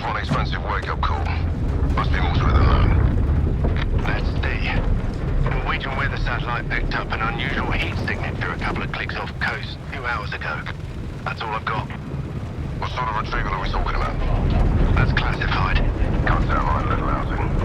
one expensive wake-up call. Must be more to it than that. That's D. Norwegian weather satellite picked up an unusual heat signature a couple of clicks off coast a few hours ago. That's all I've got. What sort of retrieval are we talking about? That's classified. Can't sound like little housing.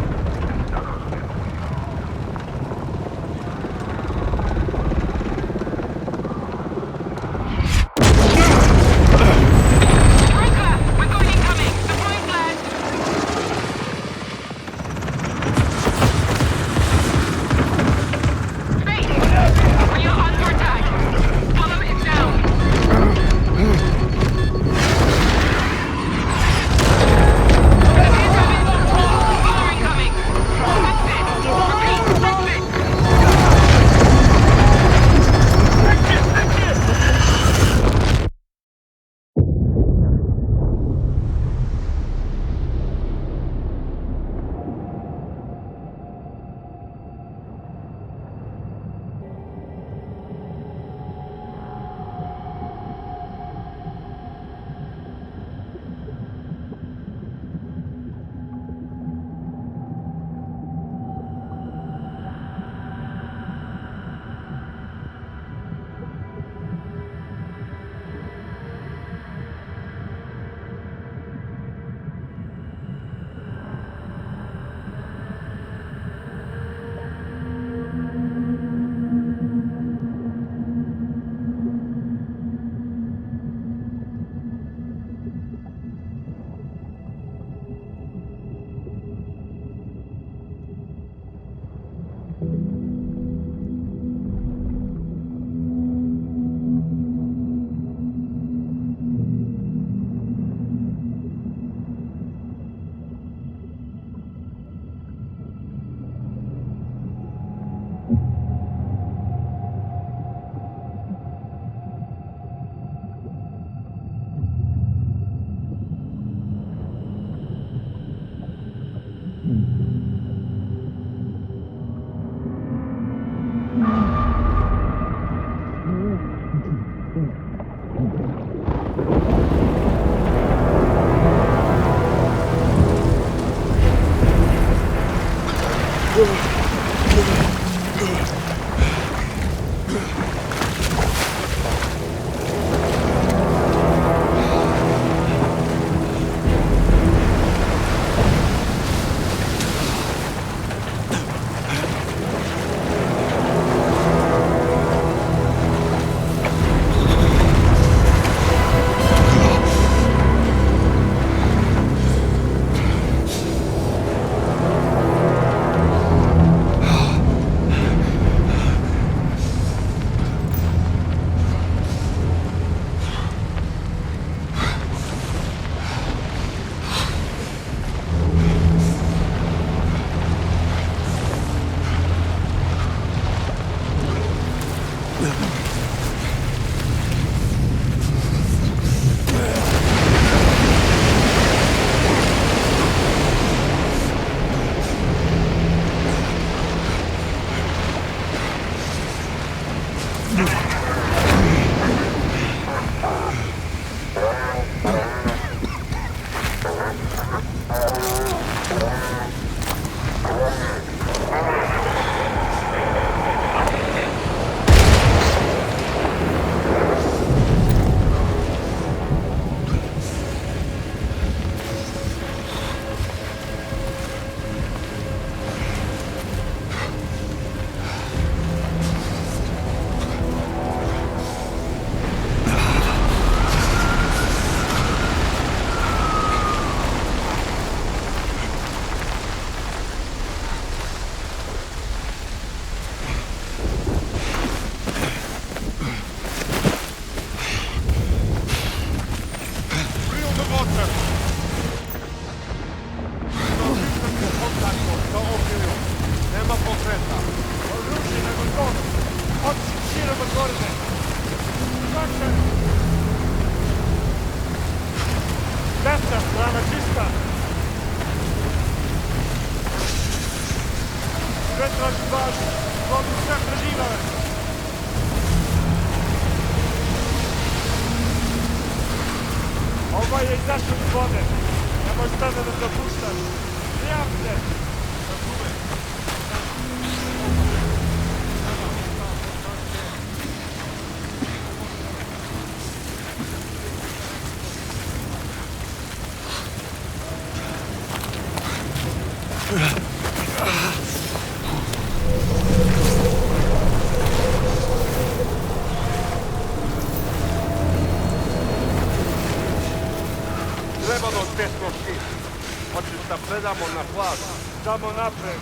Stany nas dopuszczać! Jawne! Lewo do zbieżności. Oczysta pedamo na płat. Damo naprzęg!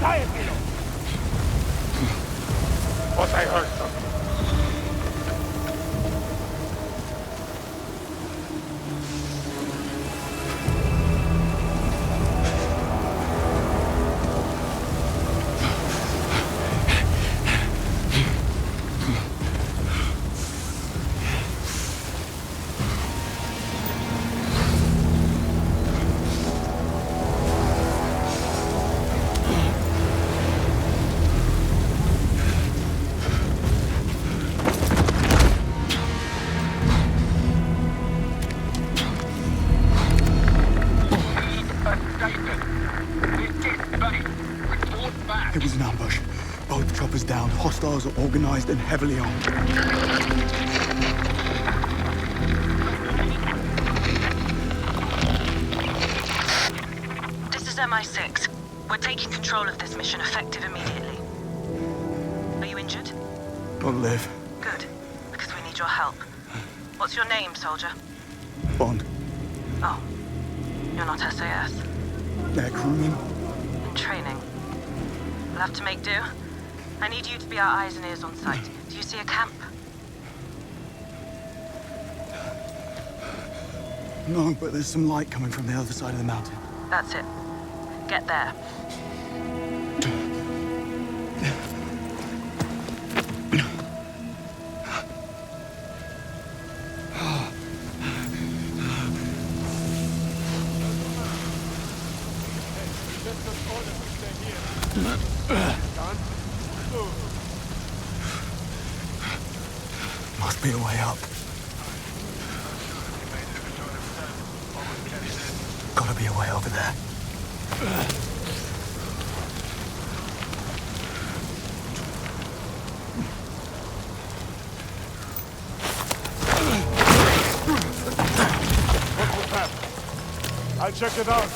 Daję chwilę! Potaj Holston. It was an ambush. Both choppers down. Hostiles are organized and heavily armed. This is MI6. We're taking control of this mission effective immediately. Are you injured? I'll live. Good, because we need your help. What's your name, soldier? Bond. Oh, you're not SAS. They're crewmen. In training. We'll have to make do. I need you to be our eyes and ears on site. Do you see a camp? No, but there's some light coming from the other side of the mountain. That's it. Get there. Must be a way up. Gotta be a way over there. I'll check it out.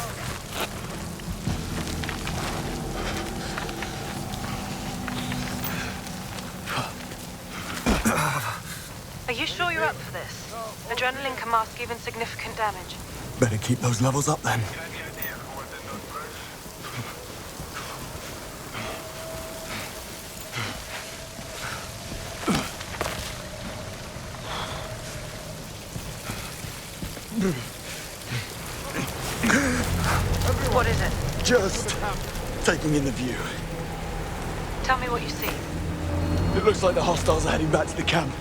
Are you sure you're up for this? Adrenaline can mask even significant damage. Better keep those levels up then. What is it? Just taking in the view. Tell me what you see. It looks like the hostiles are heading back to the camp.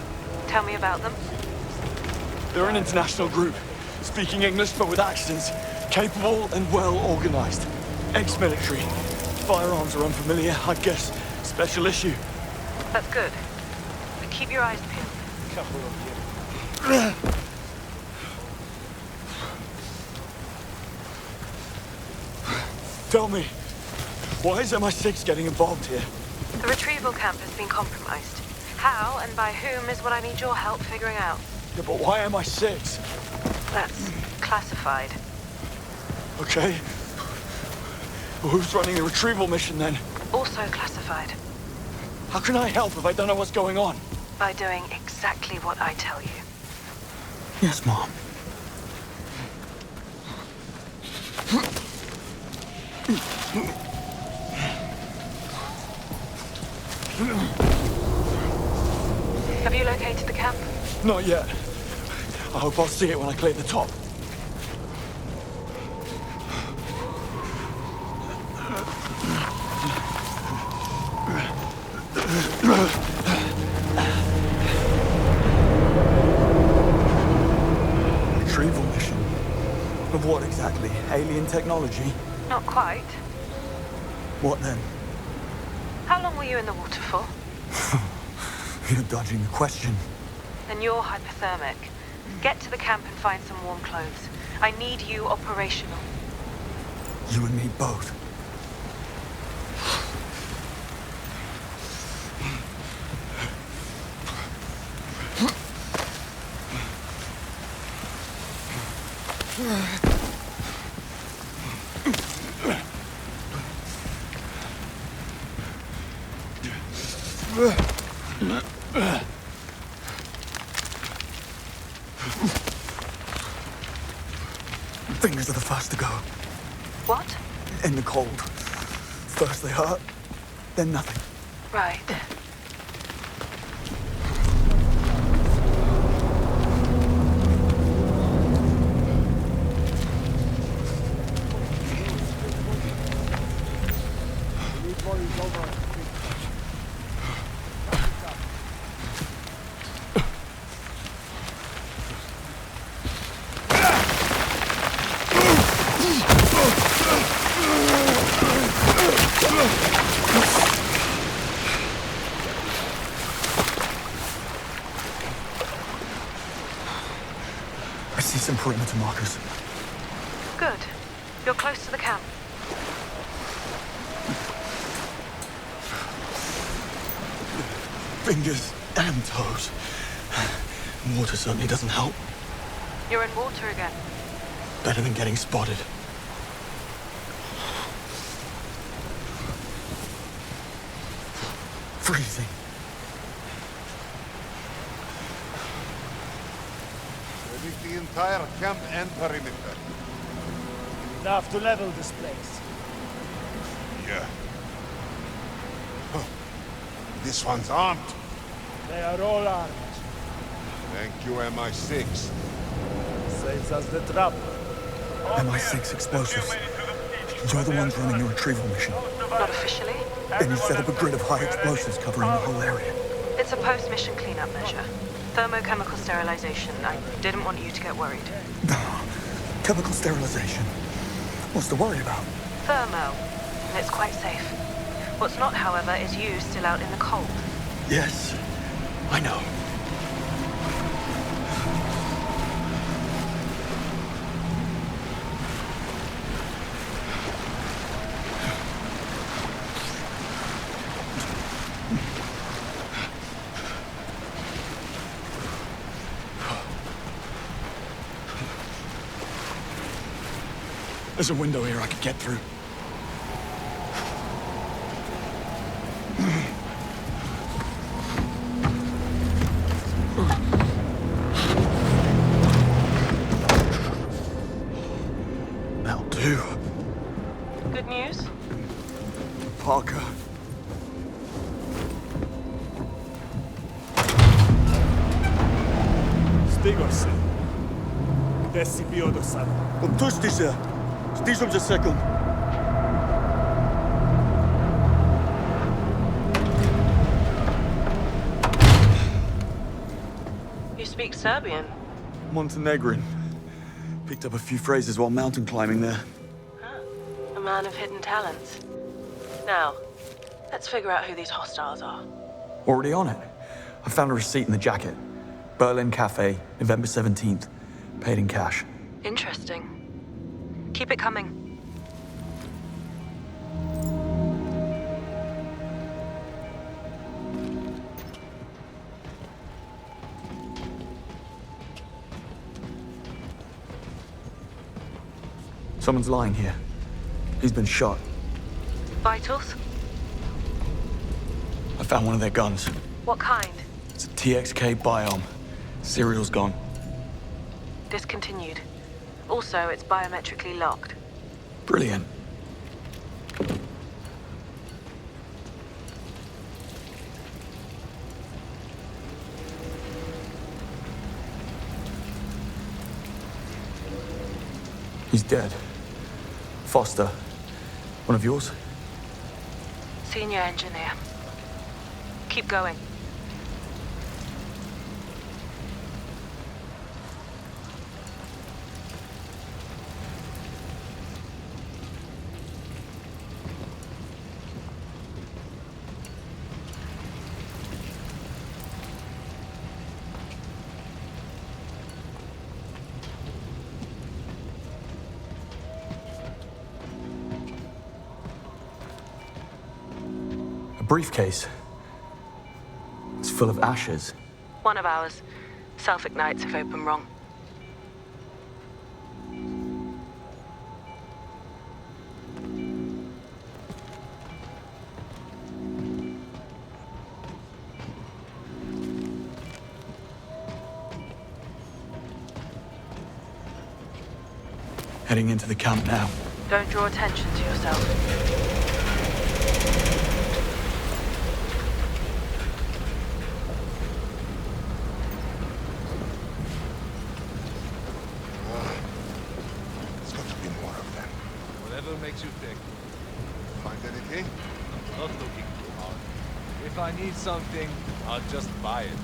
Tell me about them. They're an international group, speaking English but with accents, capable and well organized. Ex-military. Firearms are unfamiliar, I guess. Special issue. That's good. But keep your eyes peeled. Tell me, why is MI6 getting involved here? The retrieval camp has been compromised. How and by whom is what I need your help figuring out. Yeah, but why MI6? That's classified. Okay. Well, who's running the retrieval mission then? Also classified. How can I help if I don't know what's going on? By doing exactly what I tell you. Yes, Mom. Have you located the camp? Not yet. I hope I'll see it when I clear the top. Retrieval mission? Of what exactly? Alien technology? Not quite. What then? How long were you in the water for? You're dodging the question. Then you're hypothermic. Get to the camp and find some warm clothes. I need you operational. You and me both. Fingers are the first to go. What? In the cold. First they hurt, then nothing. Right. I see some perimeter markers. Good. You're close to the camp. Fingers and toes. Water certainly doesn't help. You're in water again. Better than getting spotted. Freezing. Ready the entire camp and perimeter. Enough to level this place. Yeah. Huh. This one's armed. They are all armed. Thank you, MI6. Saves us the trouble. MI6 explosives. You're the ones running the retrieval mission. Not officially. Then you set up a grid of high explosives covering the whole area. It's a post-mission cleanup measure. Thermochemical sterilization. I didn't want you to get worried. Chemical sterilization. What's to worry about? Thermo. And it's quite safe. What's not, however, is you still out in the cold. Yes, I know. There's a window here I could get through. That'll do. Good news? Parker. Стиго се. Де си био до sada? Отпусти се! Стишам за секунд. You speak Serbian? Montenegrin. Picked up a few phrases while mountain climbing there. A man of hidden talents. Now, let's figure out who these hostiles are. Already on it. I found a receipt in the jacket. Berlin Cafe, November 17th. Paid in cash. Interesting. Keep it coming. Someone's lying here. He's been shot. Vitals? I found one of their guns. What kind? It's a TXK Biom. Serial's gone. Discontinued. Also, it's biometrically locked. Brilliant. He's dead. Foster. One of yours? Senior engineer. Keep going. A briefcase. It's full of ashes. One of ours. Self-ignites if open wrong. Heading into the camp now. Don't draw attention to yourself. There's got to be more of them. Whatever makes you think. Find anything? I'm not looking too hard. If I need something, I'll just buy it.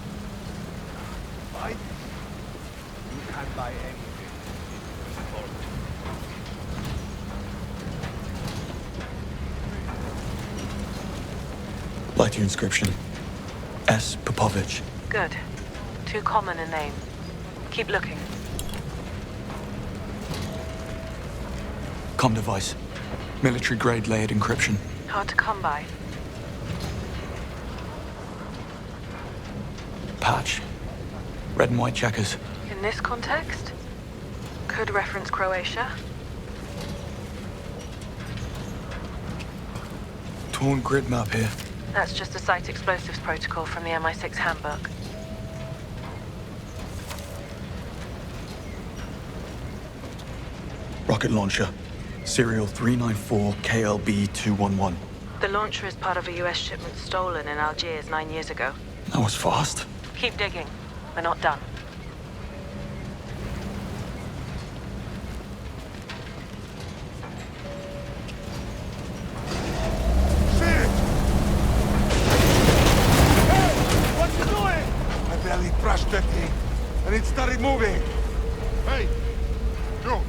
Buy? You can buy anything. Like your inscription. S. Popovich. Good. Too common a name. Keep looking. Com device. Military-grade layered encryption. Hard to come by. Patch. Red and white checkers. In this context, could reference Croatia. Torn grid map here. That's just a site explosives protocol from the MI6 handbook. Rocket launcher. Serial 394 KLB-211. The launcher is part of a US shipment stolen in Algiers 9 years ago. That was fast. Keep digging. We're not done. What you doing? I barely brushed that thing, and it started moving. Hey, you.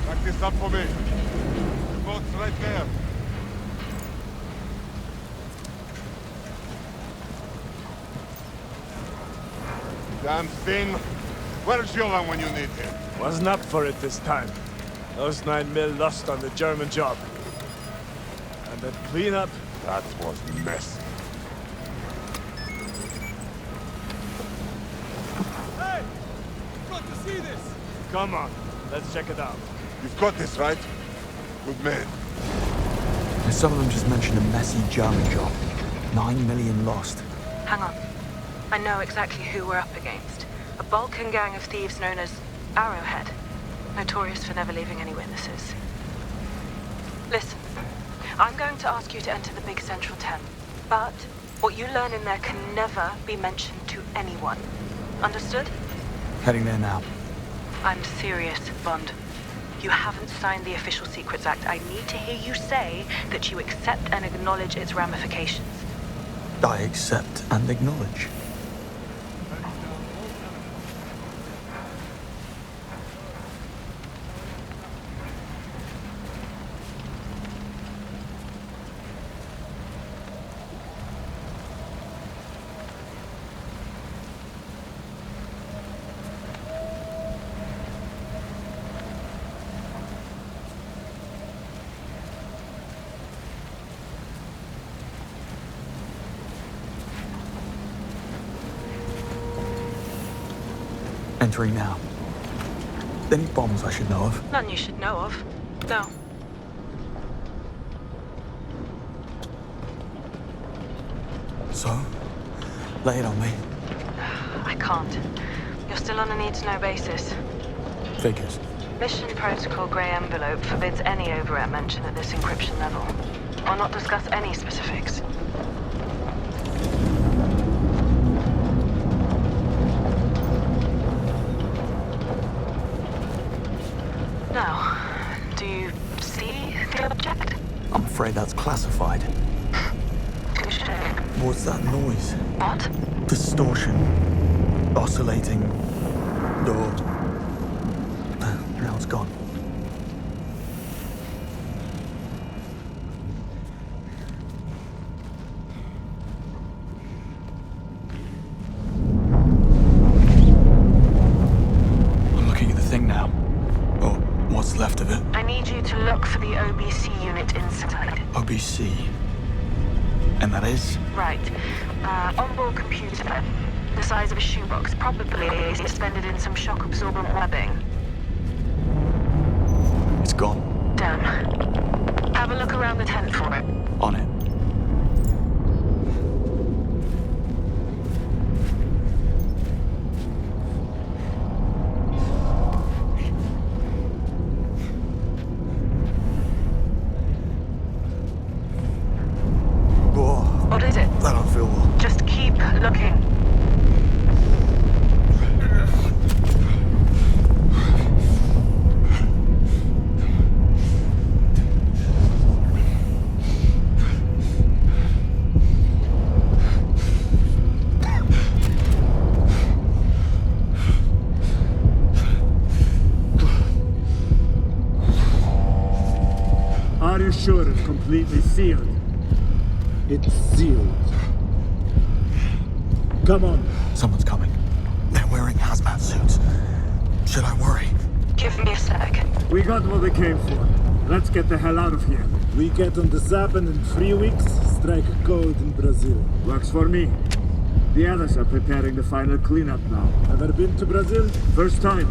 Back this up for me. The boat's right there. Damn thing. Where's Jolan when you need him? Wasn't up for it this time. Those 9 mil lost on the German job. And that cleanup, That was messy. hey! Got to see this! Come on, let's check it out. You've got this, right? Good man. And some of them just mentioned a messy German job. 9 million lost. Hang on. I know exactly who we're up against. A Balkan gang of thieves known as Arrowhead. Notorious for never leaving any witnesses. Listen, I'm going to ask you to enter the big central tent. But what you learn in there can never be mentioned to anyone. Understood? Heading there now. I'm serious, Bond. You haven't signed the Official Secrets Act. I need to hear you say that you accept and acknowledge its ramifications. I accept and acknowledge. Entering now. Any bombs I should know of? None you should know of. No. So? Lay it on me. I can't. You're still on a need-to-know basis. Figures. Mission Protocol Grey Envelope forbids any overwrite mention at this encryption level. Or not discuss any specifics. Now, do you see the object? I'm afraid that's classified. Touche. What's that noise? What? Distortion. Oscillating. Door. Now it's gone. I'm looking at the thing now. Or what's left of it. I need you to look for the OBC unit inside. OBC. And that is? Right. Onboard computer. The size of a shoebox, probably suspended in some shock-absorbent webbing. It's gone. Damn. Have a look around the tent for it. On it. Whoa, What is it? that don't feel well. Just keep looking. Are you sure it's completely sealed? It's sealed. Come on. Someone's coming. They're wearing hazmat suits. Should I worry? Give me a sec. We got what we came for. Let's get the hell out of here. We get on the Zappen in 3 weeks, strike gold in Brazil. Works for me. The others are preparing the final cleanup now. Ever been to Brazil? First time.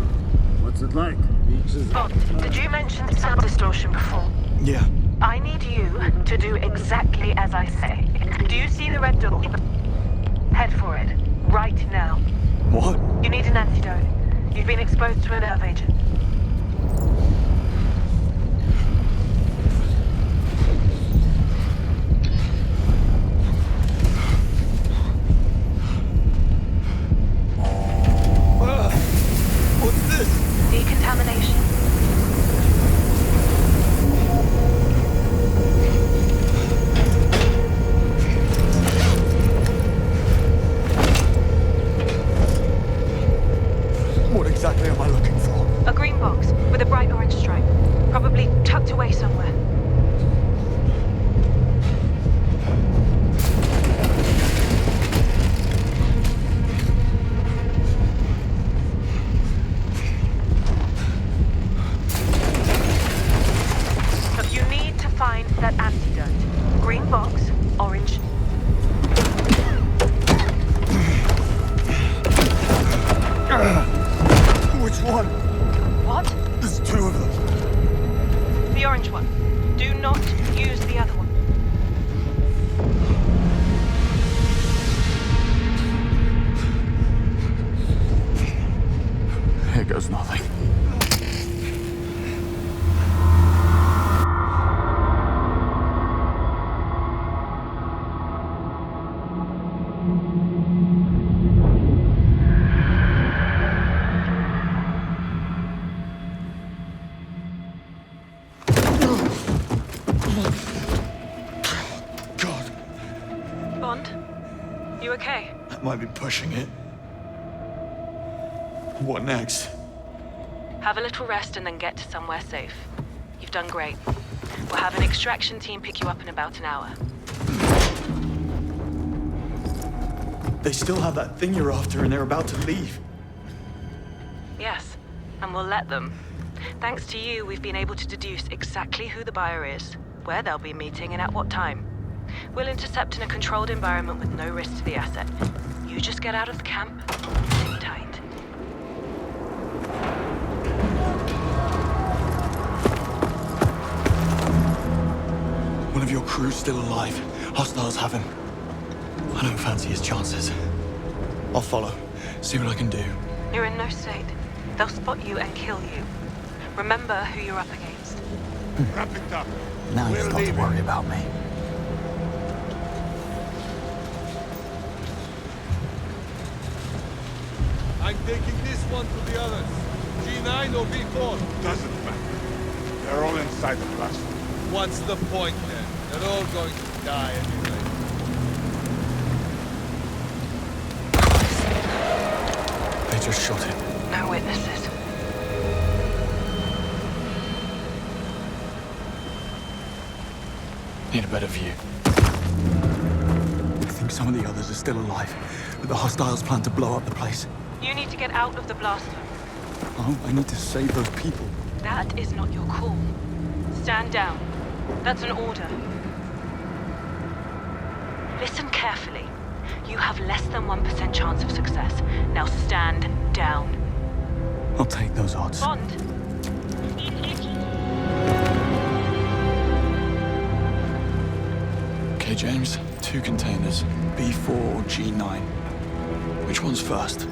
What's it like? Beaches. Bond, did you mention sound distortion before? Yeah. I need you to do exactly as I say. Do you see the red door? Head for it. Right now. What? You need an antidote. You've been exposed to a nerve agent. What's this? Decontamination. What exactly am I looking for? A green box with a bright orange stripe. Probably tucked away somewhere. But you need to find that antidote. Green box, orange. Which one? What? There's two of them. The orange one. Do not use the other one. Here goes nothing. God, Bond? You okay? that might be pushing it. What next? Have a little rest and then get to somewhere safe. You've done great. We'll have an extraction team pick you up in about an hour. They still have that thing you're after and they're about to leave. Yes, and we'll let them. Thanks to you, we've been able to deduce exactly who the buyer is, where they'll be meeting, and at what time. We'll intercept in a controlled environment with no risk to the asset. You just get out of the camp, sit tight. One of your crew's still alive. Hostiles have him. I don't fancy his chances. I'll follow, see what I can do. You're in no state. They'll spot you and kill you. Remember who you're up against. Wrap it up. Now We're you've got to leaving. worry about me. I'm taking this one to the others. G9 or B4? Doesn't matter. They're all inside the blast. What's the point then? They're all going to die anyway. They just shot him. No witnesses. Need a better view. I think some of the others are still alive, but the hostiles plan to blow up the place. You need to get out of the blast zone. Oh, I need to save those people. That is not your call. Stand down. That's an order. Listen carefully. You have less than 1% chance of success. Now stand down. I'll take those odds. Bond. Okay, James. 2 containers. B4 or G9. Which one's first?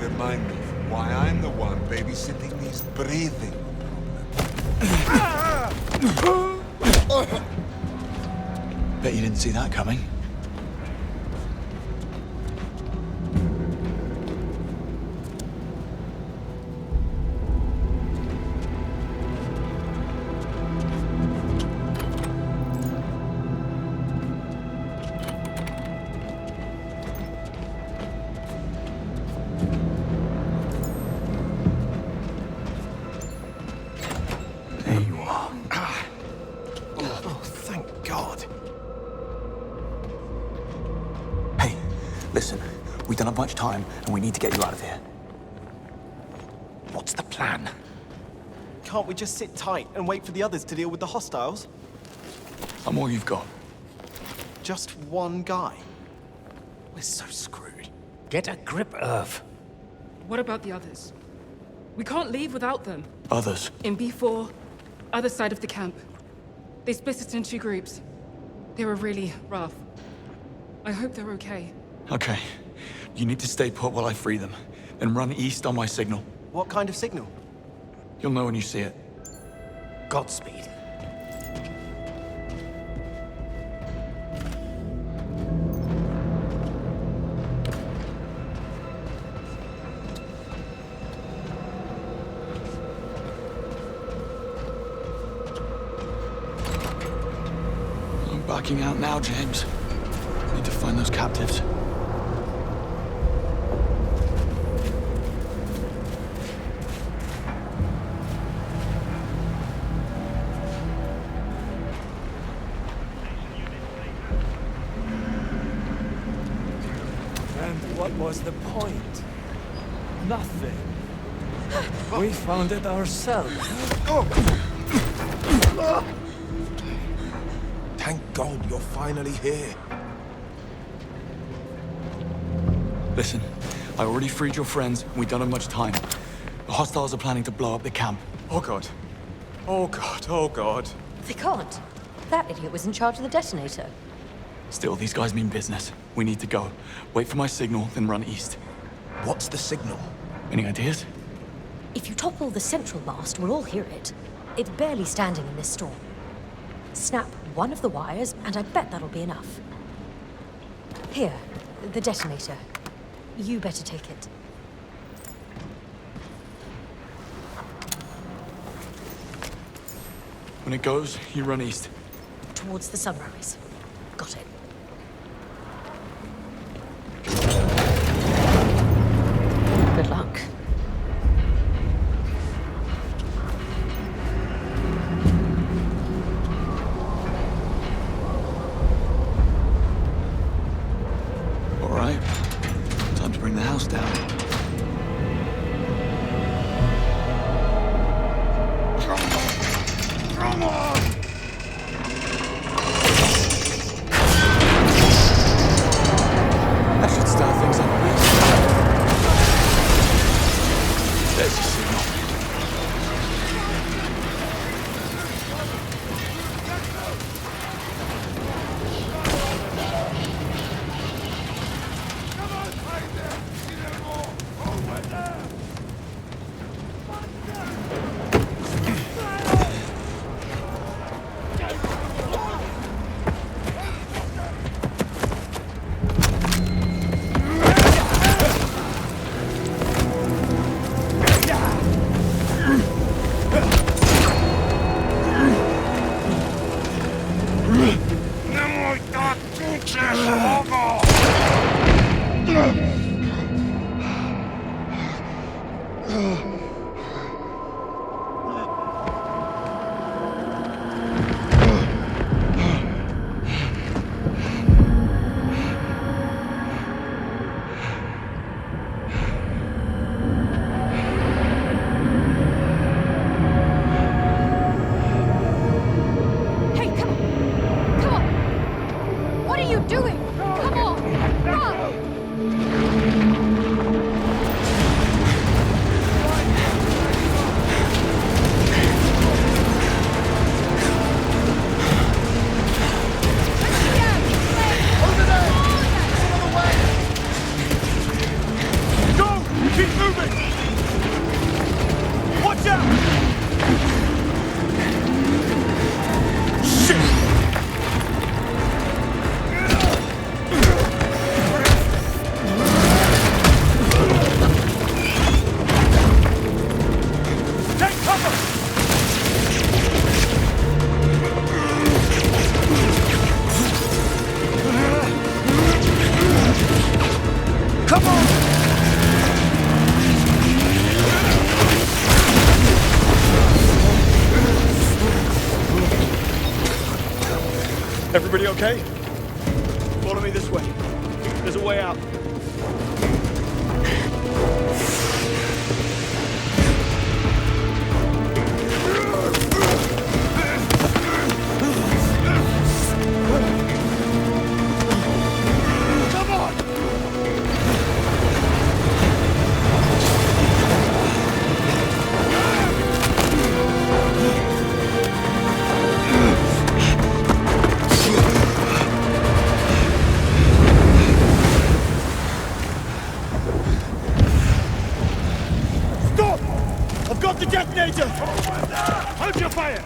Remind me why I'm the one babysitting these breathing problems. Bet you didn't see that coming. There you are. Oh, thank God. Hey, listen. We don't have much time, and we need to get you out of here. What's the plan? Can't we just sit tight and wait for the others to deal with the hostiles? I'm all you've got. Just one guy. We're so screwed. Get a grip, Irv. What about the others? We can't leave without them. Others. In B4, other side of the camp. They split us in 2 groups. They were really rough. I hope they're okay. Okay. You need to stay put while I free them. Then run east on my signal. What kind of signal? You'll know when you see it. Godspeed. I'm backing out now, James. Need to find those captives. And what was the point? Nothing. We found it ourselves. Thank God you're finally here. Listen, I already freed your friends, and we don't have much time. The hostiles are planning to blow up the camp. Oh God. Oh God, oh God. They can't. That idiot was in charge of the detonator. Still, these guys mean business. We need to go. Wait for my signal, then run east. What's the signal? Any ideas? If you topple the central mast, we'll all hear it. It's barely standing in this storm. Snap one of the wires, and I bet that'll be enough. Here, the detonator. You better take it. When it goes, you run east. Towards the sunrise. Got it. Good luck. All right. Time to bring the house down. Come on! There's your signal. Everybody okay? Follow me this way. There's a way out. Come on! The detonator! Hold your fire!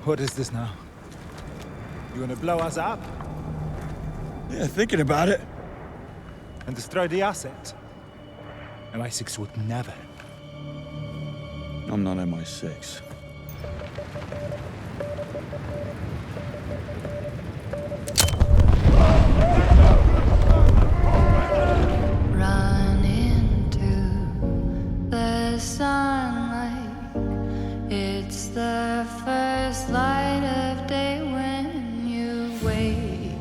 What is this now? You wanna blow us up? Yeah, thinking about it. And destroy the asset? MI6 would never. I'm not MI6. Sunlight, it's the first light of day when you wake.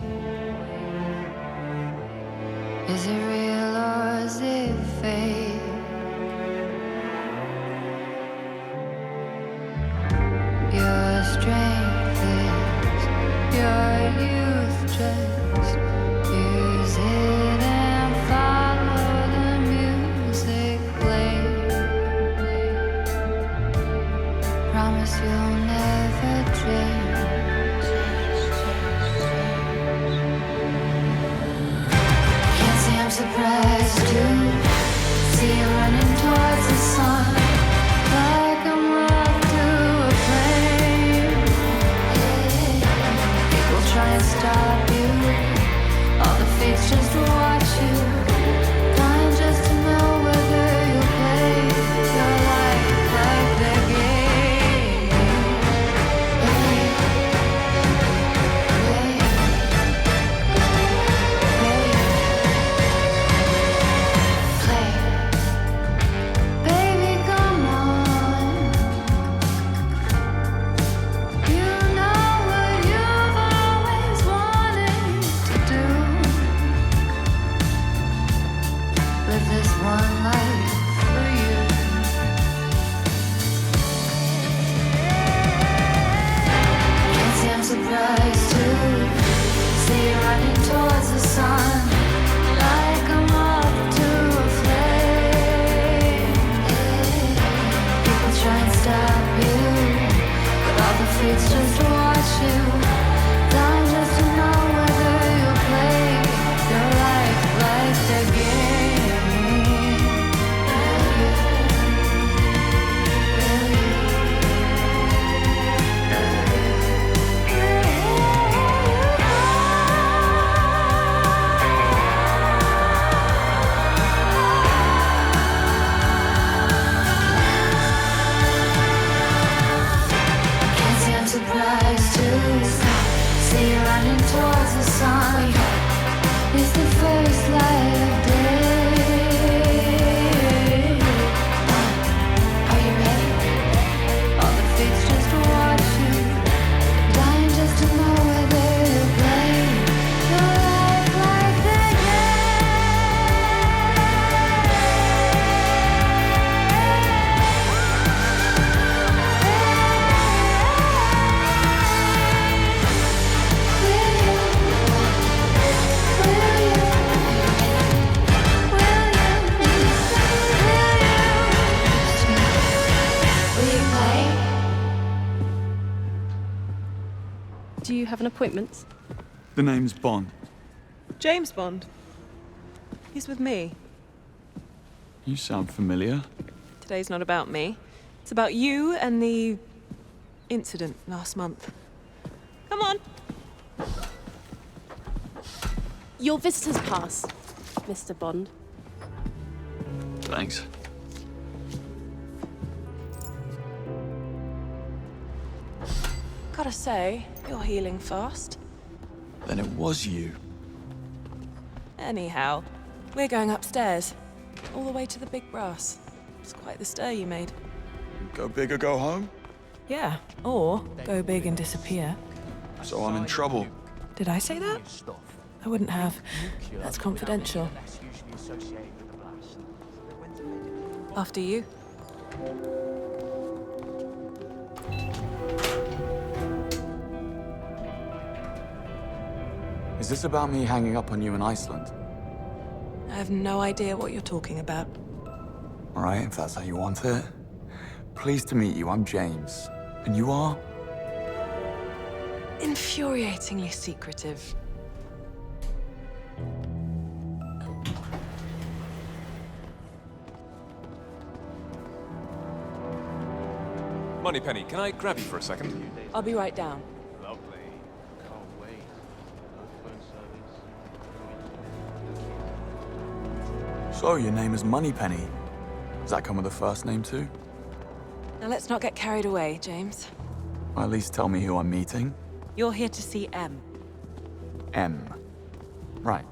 Is it real or is it fake? Your strength is your youth, just use it and follow the music play. Promise you'll never change. Can't say I'm surprised to see you running towards the sun, like I'm up to a flame. People try and stop you, all the fates just watch you, blind just to know whether you'll play your life like the game. Surprised to see you running towards the sun, like I'm up to a flame. have an appointment? The name's Bond. James Bond. He's with me. You sound familiar. Today's not about me. It's about you and the incident last month. Come on. Your visitor's pass, Mr. Bond. Thanks. Gotta say, you're healing fast. Then it was you. Anyhow, we're going upstairs. All the way to the big brass. It's quite the stir you made. Go big or go home? Yeah, or go big and disappear. So I'm in trouble. Did I say that? I wouldn't have. That's confidential. After you. Is this about me hanging up on you in Iceland? I have no idea what you're talking about. All right, if that's how you want it. Pleased to meet you, I'm James. And you are? Infuriatingly secretive. Moneypenny, can I grab you for a second? I'll be right down. Lovely. Can't wait. No phone service. So, your name is Moneypenny. Does that come with a first name too? Now let's not get carried away, James. Or at least tell me who I'm meeting. You're here to see M. M. Right.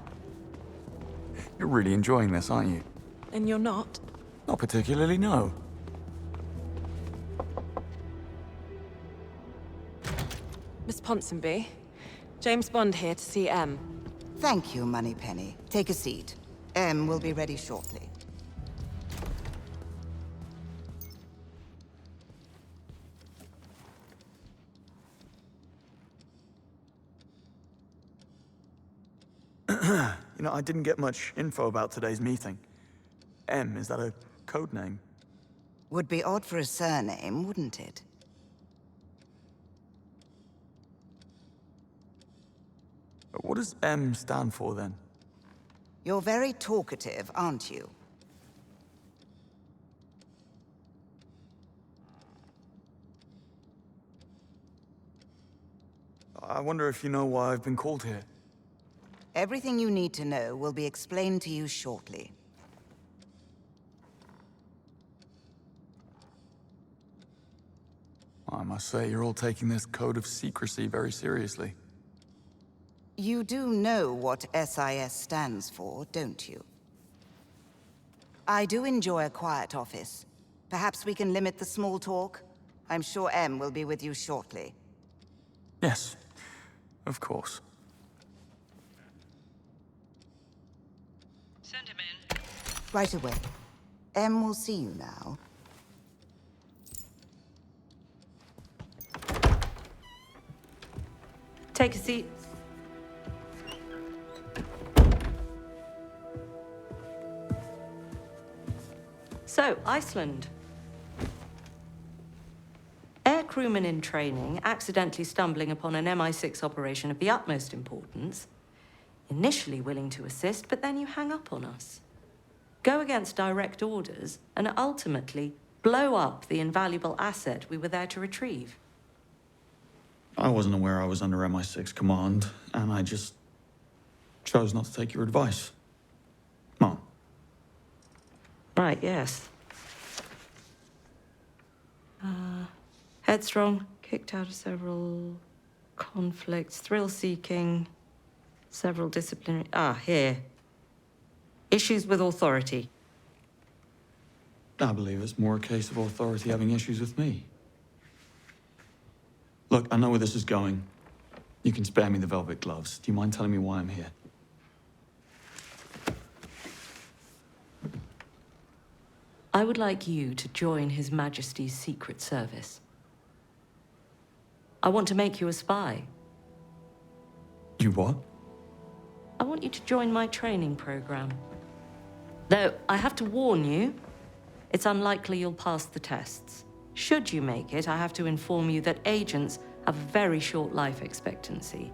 You're really enjoying this, aren't you? And you're not? Not particularly, no. Miss Ponsonby. James Bond here to see M. Thank you, Moneypenny. Take a seat. M will be ready shortly. You know, I didn't get much info about today's meeting. M, is that a code name? Would be odd for a surname, wouldn't it? What does M stand for, then? You're very talkative, aren't you? I wonder if you know why I've been called here. Everything you need to know will be explained to you shortly. I must say, you're all taking this code of secrecy very seriously. You do know what SIS stands for, don't you? I do enjoy a quiet office. Perhaps we can limit the small talk? I'm sure M will be with you shortly. Yes, of course. Send him in. Right away. M will see you now. Take a seat. So, Iceland. Air crewman in training, accidentally stumbling upon an MI6 operation of the utmost importance. Initially willing to assist, but then you hang up on us. Go against direct orders, and ultimately blow up the invaluable asset we were there to retrieve. I wasn't aware I was under MI6 command, and I just chose not to take your advice. Mom. Right, yes. Headstrong, kicked out of several conflicts, thrill-seeking, several disciplinary... here. Issues with authority. I believe it's more a case of authority having issues with me. Look, I know where this is going. You can spare me the velvet gloves. Do you mind telling me why I'm here? I would like you to join His Majesty's Secret Service. I want to make you a spy. You what? I want you to join my training program. Though, I have to warn you, it's unlikely you'll pass the tests. Should you make it, I have to inform you that agents have a very short life expectancy.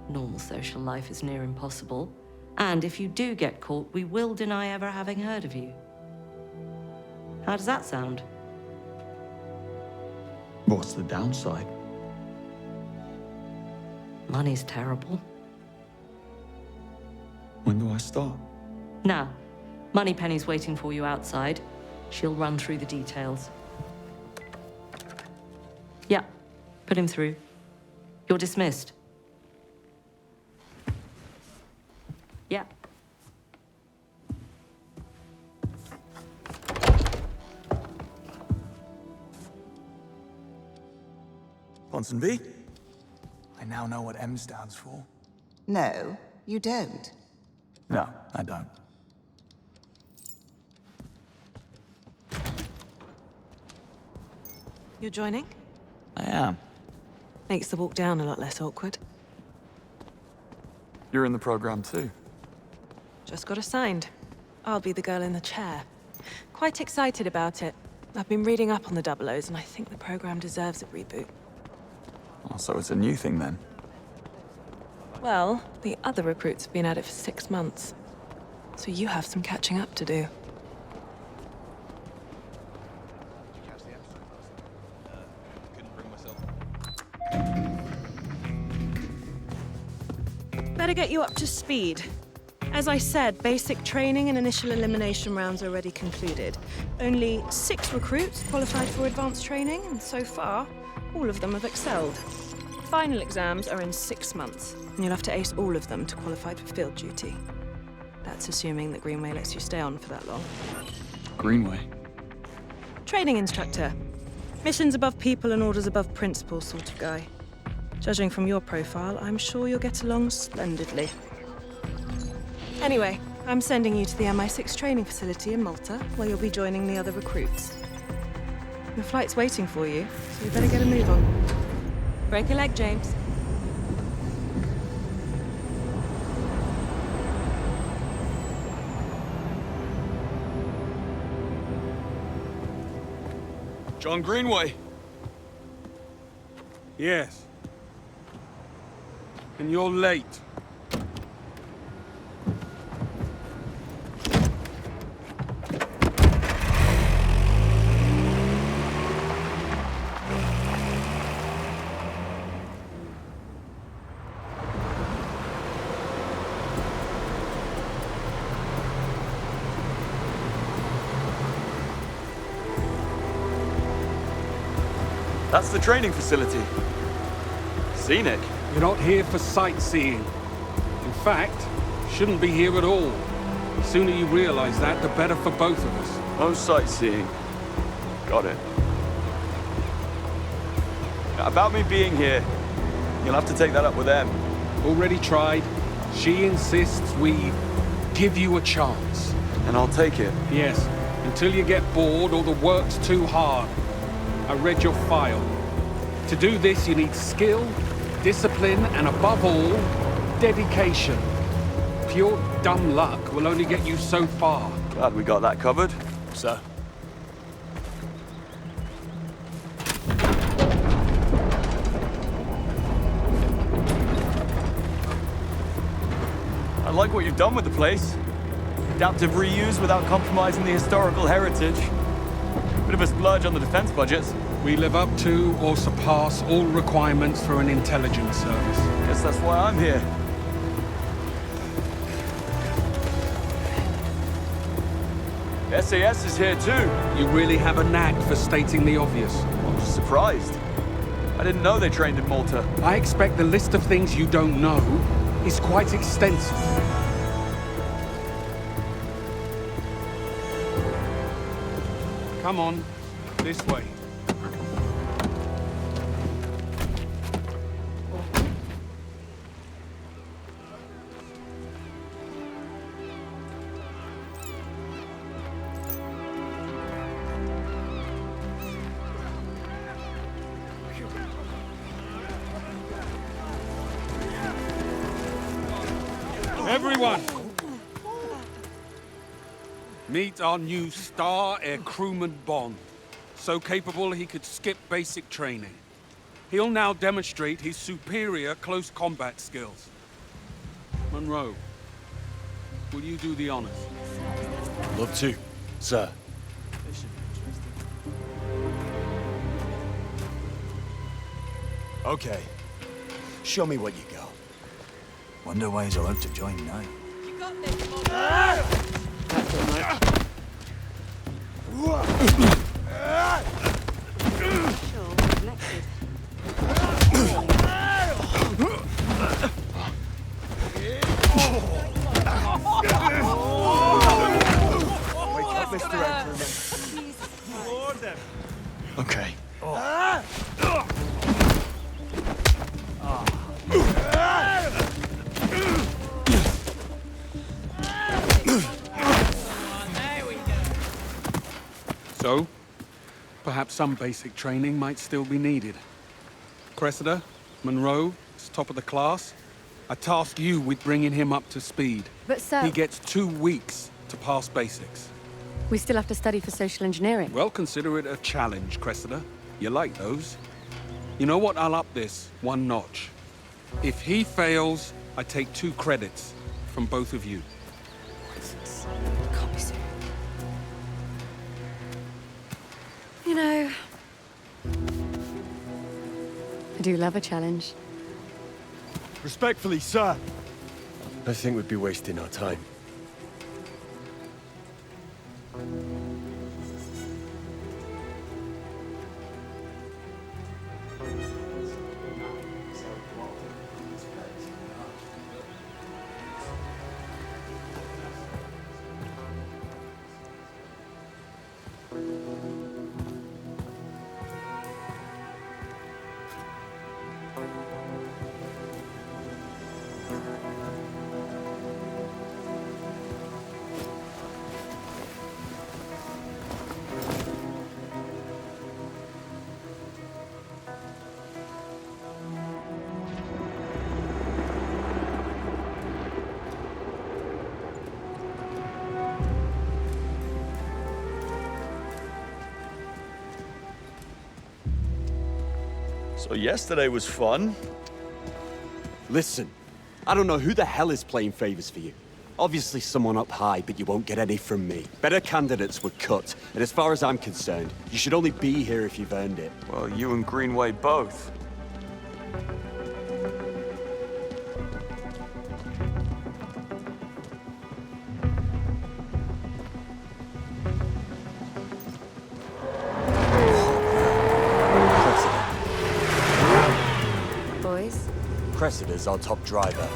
Normal social life is near impossible. And if you do get caught, we will deny ever having heard of you. How does that sound? What's the downside? Money's terrible. When do I start? Now, Moneypenny's waiting for you outside. She'll run through the details. Yeah, put him through. You're dismissed. Yeah. Ponsonby? I now know what M stands for. No, you don't. No, I don't. You're joining? I am. Makes the walk down a lot less awkward. You're in the program too. Just got assigned. I'll be the girl in the chair. Quite excited about it. I've been reading up on the Double O's, and I think the program deserves a reboot. Oh, so it's a new thing then? Well, the other recruits have been at it for 6 months. So you have some catching up to do. Better get you up to speed. As I said, basic training and initial elimination rounds are already concluded. Only 6 recruits qualified for advanced training, and so far, all of them have excelled. Final exams are in 6 months, and you'll have to ace all of them to qualify for field duty. That's assuming that Greenway lets you stay on for that long. Greenway? Training instructor. Missions above people and orders above principle sort of guy. Judging from your profile, I'm sure you'll get along splendidly. Anyway, I'm sending you to the MI6 training facility in Malta, where you'll be joining the other recruits. Your flight's waiting for you, so you better get a move on. Break a leg, James. John Greenway. Yes. And you're late. That's the training facility. Scenic. You're not here for sightseeing. In fact, shouldn't be here at all. The sooner you realize that, the better for both of us. No sightseeing. Got it. Now, about me being here, you'll have to take that up with them. Already tried. She insists we give you a chance. And I'll take it. Yes, until you get bored or the work's too hard. I read your file. To do this, you need skill, discipline, and above all, dedication. Pure dumb luck will only get you so far. Glad we got that covered. Sir. I like what you've done with the place. Adaptive reuse without compromising the historical heritage. Bit of a splurge on the defense budgets. We live up to or surpass all requirements for an intelligence service. Guess that's why I'm here. SAS is here too. You really have a knack for stating the obvious. I'm just surprised. I didn't know they trained in Malta. I expect the list of things you don't know is quite extensive. Come on, this way. Everyone! Meet our new star air crewman Bond. So capable he could skip basic training. He'll now demonstrate his superior close combat skills. Monroe, will you do the honors? Love to, sir. Okay. Show me what you got. Wonder why he's allowed to join now. You got this, Okay. So, perhaps some basic training might still be needed. Cressida, Monroe, is top of the class. I task you with bringing him up to speed. But sir... He gets 2 weeks to pass basics. We still have to study for social engineering. Well, consider it a challenge, Cressida. You like those. You know what? I'll up this 1 notch. If he fails, I take 2 credits from both of you. Can't be serious. You know... I do love a challenge. Respectfully, sir. I think we'd be wasting our time. So yesterday was fun. Listen, I don't know who the hell is playing favors for you. Obviously someone up high, but you won't get any from me. Better candidates were cut, and as far as I'm concerned, you should only be here if you've earned it. Well, you and Greenway both. Boys, Cressida's our top driver.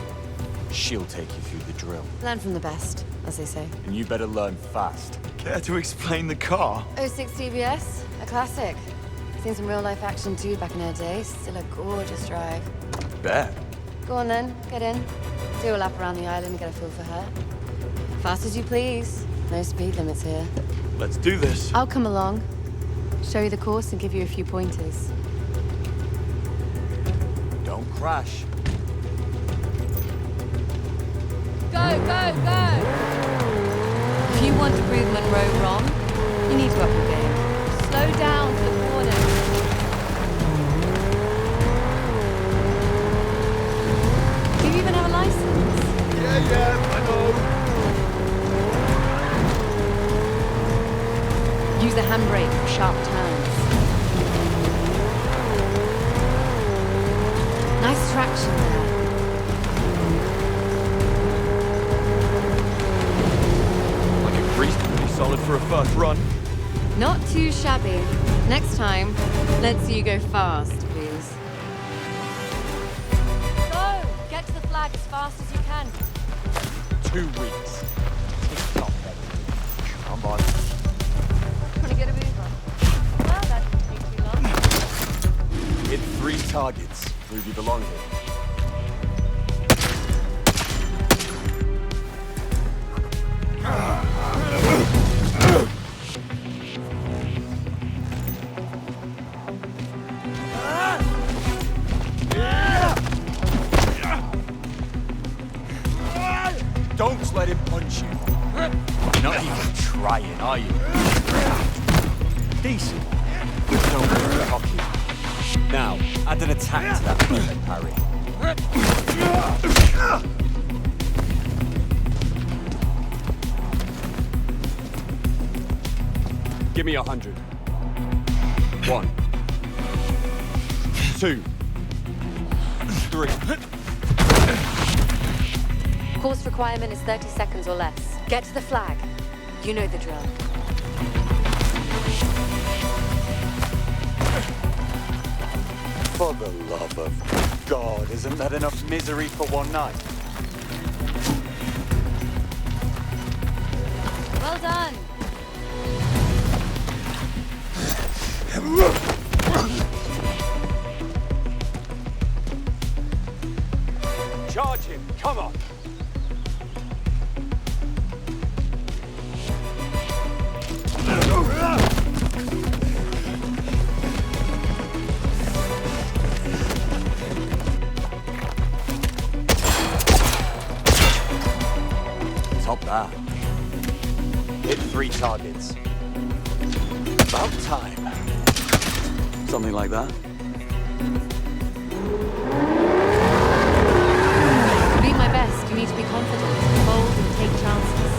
She'll take you through the drill. learn from the best, as they say. And you better learn fast. Care to explain the car? 06 TBS, a classic. Seen some real-life action too back in her day. Still a gorgeous drive. Bet. Go on then, get in. Do a lap around the island and get a feel for her. Fast as you please. No speed limits here. Let's do this. I'll come along, show you the course and give you a few pointers. Don't crash. Go, go, go! If you want to prove Monroe wrong, you need to up your game. Slow down for the corner. Do you even have a license? Yeah, I know. Use the handbrake for sharp turns. Nice traction there. Like a grease, pretty solid for a first run. Not too shabby. Next time, let's see you go fast, please. Go! Get to the flag as fast as you can. 2 weeks. It's not better. Come on. Want to get a move on? Well, that didn't take too long. Hit 3 targets. Prove you belong here. Don't let him punch you. You're not even trying, are you? Decent. Don't get cocky. Now, add an attack to that perfect parry. Give me 100. 1, 2, 3. Course requirement is 30 seconds or less. Get to the flag. You know the drill. For the love of God, isn't that enough misery for one night? Well done. Charge him, come on! Top that. Hit 3 targets. About time. Something like that. To be my best, you need to be confident, bold, and take chances.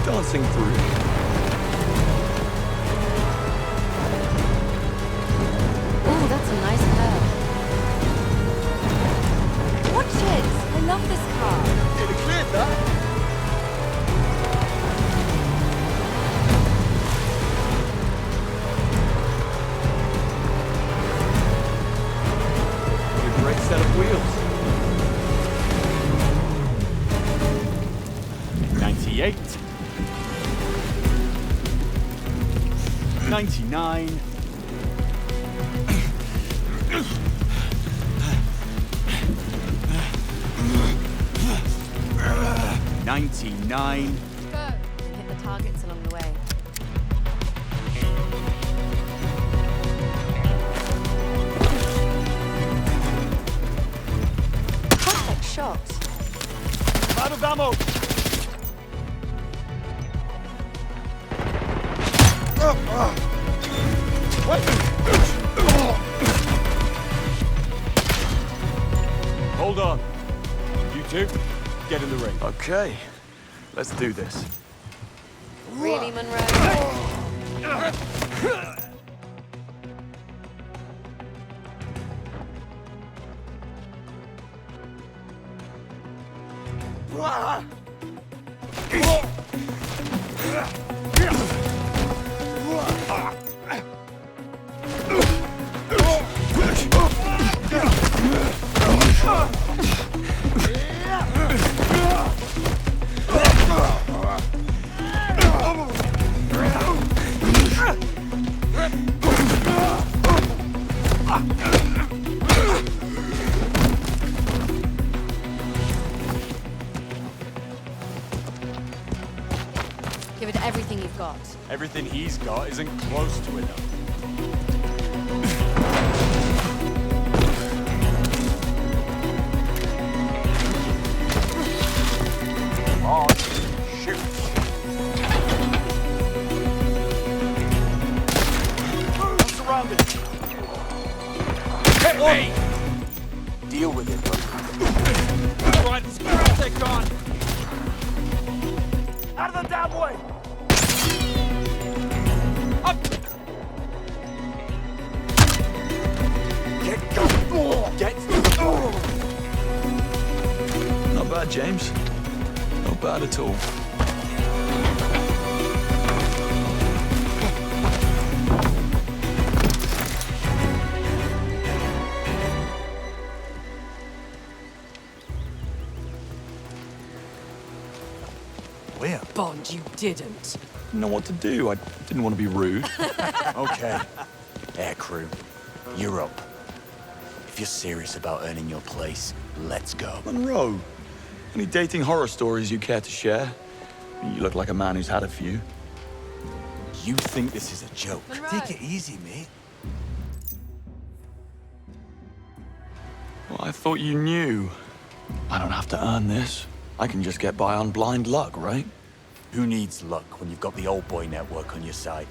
Dancing through. Ooh, that's a nice curve. Watch it! I love this car. You'd have cleared that. Great set of wheels. 98. 99. 99. Go. And hit the targets along the way. Perfect shot. Out of ammo! Hold on. You two, get in the ring. Okay, let's do this. Really, Monroe? Give it everything you've got. Everything he's got isn't close to enough. On, shoot. I'm surrounded. Hit me! Deal with it, bro. Right, take on. Out of the damn way! Up! Get going! Get to the floor! Not bad, James. Not bad at all. Where? Bond, you didn't. Didn't know what to do. I didn't want to be rude. Okay. Air crew, you're up. If you're serious about earning your place, let's go. Monroe, any dating horror stories you care to share? You look like a man who's had a few. You think this is a joke? Monroe. Take it easy, mate. Well, I thought you knew. I don't have to earn this. I can just get by on blind luck, right? Who needs luck when you've got the old boy network on your side?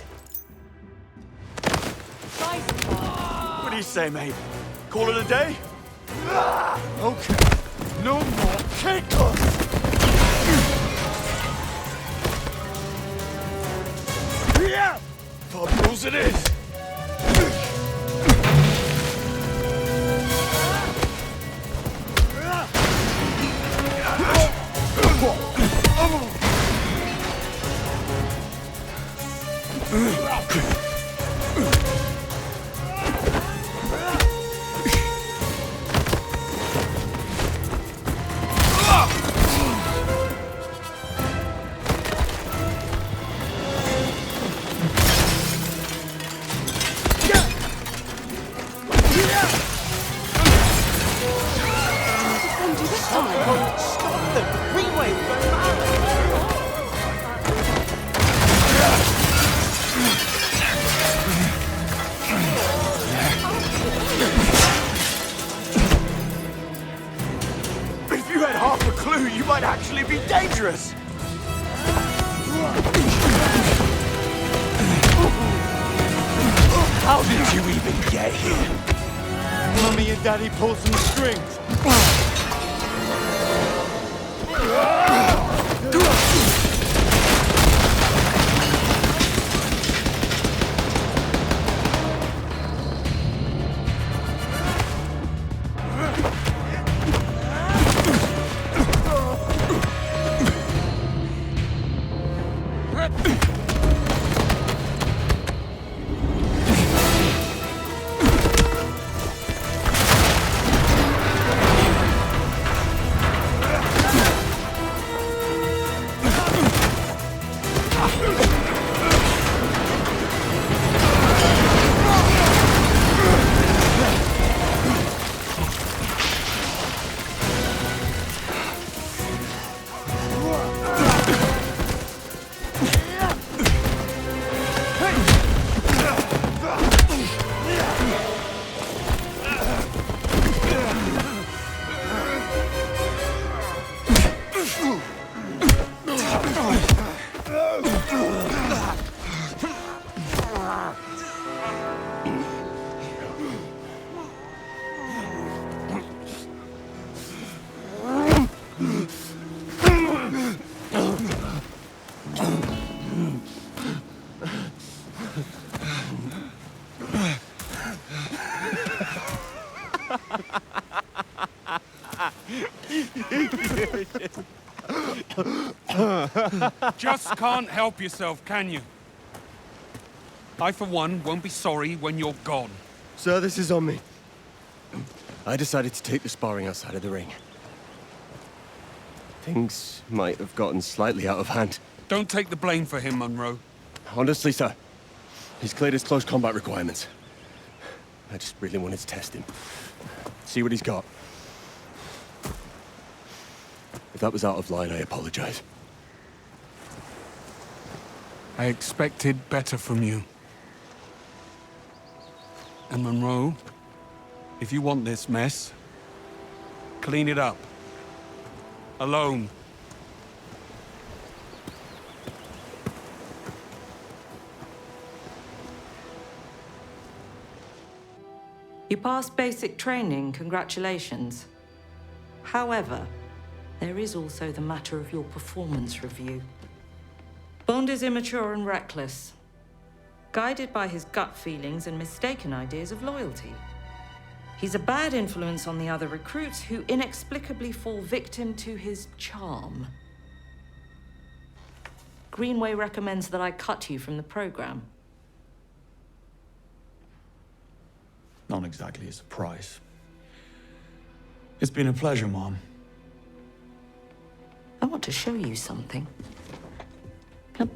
Nice. do you say, mate? Call it a day? Okay. No more kickers! Yeah! Pub rules it is! If you had half a clue, you might actually be dangerous! How did you even get here? Mommy and Daddy pulled some strings. Just can't help yourself, can you? I, for one, won't be sorry when you're gone. Sir, this is on me. I decided to take the sparring outside of the ring. Things might have gotten slightly out of hand. Don't take the blame for him, Monroe. Honestly, sir, he's cleared his close combat requirements. I just really wanted to test him. See what he's got. If that was out of line, I apologize. I expected better from you. And Monroe, if you want this mess, clean it up. Alone. You passed basic training, congratulations. However, there is also the matter of your performance review. Bond is immature and reckless, guided by his gut feelings and mistaken ideas of loyalty. He's a bad influence on the other recruits who inexplicably fall victim to his charm. Greenway recommends that I cut you from the program. Not exactly a surprise. It's been a pleasure, Mom. I want to show you something. Come.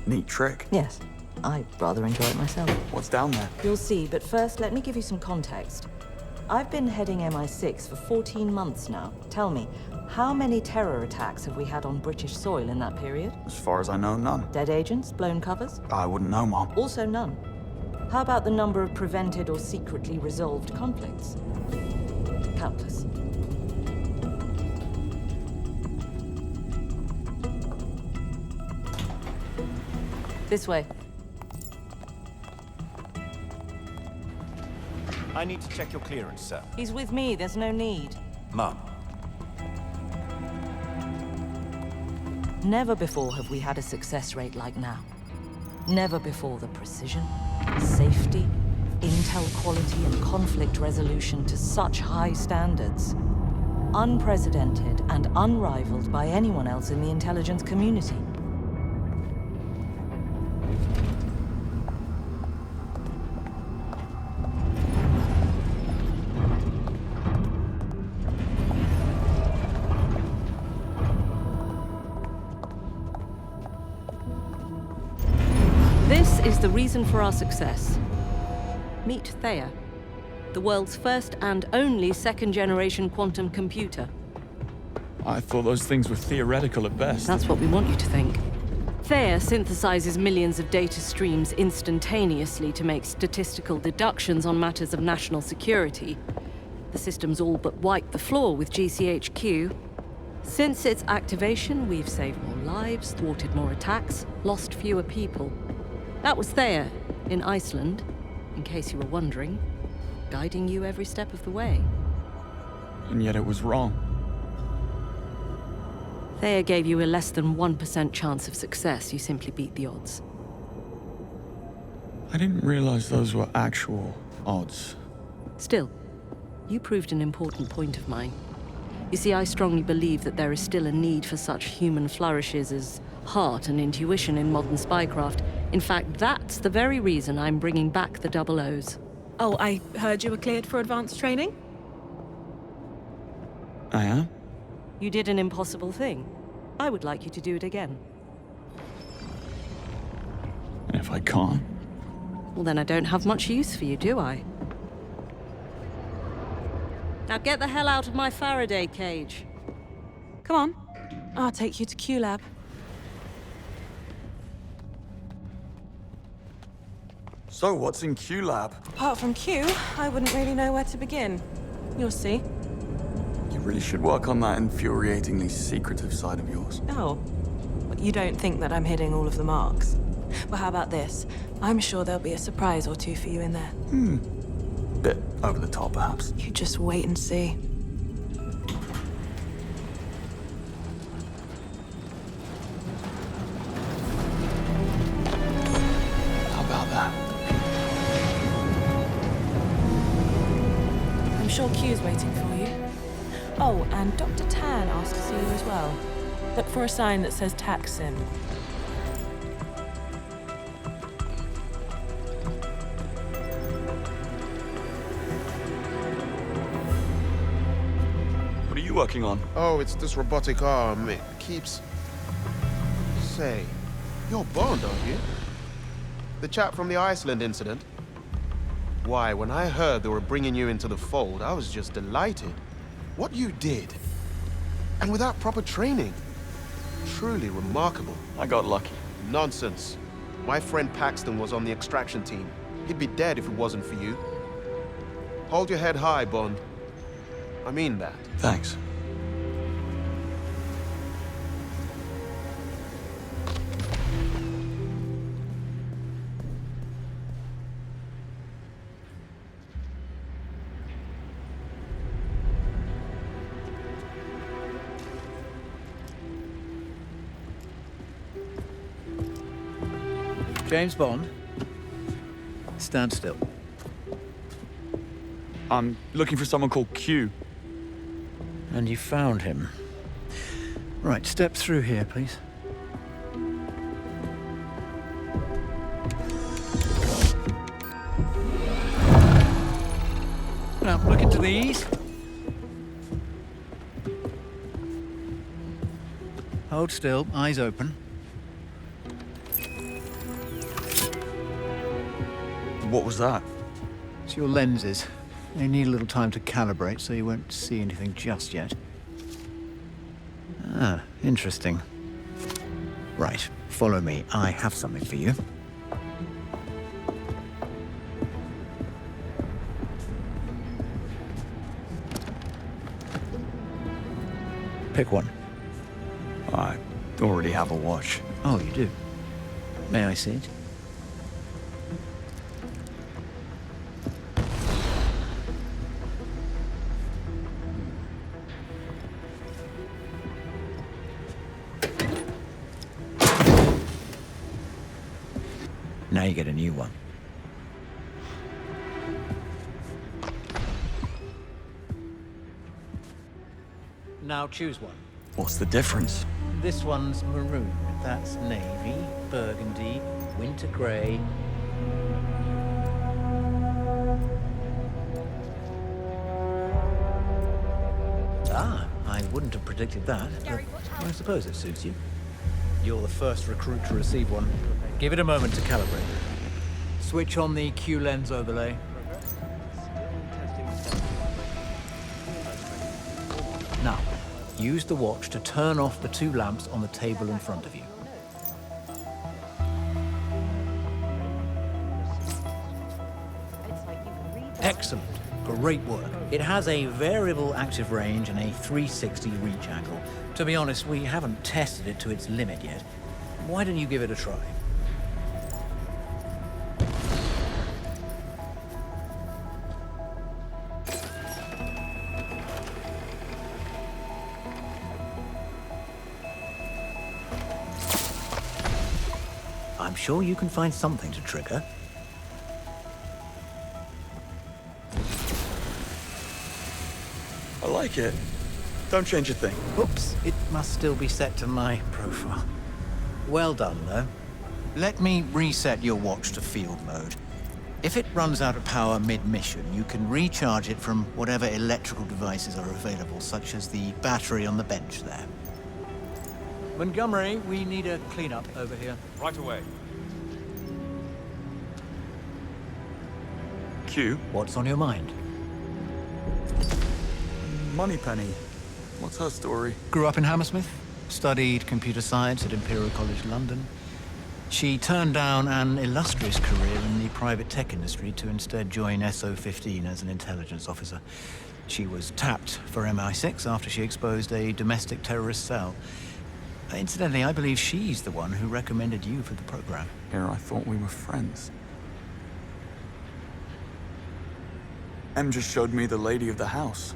Neat trick. Yes, I rather enjoy it myself. What's down there? You'll see, but first, let me give you some context. I've been heading MI6 for 14 months now. Tell me, how many terror attacks have we had on British soil in that period? As far as I know, none. Dead agents, blown covers? I wouldn't know, Mom. Also none. How about the number of prevented or secretly resolved conflicts? Countless. This way. I need to check your clearance, sir. He's with me, there's no need. Mum. Never before have we had a success rate like now. Never before the precision, safety, intel quality, and conflict resolution to such high standards. Unprecedented and unrivaled by anyone else in the intelligence community. This is the reason for our success. Meet Thea, the world's first and only second-generation quantum computer. I thought those things were theoretical at best. That's what we want you to think. Thea synthesizes millions of data streams instantaneously to make statistical deductions on matters of national security. The system's all but wiped the floor with GCHQ. Since its activation, we've saved more lives, thwarted more attacks, lost fewer people. That was Thea, in Iceland, in case you were wondering, guiding you every step of the way. And yet it was wrong. Thea gave you a less than 1% chance of success. You simply beat the odds. I didn't realize those were actual odds. Still, you proved an important point of mine. You see, I strongly believe that there is still a need for such human flourishes as heart and intuition in modern spycraft. In fact, that's the very reason I'm bringing back the Double O's. Oh, I heard you were cleared for advanced training? I am? You did an impossible thing. I would like you to do it again. And if I can't? Well, then I don't have much use for you, do I? Now get the hell out of my Faraday cage. Come on. I'll take you to Q-Lab. So, what's in Q-Lab? Apart from Q, I wouldn't really know where to begin. You'll see. You really should work on that infuriatingly secretive side of yours. Oh. But you don't think that I'm hitting all of the marks? Well, how about this? I'm sure there'll be a surprise or two for you in there. Bit over the top, perhaps. You just wait and see. How about that? I'm sure Q's waiting for you. Oh, and Dr. Tan asked to see you as well. Look for a sign that says Taksim. What are you working on? Oh, it's this robotic arm. It keeps... Say, you're Bond, aren't you? The chap from the Iceland incident? Why, when I heard they were bringing you into the fold, I was just delighted. What you did, and without proper training. Truly remarkable. I got lucky. Nonsense. My friend Paxton was on the extraction team. He'd be dead if it wasn't for you. Hold your head high, Bond. I mean that. Thanks. James Bond. Stand still. I'm looking for someone called Q. And you found him. Right, step through here, please. Now, look into these. Hold still, eyes open. What was that? It's your lenses. They need a little time to calibrate, so you won't see anything just yet. Ah, interesting. Right, follow me. I have something for you. Pick one. I already have a watch. Oh, you do? May I see it? Now you get a new one. Now choose one. What's the difference? This one's maroon. That's navy, burgundy, winter grey. Ah, I wouldn't have predicted that, but I suppose it suits you. You're the first recruit to receive one. Give it a moment to calibrate. Switch on the Q lens overlay. Now, use the watch to turn off the two lamps on the table in front of you. Excellent. Great work. It has a variable active range and a 360 reach angle. To be honest, we haven't tested it to its limit yet. Why don't you give it a try? I'm sure you can find something to trigger. I like it. Don't change a thing. Oops, it must still be set to my profile. Well done, though. Let me reset your watch to field mode. If it runs out of power mid-mission, you can recharge it from whatever electrical devices are available, such as the battery on the bench there. Montgomery, we need a cleanup over here. Right away. Q? What's on your mind? Moneypenny. What's her story? Grew up in Hammersmith, studied computer science at Imperial College London. She turned down an illustrious career in the private tech industry to instead join SO-15 as an intelligence officer. She was tapped for MI6 after she exposed a domestic terrorist cell. Incidentally, I believe she's the one who recommended you for the program. Here, I thought we were friends. Em just showed me the lady of the house.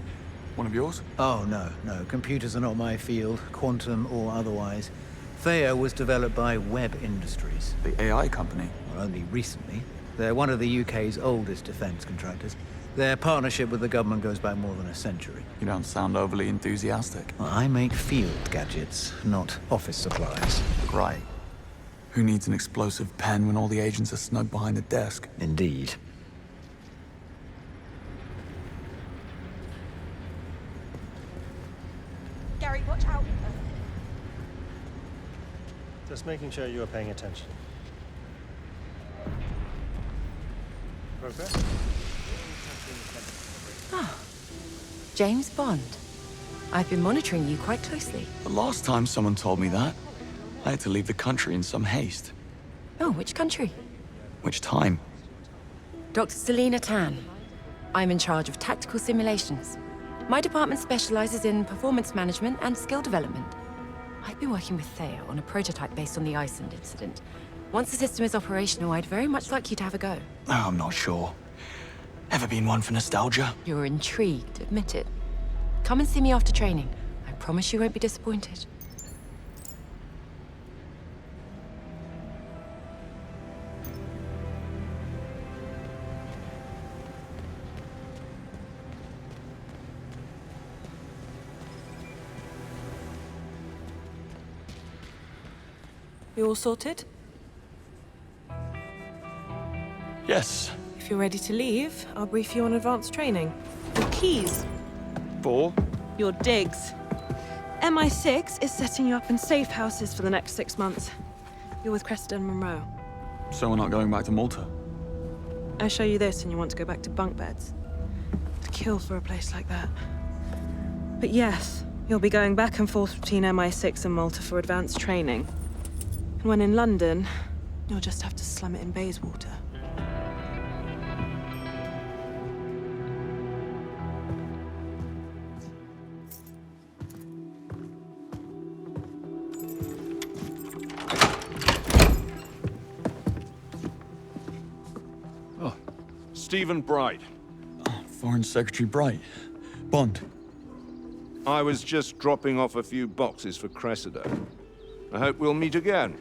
One of yours? Oh, no. Computers are not my field, quantum or otherwise. Thea was developed by Webb Industries. The AI company? Well, only recently. They're one of the UK's oldest defense contractors. Their partnership with the government goes back more than a century. You don't sound overly enthusiastic. Well, I make field gadgets, not office supplies. Right. Who needs an explosive pen when all the agents are snug behind the desk? Indeed. Gary, watch out. Just making sure you are paying attention. Progress? Ah, James Bond. I've been monitoring you quite closely. The last time someone told me that, I had to leave the country in some haste. Oh, which country? Which time? Dr. Selena Tan. I'm in charge of tactical simulations. My department specializes in performance management and skill development. I've been working with Thea on a prototype based on the Iceland incident. Once the system is operational, I'd very much like you to have a go. Oh, I'm not sure. Ever been one for nostalgia? You're intrigued, admit it. Come and see me after training. I promise you won't be disappointed. You all sorted? Yes. If you're ready to leave, I'll brief you on advanced training. Your keys. For? Your digs. MI6 is setting you up in safe houses for the next 6 months. You're with Cressida and Monroe. So we're not going back to Malta? I show you this and you want to go back to bunk beds. To kill for a place like that. But yes, you'll be going back and forth between MI6 and Malta for advanced training. And when in London, you'll just have to slum it in Bayswater. Stephen Bright. Foreign Secretary Bright. Bond. I was just dropping off a few boxes for Cressida. I hope we'll meet again.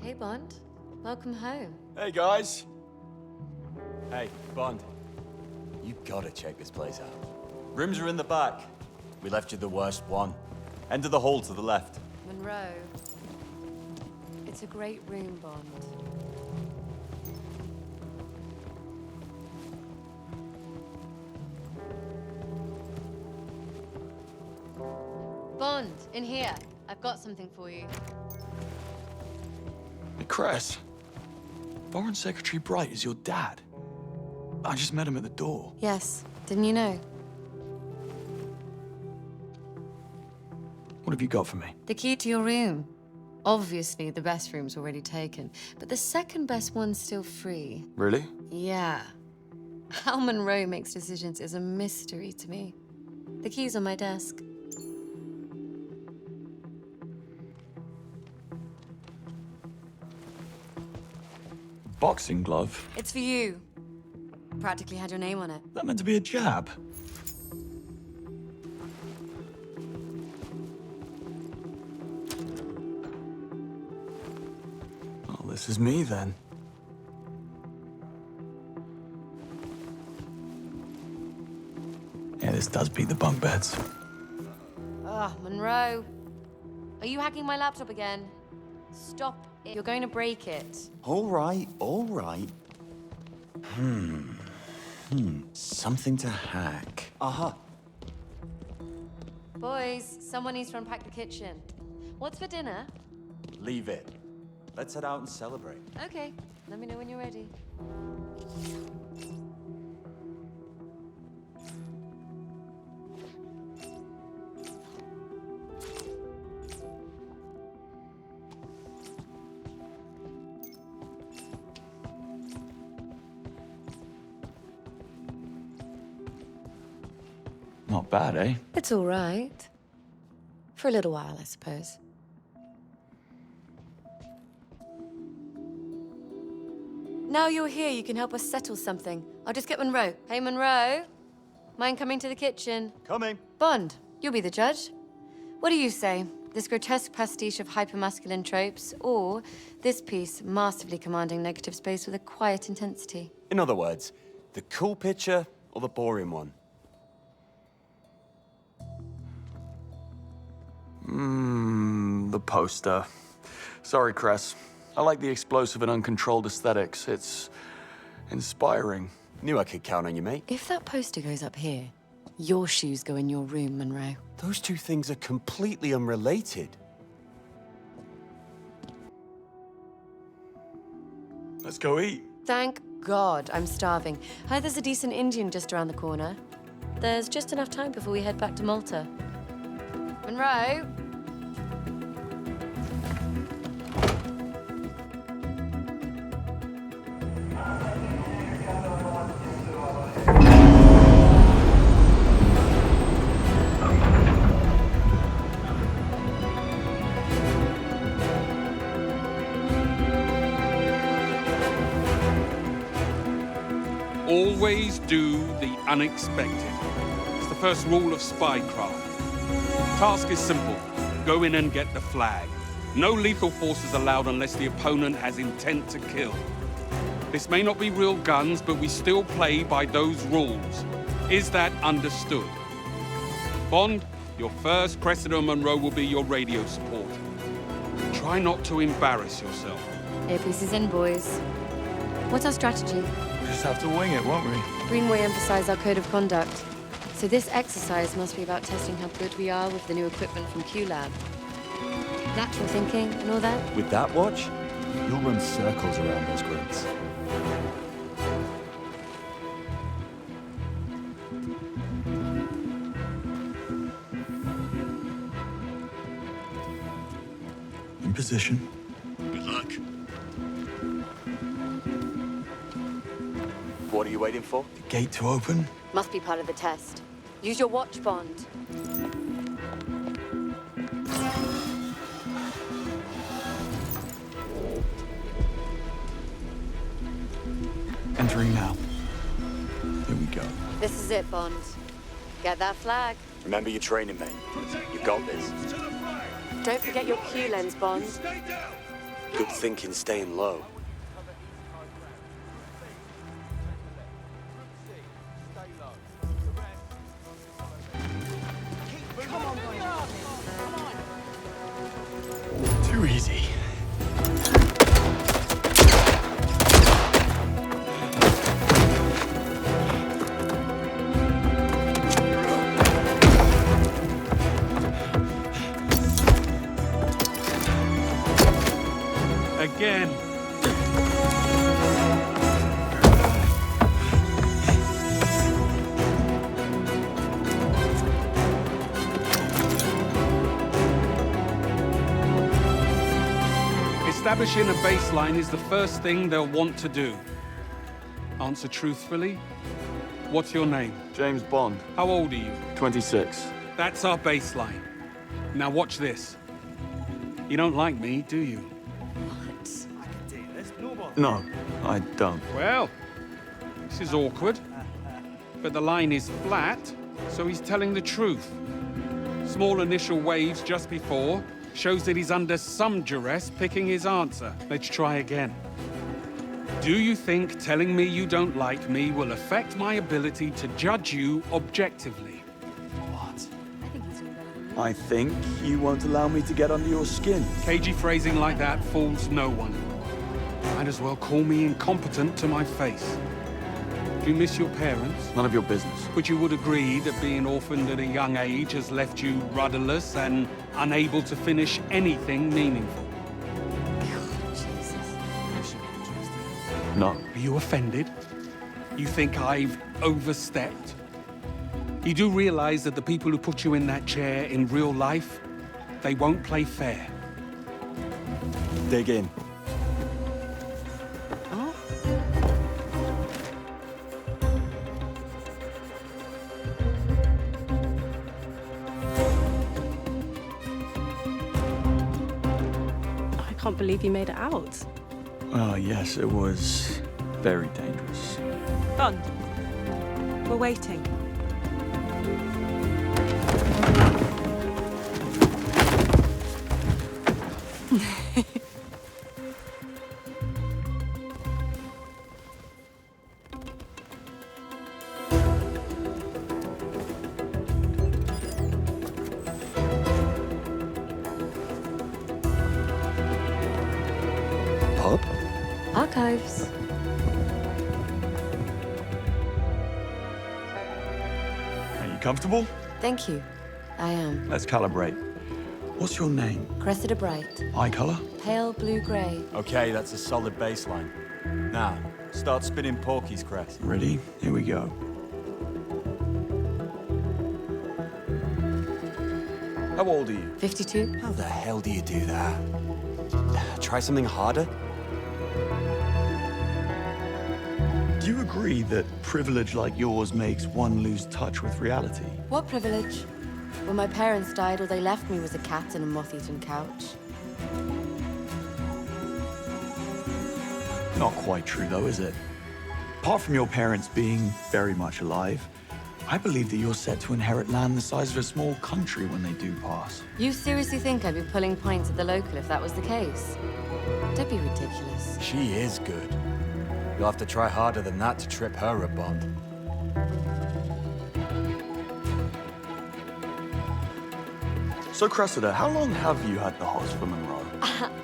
Hey, Bond. Welcome home. Hey, guys. Hey, Bond. You gotta check this place out. Rooms are in the back. We left you the worst one. Enter the hall to the left. Monroe. It's a great room, Bond. Bond, in here. I've got something for you. Hey, Cress. Foreign Secretary Bright is your dad. I just met him at the door. Yes. Didn't you know? What have you got for me? The key to your room. Obviously, the best room's already taken, but the second best one's still free. Really? Yeah. How Monroe makes decisions is a mystery to me. The key's on my desk. Boxing glove? It's for you. Practically had your name on it. That meant to be a jab. Oh, this is me then. Yeah, this does beat the bunk beds. Ugh, Monroe. Are you hacking my laptop again? Stop it. You're going to break it. All right, all right. Something to hack. Aha. Boys, someone needs to unpack the kitchen. What's for dinner? Leave it. Let's head out and celebrate. Okay, let me know when you're ready. Not bad, eh? It's all right. For a little while, I suppose. Now you're here, you can help us settle something. I'll just get Monroe. Hey, Monroe. Mind coming to the kitchen? Coming. Bond, you'll be the judge. What do you say? This grotesque pastiche of hypermasculine tropes, or this piece masterfully commanding negative space with a quiet intensity? In other words, the cool picture or the boring one? The poster. Sorry, Cress. I like the explosive and uncontrolled aesthetics. It's inspiring. Knew I could count on you, mate. If that poster goes up here, your shoes go in your room, Monroe. Those two things are completely unrelated. Let's go eat. Thank God I'm starving. Hi, there's a decent Indian just around the corner. There's just enough time before we head back to Malta. Monroe? Always do the unexpected. It's the first rule of spycraft. Task is simple. Go in and get the flag. No lethal force is allowed unless the opponent has intent to kill. This may not be real guns, but we still play by those rules. Is that understood? Bond, your first Cressida Monroe will be your radio support. Try not to embarrass yourself. Earpiece is in, boys. What's our strategy? Just have to wing it, won't we? Greenway emphasized our code of conduct. So this exercise must be about testing how good we are with the new equipment from Q-Lab. Lateral thinking and all that. With that watch, you'll run circles around those grids. In position. Good luck. What are you waiting for? The gate to open. Must be part of the test. Use your watch, Bond. Entering now. Here we go. This is it, Bond. Get that flag. Remember your training, mate. You got this. Don't forget your Q lens, Bond. Good thinking staying low. Too easy. Again. Establishing a baseline is the first thing they'll want to do. Answer truthfully. What's your name? James Bond. How old are you? 26. That's our baseline. Now watch this. You don't like me, do you? No, I don't. Well, this is awkward. But the line is flat, so he's telling the truth. Small initial waves just before shows that he's under some duress picking his answer. Let's try again. Do you think telling me you don't like me will affect my ability to judge you objectively? What? I think you won't allow me to get under your skin. Cagey phrasing like that fools no one. Might as well call me incompetent to my face. Do you miss your parents? None of your business. But you would agree that being orphaned at a young age has left you rudderless and unable to finish anything meaningful. No. Are you offended? You think I've overstepped? You do realize that the people who put you in that chair in real life, they won't play fair. Dig in. I can't believe you made it out. Oh, yes, it was very dangerous. Bond, we're waiting. Pub? Archives. Are you comfortable? Thank you. I am. Let's calibrate. What's your name? Cressida Bright. Eye color? Pale blue-grey. Okay, that's a solid baseline. Now, start spinning porkies, Cress. Ready? Here we go. How old are you? 52. How the hell do you do that? Try something harder? Do you agree that privilege like yours makes one lose touch with reality? What privilege? When my parents died, all they left me was a cat and a moth-eaten couch. Not quite true, though, is it? Apart from your parents being very much alive, I believe that you're set to inherit land the size of a small country when they do pass. You seriously think I'd be pulling points at the local if that was the case? Don't be ridiculous. She is good. You'll have to try harder than that to trip her a Bond. So, Cressida, how long have you had the hots for Monroe?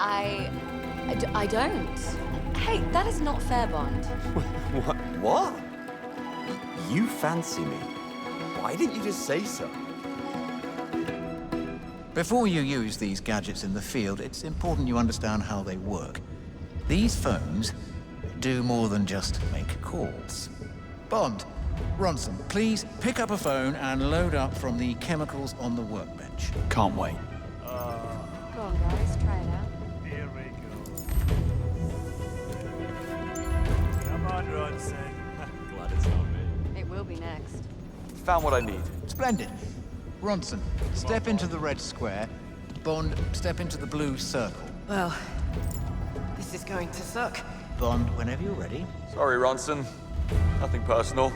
I don't. Hey, that is not fair, Bond. What? You fancy me? Why didn't you just say so? Before you use these gadgets in the field, it's important you understand how they work. These phones do more than just make calls. Bond, Ronson, please pick up a phone and load up from the chemicals on the workbench. Can't wait. Go on, guys, try it out. Here we go. Come on, Ronson. Glad it's not me. It will be next. Found what I need. Splendid. Ronson, step into the red square. Bond, step into the blue circle. Well, this is going to suck. Bond, whenever you're ready. Sorry, Ronson. Nothing personal.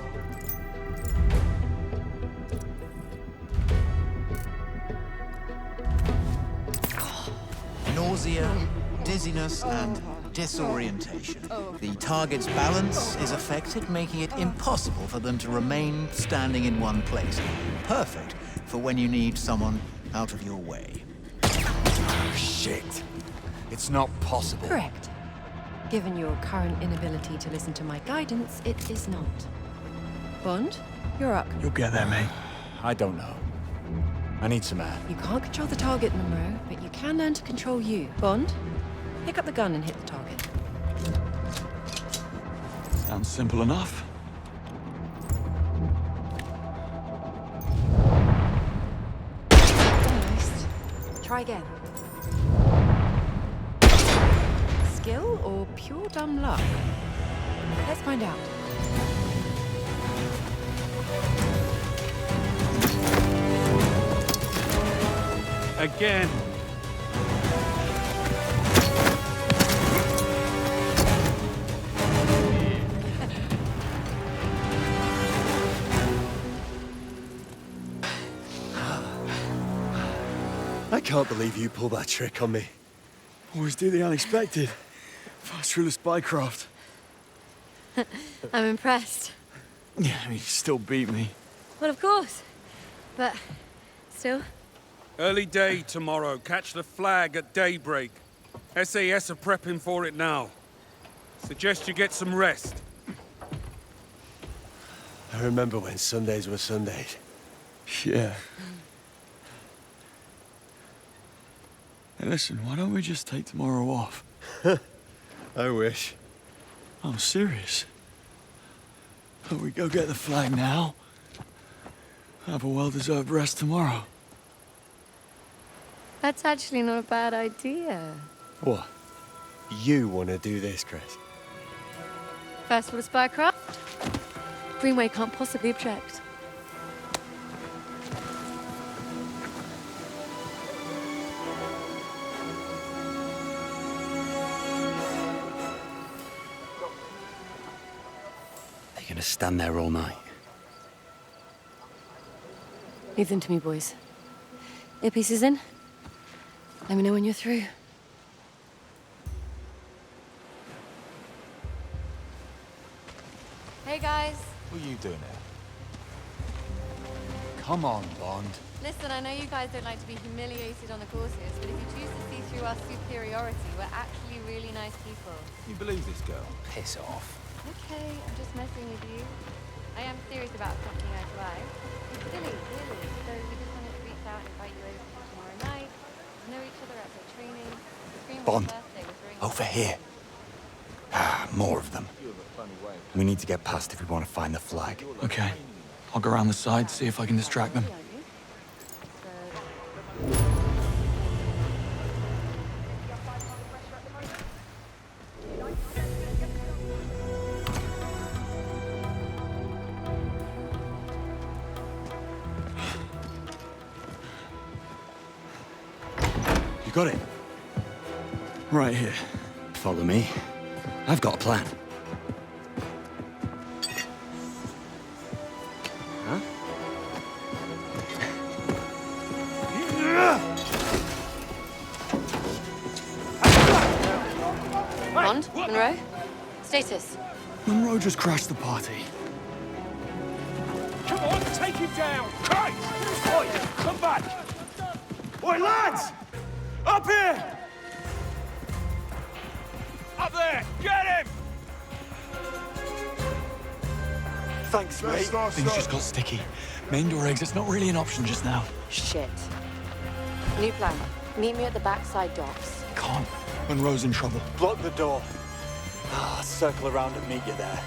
Nausea, dizziness, and disorientation. The target's balance is affected, making it impossible for them to remain standing in one place. Perfect for when you need someone out of your way. Oh, shit. It's not possible. Correct. Given your current inability to listen to my guidance, it is not. Bond, you're up. You'll get there, mate. I don't know. I need some air. You can't control the target, Monroe, but you can learn to control you. Bond, pick up the gun and hit the target. Sounds simple enough. Almost. Try again. Skill or pure dumb luck? Let's find out. Again. I can't believe you pulled that trick on me. Always do the unexpected. Fast rule of spycraft. I'm impressed. Yeah, I mean, you still beat me. Well, of course. But still. Early day tomorrow. Catch the flag at daybreak. SAS are prepping for it now. Suggest you get some rest. I remember when Sundays were Sundays. Yeah. Hey, listen, why don't we just take tomorrow off? I wish. I'm serious. But we go get the flag now. Have a well-deserved rest tomorrow. That's actually not a bad idea. What? You want to do this, Chris? First for the spycraft. Greenway can't possibly object. They're gonna stand there all night. Leave them to me, boys. Earpiece is in. Let me know when you're through. Hey, guys. What are you doing here? Come on, Bond. Listen, I know you guys don't like to be humiliated on the courses, but if you choose to see through our superiority, we're actually really nice people. You believe this girl? Piss off. Okay, I'm just messing with you. I am serious about fucking eye to eye. It's silly, really. So we just wanted to reach out and invite you over for tomorrow night. Know each other outside training. Bond, over here. Ah, more of them. We need to get past if we want to find the flag. Okay. I'll go around the side, see if I can distract them. You got it? Right here. Follow me. I've got a plan. Huh? Bond, Monroe, status. Monroe just crashed the party. Come on, take him down! Christ! Oi, come back! Oi, lads! Up here! Up there! Get him! Thanks, mate. Things just got sticky. Main door exit's not really an option just now. Shit. New plan. Meet me at the backside docks. Can't. Monroe's in trouble. Block the door. I'll circle around and meet you there.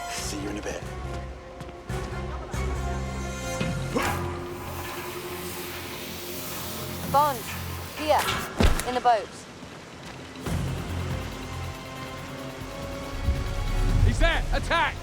See you in a bit. Bond, here, in the boat. He's there! Attack!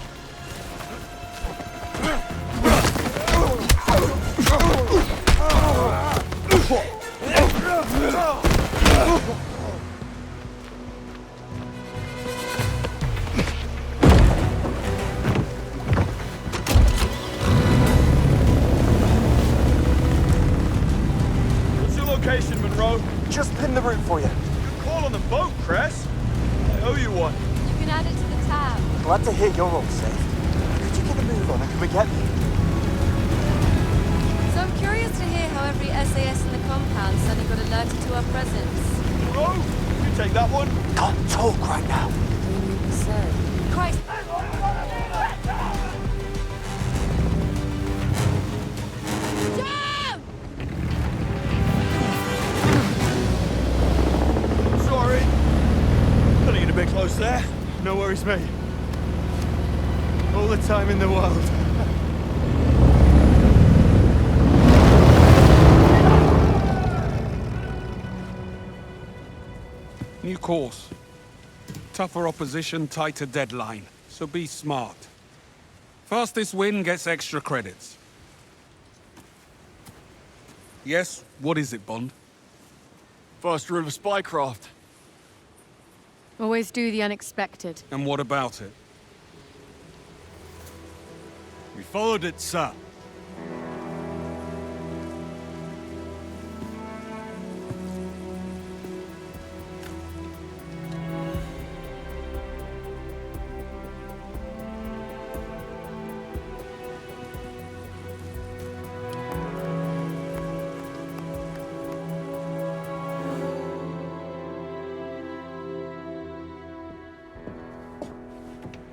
location, Monroe. Just pin the route for you. Good call on the boat, Cress. I owe you one. You can add it to the tab. Glad to hear you're all safe. Could you get a move on and can we get me? So I'm curious to hear how every SAS in the compound suddenly got alerted to our presence. Monroe, you take that one. Can't talk right now. Christ! Down! Sorry. Cutting it a bit close there. No worries, mate. All the time in the world. New course. Tougher opposition, tighter deadline. So be smart. Fastest win gets extra credits. Yes, what is it, Bond? First rule of spycraft. Always do the unexpected. And what about it? We followed it, sir.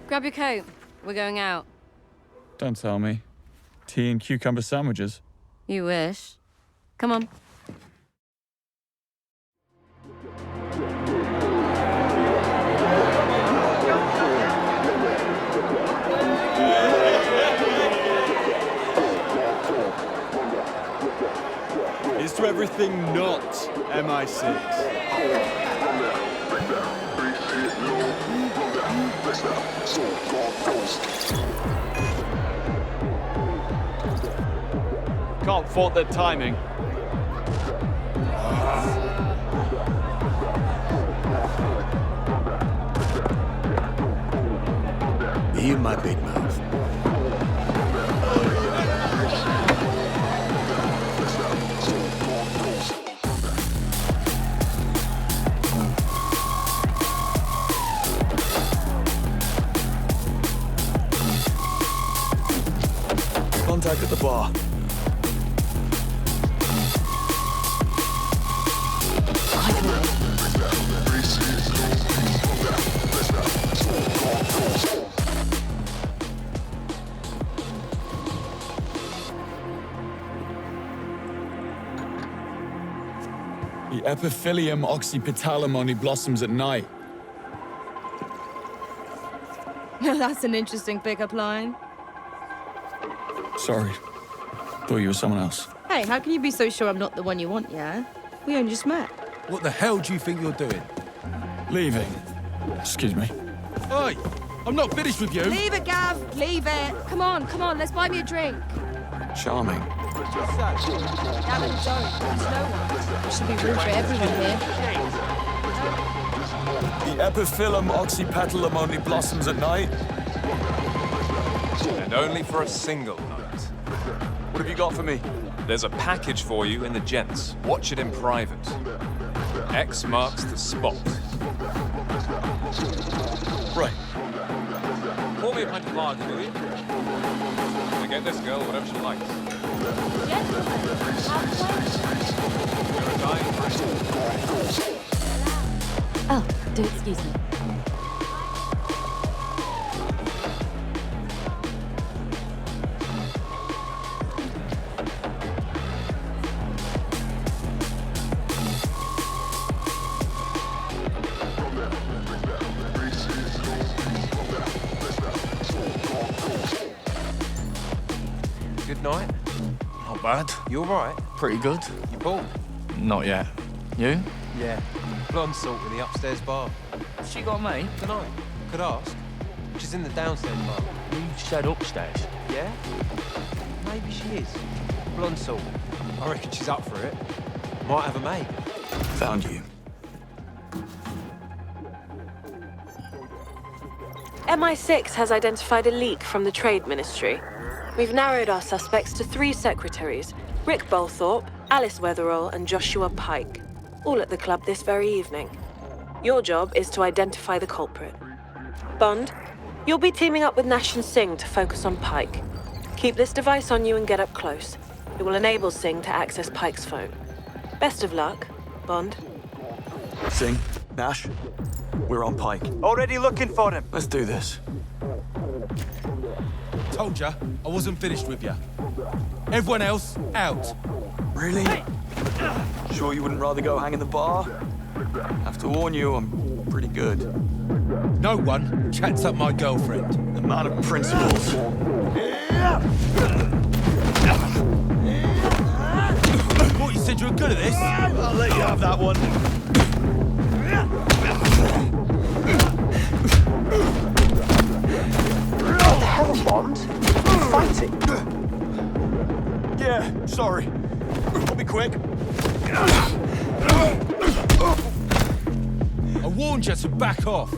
Grab your coat. We're going out. Don't tell me. Tea and cucumber sandwiches. You wish. Come on. Here's to everything not MI6. Can't fault their timing. Me and my big mouth. Contact at the bar. The epiphylium oxypetalum only blossoms at night. That's an interesting pickup line. Sorry. Thought you were someone else. Hey, how can you be so sure I'm not the one you want, yeah? We only just met. What the hell do you think you're doing? Leaving. Excuse me. Oi! I'm not finished with you! Leave it, Gav! Leave it! Come on, let's buy me a drink. Charming. Gavin, don't. There's no one. There should be room for everyone here. The epiphyllum oxypetalum only blossoms at night. And only for a single night. What have you got for me? There's a package for you in the gents. Watch it in private. X marks the spot. Right. Pour me a pint of lager, will you? And get this girl whatever she likes. You're a dying breed. Oh, do excuse me. Good night. Not bad. You all right? Pretty good. You bald? Not yet. You? Yeah. Blonde salt in the upstairs bar. She got me? Tonight. Could ask. She's in the downstairs bar. You said upstairs. Yeah? Maybe she is. Blonde salt. I reckon she's up for it. Might have a mate. Found you. MI6 has identified a leak from the Trade Ministry. We've narrowed our suspects to 3 secretaries, Rick Bolthorpe, Alice Weatherall and Joshua Pike, all at the club this very evening. Your job is to identify the culprit. Bond, you'll be teaming up with Nash and Singh to focus on Pike. Keep this device on you and get up close. It will enable Singh to access Pike's phone. Best of luck, Bond. Singh, Nash, we're on Pike. Already looking for him. Let's do this. Told ya, I wasn't finished with ya. Everyone else, out. Really? Sure you wouldn't rather go hang in the bar? Have to warn you, I'm pretty good. No one chats up my girlfriend. The man of principles. Thought you said you were good at this. I'll let you have that one. What the hell, Bond? You fighting? Yeah, sorry. I'll be quick. I warned you to back off.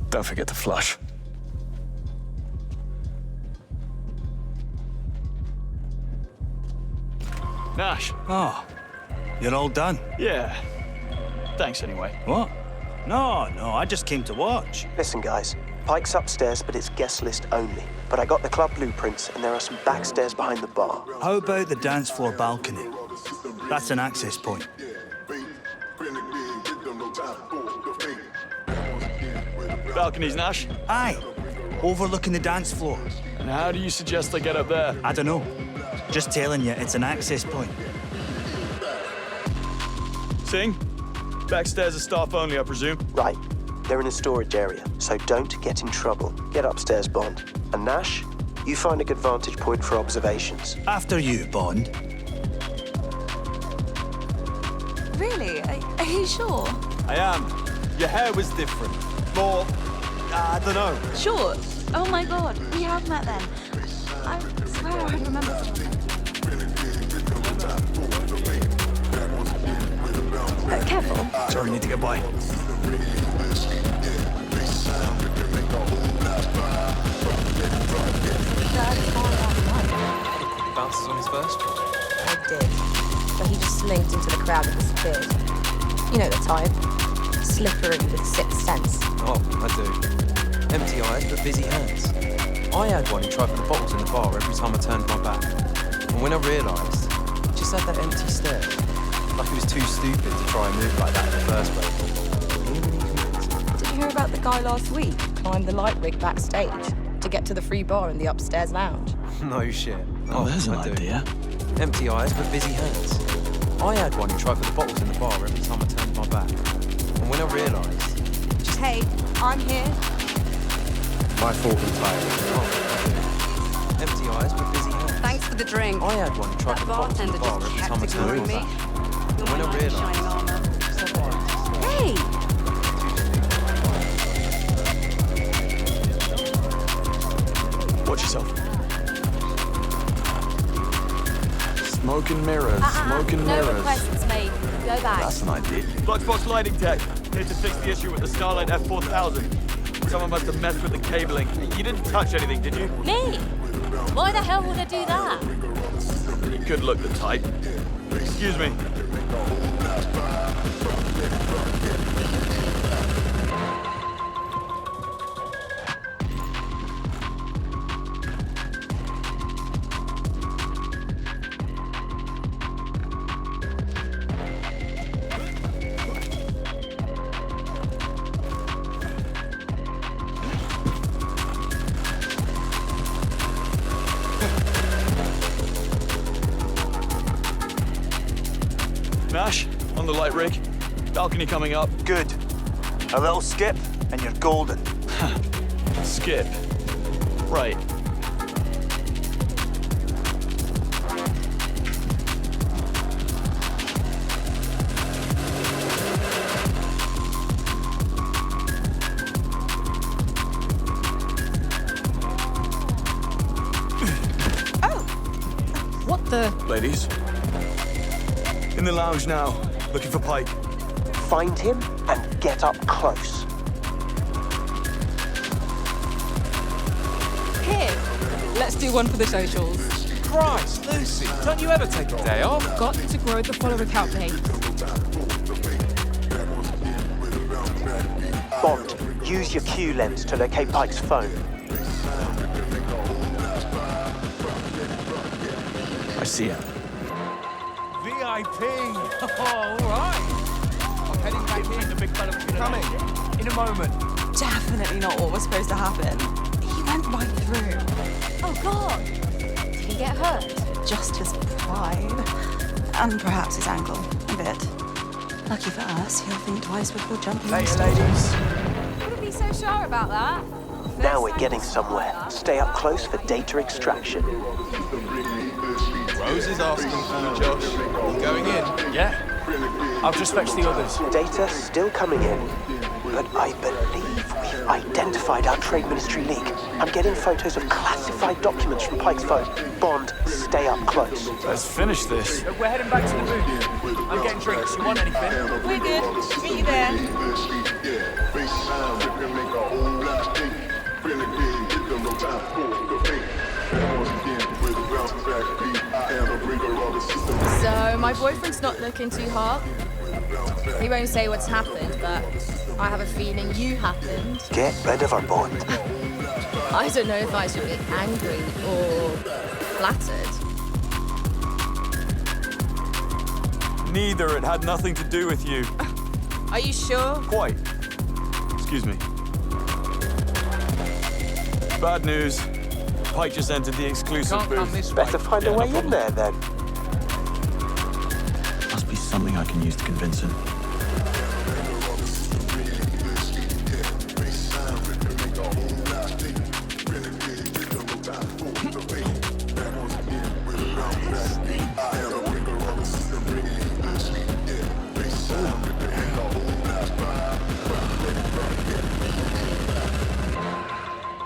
Don't forget to flush. Nash. Oh, you're all done? Yeah. Thanks anyway. What? No, I just came to watch. Listen, guys. Pike's upstairs, but it's guest list only. But I got the club blueprints, and there are some backstairs behind the bar. How about the dance floor balcony? That's an access point. Balconies, Nash? Aye, overlooking the dance floor. And how do you suggest I get up there? I don't know. Just telling you, it's an access point. Singh? Backstairs are staff only, I presume? Right. They're in a storage area, so don't get in trouble. Get upstairs, Bond. And Nash, you find a good vantage point for observations. After you, Bond. Really? Are you sure? I am. Your hair was different. More, I don't know. Sure. Oh my god, we have met then. I swear I remember something. Careful. Sorry, need to get by. Bounces on his first try. I did. But he just slinked into the crowd and disappeared. You know the type. Slippery with sixth sense. Oh, I do. Empty eyes, but busy hands. I had one who tried for the bottles in the bar every time I turned my back. And when I realised, he just had that empty stare. Like he was too stupid to try and move like that in the first place. Did you hear about the guy last week? Climbed the light rig backstage to get to the free bar in the upstairs lounge. No shit. Oh, there's an idea. Empty eyes, but busy hands. I had one who tried for the bottles in the bar every time I turned my back. And when I realised, Hey, I'm here. My fault entirely. Empty eyes, but busy hands. Thanks for the drink. I had one who tried for the bottles in the bar every time I turned my back. And when I realised, Hey! Watch yourself. Smoke and mirrors, smoke and No mirrors. requests made. Go back. That's an idea. Bloodspot's lighting tech. Need to fix the issue with the Starlight F4000. Someone must have messed with the cabling. You didn't touch anything, did you? Me? Why the hell would I do that? You could look the type. Excuse me. Nash, on the light rig. Balcony coming up. Good. A little skip, and you're golden. Skip. Right. the... Ladies. In the lounge now, looking for Pike. Find him and get up close. Here, let's do one for the socials. Christ, Lucy, don't you ever take a day off? Got to grow the follower count page. Bond, use your Q lens to locate Pike's phone. I see him. VIP! Oh, all right. I'm heading back in. The big fella coming. In a moment. Definitely not what was supposed to happen. He went right through. Oh, God. Did he get hurt? Just his pride. And perhaps his ankle. A bit. Lucky for us, he'll think twice before jumping on stage. Wouldn't be so sure about that. Now we're getting somewhere. Stay up close for data extraction. Rose is asking for you, Josh. You going in? Yeah. I'll just fetch the others. Data still coming in, but I believe we've identified our Trade Ministry leak. I'm getting photos of classified documents from Pike's phone. Bond, stay up close. Let's finish this. We're heading back to the booth. I'm getting drinks. You want anything? We're good. Meet you there. So, my boyfriend's not looking too hot. He won't say what's happened, but I have a feeling you happened. Get rid of her, Bond. I don't know if I should be angry or flattered. Neither. It had nothing to do with you. Are you sure? Quite. Excuse me. Bad news. Pike just entered the exclusive booth. Better find a way in there, then. Must be something I can use to convince him.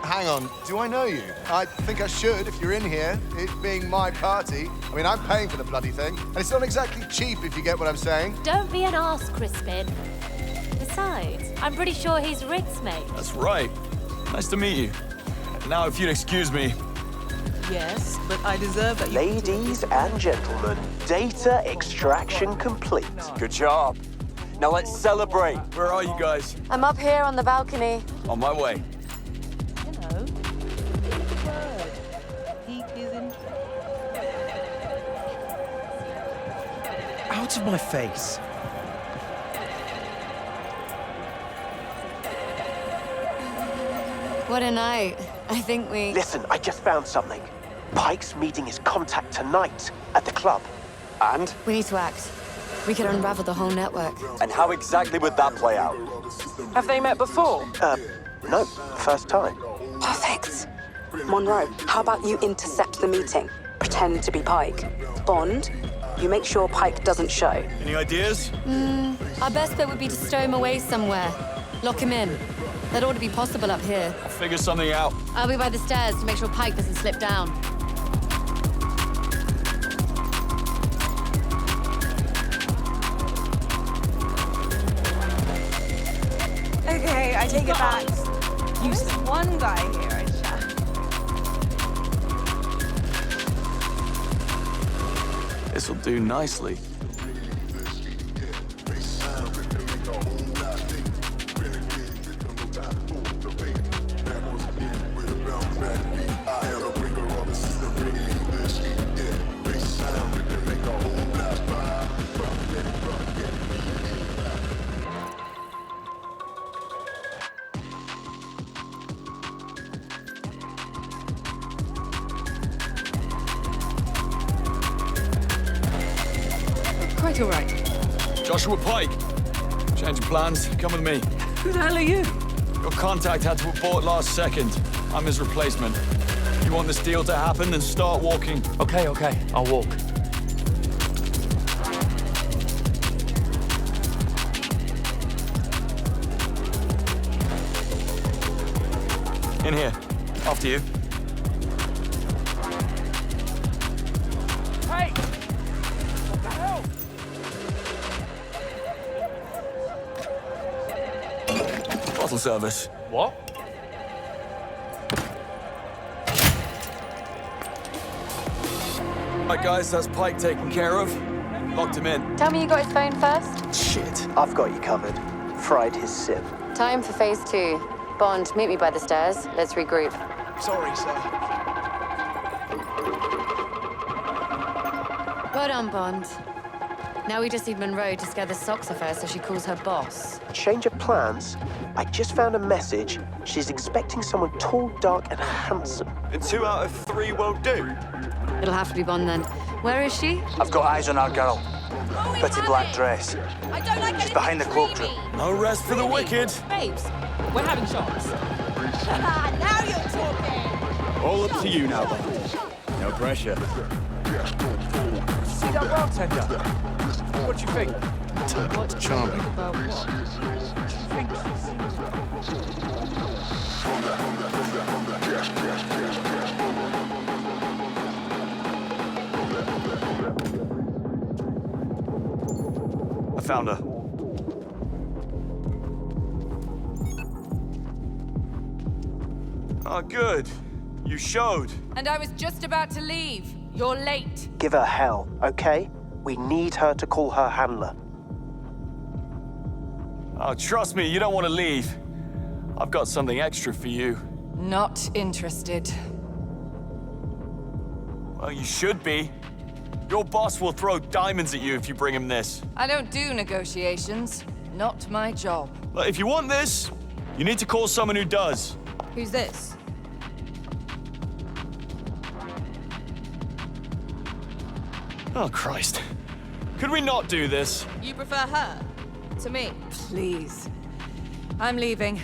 Hang on, do I know you? I think I should if you're in here, it being my party. I mean, I'm paying for the bloody thing, and it's not exactly cheap if you get what I'm saying. Don't be an arse, Crispin. Besides, I'm pretty sure he's Rick's mate. That's right. Nice to meet you. Now, if you'd excuse me. Yes, but I deserve that. Ladies and gentlemen, data extraction complete. Good job. Now let's celebrate. Where are you guys? I'm up here on the balcony. On my way. Out of my face. What a night. I think we... Listen, I just found something. Pike's meeting his contact tonight at the club. And? We need to act. We could unravel the whole network. And how exactly would that play out? Have they met before? No. First time. Perfect. Monroe, how about you intercept the meeting? Pretend to be Pike. Bond, you make sure Pike doesn't show. Any ideas? Our best bet would be to stow him away somewhere. Lock him in. That ought to be possible up here. I'll figure something out. I'll be by the stairs to make sure Pike doesn't slip down. Okay, I take it back. There's one guy here I chat. This'll do nicely. Quite all right. Joshua Pike. Change of plans. Come with me. Who the hell are you? Your contact had to abort last second. I'm his replacement. You want this deal to happen, then start walking. Okay, I'll walk. In here. After you. Hey! What the hell? Bottle service. What? Right, guys, that's Pike taken care of. Locked him in. Tell me you got his phone first. Shit, I've got you covered. Fried his SIM. Time for phase 2. Bond, meet me by the stairs. Let's regroup. Sorry, sir. Well done, Bond. Now we just need Monroe to scare the socks off her so she calls her boss. Change of plans? I just found a message. She's expecting someone tall, dark, and handsome. And 2 out of 3 won't do. It'll have to be Bond then. Where is she? I've got eyes on our girl. Pretty black dress. I don't like She's behind the cloakroom. No rest for the wicked. Babes, we're having shots. Now you're talking. All up to you now, Bond. No pressure. See that bartender? What do you think? Charming. About what? I found her. Oh, good. You showed. And I was just about to leave. You're late. Give her hell, okay? We need her to call her handler. Oh, trust me, you don't want to leave. I've got something extra for you. Not interested. Well, you should be. Your boss will throw diamonds at you if you bring him this. I don't do negotiations. Not my job. But if you want this, you need to call someone who does. Who's this? Oh, Christ. Could we not do this? You prefer her to me? Please. I'm leaving.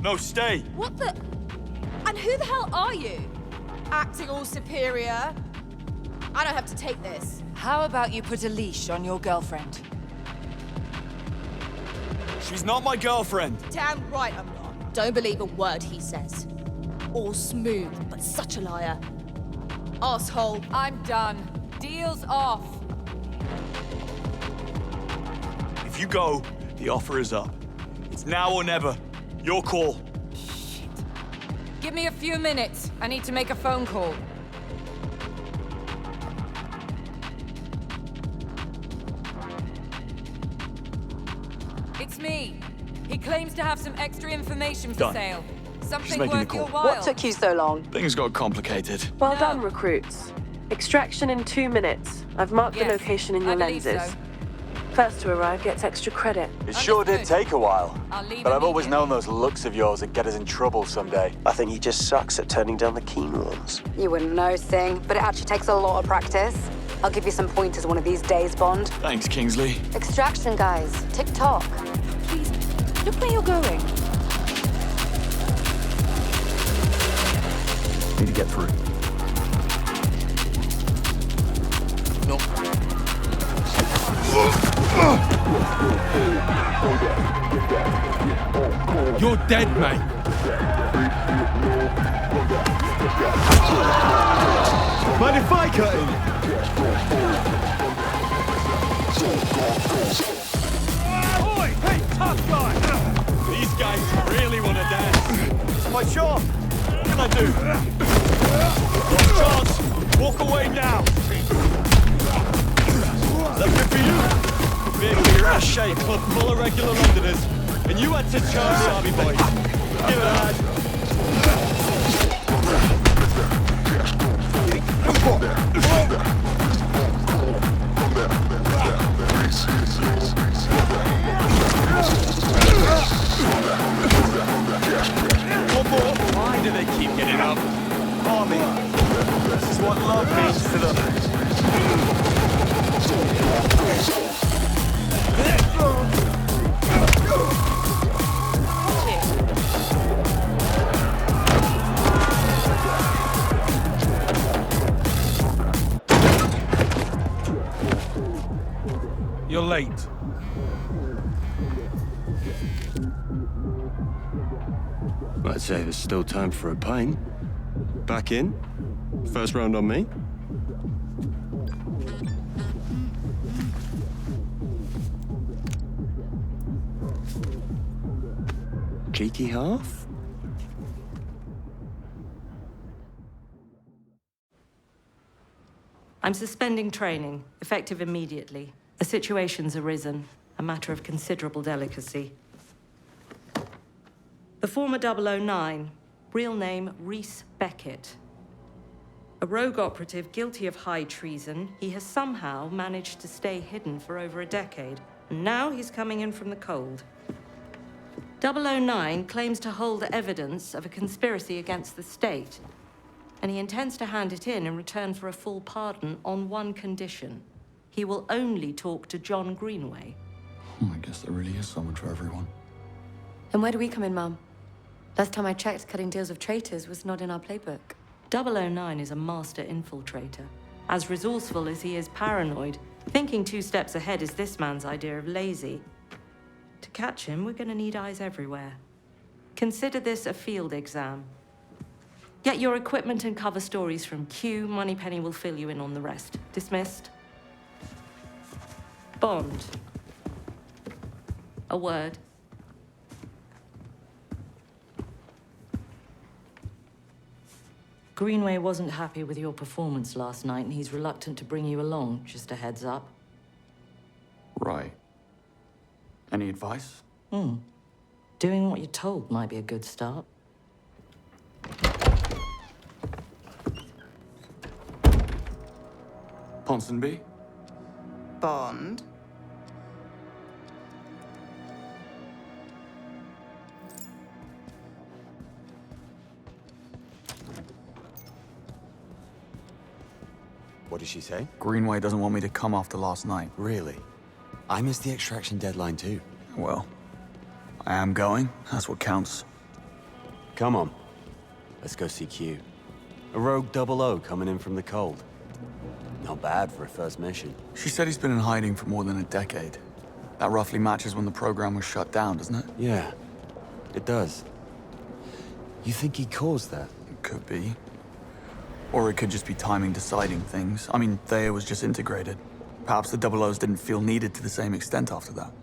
No, stay. What the? And who the hell are you? Acting all superior? I don't have to take this. How about you put a leash on your girlfriend? She's not my girlfriend. Damn right I'm not. Don't believe a word he says. All smooth, but such a liar. Asshole. I'm done. Deal's off. If you go, the offer is up. It's now or never. Your call. Give me a few minutes. I need to make a phone call. It's me. He claims to have some extra information for Done. sale. Something making the worth call. your while. What took you so long? Things got complicated. Well done, recruits. Extraction in 2 minutes. I've marked the location in your lenses. First to arrive gets extra credit. It sure did take a while. I'll leave But I've always known those looks of yours would get us in trouble someday. I think he just sucks at turning down the keen ones. You wouldn't know, Singh, but it actually takes a lot of practice. I'll give you some pointers one of these days, Bond. Thanks, Kingsley. Extraction, guys. Tick-tock. Please, look where you're going. Need to get through. No. You're dead, mate. Mind if I cut in? Oi! Hey, tough guy! These guys really want to dance. It's my job. What can I do? Last chance. Walk away now. Is that good for you? Vehicle, you're out of shape. Club full of regular Londoners. And you had to charge the army boys. Give it a hand. One more. Why do they keep getting up? Army. This is what love means to them. You're late. I'd say there's still time for a pint. Back in? First round on me? Cheeky half? I'm suspending training, effective immediately. A situation's arisen, a matter of considerable delicacy. The former 009, real name Reese Beckett. A rogue operative guilty of high treason, he has somehow managed to stay hidden for over a decade, and now he's coming in from the cold. 009 claims to hold evidence of a conspiracy against the state, and he intends to hand it in return for a full pardon on one condition. He will only talk to John Greenway. I guess there really is someone for everyone. And where do we come in, Mum? Last time I checked, cutting deals with traitors was not in our playbook. 009 is a master infiltrator. As resourceful as he is paranoid, thinking 2 steps ahead is this man's idea of lazy. To catch him, we're gonna need eyes everywhere. Consider this a field exam. Get your equipment and cover stories from Q. Moneypenny will fill you in on the rest. Dismissed. Bond. A word. Greenway wasn't happy with your performance last night, and he's reluctant to bring you along, just a heads up. Right. Any advice? Doing what you're told might be a good start. Ponsonby? Bond? What did she say? Greenway doesn't want me to come after last night. Really? I missed the extraction deadline too. Well, I am going. That's what counts. Come on. Let's go see Q. A rogue 00 coming in from the cold. Not bad for a first mission. She said he's been in hiding for more than a decade. That roughly matches when the program was shut down, doesn't it? Yeah, it does. You think he caused that? It could be. Or it could just be timing deciding things. I mean, Thea was just integrated. Perhaps the 00s didn't feel needed to the same extent after that.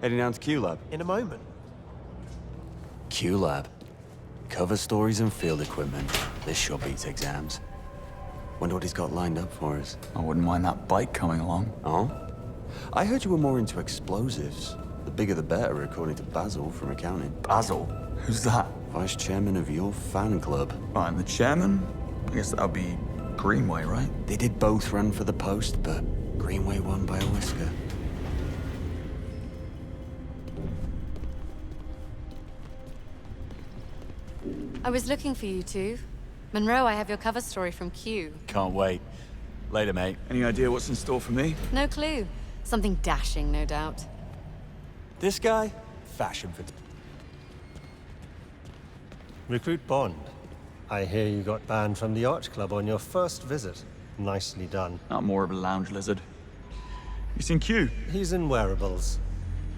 Heading down to Q-Lab. In a moment. Q-Lab. Cover stories and field equipment. This sure beats exams. Wonder what he's got lined up for us. I wouldn't mind that bike coming along. Oh? I heard you were more into explosives. The bigger the better, according to Basil from accounting. Basil? Who's that? Vice chairman of your fan club. Right, and the chairman? I guess that would be Greenway, right? They did both run for the post, but Greenway won by a whisker. I was looking for you two. Monroe, I have your cover story from Q. Can't wait. Later, mate. Any idea what's in store for me? No clue. Something dashing, no doubt. This guy? Fashion for... Recruit Bond. I hear you got banned from the Arch Club on your first visit. Nicely done. Not more of a lounge lizard. You seen Q? He's in wearables.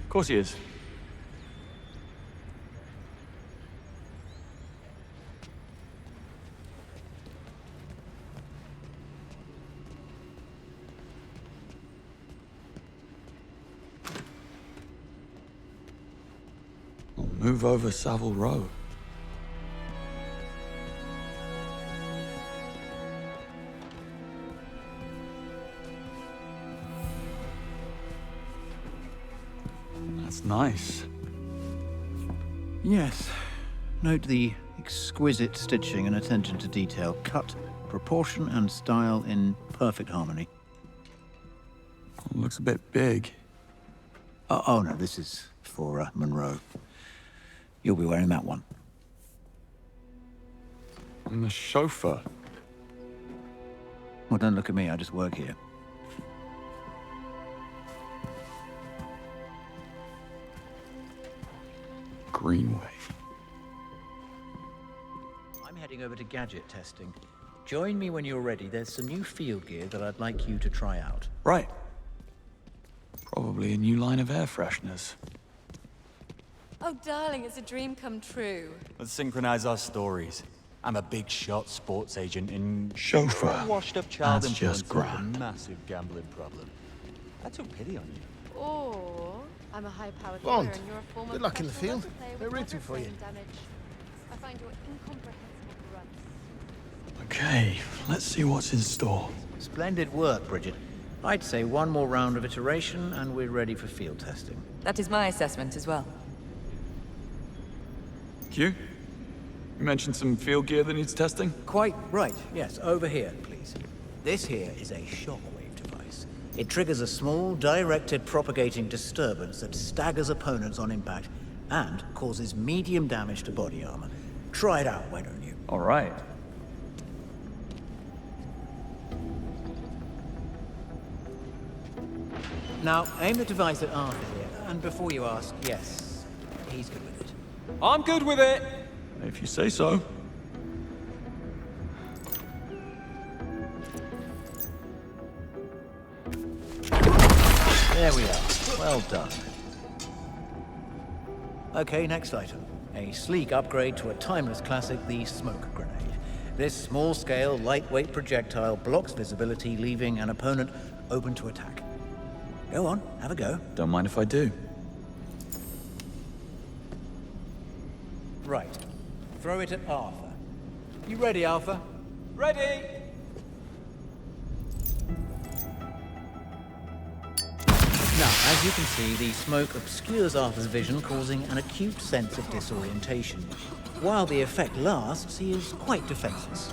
Of course he is. I'll move over Savile Row. That's nice. Yes. Note the exquisite stitching and attention to detail. Cut, proportion, and style in perfect harmony. Looks a bit big. Oh no, this is for Monroe. You'll be wearing that one. And the chauffeur. Well, don't look at me, I just work here. Greenway. I'm heading over to gadget testing. Join me when you're ready. There's some new field gear that I'd like you to try out. Right. Probably a new line of air fresheners. Oh, darling, it's a dream come true. Let's synchronize our stories. I'm a big shot sports agent in... Chauffeur. A washed-up child That's just influencer with a grand. massive gambling problem. I took pity on you. Or I'm a high-powered Bond, lawyer and you're a former good luck in the professional field. rugby player They're with rooting for you. brain damage. I find your incomprehensible grunts. Okay, let's see what's in store. Splendid work, Bridget. I'd say one more round of iteration and we're ready for field testing. That is my assessment as well. Q? You mentioned some field gear that needs testing? Quite right, yes. Over here, please. This here is a shockwave device. It triggers a small, directed propagating disturbance that staggers opponents on impact and causes medium damage to body armor. Try it out, why don't you? All right. Now, aim the device at Arthur here, and before you ask, yes, he's good with it. I'm good with it! If you say so. There we are. Well done. Okay, next item. A sleek upgrade to a timeless classic, the smoke grenade. This small-scale, lightweight projectile blocks visibility, leaving an opponent open to attack. Go on, have a go. Don't mind if I do. Right. Throw it at Arthur. You ready, Arthur? Ready! Now, as you can see, the smoke obscures Arthur's vision, causing an acute sense of disorientation. While the effect lasts, he is quite defenseless.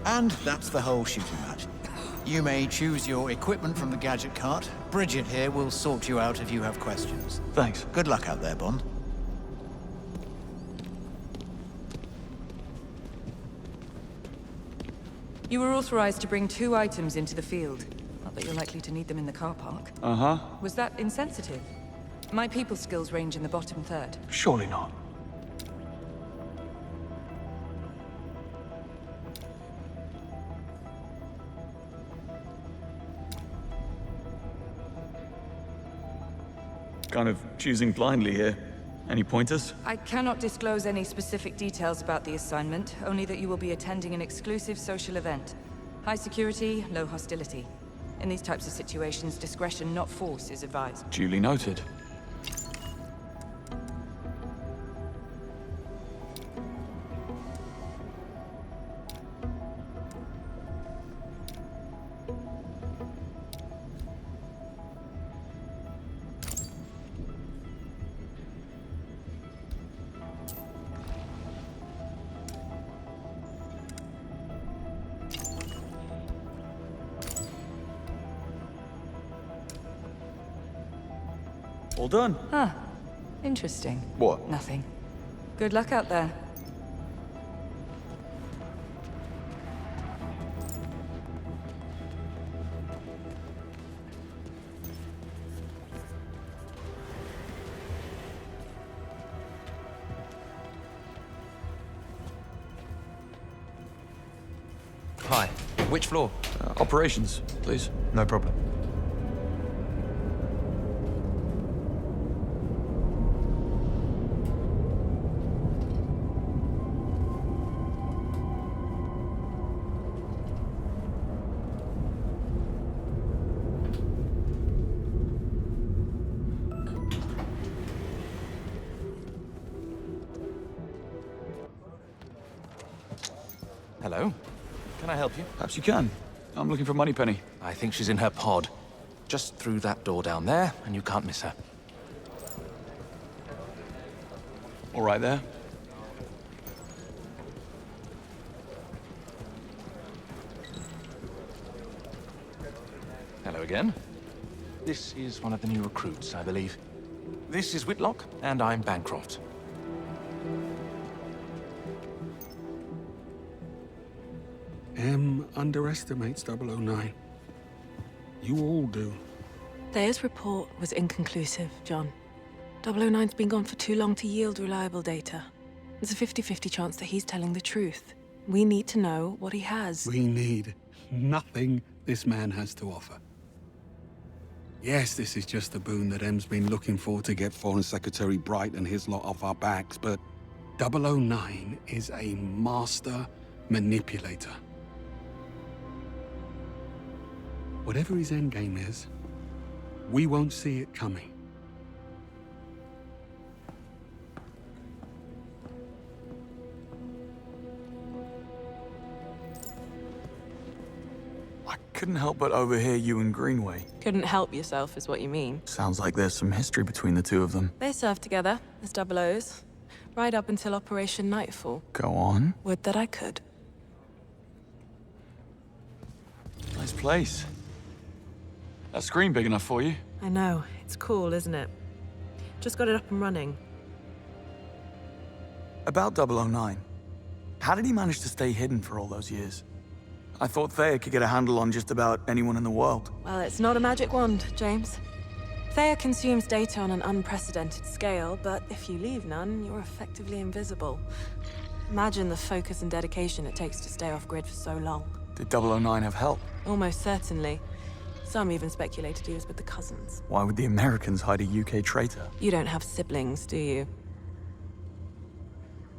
And that's the whole shooting match. You may choose your equipment from the gadget cart. Bridget here will sort you out if you have questions. Thanks. Good luck out there, Bond. You were authorized to bring 2 items into the field. Not that you're likely to need them in the car park. Uh-huh. Was that insensitive? My people skills range in the bottom third. Surely not. Kind of choosing blindly here. Any pointers? I cannot disclose any specific details about the assignment, only that you will be attending an exclusive social event. High security, low hostility. In these types of situations, discretion, not force, is advised. Duly noted. All done. Huh. Interesting. What? Nothing. Good luck out there. Hi. Which floor? Operations, please. No problem. Hello. Can I help you? Perhaps you can. I'm looking for Moneypenny. I think she's in her pod. Just through that door down there, and you can't miss her. All right there. Hello again. This is one of the new recruits, I believe. This is Whitlock, and I'm Bancroft. M underestimates 009. You all do. Thea's report was inconclusive, John. 009's been gone for too long to yield reliable data. There's a 50-50 chance that he's telling the truth. We need to know what he has. We need nothing this man has to offer. Yes, this is just the boon that M's been looking for to get Foreign Secretary Bright and his lot off our backs, but 009 is a master manipulator. Whatever his endgame is, we won't see it coming. I couldn't help but overhear you and Greenway. Couldn't help yourself, is what you mean. Sounds like there's some history between the two of them. They served together as double O's, right up until Operation Nightfall. Go on. Would that I could. Nice place. That screen big enough for you? I know. It's cool, isn't it? Just got it up and running. About 009. How did he manage to stay hidden for all those years? I thought Thea could get a handle on just about anyone in the world. Well, it's not a magic wand, James. Thea consumes data on an unprecedented scale, but if you leave none, you're effectively invisible. Imagine the focus and dedication it takes to stay off-grid for so long. Did 009 have help? Almost certainly. Some even speculated he was with the cousins. Why would the Americans hide a UK traitor? You don't have siblings, do you?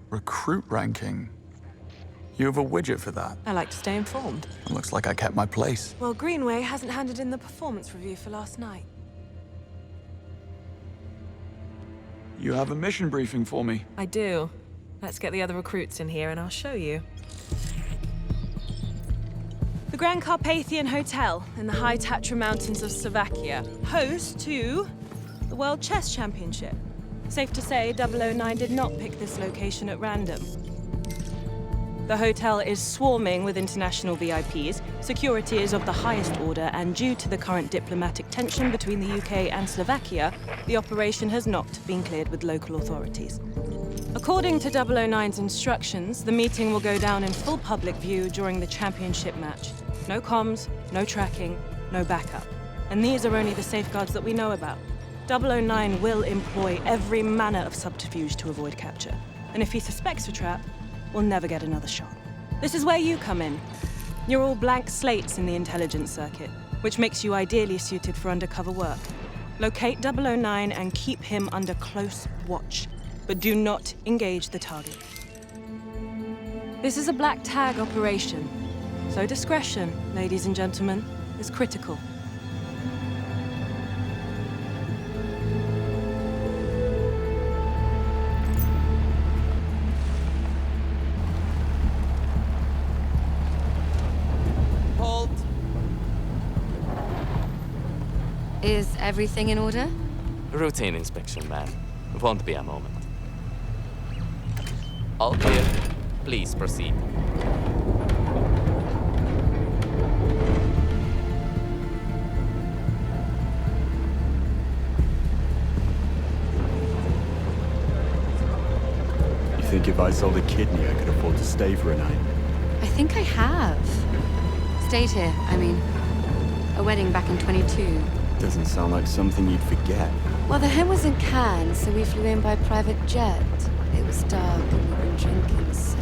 Recruit ranking. You have a widget for that. I like to stay informed. It looks like I kept my place. Well, Greenway hasn't handed in the performance review for last night. You have a mission briefing for me. I do. Let's get the other recruits in here and I'll show you. The Grand Carpathian Hotel in the high Tatra Mountains of Slovakia, host to the World Chess Championship. Safe to say, 009 did not pick this location at random. The hotel is swarming with international VIPs, security is of the highest order, and due to the current diplomatic tension between the UK and Slovakia, the operation has not been cleared with local authorities. According to 009's instructions, the meeting will go down in full public view during the championship match. No comms, no tracking, no backup. And these are only the safeguards that we know about. 009 will employ every manner of subterfuge to avoid capture. And if he suspects a trap, we'll never get another shot. This is where you come in. You're all blank slates in the intelligence circuit, which makes you ideally suited for undercover work. Locate 009 and keep him under close watch, but do not engage the target. This is a black tag operation, so discretion, ladies and gentlemen, is critical. Is everything in order? Routine inspection, ma'am. Won't be a moment. All clear. Please proceed. You think if I sold a kidney, I could afford to stay for a night? I think I have. Stayed here, I mean. A wedding back in 22. Doesn't sound like something you'd forget. Well, the hen was in Cannes, so we flew in by private jet. It was dark and we'd been drinking, so...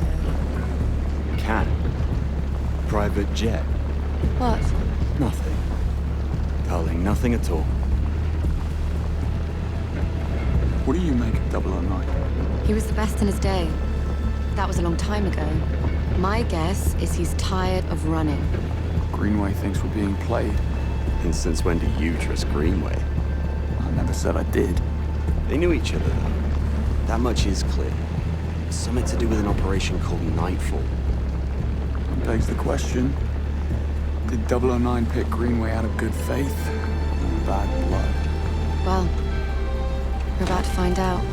Can? Private jet? What? Nothing. Darling, nothing at all. What do you make of 009? He was the best in his day. That was a long time ago. My guess is he's tired of running. Greenway thinks we're being played. And since when do you trust Greenway? I never said I did. They knew each other, though. That much is clear. Something to do with an operation called Nightfall. That begs the question. Did 009 pick Greenway out of good faith? Or bad blood? Well, we're about to find out.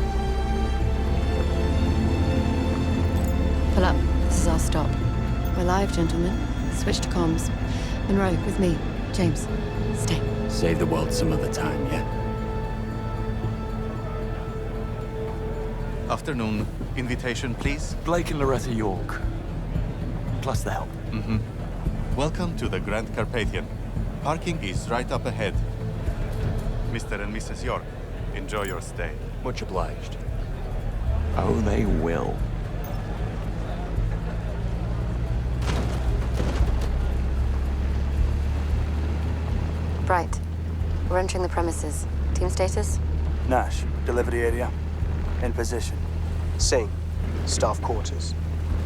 Pull up. This is our stop. We're live, gentlemen. Switch to comms. Monroe, with me. James, stay. Save the world some other time, yeah? Afternoon. Invitation, please. Blake and Loretta York. Plus the help. Welcome to the Grand Carpathian. Parking is right up ahead. Mr. and Mrs. York, enjoy your stay. Much obliged. Oh, they will. Right. We're entering the premises. Team status? Nash, delivery area. In position. Singh, Staff quarters.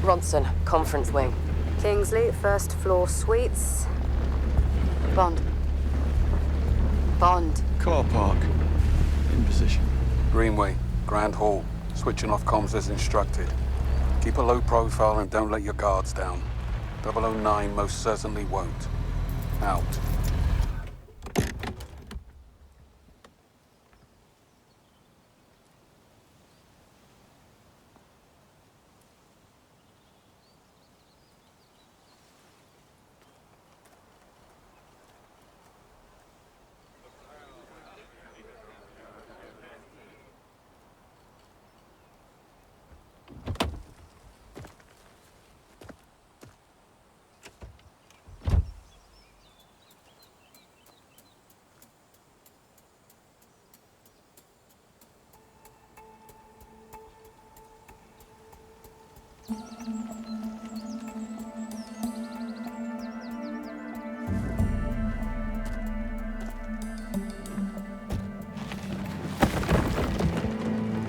Ronson, conference wing. Kingsley, first floor suites. Bond. Bond. Car park. In position. Greenway, Grand Hall. Switching off comms as instructed. Keep a low profile and don't let your guards down. 009 most certainly won't. Out.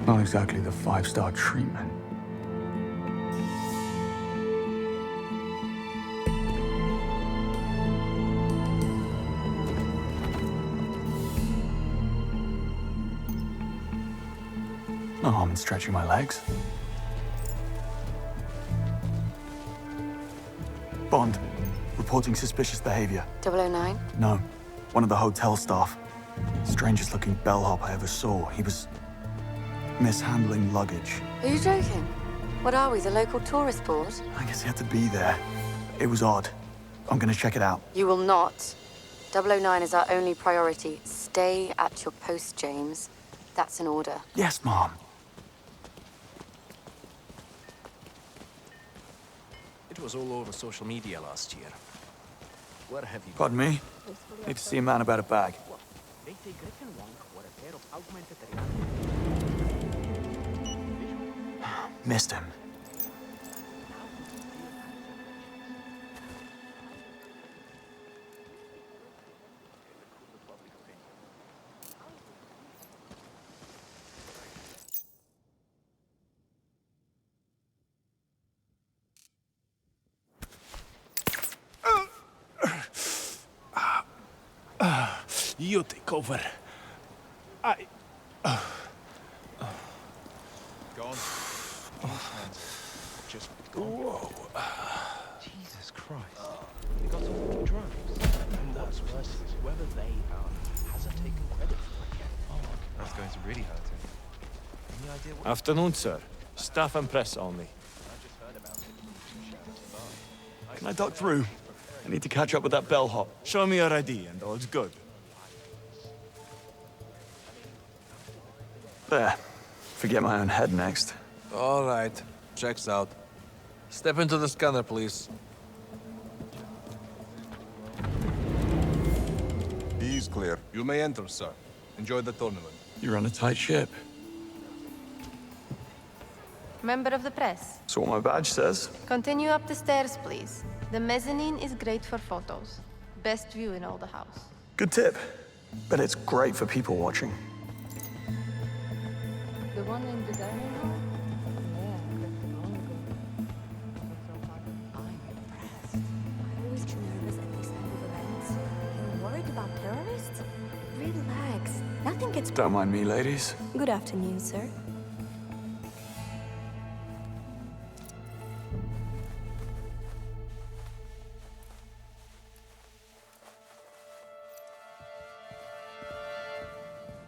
Not exactly the five-star treatment. No harm in stretching my legs. Bond, reporting suspicious behavior. 009? No, one of the hotel staff. Strangest looking bellhop I ever saw. He was mishandling luggage. Are you joking? What are we, the local tourist board? I guess he had to be there. It was odd. I'm gonna check it out. You will not. 009 is our only priority. Stay at your post, James. That's an order. Yes, Mom. It was all over social media last year. Where have you Pardon me? Need to see a man about a bag. Missed him. You take over. I... Gone. Just gone. Whoa. Jesus Christ. They got some fucking drugs. And what's worse is whoever they are hasn't taken credit for it yet. Oh, that's going to really hurt him. Any idea what... Afternoon, sir. Staff and press only. I just heard about it. Can I duck through? I need to catch up with that bellhop. Show me your ID and all's good. There. Forget my own head next. All right. Checks out. Step into the scanner, please. He's clear. You may enter, sir. Enjoy the tournament. You're on a tight ship. Member of the press. That's what my badge says. Continue up the stairs, please. The mezzanine is great for photos. Best view in all the house. Good tip. But it's great for people watching. The one in the dining hall? I'm impressed. I always get nervous at these kind of events. You're worried about terrorists? Relax. Nothing gets... Don't mind me, ladies. Good afternoon, sir.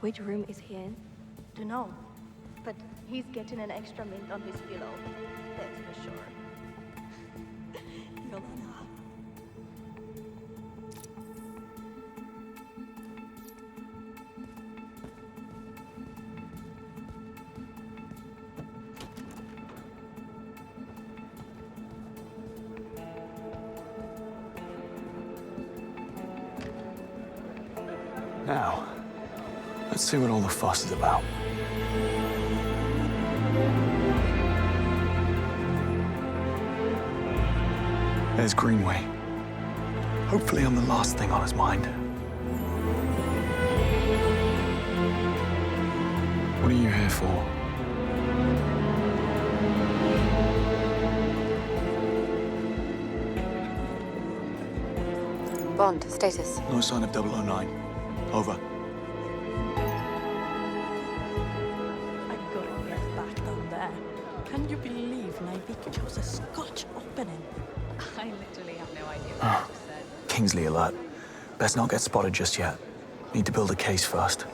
Which room is he in? Dunno. But he's getting an extra mint on his pillow. That's for sure. Yolanda. Now, let's see what all the fuss is about. There's Greenway. Hopefully I'm the last thing on his mind. What are you here for? Bond, status. No sign of 009. Over. I gotta get back down there. Can you believe Navik chose a Scotch opening? I literally have no idea what you just said. Kingsley alert. Best not get spotted just yet. Need to build a case first.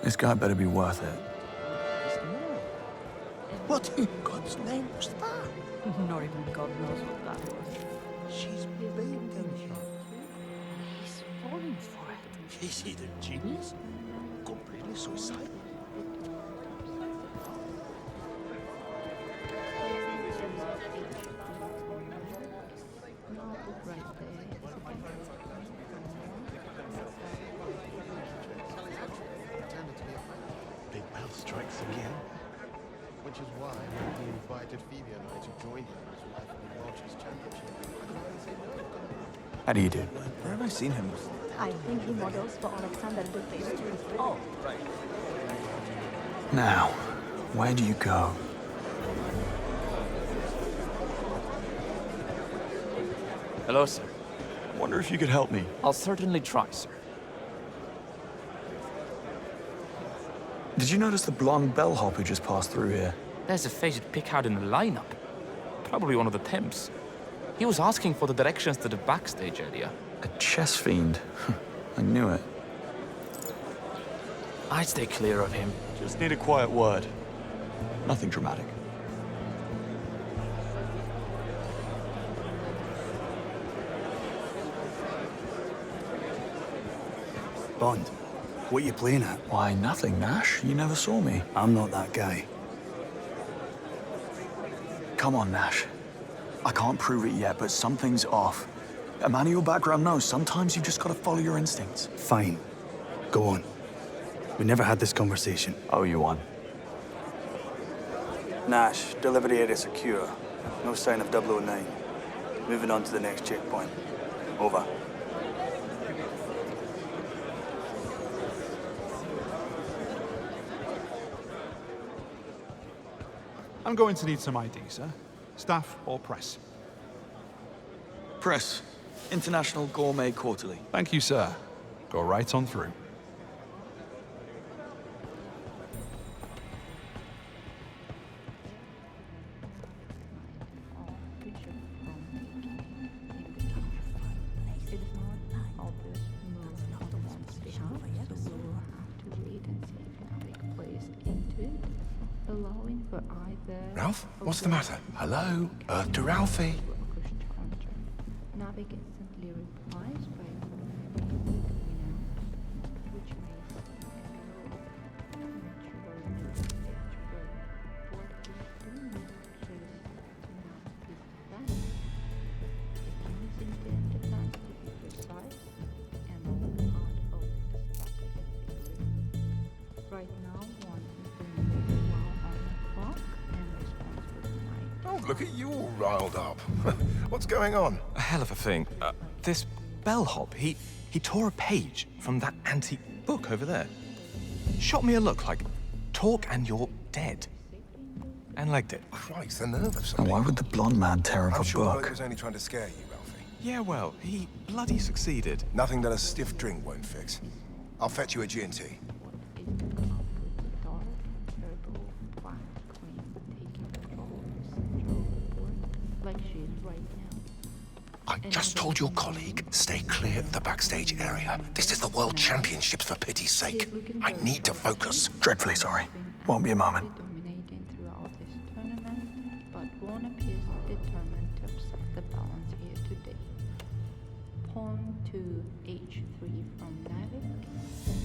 This guy better be worth it. What in God's name was that? Not even God knows what that was. She's believing him. He's falling for it. Is he the genius? Completely suicidal. Big Bell strikes again. Which is why when he invited Phoebe and I to join him in his wife in the World Chess Championship, I could only say no. How do you do? Where have I seen him? I think he models for Alexander Dupes. Oh, right. Now, where do you go? Hello, sir. Wonder if you could help me. I'll certainly try, sir. Did you notice the blonde bellhop who just passed through here? There's a faded pick out in the lineup. Probably one of the pimps. He was asking for the directions to the backstage area. A chess fiend. I knew it. I'd stay clear of him. Just need a quiet word. Nothing dramatic. Bond, what are you playing at? Why, nothing, Nash. You never saw me. I'm not that guy. Come on, Nash. I can't prove it yet, but something's off. A man of your background knows sometimes you've just got to follow your instincts. Fine. Go on. We never had this conversation. Oh, you won. Nash, delivery area secure. No sign of 009. Moving on to the next checkpoint. Over. I'm going to need some ID, sir. Staff or press? Press. International Gourmet Quarterly. Thank you, sir. Go right on through. Ralph? What's the matter? Hello? Earth to Ralphie. Navig instantly replies by right now, one is doing well on the clock and responsible tonight. Oh, look at you all riled up. What's going on? A hell of a thing. This bellhop, he tore a page from that antique book over there. Shot me a look like, talk and you're dead. And legged it. Christ, the nerve of Now, something. why would the blonde man tear up I'm a sure book? Holly was only trying to scare you, Ralphie. Yeah, well, he bloody succeeded. Nothing that a stiff drink won't fix. I'll fetch you a G&T. I just told your colleague, stay clear of the backstage area. This is the World Championships, for pity's sake. I need to focus. Dreadfully sorry. Won't be a moment. Dominating throughout this tournament, but one appears determined to upset the balance here today. Pawn to h3 from Navig.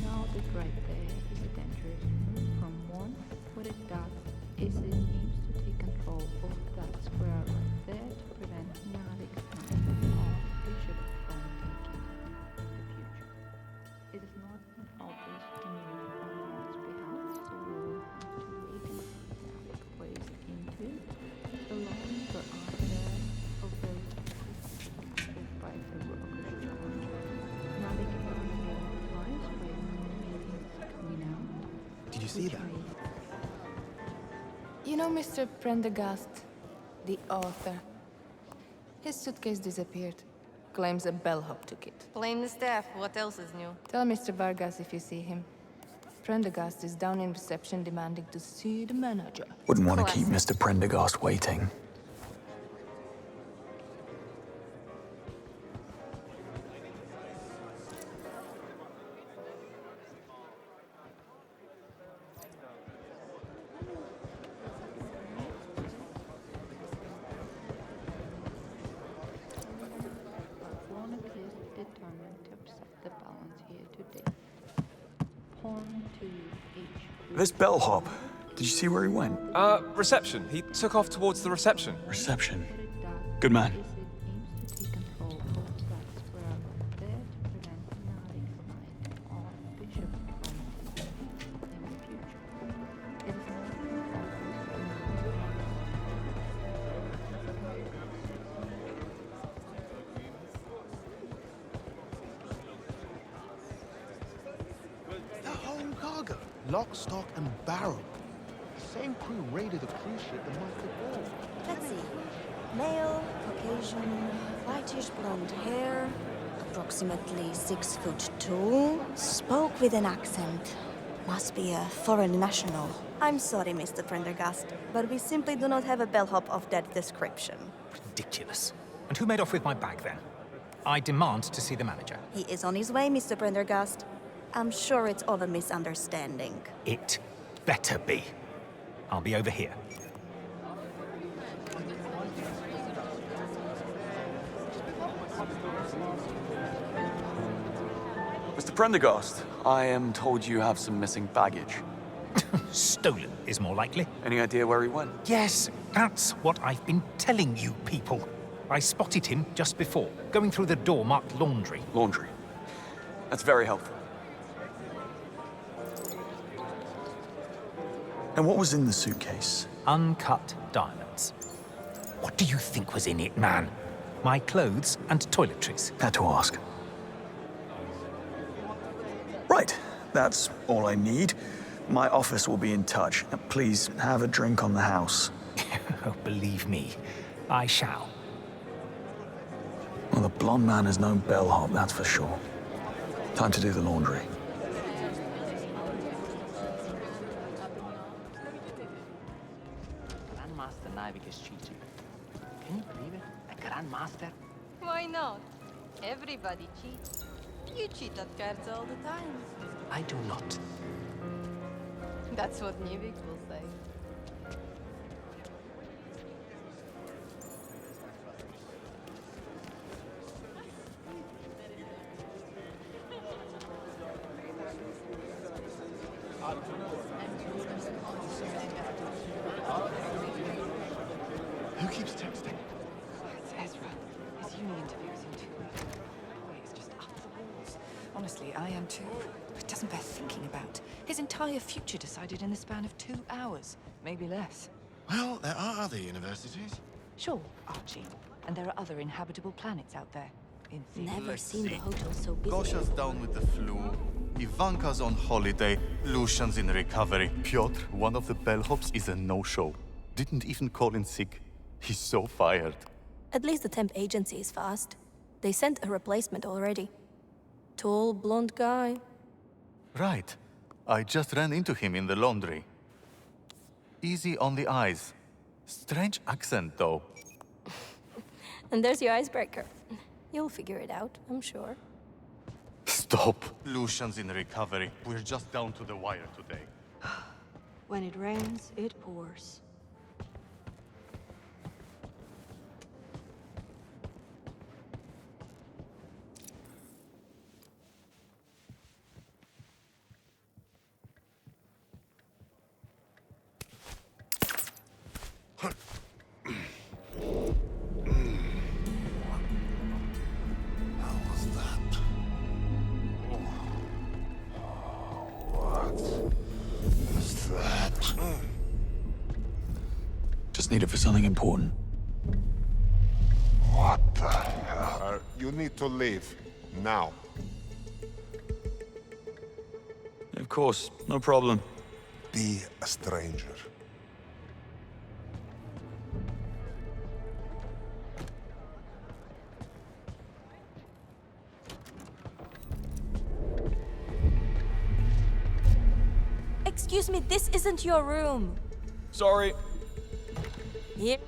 Now the right there is a dangerous move from one. What it does is it aims to take control of that square right there to prevent Navig's knight or bishop from taking in the future. It is not an obvious move on one's behalf, so we will have to wait until Navig plays into it, allowing for either of those see that? You know Mr. Prendergast, the author? His suitcase disappeared. Claims a bellhop took it. Blame the staff. What else is new? Tell Mr. Vargas if you see him. Prendergast is down in reception demanding to see the manager. Wouldn't want to keep Mr. Prendergast waiting. Pawn appears determined to upset the balance here today. Pawn to H3. This bellhop, did you see where he went? Reception. He took off towards the reception. Reception. Good man. The whole cargo. Lock, stock, and barrel. The same crew raided the cruise ship the month before. Let's see. Male, Caucasian, whitish blonde hair, approximately 6'2", spoke with an accent. Must be a foreign national. I'm sorry, Mr. Prendergast, but we simply do not have a bellhop of that description. Ridiculous. And who made off with my bag then? I demand to see the manager. He is on his way, Mr. Prendergast. I'm sure it's all a misunderstanding. It better be. I'll be over here. Mr. Prendergast, I am told you have some missing baggage. Stolen is more likely. Any idea where he went? Yes, that's what I've been telling you people. I spotted him just before, going through the door marked laundry. Laundry. That's very helpful. And what was in the suitcase? Uncut diamonds. What do you think was in it, man? My clothes and toiletries. Had to ask. Right, that's all I need. My office will be in touch. Please have a drink on the house. Oh, believe me, I shall. Well, the blonde man has no bellhop, that's for sure. Time to do the laundry. Grandmaster Navig is cheating. Can you believe it? A Grandmaster? Why not? Everybody cheats. You cheat at cards all the time. I do not. That's what Nivik will say. Who keeps texting? It's Ezra. His uni interviews in 2 weeks. Boy, it's just up the walls. Honestly, I am too. It doesn't bear thinking about. His entire future decided in the span of 2 hours, maybe less. Well, there are other universities. Sure, Archie. And there are other inhabitable planets out there. In theory. Never seen the hotel so busy. Gosha's down with the flu. Ivanka's on holiday. Lucian's in recovery. Piotr, one of the bellhops, is a no-show. Didn't even call in sick. He's so fired. At least the temp agency is fast. They sent a replacement already. Tall, blonde guy. Right. I just ran into him in the laundry. Easy on the eyes. Strange accent, though. And there's your icebreaker. You'll figure it out, I'm sure. Stop. Lucian's in recovery. We're just down to the wire today. When it rains, it pours. Just need it for something important. What the hell? You need to leave. Now. Of course, no problem. Be a stranger. Excuse me, this isn't your room. Sorry. Here.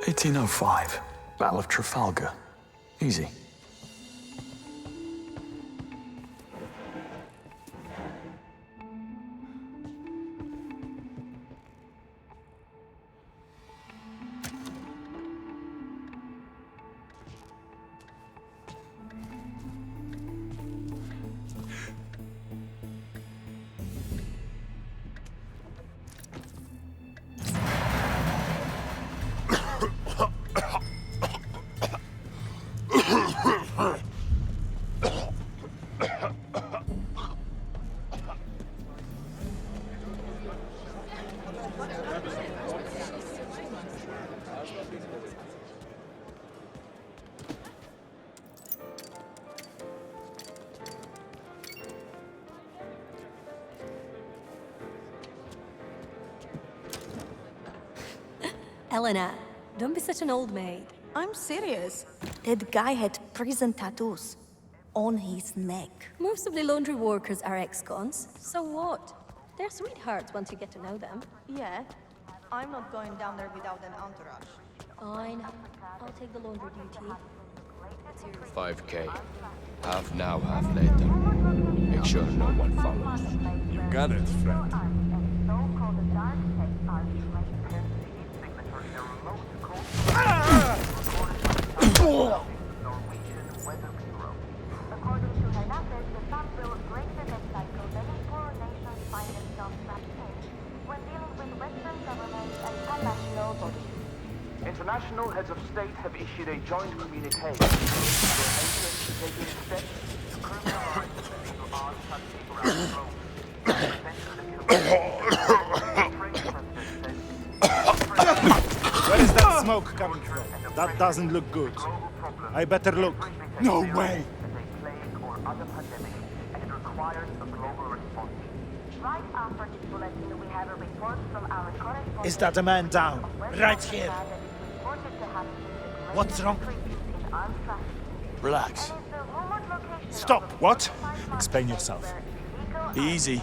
(1805), Battle of Trafalgar. Easy. Elena, don't be such an old maid. I'm serious. That guy had prison tattoos on his neck. Most of the laundry workers are ex-cons. So what? They're sweethearts once you get to know them. Yeah. I'm not going down there without an entourage. Fine. I'll take the laundry duty. 5K. Half now, half later. Make sure no one follows. You got it, friend. International heads of state have issued a joint communique. Taking steps to criminalize illegal arms trafficking around the globe. Where is that smoke coming from? That doesn't look good. I better look. No way! Right after this bulletin, we have a report from our correspondent. Is that a man down? Right here. What's wrong? Relax. Stop! What? Explain yourself. Easy.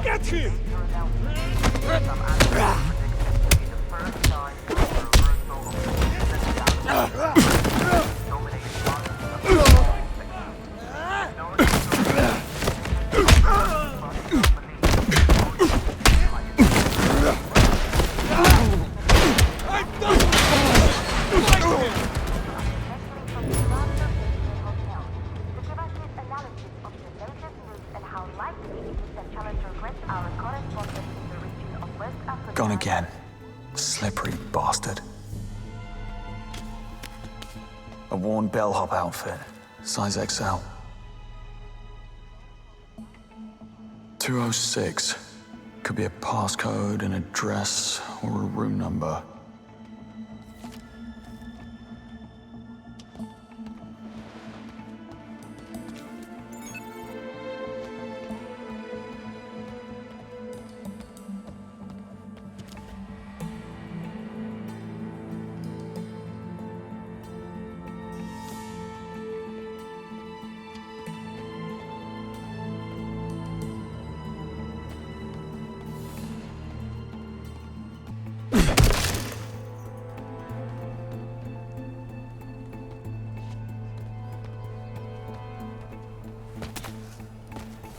Get him! our correspondent in the region of West Africa. Gone again. Slippery bastard. A worn bellhop outfit. Size XL. 206. Could be a passcode, an address, or a room number.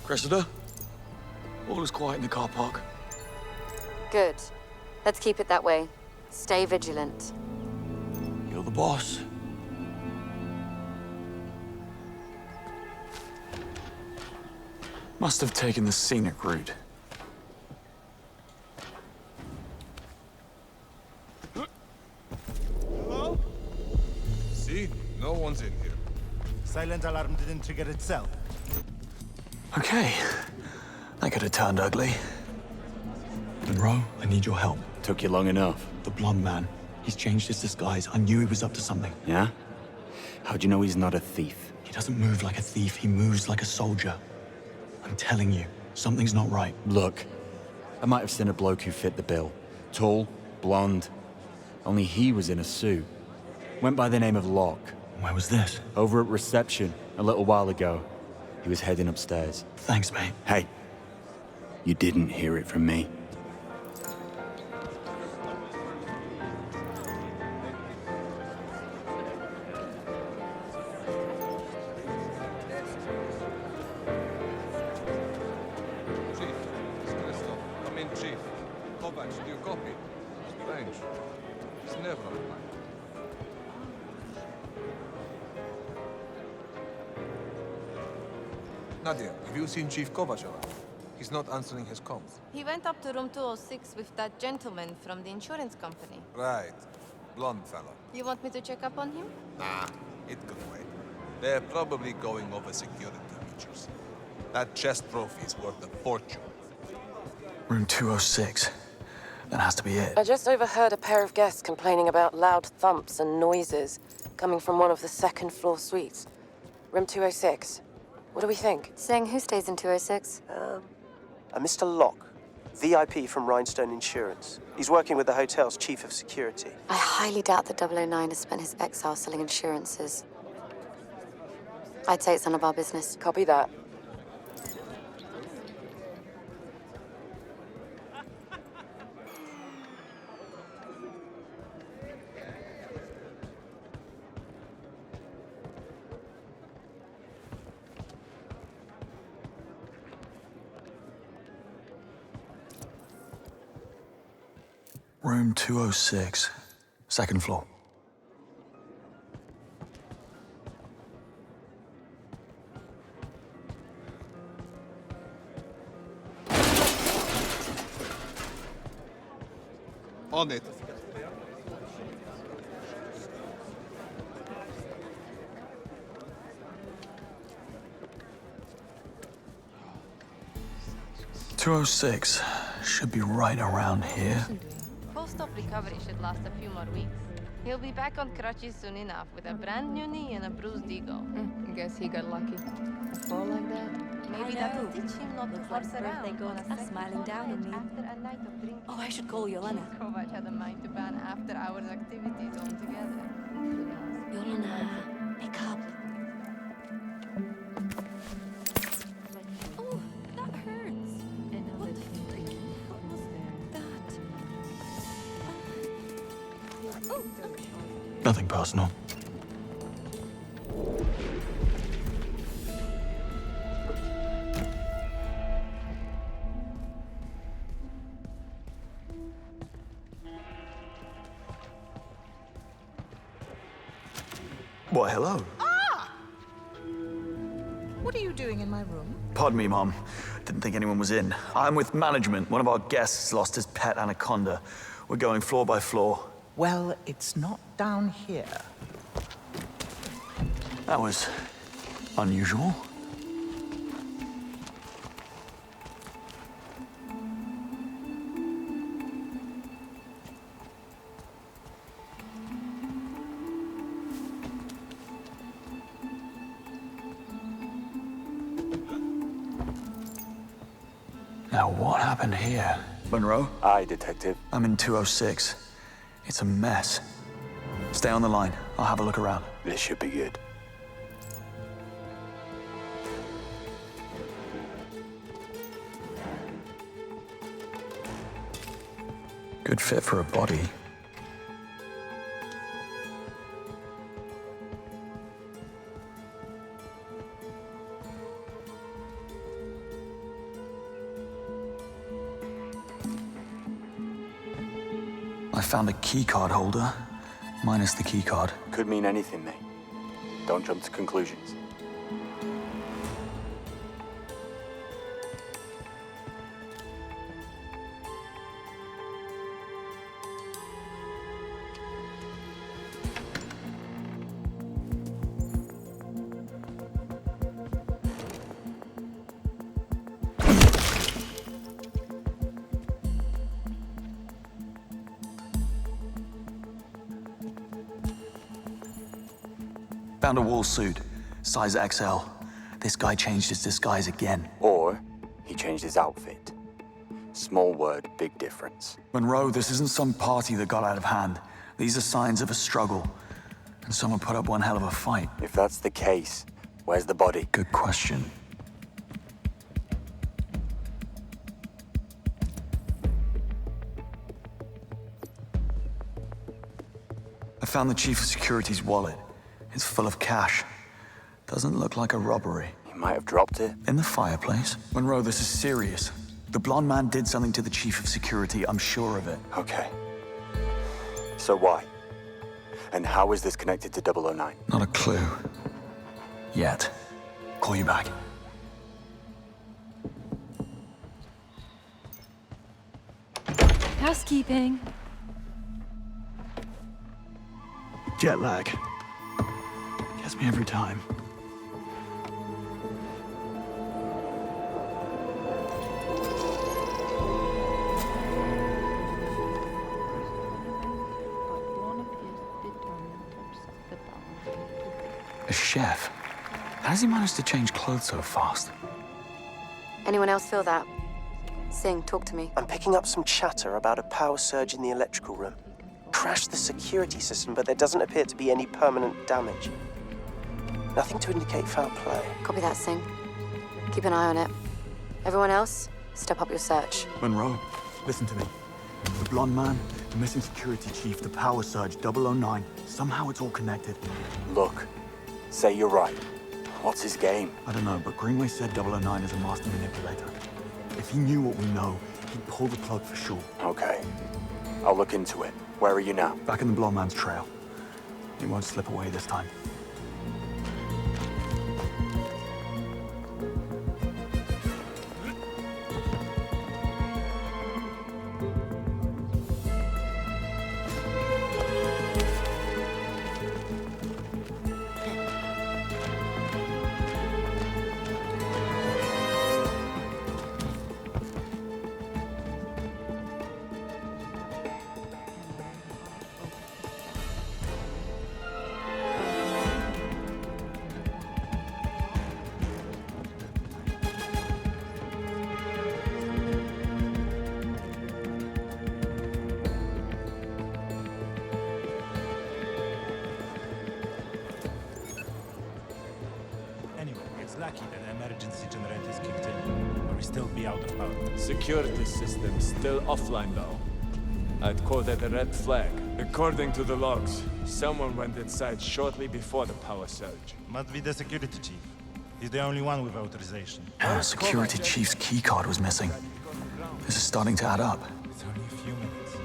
Cressida? All is quiet in the car park. Good. Let's keep it that way. Stay vigilant. You're the boss. Must have taken the scenic route. Hello? See? No one's in here. Silent alarm didn't trigger itself. Okay. That could have turned ugly. Monroe, I need your help. Took you long enough. The blonde man. He's changed his disguise. I knew he was up to something. Yeah? How'd you know he's not a thief? He doesn't move like a thief. He moves like a soldier. I'm telling you, something's not right. Look, I might have seen a bloke who fit the bill. Tall, blonde. Only he was in a suit. Went by the name of Locke. Where was this? Over at reception, a little while ago. He was heading upstairs. Thanks, mate. Hey, you didn't hear it from me. Chief, it's Crystal. Come in, Chief. Kovac, do you copy? Strange. He's never online. Nadia, have you seen Chief Kovac around? He's not answering his comms. He went up to room 206 with that gentleman from the insurance company. Right. Blonde fellow. You want me to check up on him? Nah, it could wait. They're probably going over security features. That chest trophy is worth a fortune. Room 206. That has to be it. I just overheard a pair of guests complaining about loud thumps and noises coming from one of the second-floor suites. Room 206. What do we think? Saying who stays in 206? A Mr. Locke, VIP from Rhinestone Insurance. He's working with the hotel's chief of security. I highly doubt that 009 has spent his exile selling insurances. I'd say it's none of our business. Copy that. Room 206, second floor. On it. .206 should be right around here. Post-op recovery should last a few more weeks. He'll be back on crutches soon enough with a brand new knee and a bruised ego. Guess he got lucky. A fall like that? Maybe that'll teach him not to like force around birthday on a girls are second smiling down on me. after a night of drinking. Oh, I should call Yolana. Kovac had a mind to ban after-hours activities altogether. Yolana, pick up. Oh, that hurts. What the freak? What was that? Oh, Nothing personal. Why, hello. What are you doing doing in my room? Pardon me, Mom. Didn't think anyone was in. I'm with management. One of our guests lost his pet anaconda. We're going floor by floor. Well, it's not down here. That was unusual. Now, what happened here? Monroe? Aye, Detective. I'm in 206. It's a mess. Stay on the line. I'll have a look around. This should be good. Good fit for a body. I found a keycard holder, minus the keycard. Could mean anything, mate. Don't jump to conclusions. Found a wool suit, size XL. This guy changed his disguise again. Or he changed his outfit. Small word, big difference. Monroe, this isn't some party that got out of hand. These are signs of a struggle. And someone put up one hell of a fight. If that's the case, where's the body? Good question. I found the Chief of Security's wallet. It's full of cash. Doesn't look like a robbery. He might have dropped it. In the fireplace? Monroe, this is serious. The blonde man did something to the Chief of Security, I'm sure of it. Okay. So why? And how is this connected to 009? Not a clue. Yet. Call you back. Housekeeping. Jet lag. Gets me every time. A chef? How does he manage to change clothes so fast? Anyone else feel that? Singh, talk to me. I'm picking up some chatter about a power surge in the electrical room. Crashed the security system, but there doesn't appear to be any permanent damage. Nothing to indicate foul play. Copy that, Singh. Keep an eye on it. Everyone else, step up your search. Monroe, listen to me. The blonde man, the missing security chief, the power surge, 009. Somehow it's all connected. Look, say you're right. What's his game? I don't know, but Greenway said 009 is a master manipulator. If he knew what we know, he'd pull the plug for sure. Okay. I'll look into it. Where are you now? Back in the blonde man's trail. He won't slip away this time. Lucky that the emergency generators kicked in, or we still be out of power. Security system still offline though. I'd call that a red flag. According to the logs, someone went inside shortly before the power surge. Must be the security chief. He's the only one with authorization. Security chief's keycard was missing. This is starting to add up. It's only a few minutes.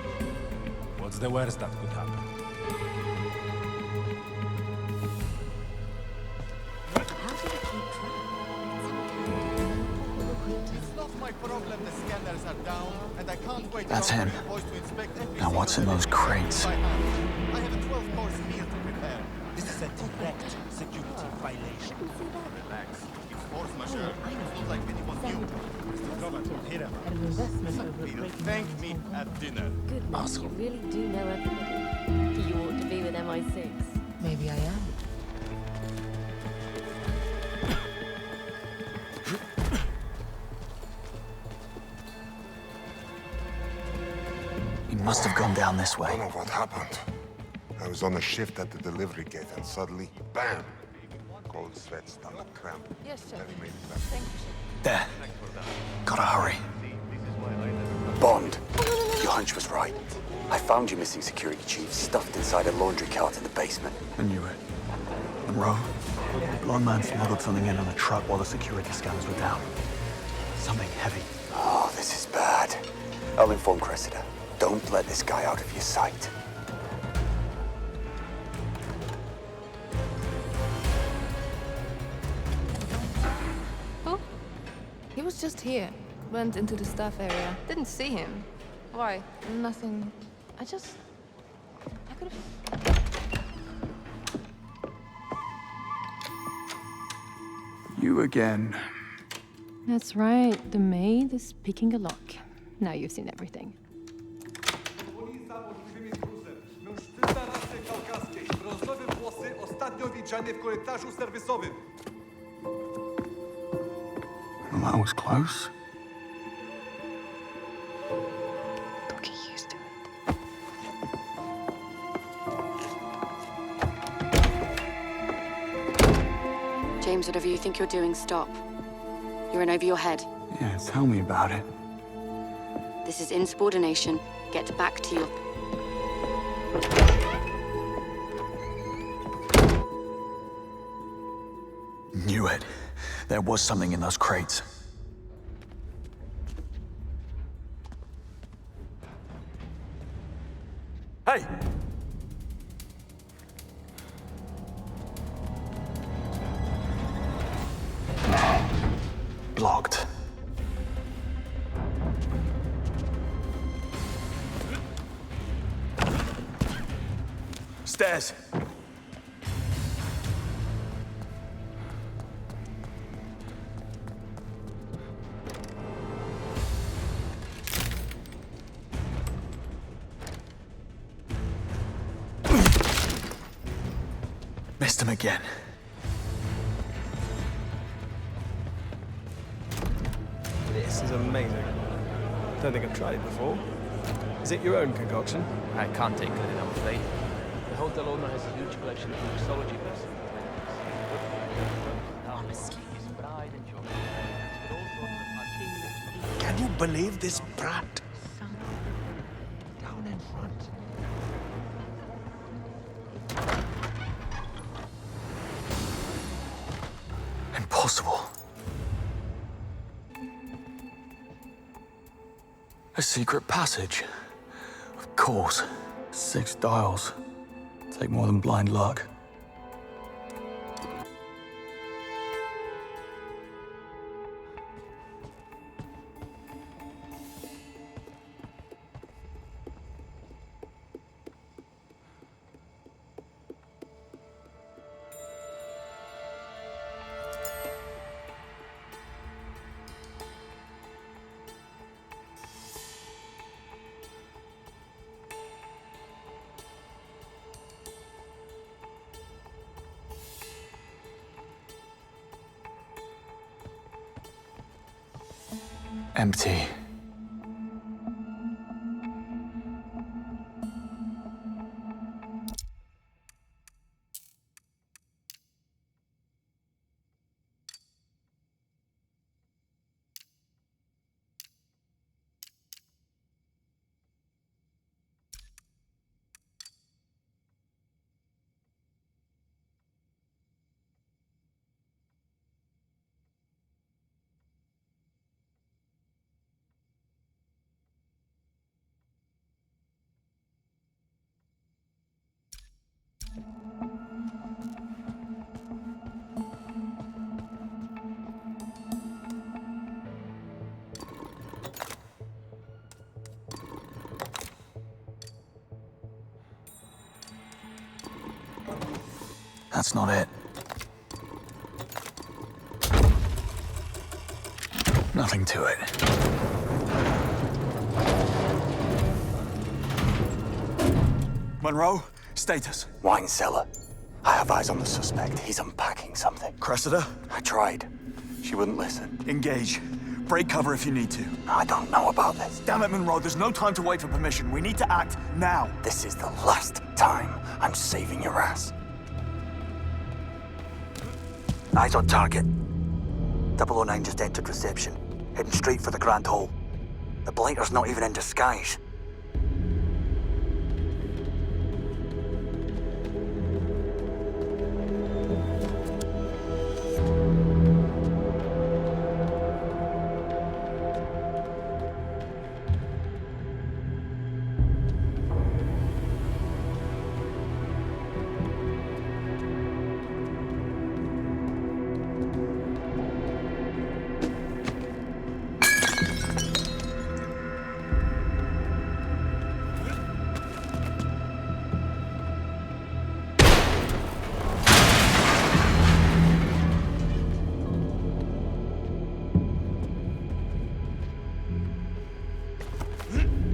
What's the worst that could happen? my problem. The scanners are down, and I can't wait That's around him. for you boys to inspect every Now what's in single those element crates? by hand. I have a 12-course meal to prepare. This is a direct security violation. Relax. It's force majeure. It's not like anyone knew. Mr. Robert, hit him. He'll thank me at dinner. Goodness, you really do know everybody. You ought to be with MI6. Maybe I am. He must have gone down this I way. don't know what happened. I was on a shift at the delivery gate and suddenly, bam! Cold sweat, stomach cramp. Yes, sir. Then he made it back. Thank you, sir. There. Gotta hurry. Bond, your hunch was right. I found your missing security chief stuffed inside a laundry cart in the basement. I knew it. Monroe, the blonde man smuggled something in on a truck while the security scanners were down. Something heavy. Oh, this is bad. I'll inform Cressida. Don't let this guy out of your sight. Oh, he was just here. Went into the staff area. Didn't see him. Why? Nothing. I could have... You again. That's right. The maid is picking a lock. Now you've seen everything. Well, that was close. Don't get used to it. James, whatever you think you're doing, stop. You're in over your head. Yeah, tell me about it. This is insubordination. Get back to your... Knew it. There was something in those crates. Hey! Blocked. Stairs. Missed him again. This is amazing. Don't think I've tried it before. Is it your own concoction? I can't take credit, I'm afraid. The hotel owner has a huge collection of mixology books. Honestly. Can you believe this brat? Down in front. Impossible. A secret passage. Of course. 6 dials. Take more than blind luck. Empty. That's not it. Nothing to it. Monroe, status. Wine cellar. I have eyes on the suspect. He's unpacking something. Cressida? I tried. She wouldn't listen. Engage. Break cover if you need to. I don't know about this. Damn it, Monroe, there's no time to wait for permission. We need to act now. This is the last time I'm saving your ass. Eyes on target. 009 just entered reception, heading straight for the Grand Hall. The blighter's not even in disguise.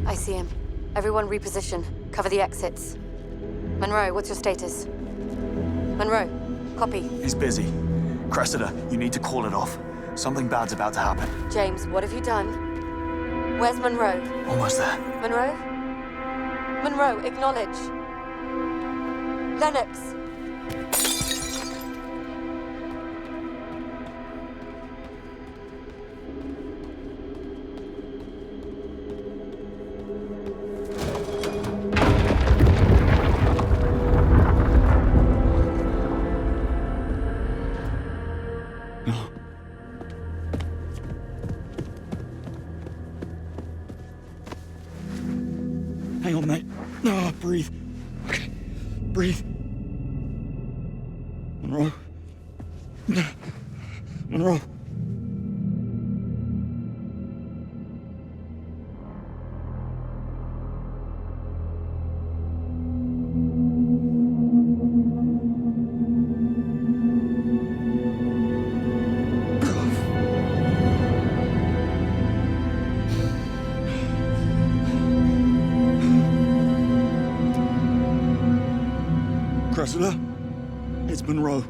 I see him. Everyone reposition. Cover the exits. Monroe, what's your status? Monroe, copy. He's busy. Cressida, you need to call it off. Something bad's about to happen. James, what have you done? Where's Monroe? Almost there. Monroe? Monroe, acknowledge. Lennox! Hang on, mate. No, breathe. Okay. Breathe. Monroe. Monroe. Cressida, it's Monroe.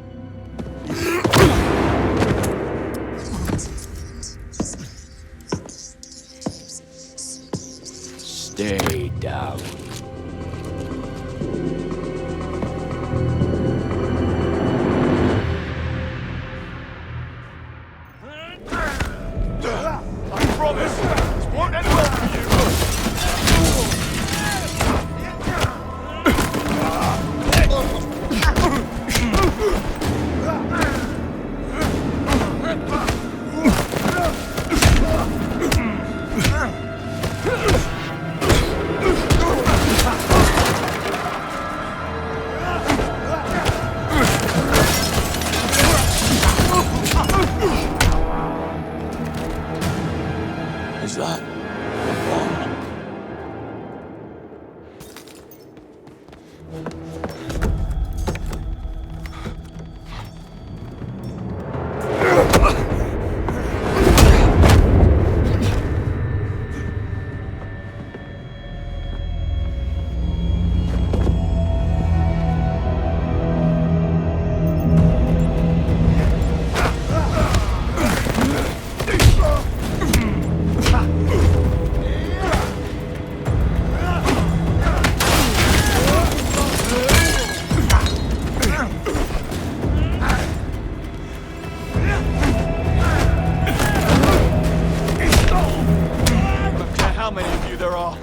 Stay down. I promise, this won't end well for you. Is that? How many of you there are?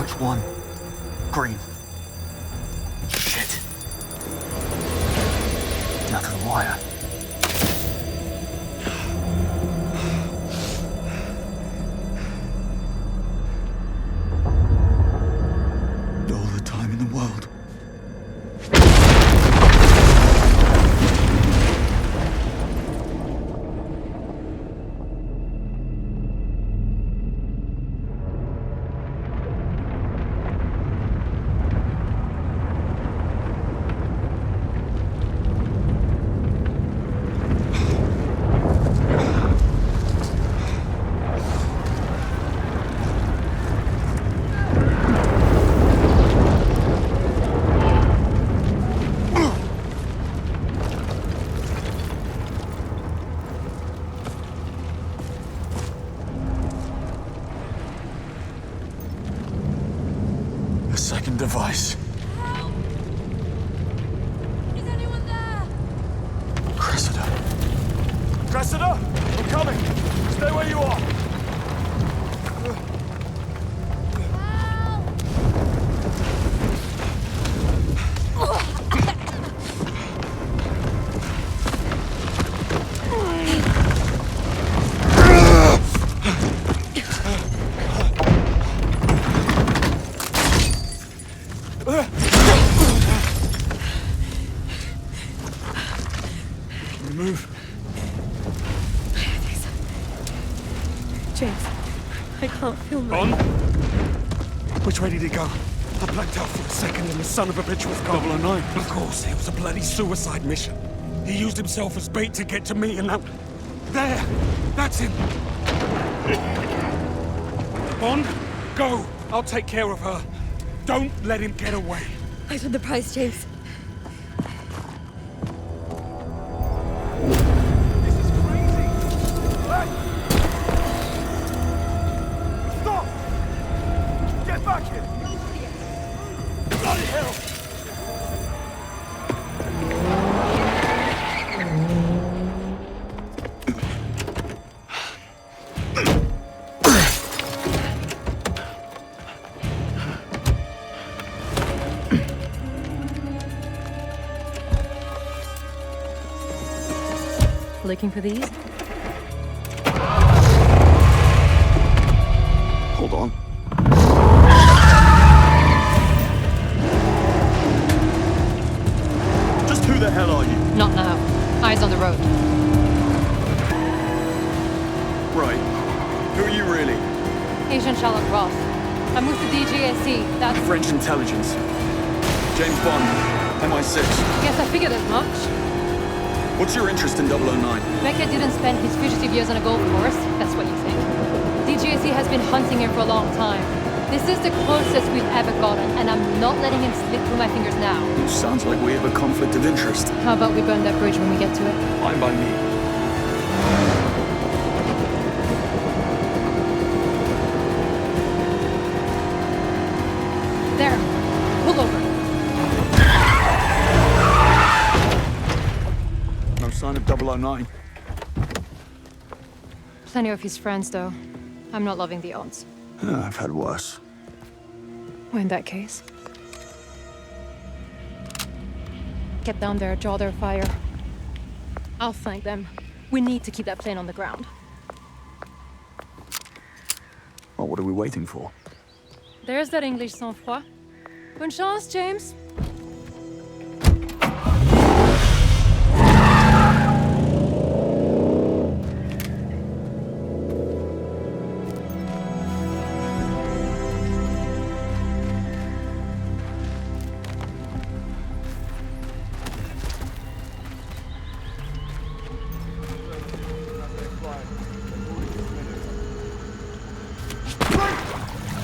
Which one? Green. Shit. Now to the wire. All the time in the world. Second device. Help! Is anyone there? Cressida. Cressida, I'm coming. Stay where you are. James, I can't feel my... On? Which way did he go? I blacked out for a second and the son of a bitch was gone. 009. Of course, it was a bloody suicide mission. He used himself as bait to get to me and that... There! That's him! Bond, go! I'll take care of her. Don't let him get away. I paid the price, James. Looking for these? Hold on. Just who the hell are you? Not now. Eyes on the road. Right. Who are you really? Agent Sherlock Ross. I'm with the DGSE. That's... French intelligence. James Bond. MI6. Guess I figured as much. What's your interest in 009? Beckett didn't spend his fugitive years on a golf course. That's what you think. DGSE has been hunting him for a long time. This is the closest we've ever gotten, and I'm not letting him slip through my fingers now. Sounds like we have a conflict of interest. How about we burn that bridge when we get to it? Fine by me. There. Pull over. No sign of 009. Plenty of his friends, though. I'm not loving the odds. I've had worse. Well, in that case... Get down there, draw their fire. I'll flank them. We need to keep that plane on the ground. Well, what are we waiting for? There's that English sang-froid. Bonne chance, James.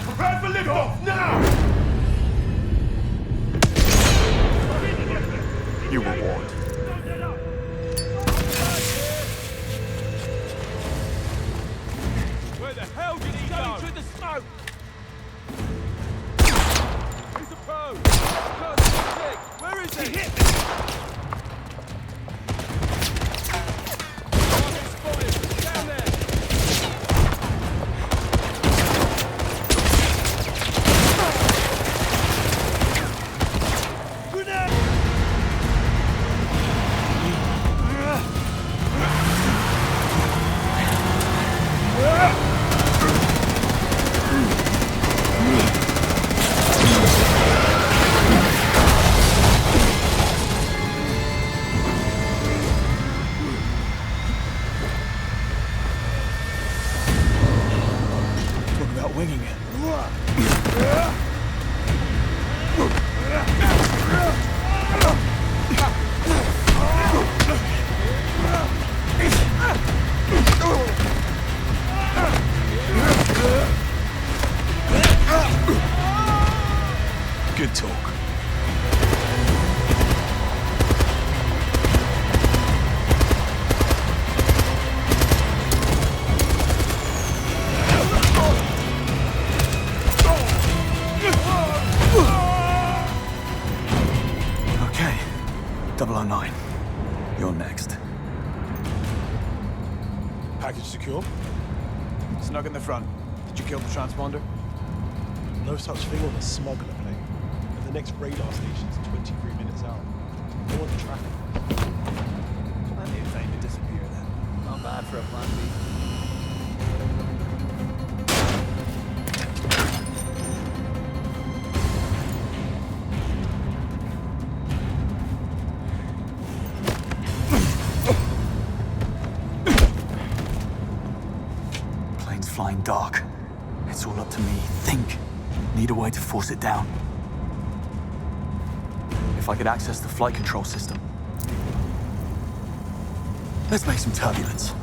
Prepare for liftoff, now! You were warned. Where the hell did he go? Through the smoke! He's a pro! Can't see. Where is he? Hit me! Down there! winging it. Good talk. Okay, 009. You're next. Package secure? Snug in the front. Did you kill the transponder? No such thing on a smuggler plane. And the next radar station's 23 minutes out. No one's tracking. Plenty of time to disappear then. Not bad for a plan B. Plane's flying dark. It's all up to me. Think. Need a way to force it down. If I could access the flight control system. Let's make some turbulence.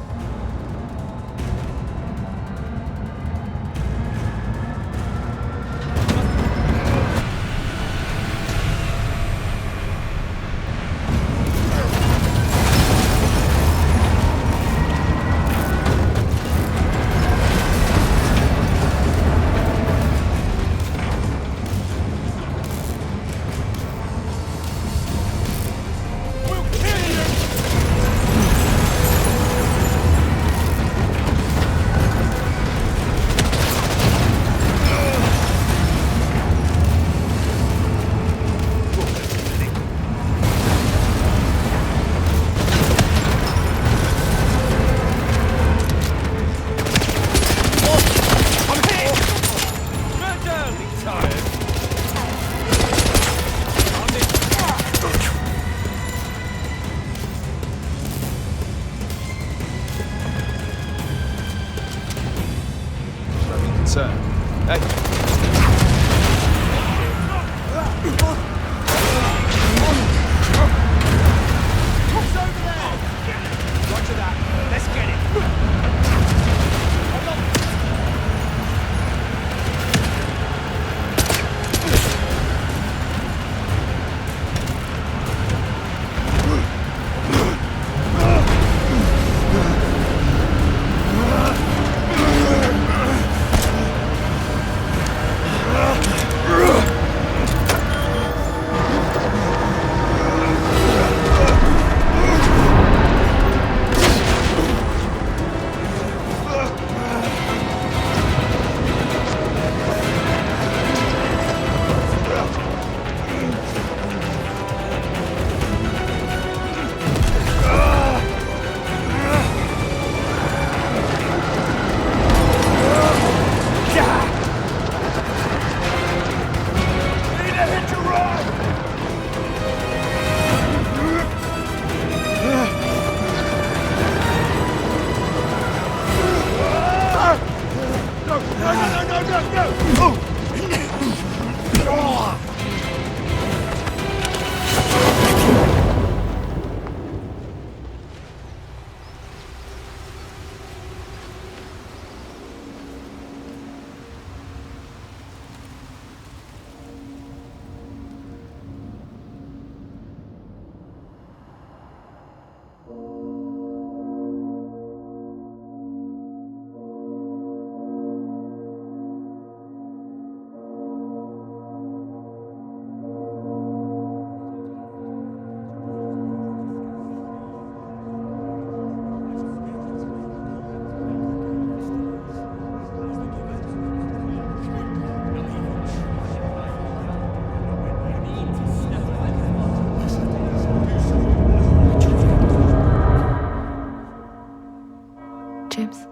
James,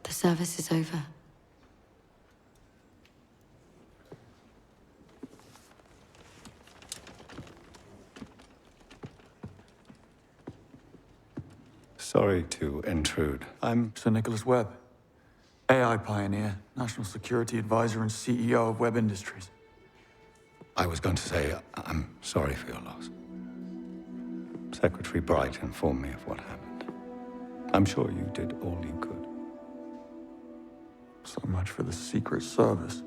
the service is over. Sorry to intrude. I'm Sir Nicholas Webb. AI pioneer, national security advisor, and CEO of Web Industries. I was going to say, I'm sorry for your loss. Secretary Bright informed me of what happened. I'm sure you did all you could. So much for the Secret Service.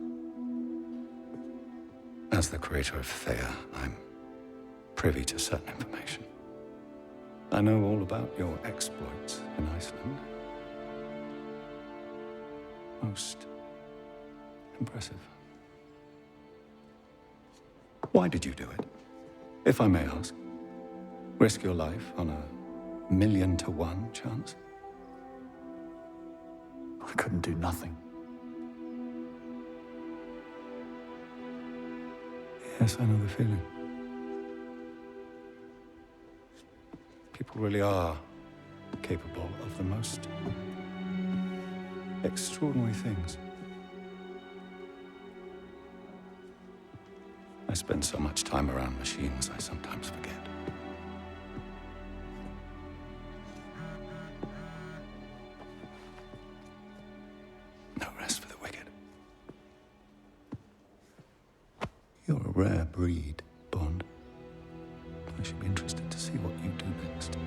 As the creator of Thea, I'm privy to certain information. I know all about your exploits in Iceland. Most impressive. Why did you do it? If I may ask. Risk your life on a 1,000,000 to 1 chance? I couldn't do nothing. Yes, I know the feeling. People really are capable of the most extraordinary things. I spend so much time around machines, I sometimes forget. No rest for the wicked. You're a rare breed, Bond. I should be interested to see what you do next.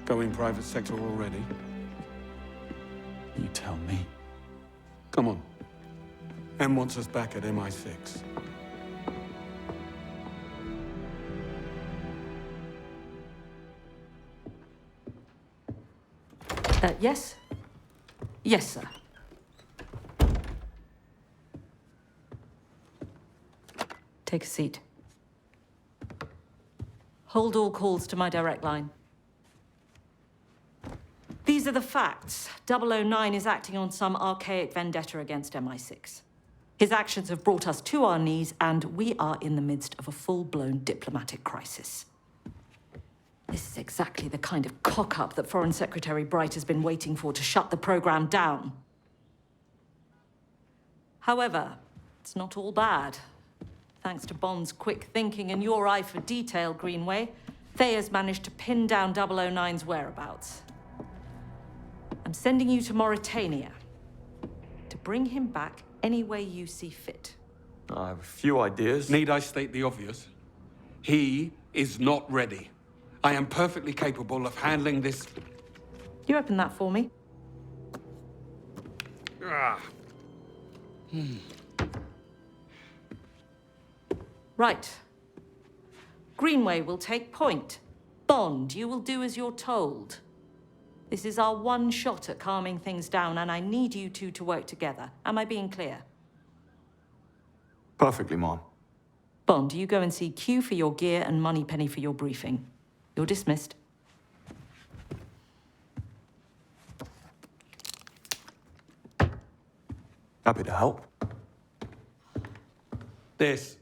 Going private sector already? You tell me. Come on. M wants us back at MI6. Yes? Yes, sir. Take a seat. Hold all calls to my direct line. These are the facts. 009 is acting on some archaic vendetta against MI6. His actions have brought us to our knees, and we are in the midst of a full-blown diplomatic crisis. This is exactly the kind of cock-up that Foreign Secretary Bright has been waiting for to shut the program down. However, it's not all bad. Thanks to Bond's quick thinking and your eye for detail, Greenway, Thea's managed to pin down 009's whereabouts. I'm sending you to Mauritania to bring him back any way you see fit. I have a few ideas. Need I state the obvious? He is not ready. I am perfectly capable of handling this. You open that for me? Right. Greenway will take point. Bond, you will do as you're told. This is our one shot at calming things down, and I need you two to work together. Am I being clear? Perfectly, Mom. Bond, you go and see Q for your gear and Moneypenny for your briefing. You're dismissed. Happy to help. This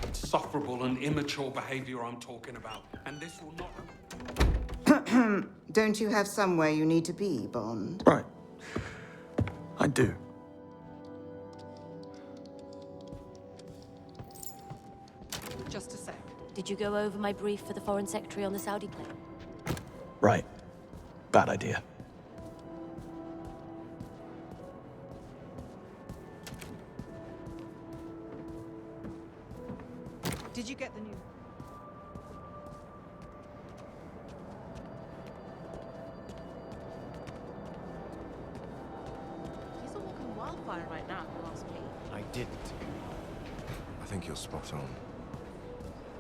insufferable and immature behavior I'm talking about, and this will not... Don't you have somewhere you need to be, Bond? Right. I do. Just a sec. Did you go over my brief for the Foreign Secretary on the Saudi plane? Right. Bad idea. Did you get the news? He's a walking wildfire right now, if you ask me. I didn't. I think you're spot on.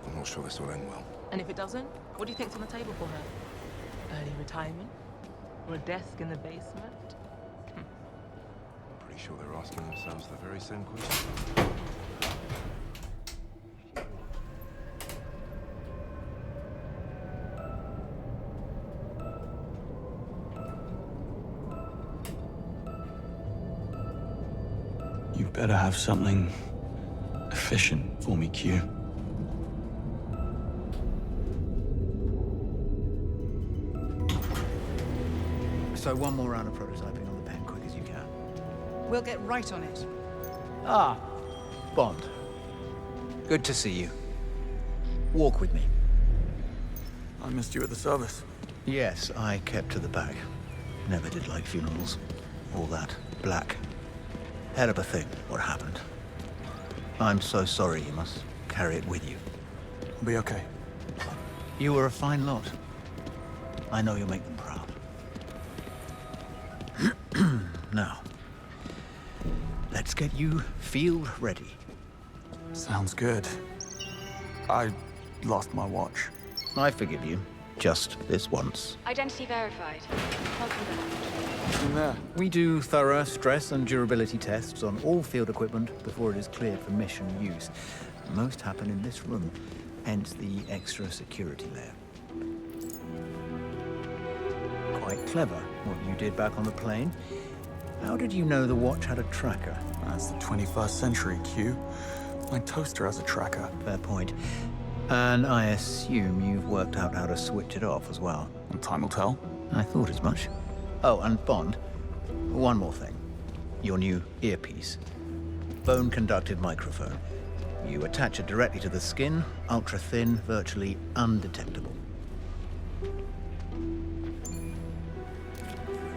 I'm not sure this will end well. And if it doesn't, what do you think's on the table for her? Early retirement? Or a desk in the basement? I'm pretty sure they're asking themselves the very same question. You better have something efficient for me, Q. So one more round of prototyping on the pen, quick as you can. We'll get right on it. Ah, Bond. Good to see you. Walk with me. I missed you at the service. Yes, I kept to the back. Never did like funerals. All that black. Hell of a thing, what happened. I'm so sorry you must carry it with you. I'll be okay. You were a fine lot. I know you'll make them proud. Now, let's get you field ready. Sounds good. I lost my watch. I forgive you. Just this once. Identity verified. Welcome back. We do thorough stress and durability tests on all field equipment before it is cleared for mission use. Most happen in this room, hence the extra security layer. Quite clever what you did back on the plane. How did you know the watch had a tracker? That's the 21st century, Q. My toaster has a tracker. Fair point. And I assume you've worked out how to switch it off as well. And time will tell. I thought as much. Oh, and Bond, one more thing. Your new earpiece. Bone-conductive microphone. You attach it directly to the skin, ultra-thin, virtually undetectable.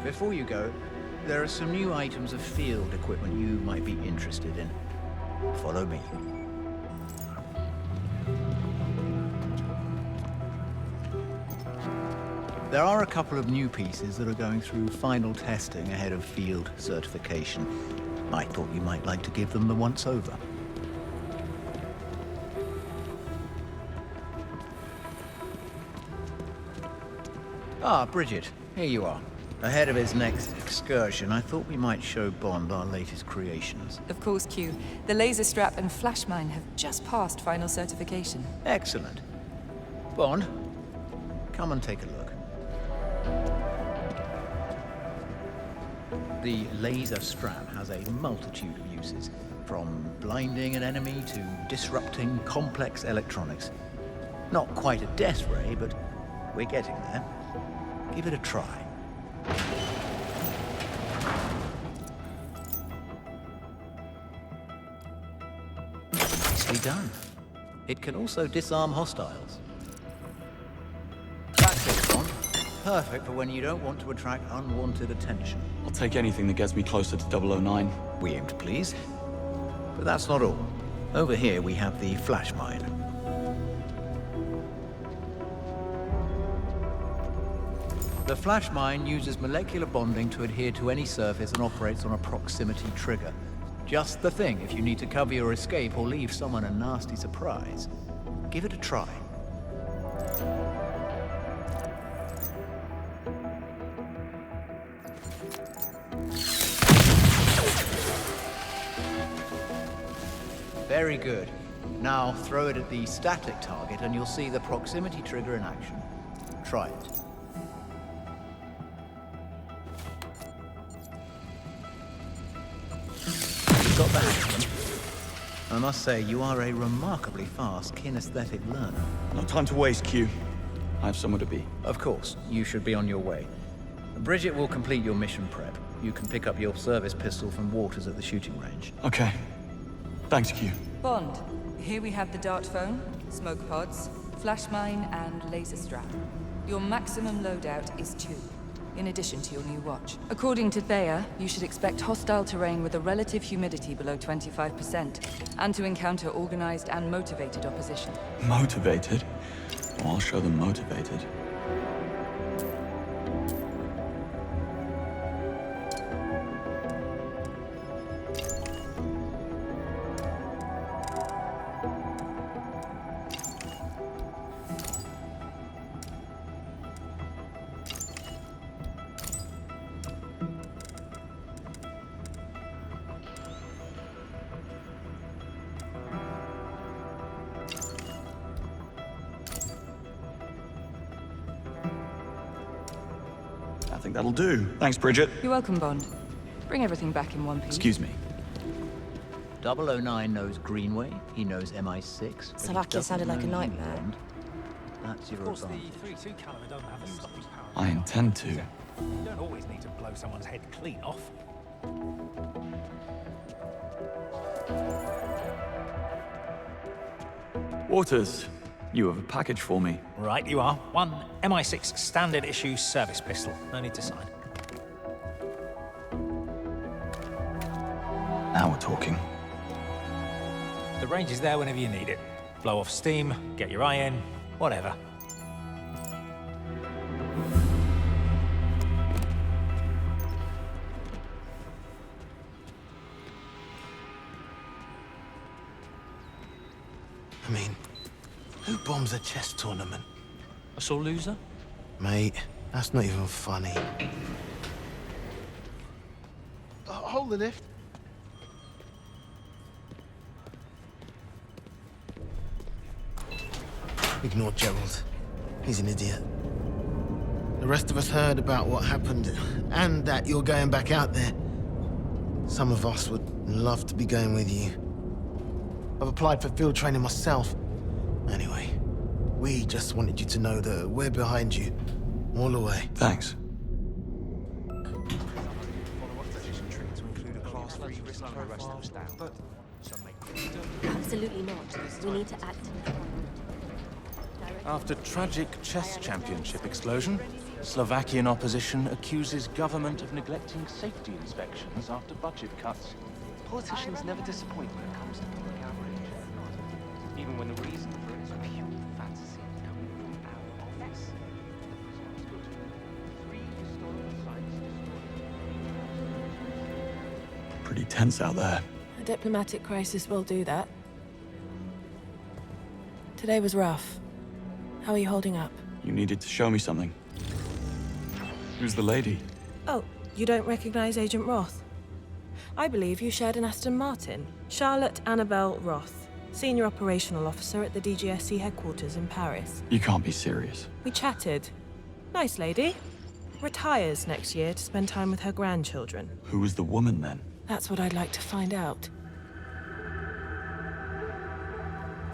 Before you go, there are some new items of field equipment you might be interested in. Follow me. There are a couple of new pieces that are going through final testing ahead of field certification. I thought you might like to give them the once-over. Ah, Bridget, here you are. Ahead of his next excursion, I thought we might show Bond our latest creations. Of course, Q. The laser strap and flash mine have just passed final certification. Excellent. Bond, come and take a look. The laser strap has a multitude of uses, from blinding an enemy to disrupting complex electronics. Not quite a death ray, but we're getting there. Give it a try. Nicely done. It can also disarm hostiles. That's it, Bond. Perfect for when you don't want to attract unwanted attention. I'll take anything that gets me closer to 009. We aim to please. But that's not all. Over here we have the flash mine. The flash mine uses molecular bonding to adhere to any surface and operates on a proximity trigger. Just the thing if you need to cover your escape or leave someone a nasty surprise. Give it a try. Very good. Now throw it at the static target and you'll see the proximity trigger in action. Try it. You got the hang of them? I must say, you are a remarkably fast kinesthetic learner. No time to waste, Q. I have somewhere to be. Of course, you should be on your way. Bridget will complete your mission prep. You can pick up your service pistol from Waters at the shooting range. Okay. Thanks, Q. Bond, here we have the dart phone, smoke pods, flash mine, and laser strap. Your maximum loadout is 2, in addition to your new watch. According to Thea, you should expect hostile terrain with a relative humidity below 25%, and to encounter organized and motivated opposition. Motivated? Well, I'll show them motivated. I think that'll do. Thanks, Bridget. You're welcome, Bond. Bring everything back in one piece. Excuse me. 009 knows Greenway, he knows MI6. Slovakia sounded like a nightmare. That's your advantage. The 3-2 caliber don't have a stopping power. I intend to. You don't always need to blow someone's head clean off. Waters, you have a package for me. Right, you are. One MI6 standard issue service pistol. No need to sign. Now we're talking. The range is there whenever you need it. Blow off steam, get your eye in, whatever. I mean, who bombs a chess tournament? A sore loser? Mate, that's not even funny. Hold the lift. Ignore Gerald. He's an idiot. The rest of us heard about what happened, and that you're going back out there. Some of us would love to be going with you. I've applied for field training myself. Anyway, we just wanted you to know that we're behind you, all the way. Thanks. Absolutely not. We need to act. After tragic chess championship explosion, Slovakian opposition accuses government of neglecting safety inspections after budget cuts. Politicians never disappoint when it comes to public outrage, even when the reason for it is pure fantasy coming from our office. Pretty tense out there. A diplomatic crisis will do that. Today was rough. How are you holding up? You needed to show me something. Who's the lady? Oh, you don't recognize Agent Roth? I believe you shared an Aston Martin. Charlotte Annabelle Roth, Senior Operational Officer at the DGSE headquarters in Paris. You can't be serious. We chatted. Nice lady. Retires next year to spend time with her grandchildren. Who was the woman then? That's what I'd like to find out.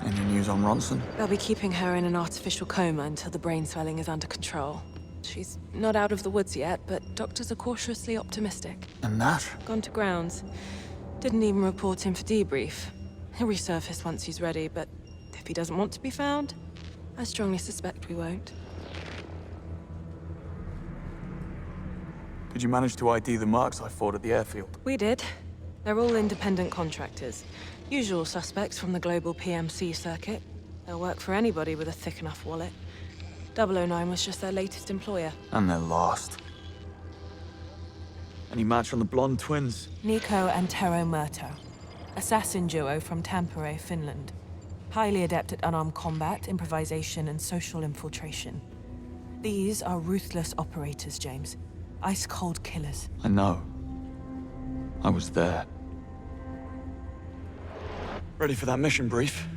Any news on Ronson? They'll be keeping her in an artificial coma until the brain swelling is under control. She's not out of the woods yet, but doctors are cautiously optimistic. And that? Gone to grounds. Didn't even report him for debrief. He'll resurface once he's ready, but if he doesn't want to be found, I strongly suspect we won't. Did you manage to ID the marks I fought at the airfield? We did. They're all independent contractors. Usual suspects from the global PMC circuit. They'll work for anybody with a thick enough wallet. 009 was just their latest employer. And they're lost. Any match on the blonde twins? Nico and Tero Murto. Assassin duo from Tampere, Finland. Highly adept at unarmed combat, improvisation, and social infiltration. These are ruthless operators, James. Ice-cold killers. I know. I was there. Ready for that mission brief?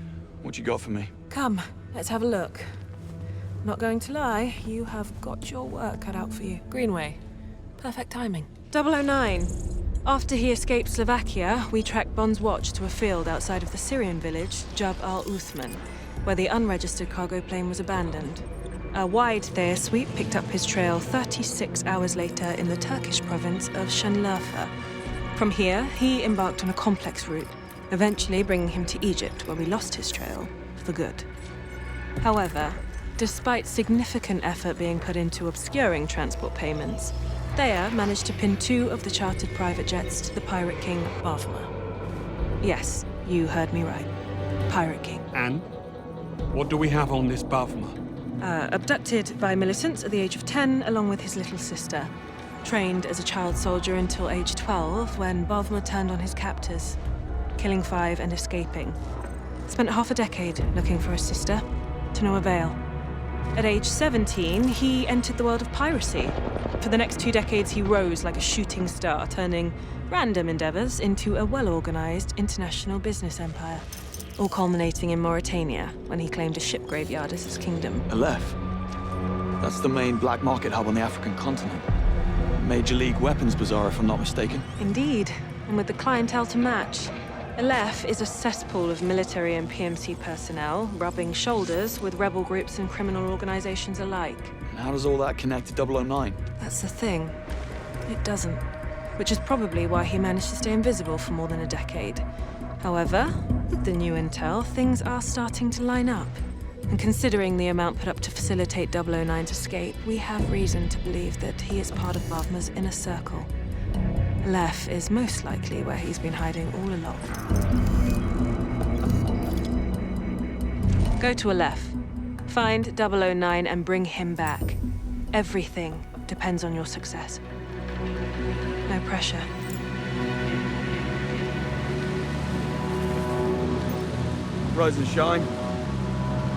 What you got for me? Come, let's have a look. Not going to lie, you have got your work cut out for you. Greenway. Perfect timing. 009. After he escaped Slovakia, we tracked Bond's watch to a field outside of the Syrian village, Jab al-Uthman, where the unregistered cargo plane was abandoned. A wide Thayer sweep picked up his trail 36 hours later in the Turkish province of Şanlıurfa. From here, he embarked on a complex route, eventually bringing him to Egypt, where we lost his trail for good. However, despite significant effort being put into obscuring transport payments, Thayer managed to pin 2 of the chartered private jets to the Pirate King, Bavma. Yes, you heard me right. Pirate King. And? What do we have on this Bavma? Abducted by militants at the age of 10, along with his little sister. Trained as a child soldier until age 12, when Bavma turned on his captors, killing 5 and escaping. Spent half a decade looking for his sister, to no avail. At age 17, he entered the world of piracy. For the next 2 decades, he rose like a shooting star, turning random endeavors into a well-organized international business empire. All culminating in Mauritania, when he claimed a ship graveyard as his kingdom. Aleph? That's the main black market hub on the African continent. Major League weapons bazaar, if I'm not mistaken. Indeed, and with the clientele to match. Aleph is a cesspool of military and PMC personnel, rubbing shoulders with rebel groups and criminal organizations alike. And how does all that connect to 009? That's the thing. It doesn't. Which is probably why he managed to stay invisible for more than a decade. However, With the new intel, things are starting to line up. And considering the amount put up to facilitate 009's escape, we have reason to believe that he is part of Bavma's inner circle. Lef is most likely where he's been hiding all along. Go to Aleph. Find 009 and bring him back. Everything depends on your success. No pressure. Rise and shine.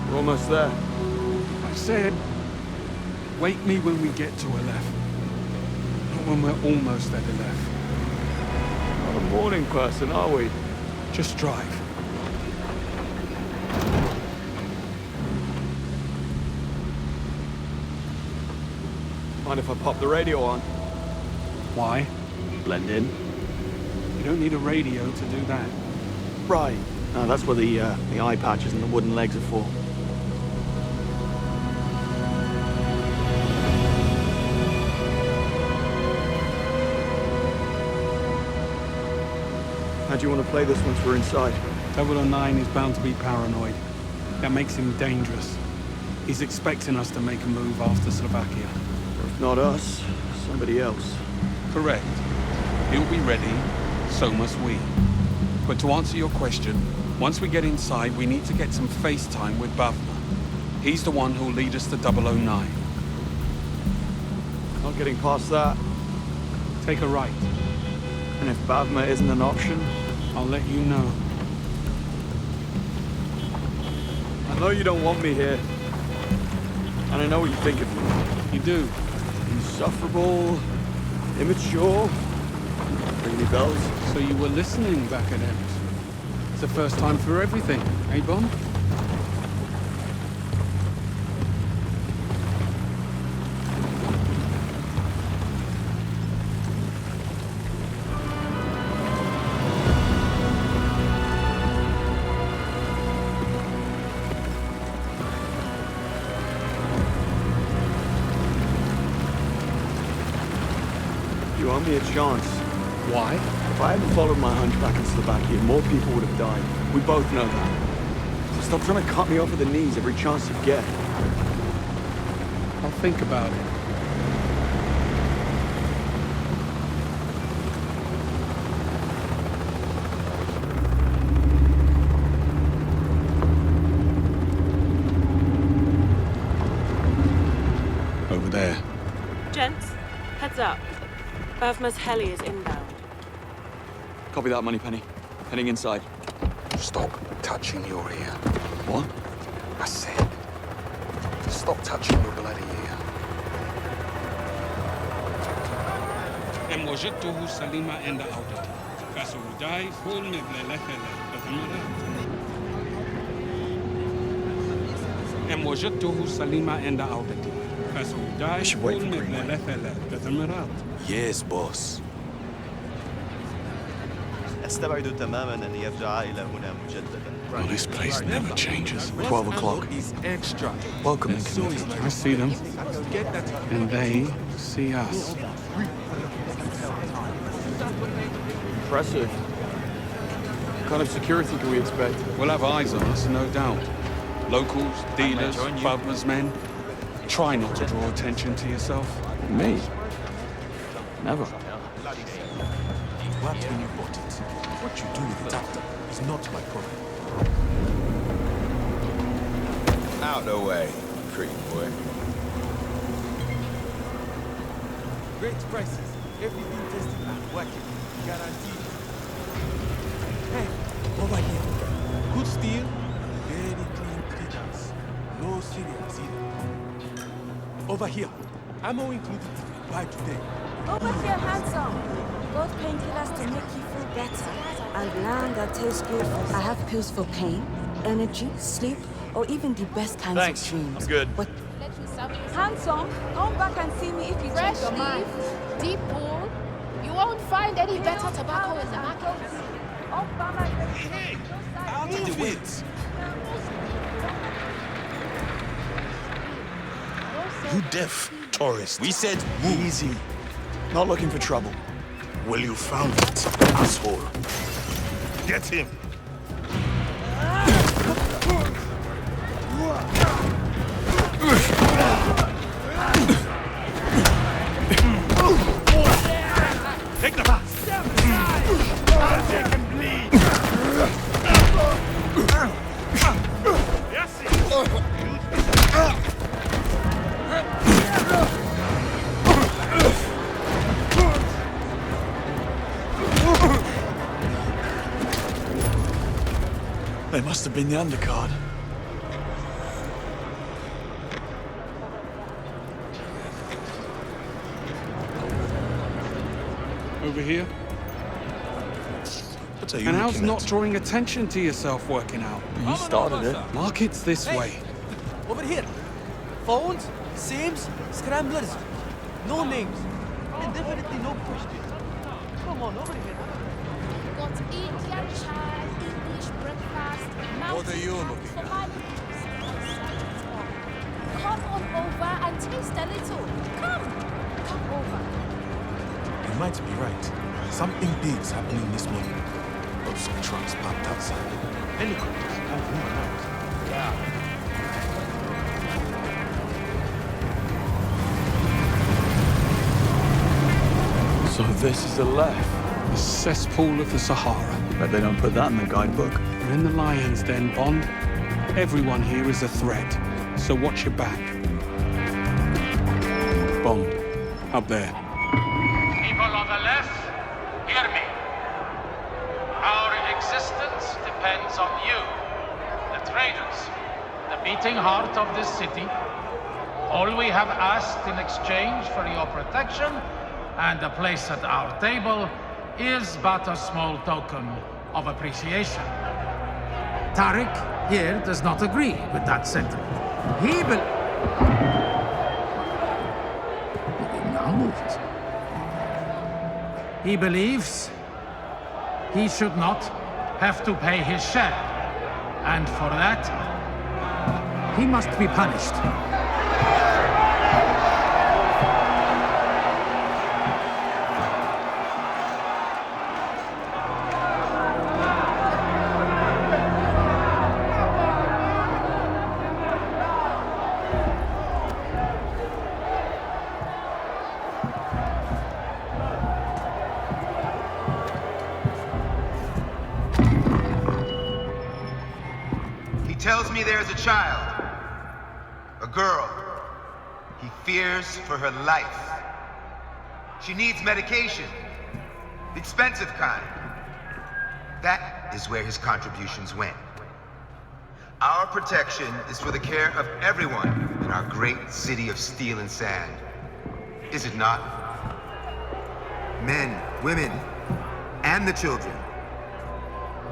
We're almost there. I said, wake me when we get to Aleph. Not when we're almost at Aleph. Not a morning person, are we? Just drive. Mind if I pop the radio on? Why? Blend in. You don't need a radio to do that. Right. No, that's what the eye patches and the wooden legs are for. How do you want to play this once we're inside? 009 is bound to be paranoid. That makes him dangerous. He's expecting us to make a move after Slovakia. If not us, somebody else. Correct. He'll be ready, so must we. But to answer your question, once we get inside, we need to get some face time with Bavma. He's the one who'll lead us to 009. Not getting past that. Take a right. And if Bavma isn't an option? I'll let you know. I know you don't want me here. And I know what you think of me. You do. Insufferable, immature. Ring any bells? So you were listening back at Ems. It's the first time for everything, eh, Bond? You owe me a chance. Why? If I hadn't followed my hunch back in Slovakia, more people would have died. We both know that. Stop trying to cut me off at the knees every chance you get. I'll think about it. Over there. Gents, heads up. Bavma's heli is inbound. Copy that, Moneypenny. Heading inside. Stop touching your ear. What? I said, stop touching your bloody ear. Em wajadtuhu salima inda awdati. Fasudai ful miblalakala. Em wajadtuhu salima inda awdati. Fasudai ful miblalakala. Yes, boss. أستبعد تماما أن يرجع إلى هنا مجددا. Well, this place never changes. 12 o'clock. Welcome, I see them, and they see us. Impressive. What kind of security can we expect? We'll have eyes on us, no doubt. Locals, dealers, Bavma's men. Try not to draw attention to yourself. Me? Never. What when you bought it? What you do with it after is not my problem. Out the way, pretty boy. Great prices. Everything tested and working. Guaranteed. Hey, over here. Good steel, very clean credence. No serious either. Over here. Ammo included. Buy today. Over here, handsome. Got painkillers to make you feel better. And land that tastes good. I have pills for pain, energy, sleep, or even the best kinds Thanks. of dreams. I'm good. But handsome, come back and see me if you change your mind. Deep pool. You won't find any better tobacco in the market. Hey, out of the way. You deaf, tourist. We said move. Easy. Not looking for trouble. Well, you found it, asshole. Get him. Take the pass! They can bleed! They must have been the undercard. Over here? And how's not drawing attention to yourself working out? You started it. Markets this way. Over here. Phones, SIMs, scramblers. No names. And definitely no questions. Come on, over here. Got Indian chai, English breakfast, What are you looking at? Come on over and taste a little. Come over. You might be right. Something big's happening this morning. Lots of trucks parked outside. Helicopters moving around. Yeah. So this is the left. The cesspool of the Sahara. Bet they don't put that in the guidebook. We're in the lion's den, Bond. Everyone here is a threat, so watch your back. Bond, up there. People on the left, hear me. Our existence depends on you, the traders, the beating heart of this city. All we have asked in exchange for your protection and a place at our table is but a small token of appreciation. Tariq here does not agree with that sentiment. He believes he should not have to pay his share, and for that, he must be punished. Tells me there's a child, a girl. He fears for her life. She needs medication, the expensive kind. That is where his contributions went. Our protection is for the care of everyone in our great city of steel and sand. Is it not? Men, women, and the children.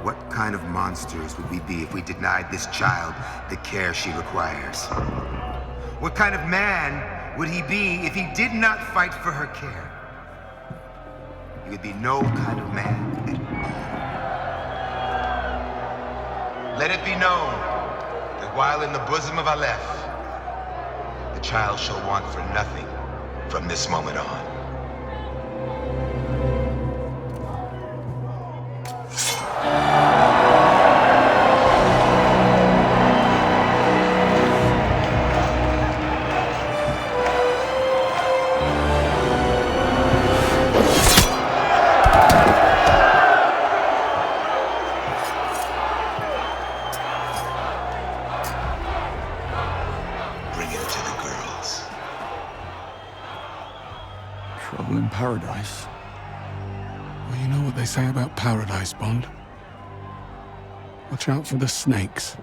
What kind of monsters would we be if we denied this child the care she requires? What kind of man would he be if he did not fight for her care? He would be no kind of man at all. Let it be known that while in the bosom of Aleph, the child shall want for nothing from this moment on. Trouble in paradise. Well, you know what they say about paradise, Bond. Watch out for the snakes.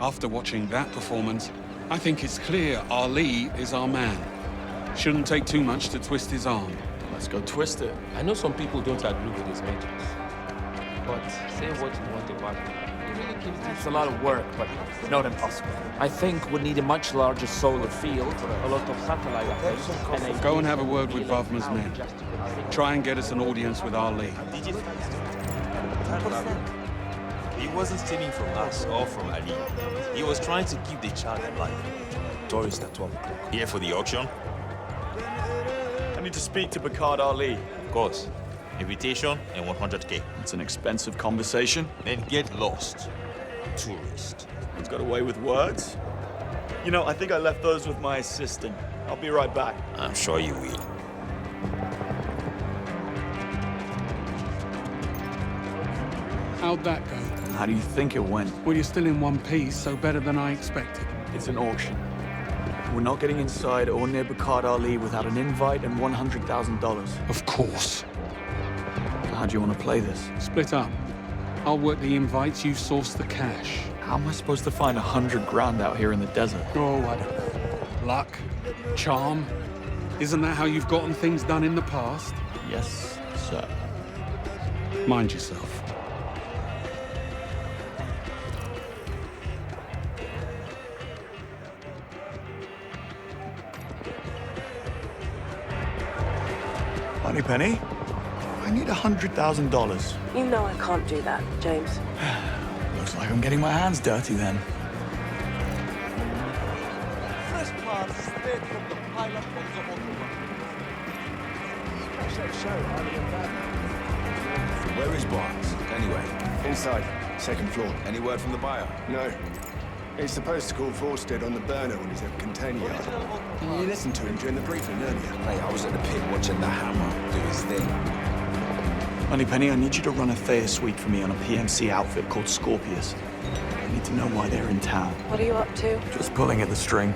After watching that performance, I think it's clear Ali is our man. Shouldn't take too much to twist his arm. Let's go twist it. I know some people don't agree with his measures. But say what you want about it. It's a lot of work, but not impossible. I think we'll need a much larger solar field, a lot of satellite updates, and a... Go and have a word with Bavma's men. Try and get us an audience with Ali. He wasn't stealing from us or from Ali. He was trying to keep the child alive. Tourist at 12 o'clock. Here for the auction? I need to speak to Bakard Ali. Of course. Invitation and 100k. It's an expensive conversation. Then get lost. Tourist. He's got away with words. You know, I think I left those with my assistant. I'll be right back. I'm sure you will. How'd that go? How do you think it went? Well, you're still in one piece, so better than I expected. It's an auction. We're not getting inside or near Bakard Ali without an invite and $100,000. Of course. How do you want to play this? Split up. I'll work the invites, you source the cash. How am I supposed to find 100 grand out here in the desert? Oh, I don't know. Luck? Charm? Isn't that how you've gotten things done in the past? Yes, sir. Mind yourself. Moneypenny, I need $100,000. You know I can't do that, James. Looks like I'm getting my hands dirty then. Fresh parts straight from the pilot of the Autobahn. Catch that show early and back. Where is Barnes? Anyway. Inside. Second floor. Any word from the buyer? No. He's supposed to call Forsted on the burner when he's at container yard. You listened to him during the briefing earlier. Hey, I was at the pit watching the hammer do his thing. Moneypenny, I need you to run a Thayer suite for me on a PMC outfit called Scorpius. I need to know why they're in town. What are you up to? Just pulling at the string.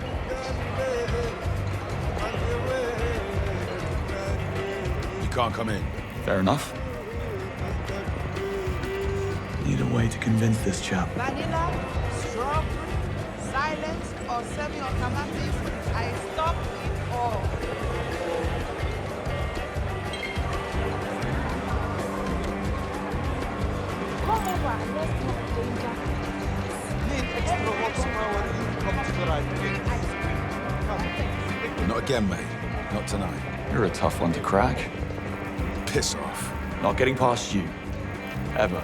You can't come in. Fair enough. Need a way to convince this chap. Vanilla, strawberry, silence, or semi-automatic. I stop it all. Come over and let's talk danger. Need extra horsepower, you come to the right place. Not again, mate. Not tonight. You're a tough one to crack. Piss off. Not getting past you. Ever.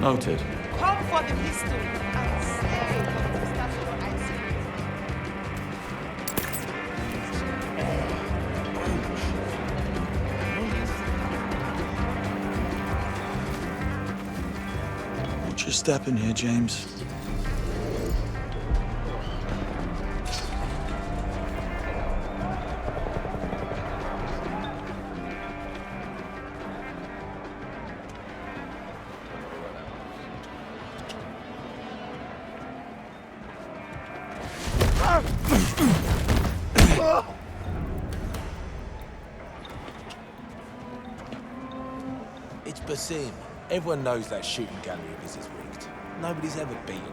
Noted. Come for the history and stay for the statue of Isaac. Watch your step in here, James. It's Basim. Everyone knows that shooting gallery of his is rigged. Nobody's ever beaten it.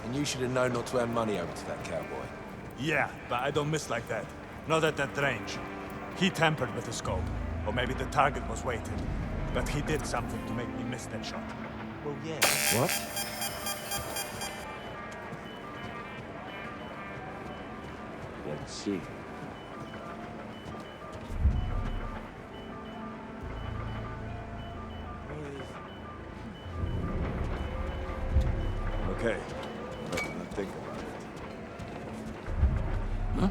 And you should have known not to hand money over to that cowboy. Yeah, but I don't miss like that. Not at that range. He tampered with the scope. Or maybe the target was weighted. But he did something to make me miss that shot. Well, yeah. What? Let's see. Okay. Better not think about it. Huh?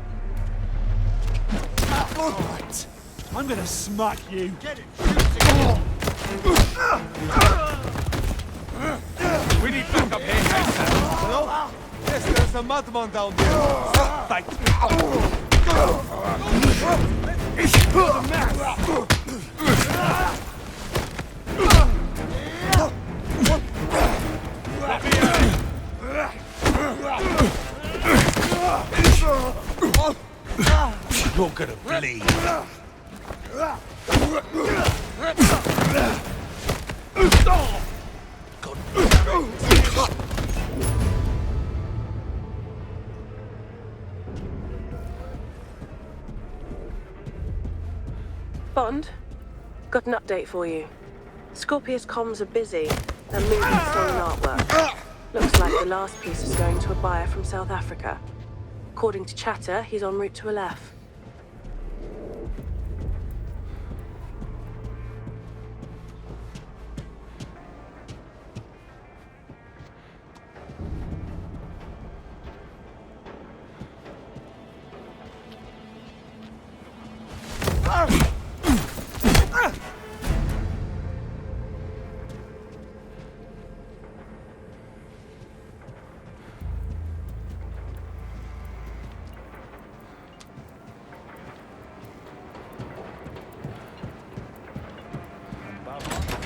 Alright. I'm gonna smack you. Get it. We need backup here. Hello? Yes, there's a madman down there. Fight. You're gonna bleed. Bond, got an update for you. Scorpius comms are busy and moving stolen artwork. Looks like the last piece is going to a buyer from South Africa. According to chatter, he's en route to Aleph.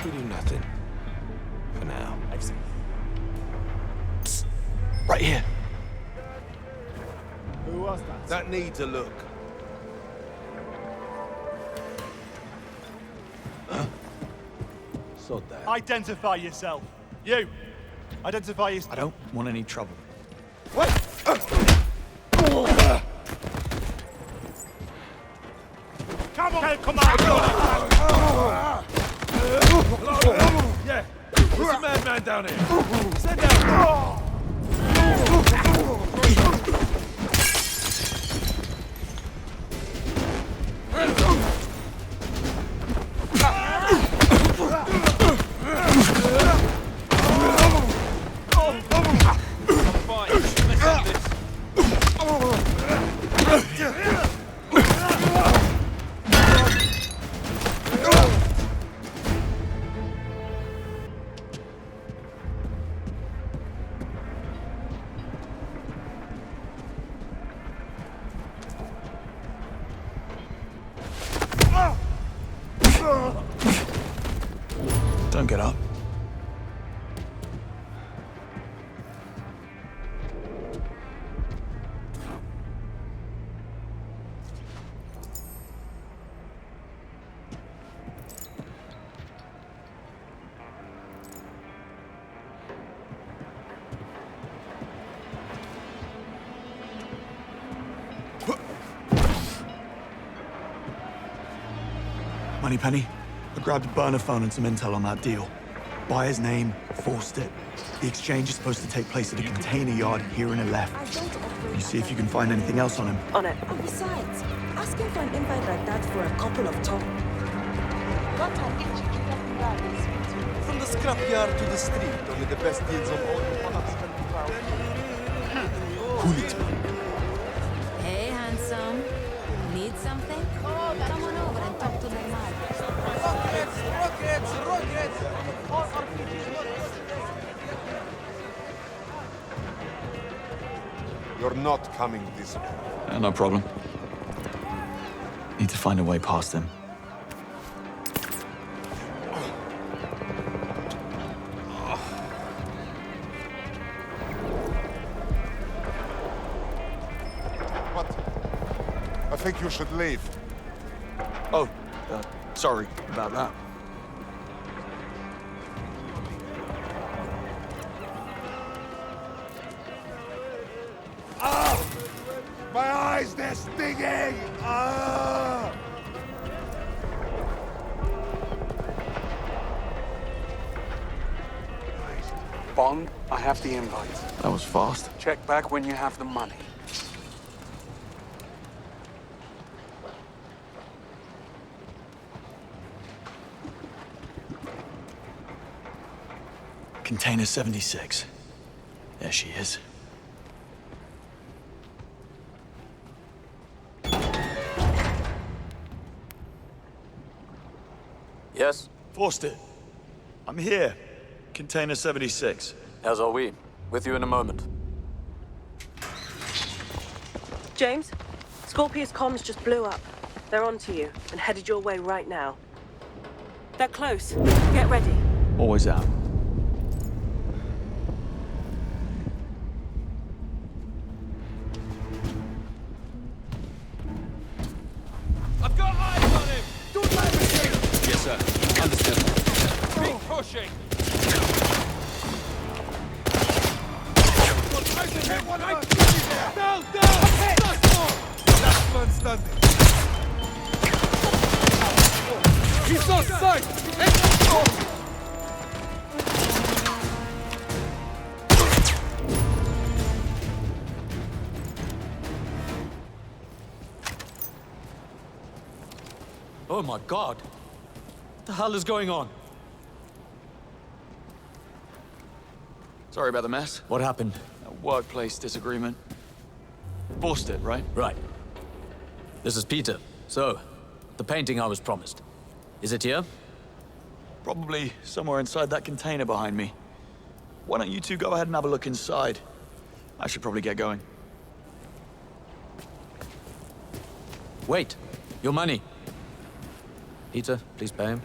We do nothing. For now. Psst. Right here. Who was that? That needs a look. Sod that. Identify yourself. You. Identify yourself. I don't want any trouble. Wait! Come on! Come on! Yeah. There's a madman down here. Stand down. Don't get up. Moneypenny, I grabbed a burner phone and some intel on that deal. Buyer's name, forced it. The exchange is supposed to take place at a container yard here in a left. You see if you can find anything else on him. On it. And besides, asking for an invite like that for a couple of talk. From the scrapyard to the street, only the best deals of all the products can be found. Cool it. Hey, handsome. Need something? Come on over and talk to the man. Rockets! All RPGs. You're not coming this way. No problem. Need to find a way past him. What? I think you should leave. Oh, sorry about that. My eyes, they're stinging! Ah! Bond, I have the invite. That was fast. Check back when you have the money. Container 76. There she is. Yes? Forster, I'm here. Container 76. As are we. With you in a moment. James, Scorpius comms just blew up. They're onto you and headed your way right now. They're close. Get ready. Always out. I've got eyes on him! Don't let me shoot! Yes, sir. Understood. Keep pushing! No! Last man standing. He's on sight! Oh my God! What the hell is going on? Sorry about the mess. What happened? A workplace disagreement. Forced it, right? Right. This is Peter. So, the painting I was promised. Is it here? Probably somewhere inside that container behind me. Why don't you two go ahead and have a look inside? I should probably get going. Wait. Your money. Peter, please pay him.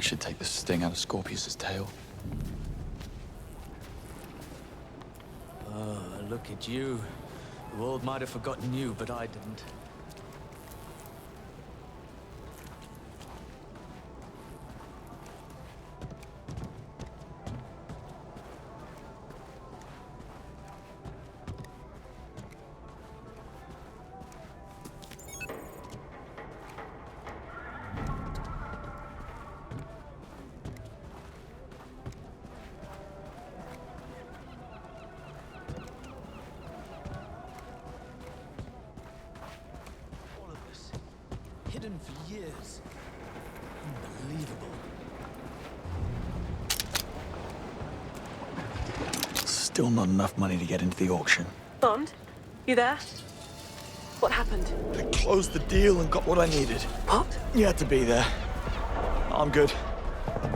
should take the sting out of Scorpius's tail. Oh, look at you. The world might have forgotten you, but I didn't. Hidden for years. Unbelievable. Still not enough money to get into the auction. Bond, you there? What happened? I closed the deal and got what I needed. What? You had to be there. I'm good.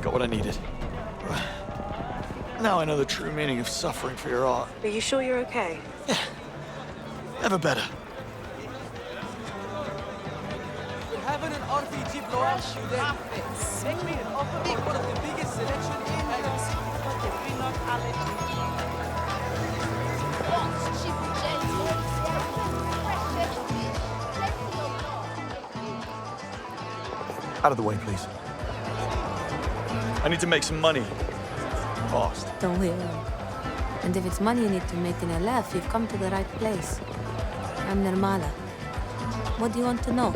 Got what I needed. Now I know the true meaning of suffering for your art. Are you sure you're okay? Never better. Having an RPG blow up then make me an offer for one of the biggest selection in Out of the way, please. I need to make some money. Fast. Don't we all? And if it's money you need to make in Elef, you've come to the right place. I'm Nirmala. What do you want to know?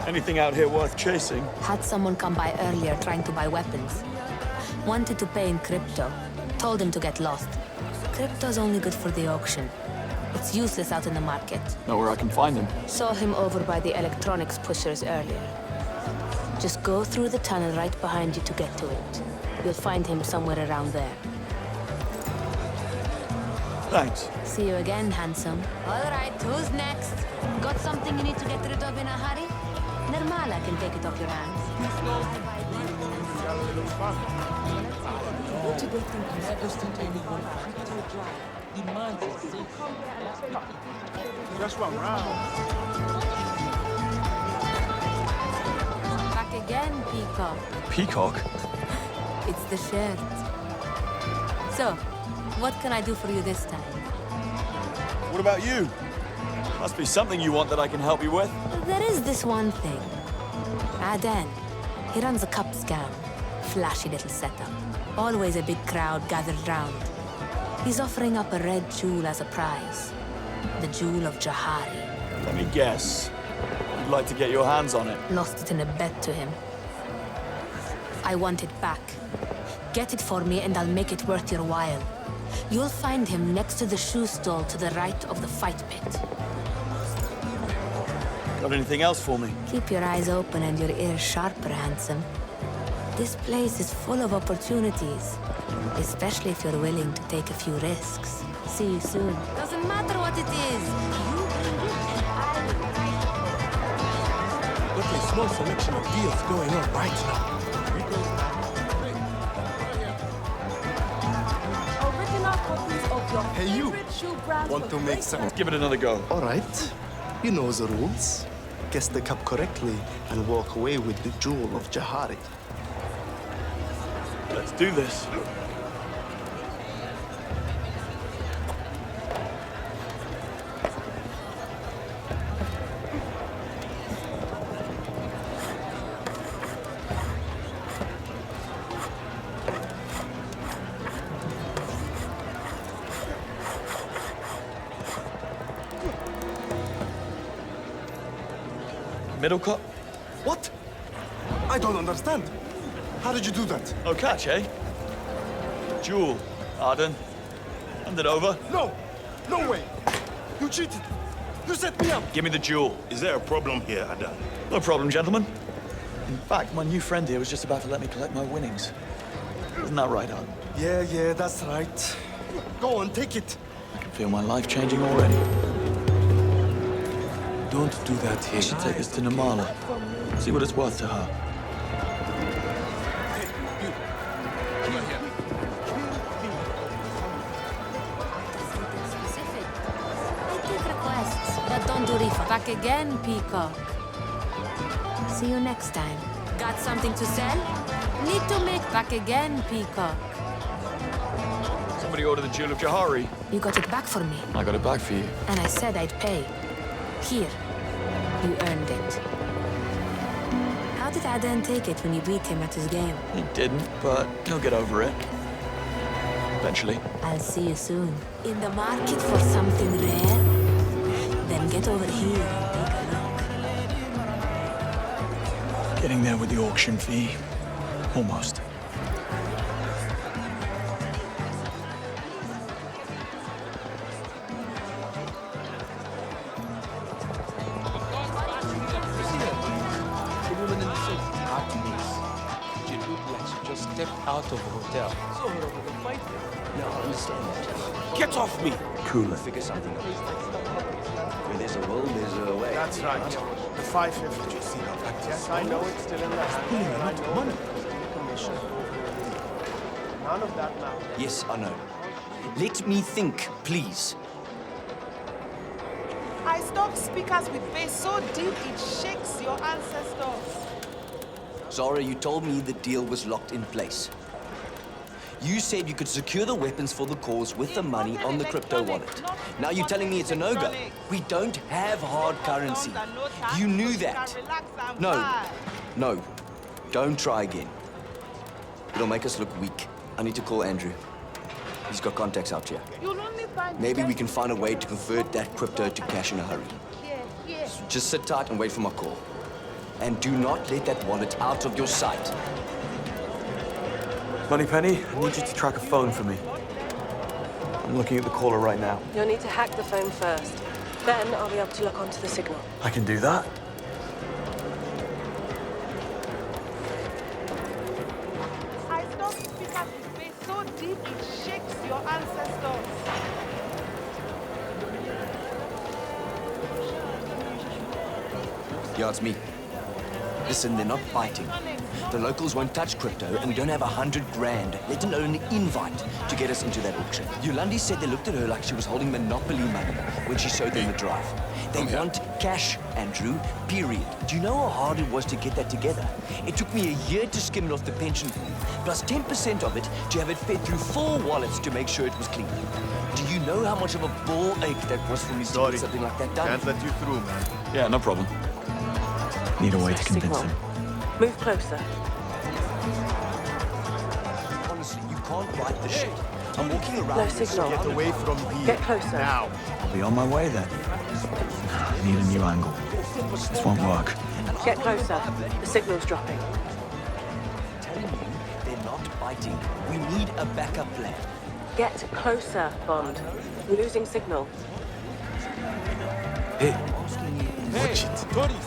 Anything out here worth chasing? Had someone come by earlier trying to buy weapons. Wanted to pay in crypto. Told him to get lost. Crypto's only good for the auction. It's useless out in the market. Know where I can find him? Saw him over by the electronics pushers earlier. Just go through the tunnel right behind you to get to it. You'll find him somewhere around there. Thanks. See you again, handsome. All right, who's next? Got something you need to get rid of in a hurry? Nirmala can take it off your hands. What do they think never sent anyone crypto dry? Demand is safe. Just one round. Back again, Peacock. Peacock? It's the shirt. So, what can I do for you this time? What about you? Must be something you want that I can help you with. There is this one thing. Aden. He runs a cup scam. Flashy little setup. Always a big crowd gathered round. He's offering up a red jewel as a prize. The Jewel of Jahari. Let me guess. You'd like to get your hands on it. Lost it in a bet to him. I want it back. Get it for me and I'll make it worth your while. You'll find him next to the shoe stall to the right of the fight pit. Got anything else for me? Keep your eyes open and your ears sharper, handsome. This place is full of opportunities, especially if you're willing to take a few risks. See you soon. Doesn't matter what it is. Got a small selection of deals going on right now. Original copies of your Hey, you. favorite shoe brands. Want to make some? Let's give it another go. All right. You know the rules. Guess the cup correctly and walk away with the Jewel of Jahari. Let's do this. Middle cut? What? I don't understand. How did you do that? No catch, eh? Jewel, Arden. Hand it over. No! No way! You cheated! You set me up! Give me the jewel. Is there a problem here, Adan? No problem, gentlemen. In fact, my new friend here was just about to let me collect my winnings. Isn't that right, Arden? Yeah, that's right. Go on, take it. I can feel my life changing already. Don't do that here. I should take this to Nirmala. See what it's worth to her. Specific. I take requests, but don't do refund. Back again, Peacock. See you next time. Got something to sell? Need to make back again, Peacock. Somebody ordered the Jewel of Jahari. You got it back for me. I got it back for you. And I said I'd pay. Here. You earned it. How did Aden take it when you beat him at his game? He didn't, but he'll get over it. Eventually. I'll see you soon. In the market for something rare? Then get over here and take a look. Getting there with the auction fee. Almost. The woman in the suit. Hard to miss. She looked like she just stepped out of a hotel. So we're over the fight there. No, I understand that. Get off me! Cooler. Figure something out. Where there's a will, there's a way. That's right. The 550. Did you see that? Yes, I know it's still in the hand. Pulling a lot of money. Commission. None of that now. Yes, I know. Let me think, please. I stopped speakers with bass so deep it shakes your ancestors. Zara, you told me the deal was locked in place. You said you could secure the weapons for the cause with the money on the crypto wallet. Now you're telling me it's a no-go. We don't have hard currency. You knew that. No. No. Don't try again. It'll make us look weak. I need to call Andrew. He's got contacts out here. You'll only find Maybe we can find a way to convert that crypto to cash in a hurry. Yes. Just sit tight and wait for my call. And do not let that wallet out of your sight. Moneypenny, I need you to track a phone for me. I'm looking at the caller right now. You'll need to hack the phone first. Then I'll be able to look onto the signal. I can do that. I stopped speakers with bass so deep it shakes your ancestors. Yeah, it's me. Listen, they're not biting. The locals won't touch crypto, and we don't have 100 grand, let alone an invite, to get us into that auction. Yolandi said they looked at her like she was holding monopoly money when she showed them the drive. They want cash, Andrew, period. Do you know how hard it was to get that together? It took me a year to skim it off the pension pool, plus 10% of it to have it fed through 4 wallets to make sure it was clean. Do you know how much of a ball ache that was for me to get something like that done? Can't let you through, man. Yeah, no problem. Need a way to convince Signal. him. Move closer. Honestly, you can't write the shit. I'm walking around. No signal. Get away from here. Get closer. Now. I'll be on my way then. I need a new angle. This won't work. Get closer. The signal's dropping. I'm telling you, they're not biting. We need a backup plan. Get closer, Bond. We're losing signal. Hey. Watch it.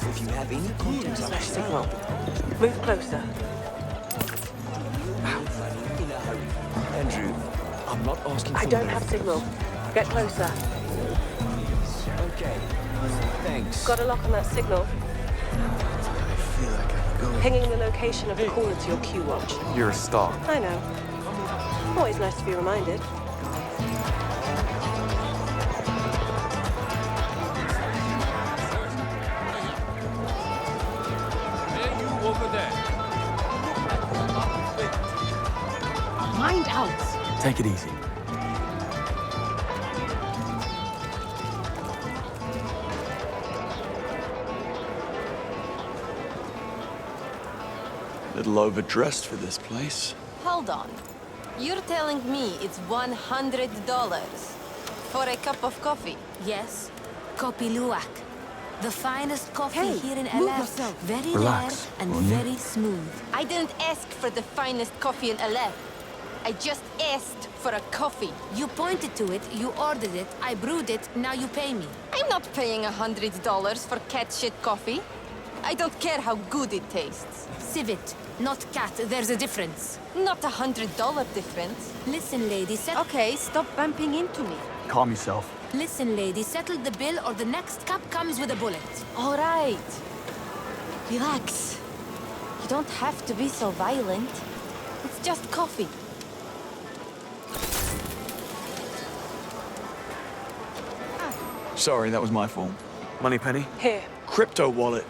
If you have any contacts out Signal. Move closer. in a hurry. Andrew, I'm not asking for I don't more. have signal. Get closer. Okay. Thanks. Got a lock on that signal. Pinging the location of the caller to your Q watch. You're a star. I know. Always nice to be reminded. Hey, you over there. Mind out. Take it easy. Little overdressed for this place. Hold on. You're telling me it's $100 for a cup of coffee? Yes. Kopi Luwak. The finest coffee here in move LF. yourself. Very Relax, rare and won't you? very smooth. I didn't ask for the finest coffee in Aleph. I just asked for a coffee. You pointed to it, you ordered it, I brewed it, now you pay me. I'm not paying $100 for cat shit coffee. I don't care how good it tastes. Civet, not cat, there's a difference. Not $100 difference. Listen, lady, Okay, stop bumping into me. Calm yourself. Listen, lady, settle the bill or the next cup comes with a bullet. All right. Relax. You don't have to be so violent. It's just coffee. Sorry, that was my fault. Moneypenny? Here. Crypto wallet.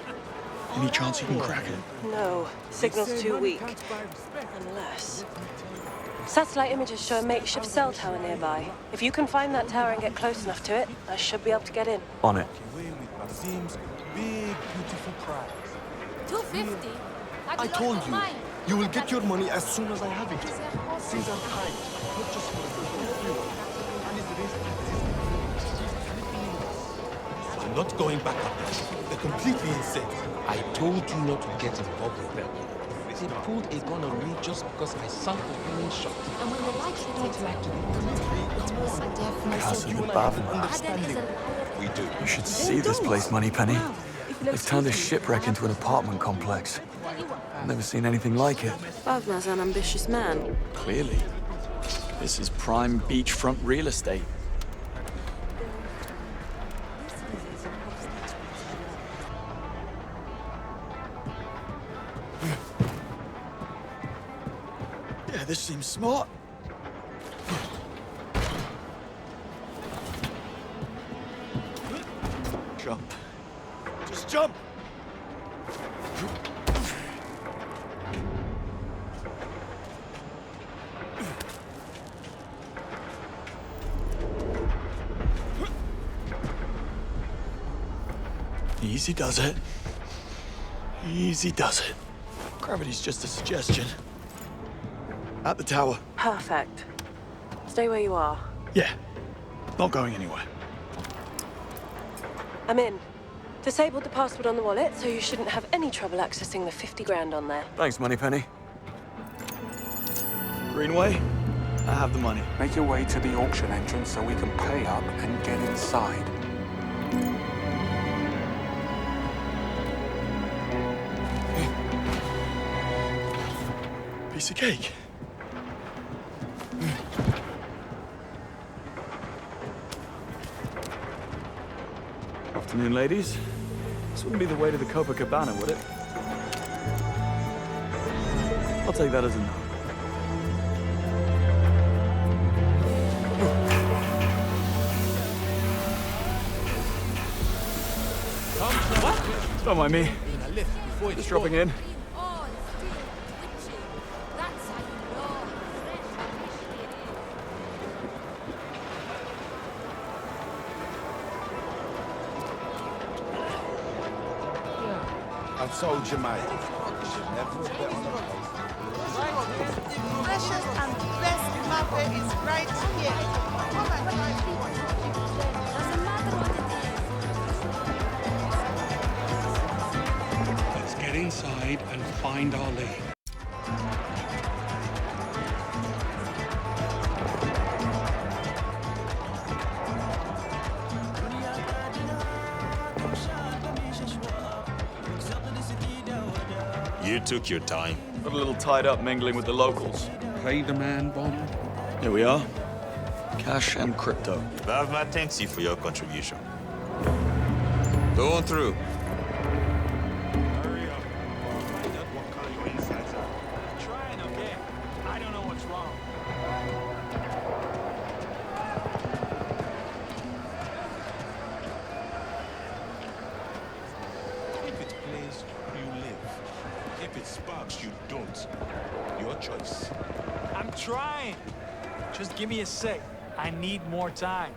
Any chance you can crack it? No, signal's too weak. Unless... Satellite images show a makeshift cell tower nearby. If you can find that tower and get close enough to it, I should be able to get in. On it. Nazim's big, beautiful prize. 250? I told you, you will get your money as soon as I have it. Things are kind, not just for everyone. And it's raised I'm not going back up there. They're completely insane. I told you not to get involved with them. They pulled a gun on me just because I sank the winning shot. And when the lights don't like to Castle of Bavna. We do. You should see this place, Moneypenny. They've turned a shipwreck into an apartment complex. I've never seen anything like it. Bavna's an ambitious man. Clearly. This is prime beachfront real estate. Yeah, this seems smart. Jump. Just jump! Easy does it. Easy does it. Gravity's just a suggestion. At the tower. Perfect. Stay where you are. Yeah. Not going anywhere. I'm in. Disabled the password on the wallet, so you shouldn't have any trouble accessing the 50 grand on there. Thanks, Moneypenny. Greenway, I have the money. Make your way to the auction entrance so we can pay up and get inside. Piece of cake. Afternoon, ladies. This wouldn't be the way to the Copacabana, would it? I'll take that as a no. Don't mind me. Just dropping in. I told you, mate. You should never bet on the place. The freshest and best mappe is right here. Come and try it. Let's get inside and find our lead. You took your time. Got a little tied up mingling with the locals. Pay the man, Bond. Here we are. Cash and crypto. Bavma thanks you for your contribution. Go on through. Hurry up. Find out what color your insides are. I'm trying, okay? I don't know what's wrong. If it plays, you live. If it sparks, you don't. Your choice. I'm trying. Just give me a sec. I need more time.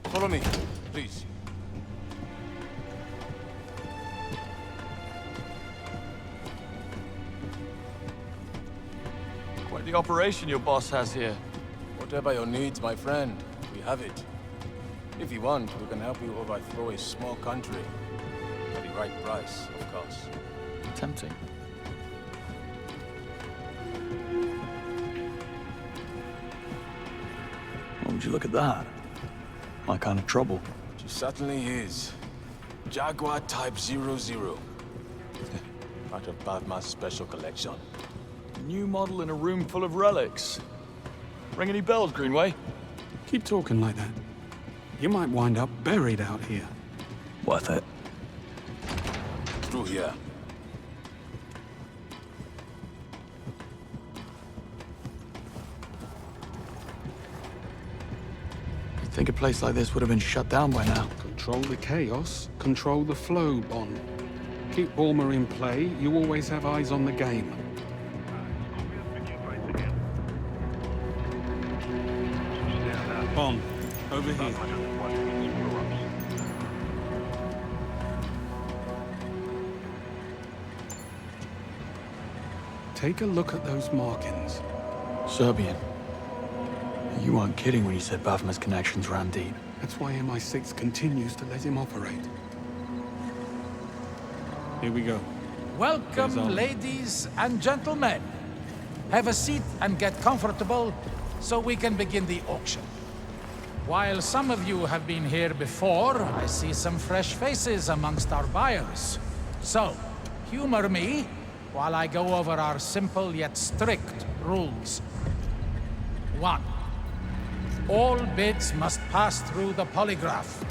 Follow me, please. Quite the operation your boss has here. Whatever your needs, my friend, we have it. If you want, we can help you overthrow a small country. At the right price, of course. Tempting. What would you look at that? My kind of trouble. She certainly is. Jaguar Type 00. Part of Bavma's special collection. New model in a room full of relics. Ring any bells, Greenway? Keep talking like that. You might wind up buried out here. Worth it. Through here. You'd think a place like this would have been shut down by now. Control the chaos, control the flow, Bond. Keep Bulmer in play, you always have eyes on the game. Bond, over here. Take a look at those markings. Serbian. You weren't kidding when you said Bavma's connections ran deep. That's why MI6 continues to let him operate. Here we go. Welcome, ladies and gentlemen. Have a seat and get comfortable so we can begin the auction. While some of you have been here before, I see some fresh faces amongst our buyers. So, humor me while I go over our simple yet strict rules. 1. All bids must pass through the polygraph.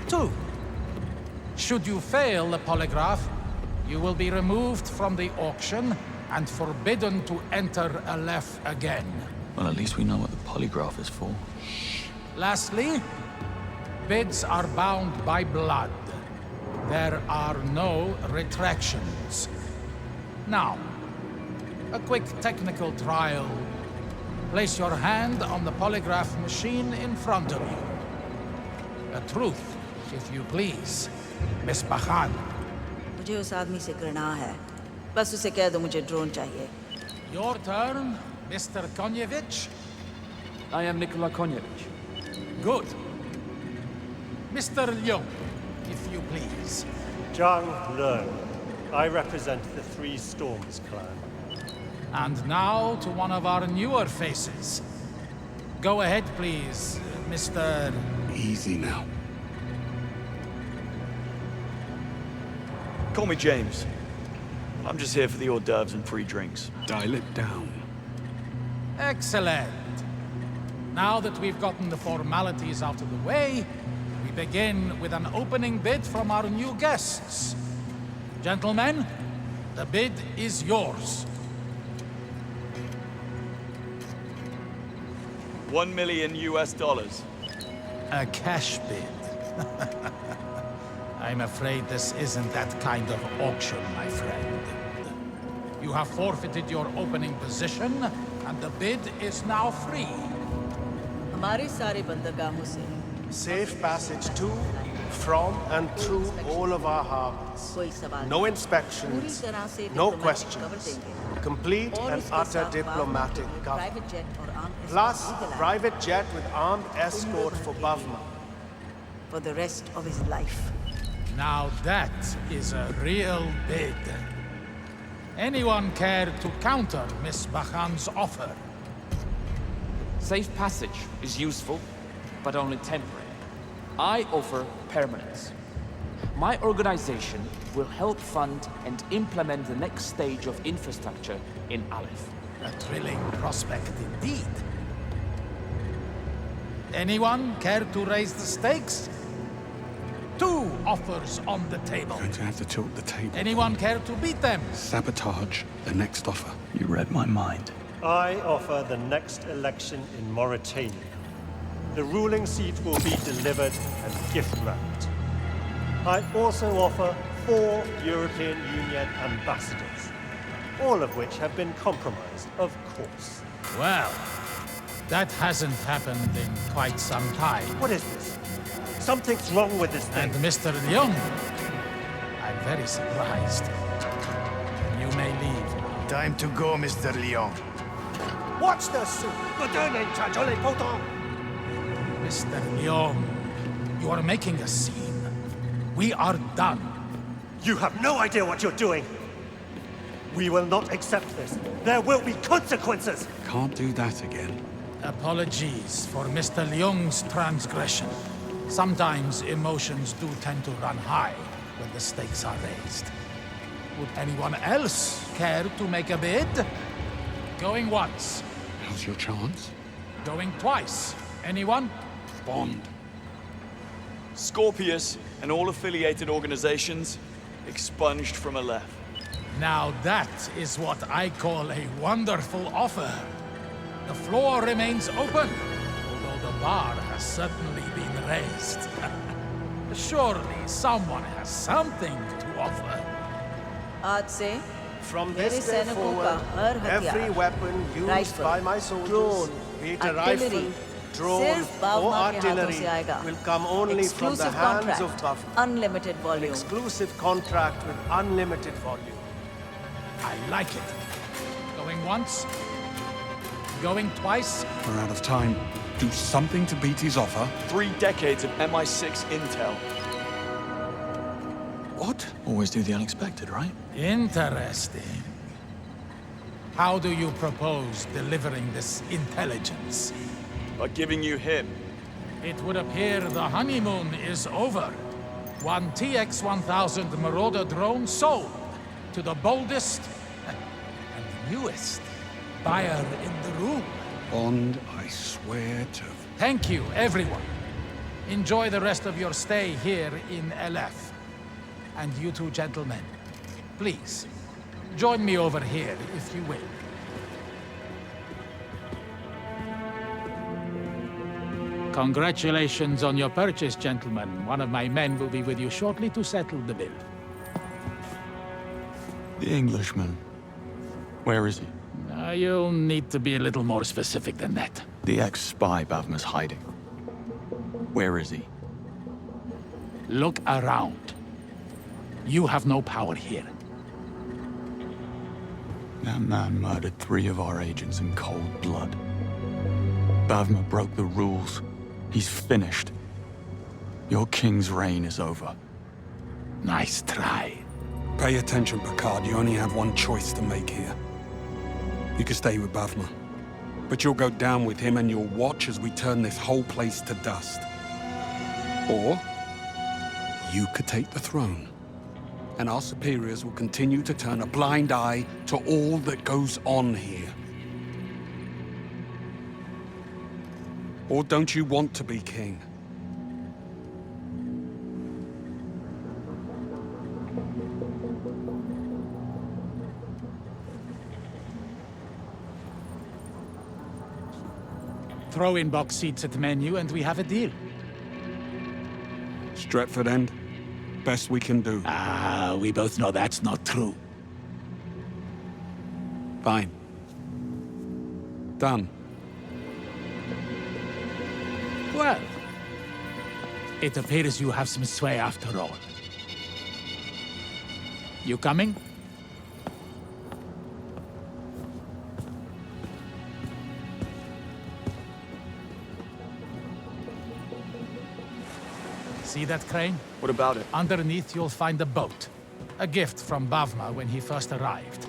2. Should you fail the polygraph, you will be removed from the auction and forbidden to enter Aleph again. Well, at least we know what the polygraph is for. Lastly, bids are bound by blood. There are no retractions. Now, a quick technical trial. Place your hand on the polygraph machine in front of you. A truth, if you please, Miss Bakhan. मुझे उस आदमी से घृणा है। बस उसे कह दो मुझे ड्रोन चाहिए। Your turn, Mr. Konyevich. I am Nikola Konyevich. Good. Mr. Leung, if you please. Zhang Leung. I represent the Three Storms clan. And now to one of our newer faces. Go ahead, please, Mr. Easy now. Call me James. I'm just here for the hors d'oeuvres and free drinks. Dial it down. Excellent. Now that we've gotten the formalities out of the way, we begin with an opening bid from our new guests. Gentlemen, the bid is yours. $1 million US. A cash bid. I'm afraid this isn't that kind of auction, my friend. You have forfeited your opening position, and the bid is now free. हमारे सारे बंदरगाहों से Safe passage to, from, and through all of our harbors. No inspections, no questions. Complete and utter diplomatic cover. Plus, private jet with armed escort for Bavma. For the rest of his life. Now that is a real bid. Anyone care to counter Miss Bakhan's offer? Safe passage is useful, but only temporary. I offer permanence. My organization will help fund and implement the next stage of infrastructure in Aleph. A thrilling prospect indeed. Anyone care to raise the stakes? 2 offers on the table. Going to have to tilt the table. Anyone care to beat them? Sabotage the next offer. You read my mind. I offer the next election in Mauritania. The ruling seat will be delivered and gift-wrapped. I also offer 4 European Union ambassadors, all of which have been compromised, of course. Well, that hasn't happened in quite some time. What is this? Something's wrong with this thing. And Mr. Leung, I'm very surprised. You may leave. Time to go, Mr. Leung. Watch the suit! Mr. Leung, you are making a scene. We are done. You have no idea what you're doing. We will not accept this. There will be consequences. Can't do that again. Apologies for Mr. Leung's transgression. Sometimes emotions do tend to run high when the stakes are raised. Would anyone else care to make a bid? Going once. How's your chance? Going twice. Anyone? Bond. Scorpius and all affiliated organizations expunged from Aleph. Now that is what I call a wonderful offer. The floor remains open, although the bar has certainly been raised. Surely someone has something to offer. आज से From मेरे this day सैनिकों का forward, हर every हथियार, weapon used rifle, by my soldiers, drone, be it a artillery, rifle, drone, सिर्फ or बावमा के हाथों artillery, से आएगा. will come only from the Exclusive hands contract, of Buffalo. unlimited An volume. exclusive contract with unlimited volume. I like it. Going once? Going twice? We're out of time. Do something to beat his offer. 3 decades of MI6 intel. What? Always do the unexpected, right? Interesting. How do you propose delivering this intelligence? By giving you him. It would appear the honeymoon is over. One TX-1000 Marauder drone sold to the boldest and newest buyer in the room. Bond, I swear to... Thank you, everyone. Enjoy the rest of your stay here in LF. And you two gentlemen, please, join me over here if you will. Congratulations on your purchase, gentlemen. One of my men will be with you shortly to settle the bill. The Englishman. Where is he? You'll need to be a little more specific than that. The ex-spy Bavma's hiding. Where is he? Look around. You have no power here. That man murdered 3 of our agents in cold blood. Bavma broke the rules. He's finished. Your king's reign is over. Nice try. Pay attention, Picard. You only have one choice to make here. You can stay with Bavma, but you'll go down with him and you'll watch as we turn this whole place to dust. Or you could take the throne, and our superiors will continue to turn a blind eye to all that goes on here. Or don't you want to be king? Throw in box seats at the menu and we have a deal. Stretford End? Best we can do. We both know that's not true. Fine. Done. Well, it appears you have some sway after all. You coming? See that crane? What about it? Underneath you'll find a boat. A gift from Bavma when he first arrived.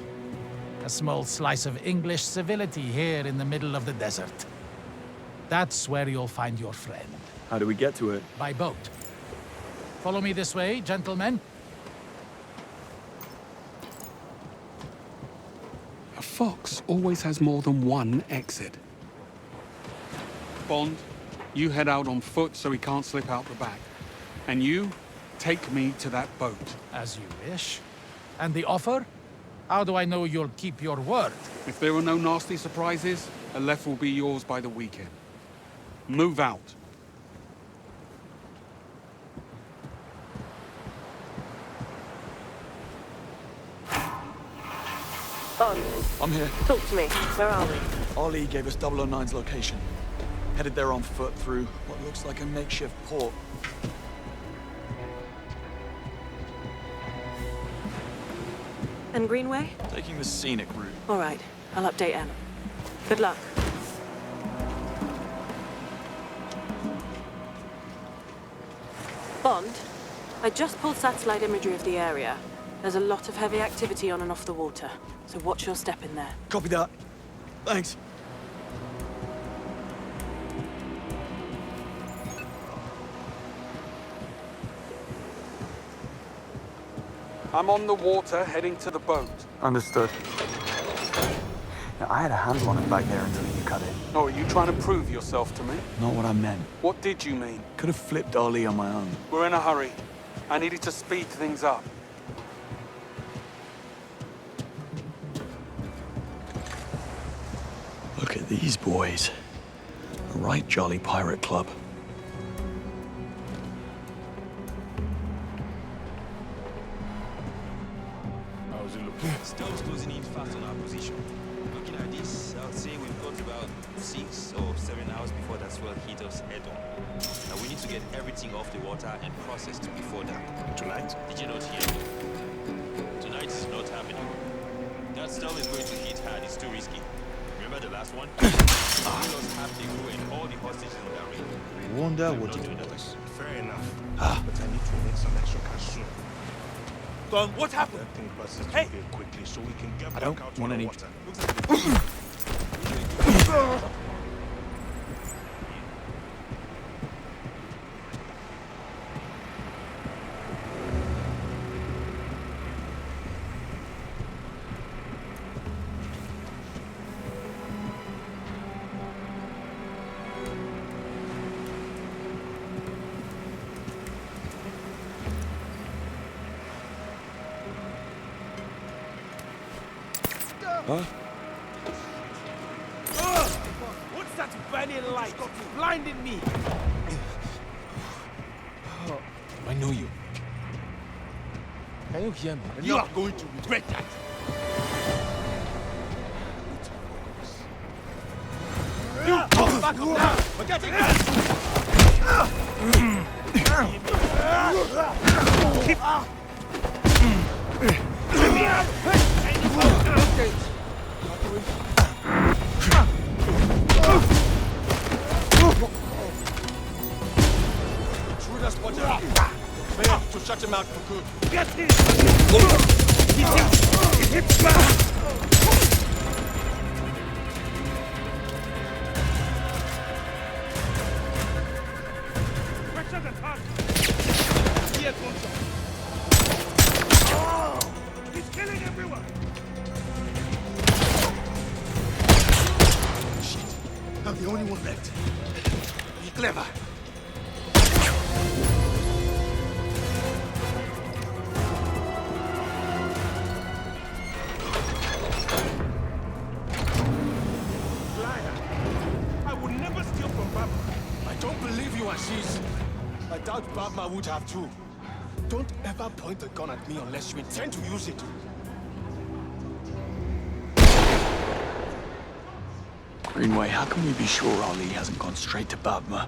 A small slice of English civility here in the middle of the desert. That's where you'll find your friend. How do we get to it? By boat. Follow me this way, gentlemen. A fox always has more than one exit. Bond, you head out on foot so he can't slip out the back. And you, take me to that boat. As you wish. And the offer? How do I know you'll keep your word? If there are no nasty surprises, Aleph will be yours by the weekend. Move out. Bond, I'm here. talk to me. Where are we? Ali gave us 009's location. Headed there on foot through what looks like a makeshift port. And Greenway? Taking the scenic route. All right, I'll update Anna. Good luck. Bond, I just pulled satellite imagery of the area. There's a lot of heavy activity on and off the water, so watch your step in there. Copy that. Thanks. I'm on the water, heading to the boat. Understood. Now, I had a handle on it back there until you cut in. Oh, are you trying to prove yourself to me? Not what I meant. What did you mean? Could have flipped Ali on my own. We're in a hurry. I needed to speed things up. Look at these boys. A right jolly pirate club. How's it looking? Storm's closing in fast on our position. Looking at this, I would say we've got about 6 or 7 hours before that swell hit us head on. And we need to get everything off the water and processed before that. Tonight? Did you not hear me? Tonight is not happening. That storm is going to hit hard. It's too risky. Remember the last one? We lost half the crew and all the hostages on that rig. Wonder what it was. Fair enough. But I need to make some extra cash soon. Don, what happened? That thing passes Hey! here quickly so we can get I back don't out want on the any- water. Huh? What's that burning light? Blinding me! I know you. Can you hear me? You are going to regret that. Back up now! We're getting To shut him out for good. Get him! Pressure the tank. Here, Gonzo. He's killing everyone. Shit. I'm the only one left. Be clever. I doubt Babma would have too. Don't ever point a gun at me unless you intend to use it. Greenway, how can we be sure Ali hasn't gone straight to Babma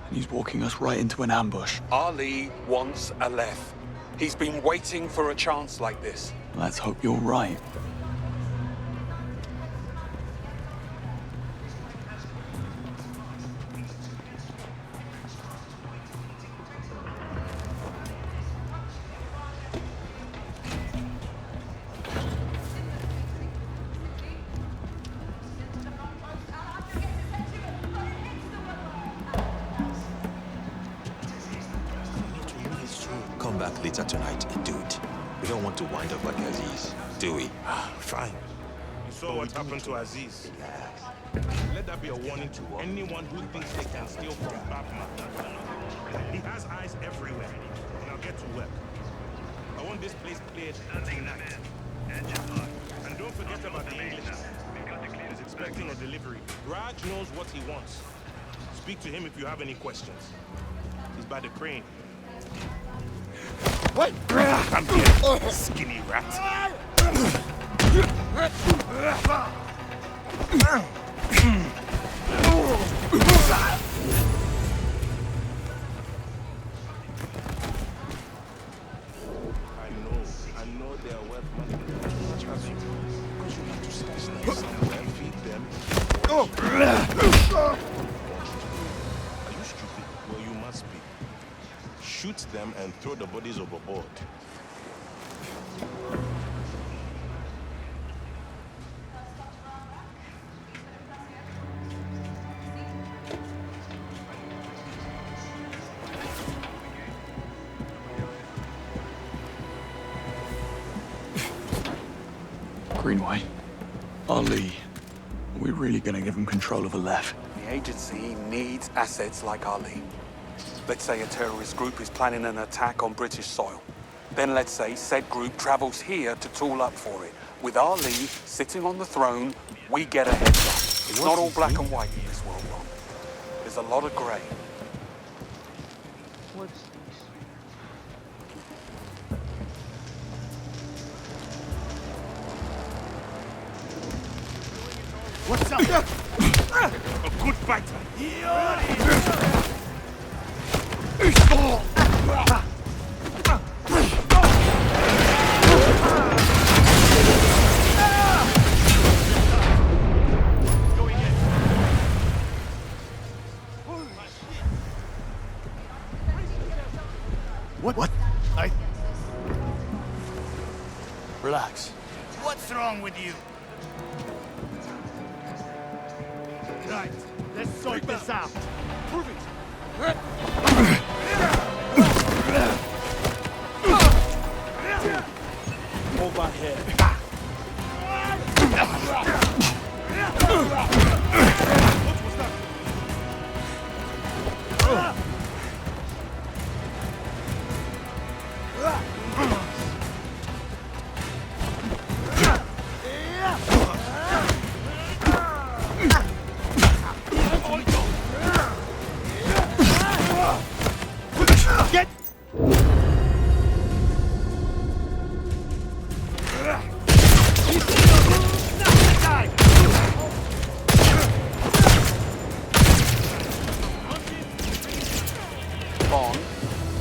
and he's walking us right into an ambush? Ali wants Aleph. He's been waiting for a chance like this. Let's hope you're right. Come back later tonight and do it. We don't want to wind up like Aziz, do we? Fine. You saw what happened to Aziz. Let that be a warning to anyone who thinks they can steal from Babma. He has eyes everywhere. Now get to work. I want this place cleared tonight. And don't forget about the Englishman. He's expecting a delivery. Raj knows what he wants. Speak to him if you have any questions. He's by the crane. Wait! Come here, skinny rat. I know they are worth money. Trust me. Because you have to stash them somewhere and feed them. Are you stupid? Well, you must be. Shoot them and throw the bodies overboard. Greenway, Ali, are we really gonna give him control of Aleph? The agency needs assets like Ali. Let's say a terrorist group is planning an attack on British soil. Then let's say said group travels here to tool up for it. With Ali sitting on the throne, we get a heads up. It's not all black and white in this world, Ron. there's a lot of grey. What's What's up? A good fighter. What? Relax. What's wrong with you? Right, let's sort this out. Prove it. over here? Get! Bond,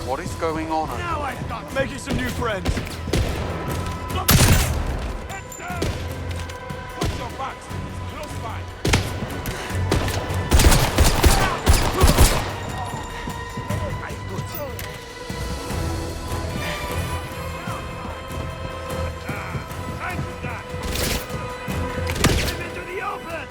what is going on? Now I got Making some new friends. Watch your backs. Close by. Time to die. Get him into the open.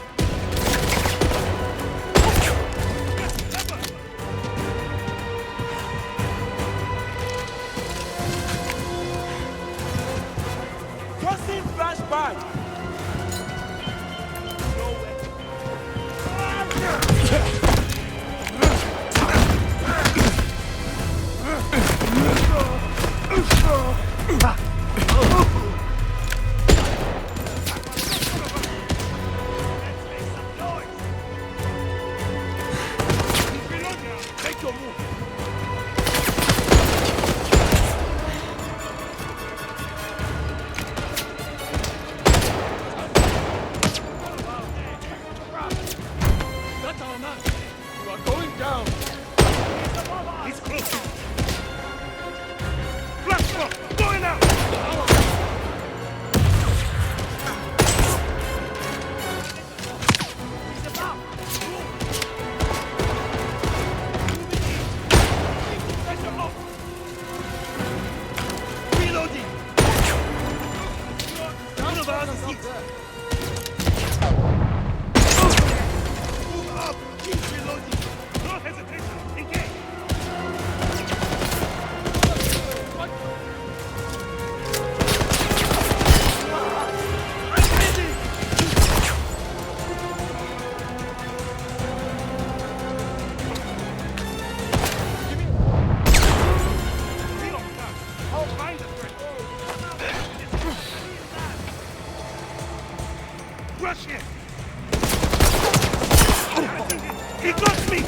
Crossing flashbang! Make your move. That's our man! You are going down! He's close. Flashbang! Going out! He's about! Pressure off! Reloading! Down of our seat! Move up! Keep reloading! No hesitation! Engage! I'm ready! I'll find the threat! Rush him! He got me!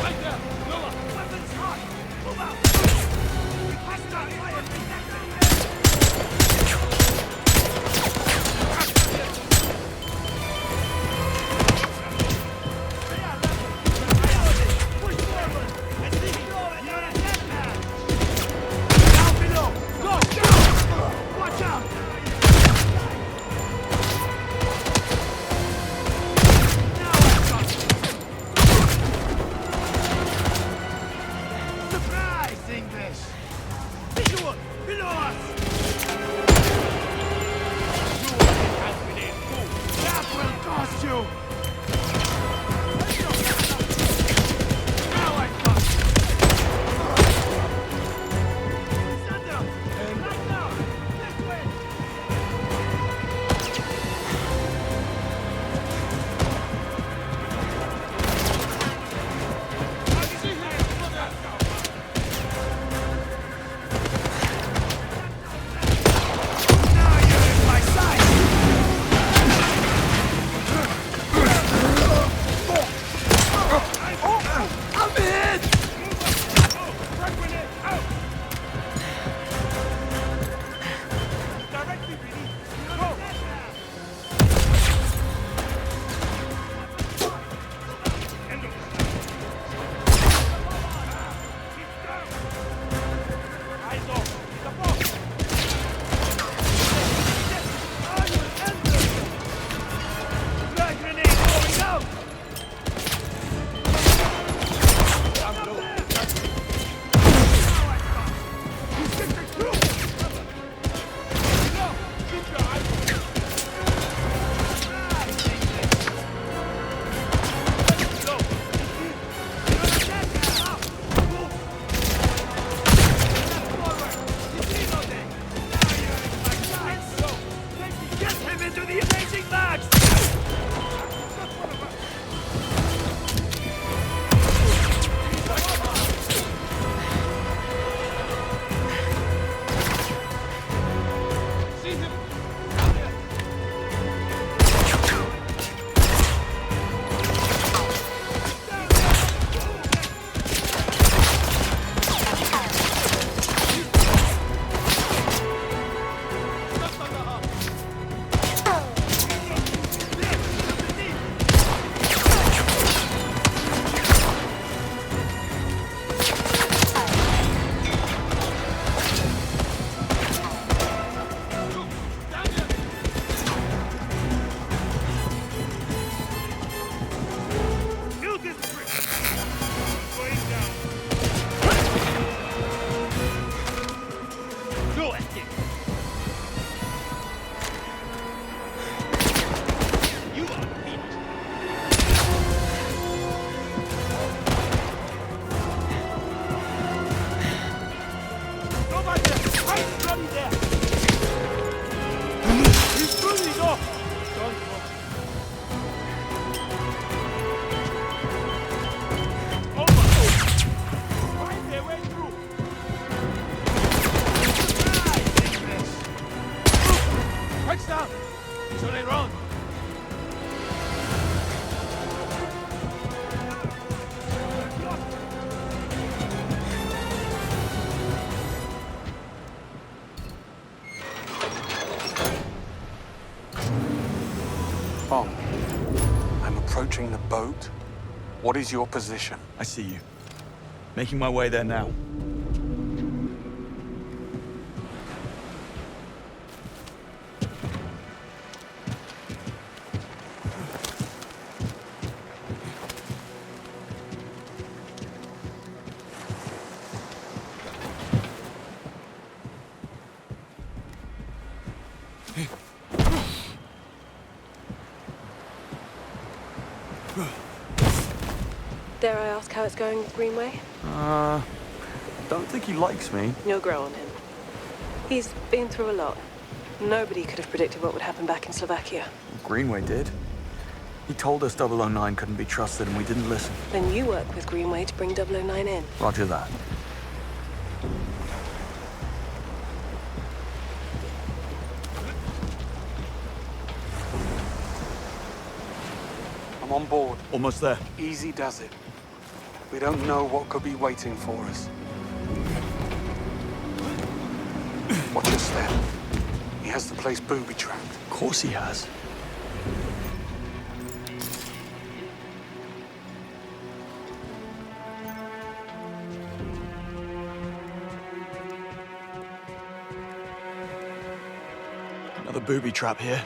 Right there! Noah! Weapons hot! Move out! Hostile fire detected! Push forward! Let's see! You're a dead man! Down below! Go! Somebody there! He's through the door! Don't go. Find their way through! Heads down! So they run! Bond, I'm approaching the boat. What is your position? I see you. Making my way there now. Dare I ask how it's going with Greenway? Don't think he likes me. You'll grow on him. He's been through a lot. Nobody could have predicted what would happen back in Slovakia. Greenway did. He told us 009 couldn't be trusted and we didn't listen. Then you work with Greenway to bring 009 in. Roger that. I'm on board. Almost there. Easy does it. We don't know what could be waiting for us. Watch your step. He has the place booby-trapped. Of course he has. Another booby trap here.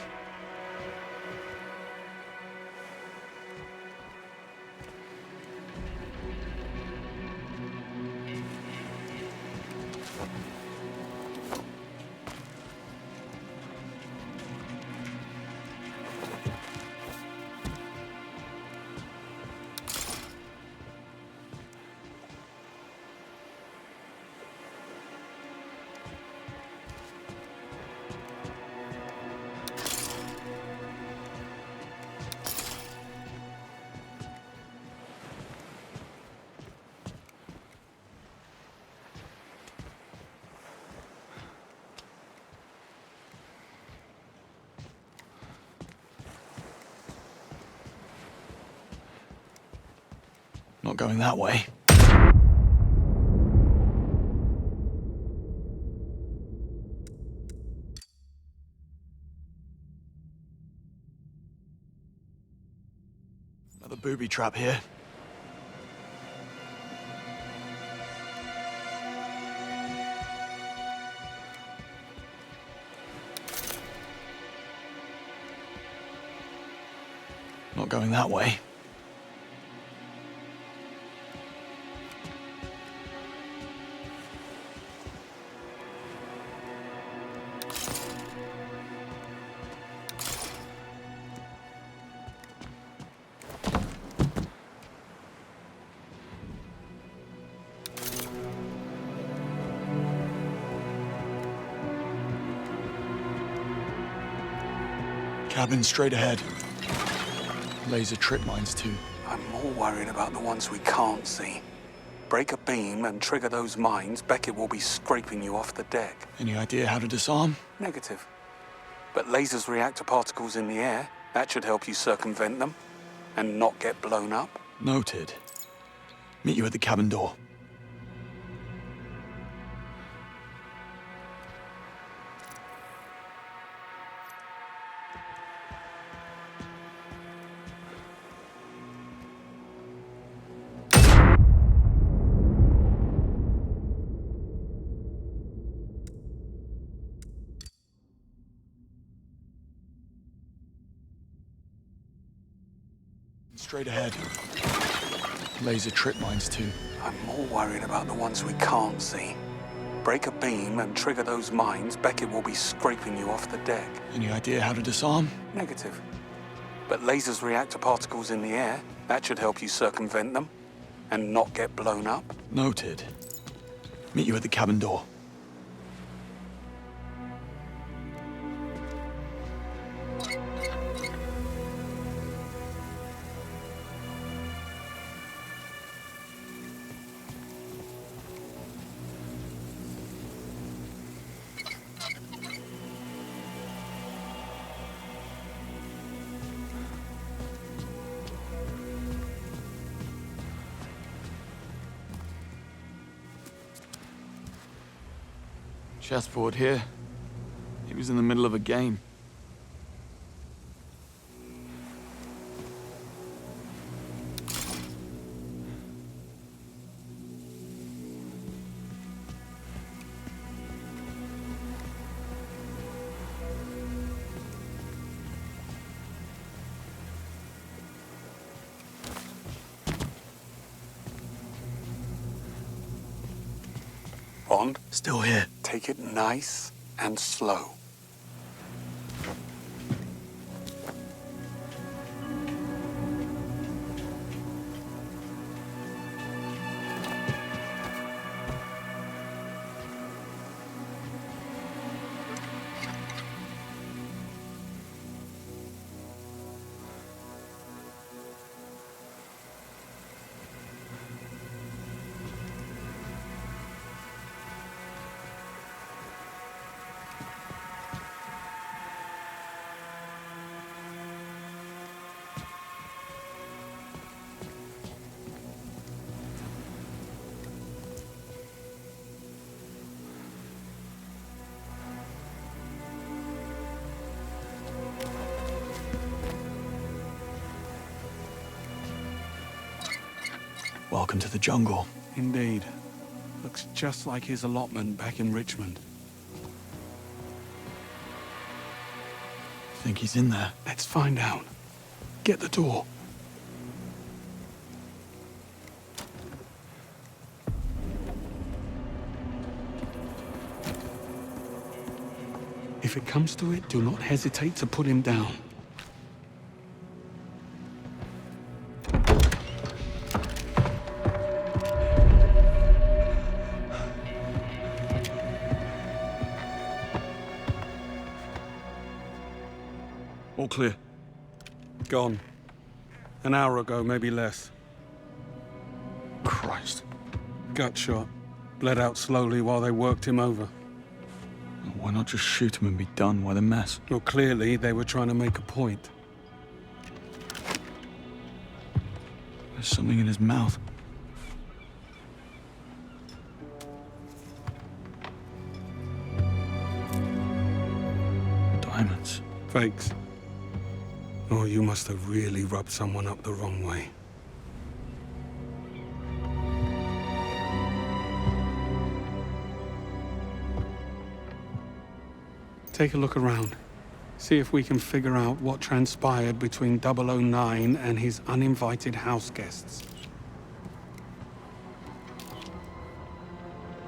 Not going that way. Another booby trap here. Not going that way. Cabin straight ahead. Laser trip mines too. I'm more worried about the ones we can't see. Break a beam and trigger those mines, Beckett will be scraping you off the deck. Any idea how to disarm? Negative. But lasers react to particles in the air. That should help you circumvent them and not get blown up. Noted. Meet you at the cabin door. Straight ahead. Laser trip mines too. I'm more worried about the ones we can't see. Break a beam and trigger those mines, Beckett will be scraping you off the deck. Any idea how to disarm? Negative. But lasers react to particles in the air. That should help you circumvent them and not get blown up. Noted. Meet you at the cabin door. Chessboard here. He was in the middle of a game. Bond? Still here. Take it nice and slow. Welcome to the jungle. Indeed. Looks just like his allotment back in Richmond. Think he's in there? Let's find out. Get the door. If it comes to it, do not hesitate to put him down. All clear. Gone. An hour ago, maybe less. Christ. Gut shot. Bled out slowly while they worked him over. Why not just shoot him and be done? Why the mess? Well, clearly they were trying to make a point. There's something in his mouth. Diamonds. Fakes. Oh, you must have really rubbed someone up the wrong way. Take a look around. See if we can figure out what transpired between 009 and his uninvited house guests.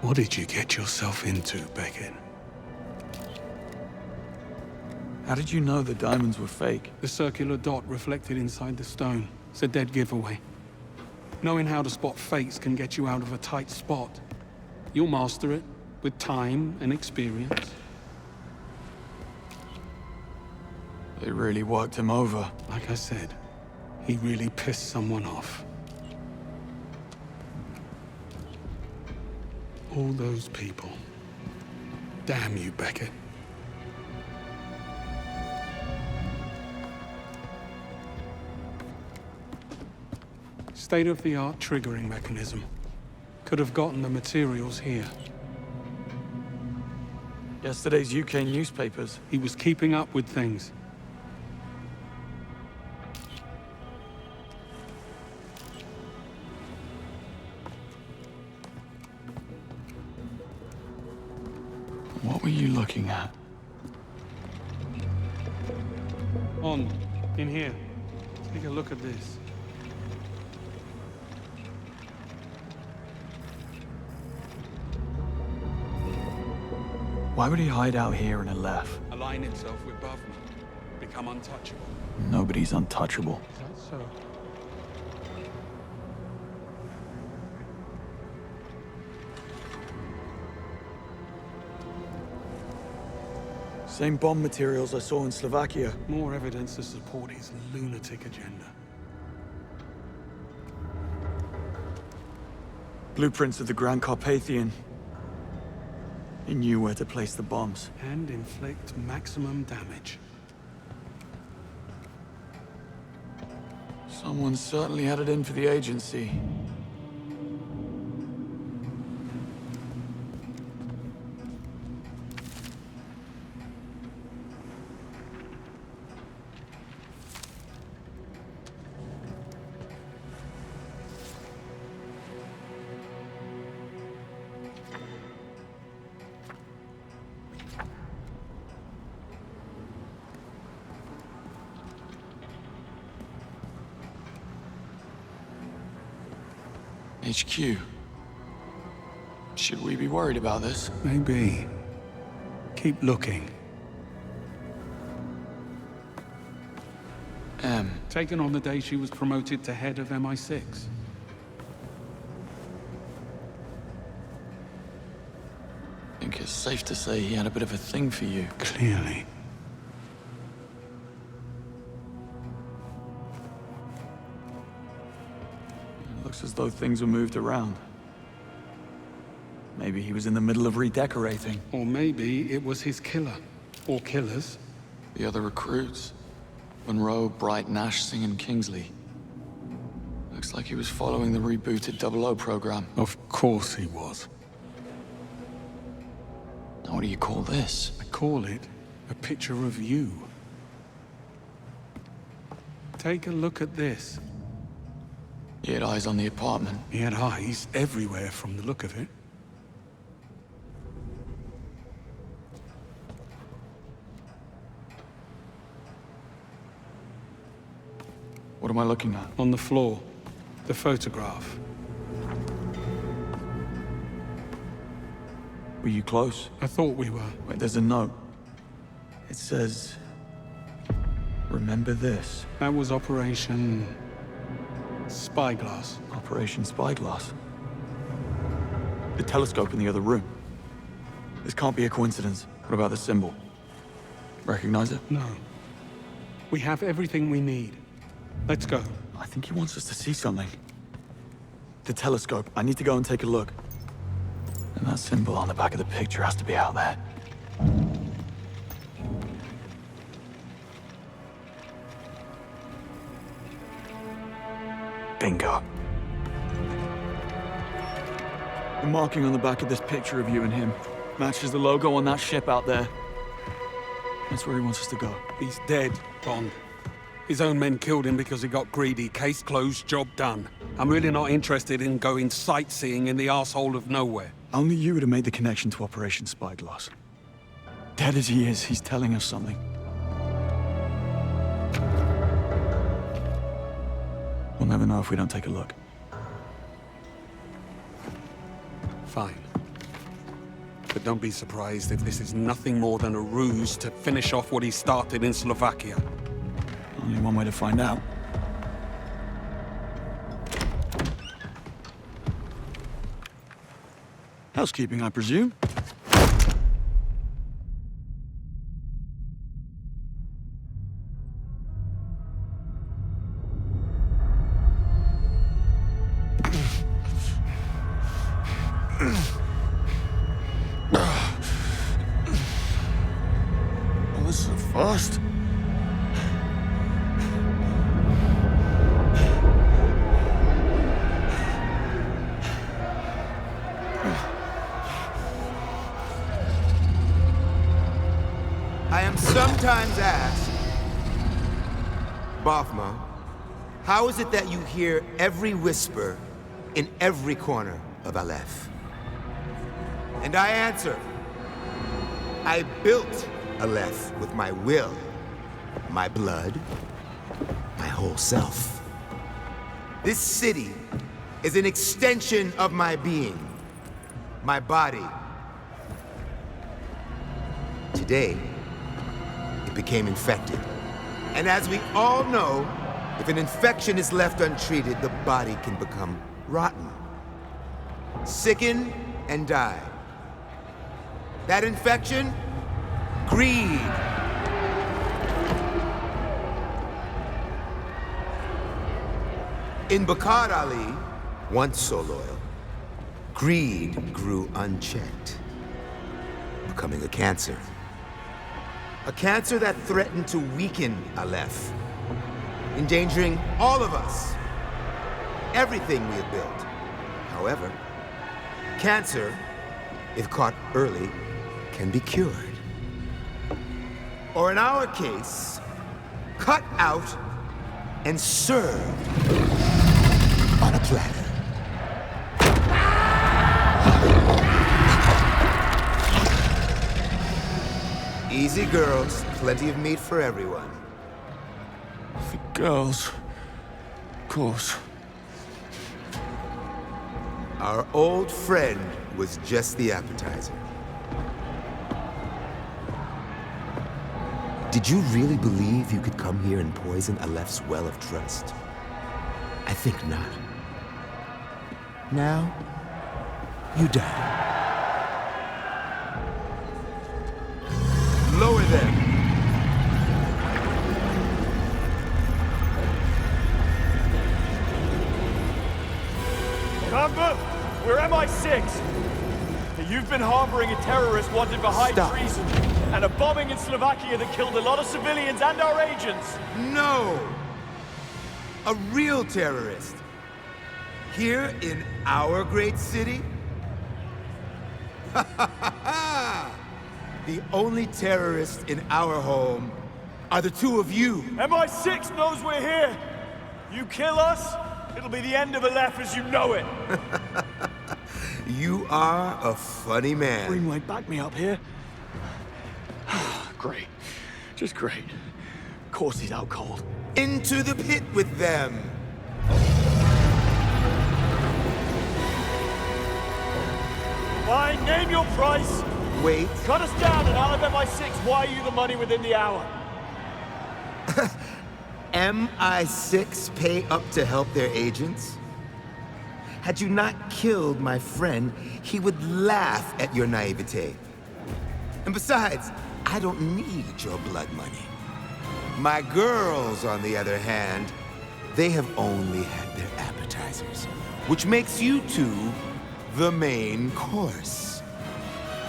What did you get yourself into, Beckett? How did you know the diamonds were fake? The circular dot reflected inside the stone. It's a dead giveaway. Knowing how to spot fakes can get you out of a tight spot. You'll master it with time and experience. They really worked him over. Like I said, he really pissed someone off. All those people. Damn you, Beckett. State-of-the-art triggering mechanism. Could have gotten the materials here. Yesterday's UK newspapers. He was keeping up with things. What were you looking at? On, in here. Take a look at this. Why would he hide out here in a left? Align himself with Bavna. Become untouchable. Nobody's untouchable. That's so. Same bomb materials I saw in Slovakia. More evidence to support his lunatic agenda. Blueprints of the Grand Carpathian. He knew where to place the bombs. And inflict maximum damage. Someone certainly had it in for the agency. HQ. Should we be worried about this? Maybe. Keep looking. M. Taken on the day she was promoted to head of MI6. I think it's safe to say he had a bit of a thing for you. Clearly. Looks as though things were moved around. Maybe he was in the middle of redecorating. Or maybe it was his killer. Or killers. The other recruits. Monroe, Bright, Nash, Singh, and Kingsley. Looks like he was following the rebooted 00 program. Of course he was. Now what do you call this? I call it a picture of you. Take a look at this. He had eyes on the apartment. He had eyes everywhere from the look of it. What am I looking at? On the floor. The photograph. Were you close? I thought we were. Wait, there's a note. It says... Remember this. That was Operation... Spyglass. Operation Spyglass. The telescope in the other room. This can't be a coincidence. What about the symbol? Recognize it? No. We have everything we need. Let's go. I think he wants us to see something. The telescope. I need to go and take a look. And that symbol on the back of the picture has to be out there. Bingo. The marking on the back of this picture of you and him matches the logo on that ship out there. That's where he wants us to go. He's dead, Bond. His own men killed him because he got greedy. Case closed, job done. I'm really not interested in going sightseeing in the arsehole of nowhere. Only you would have made the connection to Operation Spyglass. Dead as he is, he's telling us something. We'll never know if we don't take a look. Fine. But don't be surprised if this is nothing more than a ruse to finish off what he started in Slovakia. Only one way to find out. Housekeeping, I presume? Oh, this is so fast. I am sometimes asked, Bafma, how is it that you hear every whisper in every corner of Aleph? And I answer, I built Aleph with my will, my blood, my whole self. This city is an extension of my being, my body. Today, it became infected. And as we all know, if an infection is left untreated, the body can become rotten, sicken, and die. That infection Greed. In Bakar Ali, once so loyal, greed grew unchecked, becoming a cancer. A cancer that threatened to weaken Aleph, endangering all of us, everything we had built. However, cancer, if caught early, can be cured. Or in our case, cut out and served on a platter. Easy, girls. Plenty of meat for everyone. For girls. Of course. Our old friend was just the appetizer. Did you really believe you could come here and poison Aleph's well of trust? I think not. Now, you die. Lower them. Kamba, we're MI6. You've been harboring a terrorist wanted for high treason and a bombing in Slovakia that killed a lot of civilians and our agents. No! A real terrorist. Here in our great city? The only terrorists in our home are the two of you. MI6 knows we're here. You kill us, it'll be the end of Aleph as you know it. You are a funny man. Greenway, back me up here. Great. Just great. Of course he's out cold. Into the pit with them. Fine, name your price. Wait. Cut us down and I'll have MI6 wire you the money within the hour. MI6 pay up to help their agents? Had you not killed my friend, he would laugh at your naivete. And besides, I don't need your blood money. My girls, on the other hand, they have only had their appetizers, which makes you two the main course.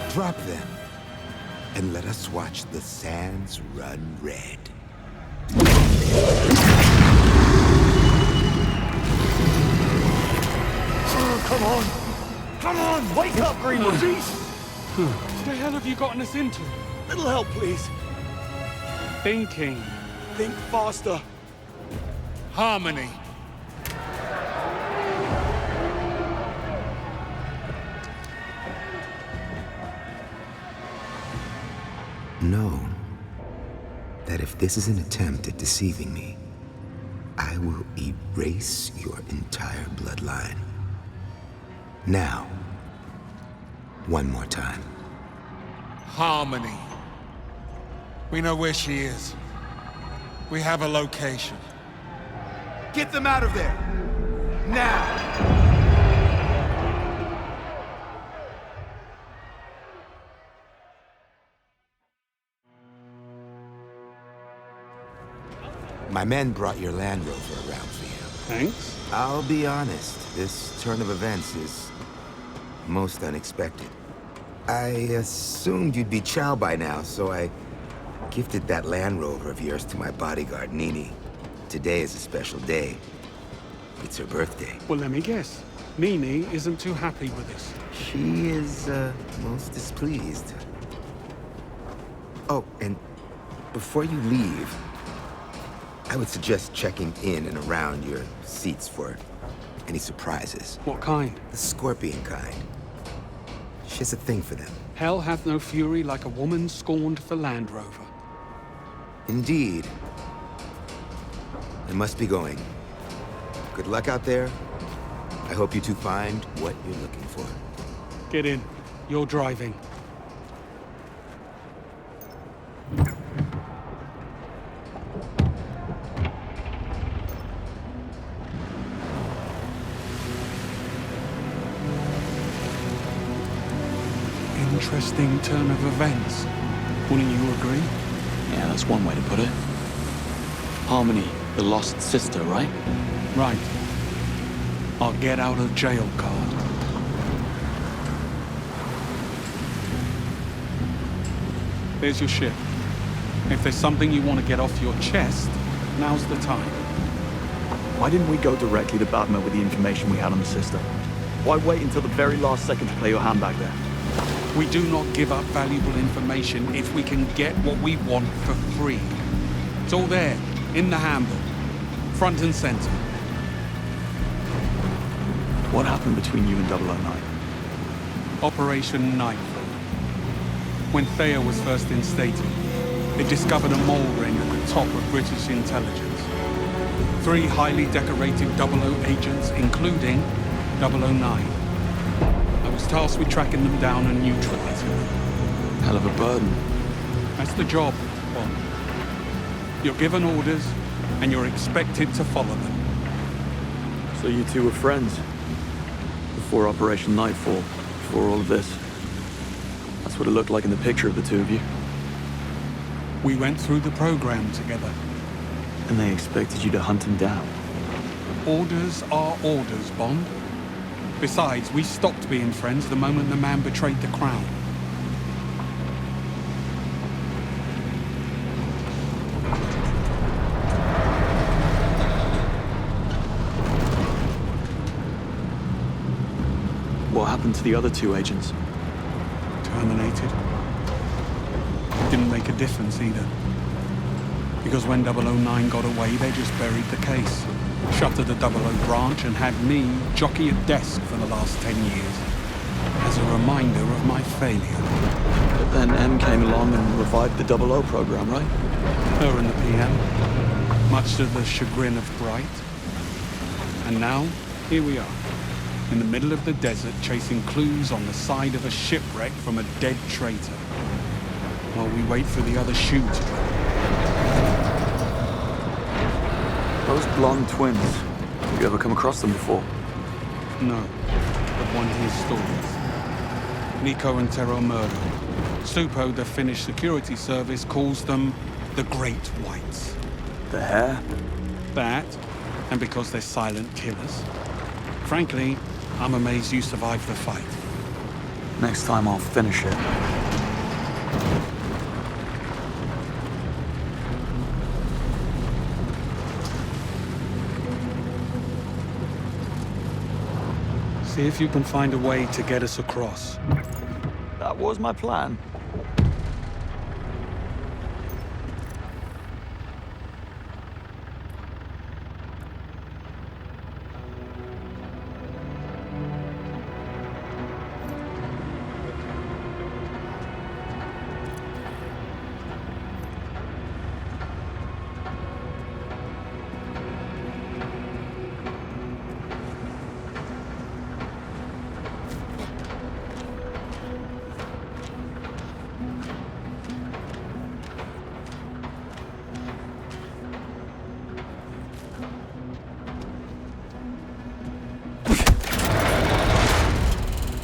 Drop them, and let us watch the sands run red. Come on! Come on! Wake up, Greenwood! What the hell have you gotten us into? Little help, please. Thinking. Think faster. Harmony. Know that if this is an attempt at deceiving me, I will erase your entire bloodline. Now, one more time. Harmony. We know where she is. We have a location. Get them out of there! Now! My men brought your Land Rover around for you. Thanks. I'll be honest, this turn of events is most unexpected. I assumed you'd be Chow by now, so I gifted that Land Rover of yours to my bodyguard, Nini. Today is a special day. It's her birthday. Well, let me guess. Nini isn't too happy with this. She is, most displeased. Oh, and before you leave, I would suggest checking in and around your seats for any surprises. What kind? The scorpion kind. She has a thing for them. Hell hath no fury like a woman scorned for Land Rover. Indeed. I must be going. Good luck out there. I hope you two find what you're looking for. Get in. You're driving. Interesting turn of events. Wouldn't you agree? Yeah, that's one way to put it. Harmony, the lost sister, right? Right. Our get out of jail card. There's your ship. If there's something you want to get off your chest, now's the time. Why didn't we go directly to Bavma with the information we had on the sister? Why wait until the very last second to play your hand back there? We do not give up valuable information if we can get what we want for free. It's all there, in the handbook, front and center. What happened between you and 009? Operation Nightfall. When Thea was first instated, it discovered a mole ring at the top of British intelligence. 3 highly decorated 00 agents, including 009. I was tasked with tracking them down and neutralizing them. Hell of a burden. That's the job, Bond. You're given orders, and you're expected to follow them. So you two were friends? Before Operation Nightfall, before all of this? That's what it looked like in the picture of the two of you. We went through the program together. And they expected you to hunt him down? Orders are orders, Bond. Besides, we stopped being friends the moment the man betrayed the Crown. What happened to the other 2 agents? Terminated. Didn't make a difference either. Because when 009 got away, they just buried the case. Shuttered the 00 branch and had me jockey a desk for the last 10 years. As a reminder of my failure. But then M came along and revived the 00 program, right? Her and the PM. Much to the chagrin of Bright. And now, here we are. In the middle of the desert, chasing clues on the side of a shipwreck from a dead traitor. While we wait for the other shoe to drop. Those blonde twins. Have you ever come across them before? No, but one hears stories. Nico and Tero Murdo. Supo, the Finnish security service, calls them the Great Whites. The hair? That, and because they're silent killers. Frankly, I'm amazed you survived the fight. Next time I'll finish it. See if you can find a way to get us across. That was my plan.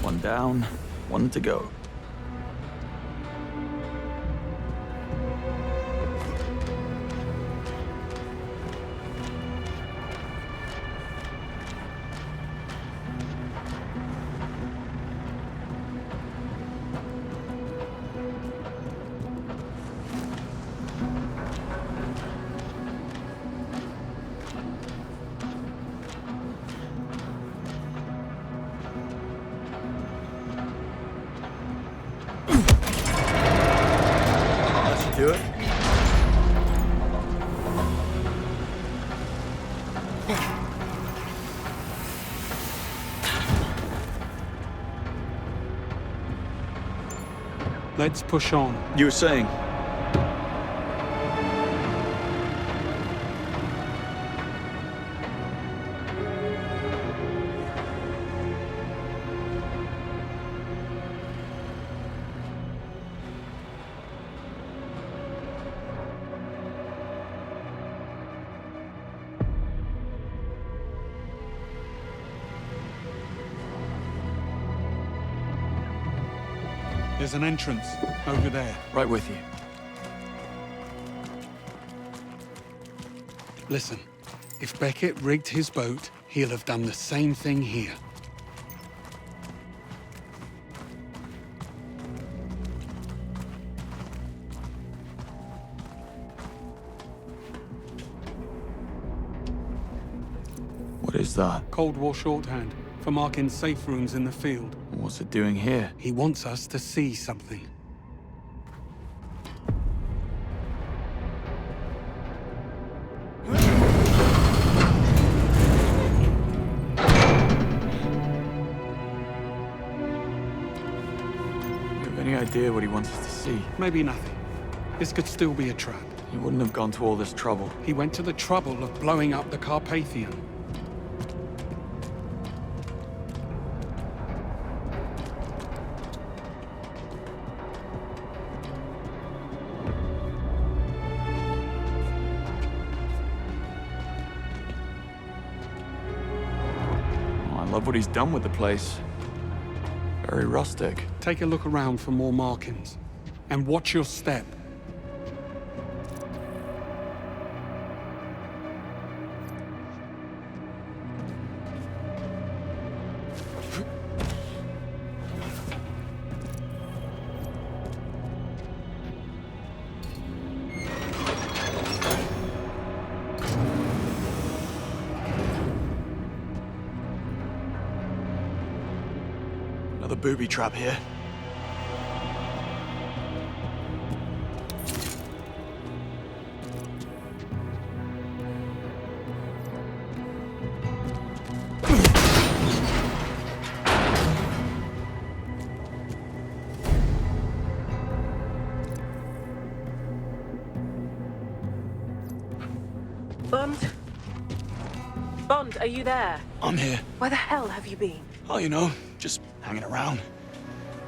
One down, one to go. Do it. Let's push on. You were saying? There's an entrance over there. Right with you. Listen, if Beckett rigged his boat, he'll have done the same thing here. What is that? Cold War shorthand for marking safe rooms in the field. What's it doing here? He wants us to see something. Any idea what he wants us to see? Maybe nothing. This could still be a trap. He wouldn't have gone to all this trouble. He went to the trouble of blowing up the Carpathian. Oh, I love what he's done with the place. Very rustic. Take a look around for more markings. And watch your step. Another booby trap here. Bond? Bond, are you there? I'm here. Where the hell have you been? Oh, you know, just hanging around.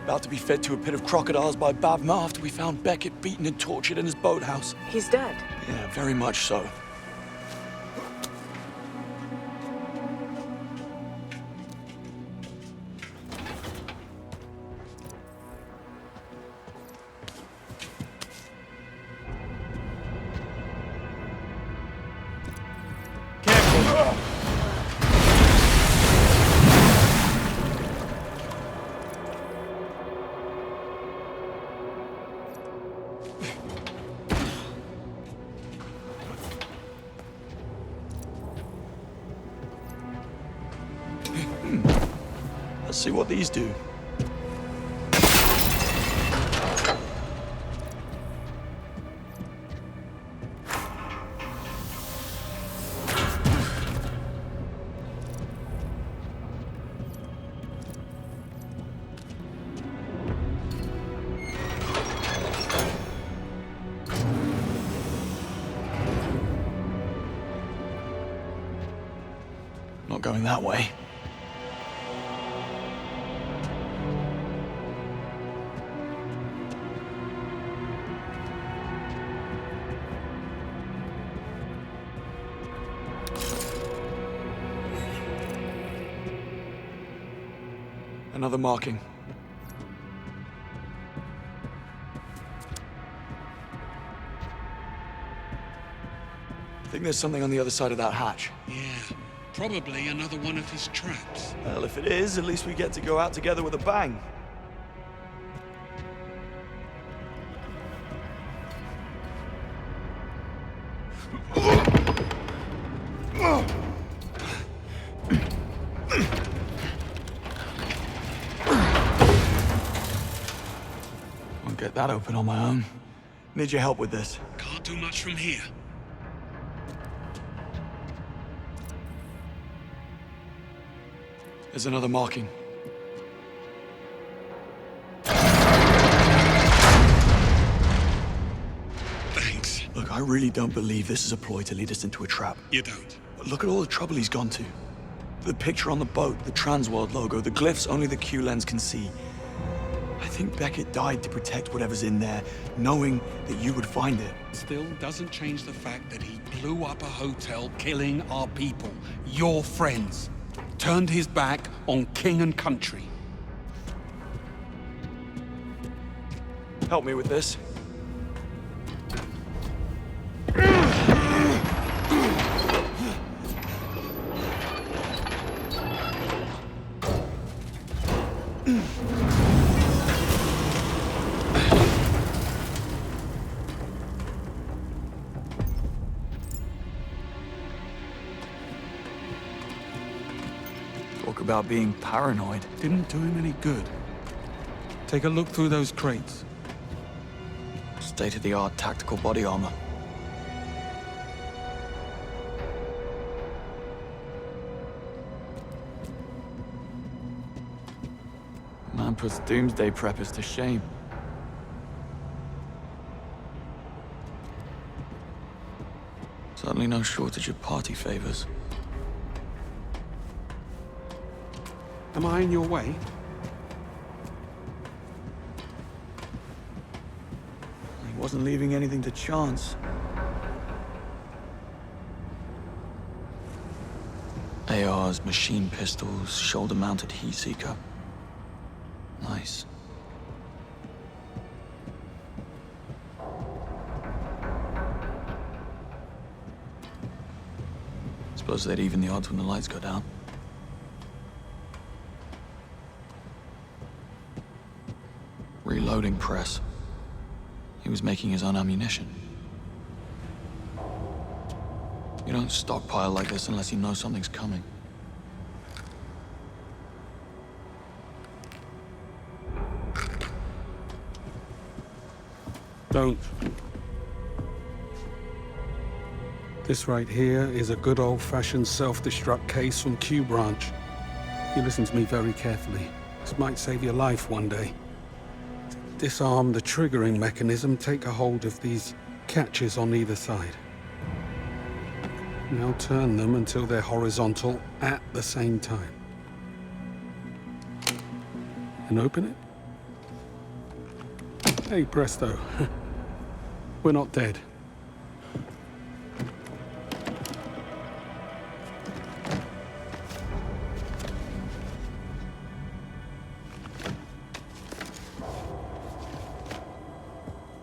About to be fed to a pit of crocodiles by Bavma after we found Beckett beaten and tortured in his boathouse. He's dead. Yeah, very much so. Let's see what these do. Not going that way. Another marking. I think there's something on the other side of that hatch. Yeah, probably another one of his traps. Well, if it is, at least we get to go out together with a bang. Won't get that open on my own. Need your help with this. Can't do much from here. There's another marking. Thanks. Look, I really don't believe this is a ploy to lead us into a trap. You don't? But look at all the trouble he's gone to. The picture on the boat, the Transworld logo, the glyphs only the Q-Lens can see. I think Beckett died to protect whatever's in there, knowing that you would find it. Still doesn't change the fact that he blew up a hotel, killing our people, your friends. Turned his back on king and country. Help me with this. about being paranoid. Didn't do him any good. Take a look through those crates. State-of-the-art tactical body armor. Man puts doomsday preppers to shame. Certainly no shortage of party favors. Am I in your way? He wasn't leaving anything to chance. ARs, machine pistols, shoulder-mounted heat seeker. Nice. Suppose they'd even the odds when the lights go down. Reloading press. He was making his own ammunition. You don't stockpile like this unless you know something's coming. Don't. This right here is a good old-fashioned self-destruct case from Q Branch. You listen to me very carefully. This might save your life one day. Disarm the triggering mechanism, take a hold of these catches on either side. Now turn them until they're horizontal at the same time. And open it. Hey, presto. We're not dead.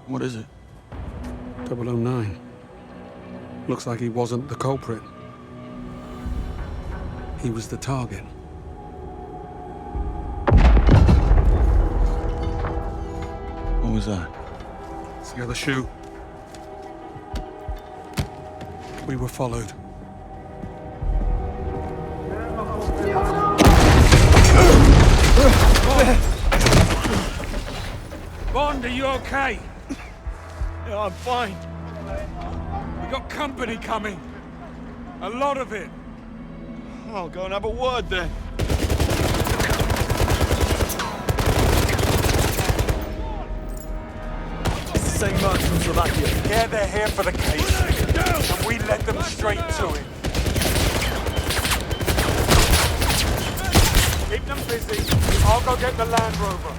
What is it? 009. Looks like he wasn't the culprit. He was the target. What was that? It's the other shoe. We were followed. Bond, are you okay? Yeah, I'm fine. We got company coming. A lot of it. I'll go and have a word then. Same man from Slovakia. Yeah, they're here for the case. And we led them straight to it. Keep them busy. I'll go get the Land Rover.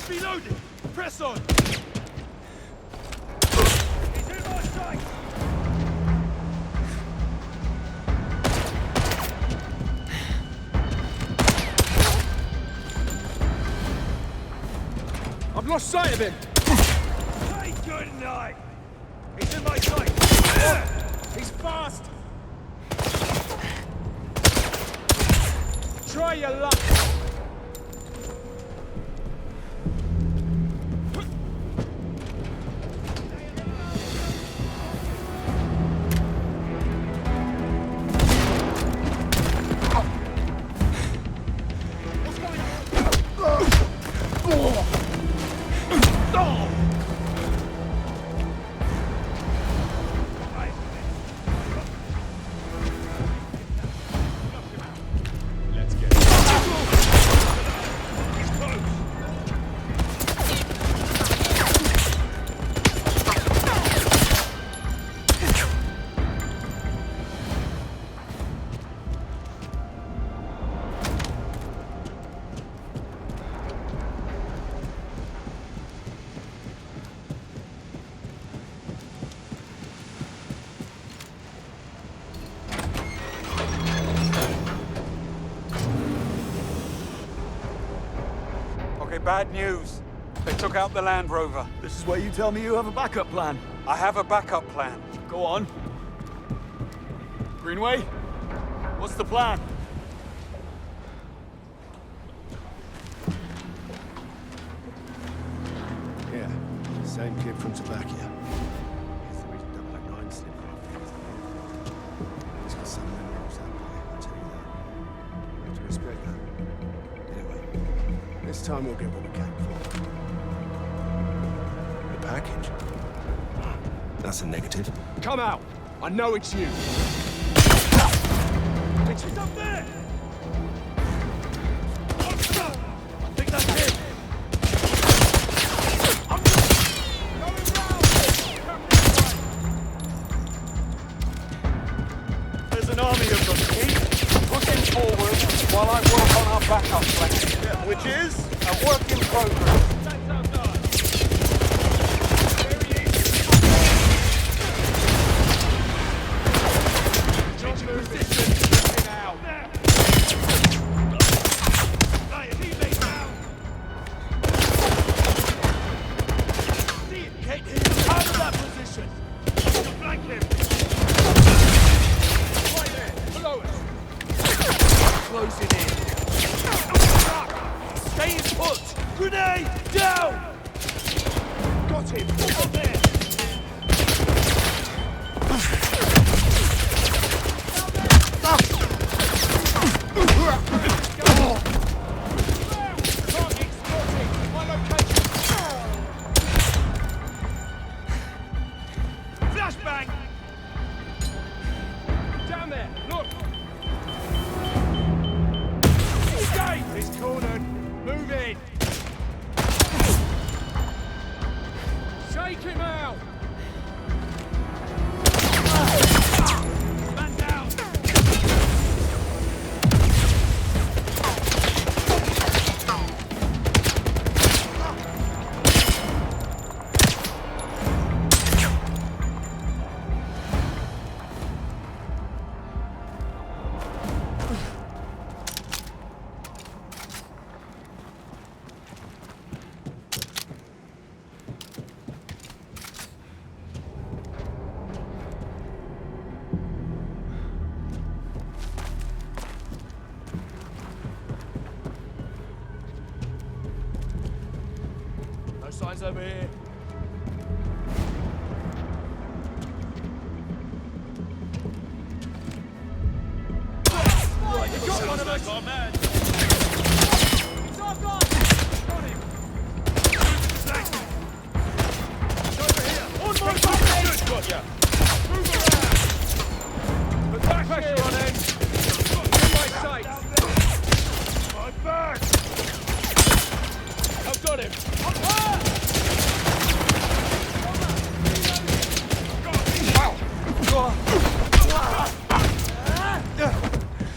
Reloading! Press on! He's in my sight! I've lost sight of him! Hey, good night! He's in my sight! He's fast! Try your luck! Bad news. They took out the Land Rover. This is where you tell me you have a backup plan. I have a backup plan. Go on. Greenway, what's the plan? Yeah, same kid from Slovakia. Here's the reason 009 slipped off. He's got some minerals that way, I'll tell you that. You have to respect that. Anyway, this time we'll get what we came for. The package? That's a negative. Come out! I know it's you! It's up there! I think that's it! There's an army of them. Keep pushing forward while I work on our backup plan. Which is? A work in progress. Signs over here. You got one of us! Oh, man. It's our guy! Got him! It's over here! On my back! Good, got ya! Move around! Put that pressure on him! In my sights! My back! I've got him!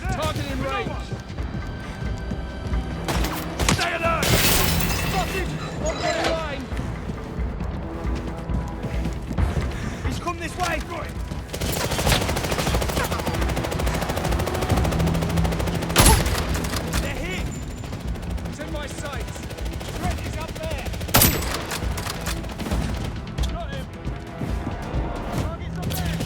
Target in range! Stay alert! Spotted! On the line! He's come this way! They're hit! It's in my sights! Threat is up there! Got him! Target's up there!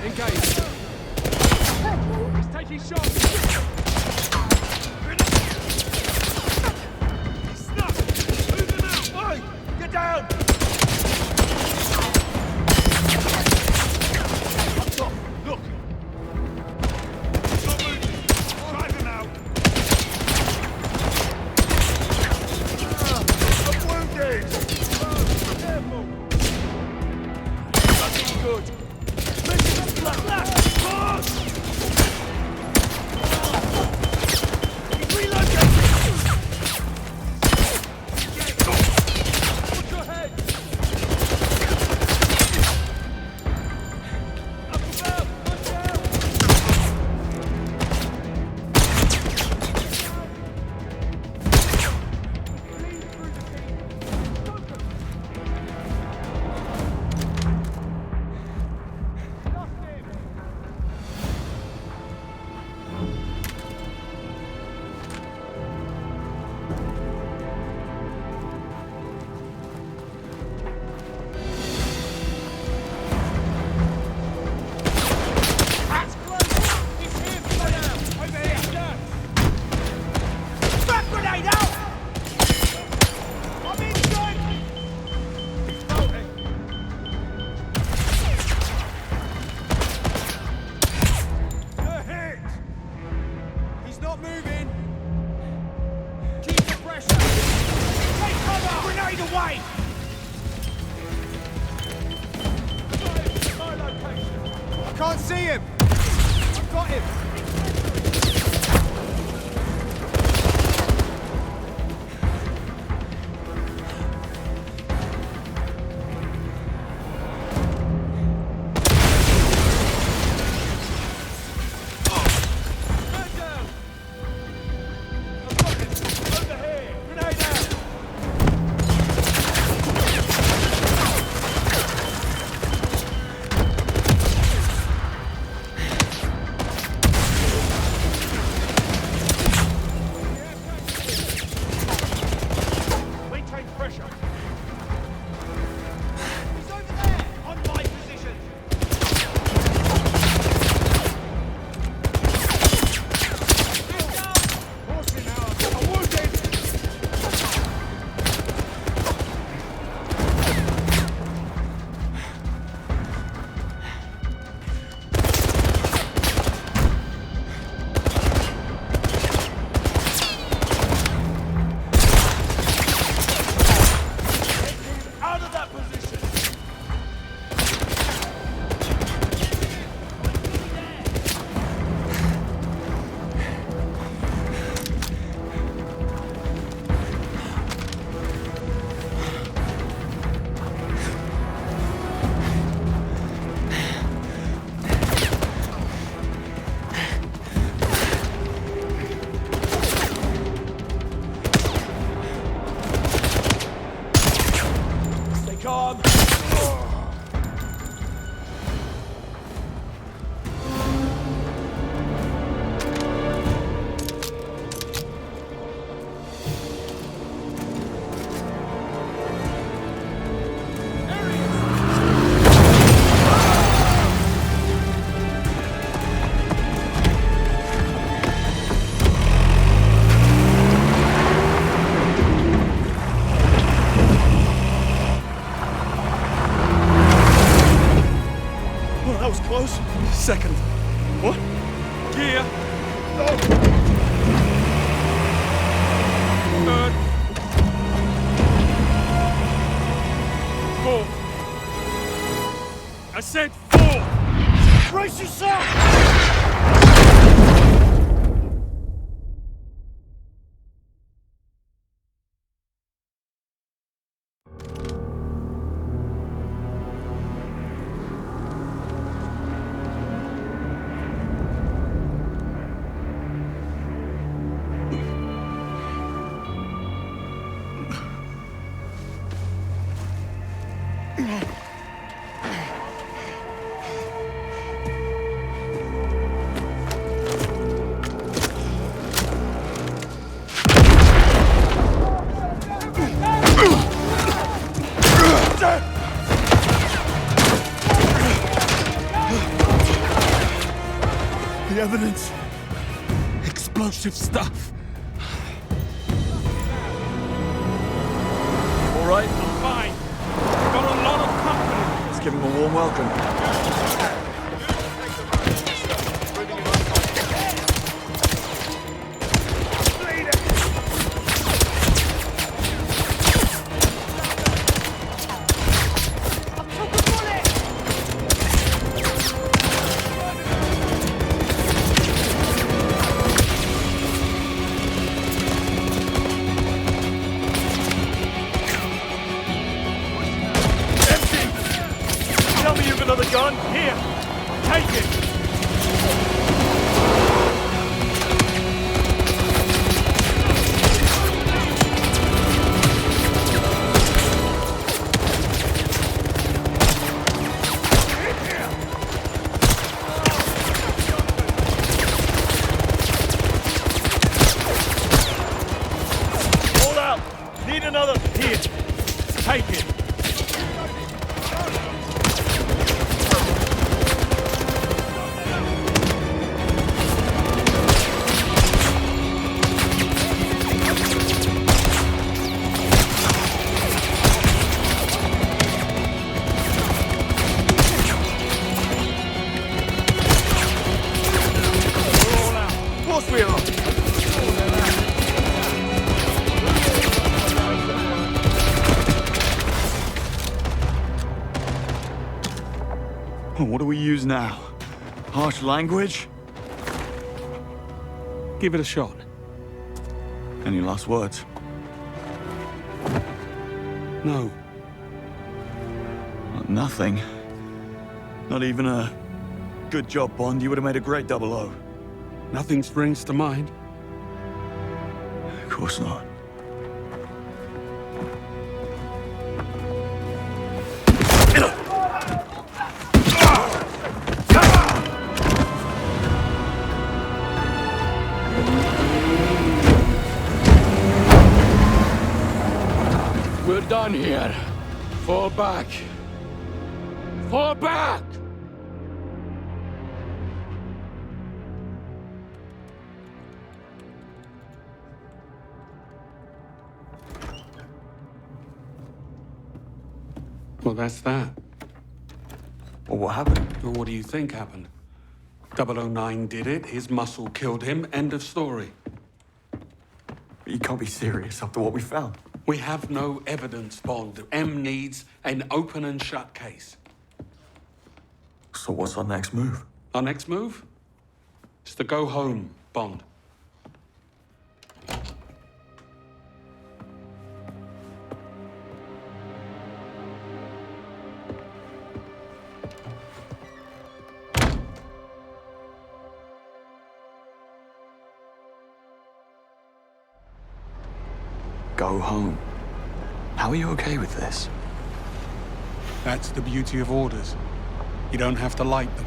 Engage. He's taking shots. He's stuck. Move him out. Oi, get down. Up top. Look. Stop moving. Drive him out. I'm wounded. Careful. Nothing good. Can't see him! I've got him! Second. What? Gear. Third. Fourth. I said fourth! Brace yourself! evidence. Explosive stuff. All right? I'm fine. Got a lot of company. Let's give him a warm welcome. Tell me you've another gun. Here, take it. Hold out. Need another. Here, take it. We are. What do we use now? Harsh language? Give it a shot. Any last words? No. Nothing. Not even a good job, Bond. You would have made a great 00. Nothing springs to mind. Of course not. We're done here. Fall back. Fall back! Well, that's that. Well, what happened? Well, what do you think happened? 009 did it, his muscle killed him, end of story. You can't be serious after what we found. We have no evidence, Bond. M needs an open and shut case. So what's our next move? Our next move? Is to go home, Bond. Go home. How are you okay with this? That's the beauty of orders. You don't have to like them.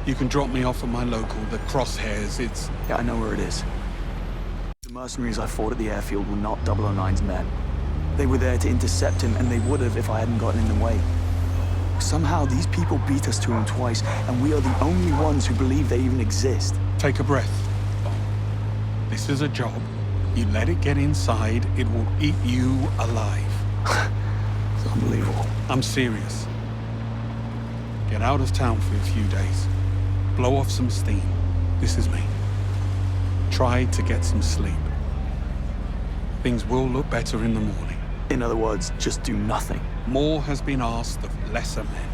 You can drop me off at my local, the Crosshairs. It's... Yeah, I know where it is. The mercenaries I fought at the airfield were not 009's men. They were there to intercept him, and they would have if I hadn't gotten in the way. Somehow, these people beat us to him twice, and we are the only ones who believe they even exist. Take a breath. This is a job. You let it get inside, it will eat you alive. It's unbelievable. I'm serious. Get out of town for a few days. Blow off some steam. This is me. Try to get some sleep. Things will look better in the morning. In other words, just do nothing. More has been asked of lesser men.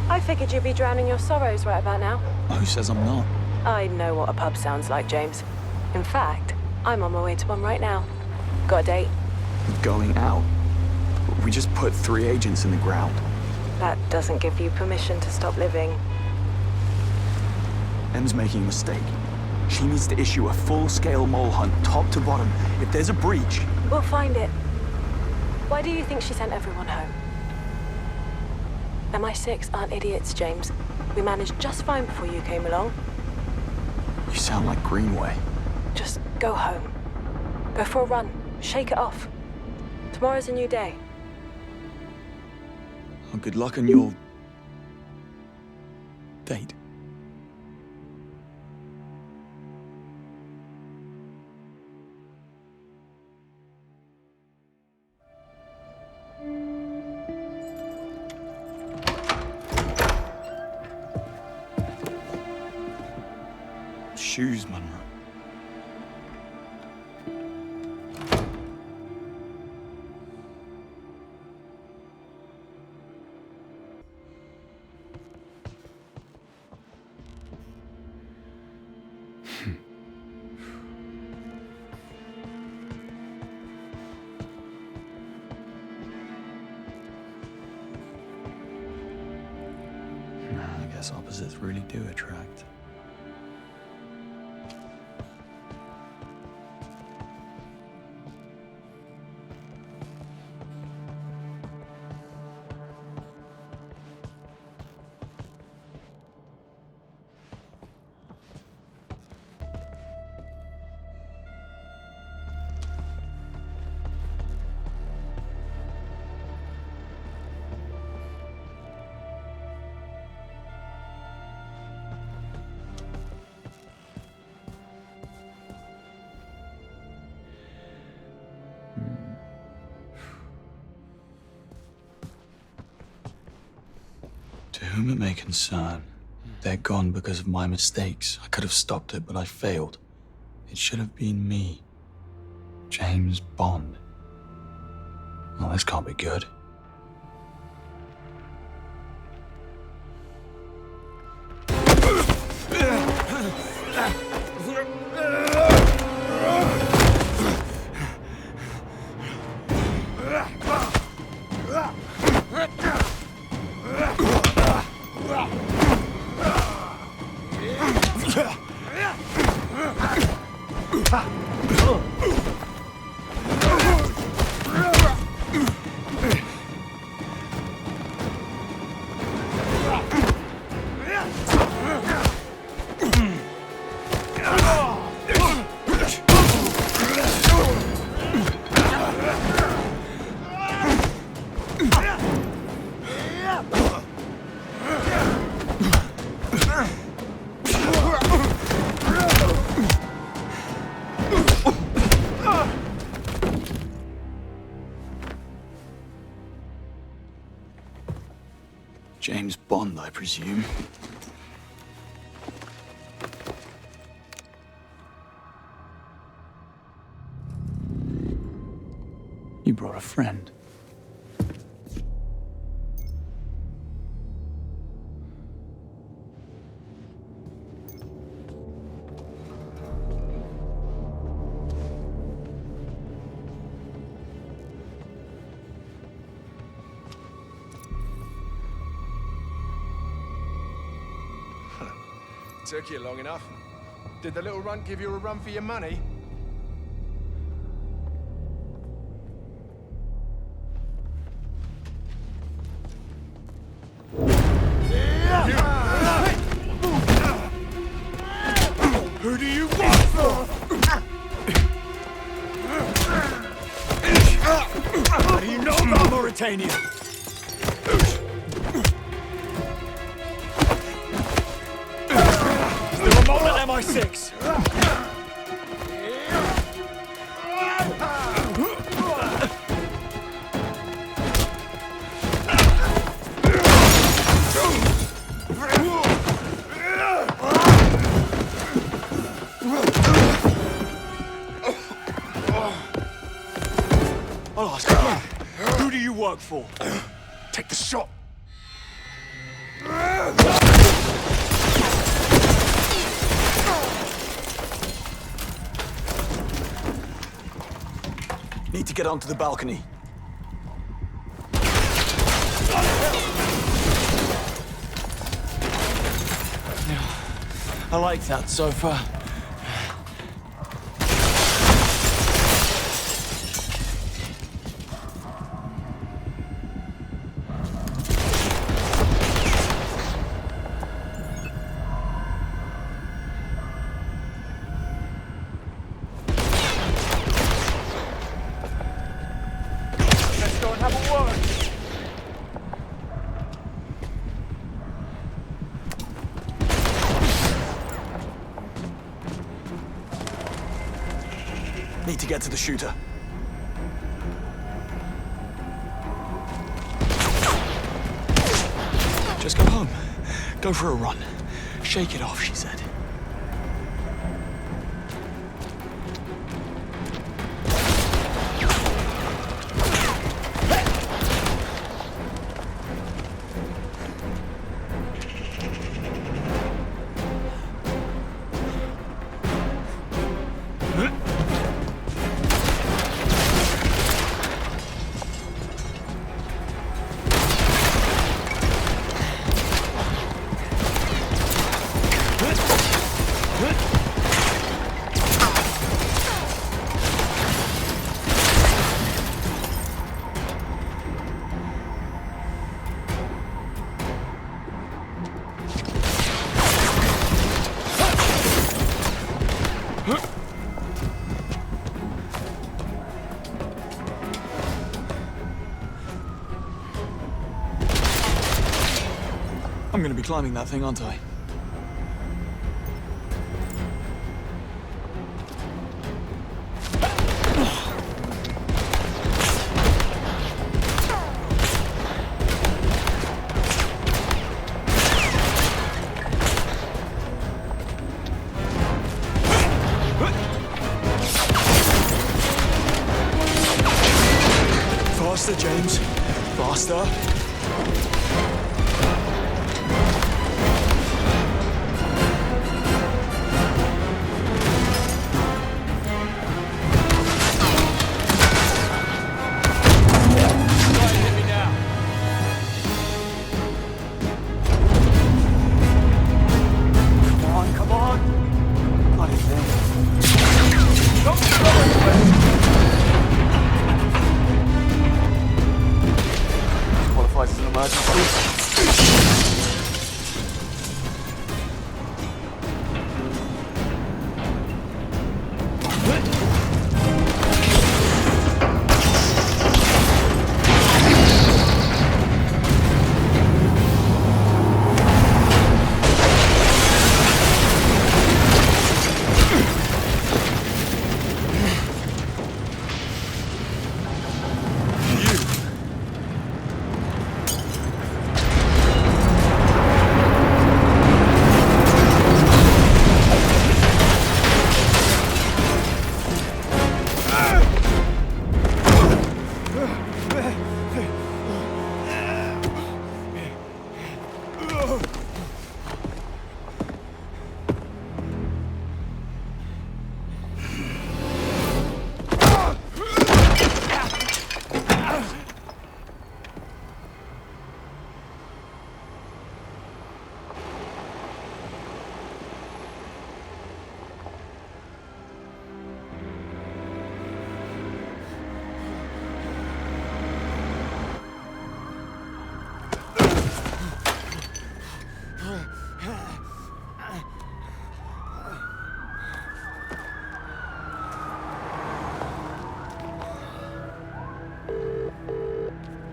I figured you'd be drowning your sorrows right about now. Who says I'm not? I know what a pub sounds like, James. In fact, I'm on my way to one right now. Got a date? Going out? We just put 3 agents in the ground. That doesn't give you permission to stop living. M's making a mistake. She needs to issue a full-scale mole hunt, top to bottom. If there's a breach... We'll find it. Why do you think she sent everyone home? MI6 aren't idiots, James. We managed just fine before you came along. You sound like Greenway. Just go home. Go for a run. Shake it off. Tomorrow's a new day. Well, good luck on your... date. Shoes, Munro. I guess opposites really do attract. To whom it may concern, they're gone because of my mistakes. I could have stopped it, but I failed. It should have been me. James Bond. Well, this can't be good. James Bond, I presume. You brought a friend. Took you long enough. Did the little runt give you a run for your money? Who do you work for? What do you know about Mauritania? At MI6. I'll ask again. Who do you work for? Take the shot. Need to get onto the balcony. I like that so far. Need to get to the shooter. Just go home. Go for a run. Shake it off, she said. I'm gonna be climbing that thing, aren't I? Faster, James. Faster.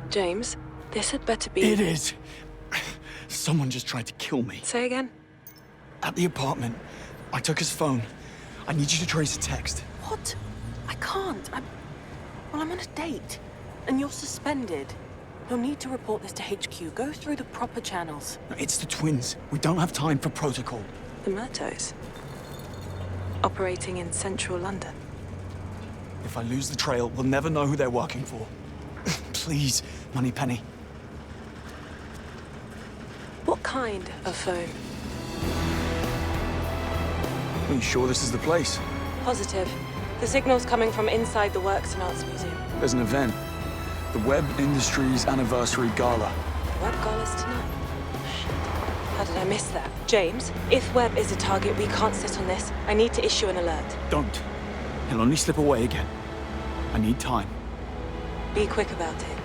James, this had better be... It is. Someone just tried to kill me. Say again? At the apartment. I took his phone. I need you to trace a text. What? I can't. Well, I'm on a date. And you're suspended. You'll need to report this to HQ. Go through the proper channels. No, it's the twins. We don't have time for protocol. The Murtos? Operating in central London. If I lose the trail, we'll never know who they're working for. Please, Moneypenny. What kind of phone? Are you sure this is the place? Positive. The signal's coming from inside the Works and Arts Museum. There's an event. The Webb Industries Anniversary Gala. Webb Gala's tonight. Shit. How did I miss that? James, if Webb is a target, we can't sit on this. I need to issue an alert. Don't. He'll only slip away again. I need time. Be quick about it.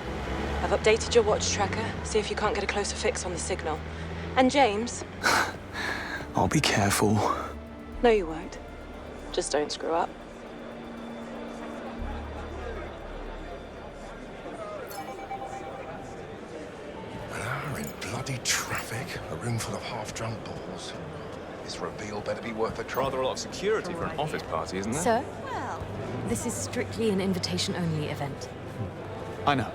I've updated your watch tracker. See if you can't get a closer fix on the signal. And James... I'll be careful. No, you won't. Just don't screw up. An hour in bloody traffic, a room full of half-drunk balls. This reveal better be worth a try. Rather a lot of security for an office party, isn't there? Sir? Well, This is strictly an invitation-only event. I know.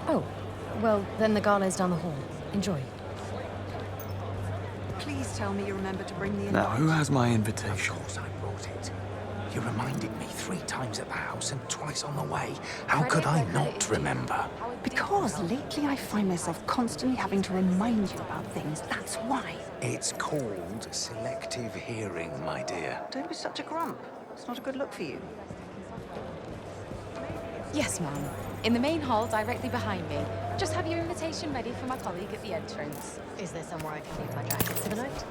Oh, well, then the gala is down the hall. Enjoy. Please tell me you remember to bring the... Now, who has my invitation? Of course I brought it. You reminded me 3 times at the house and twice on the way. How could I not remember? Because lately I find myself constantly having to remind you about things. That's why. It's called selective hearing, my dear. Don't be such a grump. It's not a good look for you. Yes, ma'am. In the main hall, directly behind me. Just have your invitation ready for my colleague at the entrance. Is there somewhere I can leave my jacket for the night?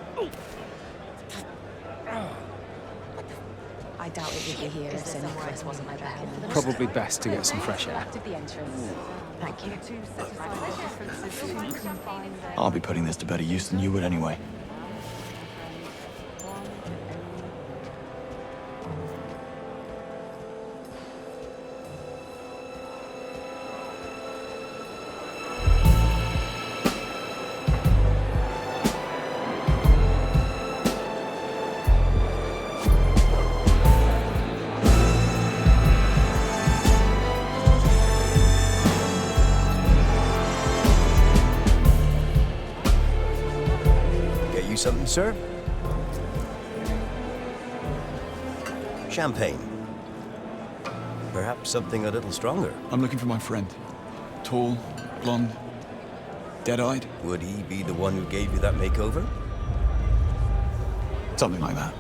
I doubt it would be here if Sir Nicholas wasn't my backup. Probably best to get some fresh air. After the entrance. Thank you. I'll be putting this to better use than you would anyway. Something, sir? Champagne. Perhaps something a little stronger. I'm looking for my friend. Tall, blonde, dead-eyed. Would he be the one who gave you that makeover? Something like that.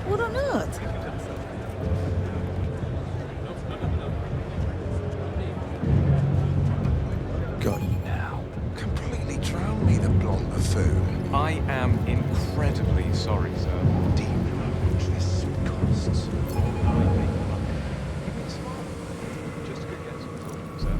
What on earth? Got you now. Completely drowned me, the blonde buffoon. I am incredibly sorry, sir. This costs. Just to get some talking, sir.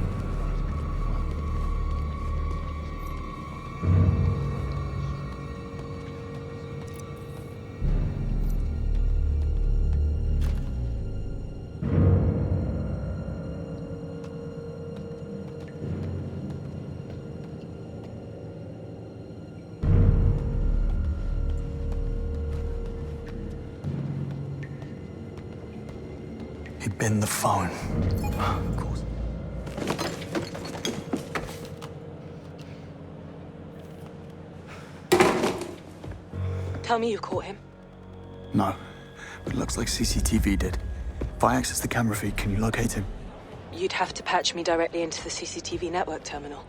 He'd been the phone. Of course. Tell me you caught him. No, but it looks like CCTV did. If I access the camera feed, can you locate him? You'd have to patch me directly into the CCTV network terminal.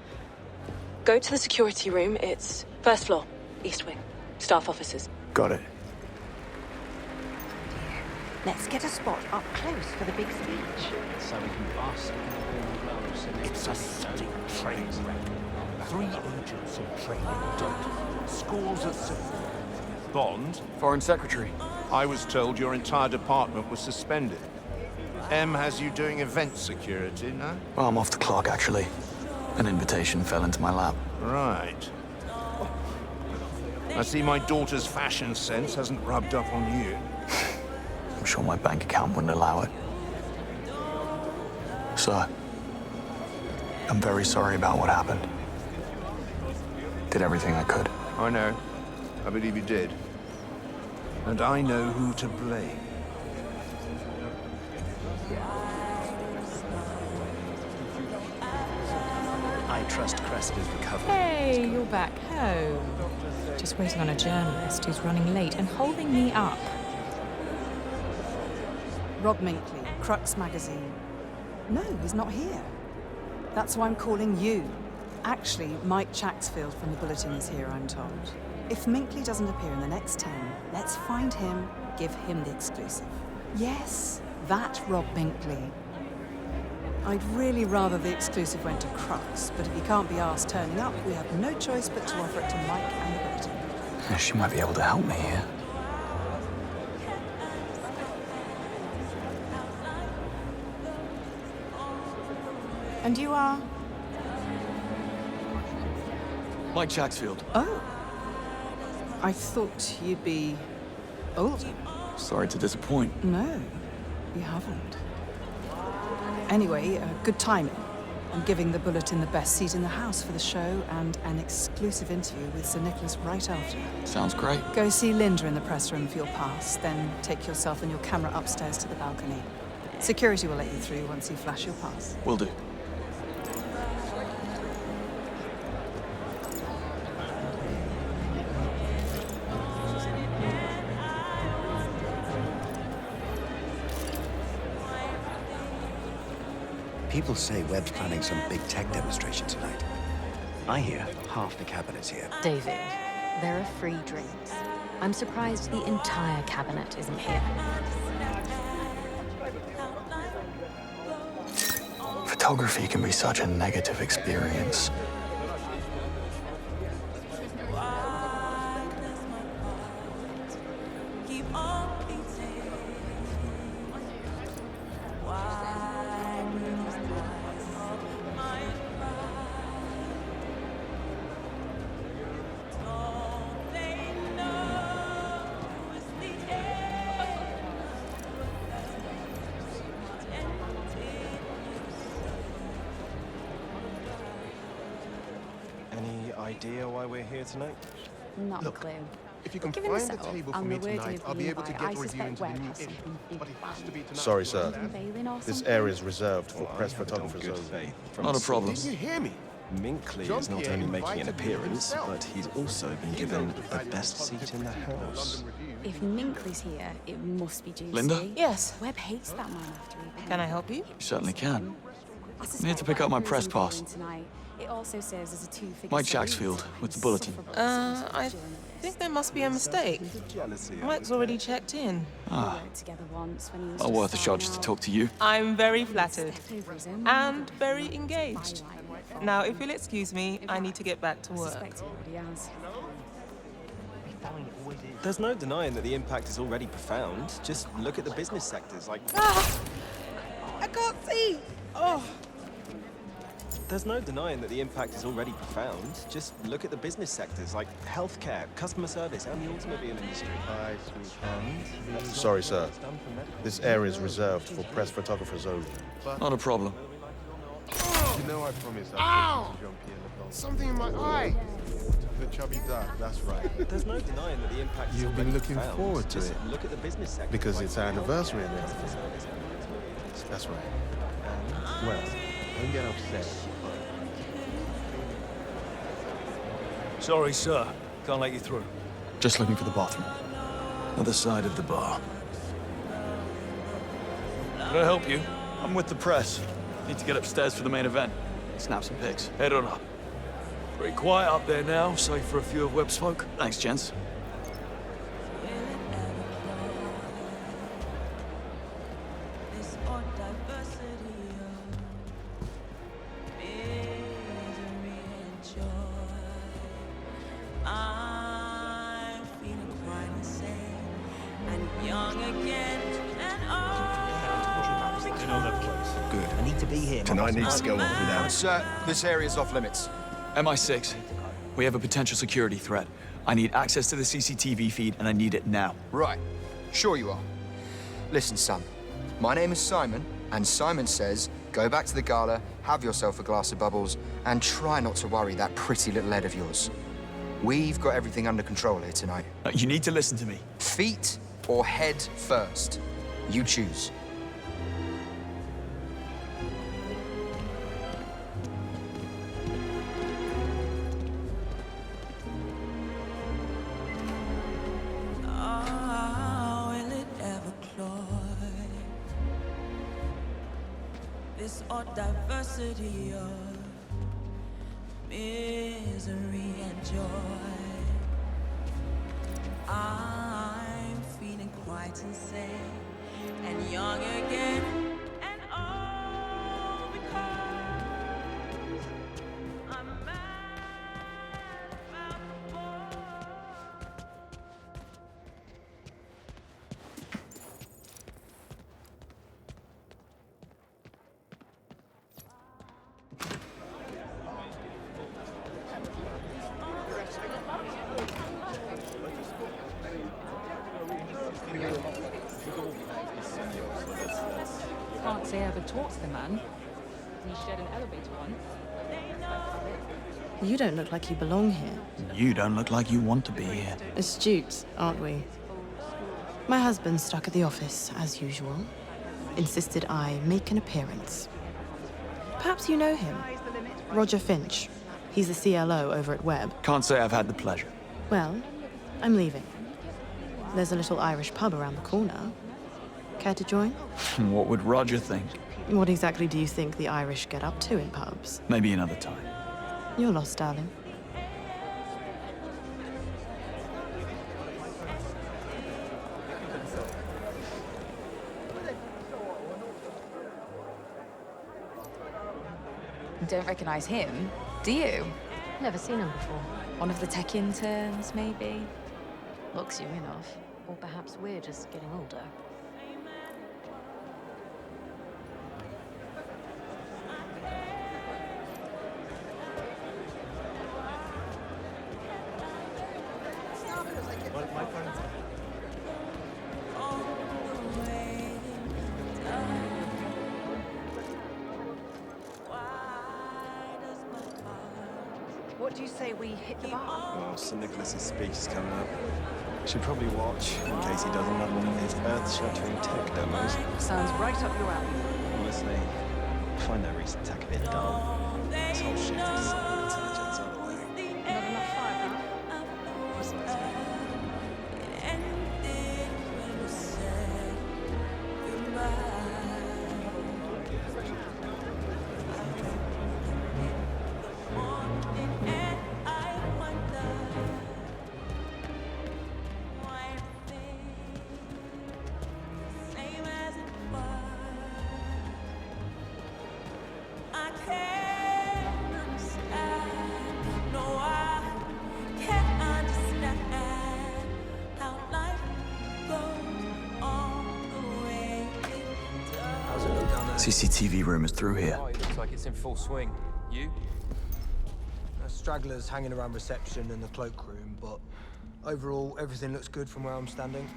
Go to the security room. It's first floor, East Wing. Staff offices. Got it. Let's get a spot up close for the big speech. So we can bask in the warm glows and It's a stunning training ground. 3 agents in training don't. Scores of civilians. Bond? Foreign Secretary. I was told your entire department was suspended. M has you doing event security, no? Well, I'm off the clock, actually. An invitation fell into my lap. Right. I see my daughter's fashion sense hasn't rubbed up on you. I'm sure my bank account wouldn't allow it. Sir, I'm very sorry about what happened. Did everything I could. I know. I believe you did. And I know who to blame. I trust Cressida's recovery. Hey, you're back home. Just waiting on a journalist who's running late and holding me up. Rob Minkley, Crux Magazine. No, he's not here. That's why I'm calling you. Actually, Mike Chaxfield from the Bulletin is here, I'm told. If Minkley doesn't appear in the next 10, let's find him, give him the exclusive. Yes, that Rob Minkley. I'd really rather the exclusive went to Crux, but if he can't be asked turning up, we have no choice but to offer it to Mike and the Bulletin. Yeah, she might be able to help me here. And you are? Mike Chaxfield. Oh. I thought you'd be older. Sorry to disappoint. No, you haven't. Anyway, good timing. I'm giving the Bulletin the best seat in the house for the show and an exclusive interview with Sir Nicholas right after. Sounds great. Go see Linda in the press room for your pass, then take yourself and your camera upstairs to the balcony. Security will let you through once you flash your pass. Will do. People say Webb's planning some big tech demonstration tonight. I hear half the cabinet's here. David, there are free drinks. I'm surprised the entire cabinet isn't here. Photography can be such a negative experience. Any idea why we're here tonight? Not a clue. If you can Given find the the setup table for and me the wording tonight, of I'll the be able to invite, get I a review suspect into the Webb new has issue. something big But it has to be tonight. Sorry, sir. Unveiling or This something? area is reserved for Well, press I have it on photographers good only. faith from Not a the problem. Did you hear me? Minkley John is not Pierre only making an invited me to appearance, himself. but he's also been given the best seat in the house. If Minkley's here, it must be juicy. Linda? Yes. Webb hates that man after he Can I help you? You certainly can. I I need to pick up my press suspect pass. Webb is unveiling tonight. It also serves as a two-figure Mike salute Jacksfield, to with the Bulletin. I think there must be a mistake. Mike's already checked in. Ah, worked together once when he was well just worth a shot starting just to out. talk to you. I'm very flattered. Step over his own And word. very engaged. Now, if you'll excuse me, I need to get back to I work. suspect he already has. There's no denying that the impact is already profound. Just look at the business sectors, like... I can't see! Oh! There's no denying that the impact is already profound. Just look at the business sectors, like healthcare, customer service, and the automobile industry. Sorry, sir. This area is reserved for press photographers only. Not a problem. You know I promised I'd take you to Jean-Pierre Leblanc. Something in my eye. The chubby duck, that's right. There's no denying that the impact is You've been already looking profound. forward to Just it. look at the business sectors. Because like it's our anniversary and customer everything. service, and the automobile industry. That's right. Well, don't get upset. Sorry, sir. Can't let you through. Just looking for the bathroom. Other side of the bar. Can I help you? I'm with the press. Need to get upstairs for the main event. Snap some pics. Head on up. Pretty quiet up there now, save for a few of Webb's folk. Thanks, gents. Good. I need to be here. Tonight needs to go off without. Sir, this area's off limits. MI6. We have a potential security threat. I need access to the CCTV feed, and I need it now. Right. Sure you are. Listen, son. My name is Simon, and Simon says, go back to the gala, have yourself a glass of bubbles, and try not to worry that pretty little head of yours. We've got everything under control here tonight. You need to listen to me. Feet or head first? You choose. This odd diversity of misery and joy. I'm feeling quite insane and young again, and all because I'm mad about the war. can't say I ever talked to the man. We shared an elevator once. You don't look like you belong here. You don't look like you want to be here. Astute, aren't we? My husband's stuck at the office, as usual. Insisted I make an appearance. Perhaps you know him. Roger Finch. He's the CLO over at Webb. Can't say I've had the pleasure. Well, I'm leaving. There's a little Irish pub around the corner. Care to join? What would Roger think? What exactly do you think the Irish get up to in pubs? Maybe another time. You're lost, darling. Don't recognize him, do you? Never seen him before. One of the tech interns, maybe? Looks young enough. Or perhaps we're just getting older. What do you say we hit the bar? Oh, Sir Nicholas's speech is coming up. Should probably watch, in case he does another one of his earth-shattering tech demos. Sounds right up your alley. Honestly, I find their recent tech a bit dull. This whole shift to cyber intelligence out of the way. Not enough firepower. CCTV room is through here. Oh, it looks like it's in full swing. You? Stragglers hanging around reception and the cloakroom, but overall, everything looks good from where I'm standing.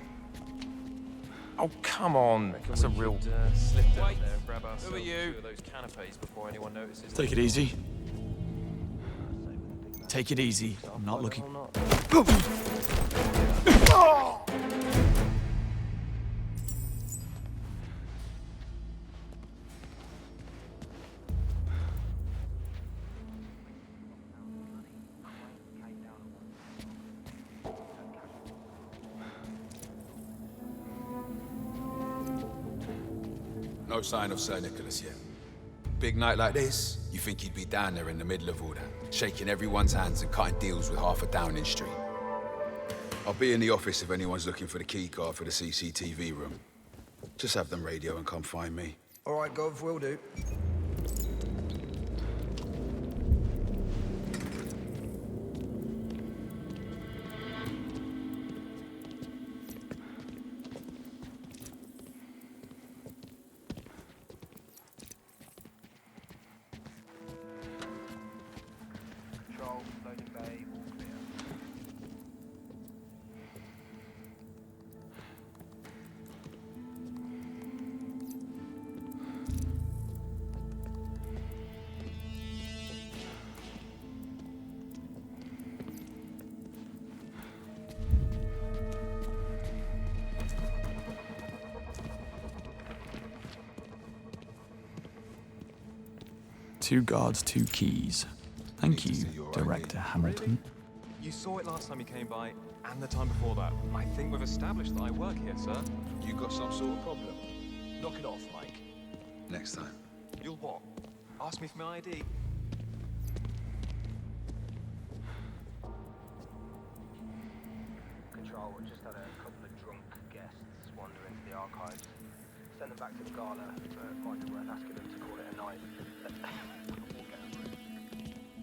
Oh, come on. That's a real... slip down there and grab ourselves two of those canapes before anyone notices. Take it easy. Take it easy. I'm not looking... No sign of Sir Nicholas yet. Big night like this, you think he'd be down there in the middle of all that, shaking everyone's hands and cutting deals with half a Downing Street. I'll be in the office if anyone's looking for the key card for the CCTV room. Just have them radio and come find me. All right, Gov, will do. Two guards, two keys. Thank you, Director Hamilton. You saw it last time you came by, and the time before that. I think we've established that I work here, sir. You got some sort of problem? Knock it off, Mike. Next time. You'll what? Ask me for my ID? Control, just had a couple of drunk guests wander into the archives. Send them back to the gala, but might be worth asking them to call it a night. We'll get over it.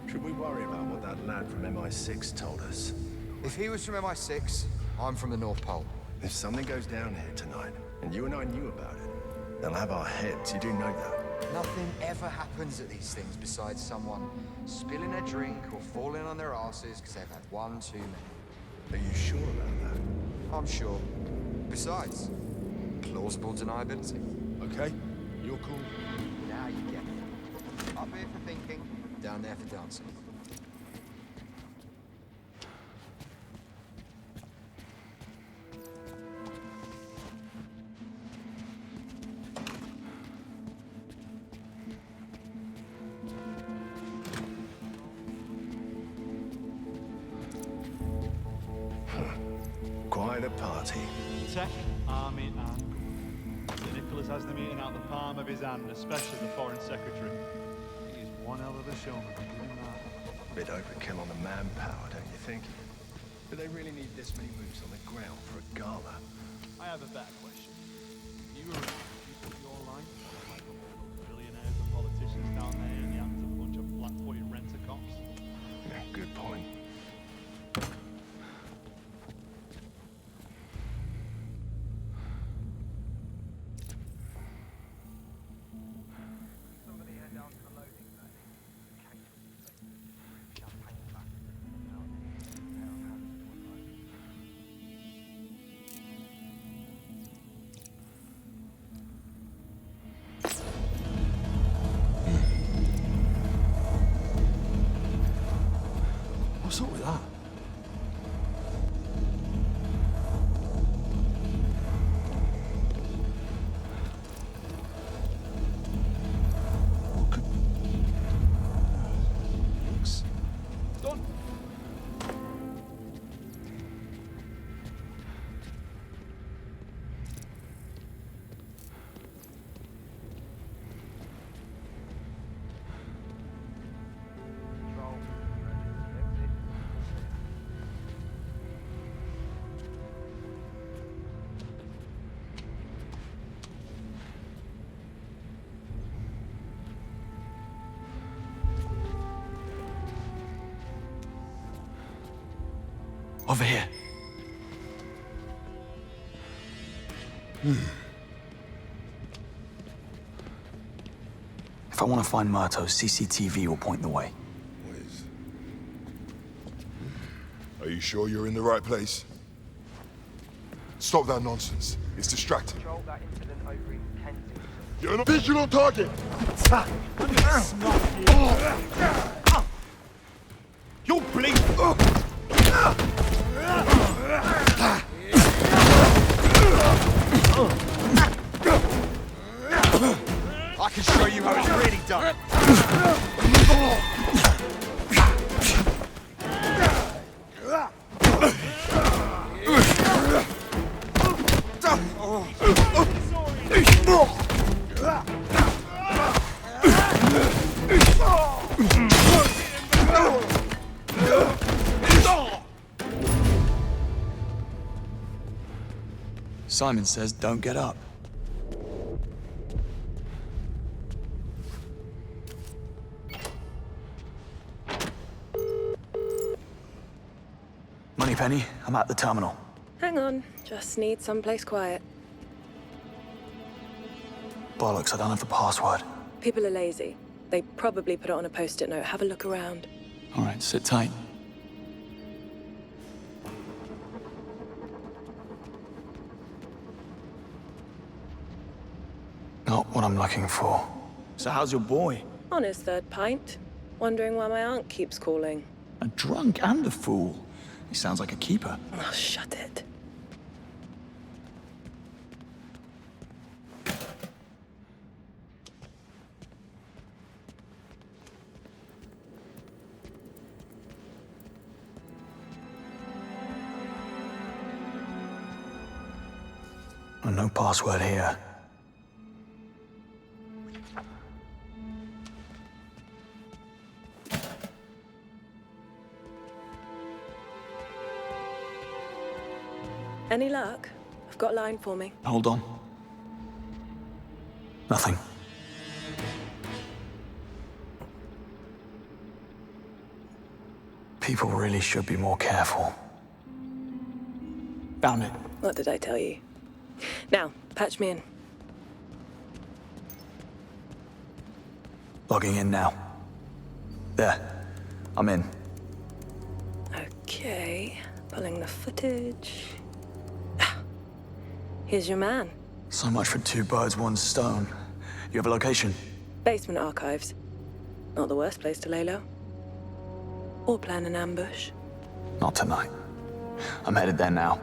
Should we worry about what that lad from MI6 told us? If he was from MI6, I'm from the North Pole. If something goes down here tonight, and you and I knew about it, they'll have our heads. You do know that. Nothing ever happens at these things besides someone spilling a drink or falling on their asses because they've had one too many. Are you sure about that? I'm sure. Besides, plausible deniability. Okay, you're cool. Now you get it. Up here for thinking, down there for dancing. Quite a party. Tech, Army, and Sir Nicholas has them eating out the palm of his hand, especially the Foreign Secretary. He's one hell of a showman, I'll give him that. Bit overkill on the manpower, don't you think? Do they really need this many boots on the ground for a gala? I have a better question. You were you put your line like all those billionaires and politicians down there in the hands of a bunch of flat-footed rent-a-cops? Yeah, good point. What's up with that? Done. Over here. If I want to find Murtaugh, CCTV will point the way. Are you sure you're in the right place? Stop that nonsense. It's distracting. Control that incident over in Kensington. You're a visual target! You bleed! I can show you how it's really done. Simon says don't get up. Moneypenny, I'm at the terminal. Hang on, just need someplace quiet. Bollocks, I don't have the password. People are lazy. They probably put it on a post-it note. Have a look around. All right, sit tight. Not what I'm looking for. So how's your boy? On his third pint. Wondering why my aunt keeps calling. A drunk and a fool. He sounds like a keeper. Oh, shut it. Oh, no password here. Any luck? I've got a line for me. Hold on. Nothing. People really should be more careful. Found it. What did I tell you? Now, patch me in. Logging in now. There. I'm in. Okay, pulling the footage. Ah, here's your man. So much for 2 birds, 1 stone. You have a location? Basement archives. Not the worst place to lay low. Or plan an ambush. Not tonight. I'm headed there now.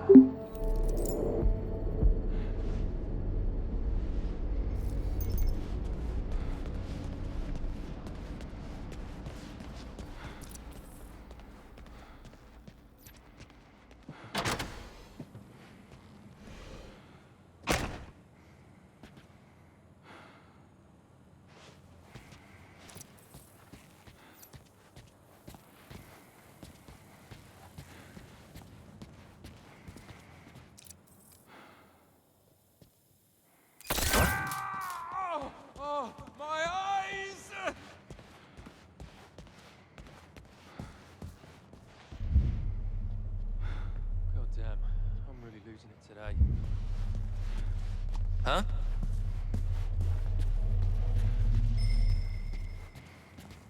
Today. Huh?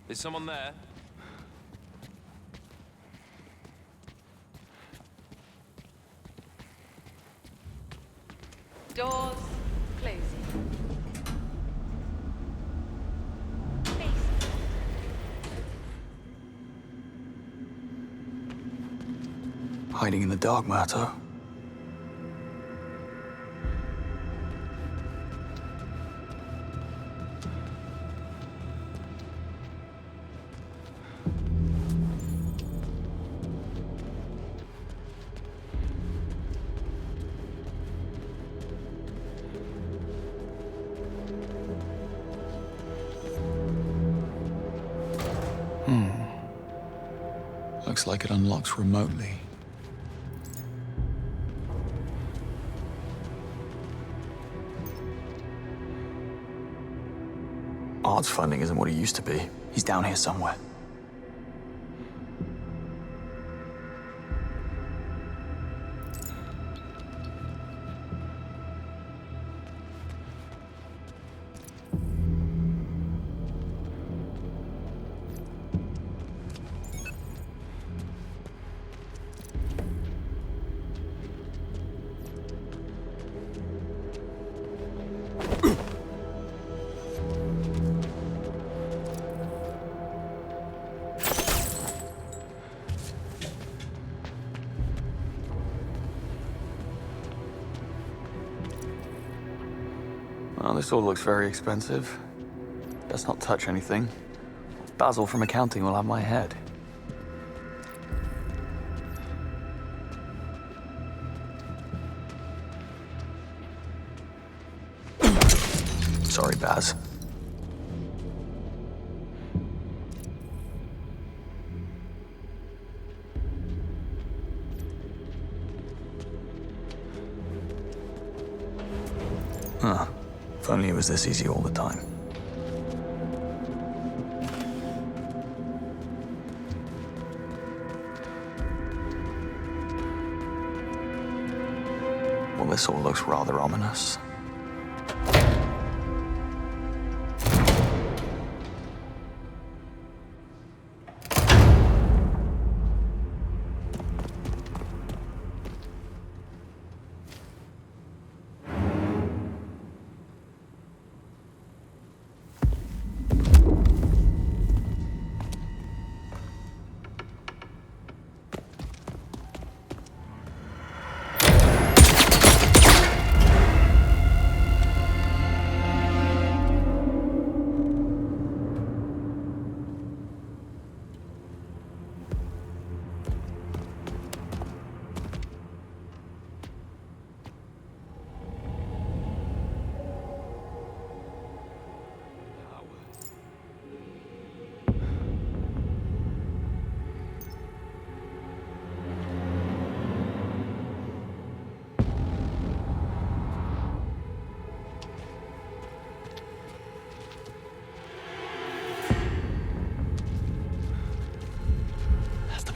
Is someone there? Doors closing. Hiding in the dark, Mato. Looks like it unlocks remotely. Art's funding isn't what it used to be. He's down here somewhere. Well, this all looks very expensive. Best not touch anything. Basil from accounting will have my head. Sorry, Baz. Huh. If only it was this easy all the time. Well, this all looks rather ominous.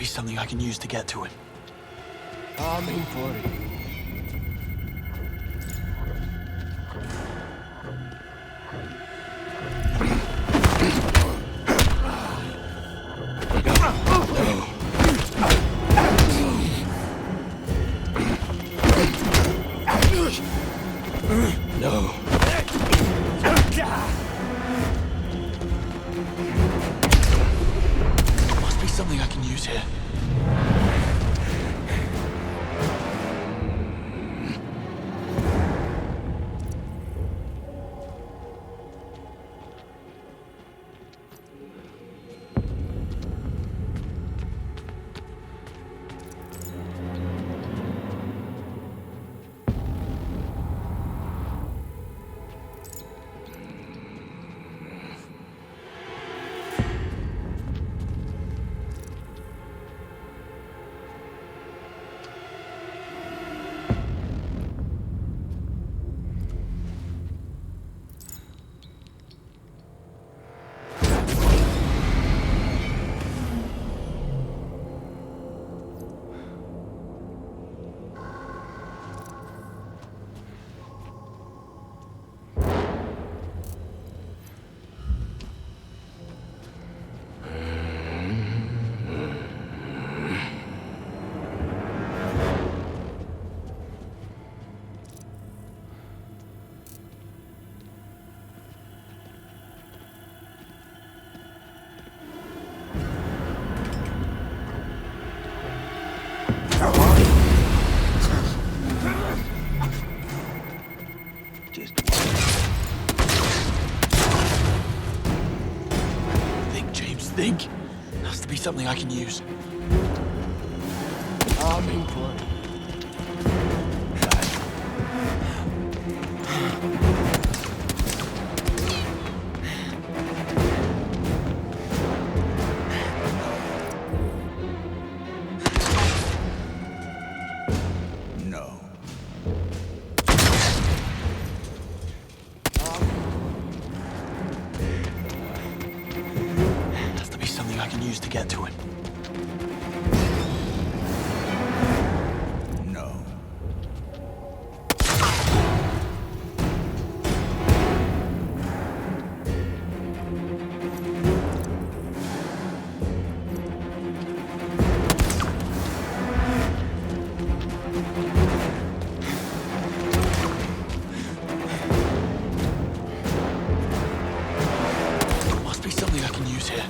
something I can use to get to him. I'm in for it. No. Must be something I can use here. Think. Has to be something I can use. I'm in for it. No. Something I can use to get to him. No. There must be something I can use here.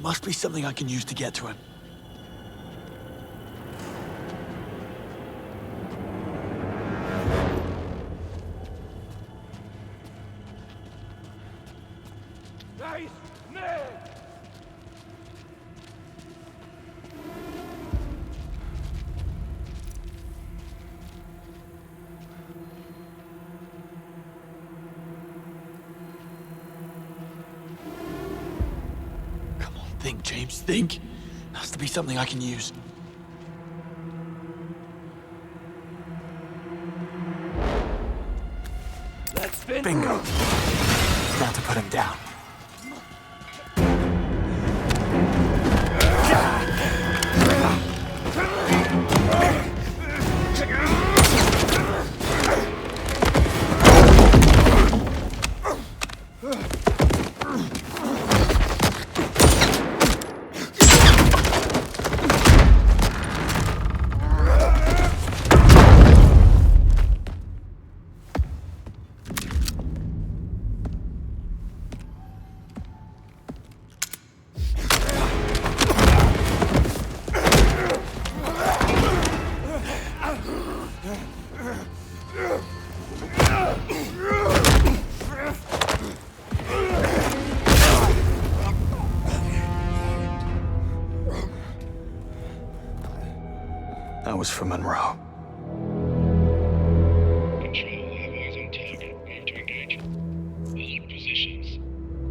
Must be something I can use to get to him. Think, James, think. Has to be something I can use. Bingo. Now to put him down. was for Monroe.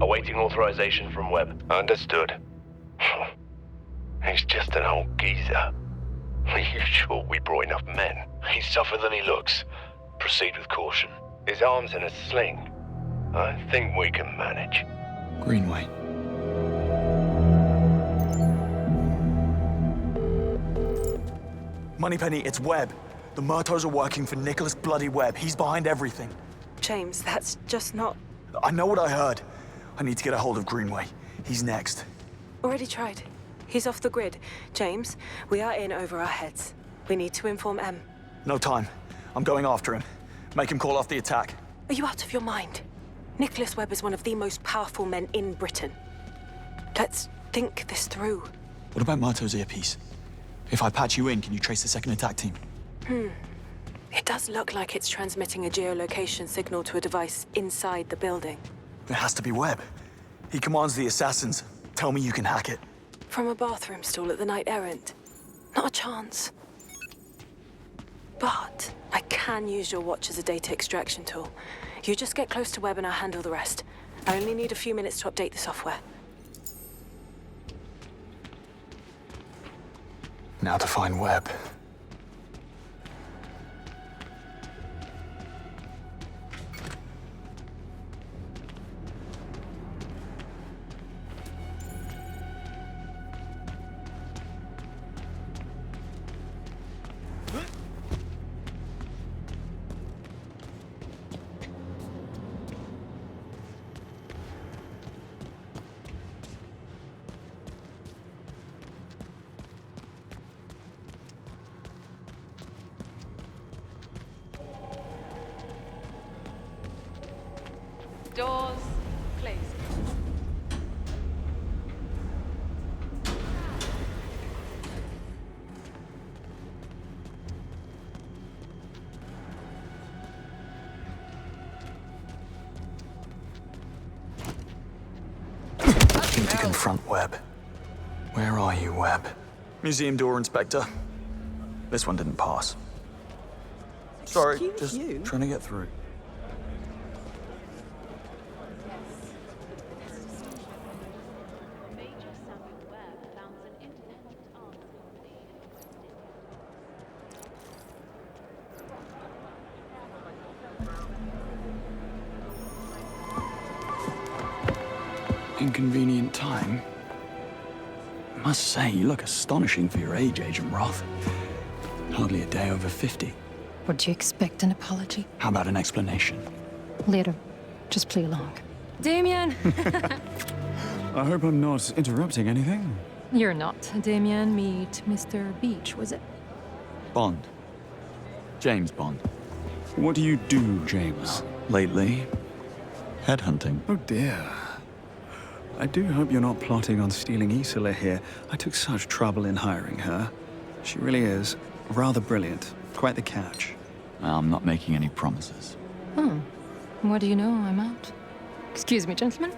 Awaiting authorization from Webb. Understood. He's just an old geezer. Are you sure we brought enough men? He's tougher than he looks. Proceed with caution. His arm's in a sling. I think we can manage. Greenway. Moneypenny, it's Webb. The Murtaughs are working for Nicholas Bloody Webb. He's behind everything. James, that's just not... I know what I heard. I need to get a hold of Greenway. He's next. Already tried. He's off the grid. James, we are in over our heads. We need to inform M. No time. I'm going after him. Make him call off the attack. Are you out of your mind? Nicholas Webb is one of the most powerful men in Britain. Let's think this through. What about Murtaugh's earpiece? If I patch you in, can you trace the second attack team? It does look like it's transmitting a geolocation signal to a device inside the building. It has to be Webb. He commands the assassins. Tell me you can hack it. From a bathroom stall at the Knight Errant. Not a chance. But I can use your watch as a data extraction tool. You just get close to Webb and I'll handle the rest. I only need a few minutes to update the software. Now to find Webb. Doors closed. Need to confront Webb. Where are you, Webb? Museum door, Inspector. This one didn't pass. Sorry, Excuse just you? trying to get through. Inconvenient time. I must say, you look astonishing for your age, Agent Roth. Hardly a day over 50. Would you expect an apology? How about an explanation? Later. Just play along. Damien! I hope I'm not interrupting anything. You're not. Damien, meet Mr. Beach, was it? Bond. James Bond. What do you do, James? Lately, headhunting. Oh dear. I do hope you're not plotting on stealing Isola here. I took such trouble in hiring her. She really is rather brilliant. Quite the catch. I'm not making any promises. Oh. What do you know? I'm out. Excuse me, gentlemen.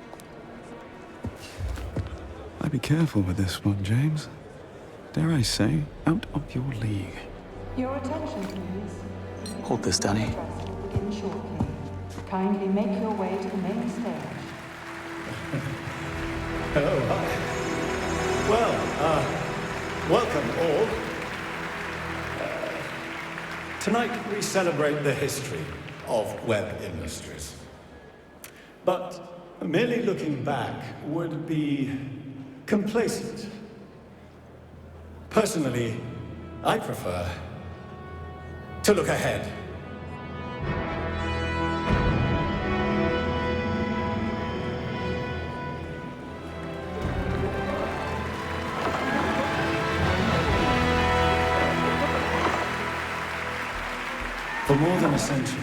I'd be careful with this one, James. Dare I say, out of your league. Your attention, please. Hold this, Danny. Begin shortly. Kindly make your way to the main stage. Hello, hi. Well, welcome all. Tonight we celebrate the history of Webb Industries. But merely looking back would be complacent. Personally, I prefer to look ahead. For more than a century,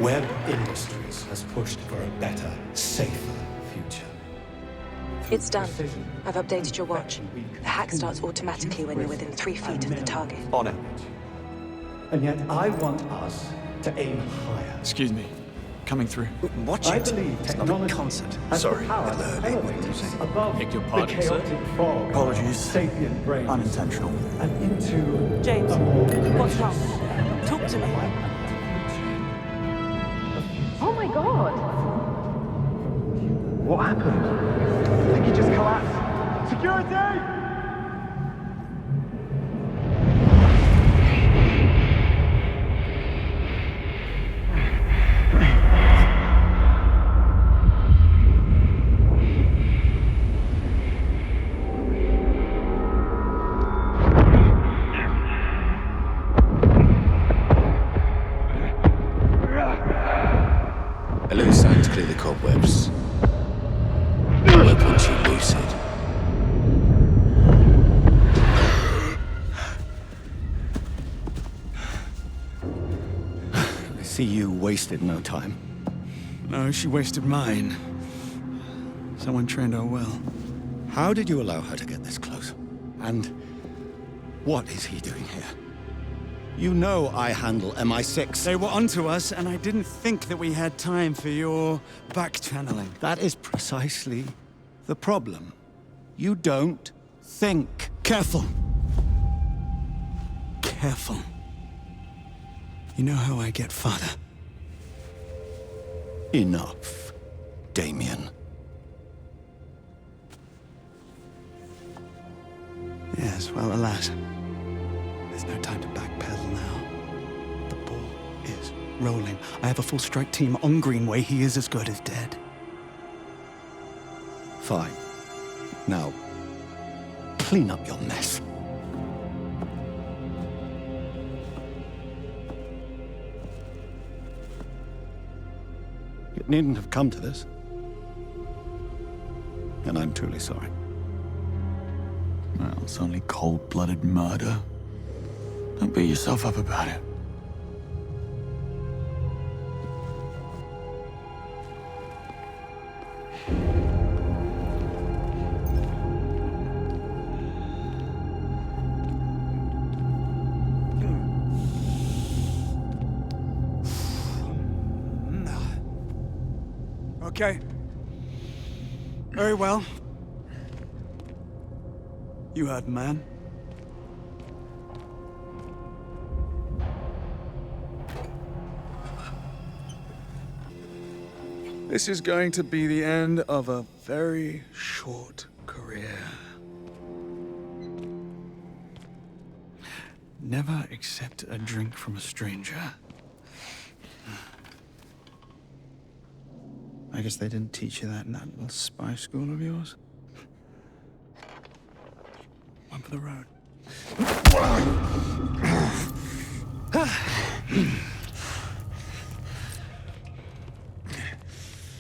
Webb Industries has pushed for a better, safer future. It's done. I've updated your watch. The hack starts automatically when you're within 3 feet of the target. On it. And yet I want us to aim higher. Excuse me. coming through. Watch I it. believe It's not a technology concert. has Sorry, the power a little to early. elevate above Beg your the pardon, sir? chaotic fog Apologies. of sapient brains Unintentional. and into James, a more what's wrong? Talk to me. Oh my god! What happened? I think he just collapsed. Security! A little sign to clear the cobwebs. Work once you lucid. I see you wasted no time. No, she wasted mine. Someone trained her well. How did you allow her to get this close? And what is he doing here? You know I handle MI6. They were onto us, and I didn't think that we had time for your back-channeling. That is precisely the problem. You don't think. Careful. Careful. You know how I get farther. Enough, Damien. Yes, well, alas. There's no time to backpedal now. The ball is rolling. I have a full strike team on Greenway. He is as good as dead. Fine. Now, clean up your mess. It needn't have come to this. And I'm truly sorry. Well, it's only cold-blooded murder. Don't beat yourself up about it. Okay. Very well. You heard, man. This is going to be the end of a very short career. Never accept a drink from a stranger. I guess they didn't teach you that in that little spy school of yours. One for the road.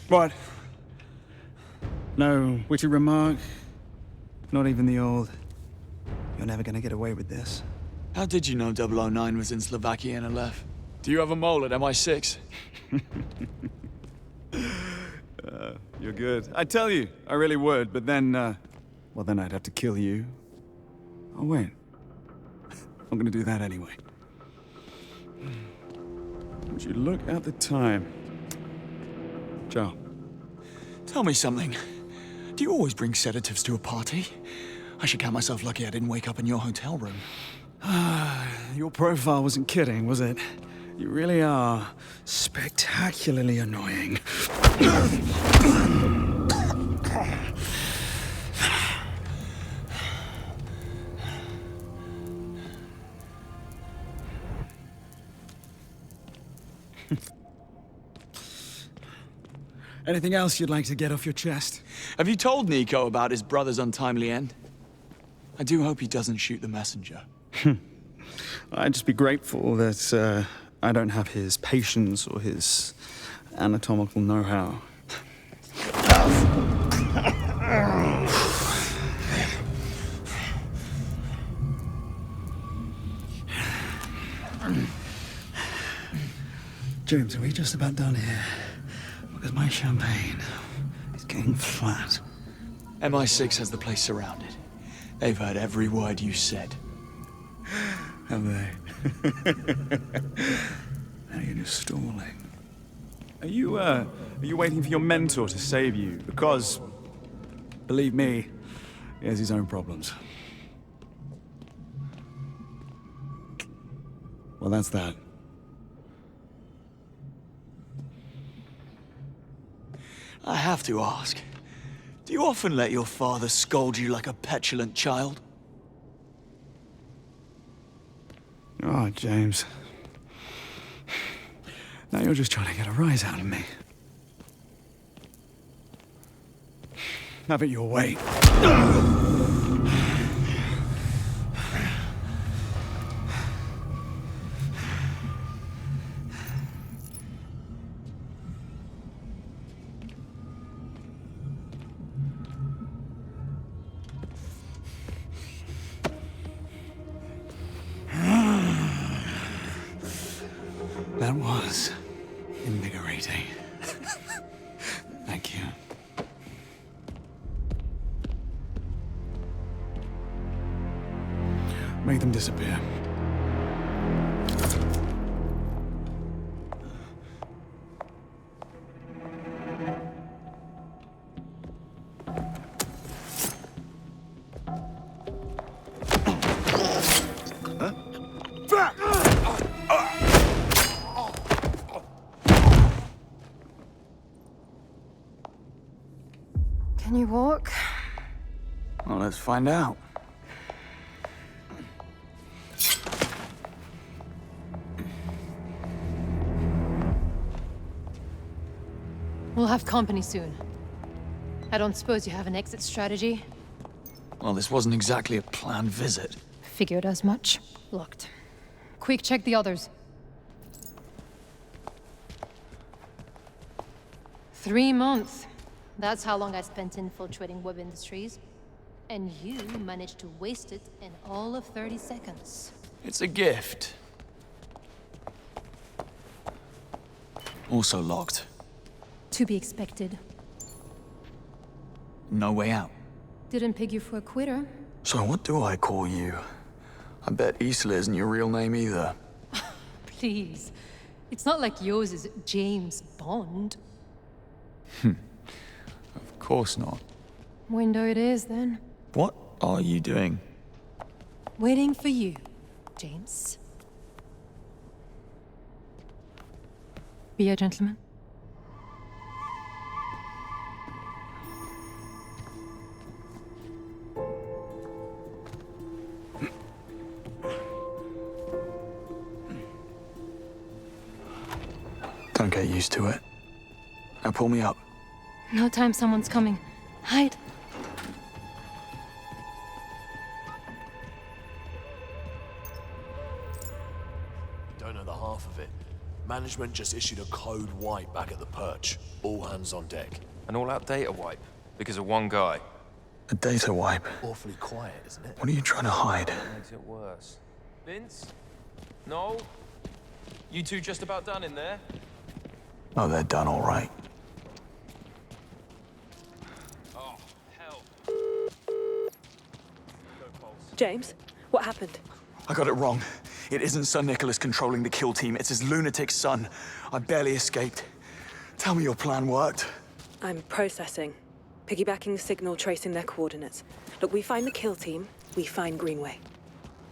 What? No witty remark? Not even the old, "You're never gonna get away with this." How did you know 009 was in Slovakia and left? Do you have a mole at MI6? You're good. I'd tell you, I really would, but then, well, then I'd have to kill you. Oh, wait. I'm gonna do that anyway. Would you look at the time? Joe. Tell me something. Do you always bring sedatives to a party? I should count myself lucky I didn't wake up in your hotel room. Your profile wasn't kidding, was it? You really are spectacularly annoying. Anything else you'd like to get off your chest? Have you told Nico about his brother's untimely end? I do hope he doesn't shoot the messenger. I'd just be grateful that I don't have his patience or his anatomical know-how. James, are we just about done here? Because my champagne is getting flat. MI6 has the place surrounded. They've heard every word you said. Have they? Now you're just stalling. Are you waiting for your mentor to save you? Because, believe me, he has his own problems. Well, that's that. I have to ask, do you often let your father scold you like a petulant child? Oh, James. Now you're just trying to get a rise out of me. Have it your way. That was invigorating. Thank you. Make them disappear. Can you walk? Well, let's find out. We'll have company soon. I don't suppose you have an exit strategy? Well, this wasn't exactly a planned visit. Figured as much. Locked. Quick, check the others. 3 months. That's how long I spent infiltrating Webb Industries. And you managed to waste it in all of 30 seconds. It's a gift. Also locked. To be expected. No way out. Didn't peg you for a quitter. So what do I call you? I bet Isla isn't your real name either. Please. It's not like yours is James Bond. Of course not. Window it is, then. What are you doing? Waiting for you, James. Be a gentleman. Don't get used to it. Now pull me up. No time, someone's coming. Hide. Don't know the half of it. Management just issued a code wipe back at the perch. All hands on deck. An all-out data wipe because of one guy. A data wipe? Awfully quiet, isn't it? What are you trying to hide? Makes it worse. Vince? No? You two just about done in there? Oh, they're done all right. Oh, hell. James, what happened? I got it wrong. It isn't Sir Nicholas controlling the kill team. It's his lunatic son. I barely escaped. Tell me your plan worked. I'm processing. Piggybacking the signal, tracing their coordinates. Look, we find the kill team, we find Greenway.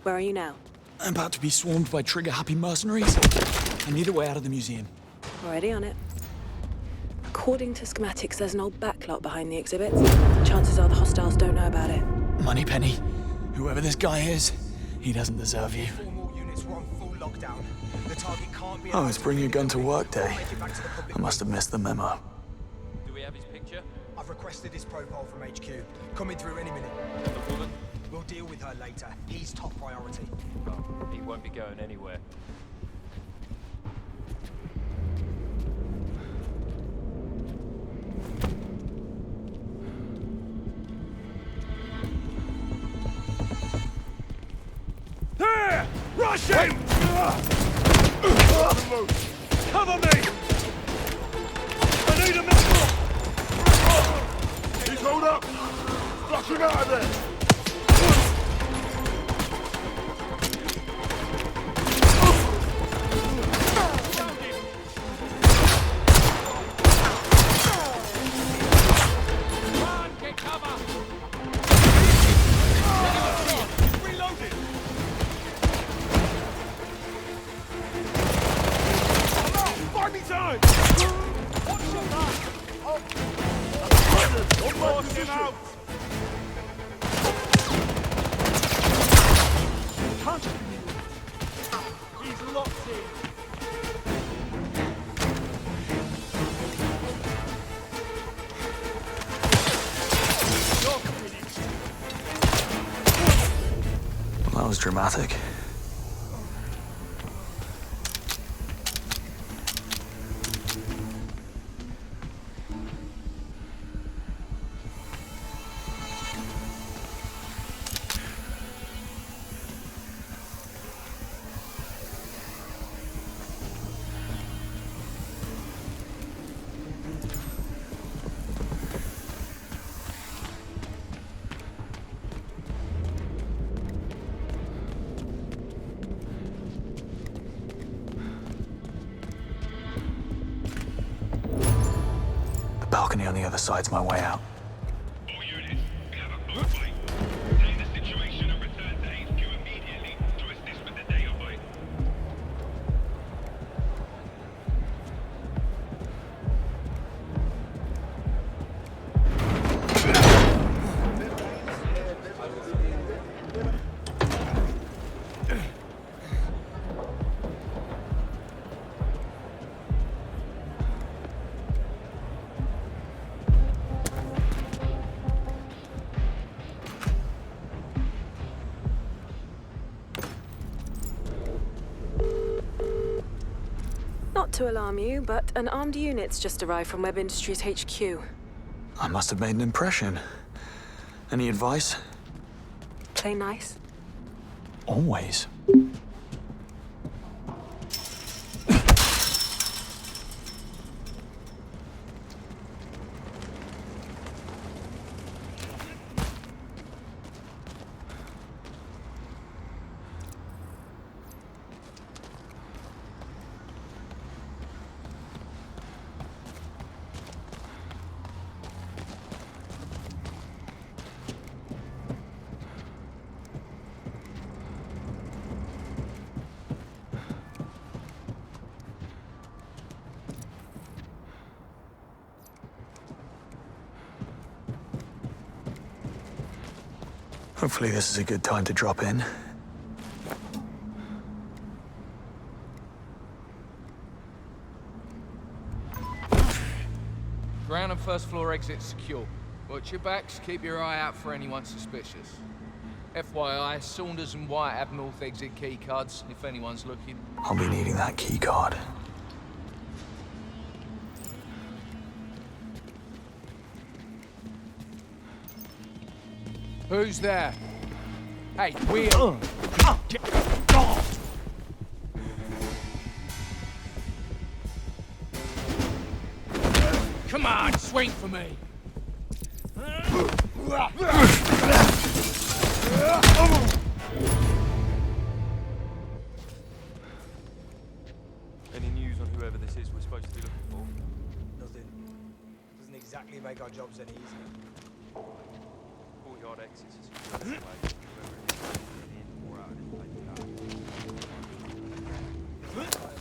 Where are you now? I'm about to be swarmed by trigger-happy mercenaries. I need a way out of the museum. Already on it. According to schematics, there's an old backlot behind the exhibits. Chances are the hostiles don't know about it. Moneypenny, whoever this guy is, he doesn't deserve you. Oh, it's bring your gun to work day. I must have missed the memo. Do we have his picture? I've requested his profile from HQ. Coming through any minute. And the woman? We'll deal with her later. He's top priority. Well, he won't be going anywhere. There! Rush him! Cover me! I need a missile! He's hold up! Flush him out of there! Enemy time! Watch your back! Oh! Force him out! Can't you? He's locked in. You're finished. Well, that was dramatic. The balcony on the other side's my way out. Not to alarm you, but an armed unit's just arrived from Webb Industries HQ. I must have made an impression. Any advice? Play nice. Always. Hopefully this is a good time to drop in. Ground and first floor exit secure. Watch your backs, keep your eye out for anyone suspicious. FYI, Saunders and White have north exit key cards, if anyone's looking. I'll be needing that key card. Who's there? Hey, Will! Come on, swing for me! Any news on whoever this is we're supposed to be looking for? Nothing. Doesn't exactly make our jobs any easier. Courtyard exits is away. Whoever it is, in or out of this place.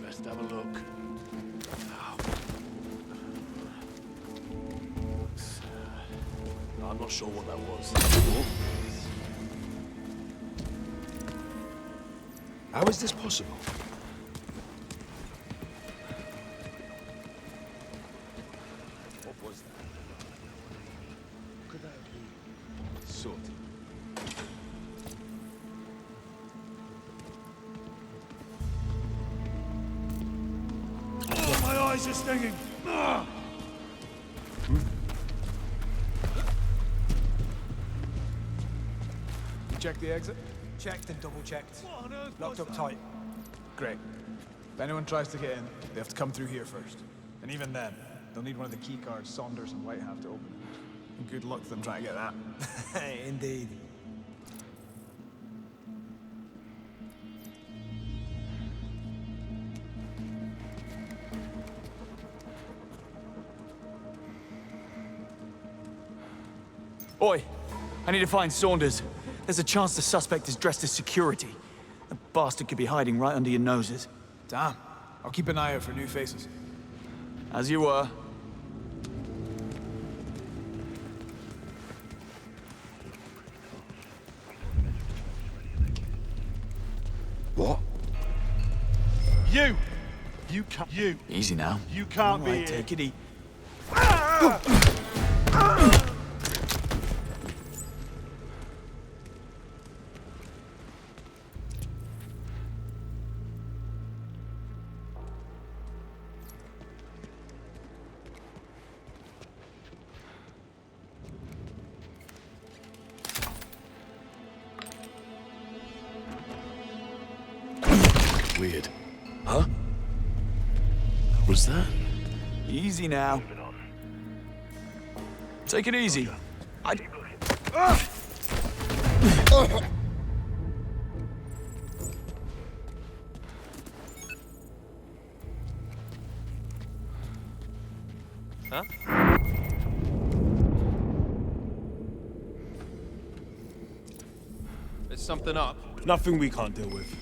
Best have a look. I'm not sure what that was. How is this possible? What was that? Could that be sorted? Oh, my eyes are stinging! Ah! checked the exit? Checked and double-checked. Locked up tight. Great. If anyone tries to get in, they have to come through here first. And even then, they'll need one of the key cards Saunders and White have to open it. And good luck to them trying to get that. Indeed. Oi! I need to find Saunders. There's a chance the suspect is dressed as security. The bastard could be hiding right under your noses. Damn. I'll keep an eye out for new faces. As you were. What? You! You can't. You! Easy now. You can't All right, be. take it easy. Weird. Huh? Was that? Easy now. Take it easy. Huh? There's something up. Nothing we can't deal with.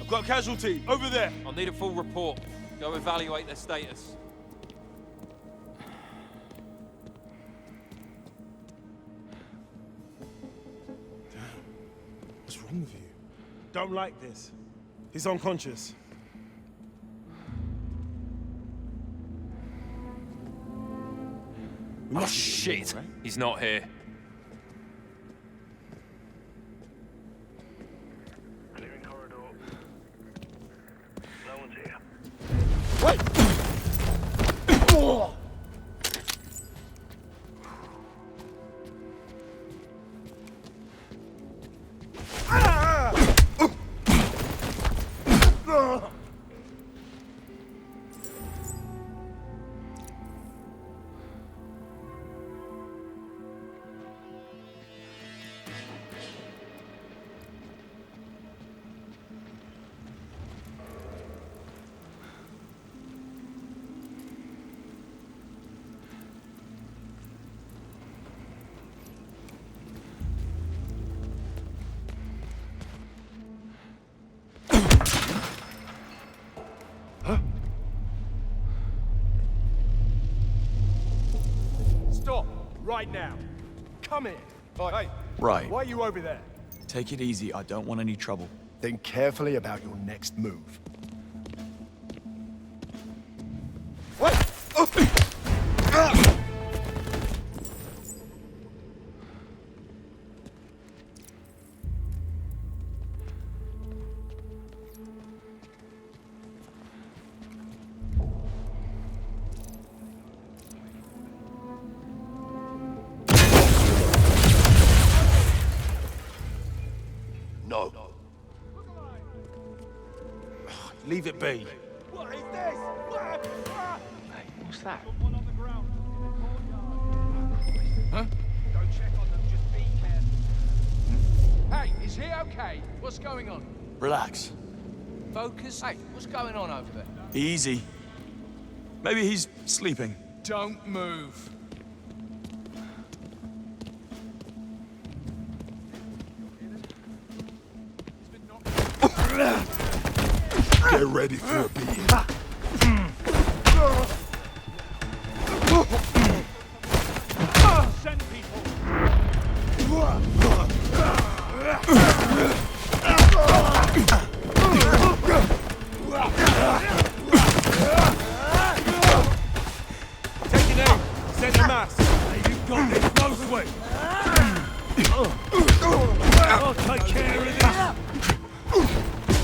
I've got a casualty, over there! I'll need a full report. Go evaluate their status. What's wrong with you? Don't like this. He's unconscious. Oh shit! He's not here. Clearing corridor. No one's here. Wait! Stop! Right now! Come here! Hey! Right. Why are you over there? Take it easy. I don't want any trouble. Think carefully about your next move. Wait! No. Leave it be. What is this? Hey, what's that? Huh? Don't check on them, just be careful. Hey, is he okay? What's going on? Relax. Focus. Hey, what's going on over there? Easy. Maybe he's sleeping. Don't move. Get ready for a beating. Send people. Take your name. Send a mass. Hey, you got this. No sweat. I'll take care of this.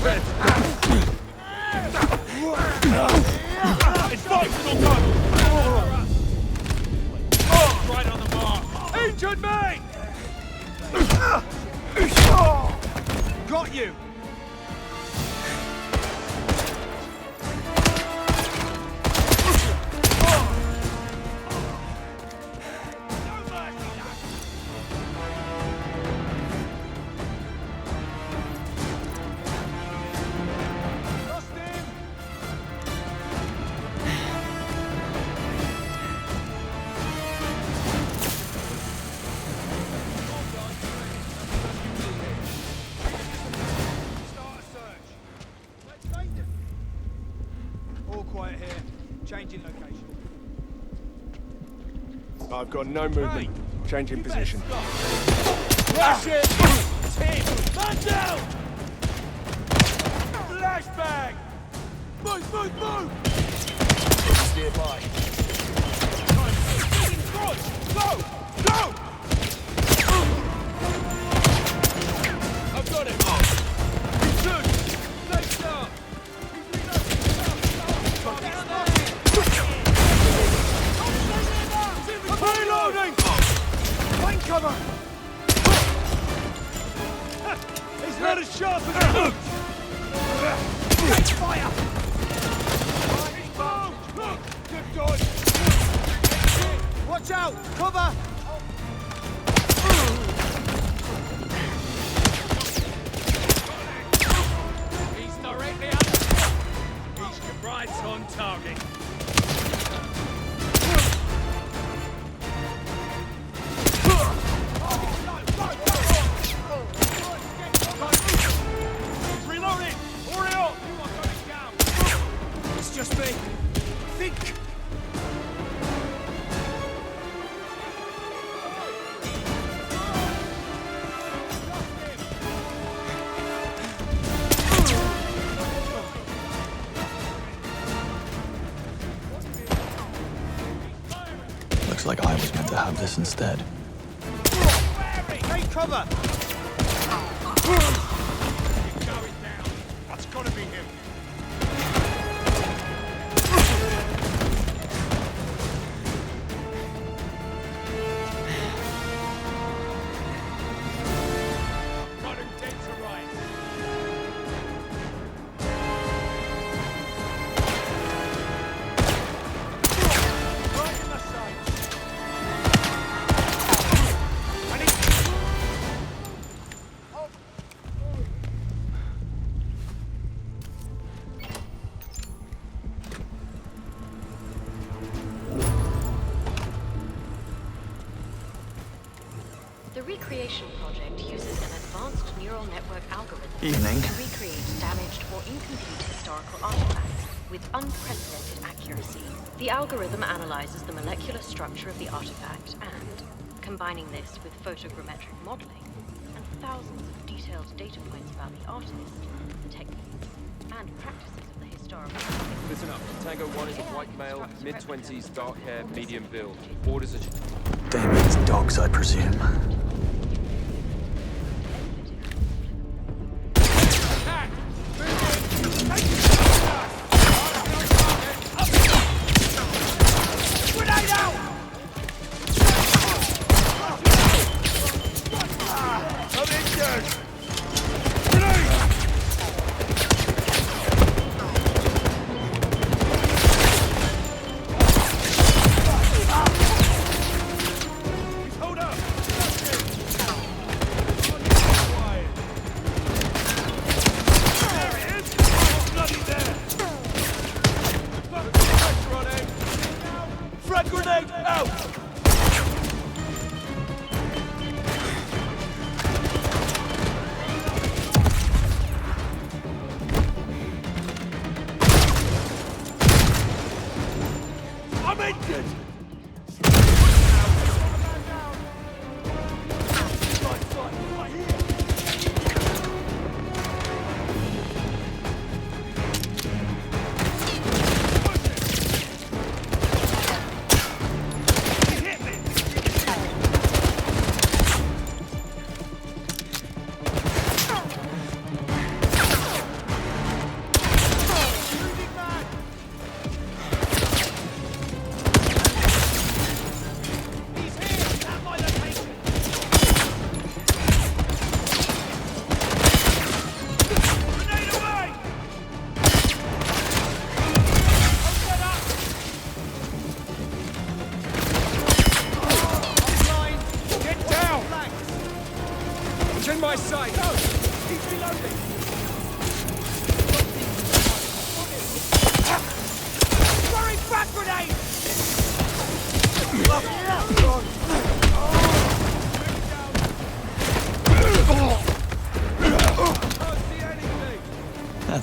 Red. Right on the mark. Injured me! Got you! Changing location. I've got no movement. Changing position. Rush it! Tim! Man down! Flashbang! Move, move, move! It's nearby. Go! Go! I've got it! Two! Stay sharp! Reloading! Flank cover! He's not as sharp as he looks! Catch fire! Look! Good dodge! Watch out! Cover! He's directly under! He's right on target! Just me. Think. Looks like I was meant to have this instead. Take cover. That's gotta be him. The Recreation Project uses an advanced neural network algorithm Evening. to recreate damaged or incomplete historical artifacts with unprecedented accuracy. The algorithm analyzes the molecular structure of the artifact and, combining this with photogrammetric modeling and thousands of detailed data points about the artist, the techniques, and practices of the historical. Listen up. Tango 1 is a white male, mid-20s, dark hair, medium build. Orders are... Damien's dogs, I presume.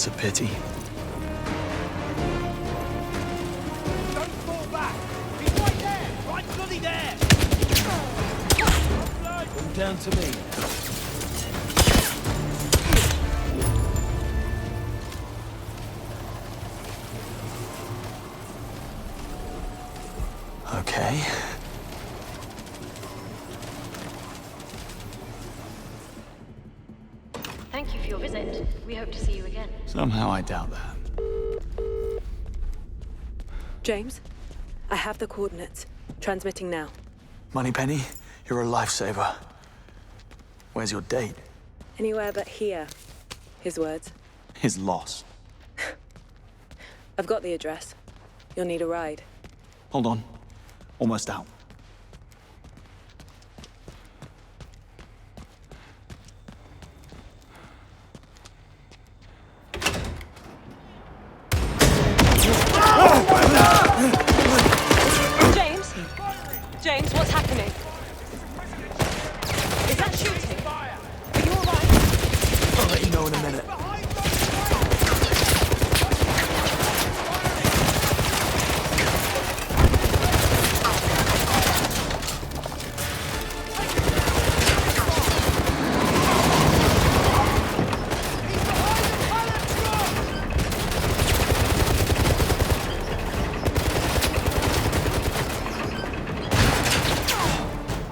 a pity. Don't fall back! He's right there! Right bloody there! All down to me. Okay. Thank you for your visit. We hope to see you again. Somehow I doubt that. James, I have the coordinates. Transmitting now. Moneypenny, you're a lifesaver. Where's your date? Anywhere but here. His words. His loss. I've got the address. You'll need a ride. Hold on. Almost out. James? James, what's happening? Is that shooting? Are you alright? I'll let you know in a minute.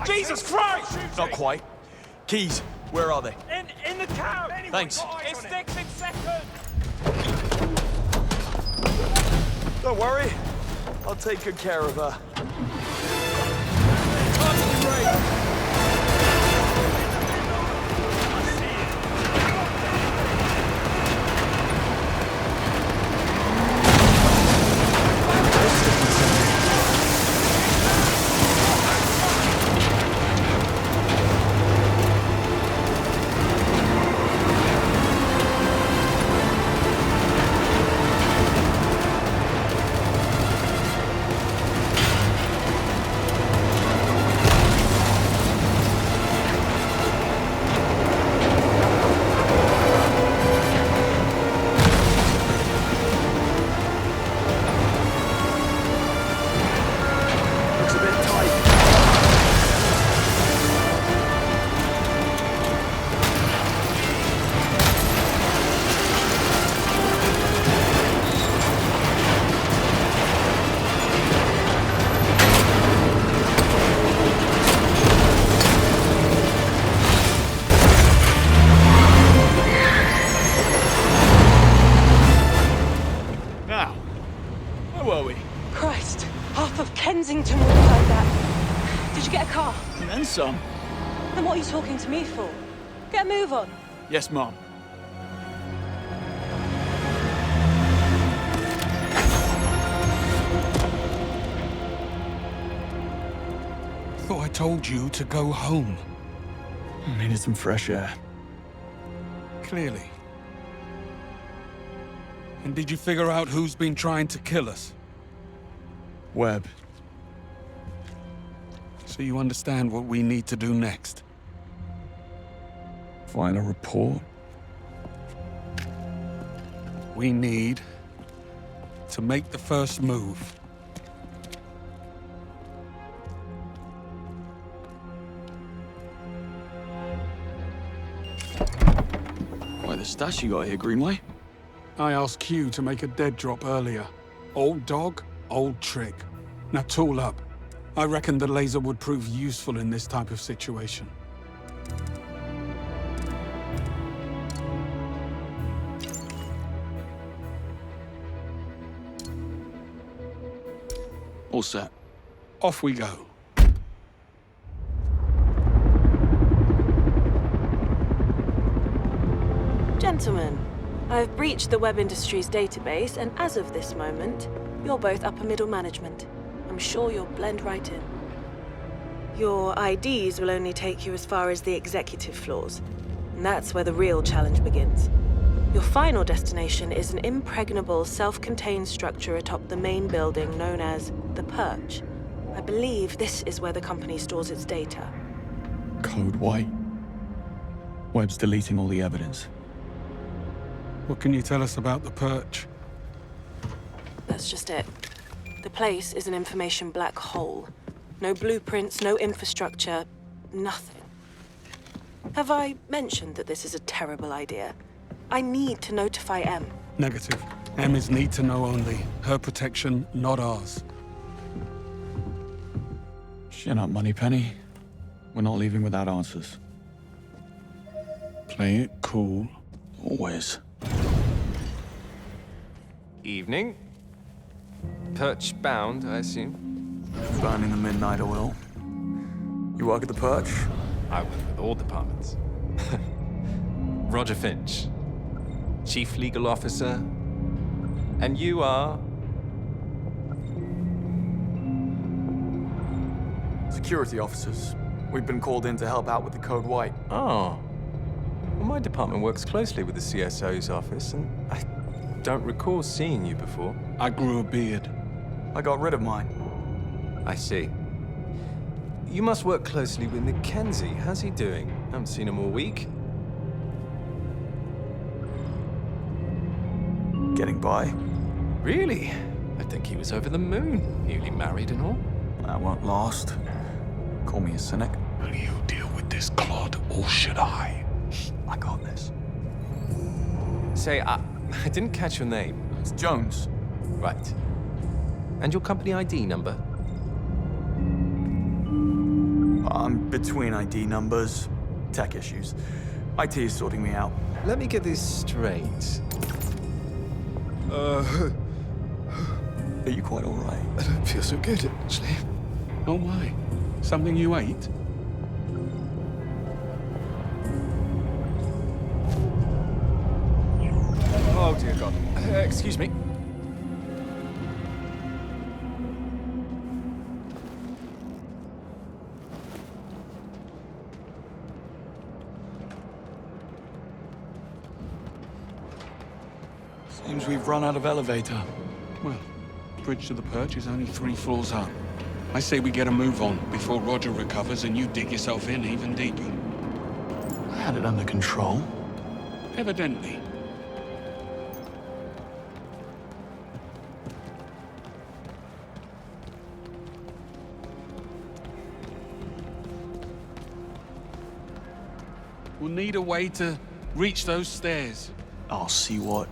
Jesus Christ! Not quite. Keys, where are they? In the cab! Thanks. It sticks in second! Don't worry. I'll take good care of her. Kensington would have heard that. Did you get a car? And then some. Then what are you talking to me for? Get a move on. Yes, Mom. Thought I told you to go home. I needed some fresh air. Clearly. And did you figure out who's been trying to kill us? Webb. So you understand what we need to do next? File a report? We need to make the first move. Quite the stash you got here, Greenway. I asked Q to make a dead drop earlier. Old dog, old trick. Now tool up. I reckon the laser would prove useful in this type of situation. All set. Off we go. Gentlemen, I've breached the Webb Industries database, and as of this moment, you're both upper middle management. I'm sure you'll blend right in. Your IDs will only take you as far as the executive floors, and that's where the real challenge begins. Your final destination is an impregnable, self-contained structure atop the main building known as the Perch. I believe this is where the company stores its data. Code White. Webb's deleting all the evidence. What can you tell us about the Perch? That's just it. The place is an information black hole. No blueprints, no infrastructure, nothing. Have I mentioned that this is a terrible idea? I need to notify M. Negative. M is need to know only. Her protection, not ours. Chin up, Moneypenny. We're not leaving without answers. Play it cool. Always. Evening. Perch bound, I assume. Burning the midnight oil. You work at the Perch? I work with all departments. Roger Finch, Chief Legal Officer. And you are? Security officers. We've been called in to help out with the Code White. Oh. Well, my department works closely with the CSO's office, and I don't recall seeing you before. I grew a beard. I got rid of mine. I see. You must work closely with Mackenzie. How's he doing? Haven't seen him all week. Getting by. Really? I think he was over the moon. Newly married and all. That won't last. Call me a cynic. Will you deal with this clod, or should I? I got this. Say, I didn't catch your name. It's Jones. Right. And your company ID number? I'm between ID numbers, tech issues. IT is sorting me out. Let me get this straight. Are you quite all right? I don't feel so good, actually. Oh, why? Something you ate? Oh, dear God. Excuse me. Seems we've run out of elevator. Well, bridge to the Perch is only 3 floors up. I say we get a move on before Roger recovers and you dig yourself in even deeper. I had it under control. Evidently. We'll need a way to reach those stairs. I'll see what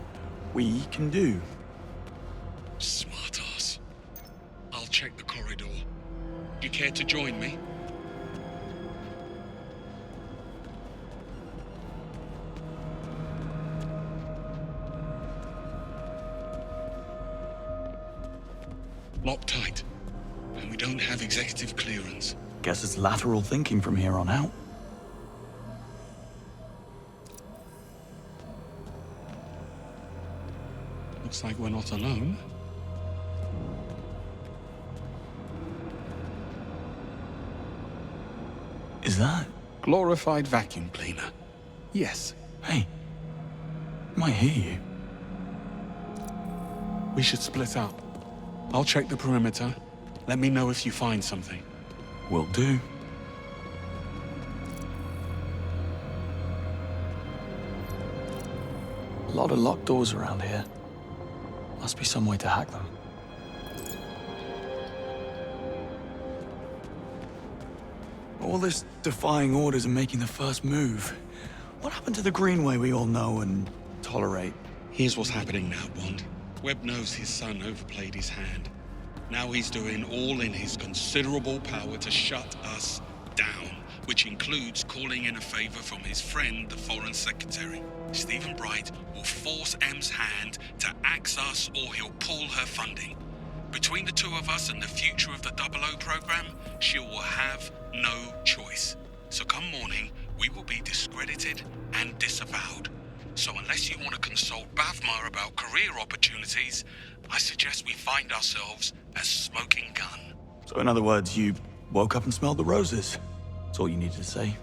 we can do. Smart ass. I'll check the corridor. You care to join me? Locked tight. And we don't have executive clearance. Guess it's lateral thinking from here on out. Looks like we're not alone. Is that? Glorified vacuum cleaner. Yes. Hey. Might hear you. We should split up. I'll check the perimeter. Let me know if you find something. Will do. A lot of locked doors around here. Must be some way to hack them. All this defying orders and making the first move. What happened to the Greenway we all know and tolerate? Here's what's happening now, Bond. Webb knows his son overplayed his hand. Now he's doing all in his considerable power to shut us down, which includes calling in a favor from his friend, the Foreign Secretary. Stephen Bright will force M's hand to axe us or he'll pull her funding. Between the two of us and the future of the 00 program, she will have no choice. So come morning, we will be discredited and disavowed. So unless you want to consult Bavmar about career opportunities, I suggest we find ourselves a smoking gun. So in other words, you woke up and smelled the roses. That's all you needed to say.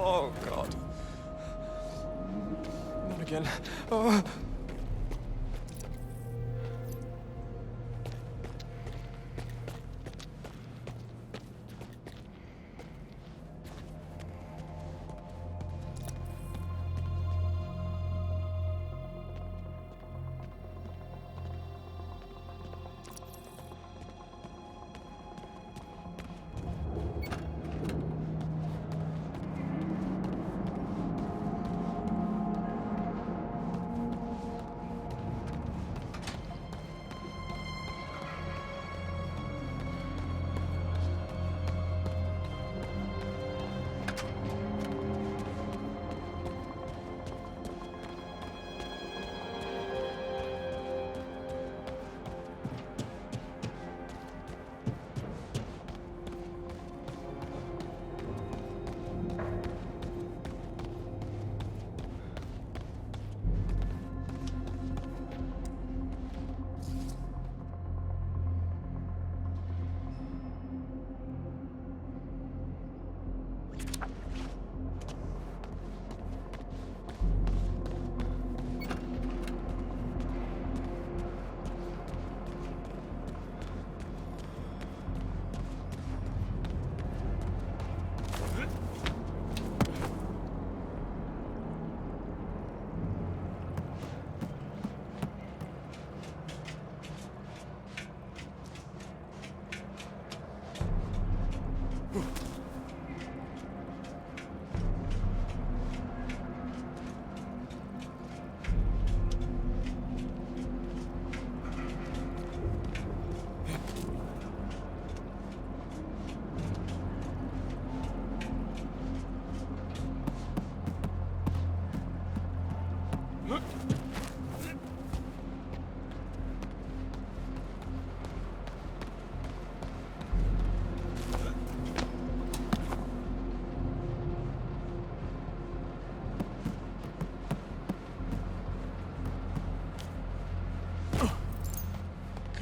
Oh, God. Not again. Oh.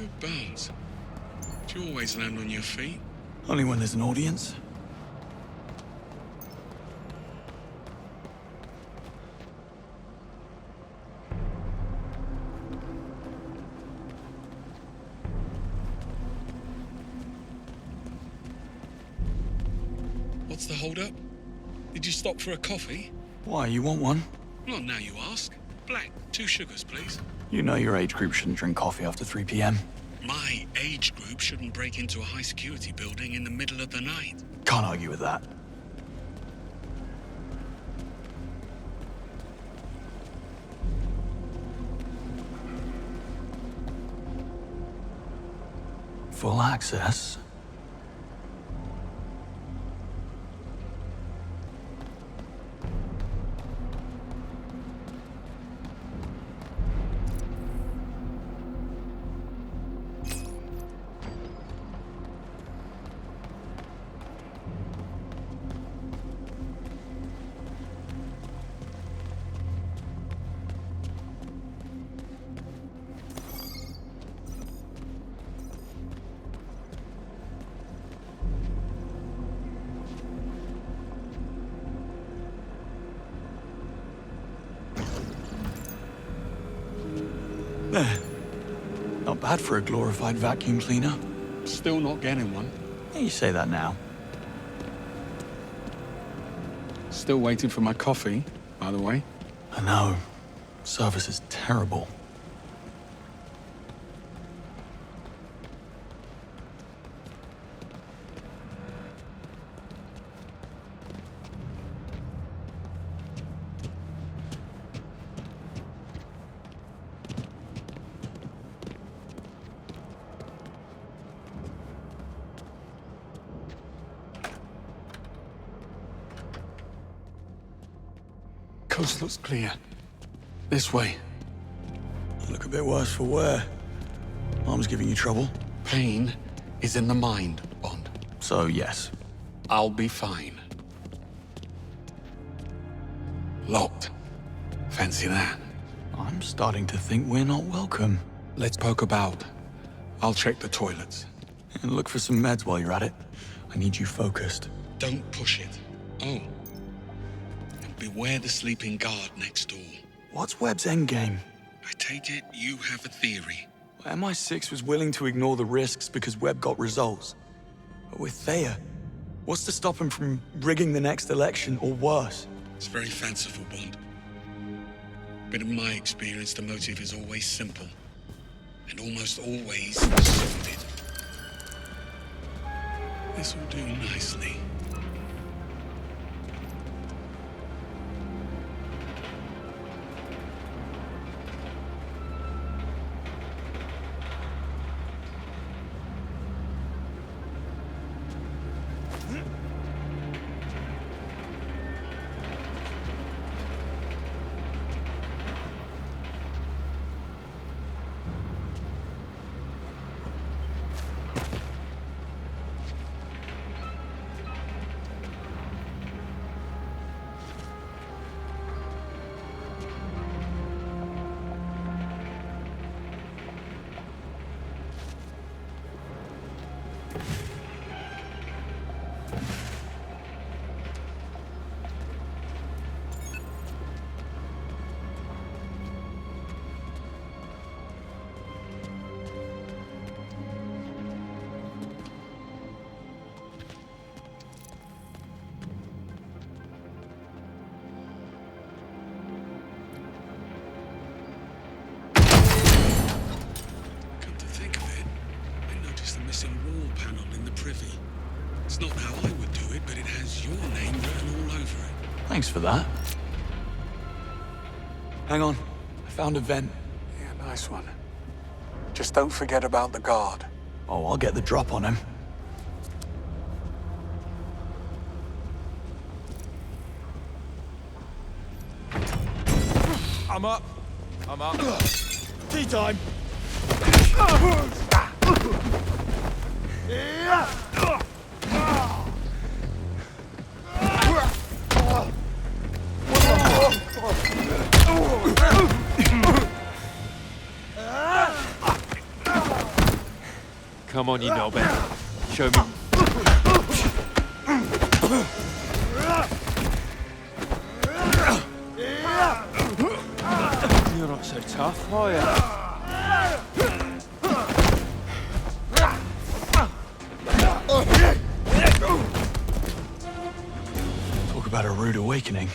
Good bones. Do you always land on your feet? Only when there's an audience. What's the hold-up? Did you stop for a coffee? Why, you want one? Not now you ask. Black, 2 sugars, please. You know your age group shouldn't drink coffee after 3 p.m. My age group shouldn't break into a high-security building in the middle of the night. Can't argue with that. Full access. There. Not bad for a glorified vacuum cleaner. Still not getting one. Yeah, you say that now. Still waiting for my coffee, by the way. I know. Service is terrible. Coast looks clear. This way. You look a bit worse for wear. Arm's giving you trouble. Pain is in the mind, Bond. So, yes. I'll be fine. Locked. Fancy that? I'm starting to think we're not welcome. Let's poke about. I'll check the toilets. And look for some meds while you're at it. I need you focused. Don't push it. Oh. beware the sleeping guard next door. What's Webb's endgame? I take it you have a theory. MI6 was willing to ignore the risks because Webb got results. But with Thayer, what's to stop him from rigging the next election or worse? It's very fanciful, Bond. But in my experience, the motive is always simple. And almost always sordid. This will do nicely. It's not how I would do it, but it has your name written all over it. Thanks for that. Hang on. I found a vent. Yeah, nice one. Just don't forget about the guard. Oh, I'll get the drop on him. I'm up. I'm up. Tea time. Come on, you knobhead. Show me. You're not so tough, are you? Talk about a rude awakening.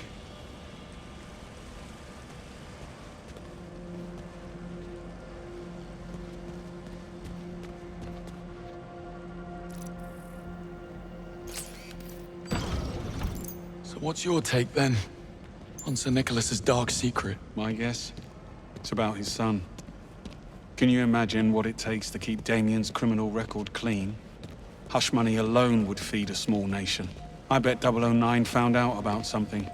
So what's your take then on Sir Nicholas's dark secret? My guess? It's about his son. Can you imagine what it takes to keep Damien's criminal record clean? Hush money alone would feed a small nation. I bet 009 found out about something.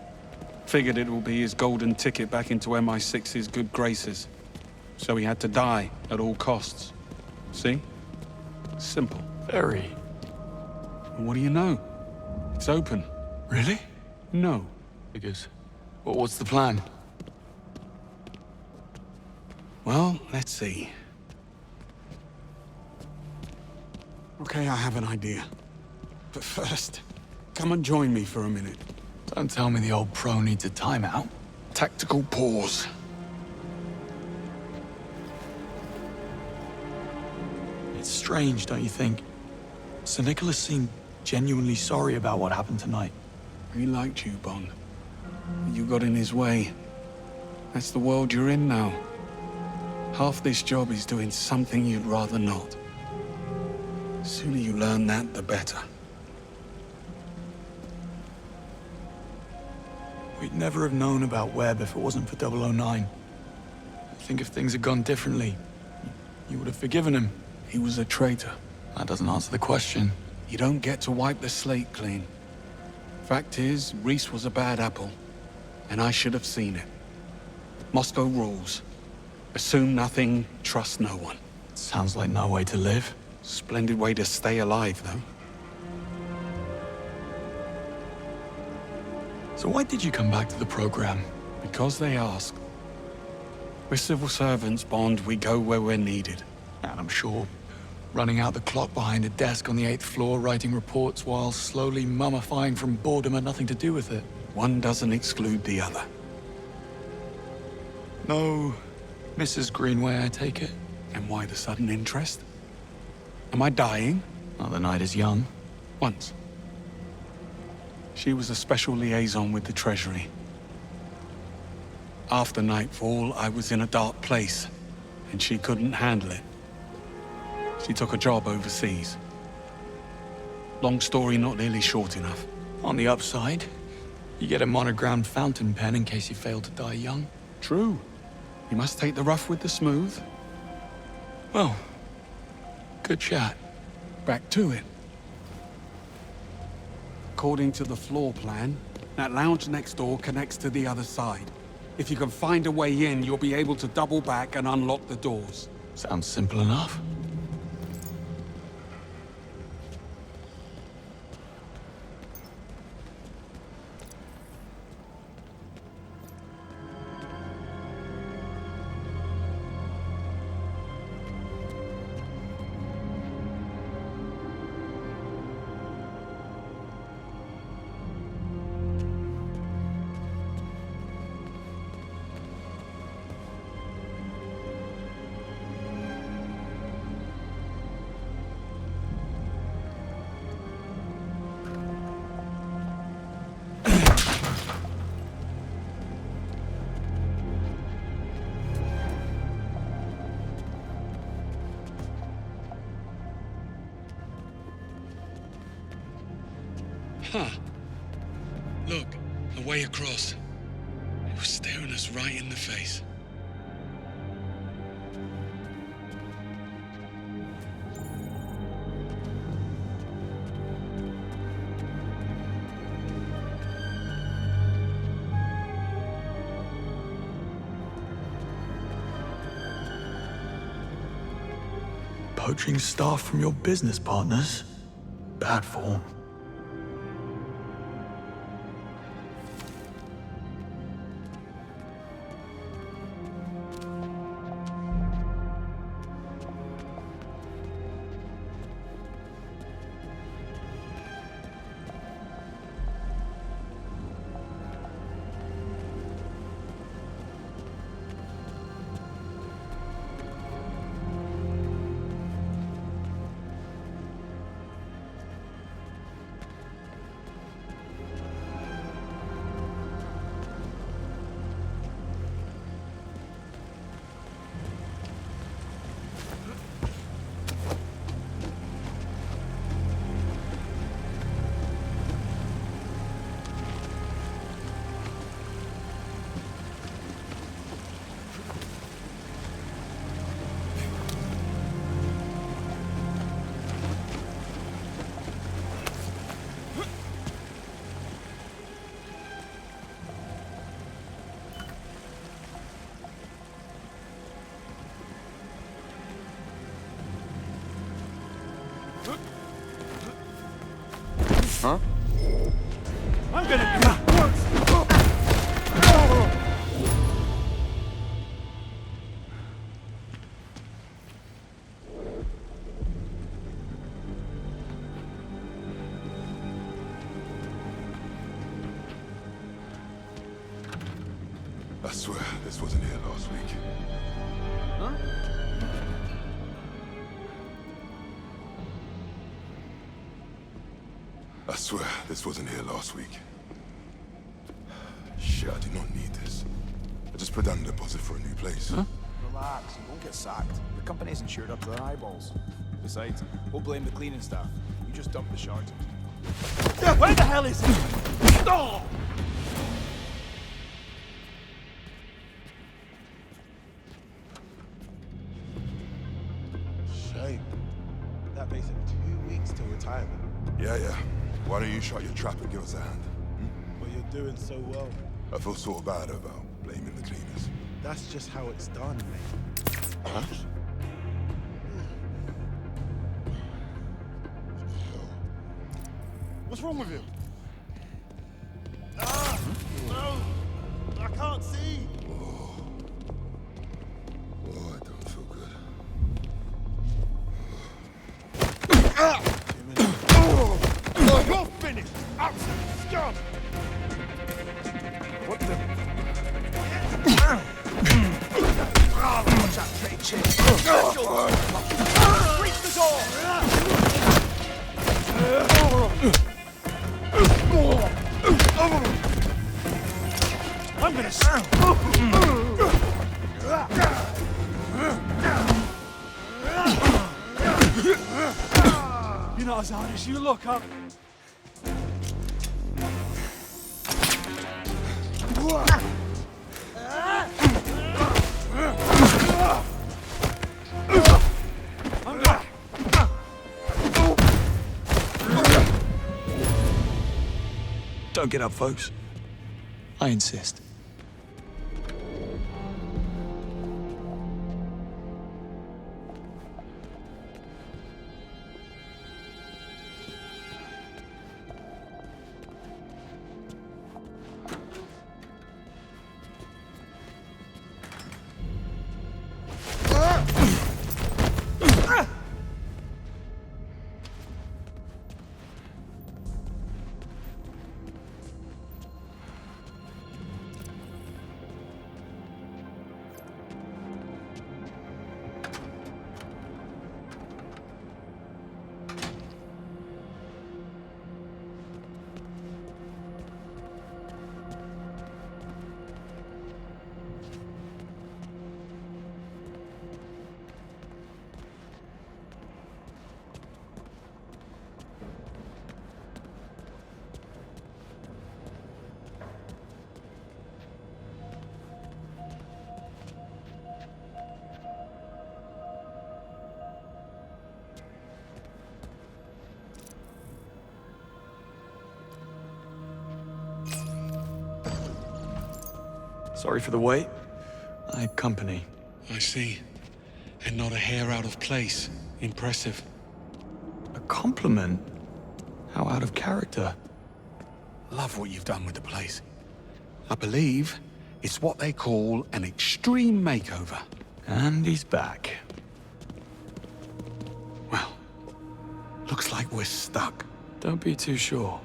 Figured it will be his golden ticket back into MI6's good graces. So he had to die at all costs. See? Simple. Very. And what do you know? It's open. Really? No. Because what's the plan? Well, let's see. Okay, I have an idea. But first, come and join me for a minute. Don't tell me the old pro needs a timeout. Tactical pause. It's strange, don't you think? Sir Nicholas seemed genuinely sorry about what happened tonight. He liked you, Bond. You got in his way. That's the world you're in now. Half this job is doing something you'd rather not. The sooner you learn that, the better. We'd never have known about Webb if it wasn't for 009. I think if things had gone differently, you would have forgiven him. He was a traitor. That doesn't answer the question. You don't get to wipe the slate clean. Fact is, Reese was a bad apple, and I should have seen it. Moscow rules. Assume nothing, trust no one. Sounds like no way to live. Splendid way to stay alive, though. So why did you come back to the program? Because they asked. We're civil servants, Bond. We go where we're needed. And I'm sure running out the clock behind a desk on the 8th floor, writing reports while slowly mummifying from boredom had nothing to do with it. One doesn't exclude the other. No, Mrs. Greenway, I take it? And why the sudden interest? Am I dying? Oh, the night is young. Once. She was a special liaison with the Treasury. After nightfall, I was in a dark place, and she couldn't handle it. She took a job overseas. Long story, not nearly short enough. On the upside, you get a monogrammed fountain pen in case you fail to die young. True. You must take the rough with the smooth. Well, good chat. Back to it. According to the floor plan, that lounge next door connects to the other side. If you can find a way in, you'll be able to double back and unlock the doors. Sounds simple enough. Huh. Look, a way across. It was staring us right in the face. Poaching staff from your business partners? Bad form. Huh? I'm gonna do it once! I swear this wasn't here last week. Huh? I swear this wasn't here last week. Shit, I did not need this. I just put down a deposit for a new place. Huh? Relax, you won't get sacked. The company isn't insured up to their eyeballs. Besides, we'll blame the cleaning staff. You just dump the shards. Where the hell is he? Oh! Shame. That makes it 2 weeks till retirement. Yeah. Why don't you shut your trap and give us a hand? But you're doing so well. I feel sort of bad about blaming the cleaners. That's just how it's done, mate. Huh? What's wrong with you? Ah! No! I can't see! Oh, I don't feel good. Oh, you're finished! Absolute scum! special! Reach the door! I'm gonna... You're not as hard as you look, huh? Don't get up, folks. I insist. Sorry for the wait. I had company. I see. And not a hair out of place. Impressive. A compliment? How out of character. Love what you've done with the place. I believe it's what they call an extreme makeover. And he's back. Well, looks like we're stuck. Don't be too sure.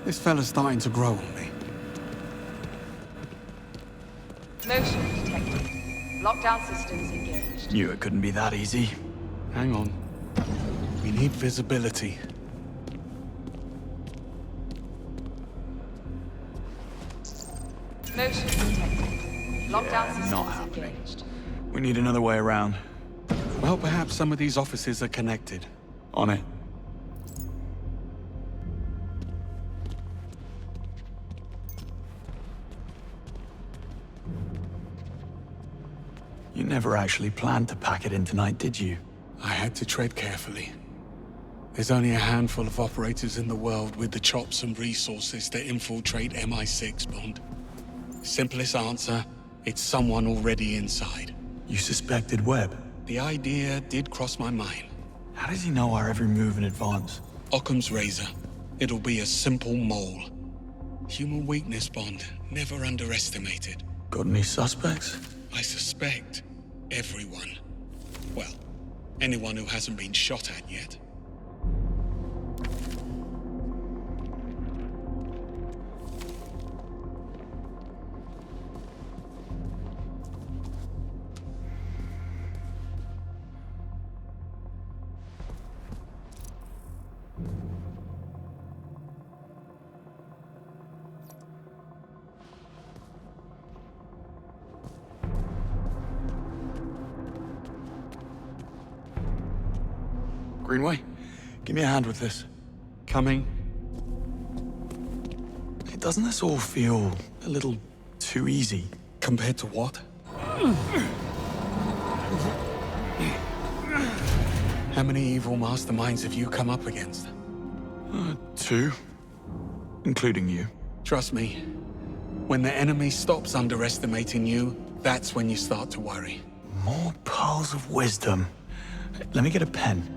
This fella's starting to grow on me. Motion detected. Lockdown systems engaged. Knew it couldn't be that easy. Hang on. We need visibility. Motion detected. Lockdown systems not happening. engaged. We need another way around. Well, perhaps some of these offices are connected. On it. You never actually planned to pack it in tonight, did you? I had to tread carefully. There's only a handful of operators in the world with the chops and resources to infiltrate MI6, Bond. Simplest answer, it's someone already inside. You suspected Webb? The idea did cross my mind. How does he know our every move in advance? Occam's razor. It'll be a simple mole. Human weakness, Bond. Never underestimated. Got any suspects? I suspect everyone. Well, anyone who hasn't been shot at yet. Greenway, give me a hand with this. Coming. Hey, doesn't this all feel a little too easy? Compared to what? How many evil masterminds have you come up against? 2. Including you. Trust me, when the enemy stops underestimating you, that's when you start to worry. More pearls of wisdom. Let me get a pen.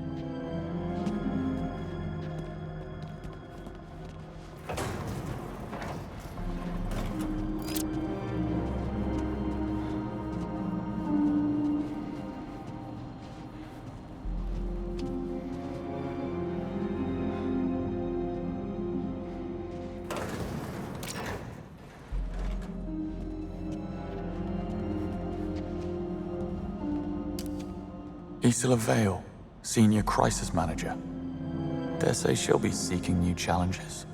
Isla Vale, Senior Crisis Manager. Dare say she'll be seeking new challenges.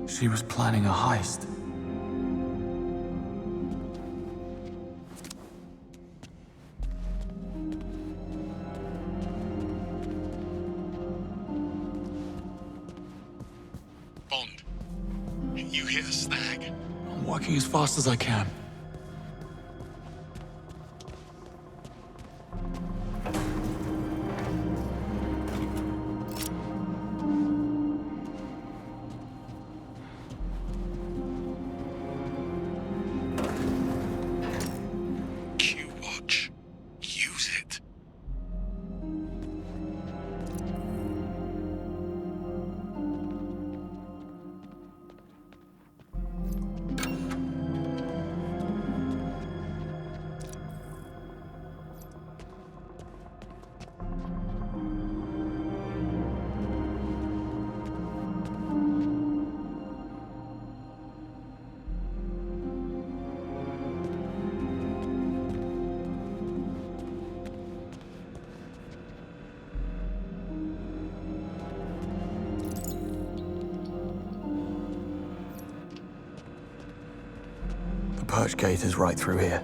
She was planning a heist. Bond, you hit a snag. I'm working as fast as I can. Q-Watch. Use it. The Perch Gate is right through here.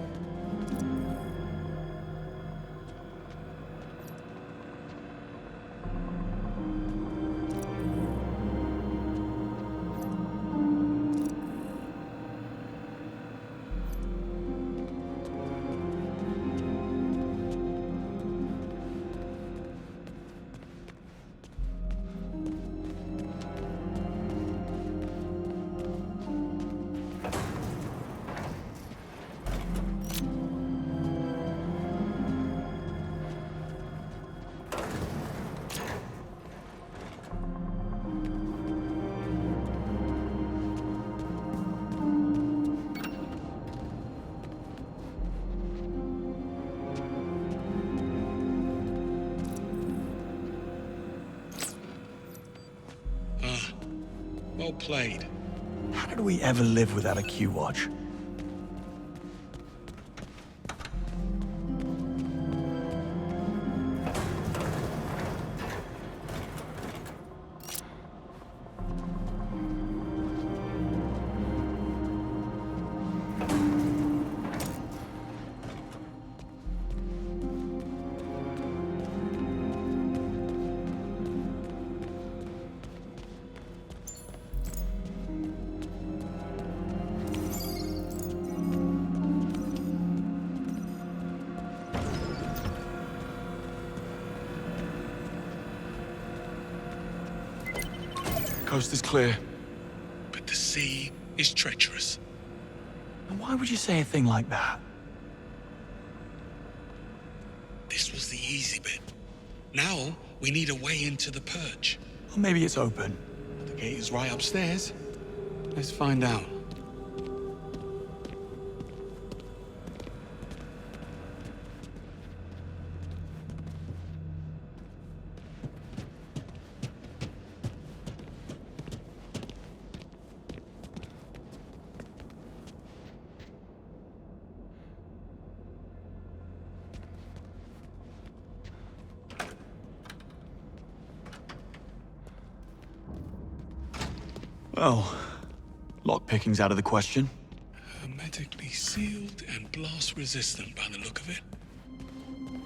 Well played. How did we ever live without a Q-Watch? Coast is clear. But the sea is treacherous. And why would you say a thing like that? This was the easy bit. Now, we need a way into the Perch. Well, maybe it's open. The gate is right upstairs. Let's find out. Well, lockpicking's out of the question. Hermetically sealed and blast resistant by the look of it.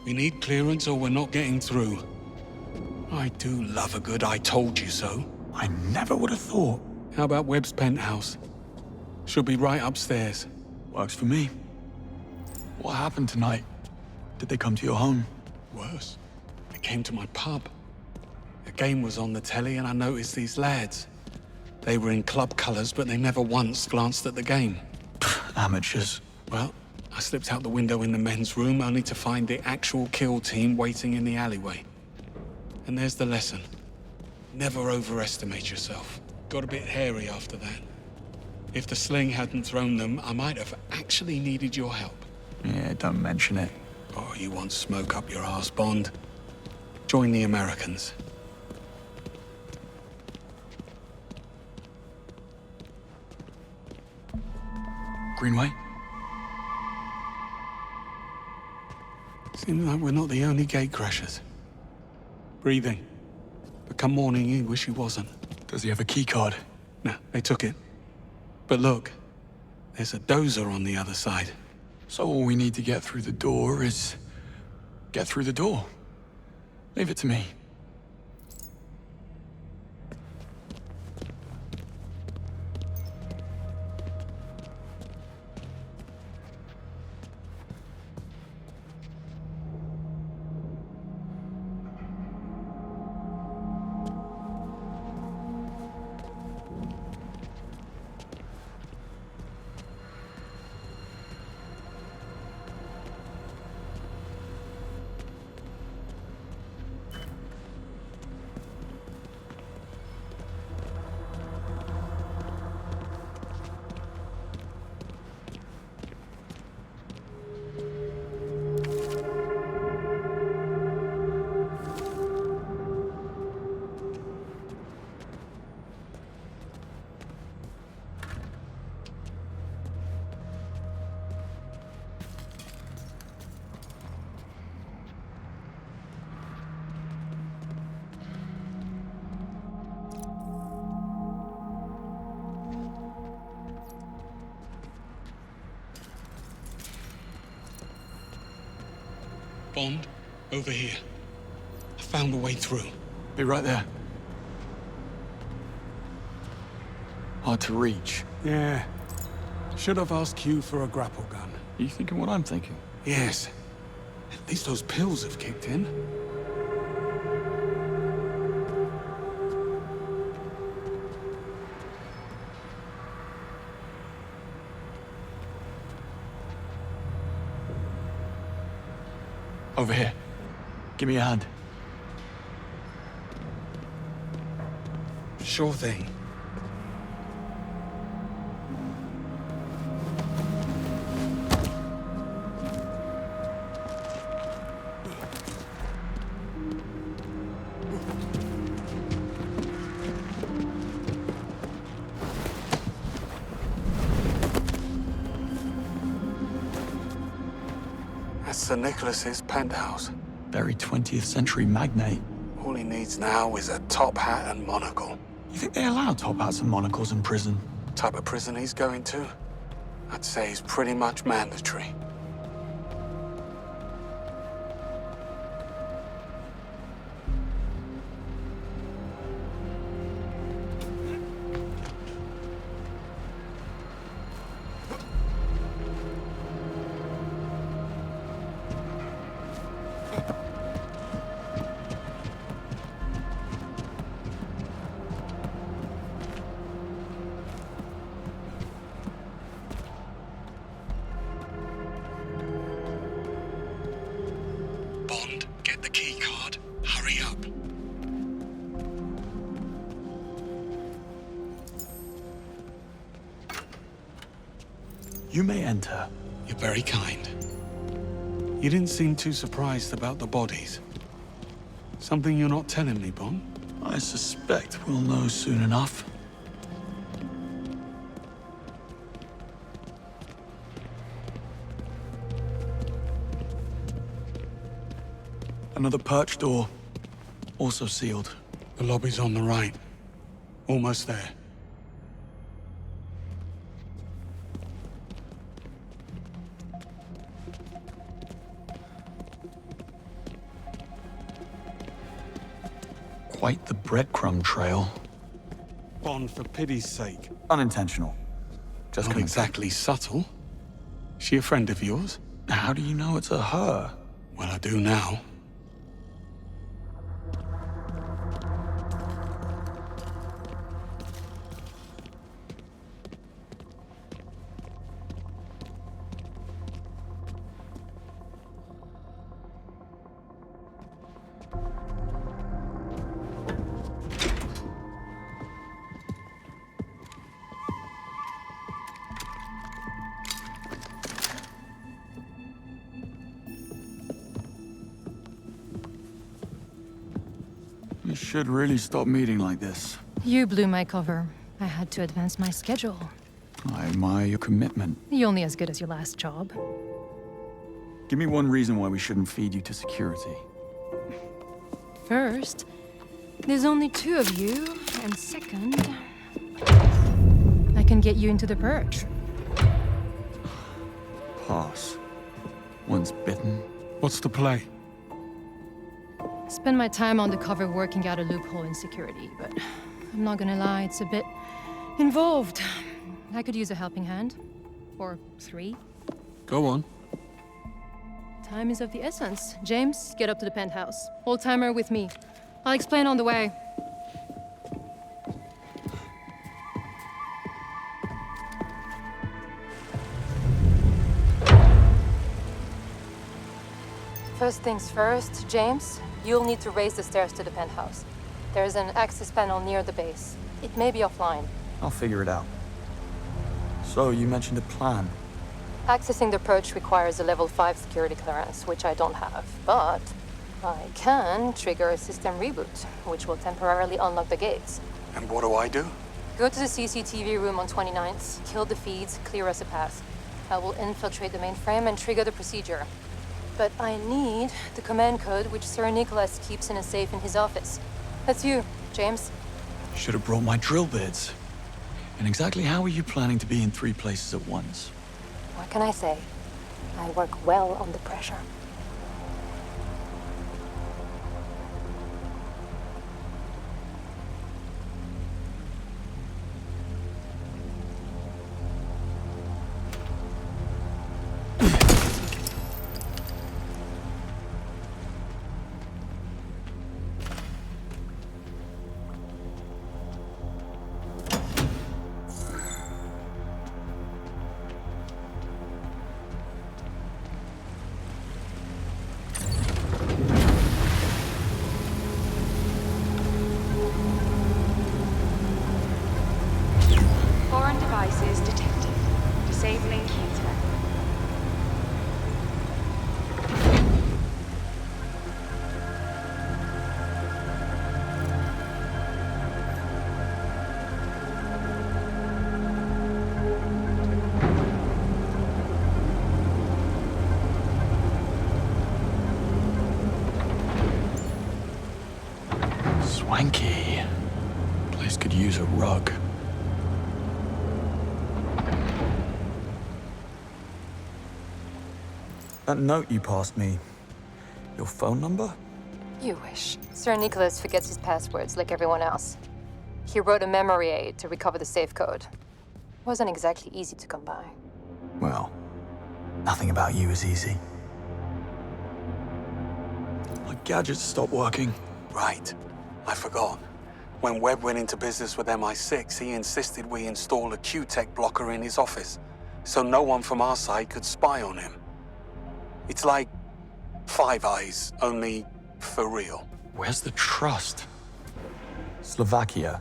We need clearance or we're not getting through. I do love a good I told you so. I never would have thought. How about Webb's penthouse? Should be right upstairs. Works for me. What happened tonight? Did they come to your home? Worse. They came to my pub. A game was on the telly and I noticed these lads. They were in club colours, but they never once glanced at the game. Amateurs. Well, I slipped out the window in the men's room only to find the actual kill team waiting in the alleyway. And there's the lesson. Never overestimate yourself. Got a bit hairy after that. If the sling hadn't thrown them, I might have actually needed your help. Yeah, don't mention it. Oh, you want smoke up your arse, Bond? Join the Americans. Greenway? Seems like we're not the only gatecrashers. Breathing. But come morning, he wish he wasn't. Does he have a keycard? No, they took it. But look, there's a dozer on the other side. So all we need to get through the door is... get through the door. Leave it to me. Bond, over here. I found a way through. Be right there. Hard to reach. Yeah. Should have asked Q for a grapple gun. Are you thinking what I'm thinking? Yes. At least those pills have kicked in. Over here. Give me a hand. Sure thing. That's Sir Nicholas's penthouse. Very 20th century magnate. All he needs now is a top hat and monocle. You think they allow top hats and monocles in prison? Type of prison he's going to? I'd say it's pretty much mandatory. Bond, get the key card. Hurry up. You may enter. You're very kind. You didn't seem too surprised about the bodies. Something you're not telling me, Bond? I suspect we'll know soon enough. Another perch door. Also sealed. The lobby's on the right. Almost there. Quite the breadcrumb trail. Bond, for pity's sake. Unintentional. Just Not coming exactly subtle. She a friend of yours? How do you know it's a her? Well, I do now. You should really stop meeting like this. You blew my cover. I had to advance my schedule. I admire your commitment. You're only as good as your last job. Give me one reason why we shouldn't feed you to security. First, there's only 2 of you, and second, I can get you into the perch. Pass. Once bitten. What's the play? Spend my time on the cover working out a loophole in security, but I'm not gonna lie, it's a bit involved. I could use a helping hand. Or 3. Go on. Time is of the essence. James, get up to the penthouse. Old-timer with me. I'll explain on the way. First things first, James, you'll need to raise the stairs to the penthouse. There's an access panel near the base. It may be offline. I'll figure it out. So, you mentioned a plan. Accessing the perch requires a level 5 security clearance, which I don't have. But I can trigger a system reboot, which will temporarily unlock the gates. And what do I do? Go to the CCTV room on 29th, kill the feeds, clear us a path. I will infiltrate the mainframe and trigger the procedure. But I need the command code which Sir Nicholas keeps in a safe in his office. That's you, James. Should have brought my drill bits. And exactly how are you planning to be in 3 places at once? What can I say? I work well under pressure. Foreign devices detected. Disabling Keter. Swanky. Place could use a rug. That note you passed me, your phone number? You wish. Sir Nicholas forgets his passwords like everyone else. He wrote a memory aid to recover the safe code. Wasn't exactly easy to come by. Well, nothing about you is easy. My gadgets stopped working. Right. I forgot. When Webb went into business with MI6, he insisted we install a Q-Tech blocker in his office, so no one from our side could spy on him. It's like Five Eyes, only for real. Where's the trust? Slovakia.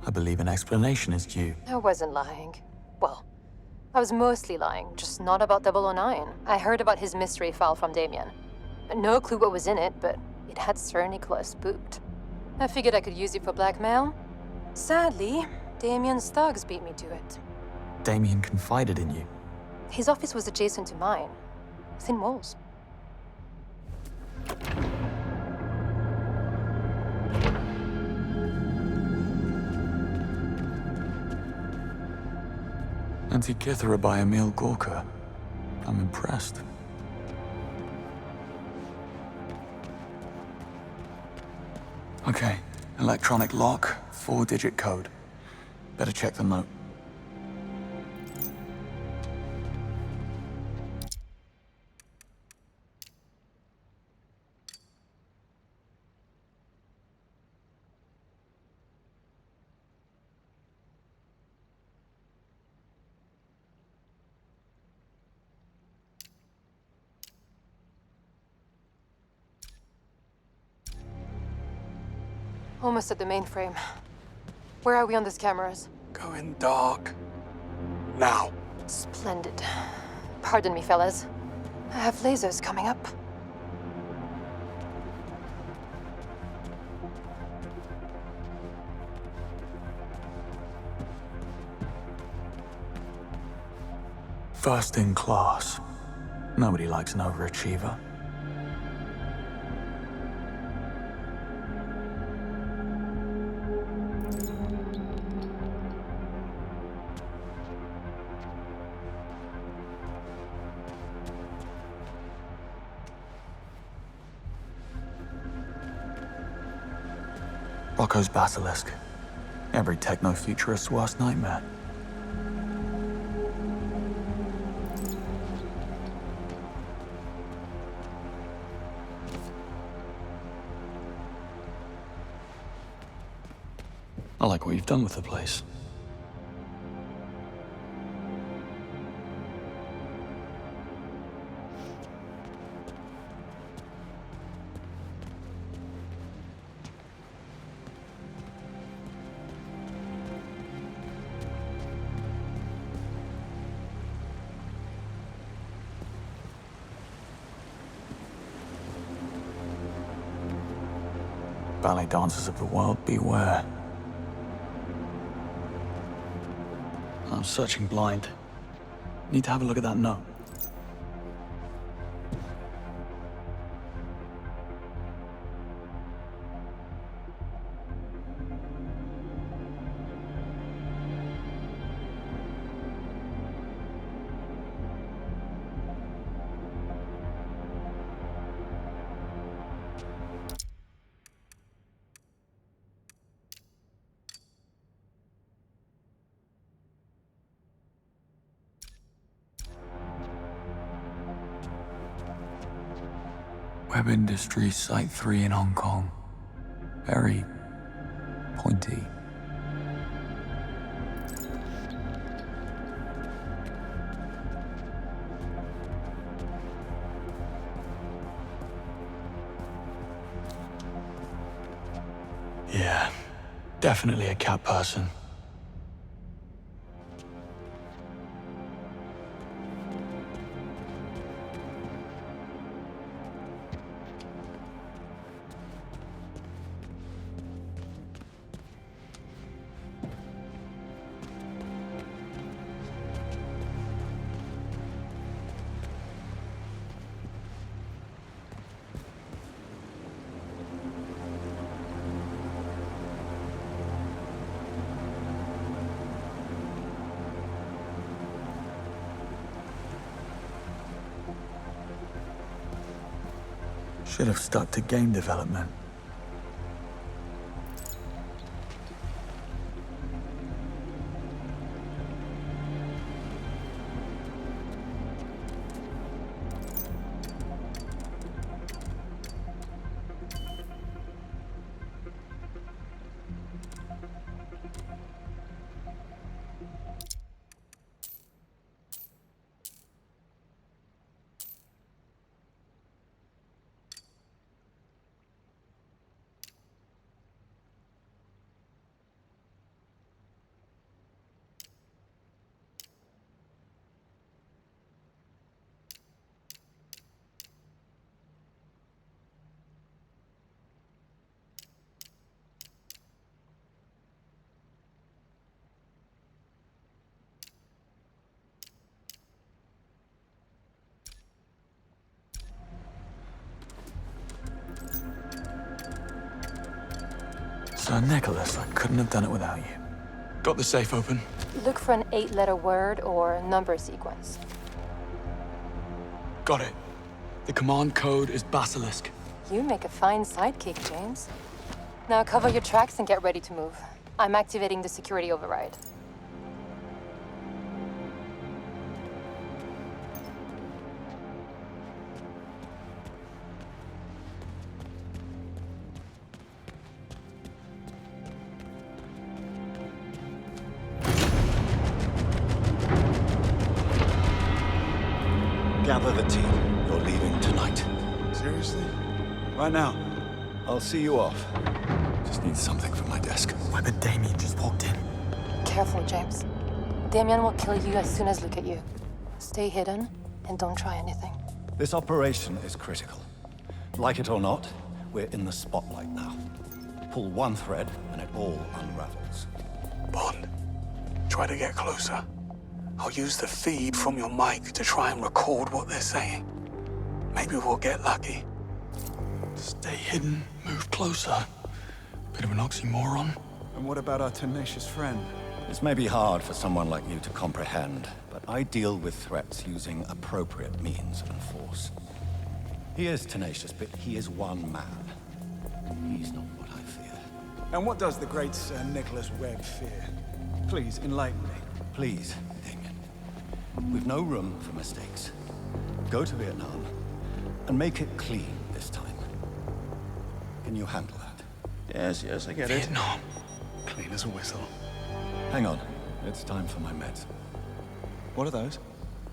I believe an explanation is due. I wasn't lying. Well, I was mostly lying, just not about 009. I heard about his mystery file from Damien. No clue what was in it, but it had Sir Nicholas spooked. I figured I could use it for blackmail. Sadly, Damien's thugs beat me to it. Damien confided in you. His office was adjacent to mine. Thin walls. Antikythera by Emil Gorka. I'm impressed. Okay, electronic lock, 4-digit code. Better check the note. Almost at the mainframe. Where are we on these cameras? Going dark. Now. Splendid. Pardon me, fellas. I have lasers coming up. First in class. Nobody likes an overachiever. Rocco's Basilisk. Every techno-futurist's worst nightmare. I like what you've done with the place. Ballet dancers of the world, beware. I'm searching blind. Need to have a look at that note. Web Industries Site 3 in Hong Kong. Very pointy. Yeah, definitely a cat person. Should have stuck to game development. Sir Nicholas, I couldn't have done it without you. Got the safe open? Look for an 8-letter word or number sequence. Got it. The command code is Basilisk. You make a fine sidekick, James. Now cover your tracks and get ready to move. I'm activating the security override. Gather the team. You're leaving tonight. Seriously? Right now. I'll see you off. Just need something from my desk. Webber Damien just walked in. Careful, James. Damien will kill you as soon as look at you. Stay hidden and don't try anything. This operation is critical. Like it or not, we're in the spotlight now. Pull one thread and it all unravels. Bond, try to get closer. I'll use the feed from your mic to try and record what they're saying. Maybe we'll get lucky. Stay hidden, move closer. Bit of an oxymoron. And what about our tenacious friend? This may be hard for someone like you to comprehend, but I deal with threats using appropriate means and force. He is tenacious, but he is one man. He's not what I fear. And what does the great Sir Nicholas Webb fear? Please, enlighten me. Please, Damien. We've no room for mistakes. Go to Vietnam, and make it clean this time. Can you handle that? Yes, I get it. Vietnam. Clean as a whistle. Hang on. It's time for my meds. What are those?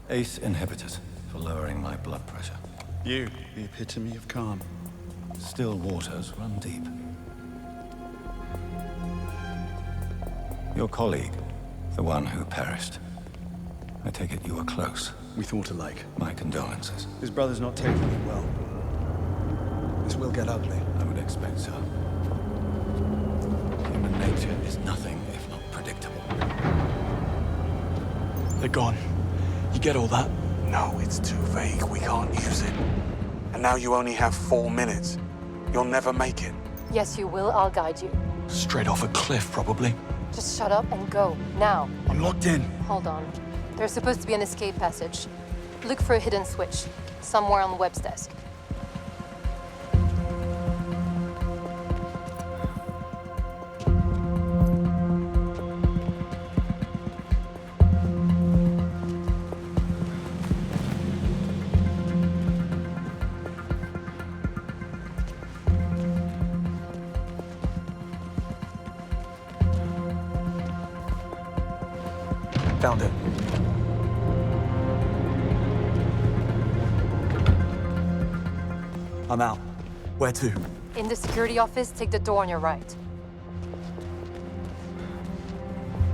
ACE inhibitors for lowering my blood pressure. You, the epitome of calm. Still waters run deep. Your colleague, the one who perished. I take it you were close. We thought alike. My condolences. His brother's not taking it well. This will get ugly. I would expect so. Human nature is nothing if not predictable. They're gone. You get all that? No, it's too vague. We can't use it. And now you only have 4 minutes. You'll never make it. Yes, you will. I'll guide you. Straight off a cliff, probably. Just shut up and go. Now. I'm locked in. Hold on. There's supposed to be an escape passage. Look for a hidden switch. Somewhere on Webb's desk. Found it. I'm out. Where to? In the security office, take the door on your right.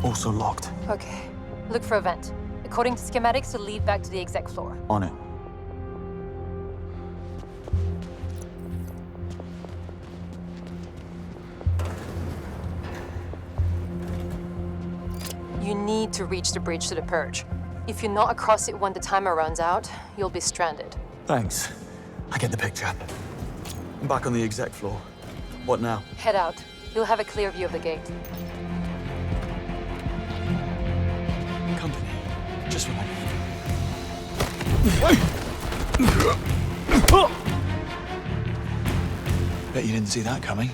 Also locked. Okay. Look for a vent. According to schematics, it'll lead back to the exec floor. On it. You need to reach the bridge to the Purge. If you're not across it when the timer runs out, you'll be stranded. Thanks. I get the picture. I'm back on the exec floor. What now? Head out. You'll have a clear view of the gate. Company. Just what I need. Bet you didn't see that coming.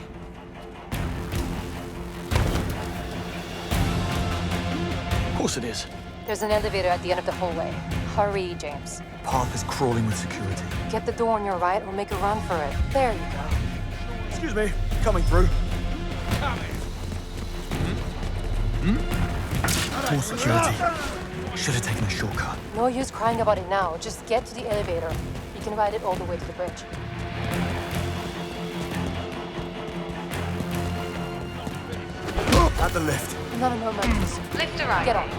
Of course it is. There's an elevator at the end of the hallway. Hurry, James. Path is crawling with security. Get the door on your right or make a run for it. There you go. Excuse me. Coming through. More security. Should have taken a shortcut. No use crying about it now. Just get to the elevator. You can ride it all the way to the bridge. At the lift. No, Matthews. Lift arrived. Get on.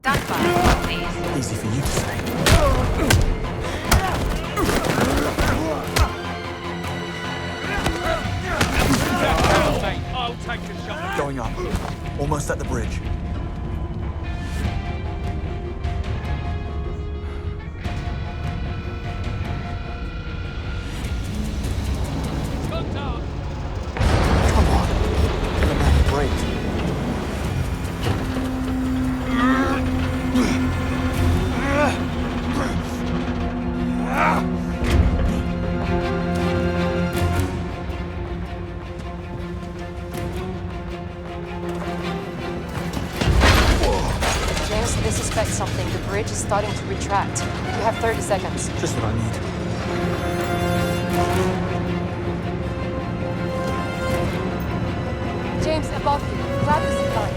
Stand by, please. Easy for you to say. I'll take a shot. Going up. Almost at the bridge. Come on. Give a man a break. James, they suspect something. The bridge is starting to retract. You have 30 seconds. Just what I need. James, above you. Grab the zip line.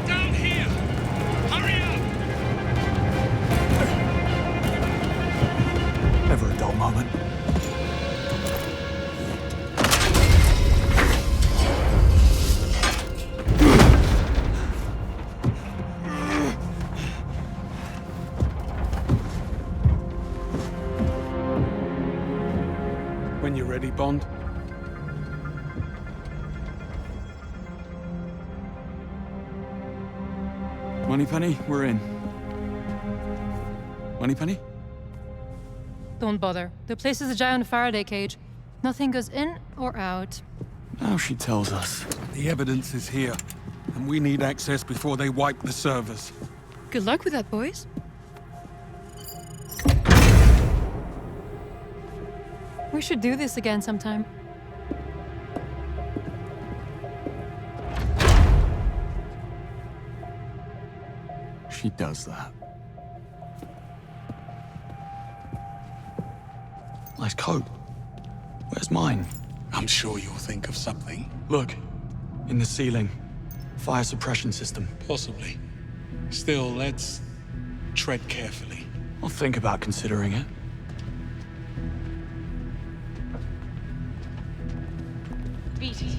Down here! Hurry up! Never a dull moment. when you're ready, Bond. Moneypenny, we're in. Moneypenny? Don't bother. The place is a giant Faraday cage. Nothing goes in or out. Now she tells us. The evidence is here, and we need access before they wipe the servers. Good luck with that, boys. We should do this again sometime. She does that. Nice coat. Where's mine? I'm sure you'll think of something. Look, in the ceiling. Fire suppression system. Possibly. Still, let's tread carefully. I'll think about considering it. BT,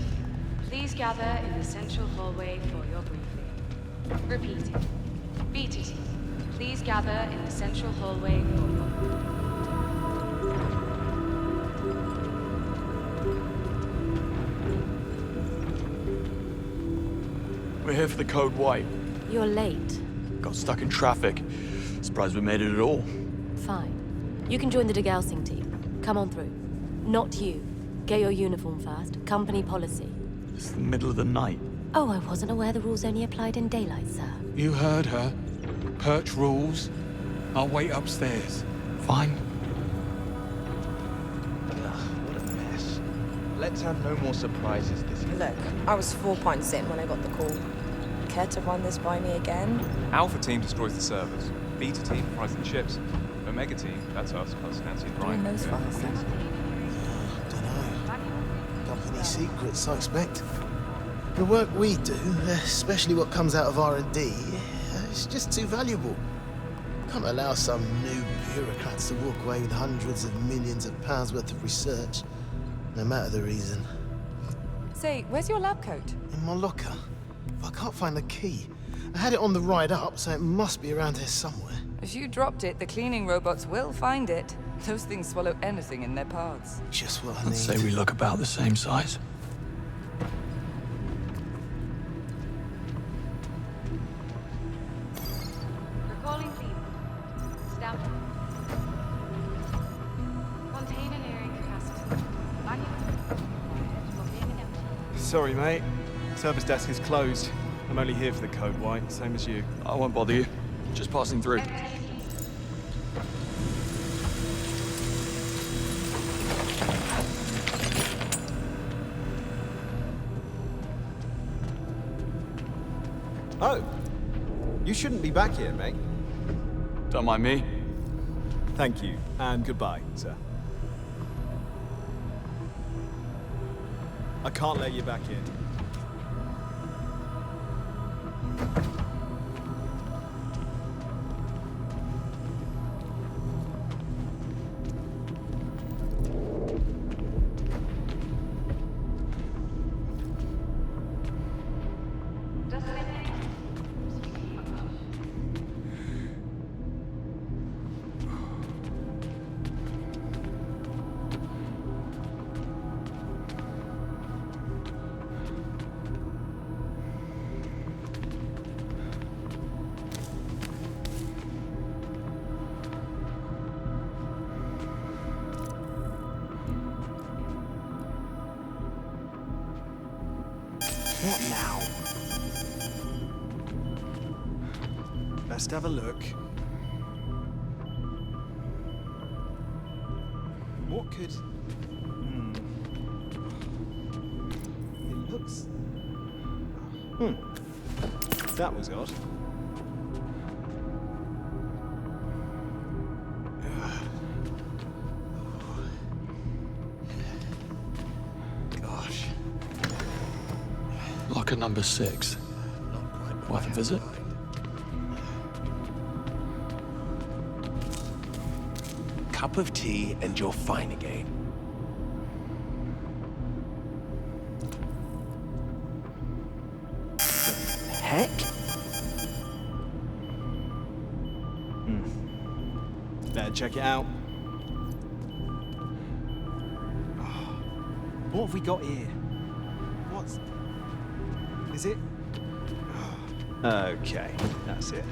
please gather in the central hallway for your briefing. Repeating. BT, please gather in the central hallway for your briefing. We're here for the Code White. You're late. Got stuck in traffic. Surprised we made it at all. Fine. You can join the degaussing team. Come on through. Not you. Get your uniform first. Company policy. It's the middle of the night. Oh, I wasn't aware the rules only applied in daylight, sir. You heard her. Perch rules. I'll wait upstairs. Fine. What a mess. Let's have no more surprises this evening. Look, I was 4 points in when I got the call. Care to run this by me again? Alpha team destroys the servers. Beta team fries the chips. Omega team, that's us, plus Nancy and Brian. Doing those files, then. Company secrets, I expect. The work we do, especially what comes out of R&D, it's just too valuable. Can't allow some new bureaucrats to walk away with hundreds of millions of pounds worth of research, no matter the reason. Say, where's your lab coat? In my locker. But I can't find the key. I had it on the ride up, so it must be around here somewhere. If you dropped it, the cleaning robots will find it. Those things swallow anything in their paths. Just what I I'd need. say we look about the same size. Recalling feed. Staff. Container nearing capacity. Sorry, mate. Service desk is closed. I'm only here for the Code White, same as you. I won't bother you. Just passing through. Oh, you shouldn't be back here, mate. Don't mind me. Thank you, and goodbye, sir. I can't let you back in. What now? Best have a look. What could... It looks... That was odd. Gosh. Locker number 6. Worth a visit? Cup of tea and you're fine again. Heck? Better check it out. What have we got here? What's... Is it? Okay, that's it.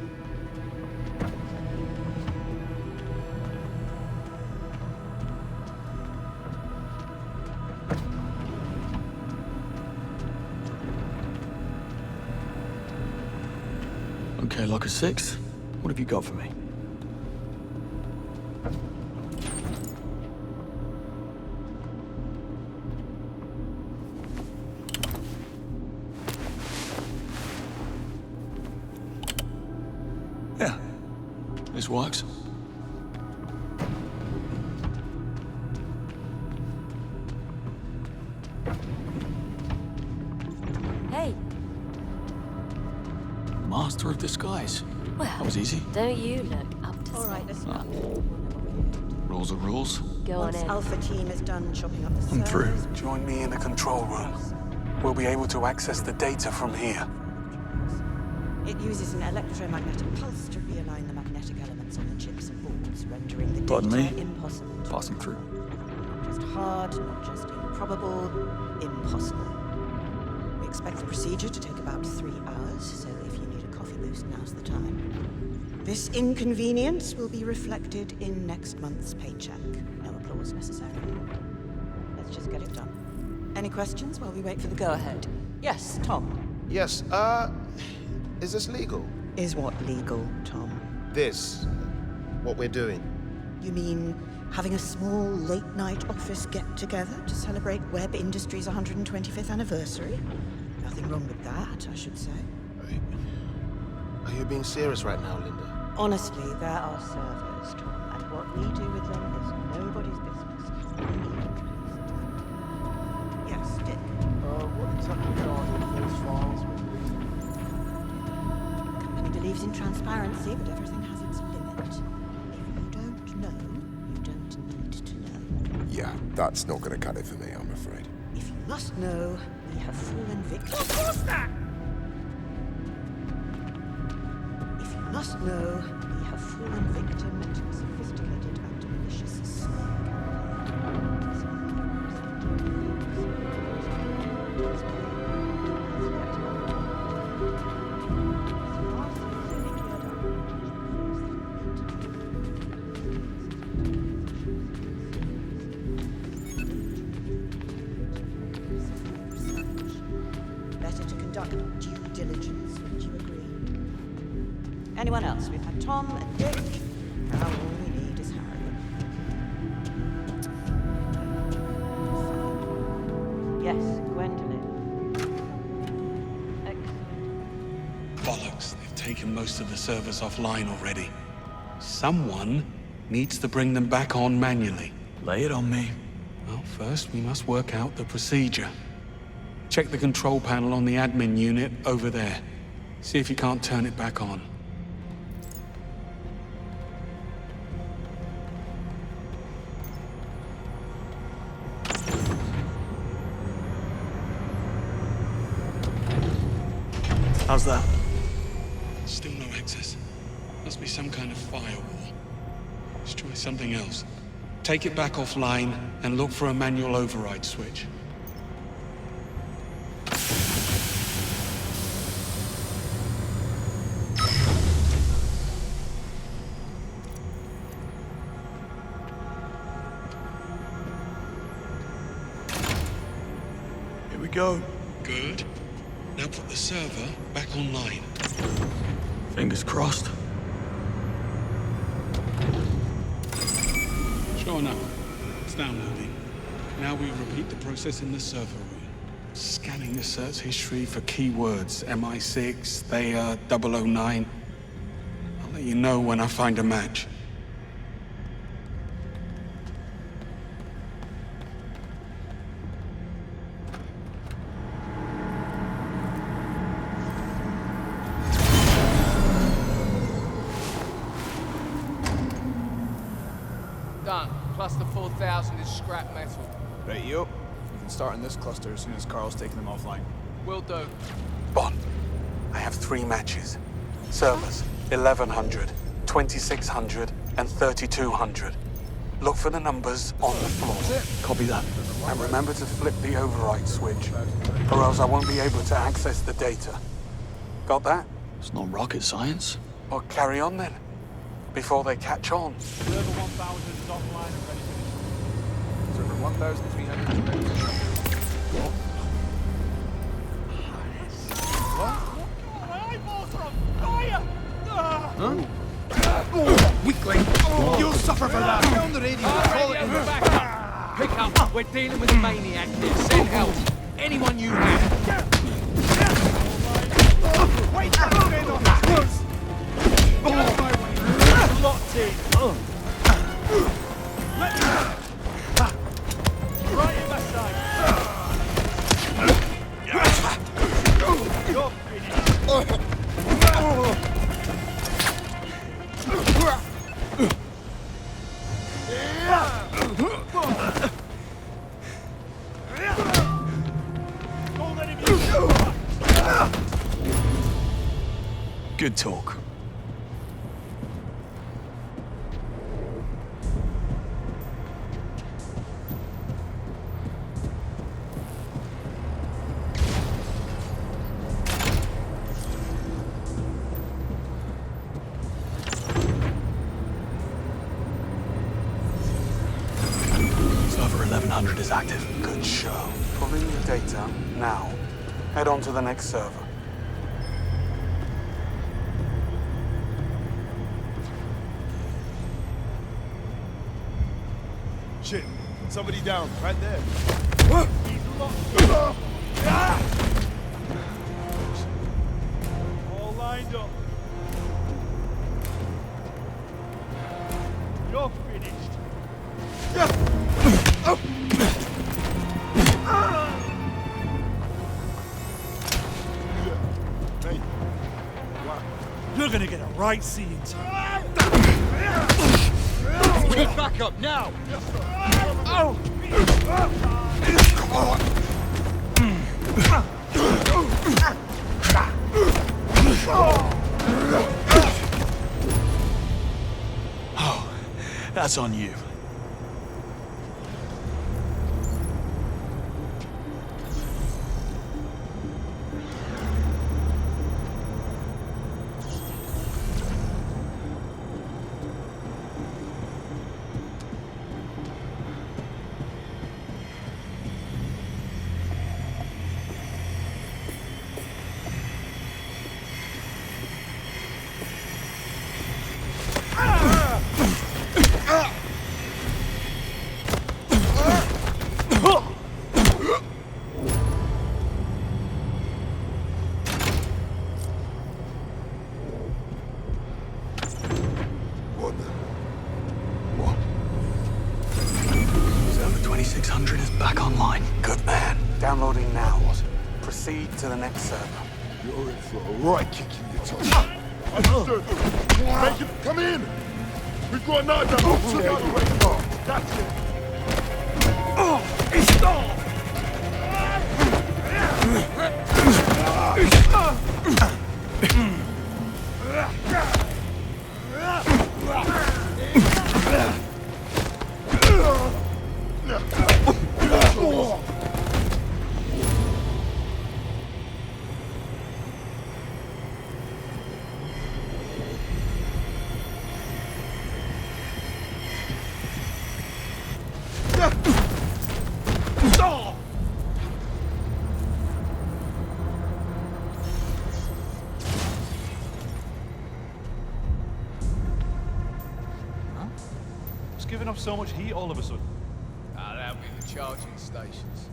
Okay, Locker 6. What have you got for me? Yeah, this works. Hey. Master of disguise. Well, that was easy. Don't you look up to All right, listen up. Rules are rules. Go on Once in. Alpha Team is done chopping up the I'm through. servers, Join me in the control room. We'll be able to access the data from here. it uses an electromagnetic pulse to realign the magnetic elements on the chips and boards, rendering the Pardon data me? impossible. Passing through. Not just hard, not just improbable, impossible. We expect the procedure to take about 3 hours, so if you need a coffee boost, now's the time. This inconvenience will be reflected in next month's paycheck. No applause necessary. Let's just get it done. Any questions while we wait for the go-ahead? Yes, Tom. Yes, is this legal? Is what legal, Tom? This, what we're doing. You mean having a small late-night office get-together to celebrate Webb Industries' 125th anniversary? Nothing wrong with that, I should say. Are you being serious right now, Linda? Honestly, there are servers, Tom, and what we do with them is nobody's business. Yes, Dick. What exactly are those files? The company believes in transparency, but everything has its limit. If you don't know, you don't need to know. Yeah, that's not gonna cut it for me, I'm afraid. If you must know, we have fallen victim. What's that? If you must know, we have fallen victim to a sophisticated and malicious Better to conduct due diligence, wouldn't you agree? Anyone else? We've had Tom and Dick. Now all we need is Harriet. Yes, Gwendolyn. Bollocks, they've taken most of the servers offline already. Someone needs to bring them back on manually. Lay it on me. Well, first we must work out the procedure. Check the control panel on the admin unit over there. See if you can't turn it back on. How's that? Still no access. Must be some kind of firewall. Let's try something else. Take it back offline and look for a manual override switch. Here we go. Good. Now put the server back online. Fingers crossed. Sure enough, it's downloading. Now we repeat the process in the server room. Scanning the search history for keywords. MI6, Thayer, 009. I'll let you know when I find a match. Done. Plus the 4,000 is scrap metal. Right, you. We can start in this cluster as soon as Carl's taken them offline. Will do. Bond, I have 3 matches. Servers, 1100, 2600, and 3200. Look for the numbers on the floor. Copy that. And remember to flip the override switch, or else I won't be able to access the data. Got that? It's not rocket science. Well, carry on then, before they catch on. Server 1000 is offline and ready for this. Server 1300 is ready. Huh? Weakling! You'll suffer for that! Down the radio, call it in. Back up! Pick up! We're dealing with a maniac here. Send help! Anyone you have! Wait! Stay on the course! Locked in! Right in my side! You're finished! Good talk. Server 1100 is active. Good show. Pull in your data now. Head on to the next server. Shit, somebody down, right there. All lined up. You're finished. Hey, wow. You're gonna get a right seeing time. We need backup now! Oh! Oh, that's on you. Server 2600 is back online. Good man. Downloading now. Proceed to the next server. You're in for a right kick in your toe. Understood. Make him come in. We've got another. Took out the way. That's it. It's off. Giving off so much heat all of a sudden. Ah, that'll be the charging stations.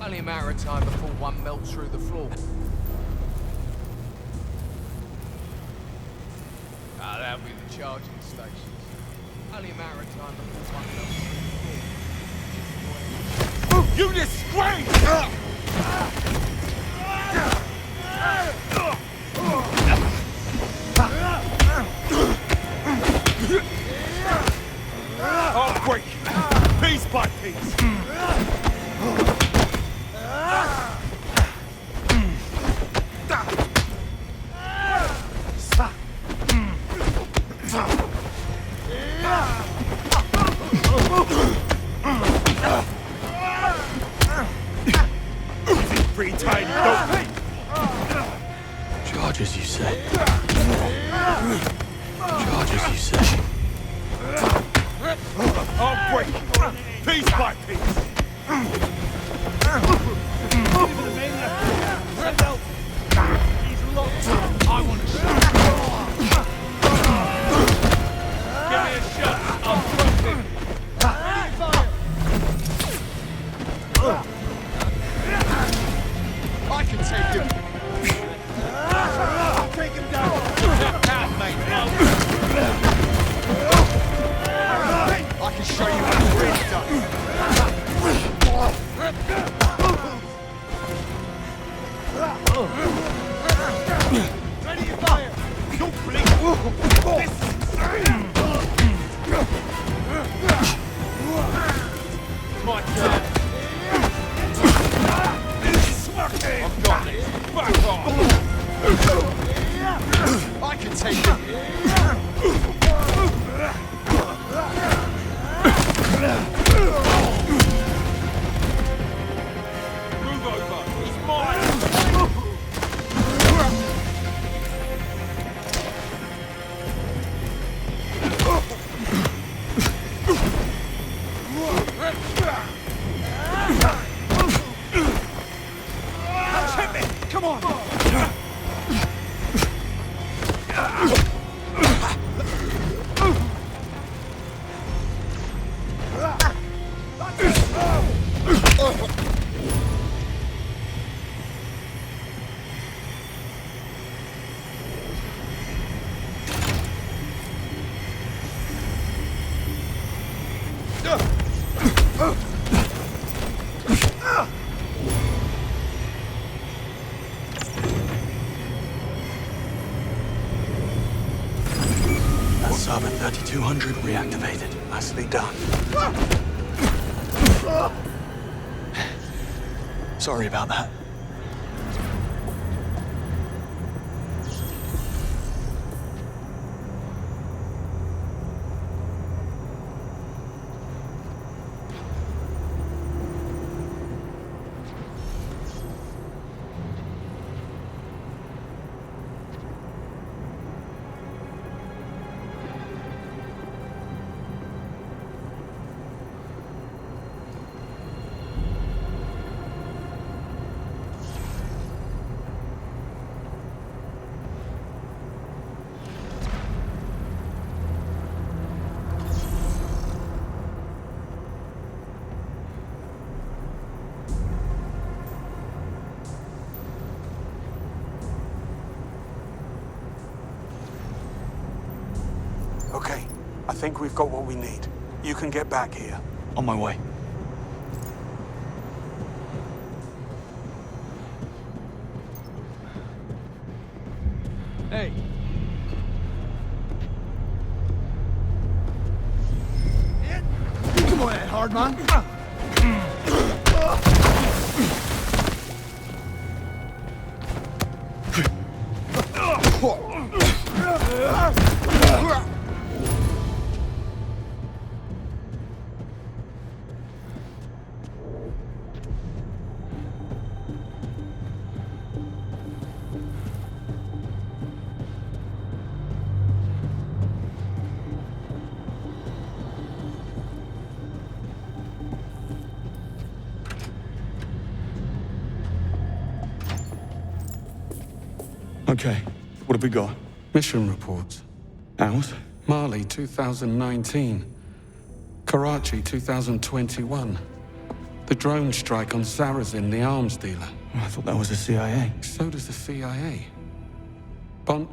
Only a matter of time before one melts through the floor. Ah, that'll be the charging stations. Only a matter of time before one melts through the floor. You disgrace! I'll break you, piece by piece. you say? I'll break you, piece by piece. He's locked up. I want to shoot. Give me a shot. I'll drop him. I can take him. I'll take him down. Out, mate. I can show you what it's really done. Ready to fire. Don't blink. It's my turn. I've got this. Back off. I can take him. Move over. He's mine. Come on. That's Saba 3200 reactivated. Nicely done. Sorry about that. Okay, I think we've got what we need. You can get back here. On my way. Hey. Come on, Ed, hard man. Okay, what have we got? Mission reports. Ours? Mali 2019. Karachi 2021. The drone strike on Sarazin, the arms dealer. Oh, I thought that was the CIA. So does the CIA. Bond.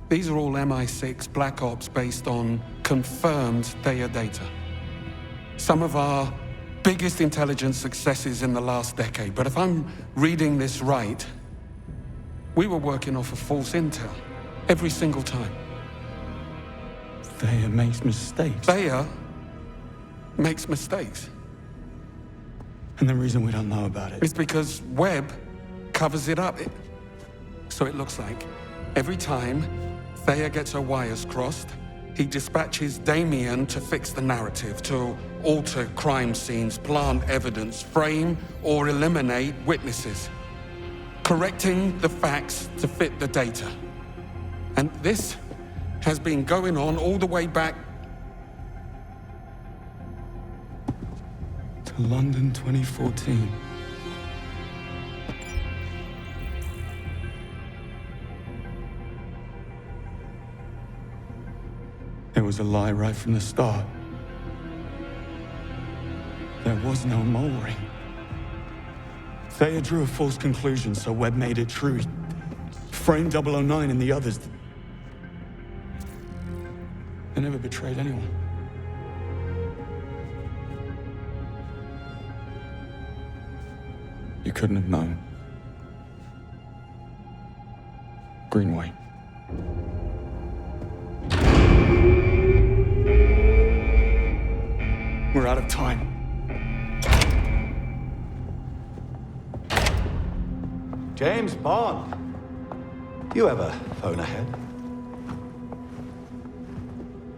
These are all MI6 Black Ops based on confirmed Theia data. Some of our biggest intelligence successes in the last decade. But if I'm reading this right, we were working off of false intel every single time. Theia makes mistakes. Theia makes mistakes. And the reason we don't know about it is because Webb covers it up. So it looks like every time Theia gets her wires crossed, he dispatches Damien to fix the narrative, to alter crime scenes, plant evidence, frame or eliminate witnesses, correcting the facts to fit the data. And this has been going on all the way back to London 2014. It was a lie right from the start. There was no mole ring. Thea drew a false conclusion, so Webb made it true. He framed 009 and the others. They never betrayed anyone. You couldn't have known. Greenway. We're out of time. James Bond. You ever phone ahead?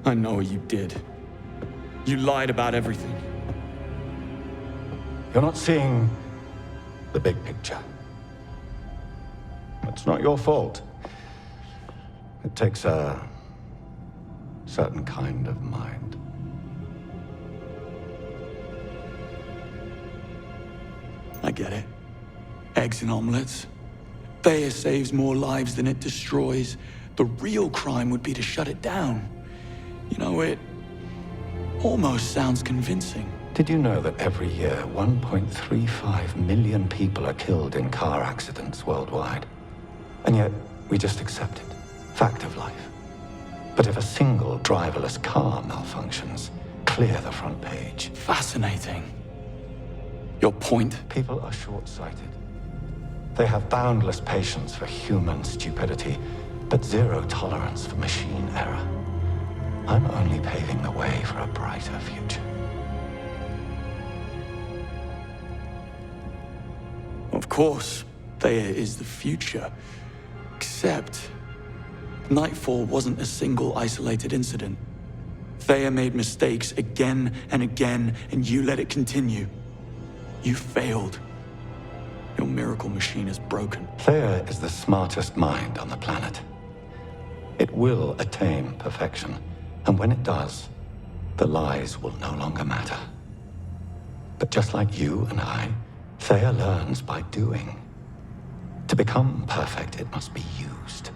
I know what you did. You lied about everything. You're not seeing the big picture. It's not your fault. It takes a certain kind of mind. I get it. Eggs and omelets. Thea saves more lives than it destroys. The real crime would be to shut it down. You know, it almost sounds convincing. Did you know that every year 1.35 million people are killed in car accidents worldwide? And yet, we just accept it. Fact of life. But if a single driverless car malfunctions, clear the front page. Fascinating. Your point? People are short-sighted. They have boundless patience for human stupidity, but zero tolerance for machine error. I'm only paving the way for a brighter future. Of course, Thea is the future. Except, Nightfall wasn't a single isolated incident. Thea made mistakes again and again, and you let it continue. You failed. Your miracle machine is broken. Thea is the smartest mind on the planet. It will attain perfection, and when it does, the lies will no longer matter. But just like you and I, Thea learns by doing. To become perfect, it must be used.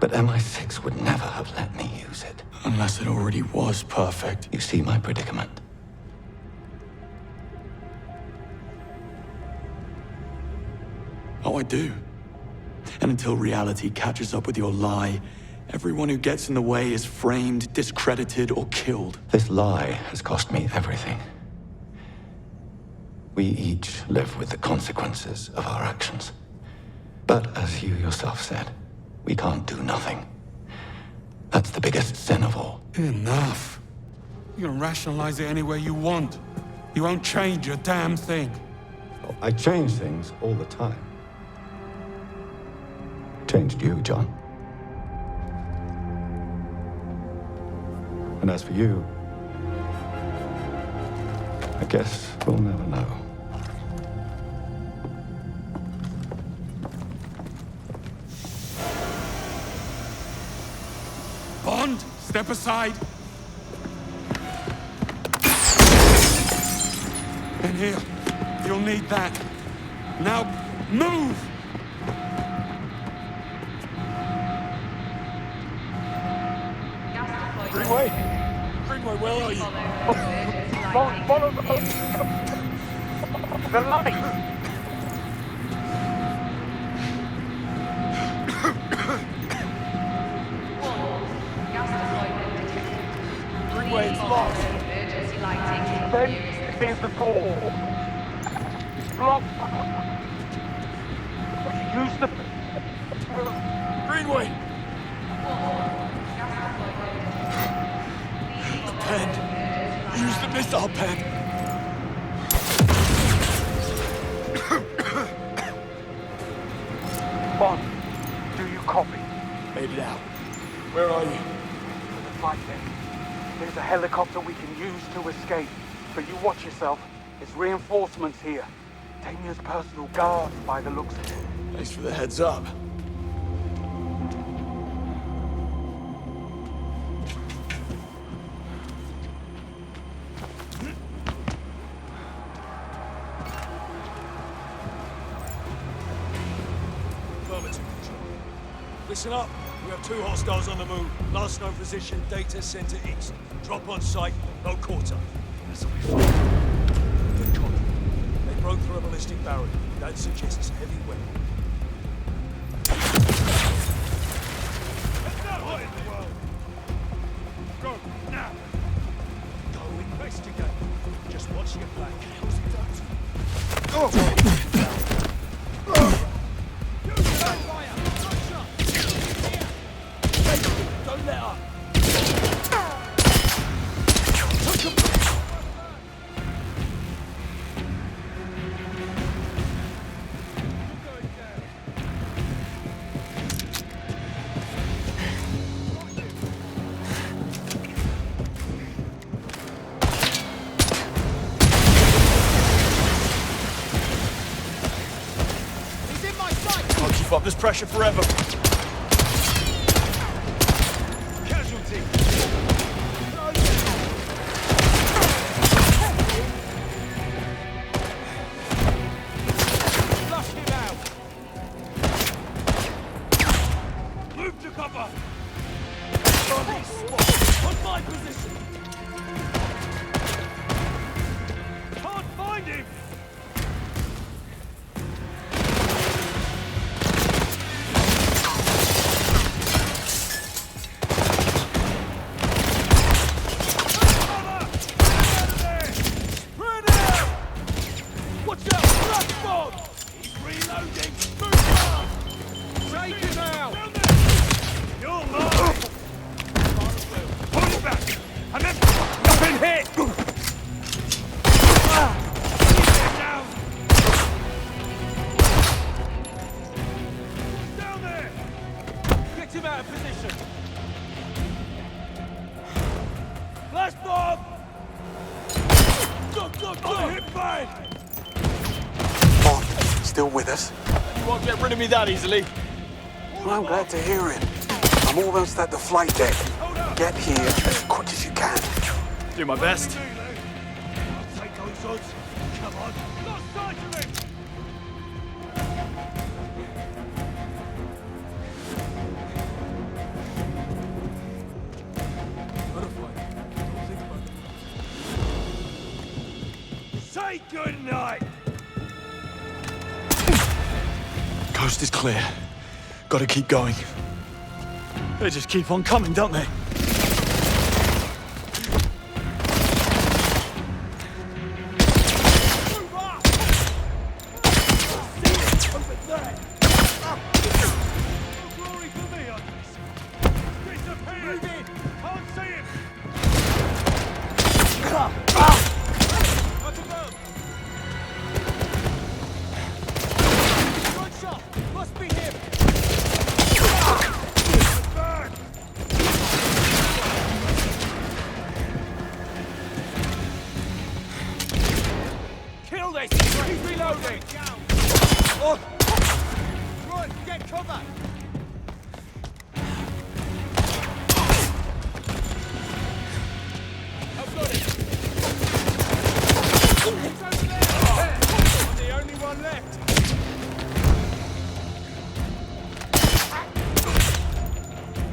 But MI6 would never have let me use it. Unless it already was perfect. You see my predicament? Oh, I do. And until reality catches up with your lie, everyone who gets in the way is framed, discredited, or killed. This lie has cost me everything. We each live with the consequences of our actions. But as you yourself said, we can't do nothing. That's the biggest sin of all. Enough. You can rationalize it any way you want. You won't change a damn thing. I change things all the time. Changed you, John. And as for you, I guess we'll never know. Bond, step aside. And here, you'll need that. Now, move! Greenway? Greenway, where are you? Follow the light! Greenway, it's locked. Then there's the door. It's blocked. Use the... Greenway! Pen. Use the missile pen. Bond, do you copy? Made it out. Where are you? The flight deck. There's a helicopter we can use to escape. But you watch yourself. There's reinforcements here. Damien's personal guards by the looks of it. Thanks for the heads up. Listen up. We have 2 hostiles on the move. Last known position, data center east. Drop on site, no quarter. This'll be fun. Good copy. They broke through a ballistic barrier. That suggests heavy weapon. What in the world? Go, now! Go investigate. Just watch your back. How's it done? Don't let up! Can't keep up this pressure forever. Casualty! Flush him out! Move to cover! On my position! Can't find him! Still with us? You won't get rid of me that easily. Well, I'm glad to hear it. I'm almost at the flight deck. Get here as quick as you can. Do my best. Take those odds. Come on. Lost sight of him! Say goodnight! Coast is clear. Gotta keep going. They just keep on coming, don't they? He's reloading! Oh. Run, get cover! I've got it! It's over there! I'm the only one left!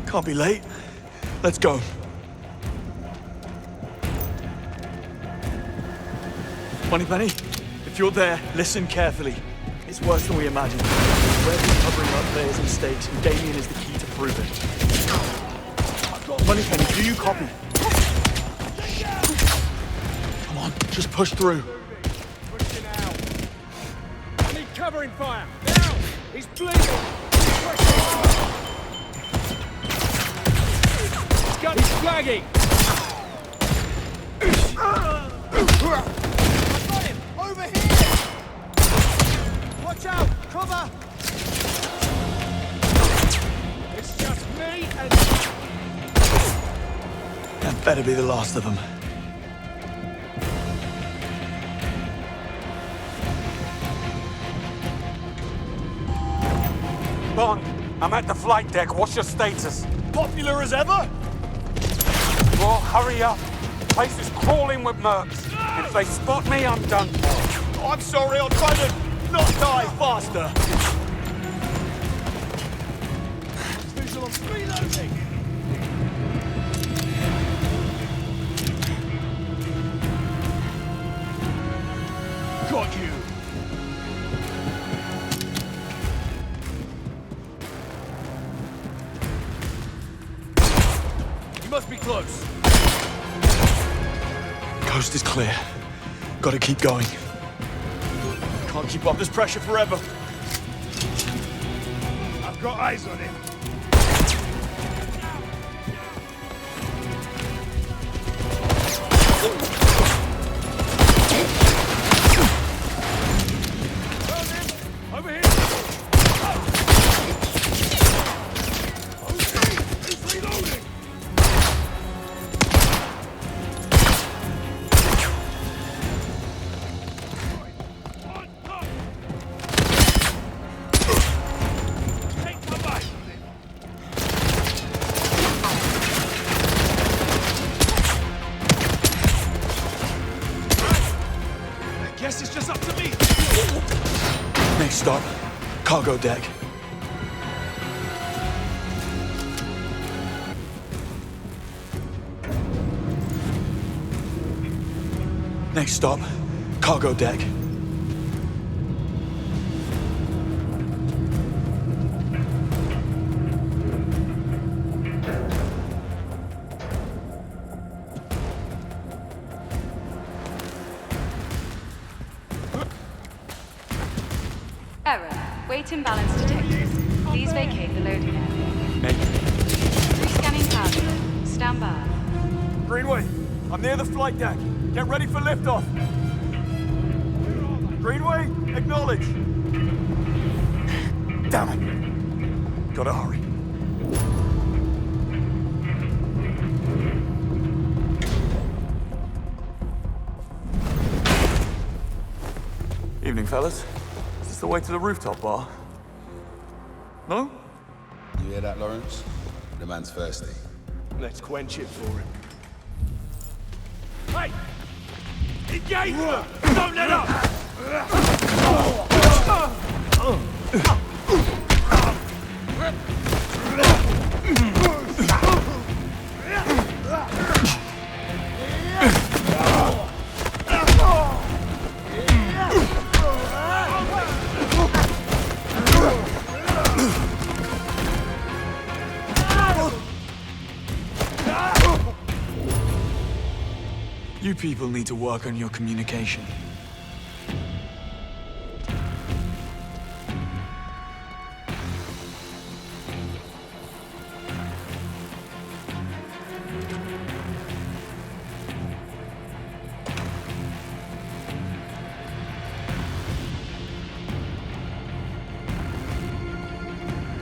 Can't be late. Let's go. Moneypenny, if you're there, listen carefully. It's worse than we imagined. We've been covering up players' mistakes, and Damien is the key to prove it. Moneypenny, do you copy? Come on, just push through. Pushing out. I need covering fire! Now! He's bleeding! He's flagging! Over here! Watch out! Cover! It's just me and... That better be the last of them. Bond, I'm at the flight deck. What's your status? Popular as ever? Well, hurry up. The place is crawling with mercs. And if they spot me, I'm done. Oh, I'm sorry, I'll try to not die faster. You must be close. Coast is clear. Gotta keep going. Can't keep up this pressure forever. I've got eyes on him. Over here! He's reloading! Guess it's just up to me. Next stop, cargo deck. Next stop, cargo deck. Error. Weight imbalance detected. Please vacate the loading area. Rescanning cargo. Stand by. Greenway, I'm near the flight deck. Get ready for liftoff. Greenway, acknowledge. Damn it. Gotta hurry. Evening, fellas. Is this the way to the rooftop bar? No? You hear that, Lawrence? The man's thirsty. Let's quench it for him. Hey! Engage! Don't let up! You people need to work on your communication.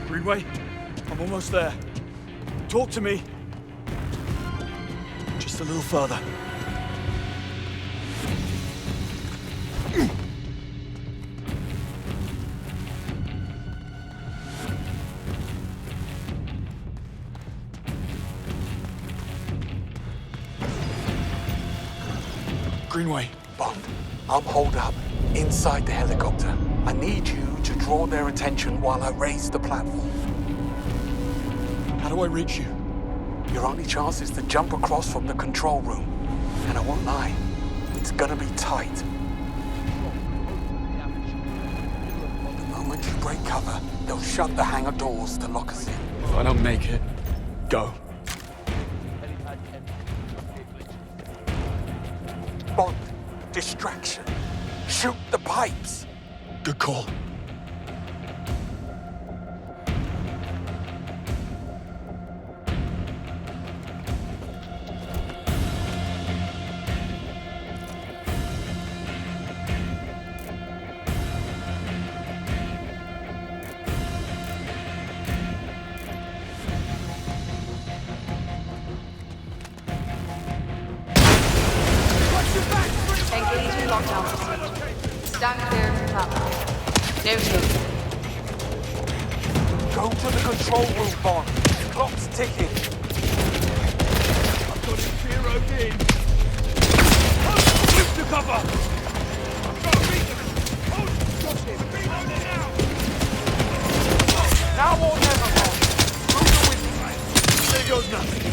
Greenway, I'm almost there. Talk to me. Just a little further. Greenway. Bond, I'm holed up inside the helicopter. I need you to draw their attention while I raise the platform. How do I reach you? Your only chance is to jump across from the control room. And I won't lie, it's gonna be tight. The moment you break cover, they'll shut the hangar doors to lock us in. If I don't make it, go. Bond, distraction. Shoot the pipes. Good call. Engaging lockdown procedure. Stand clear of the platform. Noted. Go to the control room, Bond. Clock's ticking. I've got it zeroed in. Move to cover! I've got a beacon! Hold! Got him! Reloading now! Now or never, Bond. Through the window. There goes nothing.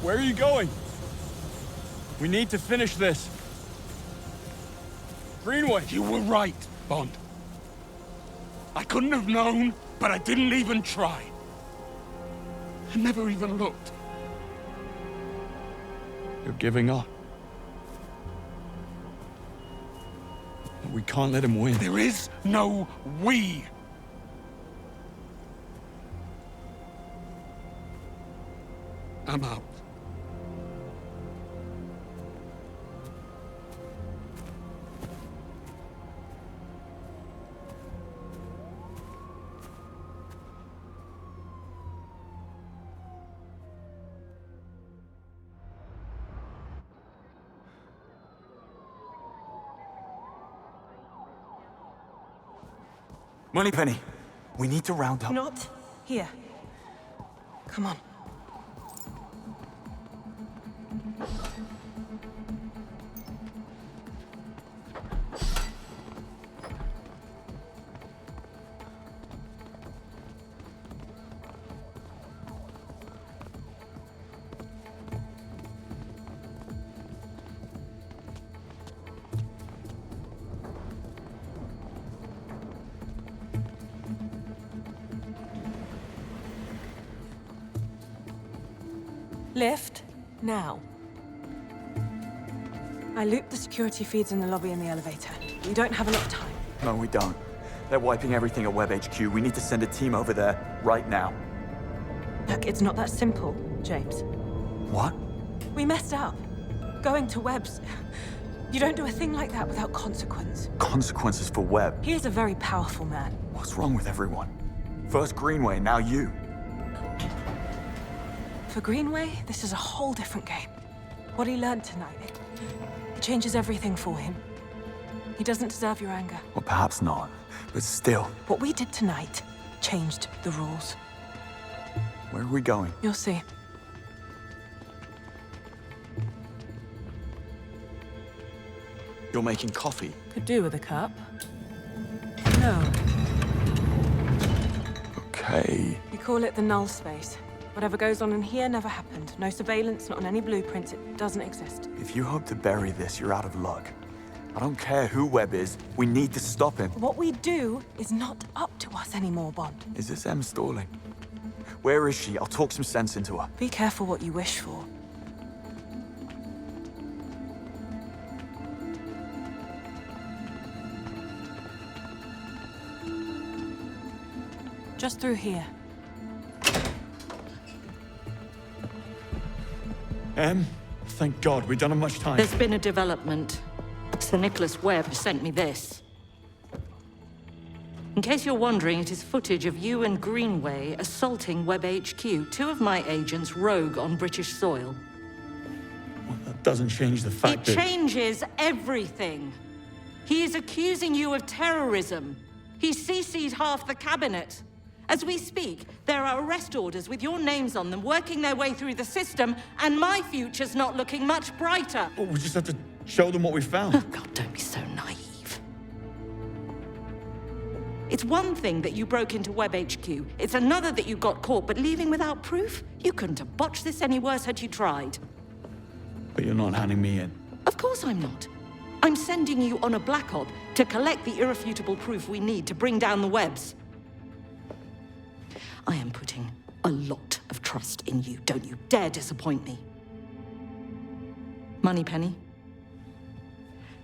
Where are you going? We need to finish this. Greenway! You were right, Bond. I couldn't have known, but I didn't even try. I never even looked. You're giving up. But we can't let him win. There is no we. I'm out. Moneypenny, we need to round up. Not here. Come on. Lift, now. I looped the security feeds in the lobby and the elevator. We don't have a lot of time. No, we don't. They're wiping everything at Web HQ. We need to send a team over there right now. Look, it's not that simple, James. What? We messed up. Going to Webb's. You don't do a thing like that without consequence. Consequences for Webb. He is a very powerful man. What's wrong with everyone? First Greenway, now you. For Greenway, this is a whole different game. What he learned tonight, it changes everything for him. He doesn't deserve your anger. Well, perhaps not, but still. What we did tonight changed the rules. Where are we going? You'll see. You're making coffee? Could do with a cup. No. Okay. We call it the null space. Whatever goes on in here never happened. No surveillance, not on any blueprints. It doesn't exist. If you hope to bury this, you're out of luck. I don't care who Webb is. We need to stop him. What we do is not up to us anymore, Bond. Is this M stalling? Where is she? I'll talk some sense into her. Be careful what you wish for. Just through here. Em, thank God, we don't have much time. There's been a development. Sir Nicholas Webb sent me this. In case you're wondering, it is footage of you and Greenway assaulting Webb HQ. 2 of my agents rogue on British soil. Well, that doesn't change the fact that... It changes everything. He is accusing you of terrorism. He CC'd half the cabinet. As we speak, there are arrest orders with your names on them working their way through the system, and my future's not looking much brighter. Well, we just have to show them what we found. Oh, God, don't be so naive. It's one thing that you broke into Webb HQ. It's another that you got caught, but leaving without proof? You couldn't have botched this any worse had you tried. But you're not handing me in. Of course I'm not. I'm sending you on a black op to collect the irrefutable proof we need to bring down the Webbs. I am putting a lot of trust in you. Don't you dare disappoint me. Moneypenny,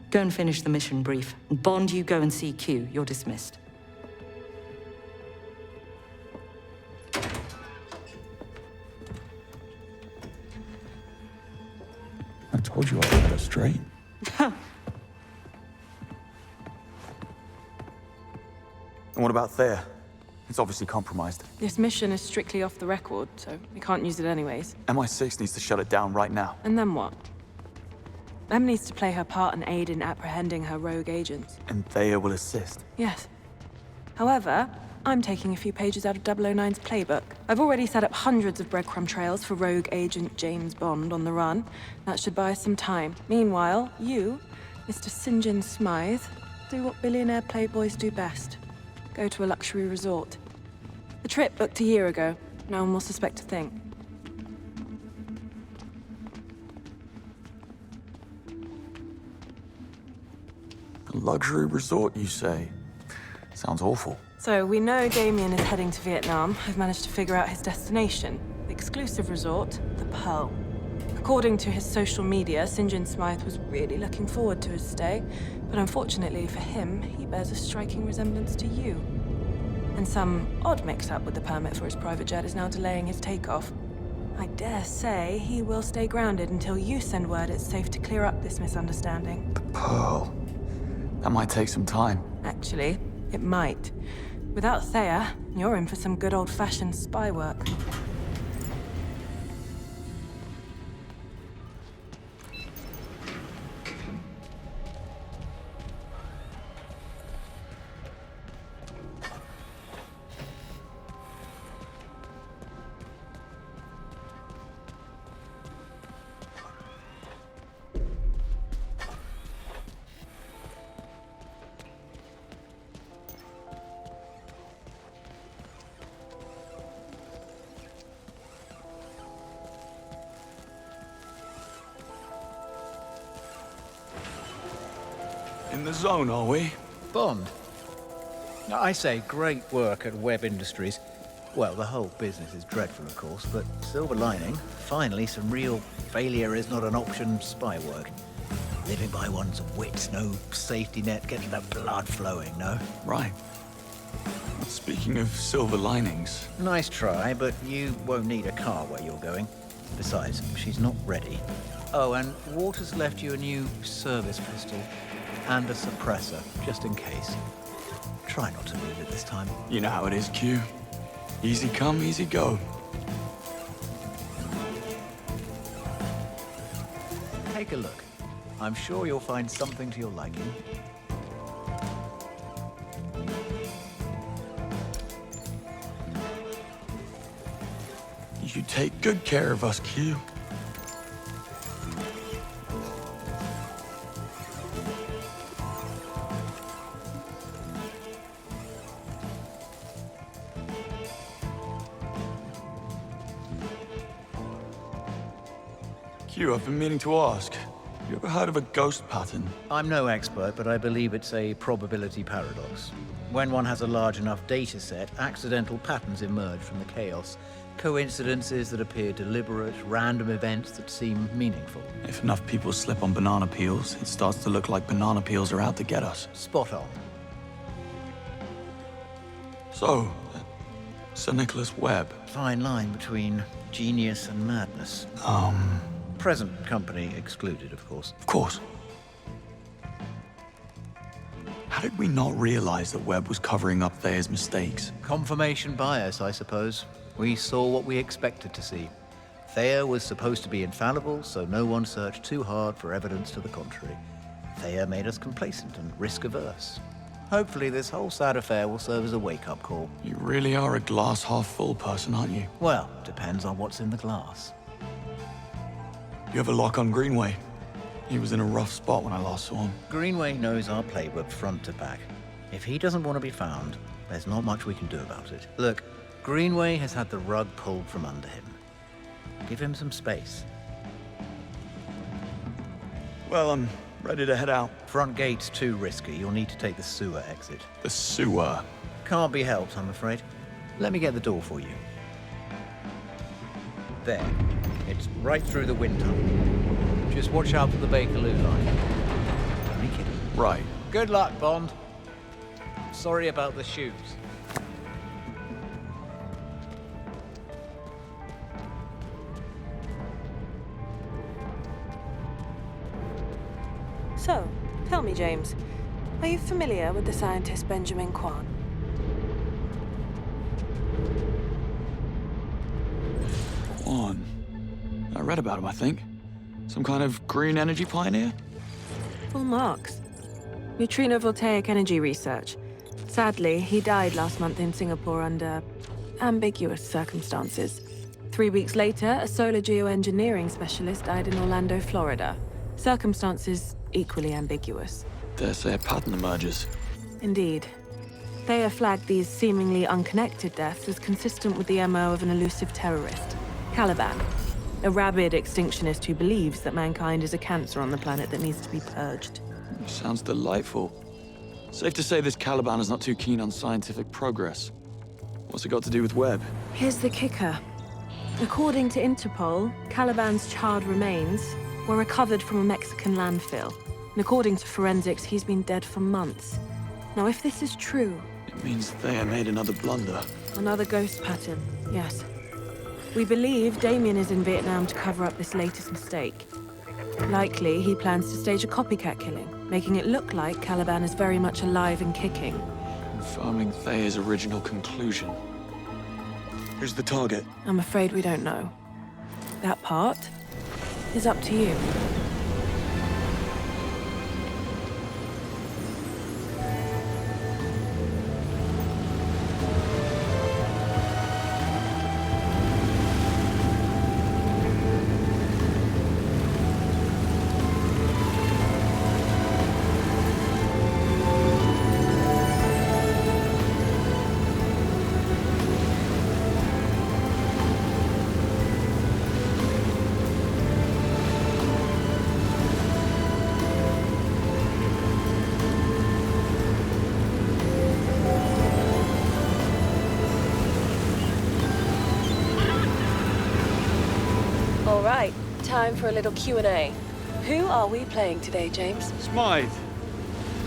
go and finish the mission brief. Bond, you go and see Q. You're dismissed. I told you I had her straight. Ha! And what about Thea? It's obviously compromised. This mission is strictly off the record, so we can't use it anyways. MI6 needs to shut it down right now. And then what? Em needs to play her part and aid in apprehending her rogue agents. And Thea will assist. Yes. However, I'm taking a few pages out of 009's playbook. I've already set up hundreds of breadcrumb trails for rogue agent James Bond on the run. That should buy us some time. Meanwhile, you, Mr. St. John Smythe, do what billionaire playboys do best. Go to a luxury resort. The trip booked a year ago. No one will suspect a thing. A luxury resort, you say? Sounds awful. So, we know Damien is heading to Vietnam. I've managed to figure out his destination. The exclusive resort, the Pearl. According to his social media, St. John Smythe was really looking forward to his stay, but unfortunately for him, he bears a striking resemblance to you. And some odd mix-up with the permit for his private jet is now delaying his takeoff. I dare say he will stay grounded until you send word it's safe to clear up this misunderstanding. The Pearl. That might take some time. Actually, it might. Without Thea, you're in for some good old-fashioned spy work. In the zone, are we? Bond. I say, great work at Webb Industries. Well, the whole business is dreadful, of course, but silver lining, finally some real failure is not an option spy work. Living by one's wits, no safety net, getting that blood flowing, no? Right. Speaking of silver linings... Nice try, but you won't need a car where you're going. Besides, she's not ready. Oh, and Walter's left you a new service pistol. And a suppressor, just in case. Try not to lose it this time. You know how it is, Q. Easy come, easy go. Take a look. I'm sure you'll find something to your liking. You take good care of us, Q. Q, I've been meaning to ask. You ever heard of a ghost pattern? I'm no expert, but I believe it's a probability paradox. When one has a large enough data set, accidental patterns emerge from the chaos. Coincidences that appear deliberate, random events that seem meaningful. If enough people slip on banana peels, it starts to look like banana peels are out to get us. Spot on. So, Sir Nicholas Webb. Fine line between genius and madness. Present company excluded, of course. Of course. How did we not realize that Webb was covering up Thea's mistakes? Confirmation bias, I suppose. We saw what we expected to see. Thea was supposed to be infallible, so no one searched too hard for evidence to the contrary. Thea made us complacent and risk-averse. Hopefully this whole sad affair will serve as a wake-up call. You really are a glass-half-full person, aren't you? Well, depends on what's in the glass. You have a lock on Greenway? He was in a rough spot when I last saw him. Greenway knows our playbook front to back. If he doesn't want to be found, there's not much we can do about it. Look, Greenway has had the rug pulled from under him. Give him some space. Well, I'm ready to head out. Front gate's too risky. You'll need to take the sewer exit. The sewer? Can't be helped, I'm afraid. Let me get the door for you. There. It's right through the wind tunnel. Just watch out for the Bakerloo line. Only kidding. Right. Good luck, Bond. Sorry about the shoes. So, tell me, James, are you familiar with the scientist Benjamin Quan? Quan? I read about him, I think. Some kind of green energy pioneer? Full marks. Neutrino voltaic energy research. Sadly, he died last month in Singapore under ambiguous circumstances. 3 weeks later, a solar geoengineering specialist died in Orlando, Florida. Circumstances equally ambiguous. Dare say a pattern emerges. Indeed. Thea flagged these seemingly unconnected deaths as consistent with the MO of an elusive terrorist, Caliban, a rabid extinctionist who believes that mankind is a cancer on the planet that needs to be purged. Sounds delightful. Safe to say this Caliban is not too keen on scientific progress. What's it got to do with Webb? Here's the kicker. According to Interpol, Caliban's charred remains were recovered from a Mexican landfill. And according to forensics, he's been dead for months. Now, if this is true... It means Thea made another blunder. Another ghost pattern, yes. We believe Damien is in Vietnam to cover up this latest mistake. Likely, he plans to stage a copycat killing, making it look like Caliban is very much alive and kicking. Confirming Thea's original conclusion. Who's the target? I'm afraid we don't know. That part is up to you. Right, time for a little Q&A. Who are we playing today, James? Smythe.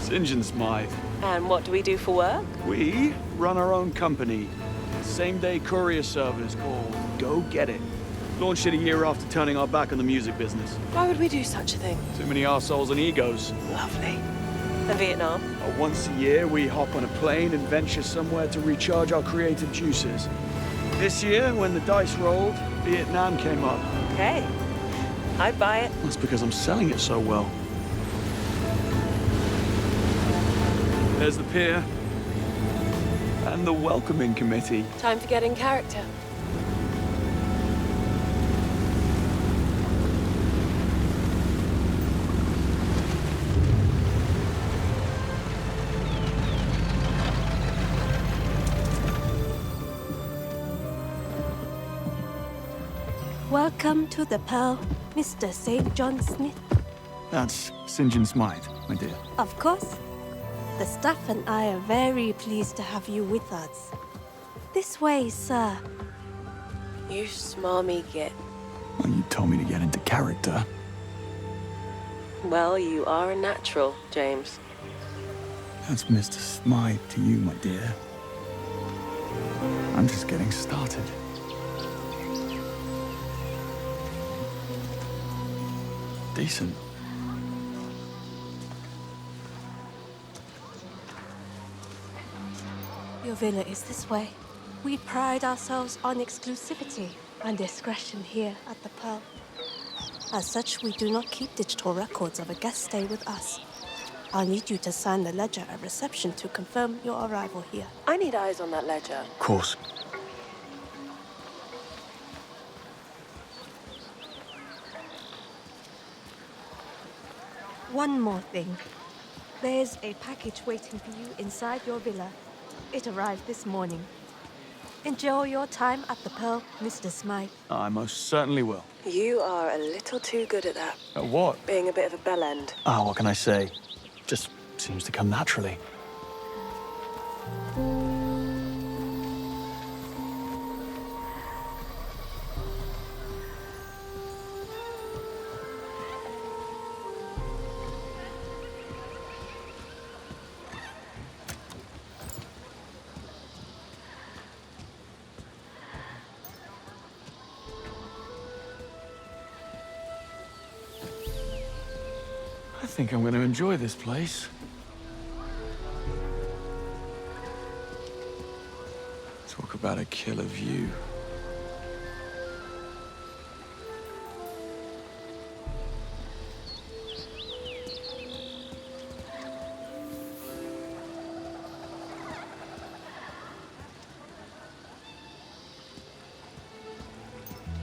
St. John Smythe. And what do we do for work? We run our own company. Same-day courier service called Go Get It. Launched it a year after turning our back on the music business. Why would we do such a thing? Too many arseholes and egos. Lovely. And Vietnam? Once a year, we hop on a plane and venture somewhere to recharge our creative juices. This year, when the dice rolled, Vietnam came up. Okay. I'd buy it. That's because I'm selling it so well. There's the pier. And the welcoming committee. Time to get in character. Welcome to the Pearl, Mr. St. John Smith. That's St. John Smythe, my dear. Of course. The staff and I are very pleased to have you with us. This way, sir. You smarmy git. Well, you told me to get into character. Well, you are a natural, James. That's Mr. Smythe to you, my dear. I'm just getting started. Decent. Your villa is this way. We pride ourselves on exclusivity and discretion here at the Pearl. As such, we do not keep digital records of a guest stay with us. I'll need you to sign the ledger at reception to confirm your arrival here. I need eyes on that ledger. Of course. One more thing. There's a package waiting for you inside your villa. It arrived this morning. Enjoy your time at the Pearl, Mr. Smythe. I most certainly will. You are a little too good at that. At what? Being a bit of a bellend. Ah, what can I say? Just seems to come naturally. I think I'm going to enjoy this place. Talk about a killer view.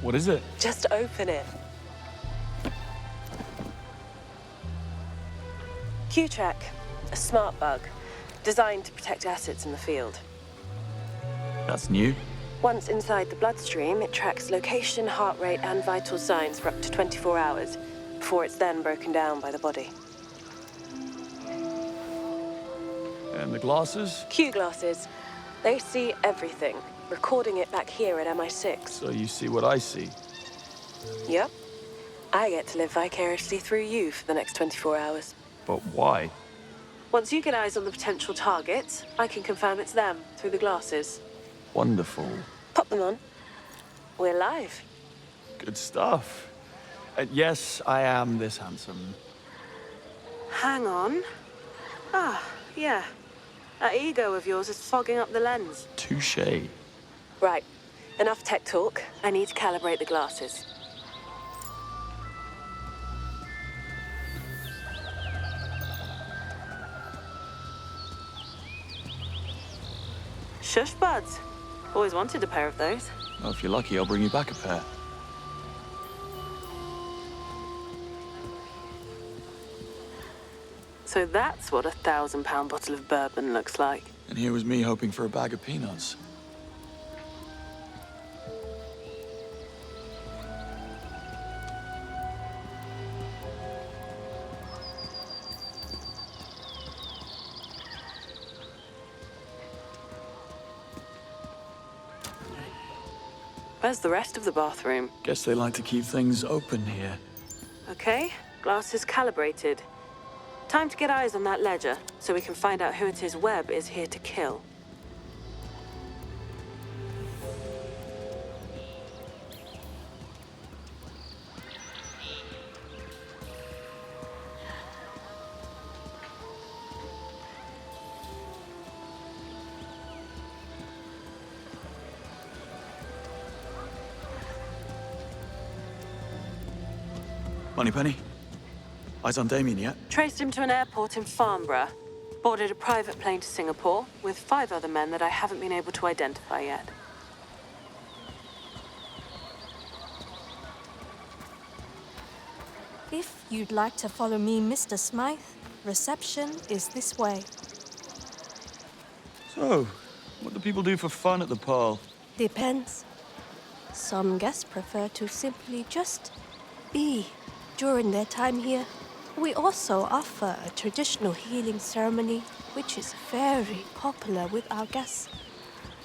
What is it? Just open it. Q-Track, a smart bug, designed to protect assets in the field. That's new. Once inside the bloodstream, it tracks location, heart rate, and vital signs for up to 24 hours, before it's then broken down by the body. And the glasses? Q glasses. They see everything. Recording it back here at MI6. So you see what I see. Yep. I get to live vicariously through you for the next 24 hours. But why? Once you get eyes on the potential targets, I can confirm it's them through the glasses. Wonderful. Pop them on. We're live. Good stuff. Yes, I am this handsome. Hang on. Ah, yeah. That ego of yours is fogging up the lens. Touché. Right. Enough tech talk. I need to calibrate the glasses. Shush buds. Always wanted a pair of those. Well, if you're lucky, I'll bring you back a pair. So that's what a £1,000 bottle of bourbon looks like. And here was me hoping for a bag of peanuts. Where's the rest of the bathroom? Guess they like to keep things open here. Okay, glasses calibrated. Time to get eyes on that ledger, so we can find out who it is Webb is here to kill. Moneypenny? Eyes on Damien yet? Traced him to an airport in Farnborough. Boarded a private plane to Singapore with 5 other men that I haven't been able to identify yet. If you'd like to follow me, Mr. Smythe, reception is this way. So, what do people do for fun at the Pearl? Depends. Some guests prefer to simply just be during their time here. We also offer a traditional healing ceremony, which is very popular with our guests.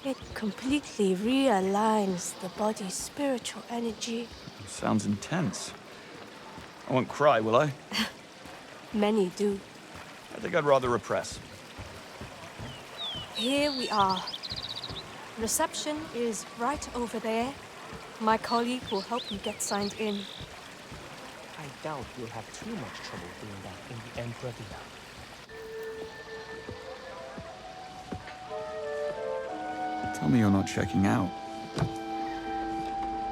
It completely realigns the body's spiritual energy. Sounds intense. I won't cry, will I? Many do. I think I'd rather repress. Here we are. Reception is right over there. My colleague will help you get signed in. I doubt you'll have too much trouble doing that in the Emperor Villa. Tell me you're not checking out.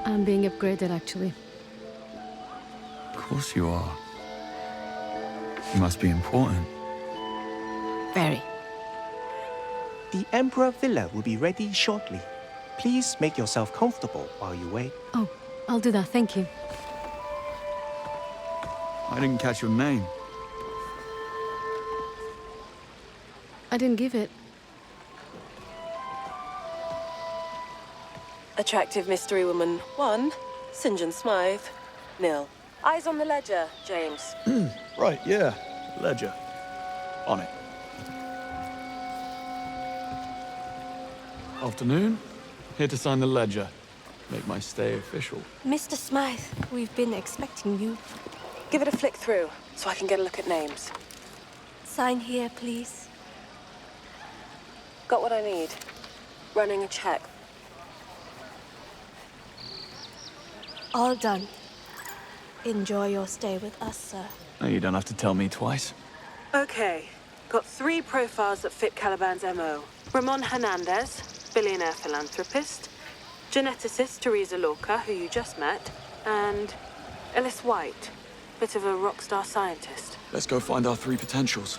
I'm being upgraded, actually. Of course you are. You must be important. Very. The Emperor Villa will be ready shortly. Please make yourself comfortable while you wait. Oh, I'll do that, thank you. I didn't catch your name. I didn't give it. Attractive mystery woman 1, St. John Smythe. 0. Eyes on the ledger, James. Right, yeah. Ledger. On it. Afternoon. Here to sign the ledger. Make my stay official. Mr. Smythe, we've been expecting you. Give it a flick through, so I can get a look at names. Sign here, please. Got what I need. Running a check. All done. Enjoy your stay with us, sir. No, you don't have to tell me twice. Okay. Got 3 profiles that fit Caliban's MO. Ramon Hernandez, billionaire philanthropist. Geneticist Teresa Lorca, who you just met. And Ellis White, bit of a rock star scientist. Let's go find our 3 potentials.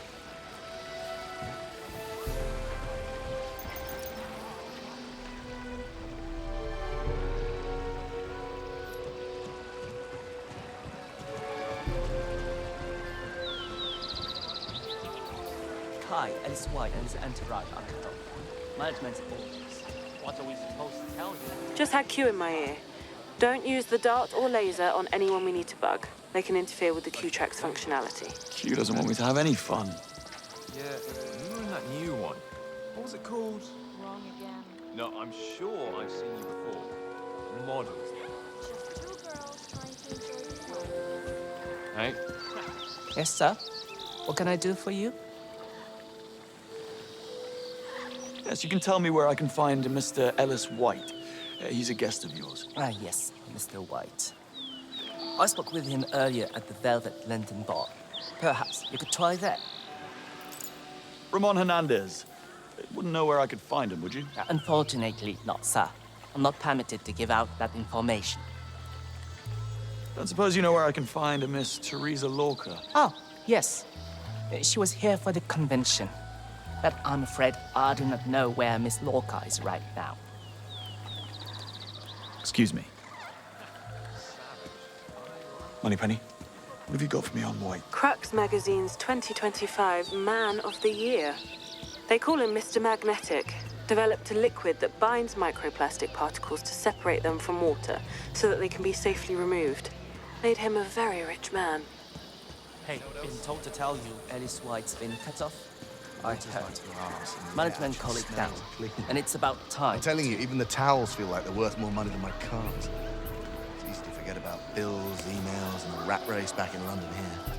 Kai, Ellis White and his entourage are cut off. Management's orders. What are we supposed to tell you? Just had Q in my ear. Don't use the dart or laser on anyone we need to bug. They can interfere with the Q-Track's functionality. Q doesn't want me to have any fun. Yeah, you mean that new one. What was it called? Wrong again. No, I'm sure I've seen you before. Models. Just two girls trying to enjoy the Hey? Yes, sir. What can I do for you? Yes, you can tell me where I can find Mr. Ellis White. He's a guest of yours. Ah, yes, Mr. White. I spoke with him earlier at the Velvet Lantern Bar. Perhaps you could try that. Ramon Hernandez. Wouldn't know where I could find him, would you? Unfortunately, not, sir. I'm not permitted to give out that information. Don't suppose you know where I can find a Miss Teresa Lorca? Oh, yes. She was here for the convention. But I'm afraid I do not know where Miss Lorca is right now. Excuse me. Moneypenny, what have you got for me on White? Crux Magazine's 2025 Man of the Year. They call him Mr. Magnetic. Developed a liquid that binds microplastic particles to separate them from water so that they can be safely removed. Made him a very rich man. Hey, been told to tell you Ellis White's been cut off? I heard. Management call it down, and it's about time. I'm telling you, even the towels feel like they're worth more money than my cars. It's easy to forget about bills, emails, and the rat race back in London here.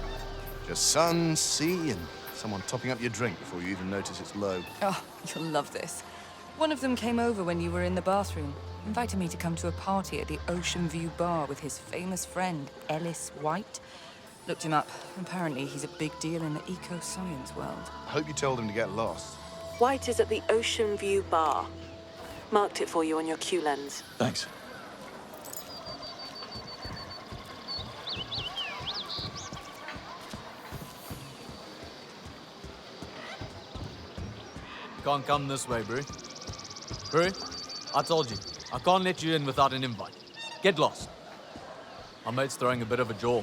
Just sun, sea, and someone topping up your drink before you even notice it's low. Oh, you'll love this. One of them came over when you were in the bathroom, invited me to come to a party at the Ocean View Bar with his famous friend, Ellis White. Looked him up. Apparently, he's a big deal in the eco-science world. I hope you told him to get lost. White is at the Ocean View Bar. Marked it for you on your Q lens. Thanks. Can't come this way, Brew. Brew, I told you, I can't let you in without an invite. Get lost. My mate's throwing a bit of a jaw.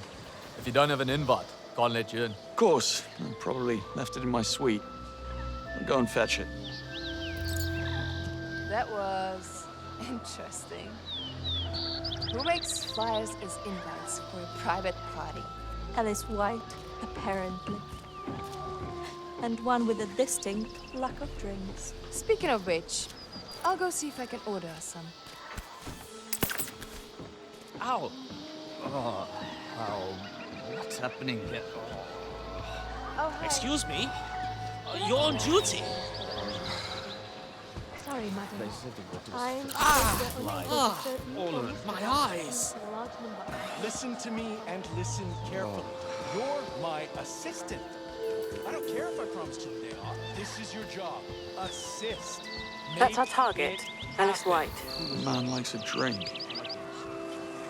If you don't have an invite, can't let you in. Of course. I probably left it in my suite. I'll go and fetch it. That was interesting. Who makes flyers as invites for a private party? Ellis White, apparently. And one with a distinct lack of drinks. Speaking of which, I'll go see if I can order us some. Ow! Oh, what's happening here? Oh, hi. Excuse me? You're on duty. Sorry, madam. I'm all of it. My eyes. Listen to me and listen carefully. You're my assistant. I don't care if I promised you a day off. This is your job. Assist. That's our target, Ellis White. The man likes a drink.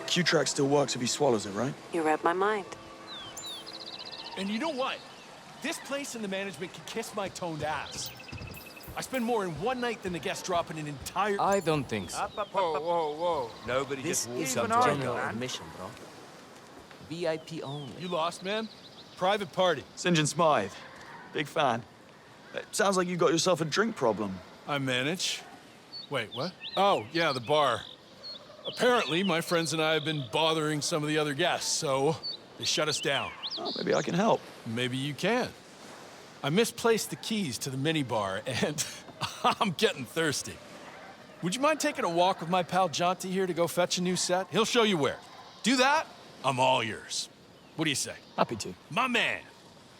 Q-Track still works if he swallows it, right? You read my mind. And you know what? This place and the management can kiss my toned ass. I spend more in one night than the guests drop in an entire... I don't think so. Whoa. Nobody This just is walks an up to argument, general man. admission, bro. VIP only. You lost, man. Private party. St. John Smythe. Big fan. It sounds like you got yourself a drink problem. I manage. Wait, what? Oh, yeah, the bar. Apparently, my friends and I have been bothering some of the other guests, so they shut us down. Oh, maybe I can help. Maybe you can. I misplaced the keys to the minibar, and I'm getting thirsty. Would you mind taking a walk with my pal Jonty here to go fetch a new set? He'll show you where. Do that, I'm all yours. What do you say? Happy to. My man.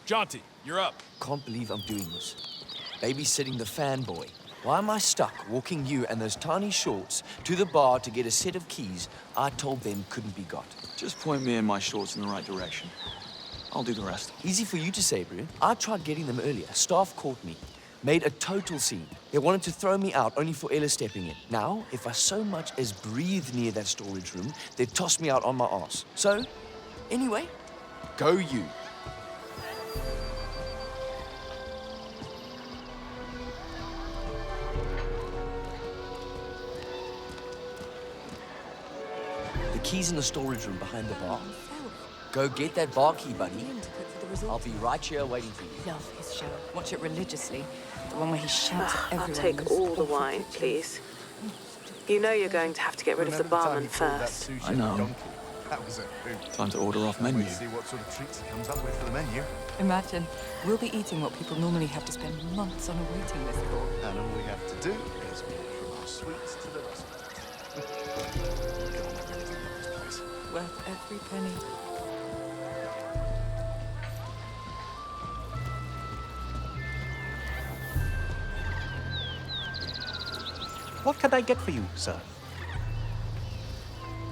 Jonty, you're up. Can't believe I'm doing this. Babysitting the fanboy. Why am I stuck walking you and those tiny shorts to the bar to get a set of keys I told them couldn't be got? Just point me and my shorts in the right direction. I'll do the rest. Easy for you to say, Brew. I tried getting them earlier. Staff caught me. Made a total scene. They wanted to throw me out only for Ella stepping in. Now, if I so much as breathe near that storage room, they'd toss me out on my ass. So, anyway, go you. The key's in the storage room behind the bar. Go get that bar key, buddy. I'll be right here waiting for you. Love his show. Watch it religiously. The one where he shouts at I'll everyone. take all the wine, please. You know you're going to have to get rid of the barman first. I know. That was a hoot. Time to order off menu. Wait to see what sort of treats it comes up with for the menu. Imagine, we'll be eating what people normally have to spend months on a waiting list for. And all we have to do is walk from our suites to the restaurant. God, I really do love this place. Worth every penny. What can I get for you, sir?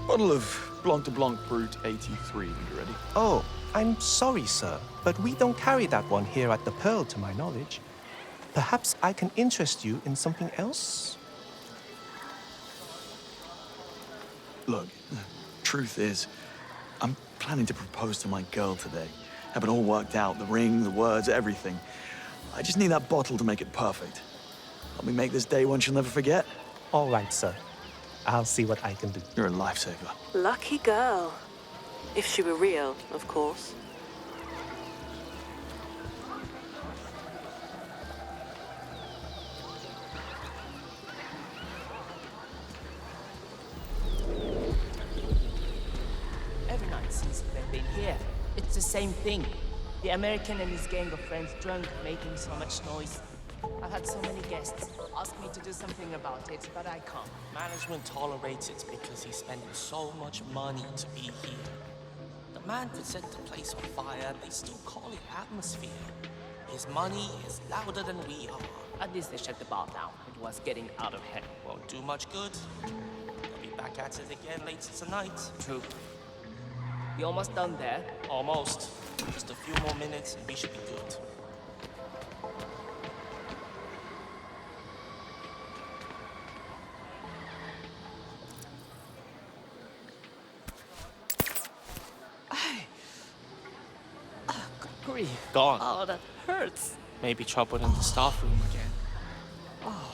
Bottle of Blanc de Blanc Brut 83 when you're ready. Oh, I'm sorry, sir, but we don't carry that one here at the Pearl, to my knowledge. Perhaps I can interest you in something else? Look, truth is, I'm planning to propose to my girl today. Have it all worked out, the ring, the words, everything. I just need that bottle to make it perfect. Help me make this day one she'll never forget. All right, sir. I'll see what I can do. You're a lifesaver. Lucky girl. If she were real, of course. Every night since they've been here, it's the same thing. The American and his gang of friends drunk, making so much noise. I've had so many guests ask me to do something about it, but I can't. Management tolerates it because he's spending so much money to be here. The man could set the place on fire, they still call it atmosphere. His money is louder than we are. At least they shut the bar down. It was getting out of hand. Won't do much good. They'll be back at it again later tonight. True. We almost done there. Almost. Just a few more minutes and we should be good. Gone. Oh, that hurts. Maybe trouble in the staff room again. Oh.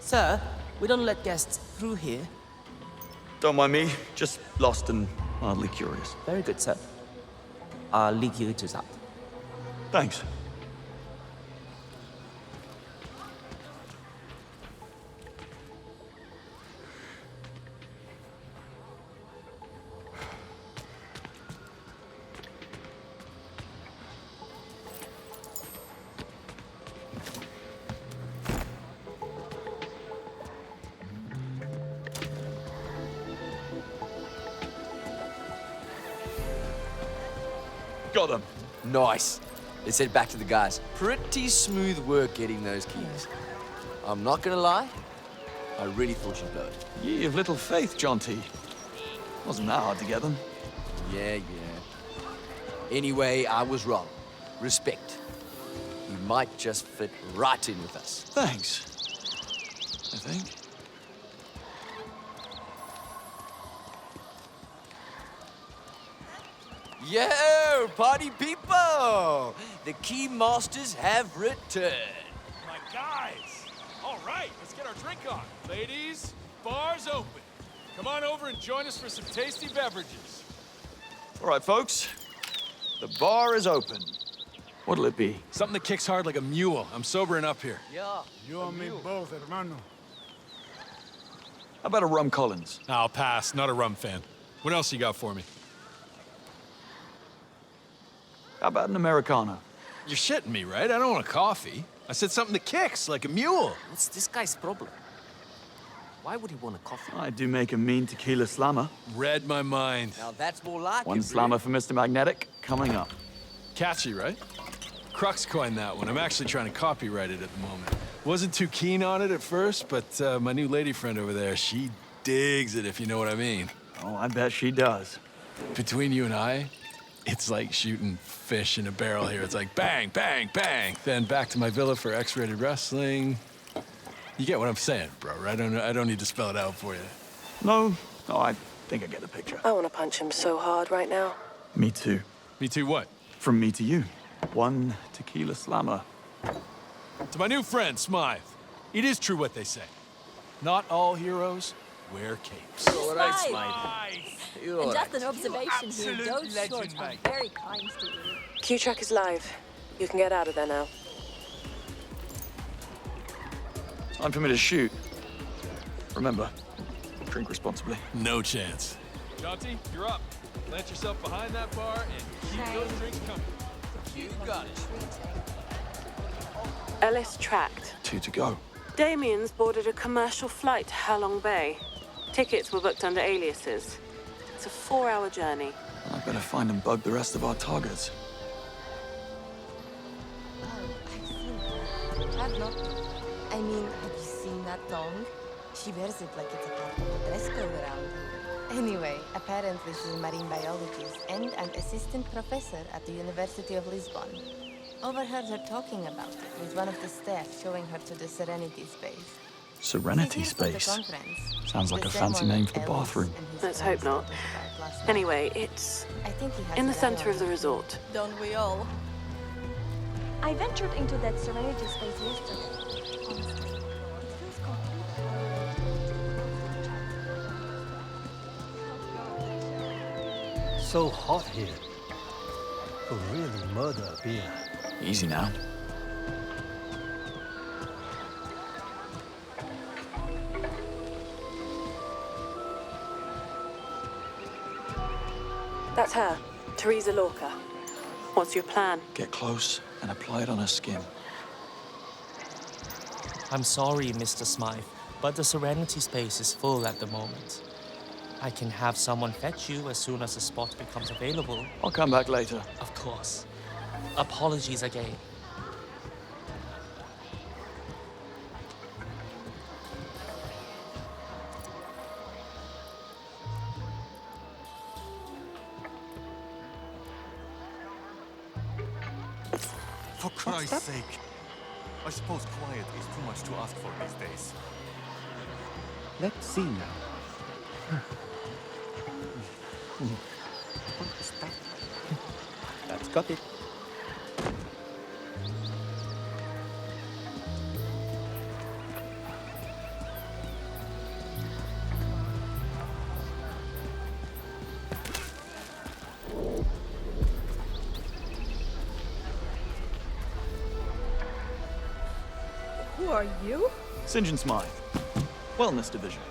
Sir, we don't let guests through here. Don't mind me, just lost and mildly curious. Very good, sir. I'll lead you to that. Thanks. Got them. Nice. Let's head back to the guys. Pretty smooth work getting those keys. I'm not gonna lie, I really thought you'd blow it. Ye of little faith, John T. Wasn't that hard to get them. Yeah. Anyway, I was wrong. Respect. You might just fit right in with us. Thanks. I think. Yo, party people! The key masters have returned. My guys! All right, let's get our drink on. Ladies, bar's open. Come on over and join us for some tasty beverages. All right, folks. The bar is open. What'll it be? Something that kicks hard like a mule. I'm sobering up here. Yeah. You and me both, hermano. How about a rum Collins? I'll pass. Not a rum fan. What else you got for me? How about an Americano? You're shitting me, right? I don't want a coffee. I said something that kicks like a mule. What's this guy's problem? Why would he want a coffee? I do make a mean tequila slammer. Read my mind. Now that's more like One it, slammer for Mr. Magnetic, coming up. Catchy, right? Crux coined that one. I'm actually trying to copyright it at the moment. Wasn't too keen on it at first, but my new lady friend over there, she digs it, if you know what I mean. Oh, I bet she does. Between you and I, it's like shooting fish in a barrel here. It's like bang, bang, bang. Then back to my villa for X-rated wrestling. You get what I'm saying, bro, right? I don't need to spell it out for you. No, I think I get the picture. I want to punch him so hard right now. Me too. Me too what? From me to you. One tequila slammer. To my new friend, Smythe. It is true what they say. Not all heroes wear capes. All right, Smythe. And just an observation here, those shorts are very kind to you. Q-Track is live. You can get out of there now. Time for me to shoot. Remember, drink responsibly. No chance. Jonty, you're up. Plant yourself behind that bar and keep those drinks coming. You got it. Ellis tracked. 2 to go. Damien's boarded a commercial flight to Halong Bay. Tickets were booked under aliases. It's a 4-hour journey. I better find and bug the rest of our targets. Have not. I mean, have you seen that tongue? She wears it like it's a part of the dress code around here. Anyway, apparently she's a marine biologist and an assistant professor at the University of Lisbon. Overheard her talking about it with one of the staff showing her to the Serenity space. Serenity Space? Sounds like a fancy name for the bathroom. Let's hope not. Anyway, it's in the center of the resort. Don't we all? I ventured into that Serenity space yesterday. Honestly, it feels completely. So hot here. Could really murder a beer. Easy now. That's her, Teresa Lorca. What's your plan? Get close and apply it on her skin. I'm sorry, Mr. Smythe, but the Serenity space is full at the moment. I can have someone fetch you as soon as a spot becomes available. I'll come back later. Of course. Apologies again. For Christ's sake. I suppose quiet is too much to ask for these days. Let's see now. What is that? That's got it. Who are you? St. John Smythe. Wellness Division.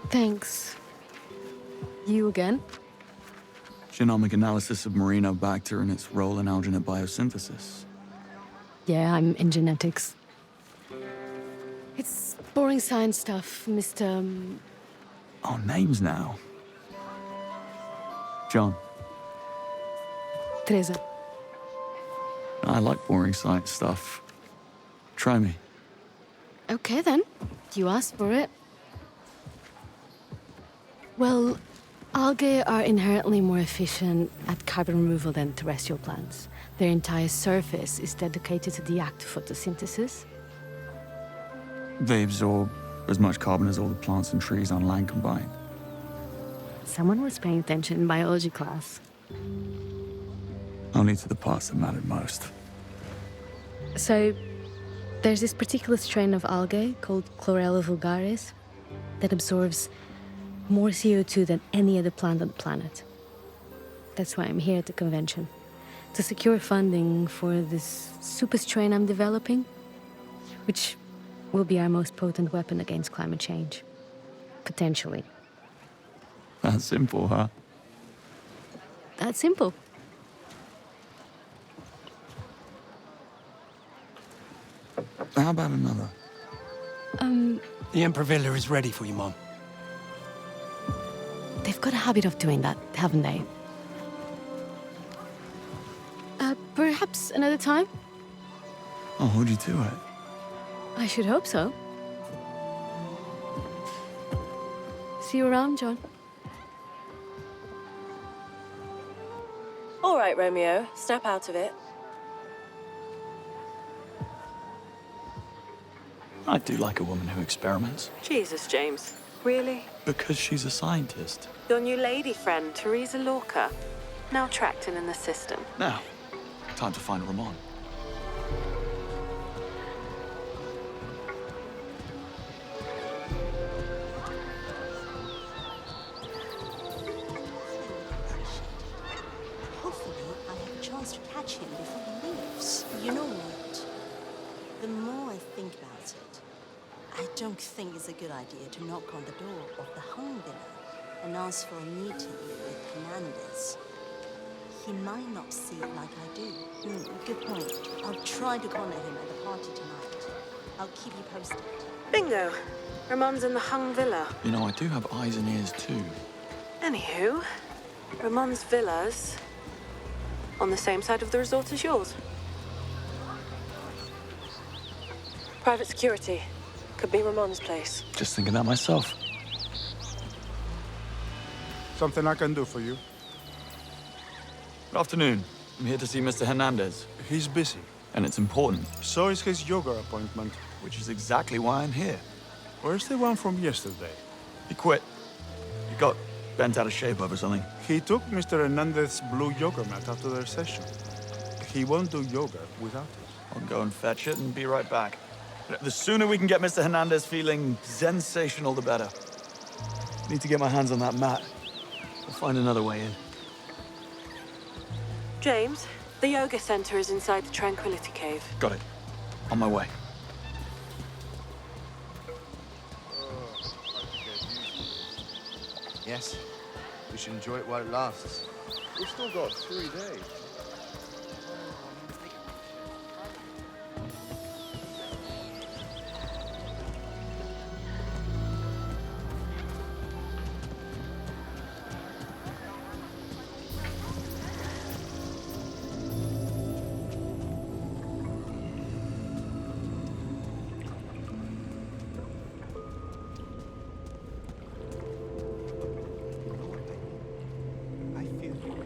Thanks. You again? Genomic analysis of Marinobacter and its role in alginate biosynthesis. Yeah, I'm in genetics. It's boring science stuff, Mr. Oh, names now. John. Teresa. I like boring science stuff. Try me. Okay then. You asked for it. Well, algae are inherently more efficient at carbon removal than terrestrial plants. Their entire surface is dedicated to the act of photosynthesis. They absorb as much carbon as all the plants and trees on land combined. Someone was paying attention in biology class. Only to the parts that mattered most. So, there's this particular strain of algae called Chlorella vulgaris that absorbs more CO2 than any other plant on the planet. That's why I'm here at the convention. To secure funding for this super strain I'm developing, which will be our most potent weapon against climate change. Potentially. That's simple, huh? That's simple. How about another? The Emperor Villa is ready for you, Mom. They've got a habit of doing that, haven't they? Perhaps another time? I'll hold you to it. I should hope so. See you around, John. All right, Romeo, snap out of it. I do like a woman who experiments. Jesus, James. Really? Because she's a scientist. Your new lady friend, Teresa Lorca, now tracked in an assistant. Now, time to find Ramon. Hopefully, I have a chance to catch him before he leaves. You know what? The more I think about it, I don't think it's a good idea to knock on the door of the Hung Villa and ask for a meeting with Hernandez. He might not see it like I do. Good point. I'll try to corner him at the party tonight. I'll keep you posted. Bingo. Ramon's in the Hung Villa. You know, I do have eyes and ears too. Anywho, Ramon's villa's on the same side of the resort as yours. Private security. Could be Ramon's place. Just thinking that myself. Something I can do for you? Good afternoon. I'm here to see Mr. Hernandez. He's busy. And it's important. So is his yoga appointment. Which is exactly why I'm here. Where's the one from yesterday? He quit. He got bent out of shape over something. He took Mr. Hernandez's blue yoga mat after their session. He won't do yoga without it. I'll go and fetch it and be right back. The sooner we can get Mr. Hernandez feeling sensational, the better. Need to get my hands on that mat. We'll find another way in. James, the yoga center is inside the Tranquility Cave. Got it. On my way. Yes, we should enjoy it while it lasts. We've still got 3 days.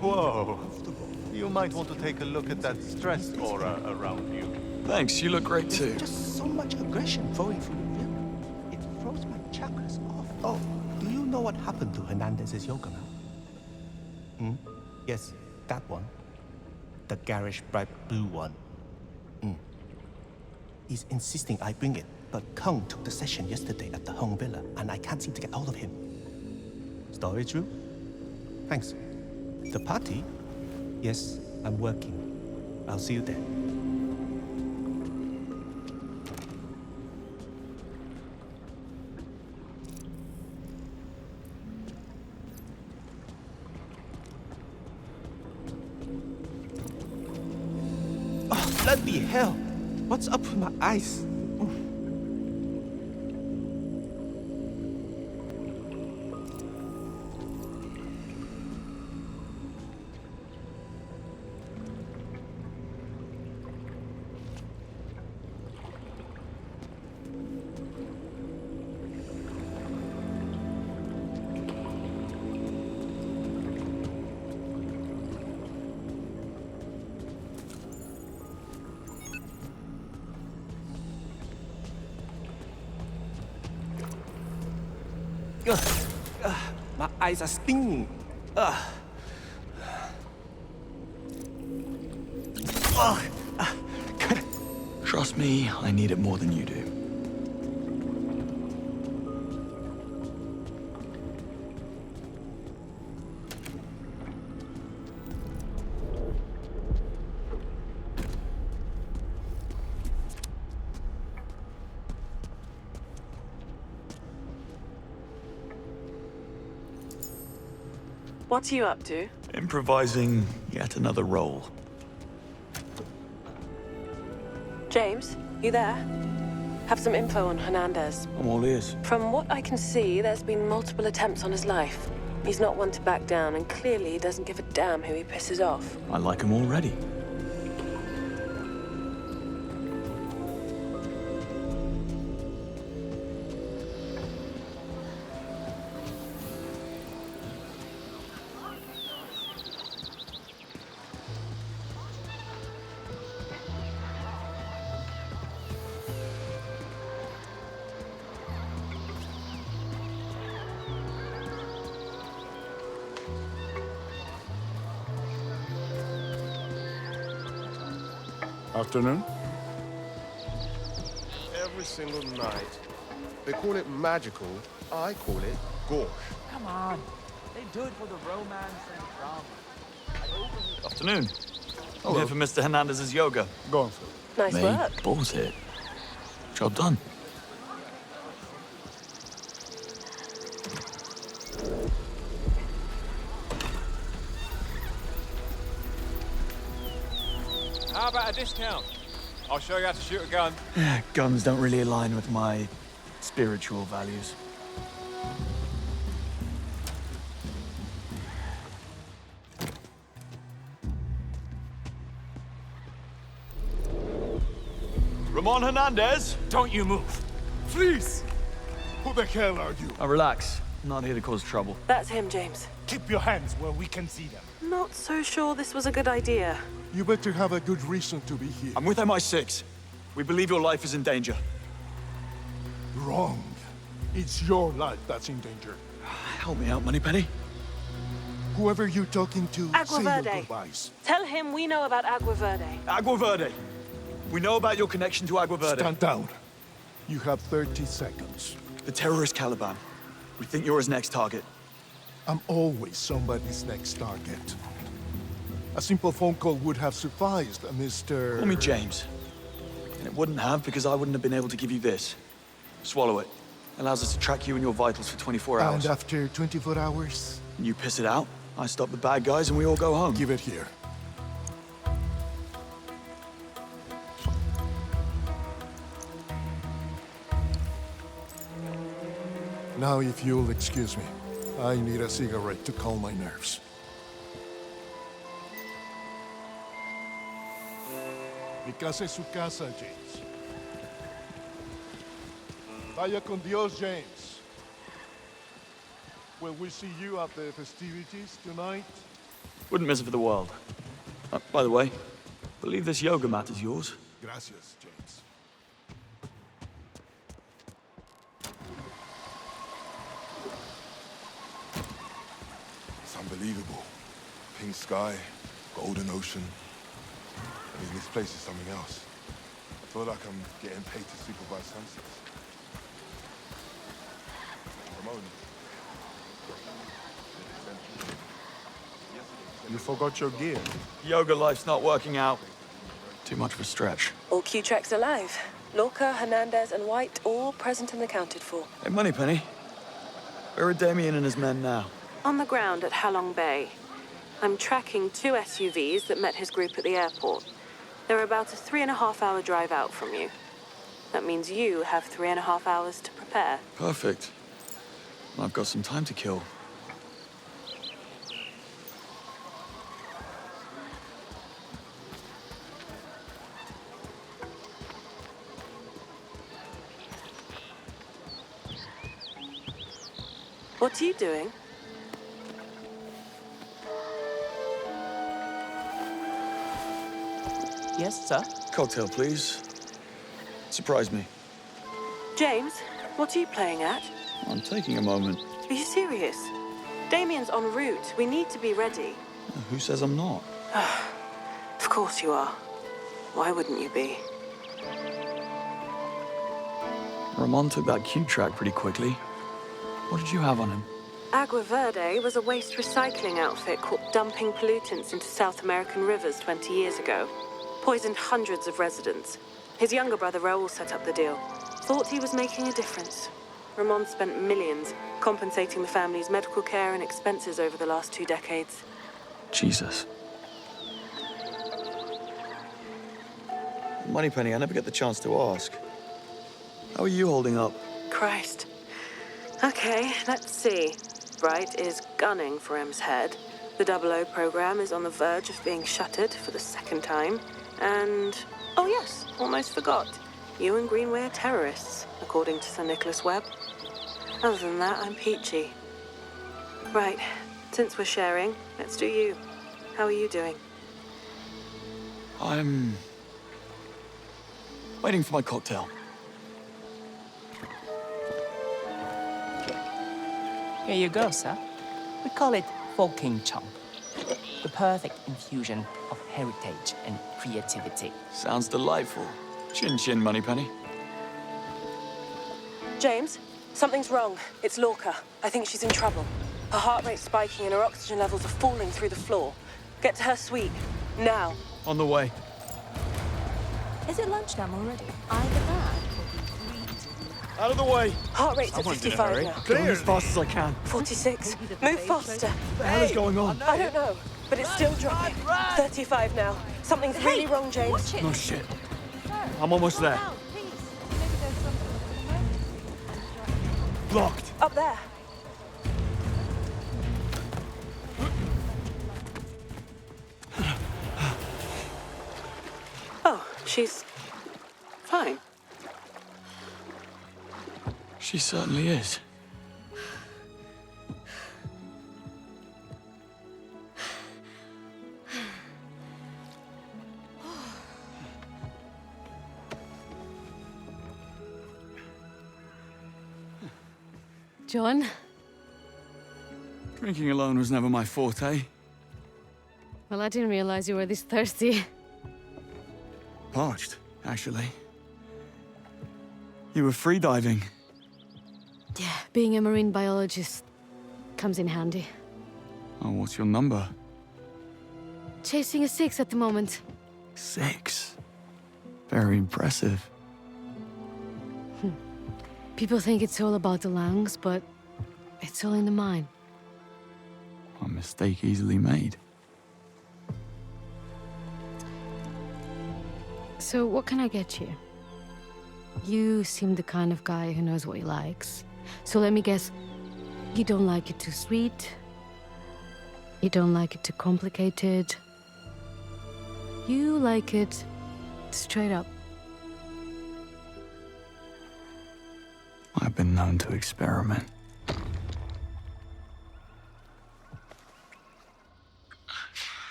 Whoa. You might want to take a look at that stress aura around you. Thanks, you look great too. Just so much aggression flowing through the room. It throws my chakras off. Oh, do you know what happened to Hernandez's yoga mat? Yes, that one. The garish bright blue one. He's insisting I bring it, but Kung took the session yesterday at the Hung Villa, and I can't seem to get hold of him. Story true? Thanks. The party? Yes, I'm working. I'll see you there. Oh, bloody hell! What's up with my eyes? My eyes are stinging. Trust me, I need it more than you do. What are you up to? Improvising yet another role. James, you there? Have some info on Hernandez. I'm all ears. From what I can see, there's been multiple attempts on his life. He's not one to back down, and clearly he doesn't give a damn who he pisses off. I like him already. Afternoon? Every single night. They call it magical. I call it gauche. Come on. They do it for the romance and drama. Afternoon. I'm here for Mr. Hernandez's yoga. Go on, sir. Nice Me, work. bullshit. Job done. How about a discount? I'll show you how to shoot a gun. Guns don't really align with my spiritual values. Ramon Hernandez! Don't you move. Please! Who the hell are you? Now relax. I'm not here to cause trouble. That's him, James. Keep your hands where we can see them. Not so sure this was a good idea. You better have a good reason to be here. I'm with MI6. We believe your life is in danger. Wrong. It's your life that's in danger. Help me out, Moneypenny. Whoever you're talking to, Agua say your Verde. goodbyes. Tell him we know about Agua Verde. Agua Verde. We know about your connection to Agua Verde. Stand down. You have 30 seconds. The terrorist Caliban. We think you're his next target. I'm always somebody's next target. A simple phone call would have sufficed, Mr. Call me James. And it wouldn't have because I wouldn't have been able to give you this. Swallow it. Allows us to track you and your vitals for 24 hours. And after 24 hours? You piss it out, I stop the bad guys, and we all go home. Give it here. Now, if you'll excuse me, I need a cigarette to calm my nerves. Mi casa es su casa, James. Vaya con Dios, James. Will we see you at the festivities tonight? Wouldn't miss it for the world. By the way, believe this yoga mat is yours. Gracias, James. It's unbelievable. Pink sky, golden ocean. I mean, this place is something else. I feel like I'm getting paid to supervise sunsets. Ramon. You forgot your gear. Yoga life's not working out. Too much of a stretch. All Q-Treks alive. Lorca, Hernandez, and White all present and accounted for. Hey, Moneypenny. Where are Damien and his men now? On the ground at Halong Bay. I'm tracking 2 SUVs that met his group at the airport. They're about a 3.5-hour drive out from you. That means you have 3.5 hours to prepare. Perfect. I've got some time to kill. What are you doing? Yes, sir? Cocktail, please. Surprise me. James, what are you playing at? I'm taking a moment. Are you serious? Damien's en route. We need to be ready. Who says I'm not? Of course you are. Why wouldn't you be? Ramon took that Q track pretty quickly. What did you have on him? Agua Verde was a waste recycling outfit caught dumping pollutants into South American rivers 20 years ago. Poisoned hundreds of residents. His younger brother Raul set up the deal. Thought he was making a difference. Ramon spent millions compensating the family's medical care and expenses over the last 2 decades. Jesus. Moneypenny, I never get the chance to ask. How are you holding up? Christ. Okay, let's see. Bright is gunning for M's head. The 00 program is on the verge of being shuttered for the 2nd time. And, oh yes, almost forgot. You and Greenway are terrorists, according to Sir Nicholas Webb. Other than that, I'm peachy. Right, since we're sharing, let's do you. How are you doing? I'm waiting for my cocktail. Here you go, sir. We call it Folk King Chomp. The perfect infusion of heritage and creativity. Sounds delightful. Chin chin, Moneypenny. James, something's wrong. It's Lorca. I think she's in trouble. Her heart rate's spiking and her oxygen levels are falling through the floor. Get to her suite. Now. On the way. Is it lunchtime already? Either that or be free. Out of the way. Heart rate's at Someone's in a 55 hurry. now. Going as fast as I can. 46. Move faster. What the hell is going on? I don't know, but it's still dropping. 35 now. Something's really wrong, James. No shit. I'm almost there. Blocked. Up there. Oh, she's fine. She certainly is. John? Drinking alone was never my forte. Well, I didn't realize you were this thirsty. Parched, actually. You were freediving. Yeah, being a marine biologist comes in handy. Oh, what's your number? Chasing a 6 at the moment. 6. Very impressive. People think it's all about the lungs, but it's all in the mind. A mistake easily made. So, what can I get you? You seem the kind of guy who knows what he likes. So let me guess, you don't like it too sweet. You don't like it too complicated. You like it straight up. I've been known to experiment.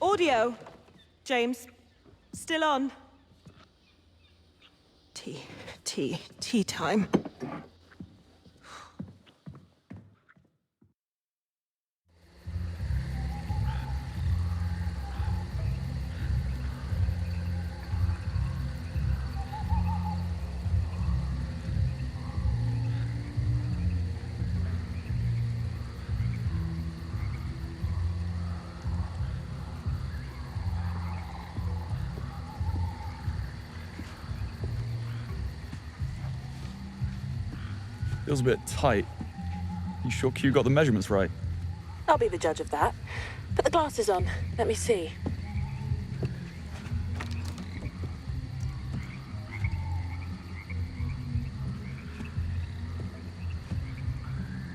Audio. James. Still on. Tea time. Feels a bit tight. You sure Q got the measurements right? I'll be the judge of that. Put the glasses on. Let me see.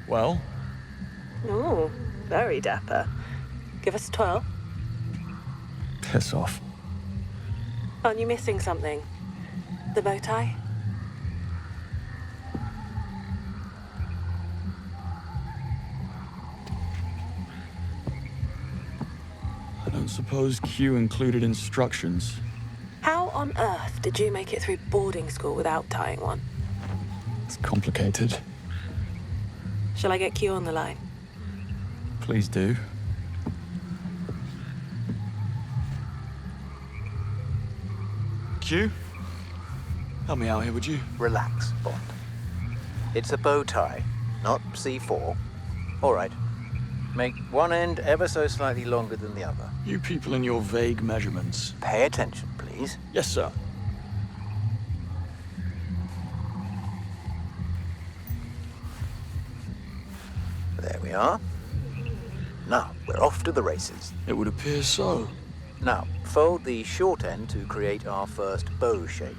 Well? Ooh, very dapper. Give us 12. Piss off. Aren't you missing something? The bow tie? I don't suppose Q included instructions. How on earth did you make it through boarding school without tying one? It's complicated. Shall I get Q on the line? Please do. Q? Help me out here, would you? Relax, Bond. It's a bow tie, not C4. All right. Make one end ever so slightly longer than the other. You people and your vague measurements. Pay attention, please. Yes, sir. There we are. Now, we're off to the races. It would appear so. Now, fold the short end to create our first bow shape.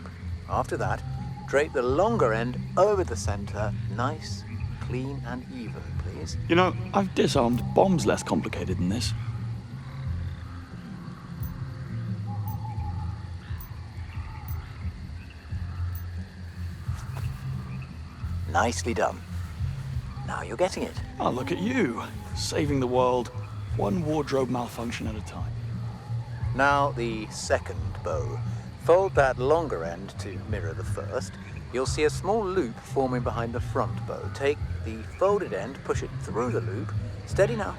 After that, drape the longer end over the center, nice, clean and even, please. You know, I've disarmed bombs less complicated than this. Nicely done. Now you're getting it. Oh, look at you. Saving the world, one wardrobe malfunction at a time. Now the second bow. Fold that longer end to mirror the first. You'll see a small loop forming behind the front bow. Take the folded end, push it through the loop. Steady now.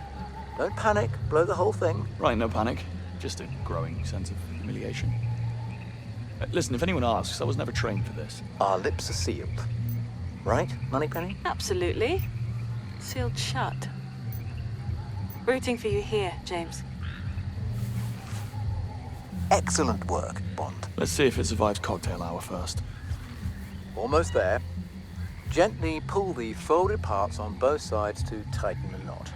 Don't panic. Blow the whole thing. Right, no panic. Just a growing sense of humiliation. Listen, if anyone asks, I was never trained for this. Our lips are sealed. Right, Moneypenny? Absolutely. Sealed shut. Rooting for you here, James. Excellent work, Bond. Let's see if it survives cocktail hour first. Almost there. Gently pull the folded parts on both sides to tighten the knot.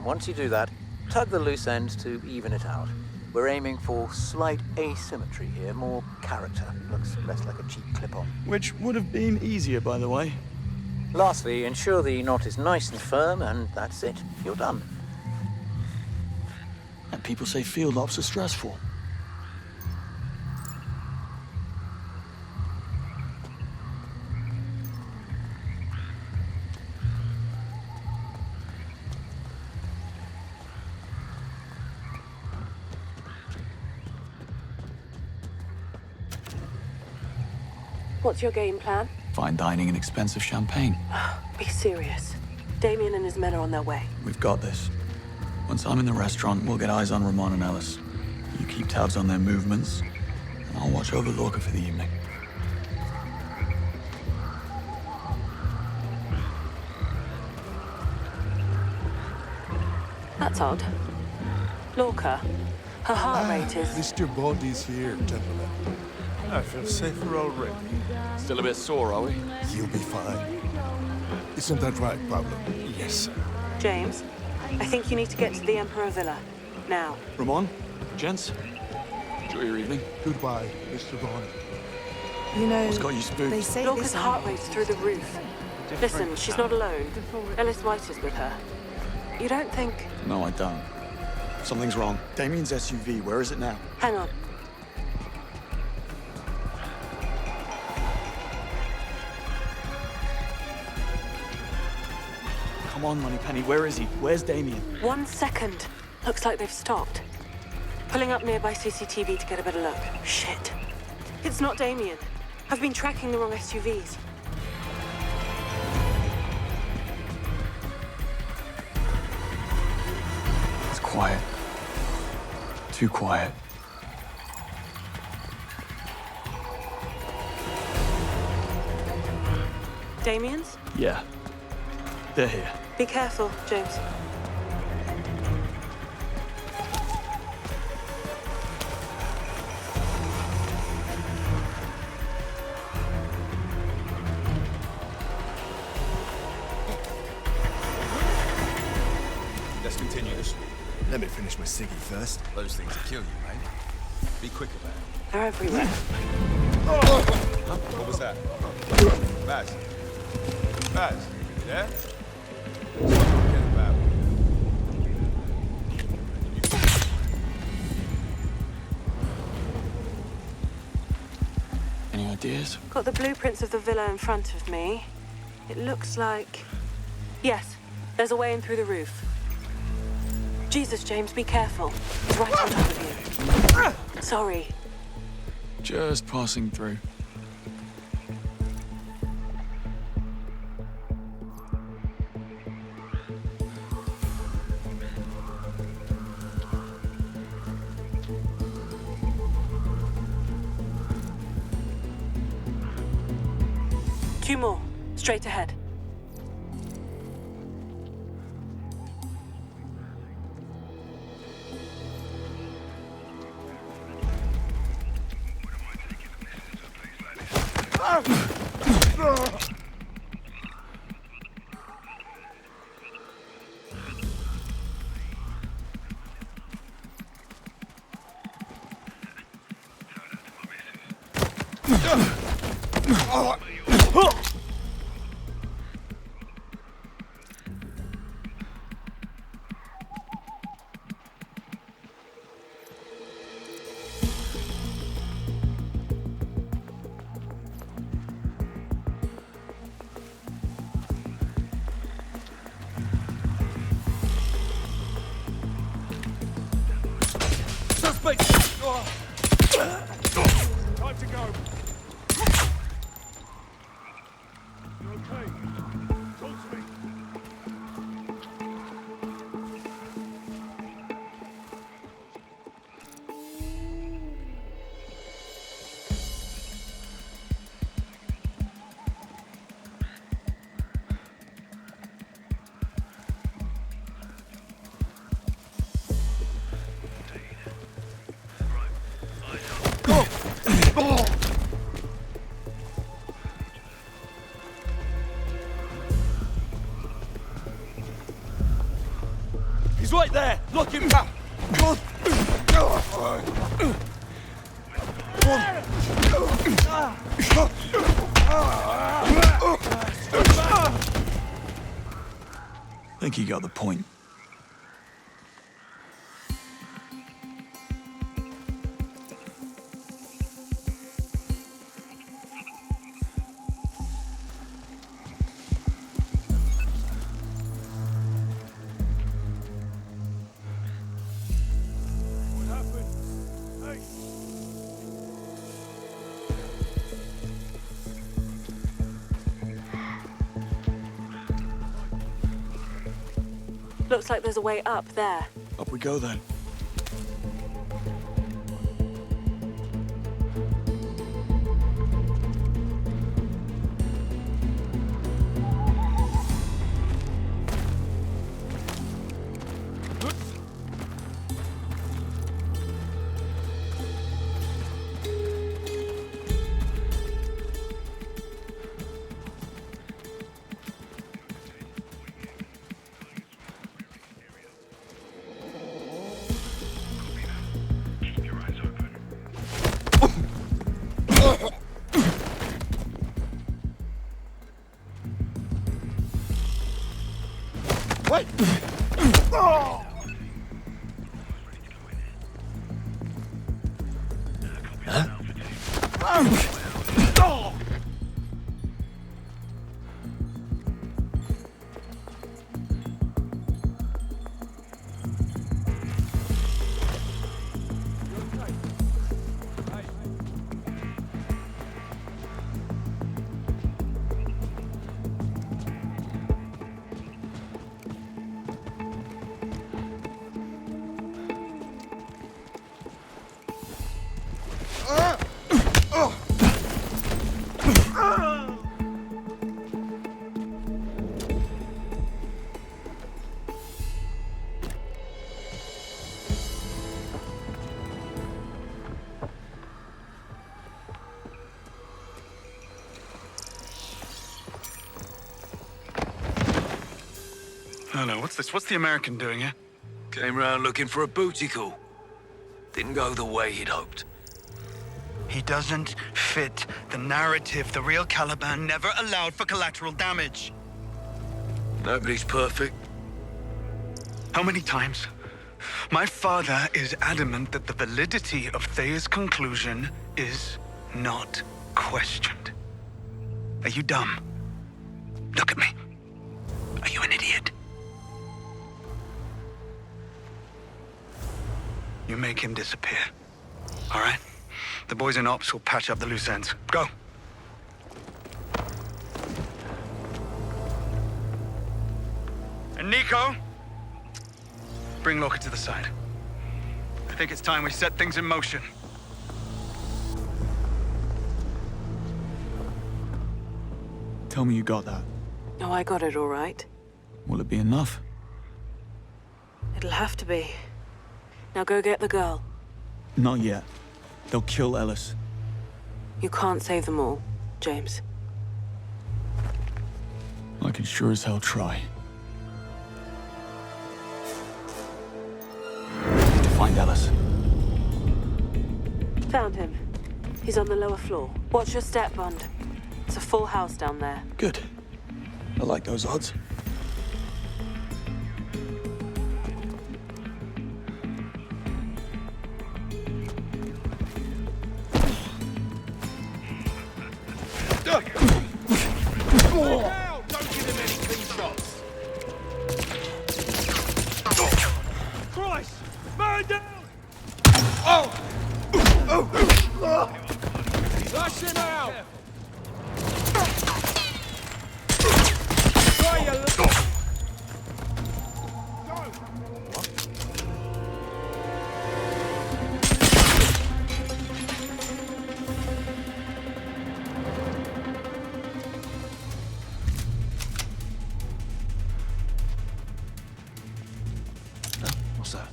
Once you do that, tug the loose end to even it out. We're aiming for slight asymmetry here, more character. Looks less like a cheap clip-on. Which would have been easier, by the way. Lastly, ensure the knot is nice and firm, and that's it. You're done. And people say field ops are stressful. What's your game plan? Fine dining and expensive champagne. Be serious. Damien and his men are on their way. We've got this. Once I'm in the restaurant, we'll get eyes on Ramon and Ellis. You keep tabs on their movements, and I'll watch over Lorca for the evening. That's odd. Lorca, her heart rate is... Mr. Bond is here, gentlemen. I feel safer already. Still a bit sore, are we? You'll be fine. Isn't that right, Pablo? Yes, sir. James, I think you need to get to the Emperor Villa. Now. Ramon, gents, enjoy your evening. Goodbye, Mr. Bond. You know, What's got you spooked? they say Lorca's this heart rate's through the roof. Listen, she's not alone. Ellis White is with her. You don't think... No, I don't. Something's wrong. Damien's SUV, where is it now? Hang on. Come on, Moneypenny, where is he? Where's Damien? 1 second. Looks like they've stopped. Pulling up nearby CCTV to get a better look. Shit. It's not Damien. I've been tracking the wrong SUVs. It's quiet. Too quiet. Damien's? Yeah. They're here. Be careful, James. Let's continue this. Let me finish my ciggy first. Those things will kill you, mate. Be quick about it. They're everywhere. Huh? What was that? Baz. Baz, you there? Forget about it. Any ideas? Got the blueprints of the villa in front of me. It looks like... Yes, there's a way in through the roof. Jesus, James, be careful. He's right on top of you. Sorry. Just passing through. Two more. Straight ahead. Time to go. You okay? Talk to me. Look him! I think you got the point. Looks like there's a way up there. Up we go then. Wait! Oh! Huh? Hello, what's this? What's the American doing here? Came round looking for a booty call. Didn't go the way he'd hoped. He doesn't fit the narrative. The real Caliban never allowed for collateral damage. Nobody's perfect. How many times? My father is adamant that the validity of Thea's conclusion is not questioned. Are you dumb? Look at me. Are you an idiot? You make him disappear. All right? The boys in ops will patch up the loose ends. Go. And Nico, bring Loka to the side. I think it's time we set things in motion. Tell me you got that. Oh, I got it all right. Will it be enough? It'll have to be. Now go get the girl. Not yet. They'll kill Ellis. You can't save them all, James. I can sure as hell try. Need to find Ellis. Found him. He's on the lower floor. Watch your step, Bond. It's a full house down there. Good. I like those odds. Don't give him any clean shots. Christ! Man down! Oh! Flush him out! Try your What's that?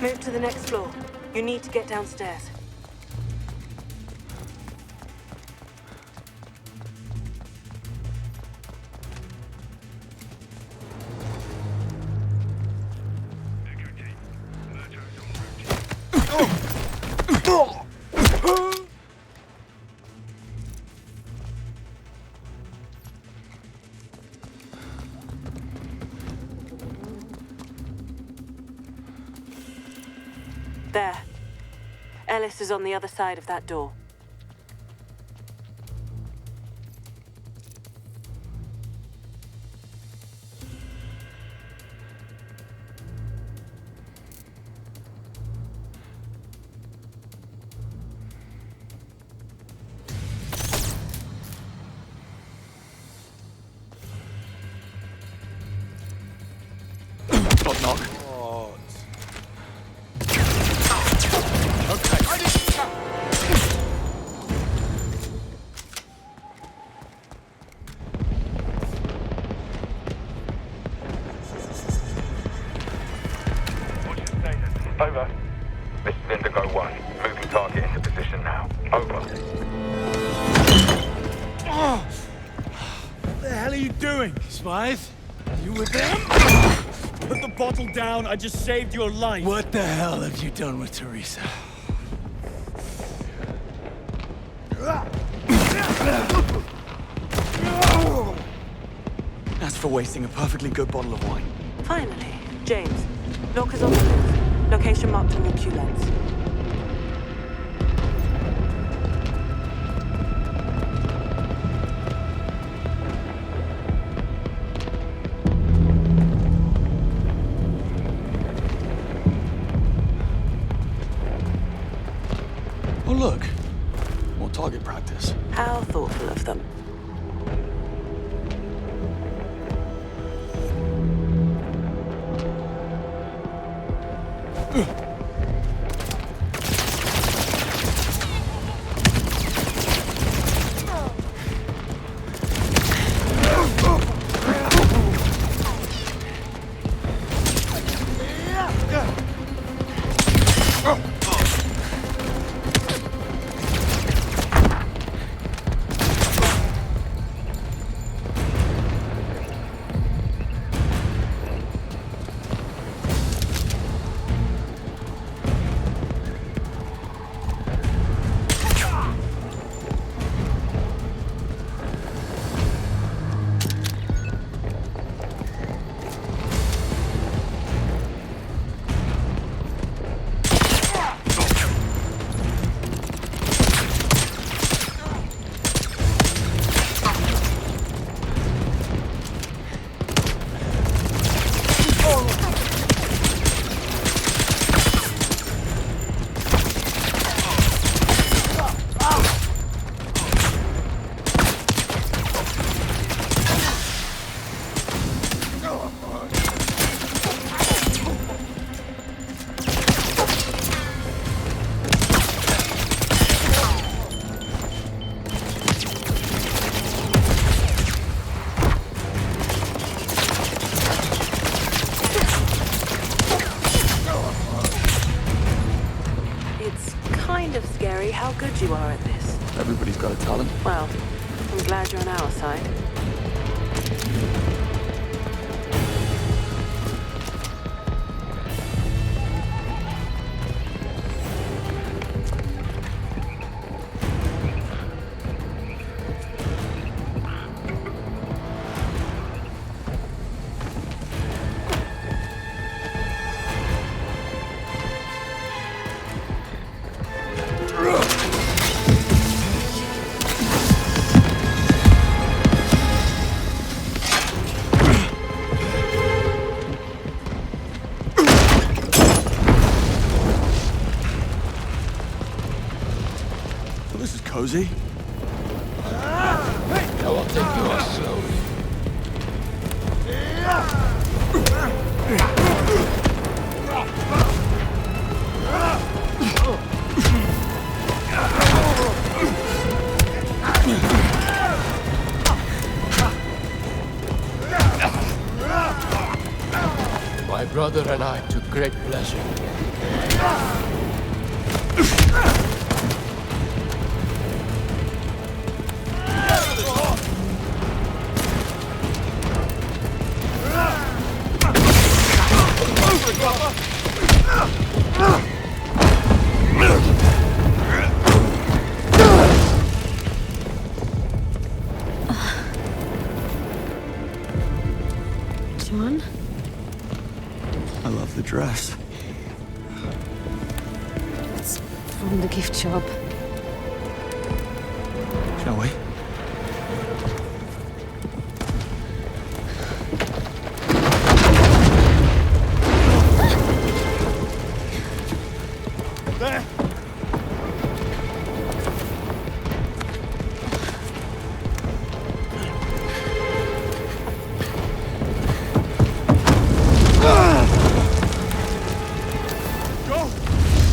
Move to the next floor. You need to get downstairs. There. Ellis is on the other side of that door. Knock, knock. Over. This is Indigo 1. Moving target into position now. Over. Oh! What the hell are you doing, Smythe? You with them? Put the bottle down. I just saved your life. What the hell have you done with Teresa? That's for wasting a perfectly good bottle of wine. Finally. James, Lorca's on the move. Location marked on your Q lens. Oh, look. More target practice. How thoughtful of them. How good you are at this. Everybody's got a talent. Well, I'm glad you're on our side. Cozy? Now I'll take yours slowly. My brother and I took great pleasure John? I love the dress. It's from the gift shop. Shall we? There! Go!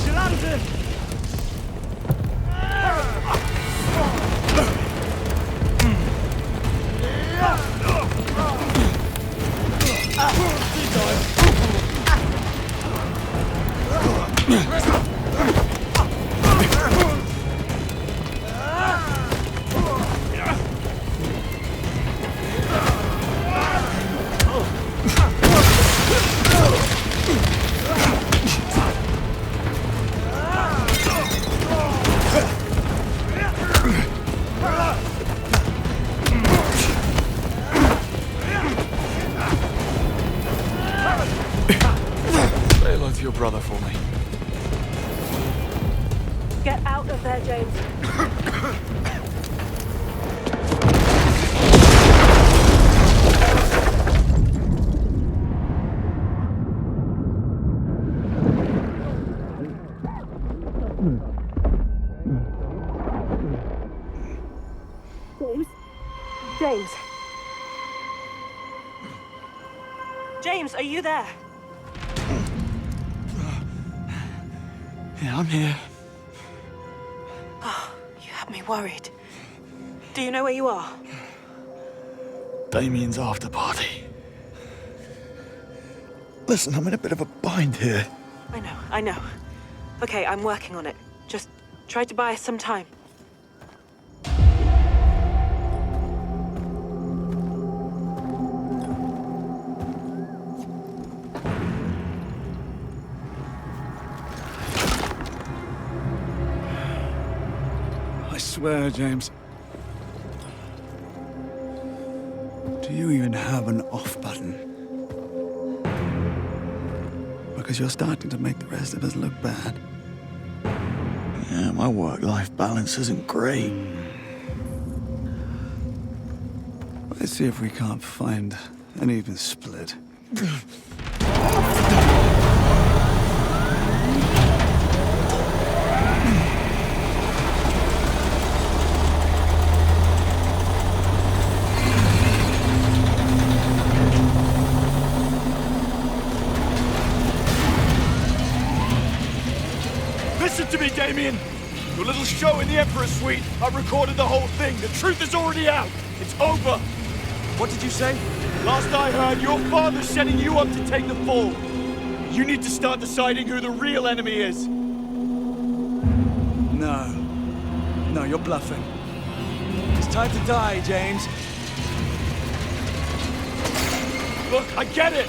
Get out of there! Say hello to your brother for me. Get out of there, James. James? James? James, are you there? Yeah, I'm here. Oh, you had me worried. Do you know where you are? Damien's after party. Listen, I'm in a bit of a bind here. I know. Okay, I'm working on it. Just try to buy us some time. I swear, James. Do you even have an off button? Because you're starting to make the rest of us look bad. Yeah, my work-life balance isn't great. Let's see if we can't find an even split. Listen to me, Damien! Your little show in the Emperor's Suite, I've recorded the whole thing. The truth is already out. It's over. What did you say? Last I heard, your father's setting you up to take the fall. You need to start deciding who the real enemy is. No, you're bluffing. It's time to die, James. Look, I get it.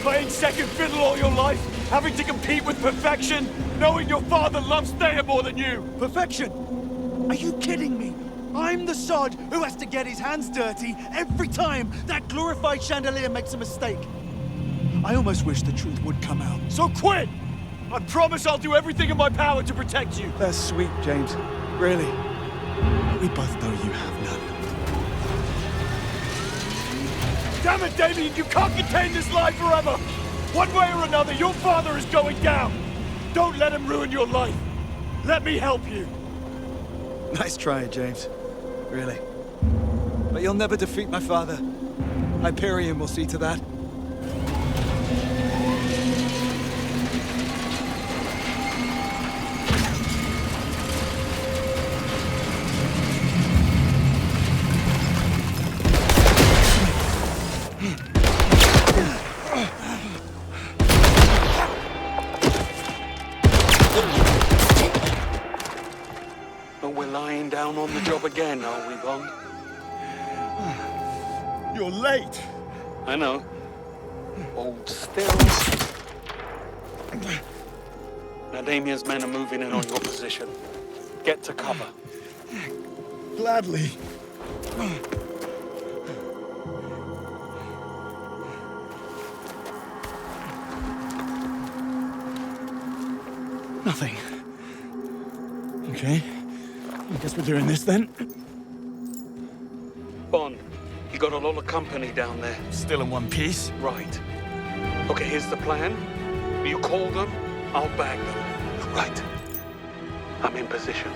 Playing second fiddle all your life, having to compete with perfection, knowing your father loves Thea more than you. Perfection? Are you kidding me? I'm the sod who has to get his hands dirty every time that glorified chandelier makes a mistake. I almost wish the truth would come out. So quit! I promise I'll do everything in my power to protect you. That's sweet, James. Really. We both know you have none. Damn it, Damien, you can't contain this lie forever! One way or another, your father is going down! Don't let him ruin your life! Let me help you! Nice try, James. Really. But you'll never defeat my father. Hyperion will see to that. Lying down on the job again, are we, Bond? You're late. I know. Hold still. Now Damien's men are moving in on your position. Get to cover. Gladly. Nothing. Okay. I guess we're doing this then. Bond, you got a lot of company down there. Still in one piece? Right. Okay, here's the plan. You call them, I'll bag them. Right. I'm in position.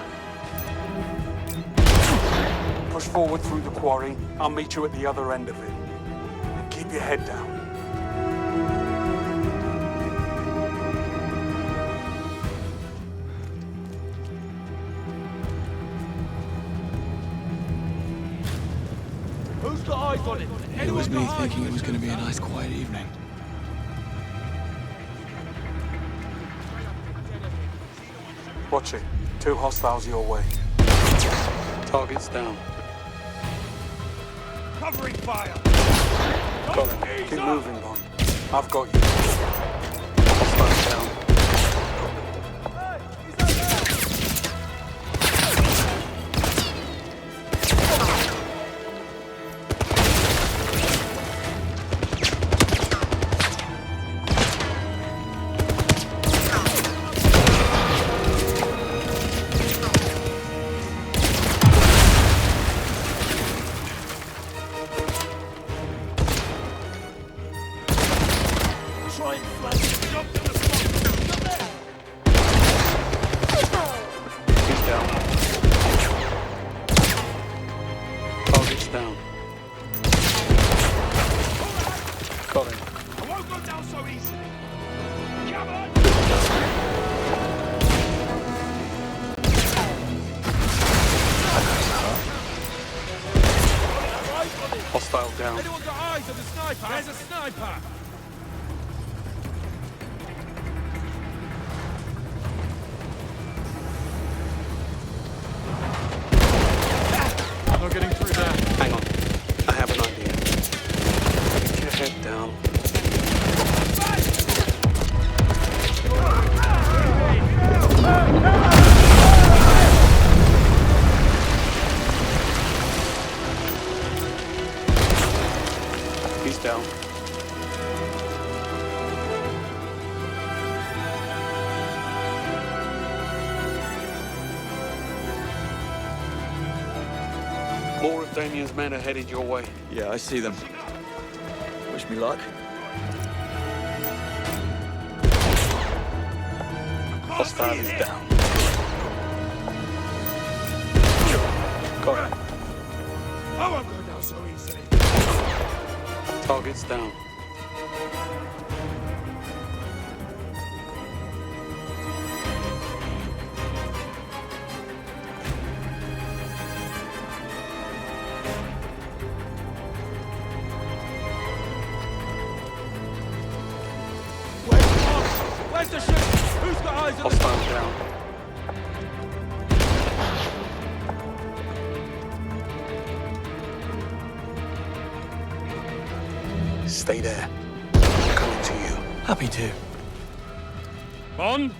Push forward through the quarry. I'll meet you at the other end of it. And keep your head down. Who's got eyes on it? It was me thinking it was going to be a nice, quiet evening. Watch it. 2 hostiles your way. Target's down. Covering fire! Got it. Keep moving, Bond. I've got you. Hostiles down. Hostile down. Anyone got eyes on the sniper? There's a sniper! No getting through there. Hang on. I have an idea. Keep your head down. He's down. More of Damien's men are headed your way. Yeah, I see them. Wish me luck. Hostile is down. Got it. I won't go down so easily. Target's down. Where's the ship? Who's got eyes on the Hostile down. Stay there. I'm coming to you. Happy to. Bond?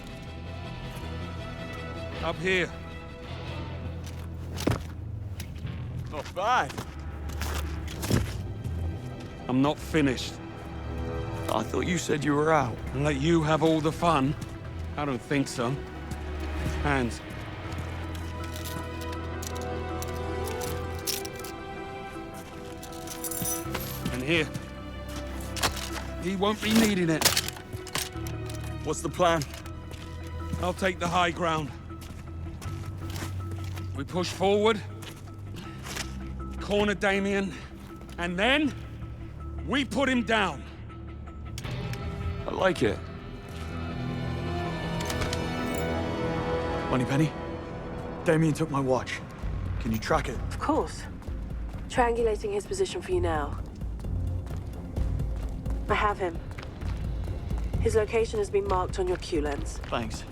Up here. Not bad. I'm not finished. I thought you said you were out. And let you have all the fun? I don't think so. Hands. And here. He won't be needing it. What's the plan? I'll take the high ground. We push forward, corner Damien, and then we put him down. I like it. Moneypenny, Damien took my watch. Can you track it? Of course. Triangulating his position for you now. I have him. His location has been marked on your Q lens. Thanks.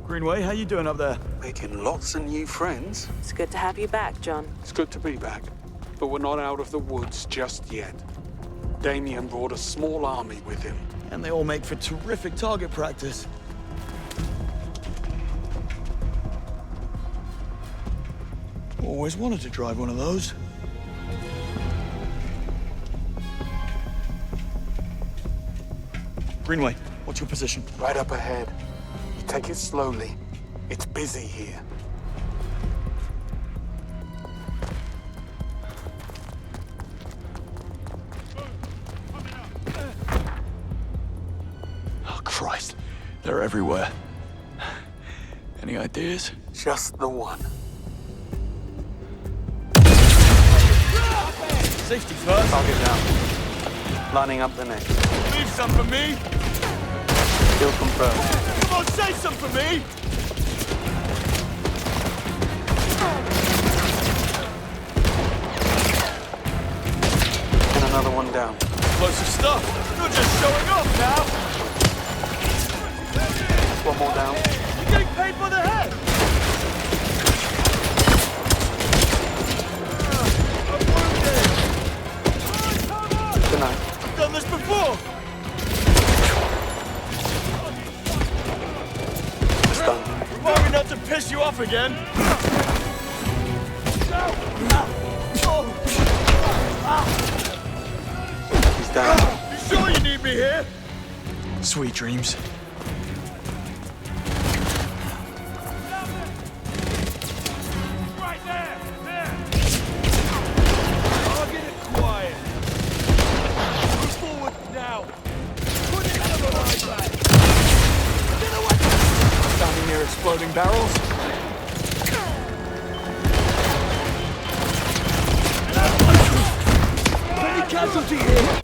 Greenway, how you doing up there? Making lots of new friends. It's good to have you back, John. It's good to be back, but we're not out of the woods just yet. Damien brought a small army with him. And they all make for terrific target practice. Always wanted to drive one of those. Greenway, what's your position? Right up ahead. You take it slowly. It's busy here. Oh, Christ. They're everywhere. Any ideas? Just the one. Safety first. Target down. Lining up the next. Leave some for me. Kill confirmed. Come on, save some for me. And another one down. Explosive stuff. You're just showing off now. One more down. You're getting paid by the head. Good night. I've done this before. It's done. Remind me not to piss you off again. He's down. You sure you need me here? Sweet dreams. Exploding barrels. Any casualty here?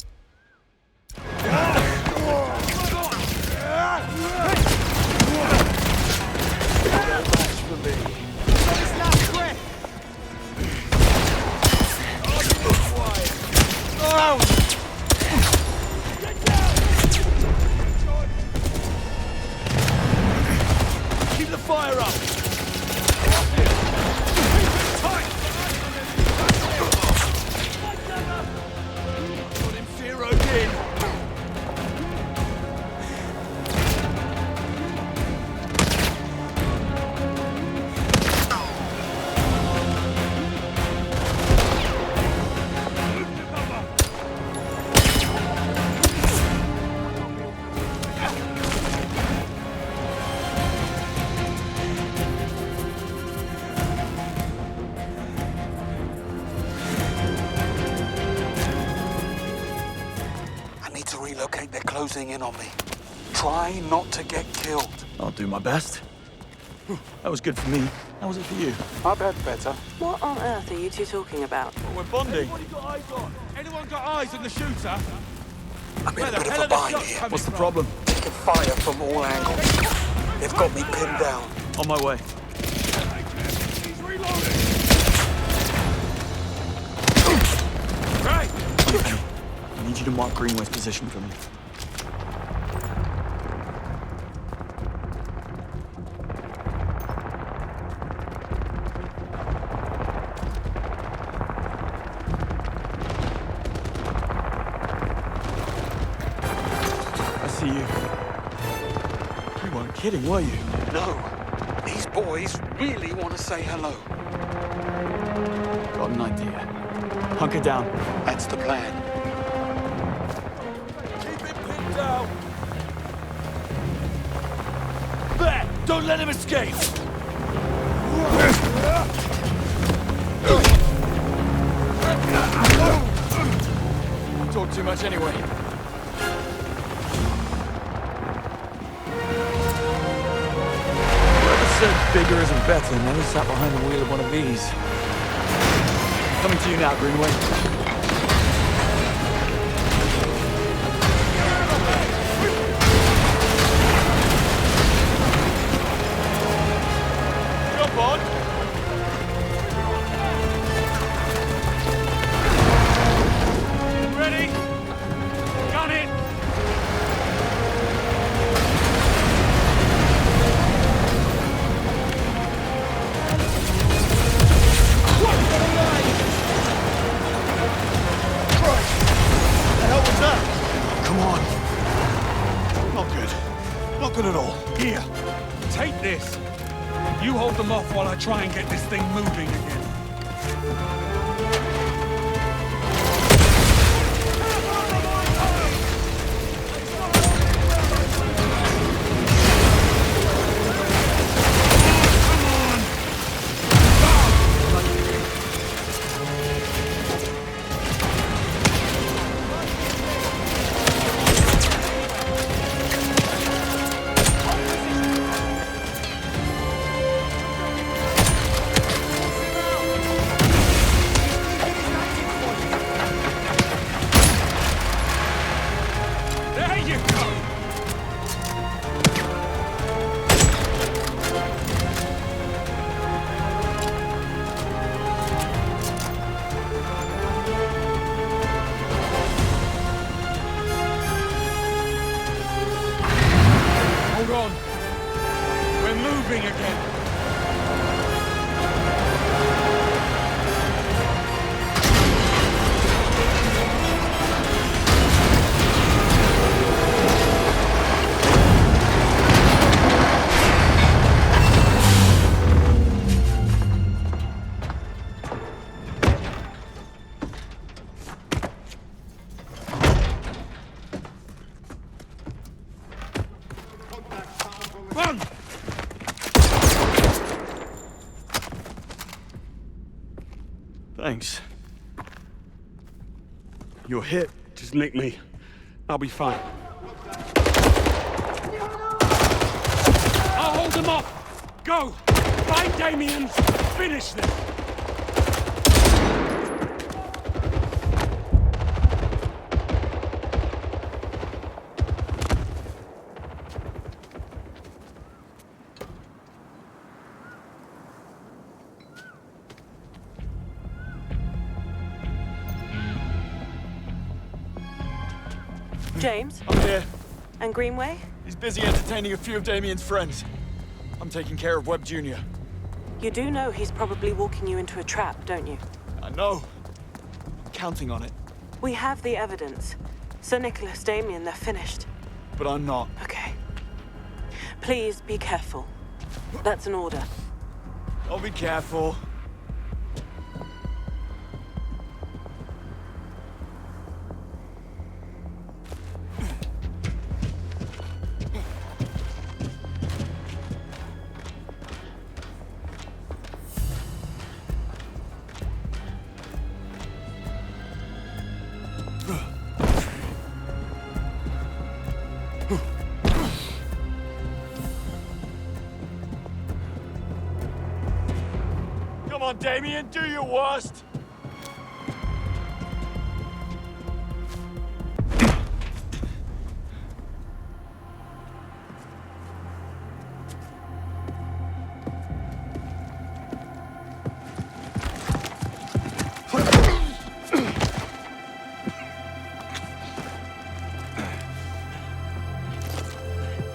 Fire up! Got him zeroed in. Relocate, they're closing in on me. Try not to get killed. I'll do my best. That was good for me. How was it for you? I've had better. What on earth are you two talking about? Well, we're bonding. Anyone got eyes on the shooter? I'm in a bit of a bind here. What's the problem? Taking fire from all angles. They've got me pinned down. On my way. He's reloading. Right. I need you to mark Greenway's position for me. I see you. You weren't kidding, were you? No. These boys really want to say hello. Got an idea. Hunker down. That's the plan. Down. There! Don't let him escape! Talk too much anyway. Whoever said bigger isn't better never sat behind the wheel of one of these. Coming to you now, Greenway. hate this. You hold them off while I try and get this thing moving again. Run! Thanks. You're hit. Just nick me. I'll be fine. I'll hold them off! Go! Find Damien! Finish this! James? I'm here. And Greenway? He's busy entertaining a few of Damien's friends. I'm taking care of Webb Jr. You do know he's probably walking you into a trap, don't you? I know. I'm counting on it. We have the evidence. Sir Nicholas, Damien, they're finished. But I'm not. Okay. Please be careful. That's an order. I'll be careful. Come on, Damien, do your worst!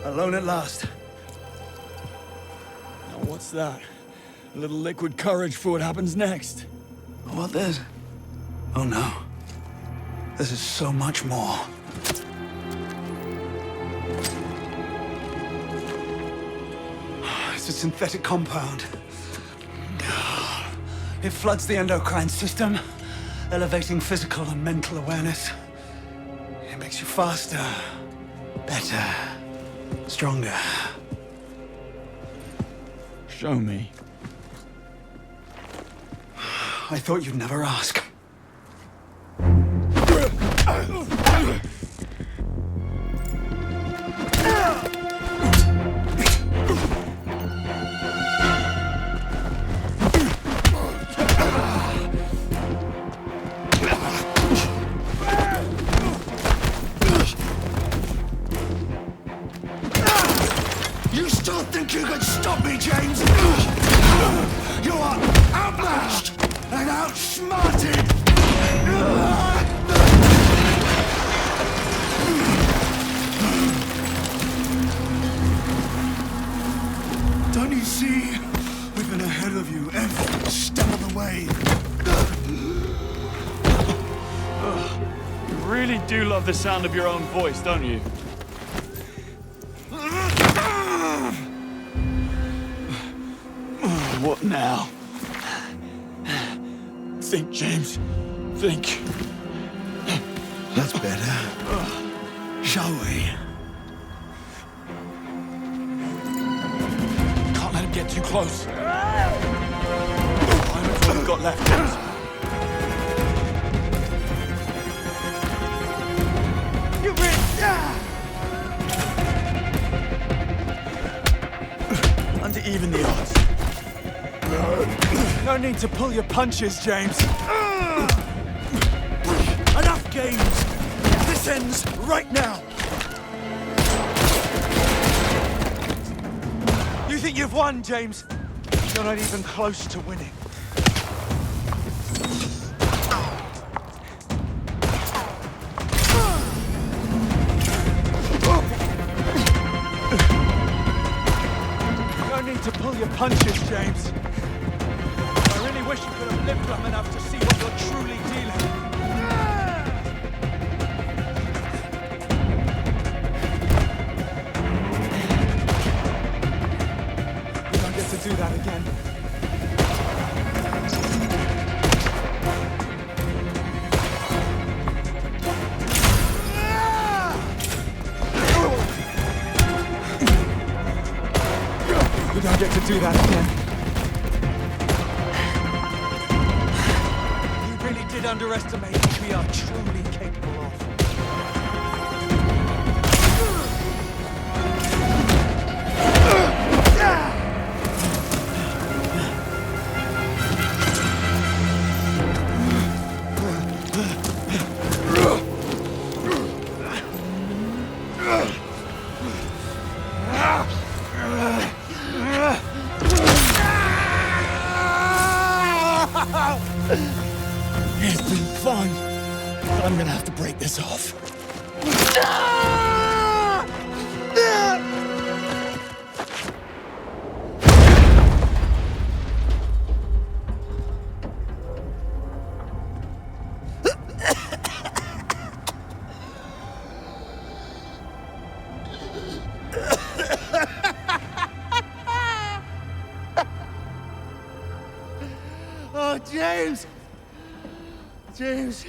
Alone at last. Now what's that? A little liquid courage for what happens next. What this? Oh no. This is so much more. It's a synthetic compound. It floods the endocrine system, elevating physical and mental awareness. It makes you faster, better, stronger. Show me. I thought you'd never ask. You still think you can stop me, James? You are outmatched and outsmarted! Don't you see? We've been ahead of you every step of the way. You really do love the sound of your own voice, don't you? What now? Think, James. Think. That's better. Shall we? Can't let him get too close. That's what we've got left, James. And to even the odds. No need to pull your punches, James. Enough games. This ends right now. You think you've won, James? You're not even close to winning. No need to pull your punches, James. I really wish you could have lived long enough to see what you're truly dealing with. You don't get to do that again. You don't get to do that again. You really did underestimate what we are truly capable of. It's been fun, but I'm gonna have to break this off. Oh, James! James,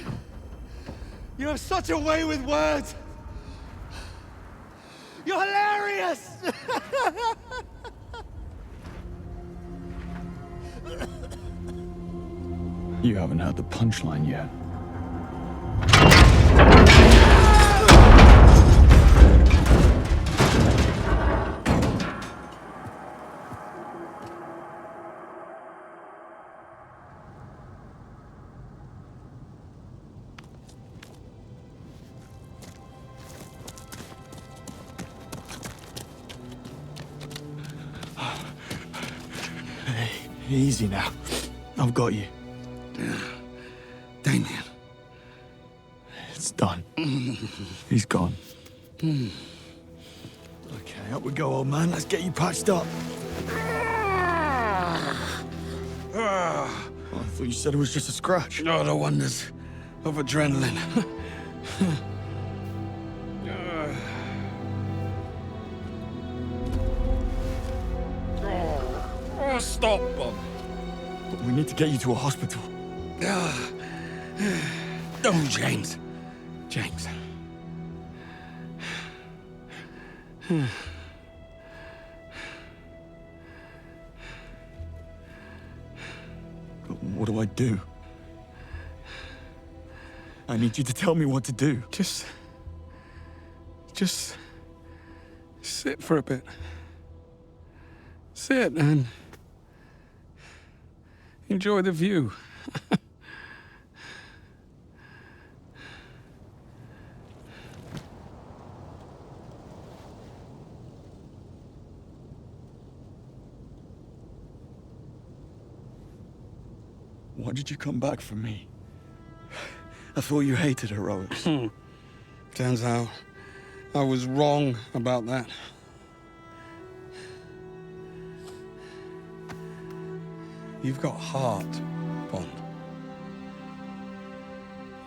you have such a way with words. You're hilarious! You haven't heard the punchline yet. Easy now. I've got you. Damien. It's done. He's gone. Okay, up we go, old man. Let's get you patched up. Oh, I thought you said it was just a scratch. Oh, the wonders of adrenaline. Stop, Bob. But we need to get you to a hospital. Oh, James. James. But what do I do? I need you to tell me what to do. Just sit for a bit. Sit and enjoy the view. Why did you come back for me? I thought you hated heroics. Turns out I was wrong about that. You've got heart, Bond.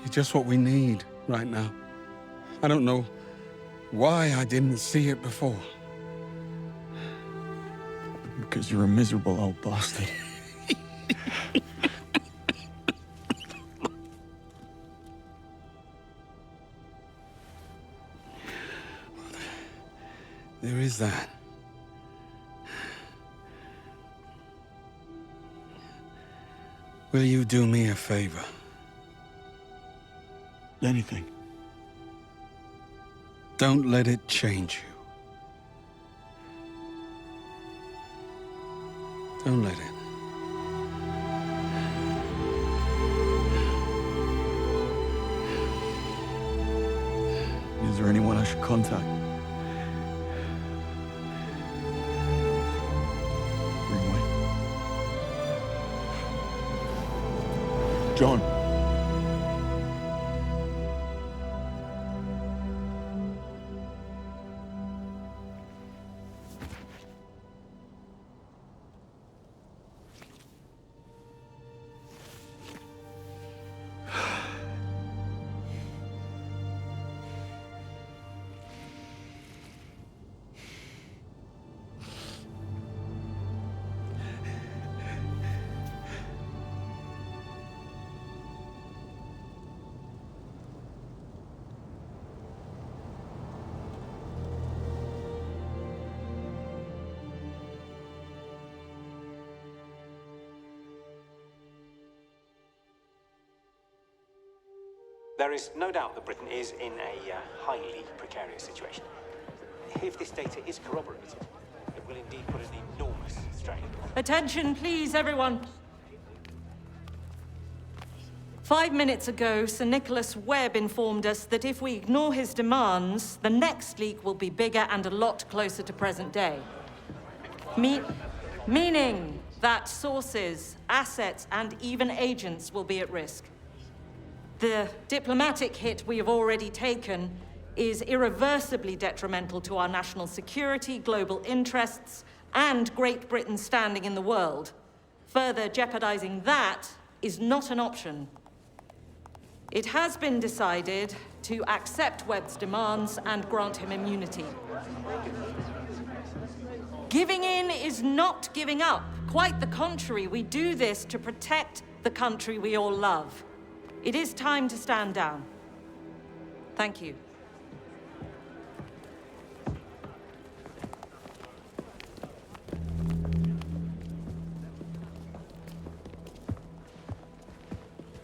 You're just what we need right now. I don't know why I didn't see it before. Because you're a miserable old bastard. There is that. Will you do me a favor? Anything. Don't let it change you. Don't let it. Is there anyone I should contact? Greenway. John. There is no doubt that Britain is in a highly precarious situation. If this data is corroborated, it will indeed put an enormous strain. Attention, please, everyone. 5 minutes ago, Sir Nicholas Webb informed us that if we ignore his demands, the next leak will be bigger and a lot closer to present day. Meaning that sources, assets, and even agents will be at risk. The diplomatic hit we have already taken is irreversibly detrimental to our national security, global interests, and Great Britain's standing in the world. Further jeopardizing that is not an option. It has been decided to accept Webb's demands and grant him immunity. Giving in is not giving up. Quite the contrary, we do this to protect the country we all love. It is time to stand down. Thank you.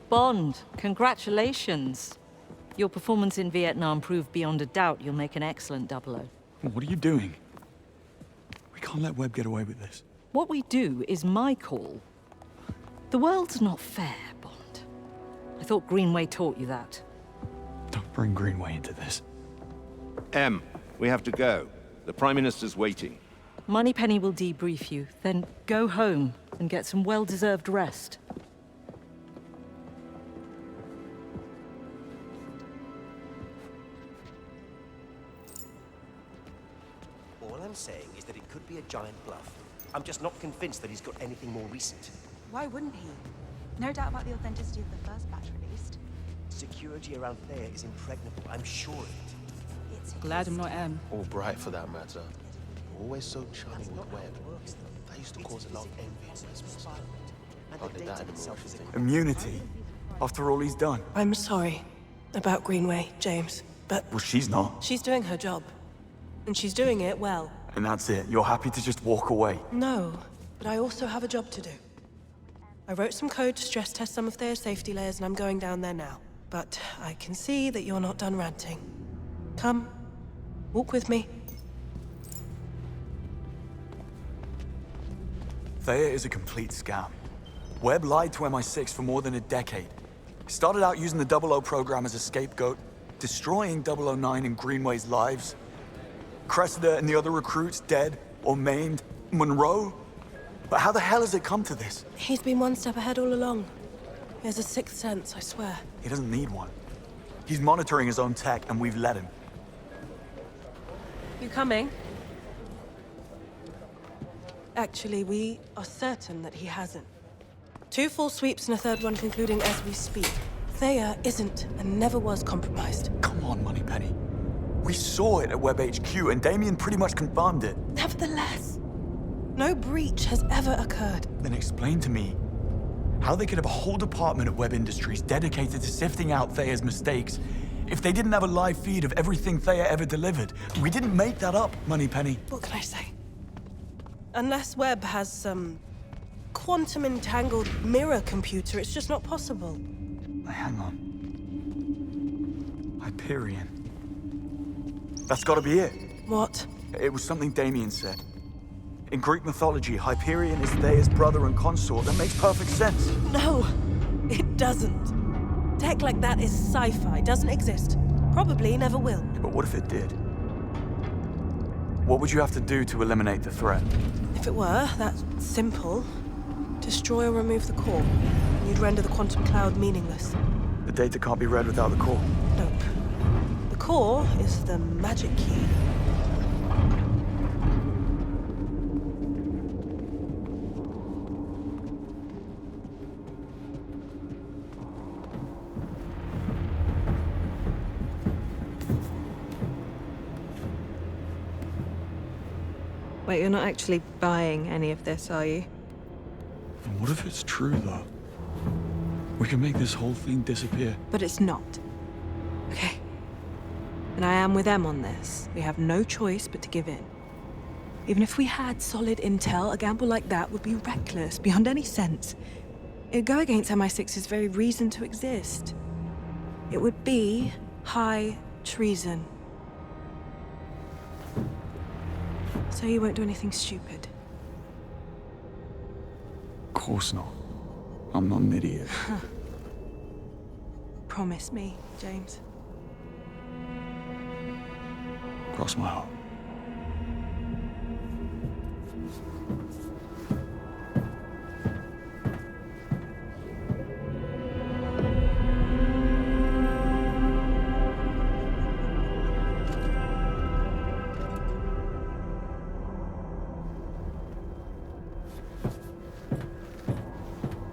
Bond, congratulations. Your performance in Vietnam proved beyond a doubt you'll make an excellent 00. What are you doing? We can't let Webb get away with this. What we do is my call. The world's not fair, Bond. I thought Greenway taught you that. Don't bring Greenway into this. Em, we have to go. The Prime Minister's waiting. Moneypenny will debrief you, then go home and get some well-deserved rest. All I'm saying is that it could be a giant bluff. I'm just not convinced that he's got anything more recent. Why wouldn't he? No doubt about the authenticity of the first batch released. Security around there is impregnable, I'm sure of it. Glad I'm not M. Or Bright, for that matter. Always so charming with Webb. That used to cause a lot of envy in business. Hardly that anymore, I think. Immunity? After all he's done? I'm sorry about Greenway, James, but... Well, she's not. She's doing her job. And she's doing it well. And that's it? You're happy to just walk away? No, but I also have a job to do. I wrote some code to stress test some of their safety layers, and I'm going down there now. But I can see that you're not done ranting. Come, walk with me. Thea is a complete scam. Webb lied to MI6 for more than a decade. He started out using the 00 program as a scapegoat, destroying 009 and Greenway's lives. Cressida and the other recruits dead or maimed. Monroe? But how the hell has it come to this? He's been one step ahead all along. He has a sixth sense, I swear. He doesn't need one. He's monitoring his own tech, and we've let him. You coming? Actually, we are certain that he hasn't. 2 full sweeps and a third one concluding as we speak. Thea isn't and never was compromised. Come on, Moneypenny. We saw it at Webb HQ, and Damien pretty much confirmed it. Nevertheless, No breach has ever occurred. Then explain to me how they could have a whole department at Webb Industries dedicated to sifting out Thea's mistakes if they didn't have a live feed of everything Thea ever delivered. We didn't make that up, Moneypenny. What can I say? Unless Webb has some quantum-entangled mirror computer, it's just not possible. Hang on. Hyperion. That's gotta be it. What? It was something Damien said. In Greek mythology, Hyperion is Thea's brother and consort. That makes perfect sense. No, it doesn't. Tech like that is sci-fi, doesn't exist. Probably never will. Yeah, but what if it did? What would you have to do to eliminate the threat? If it were that simple, destroy or remove the core, and you'd render the quantum cloud meaningless. The data can't be read without the core. Nope. The core is the magic key. Wait, you're not actually buying any of this, are you? And what if it's true, though? We can make this whole thing disappear. But it's not. Okay. And I am with them on this. We have no choice but to give in. Even if we had solid intel, a gamble like that would be reckless, beyond any sense. It'd go against MI6's very reason to exist. It would be high treason. So you won't do anything stupid? Of course not. I'm not an idiot. Promise me, James. Cross my heart.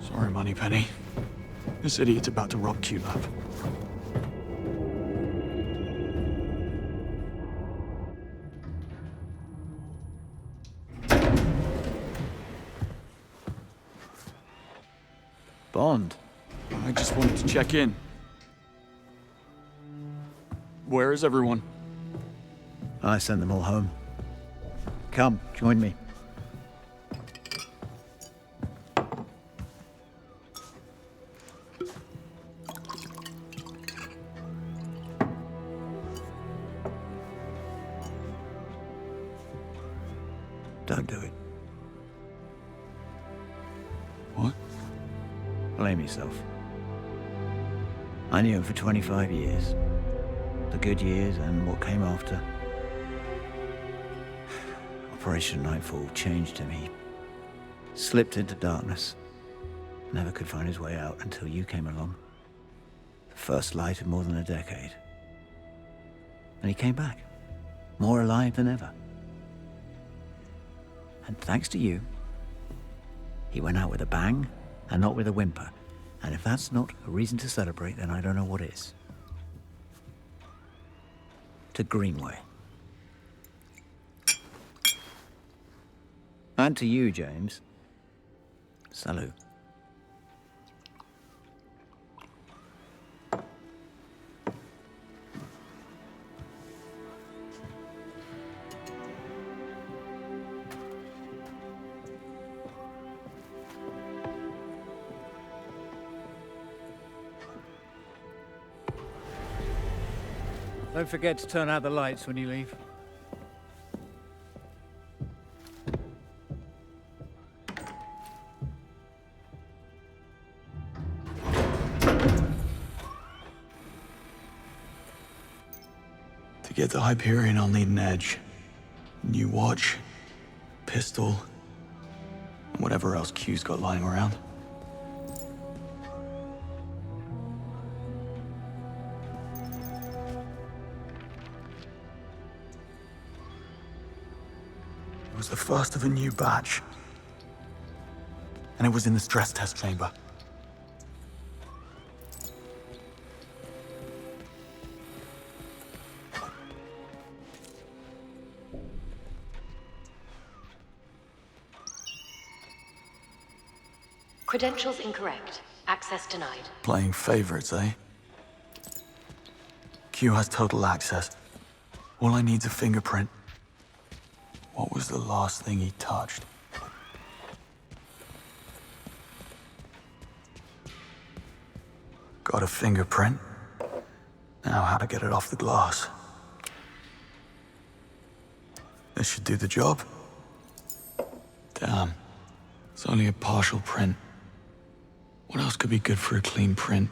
Sorry, Moneypenny. This idiot's about to rob QLab. Bond. I just wanted to check in. Where is everyone? I sent them all home. Come, join me. Don't do it. What? Blame yourself. I knew him for 25 years. The good years and what came after. Operation Nightfall changed him. He slipped into darkness. Never could find his way out until you came along. The first light in more than a decade. And he came back. More alive than ever. And thanks to you, he went out with a bang and not with a whimper. And if that's not a reason to celebrate, then I don't know what is. To Greenway. And to you, James. Salute. Don't forget to turn out the lights when you leave. To get to Hyperion, I'll need an edge. New watch, pistol, and whatever else Q's got lying around. It was the first of a new batch. And it was in the stress test chamber. Credentials incorrect. Access denied. Playing favorites, eh? Q has total access. All I need's a fingerprint. What was the last thing he touched? Got a fingerprint. Now how to get it off the glass. This should do the job. Damn. It's only a partial print. What else could be good for a clean print?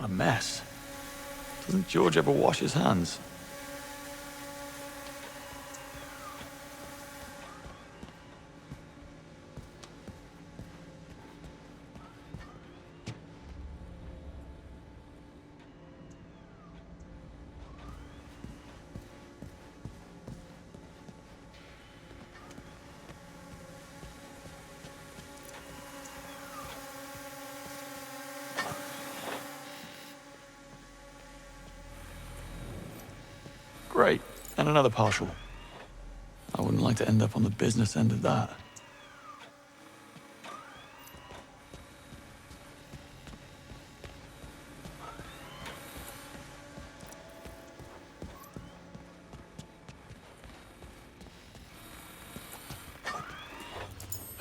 A mess. Doesn't George ever wash his hands? Great. And another partial. I wouldn't like to end up on the business end of that.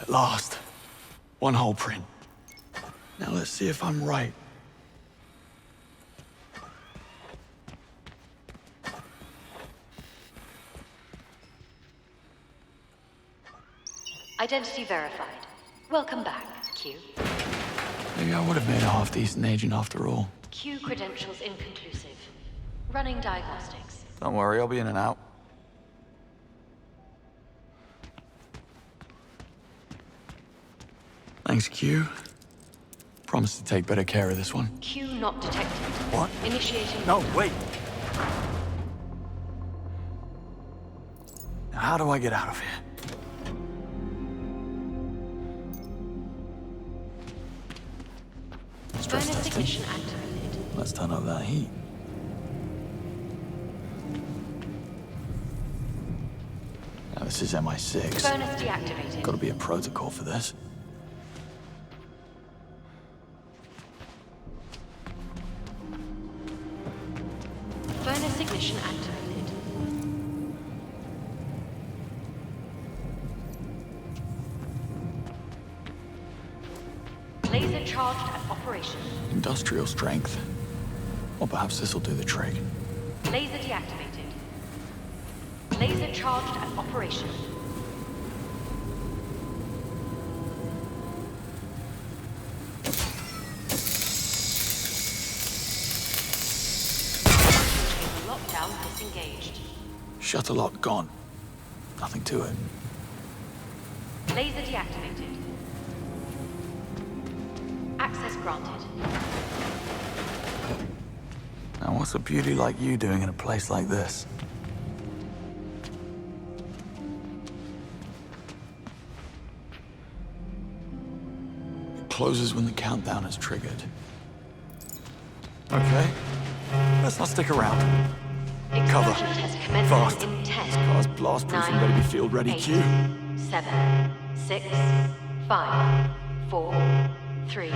At last. One whole print. Now let's see if I'm right. Identity verified. Welcome back, Q. Maybe I would have made a half-decent agent after all. Q credentials inconclusive. Running diagnostics. Don't worry, I'll be in and out. Thanks, Q. Promise to take better care of this one. Q not detected. What? Initiating. No, wait. Now, how do I get out of here? Stress Bonus testing. ignition activated. Let's turn up that heat. Now, this is MI6. Bonus deactivated. Gotta be a protocol for this. Bonus ignition activated. Laser charged at operation. Industrial strength. Or perhaps this'll do the trick. Laser deactivated. Laser charged at operation. Lockdown disengaged. Shutter lock gone. Nothing to it. Laser deactivated. Access granted. Now, what's a beauty like you doing in a place like this? It closes when the countdown is triggered. Okay. Let's not stick around. Cover. Fast. This car's blast-proof and better be field-ready, Q. 7, 6, 5, 4, 3,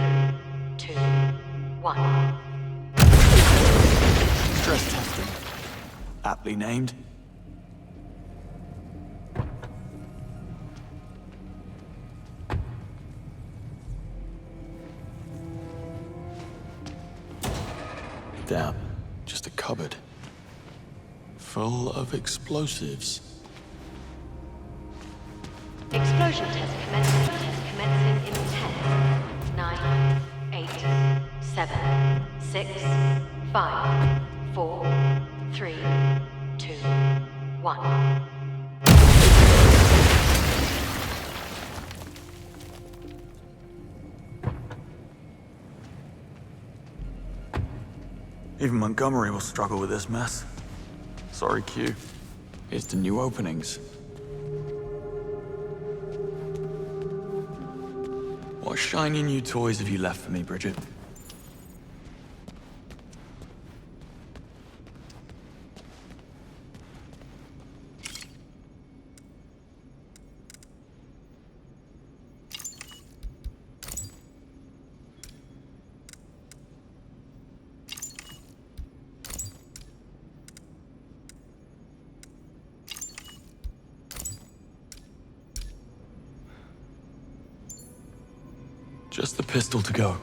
2, 1. Stress testing. Aptly named. Damn, just a cupboard. Full of explosives. Explosive Immersion test commencing in 10, 9, 8, 7, 6, 5, 4, 3, 2, 1. Even Montgomery will struggle with this mess. Sorry, Q. Here's to new openings. What shiny new toys have you left for me, Bridget? Just the pistol to go.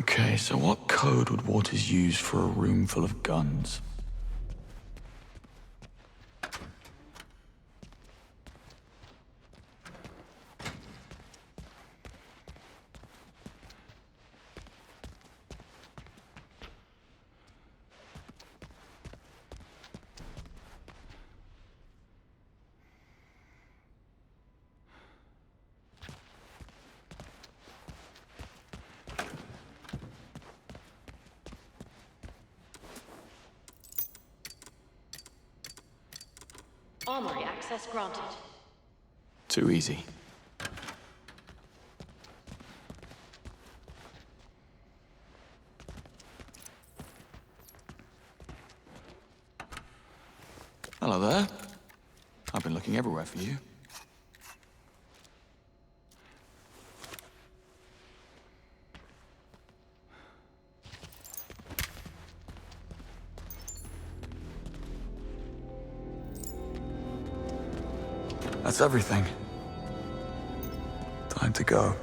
Okay, so what code would Waters use for a room full of guns? Armory access granted. Too easy. Hello there. I've been looking everywhere for you. That's everything. Time to go.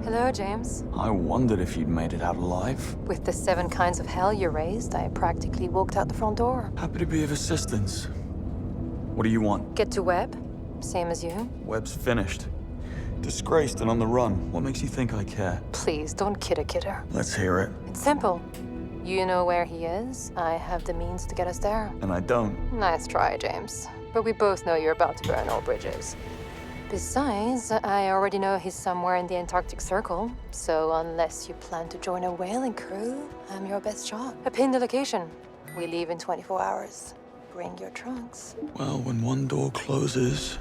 Hello, James. I wondered if you'd made it out alive. With the 7 kinds of hell you raised, I practically walked out the front door. Happy to be of assistance. What do you want? Get to Webb. Same as you. Webb's finished. Disgraced and on the run. What makes you think I care? Please, don't kid a kidder. Let's hear it. It's simple. You know where he is. I have the means to get us there. And I don't. Nice try, James. But we both know you're about to burn all bridges. Besides, I already know he's somewhere in the Antarctic Circle, so unless you plan to join a whaling crew, I'm your best shot. I pinned the location. We leave in 24 hours. Bring your trunks. Well, when one door closes...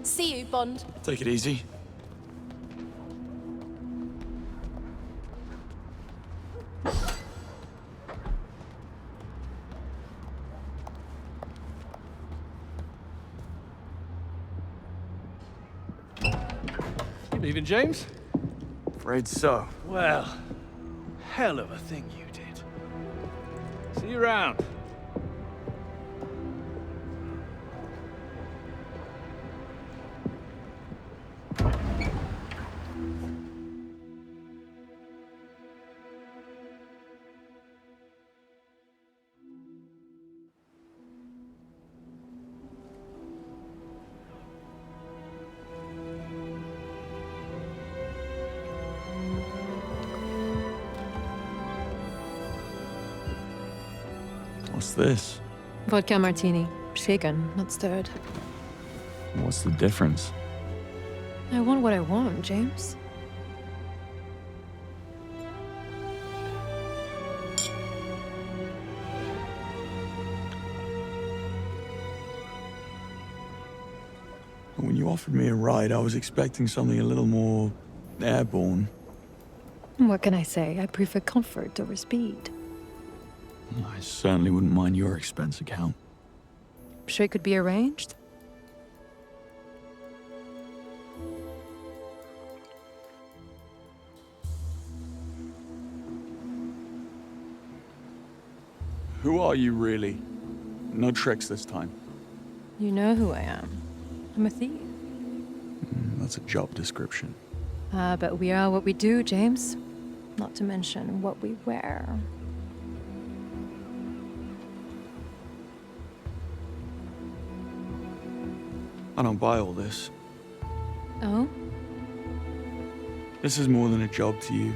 See you, Bond. Take it easy. Leaving, James? Afraid so. Well, hell of a thing you did. See you around. What's this? Vodka martini. Shaken, not stirred. What's the difference? I want what I want, James. When you offered me a ride, I was expecting something a little more airborne. What can I say? I prefer comfort over speed. I certainly wouldn't mind your expense account. Sure it could be arranged? Who are you, really? No tricks this time. You know who I am. I'm a thief. That's a job description. But we are what we do, James. Not to mention what we wear. I don't buy all this. Oh? This is more than a job to you.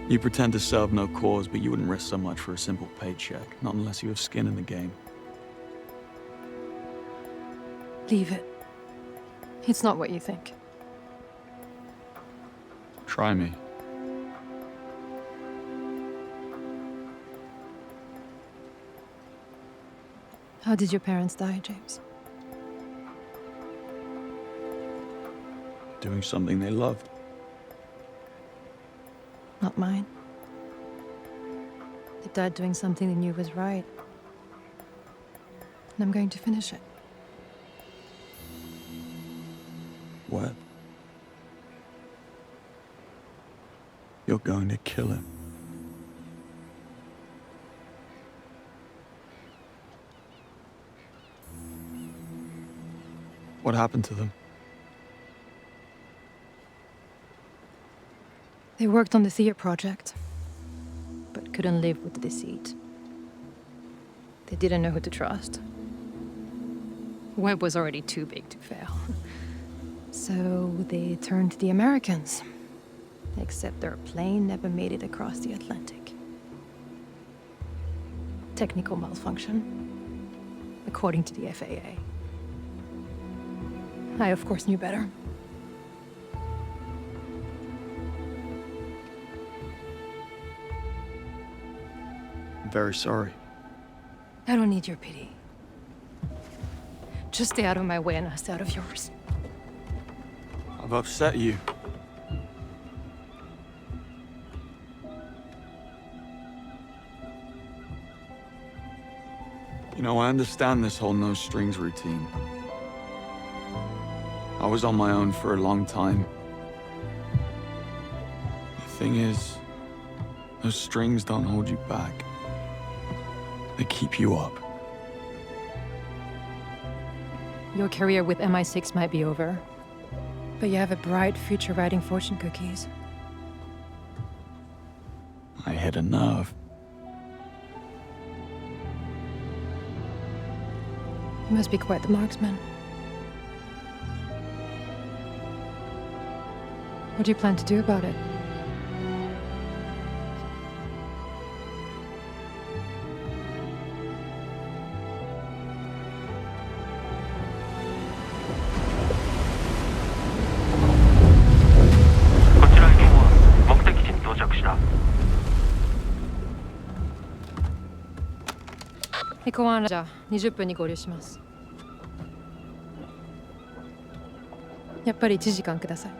You pretend to serve no cause, but you wouldn't risk so much for a simple paycheck, not unless you have skin in the game. Leave it. It's not what you think. Try me. How did your parents die, James? Doing something they loved. Not mine. They died doing something they knew was right. And I'm going to finish it. What? You're going to kill him. What happened to them? They worked on the Thea project, but couldn't live with the deceit. They didn't know who to trust. Webb was already too big to fail. So they turned to the Americans. Except their plane never made it across the Atlantic. Technical malfunction, according to the FAA. I, of course, knew better. I'm very sorry. I don't need your pity. Just stay out of my way and I'll stay out of yours. I've upset you. You know, I understand this whole no-strings routine. I was on my own for a long time. The thing is, those strings don't hold you back. They keep you up. Your career with MI6 might be over, but you have a bright future writing fortune cookies. I hit a nerve. You must be quite the marksman. What do you plan to do about it? Echo 1じゃ20分に合流します。やっぱり1時間ください。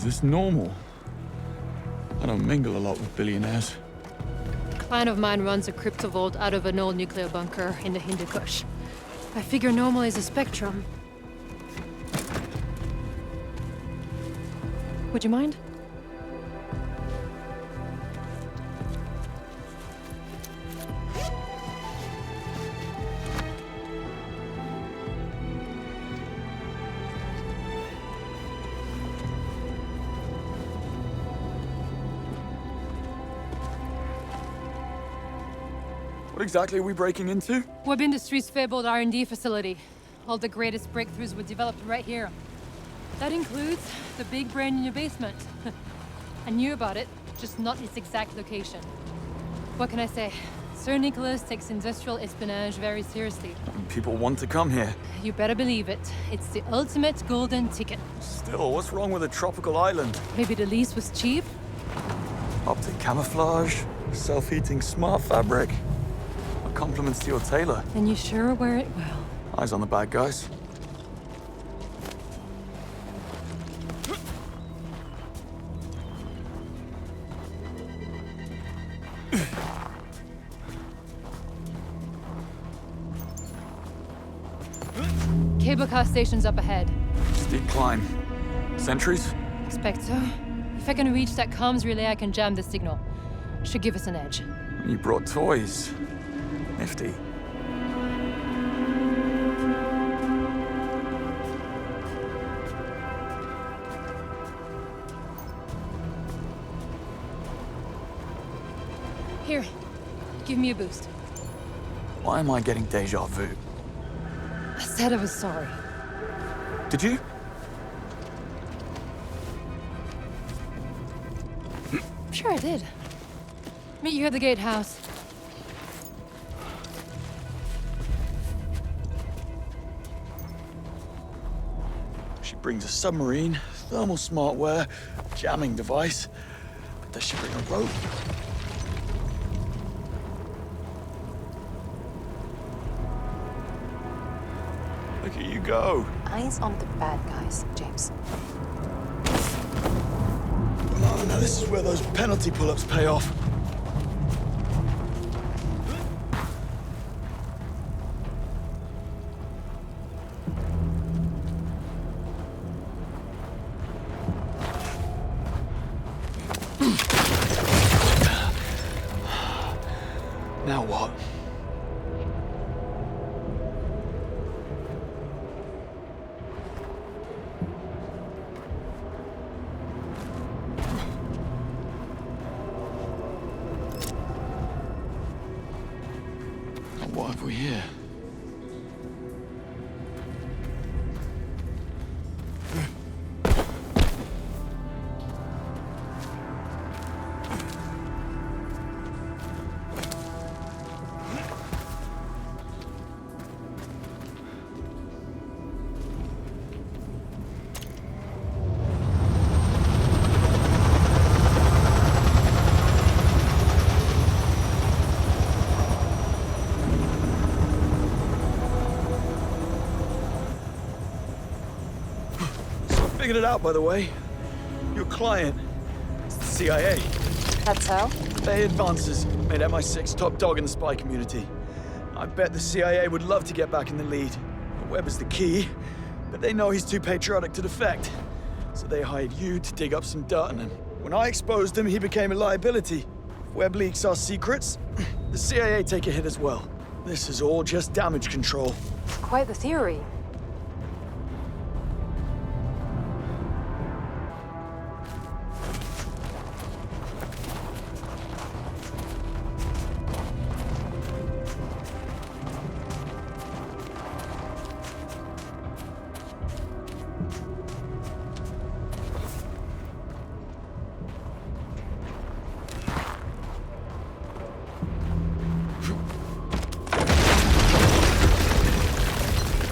this normal? I don't mingle a lot with billionaires. A client of mine runs a crypto vault out of an old nuclear bunker in the Hindu Kush. I figure normal is a spectrum. Would you mind? What exactly are we breaking into? Web Industries' fabled R&D facility. All the greatest breakthroughs were developed right here. That includes the big brain in your basement. I knew about it, just not its exact location. What can I say? Sir Nicholas takes industrial espionage very seriously. People want to come here. You better believe it. It's the ultimate golden ticket. Still, what's wrong with a tropical island? Maybe the lease was cheap? Optic camouflage, self-heating smart fabric. My compliments to your tailor. And you sure wear it well. Eyes on the bad guys. Cable car station's up ahead. Steep climb. Sentries? Expect so. If I can reach that comms relay, I can jam the signal. Should give us an edge. You brought toys. Nifty. Here, give me a boost. Why am I getting deja vu? I said I was sorry. Did you? Sure I did. Meet you at the gatehouse. She brings a submarine, thermal smartware, jamming device. But does she bring a rope? Look at you go. Eyes on the bad guys, James. Oh, now this is where those penalty pull-ups pay off. Now what? What have we here? Figured it out, by the way. Your client is the CIA. That's so? Bay Advances made MI6 top dog in the spy community. I bet the CIA would love to get back in the lead. Webb is the key, but they know he's too patriotic to defect. So they hired you to dig up some dirt on him. When I exposed him, he became a liability. If Webb leaks our secrets, the CIA take a hit as well. This is all just damage control. Quite the theory.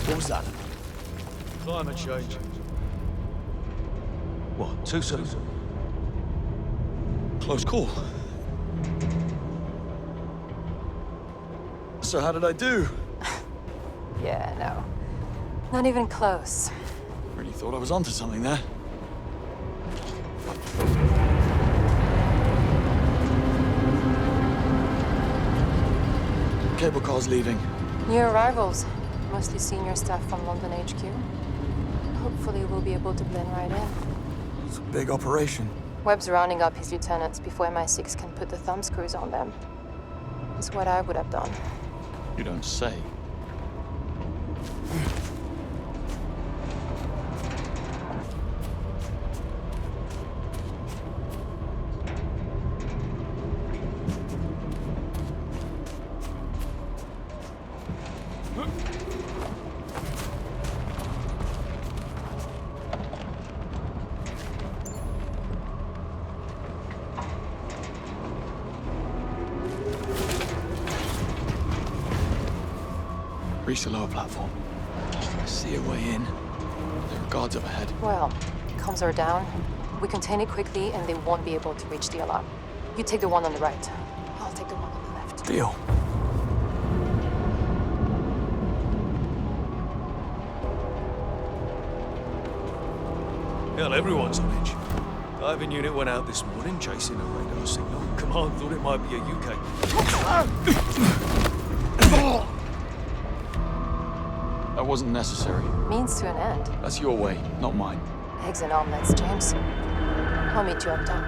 What was that? Climate change. What, too soon? Close call. So how did I do? Yeah, no. Not even close. Really thought I was onto something there. Cable car's leaving. New arrivals. Mostly senior staff from London HQ. Hopefully we'll be able to blend right in. It's a big operation. Webb's rounding up his lieutenants before MI6 can put the thumbscrews on them. It's what I would have done. You don't say. Reach the lower platform. I see a way in. There are guards up ahead. Well, comms are down. We contain it quickly and they won't be able to reach the alarm. You take the one on the right. I'll take the one on the left. Deal. Hell, everyone's on edge. Diving unit went out this morning chasing a radar signal. Command thought it might be a UK. That wasn't necessary. Means to an end. That's your way, not mine. Eggs and omelets, James. I'll meet you up top.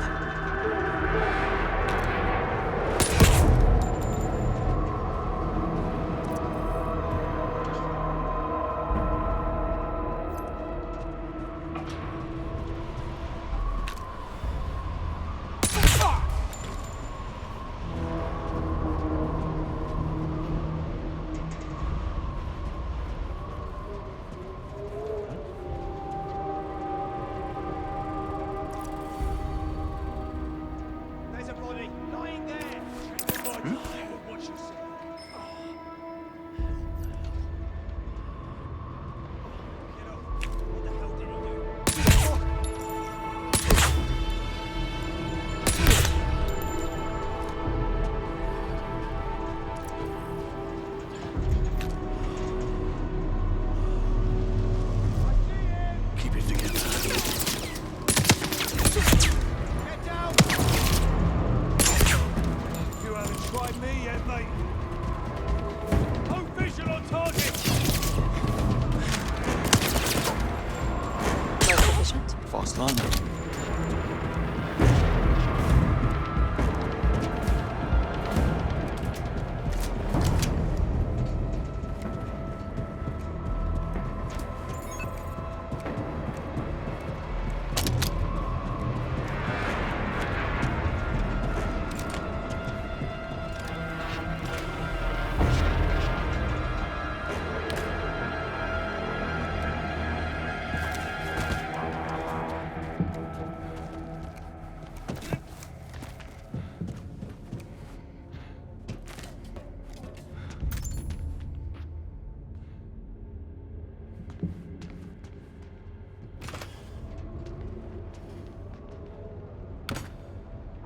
Fast line.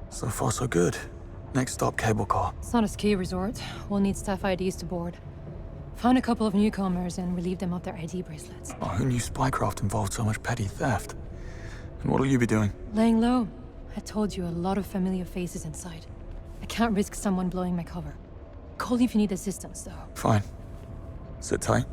So far, so good. Next stop, cable car. It's not a ski resort. We'll need staff IDs to board. Found a couple of newcomers and relieve them of their ID bracelets. Oh, who knew spycraft involved so much petty theft? And what'll you be doing? Laying low. I told you, a lot of familiar faces inside. I can't risk someone blowing my cover. Call if you need assistance, though. Fine. Sit tight.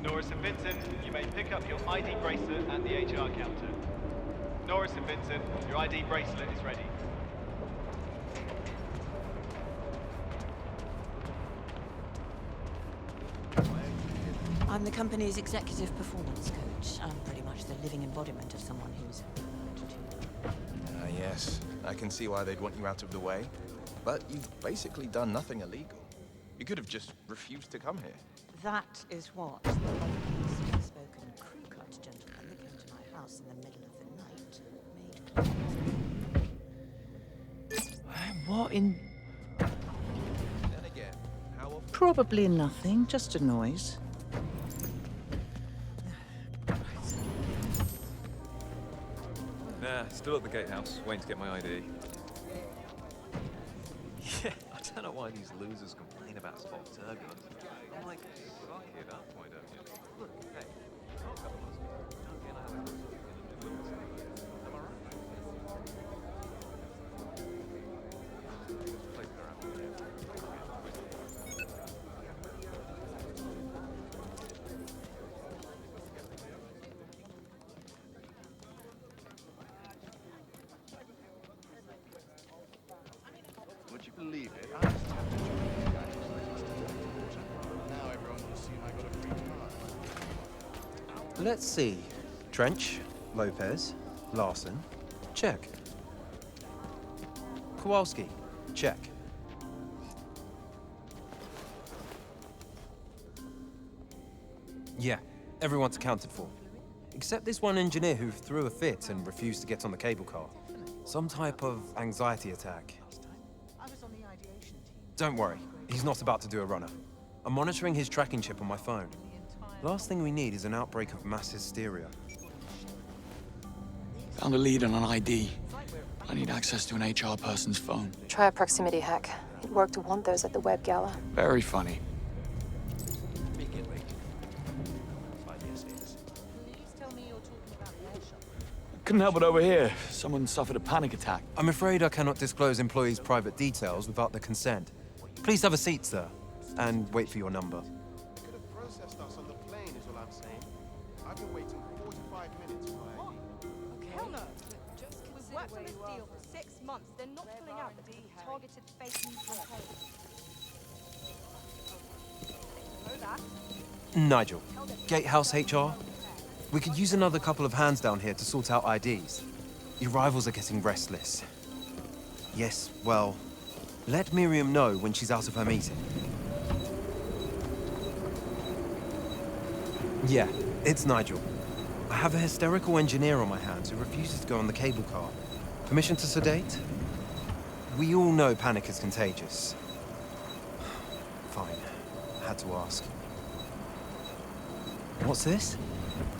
Norris and Vincent, you may pick up your ID bracelet at the HR counter. Norris and Vincent, your ID bracelet is ready. I'm the company's executive performance coach. I'm pretty much the living embodiment of someone who's... Yes. I can see why they'd want you out of the way. But you've basically done nothing illegal. You could have just refused to come here. That is what the spoken crew-cut gentleman that came to my house in the middle of the night made. What in... Then again, how often... Probably nothing, just a noise. Nah, still at the gatehouse, waiting to get my ID. Yeah, I don't know why these losers complain about spot turbulence. I'm like, fuck it up, why don't you? Look, hey, I'll go with us. Don't get out of the Am I right? Place her out. Would you believe it? Now everyone will assume I got a free car. Let's see. Trench, Lopez, Larson, check. Kowalski, check. Yeah, everyone's accounted for. Except this one engineer who threw a fit and refused to get on the cable car. Some type of anxiety attack. Don't worry, he's not about to do a runner. I'm monitoring his tracking chip on my phone. Last thing we need is an outbreak of mass hysteria. Found a lead on an ID. I need access to an HR person's phone. Try a proximity hack. It worked wonders at the web gala. Very funny. Couldn't help but overhear. Someone suffered a panic attack. I'm afraid I cannot disclose employees' private details without their consent. Please have a seat, sir, and wait for your number. They could have processed us on the plane, is all I'm saying. I've been waiting 45 minutes for my ID. Hell no. We've worked on this deal for 6 months. They're not pulling out the targeted fake news campaign. Know that? Nigel, Gatehouse HR. We could use another couple of hands down here to sort out IDs. Your rivals are getting restless. Yes, well, let Miriam know when she's out of her meeting. Yeah, it's Nigel. I have a hysterical engineer on my hands who refuses to go on the cable car. Permission to sedate? We all know panic is contagious. Fine. Had to ask. What's this?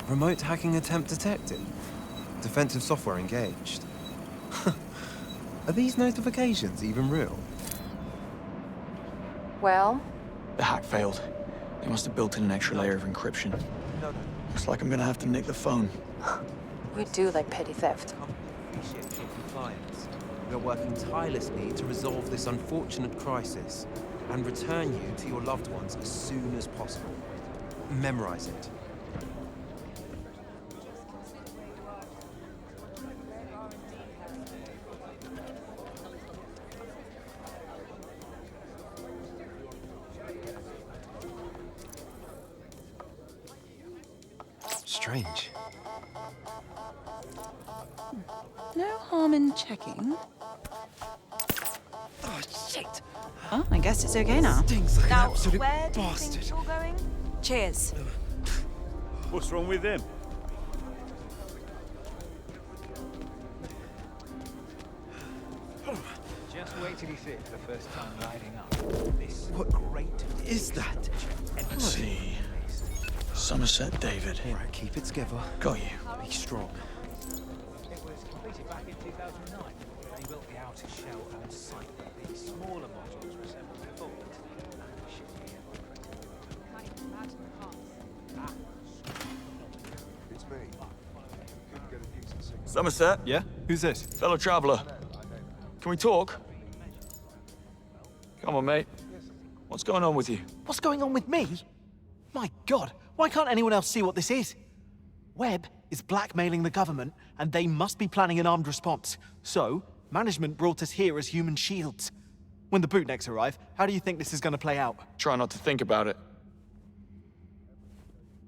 Remote hacking attempt detected. Defensive software engaged. Are these notifications even real? Well? The hack failed. They must have built in an extra layer of encryption. Looks like I'm gonna have to nick the phone. We do like petty theft. Appreciate your compliance. We are working tirelessly to resolve this unfortunate crisis and return you to your loved ones as soon as possible. Memorize it. Strange. No harm in checking. Oh, shit! Oh, I guess it's okay now. Stinks like an Now, absolute where do you bastard. think you're going? Cheers. What's wrong with him? Just wait till you see it for the first time riding up. This What great is that? Let's see. Somerset David. All right, keep it together. Got you. Be strong. It was completed back in 2009. They built the outer shell on site. The smaller modules resemble the full. It's me. Couldn't get a decent signal. Somerset? Yeah? Who's this? Fellow traveler. Can we talk? Come on, mate. What's going on with you? What's going on with me? My God, why can't anyone else see what this is? Webb is blackmailing the government, and they must be planning an armed response. So, management brought us here as human shields. When the bootnecks arrive, how do you think this is going to play out? Try not to think about it.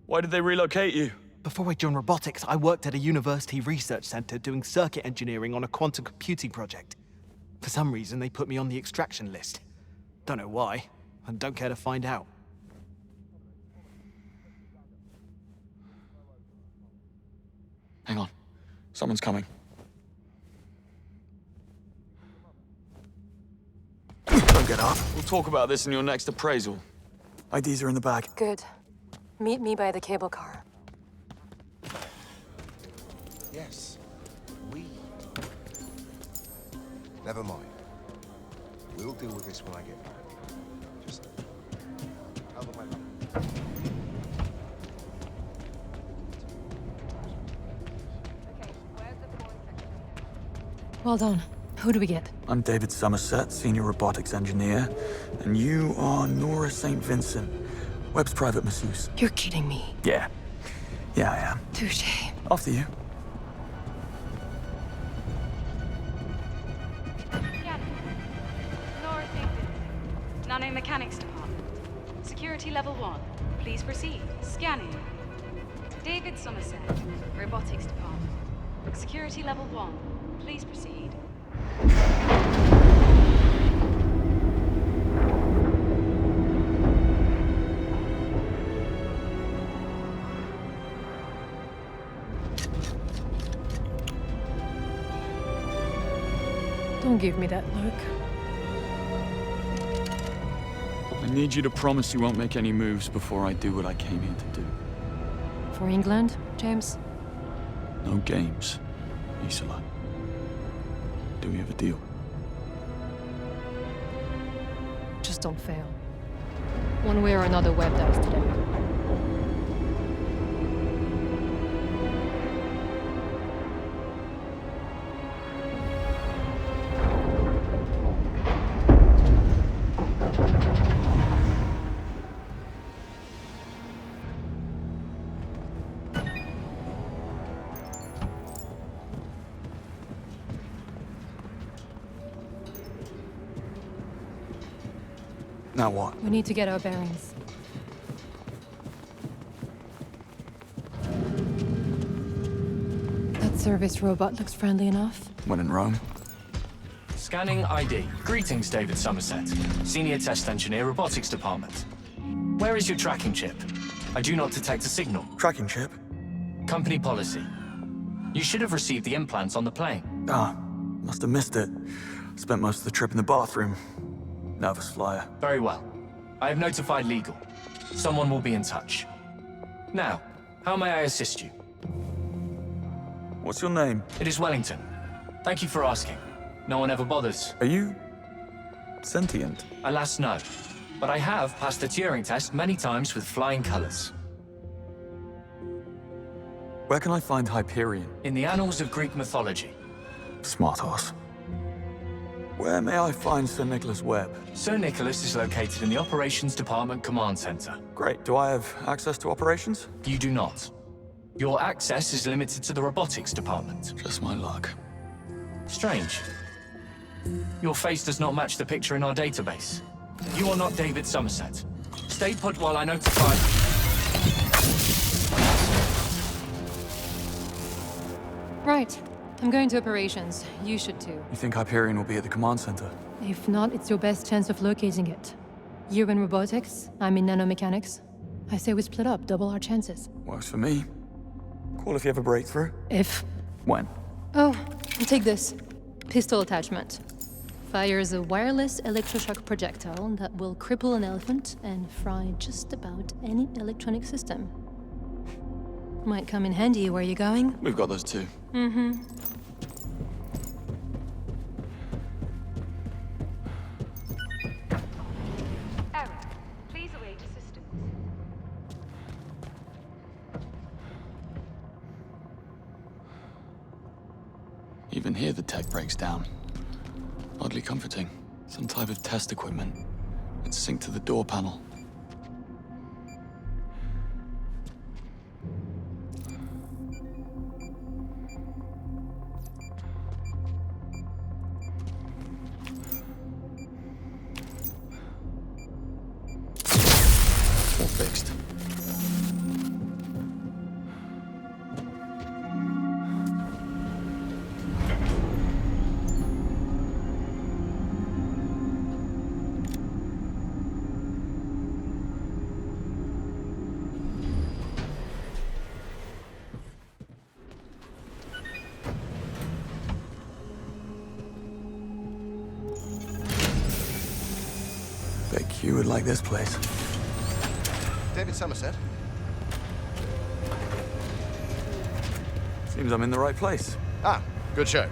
Why did they relocate you? Before I joined robotics, I worked at a university research center doing circuit engineering on a quantum computing project. For some reason, they put me on the extraction list. Don't know why, and don't care to find out. Hang on. Someone's coming. Don't get up. We'll talk about this in your next appraisal. IDs are in the bag. Good. Meet me by the cable car. Yes. We. Never mind. We'll deal with this when I get back. Just Well done. Who do we get? I'm David Somerset, Senior Robotics Engineer. And you are Nora St. Vincent, Webb's private masseuse. You're kidding me. Yeah. Yeah, I am. Touché. After you. Nora St. Vincent, Nanomechanics Department. Security level 1. Please proceed. Scanning. David Somerset, Robotics Department. Security level 1. Please proceed. Don't give me that look. I need you to promise you won't make any moves before I do what I came here to do. For England, James? No games, Isola. Do we have a deal? Just don't fail. One way or another, Webb dies today. Now what? We need to get our bearings. That service robot looks friendly enough. When in Rome. Scanning ID. Greetings, David Somerset. Senior Test Engineer, Robotics Department. Where is your tracking chip? I do not detect a signal. Tracking chip? Company policy. You should have received the implants on the plane. Ah, must have missed it. Spent most of the trip in the bathroom. Nervous flyer. Very well. I have notified legal. Someone will be in touch. Now, how may I assist you? What's your name? It is Wellington. Thank you for asking. No one ever bothers. Are you sentient? Alas, no. But I have passed the Turing test many times with flying colors. Where can I find Hyperion? In the annals of Greek mythology. Smart ass. Where may I find Sir Nicholas Webb? Sir Nicholas is located in the Operations Department Command Center. Great. Do I have access to operations? You do not. Your access is limited to the Robotics Department. Just my luck. Strange. Your face does not match the picture in our database. You are not David Somerset. Stay put while I notify... Right. I'm going to operations. You should too. You think Hyperion will be at the command center? If not, it's your best chance of locating it. You're in robotics, I'm in nanomechanics. I say we split up, double our chances. Works for me. Call if you have a breakthrough. If? When? Oh, take this. Pistol attachment. Fires a wireless electroshock projectile that will cripple an elephant and fry just about any electronic system. Might come in handy where you're going. We've got those too. Mm-hmm. Error. Please await assistance. Even here the tech breaks down. Oddly comforting. Some type of test equipment. It's synced to the door panel. All fixed. Bet you would like this place. David Somerset. Seems I'm in the right place. Ah, good show.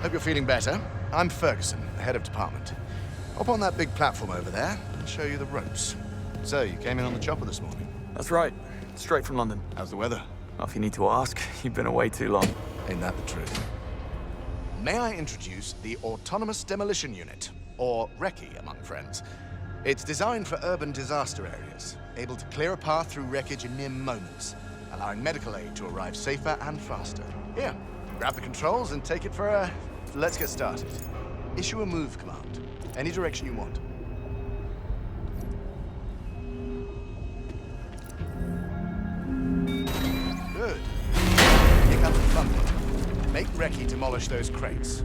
Hope you're feeling better. I'm Ferguson, head of department. Hop on that big platform over there and show you the ropes. So, you came in on the chopper this morning? That's right. Straight from London. How's the weather? Well, if you need to ask, you've been away too long. Ain't that the truth? May I introduce the Autonomous Demolition Unit, or RECCE among friends. It's designed for urban disaster areas, able to clear a path through wreckage in mere moments, allowing medical aid to arrive safer and faster. Here, grab the controls and take it for a... Let's get started. Issue a move command. Any direction you want. Good. Pick up the thunder. Make RECCE demolish those crates.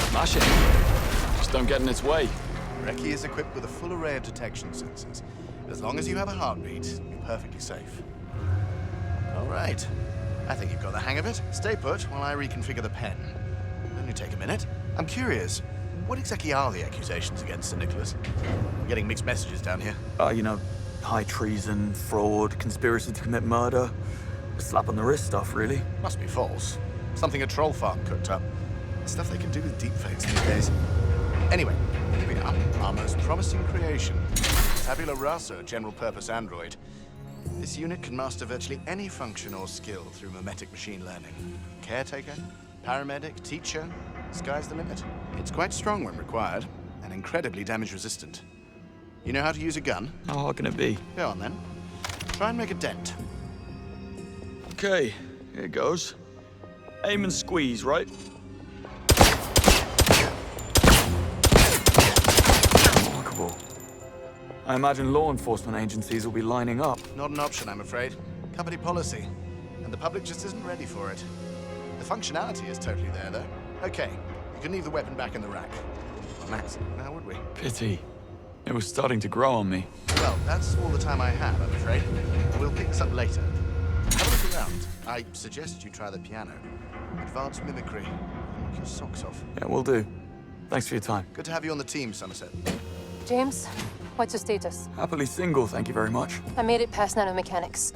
Smash it. Just don't get in its way. RECCE is equipped with a full array of detection sensors. As long as you have a heartbeat, you're perfectly safe. All right. I think you've got the hang of it. Stay put while I reconfigure the pen. Only take a minute. I'm curious, what exactly are the accusations against Sir Nicholas? I'm getting mixed messages down here. You know, high treason, fraud, conspiracy to commit murder. Slap on the wrist stuff, really. Must be false. Something a troll farm cooked up. Stuff they can do with deepfakes these days. Anyway, here we are. Our most promising creation. Tabula Rasa, general-purpose android. This unit can master virtually any function or skill through mimetic machine learning. Caretaker, paramedic, teacher, sky's the limit. It's quite strong when required, and incredibly damage-resistant. You know how to use a gun? How hard can it be? Go on, then. Try and make a dent. Okay, here goes. Aim and squeeze, right? Remarkable. I imagine law enforcement agencies will be lining up. Not an option, I'm afraid. Company policy. And the public just isn't ready for it. The functionality is totally there, though. Okay, you can leave the weapon back in the rack. Well, Max, now would we? Pity. It was starting to grow on me. Well, that's all the time I have, I'm afraid. We'll pick this up later. Have a look around. I suggest you try the piano. Advanced mimicry. Knock your socks off. Yeah, will do. Thanks for your time. Good to have you on the team, Somerset. James, what's your status? Happily single, thank you very much. I made it past nanomechanics.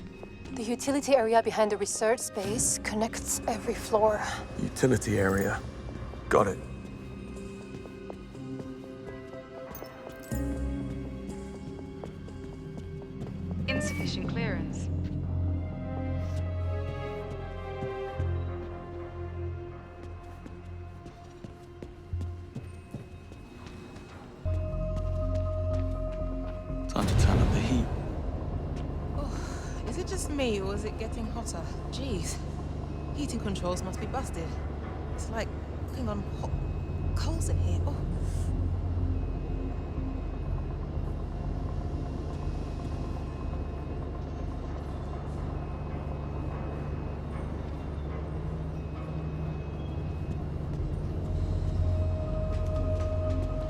The utility area behind the research space connects every floor. Utility area. Got it. Insufficient clearance. Time to turn up the heat. Is it just me, or is it getting hotter? Jeez. Heating controls must be busted. It's like cooking on hot coals in here. Oh.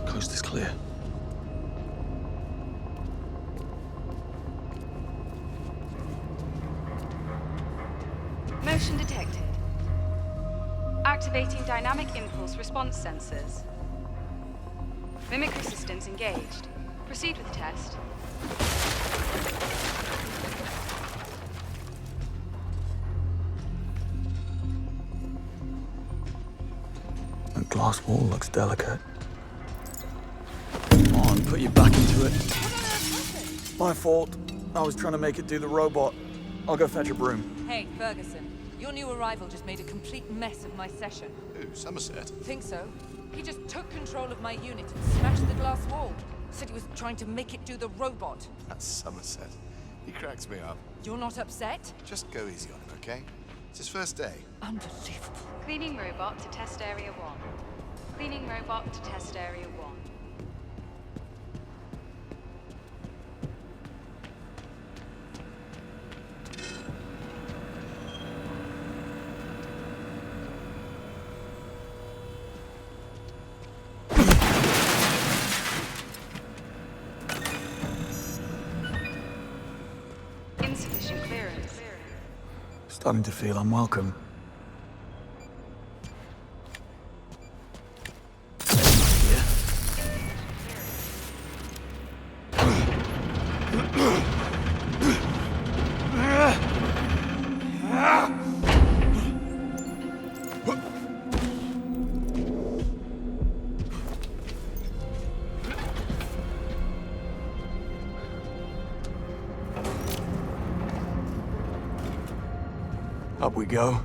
Coast is clear. Motion detected. Activating dynamic impulse response sensors. Mimicry systems engaged. Proceed with test. The glass wall looks delicate. Come on, put your back into it. My fault. I was trying to make it do the robot. I'll go fetch a broom. Hey, Ferguson. Your new arrival just made a complete mess of my session. Ooh, Somerset. Think so? He just took control of my unit and smashed the glass wall. Said he was trying to make it do the robot. That's Somerset. He cracks me up. You're not upset? Just go easy on him, okay? It's his first day. Unbelievable. Cleaning robot to test area 1. Cleaning robot to test area 1. Insufficient clearance. Starting to feel unwelcome. Up we go.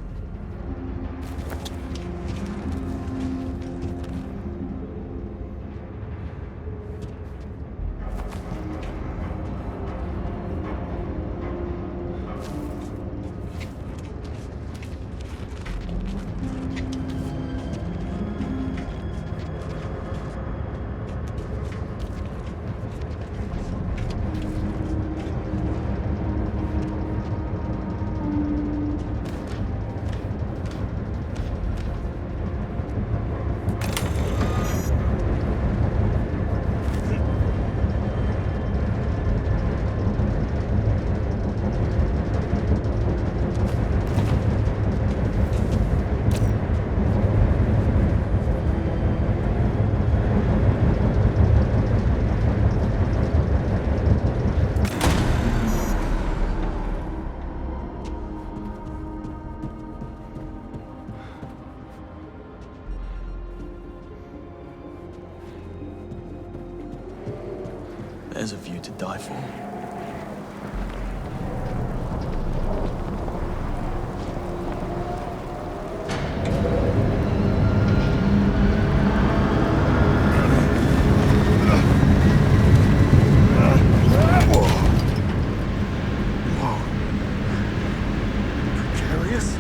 There's a view to die for. Precarious?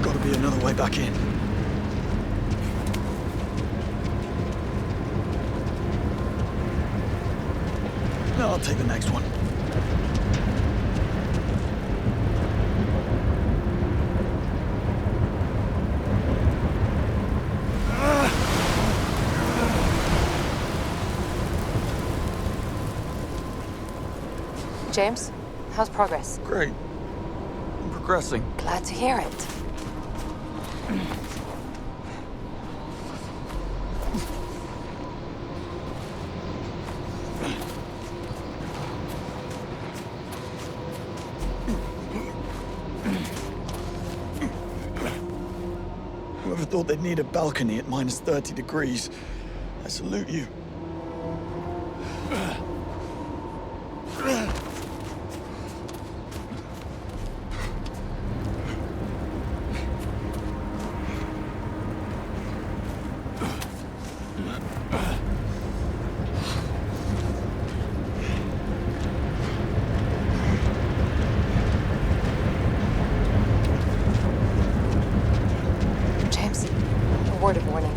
Gotta be another way back in. No, I'll take the next one. James, how's progress? Great. I'm progressing. Glad to hear it. Whoever thought they'd need a balcony at minus 30 degrees? I salute you. Word of warning.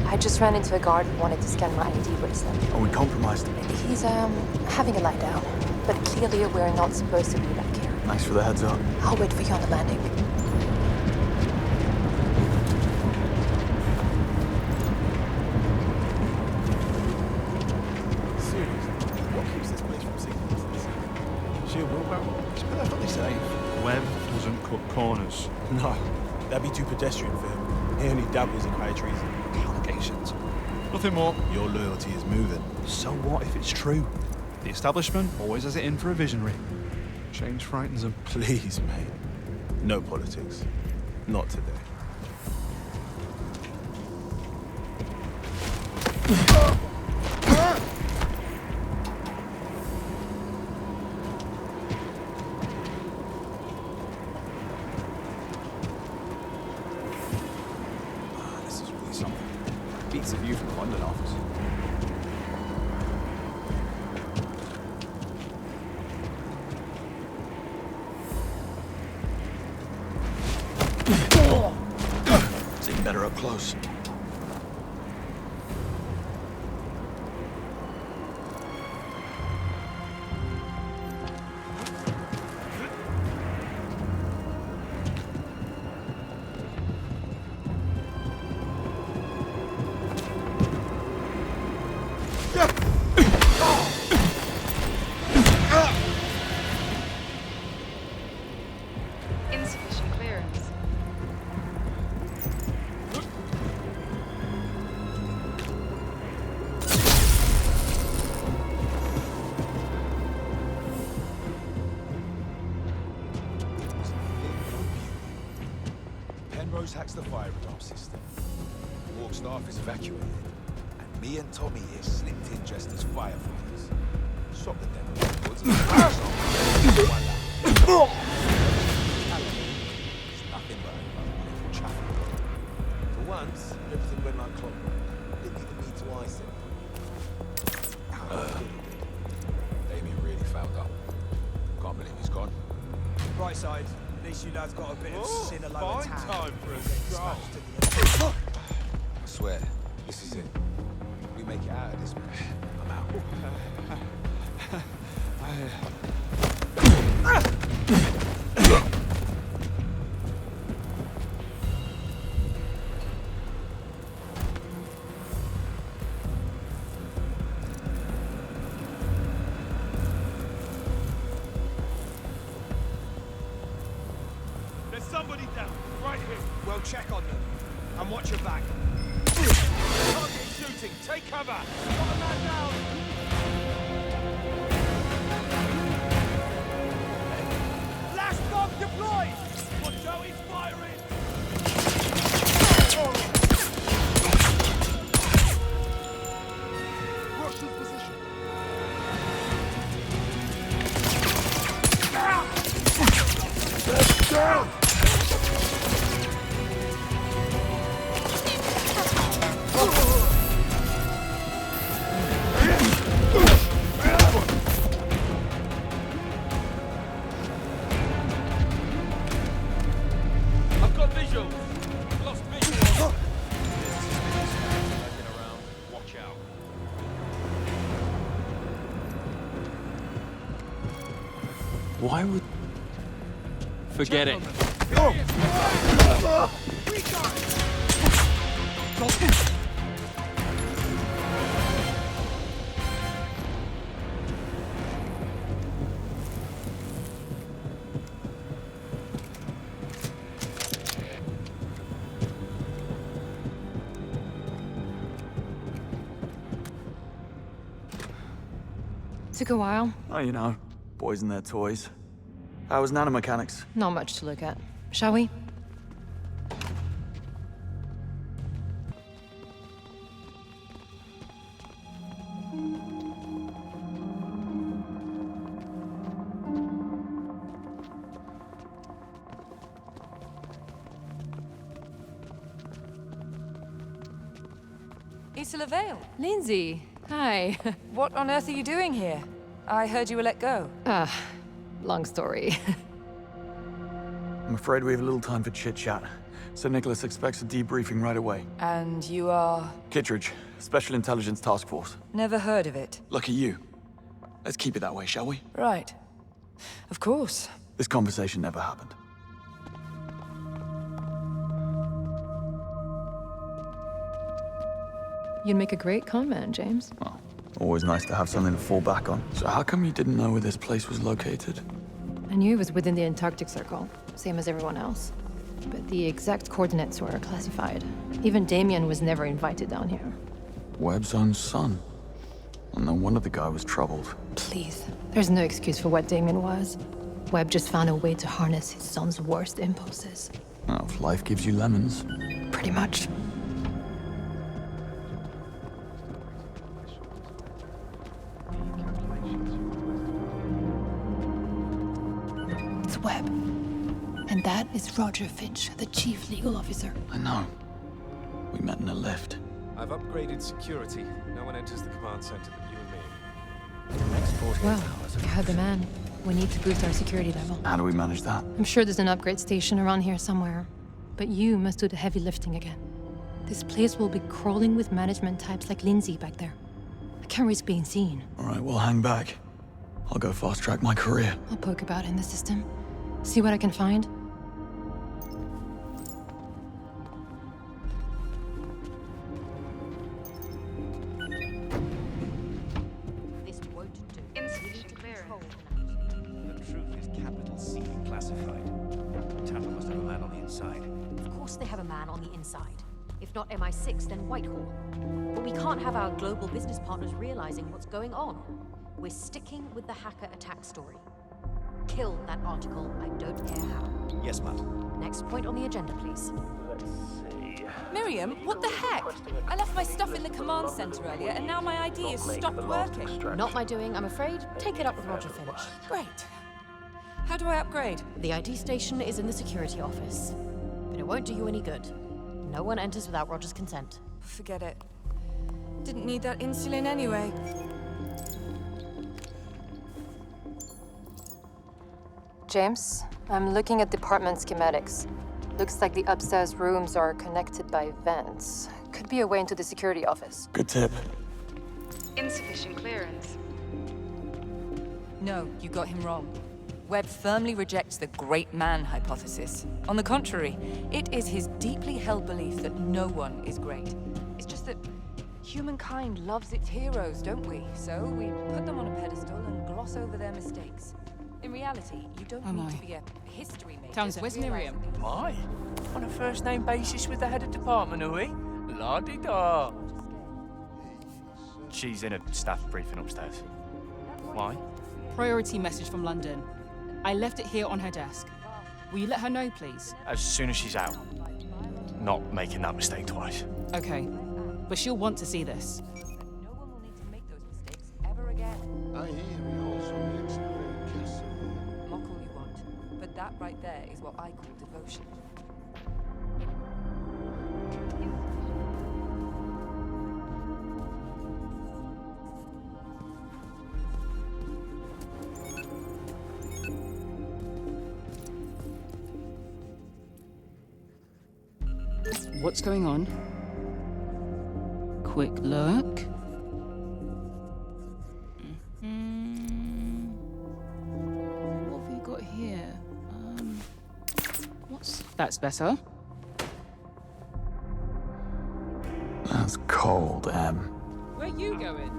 I just ran into a guard who wanted to scan my ID bracelet. Are we compromised? He's, having a lie down. But clearly we're not supposed to be back here. Thanks for the heads up. I'll wait for you on the landing. Seriously, what keeps this place from sinking? Sheer willpower? But that's what they say. Webb doesn't cut corners. No, that'd be too pedestrian for him. He only dabbles in high treason. Allegations. Nothing more. Your loyalty is moving. So what if it's true? The establishment always has it in for a visionary. Change frightens them. Please, mate. No politics. Not today. This is really something. Beats the view from the London office. It's even better up close. Insufficient clearance. Penrose hacks the fire alarm system. Walk staff is evacuated. And me and Tommy here slipped in dressed as firefighters. Stop the devil. side. At least you lads got a bit of Oh, sin alone fine attack. time for a stroll. I swear, this is it. We make it out of this, man. I'm out. There's somebody down, right here. Well, check on them. And watch your back. Target shooting, take cover. Got a man down. Last bomb deployed. Watch out, he's firing. Russian position. Let's go! I've got visuals. Lost visuals. Looking around. Watch out. Why would... Forget it. Took a while. Oh, you know, boys and their toys. How was nanomechanics? Not much to look at. Shall we? Issa Vale. Lindsay, hi. What on earth are you doing here? I heard you were let go. Long story. I'm afraid we have a little time for chit-chat. So Nicholas expects a debriefing right away. And you are? Kittredge, Special Intelligence Task Force. Never heard of it. Lucky you. Let's keep it that way, shall we? Right. Of course. This conversation never happened. You'd make a great con man, James. Well, always nice to have something to fall back on. So how come you didn't know where this place was located? I knew it was within the Antarctic Circle, same as everyone else. But the exact coordinates were classified. Even Damien was never invited down here. Webb's own son. Well, no wonder the guy was troubled. Please, there's no excuse for what Damien was. Webb just found a way to harness his son's worst impulses. Well, if life gives you lemons. Pretty much. It's Webb. And that is Roger Finch, the chief legal officer. I know. We met in a lift. I've upgraded security. No one enters the command center but you and me. The next 48 Well, hours. you heard the man. We need to boost our security level. How do we manage that? I'm sure there's an upgrade station around here somewhere. But you must do the heavy lifting again. This place will be crawling with management types like Lindsay back there. I can't risk being seen. All right, we'll hang back. I'll go fast-track my career. I'll poke about in the system. See what I can find. This won't do. Insufficient clearance. The truth is capital C classified. Tampa must have a man on the inside. Of course they have a man on the inside. If not MI6, then Whitehall. But we can't have our global business partners realizing what's going on. We're sticking with the hacker attack story. Kill that article, I don't care how. Yes, ma'am. Next point on the agenda, please. Let's see. Miriam, what the heck? I left my stuff in the command center earlier, and now my ID has stopped working. Not my doing, I'm afraid. Take it up with Roger Finch. Great. How do I upgrade? The ID station is in the security office. But it won't do you any good. No one enters without Roger's consent. Forget it. Didn't need that insulin anyway. James, I'm looking at department schematics. Looks like the upstairs rooms are connected by vents. Could be a way into the security office. Good tip. Insufficient clearance. No, you got him wrong. Webb firmly rejects the great man hypothesis. On the contrary, it is his deeply held belief that no one is great. It's just that humankind loves its heroes, don't we? So we put them on a pedestal and gloss over their mistakes. In reality, you don't need to be a history maker. Townsend, where's Miriam? My? On a first-name basis with the head of department, are we? La-di-da. She's in a staff briefing upstairs. Why? Priority message from London. I left it here on her desk. Will you let her know, please? As soon as she's out. Not making that mistake twice. Okay. But she'll want to see this. No one will need to make those mistakes ever again. I hear he also makes a very kiss. Mock all you want, but that right there is what I call devotion. What's going on? Quick look. What have we got here? That's better. That's cold, Em. Where are you going?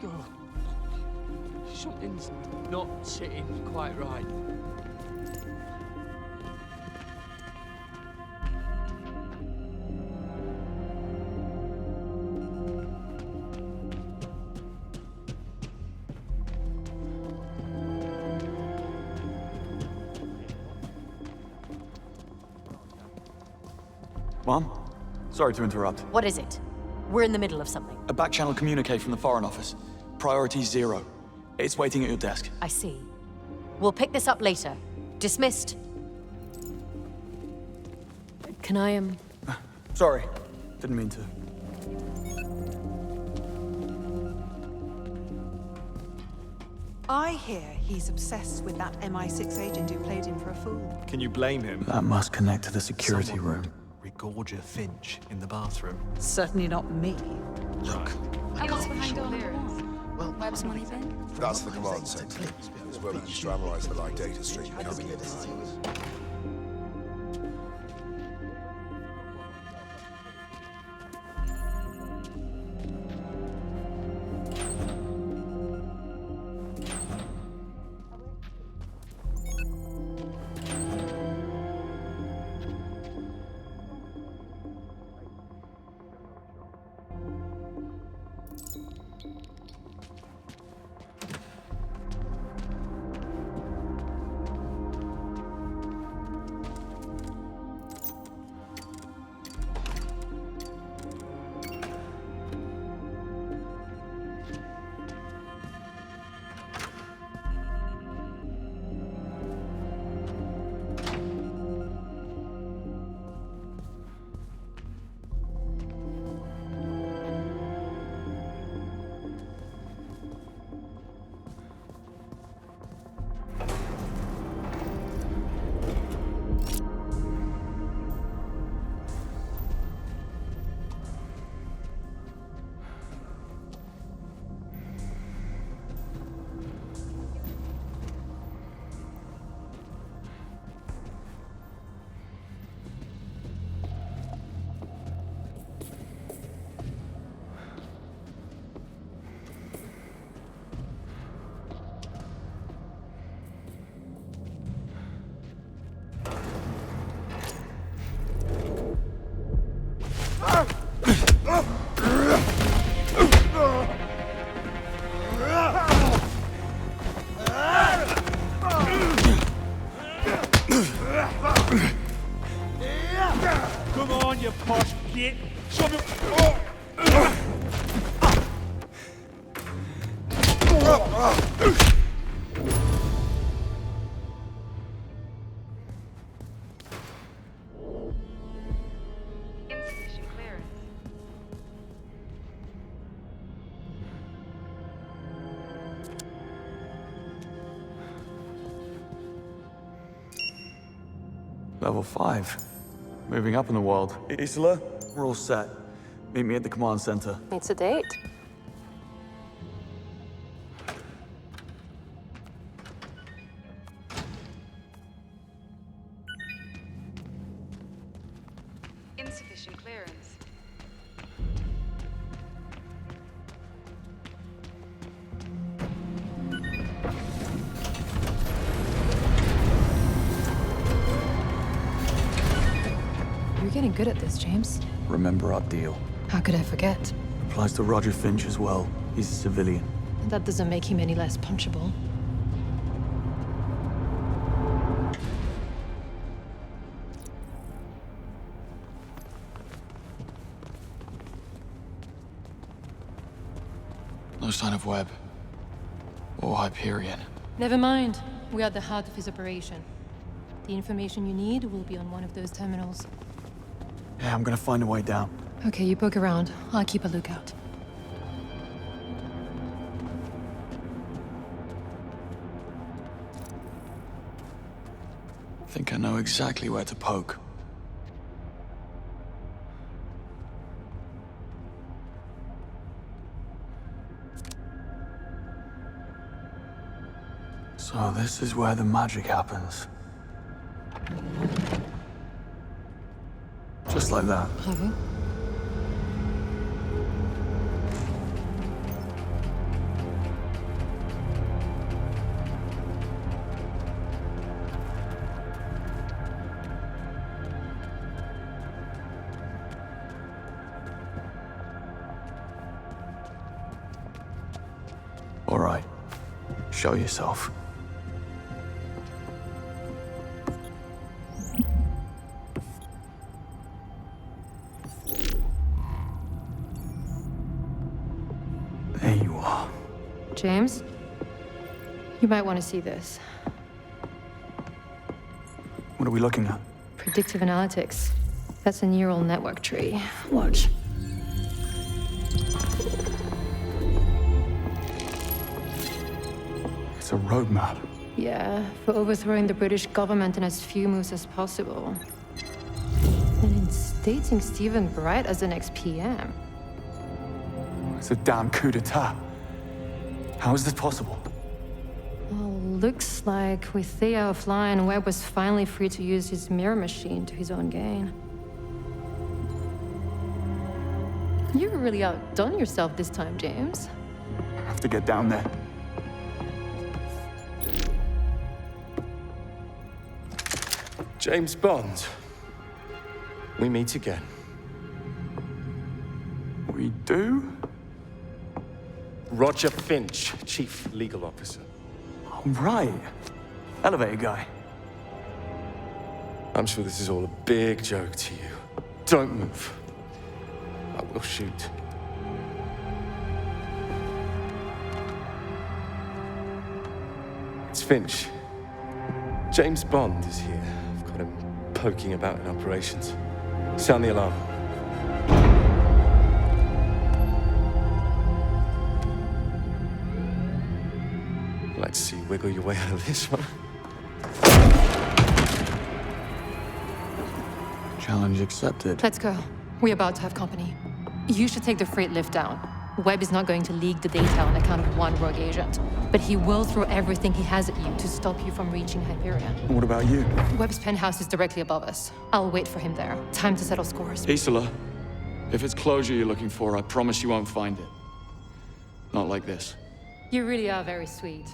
God. Something's not sitting quite right. Mom? Sorry to interrupt. What is it? We're in the middle of something. A back-channel communique from the Foreign Office. Priority 0. It's waiting at your desk. I see. We'll pick this up later. Dismissed. Can I, Sorry. Didn't mean to. I hear he's obsessed with that MI6 agent who played him for a fool. Can you blame him? That must connect to the security room. Regorgia Finch in the bathroom. Certainly not me. Look, Insufficient clearance. Webb's money bin? that's the command center. It's where we used to analyze the live data stream coming in. Come on, you posh git. Shove it. Insufficient clearance. Level 5. Moving up in the world. Isola, we're all set. Meet me at the command center. It's a date. Insufficient clearance. You're getting good at this, James. Remember our deal. How could I forget? Applies to Roger Finch as well. He's a civilian. That doesn't make him any less punchable. No sign of Webb. Or Hyperion. Never mind. We are at the heart of his operation. The information you need will be on one of those terminals. Yeah, I'm gonna find a way down. Okay, you poke around. I'll keep a lookout. I think I know exactly where to poke. So this is where the magic happens. Just like that. Bravo. All right. Show yourself. There you are. James? You might want to see this. What are we looking at? Predictive analytics. That's a neural network tree. Watch. It's a roadmap. Yeah, for overthrowing the British government in as few moves as possible. And instating Stephen Bright as the next PM. It's a damn coup d'etat. How is this possible? Well, looks like with Thea offline, Webb was finally free to use his mirror machine to his own gain. You really outdone yourself this time, James. I have to get down there. James Bond. We meet again. We do? Roger Finch, Chief Legal Officer. Oh, right. Elevator guy. I'm sure this is all a big joke to you. Don't move. I will shoot. It's Finch. James Bond is here. I've got him poking about in operations. Sound the alarm. Let's see you wiggle your way out of this one. Challenge accepted. Let's go. We're about to have company. You should take the freight lift down. Webb is not going to leak the data on account of one rogue agent, but he will throw everything he has at you to stop you from reaching Hyperion. What about you? Webb's penthouse is directly above us. I'll wait for him there. Time to settle scores. Isola, if it's closure you're looking for, I promise you won't find it. Not like this. You really are very sweet.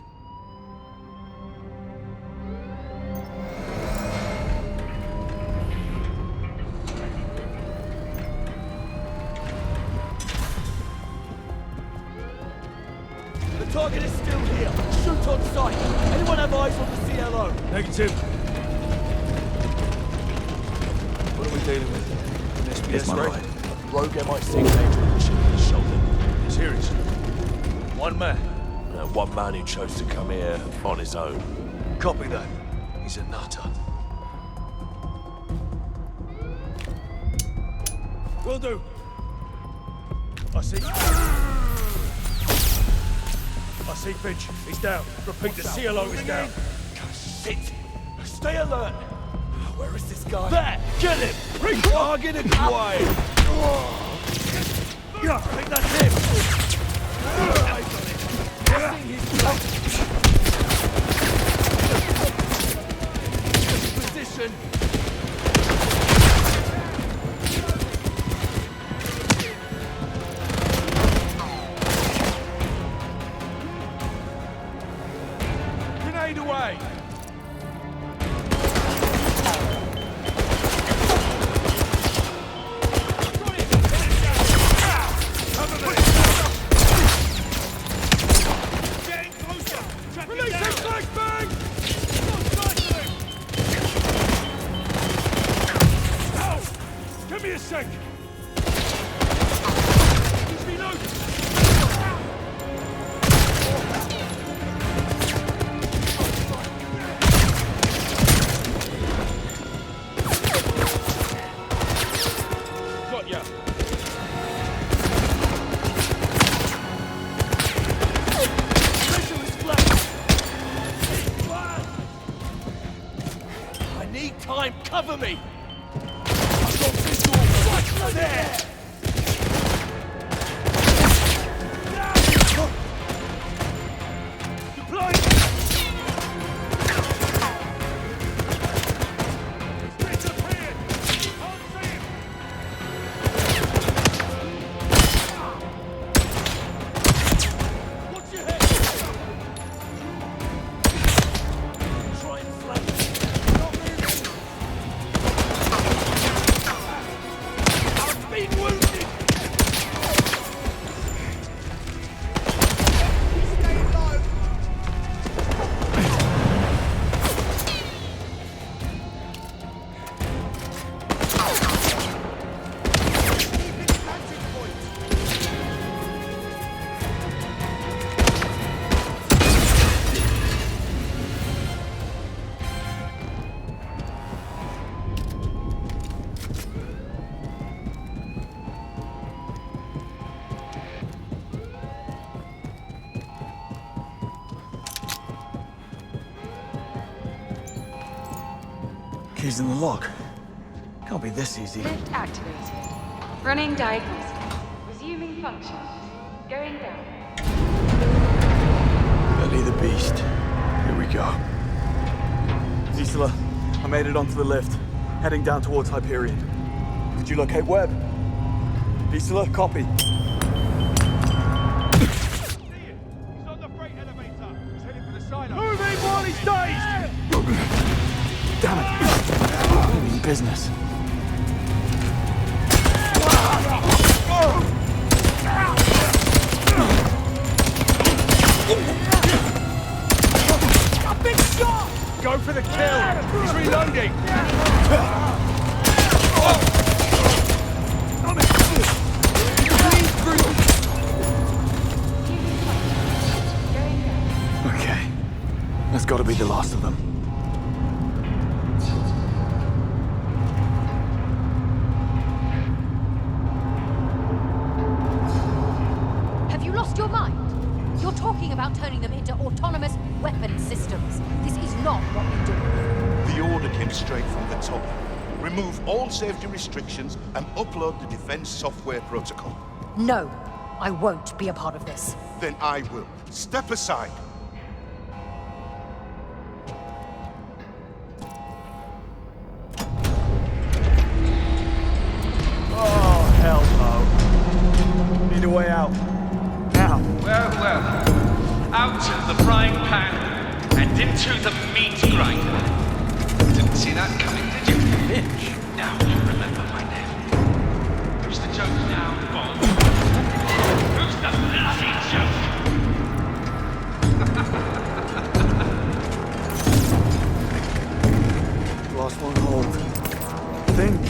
The target is still here. Shoot on sight. Anyone have eyes on the CLO? Negative. What are we dealing with? An Here's SBS my raid? ride. Rogue MI6 agent with a chip in his shoulder. Seriously. One man. No, one man who chose to come here on his own. Copy that. He's a nutter. Will do. I see. I see Finch. He's down. Repeat, the CLO is down. Shit. Stay alert. Where is this guy? There! Get him! Target acquired! Yeah, I think that's him! Guessing he's position! Grenade away! Give me a sec! He's reloading! Got ya! Pressure is flat! I need time! Cover me! There! Deploy! Disappeared! Can't see him! Watch your head! Try and flank! Not moving! Been wounded! Stay low! Keys in the lock. Can't be this easy. Lift activated. Running diagnosis. Resuming function. Going down. Belly the beast. Here we go. Gisela, I made it onto the lift. Heading down towards Hyperion. Did you locate Webb? Gisela, copy. He's on the freight elevator. He's heading for the silo. Move in while he's dazed! Damn it! I mean business. A big shot! Go for the kill! He's reloading! Okay. That's gotta be the last of them. Have you lost your mind? You're talking about turning them into autonomous weapon systems. This is not what we do. The order came straight from the top. Remove all safety restrictions and upload the defense software protocol. No, I won't be a part of this. Then I will. Step aside. Oh, hell no. Need a way out. Now. Well, well. Out of the frying pan and into the meat grinder. Didn't see that coming, did you? Bitch. Now you remember my name. Who's the joke now, Bond? Who's the bloody joke? Last one hold. Think.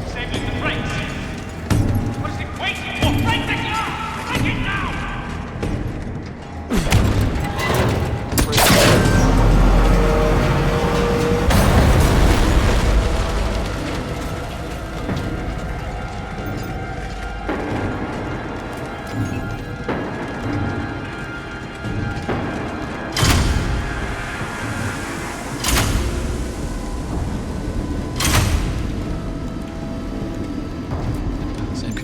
Send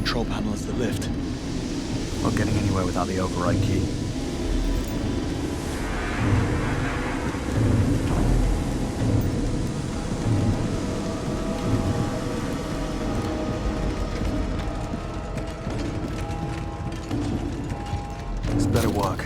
control panel is the lift. Not getting anywhere without the override key. This better work.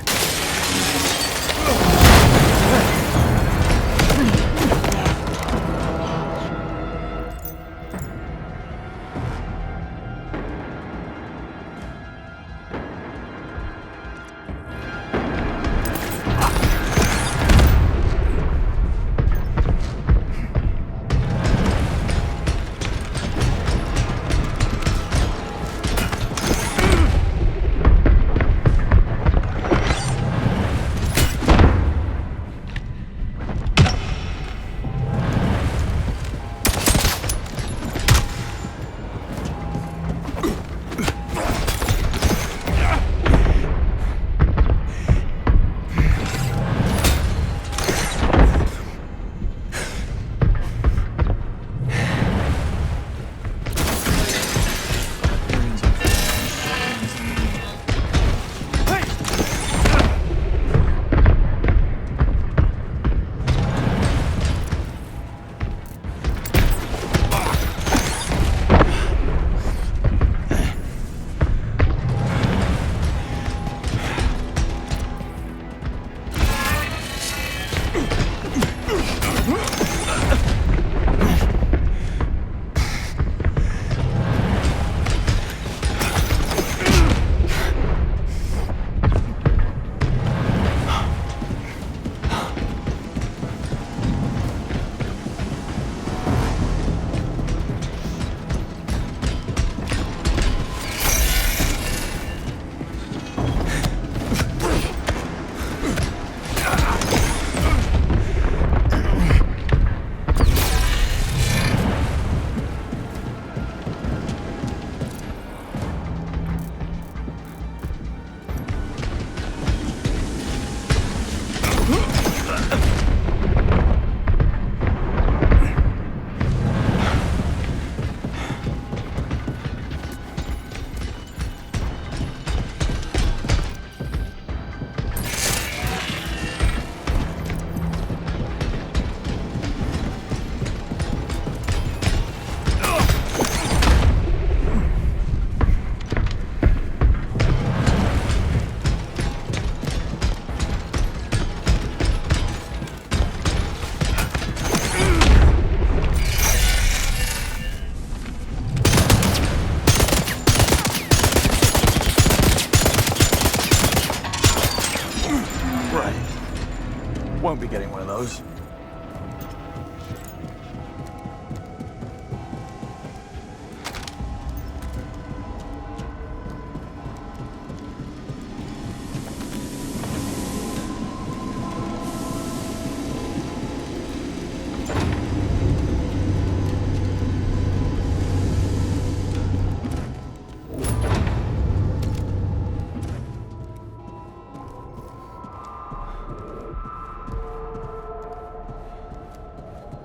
Won't be getting one of those.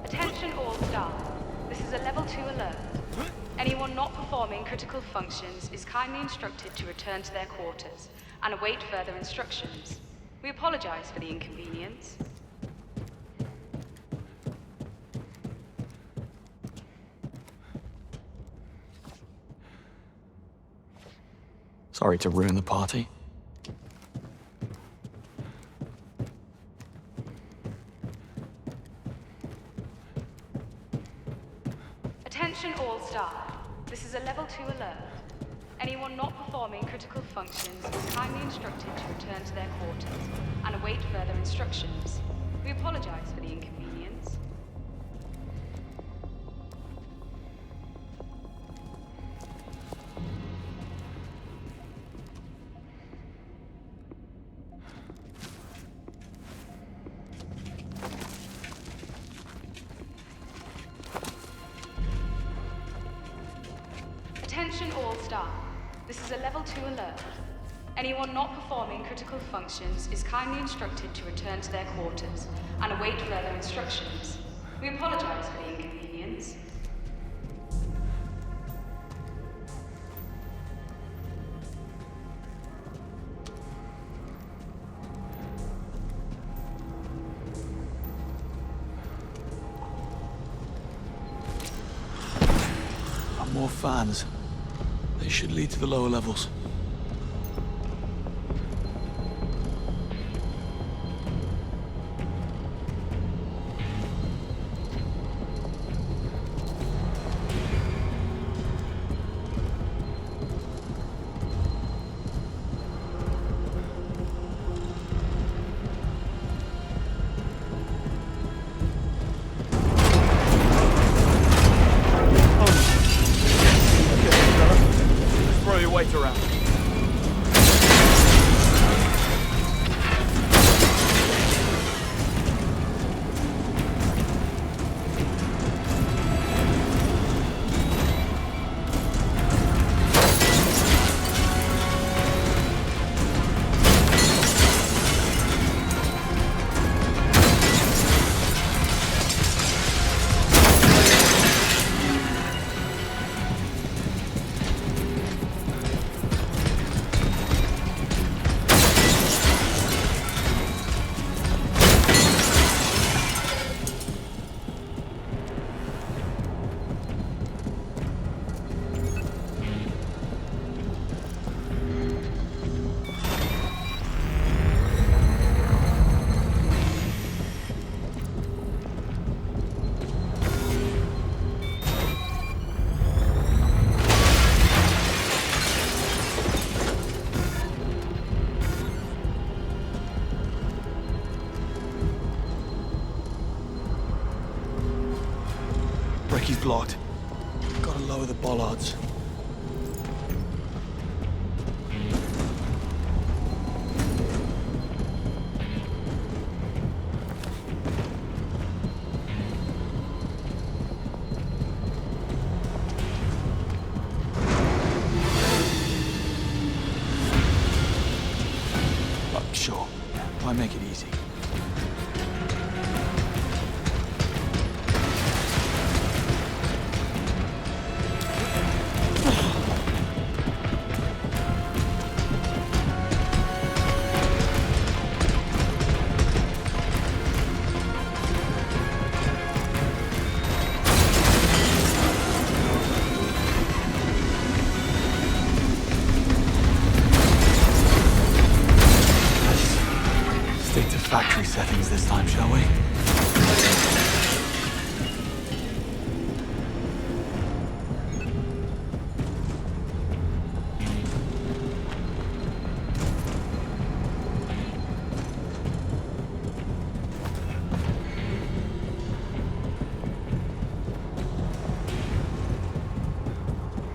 Attention all staff. This is a level 2 alert. Anyone not performing critical functions is kindly instructed to return to their quarters and await further instructions. We apologize for the inconvenience. Sorry to ruin the party. Attention all staff. This is a level 2 alert. Anyone not performing critical functions is kindly instructed to return to their quarters and await further instructions. We apologize for the inconvenience. Attention all staff. This is a level 2 alert. Anyone not performing critical functions is kindly instructed to return to their quarters and await further instructions. We apologize for the inconvenience. more fans. They should lead to the lower levels. Throw your weight around. Breaky's blocked. Gotta lower the bollards. Sure. Why make it easy? Stick to factory settings this time, shall we?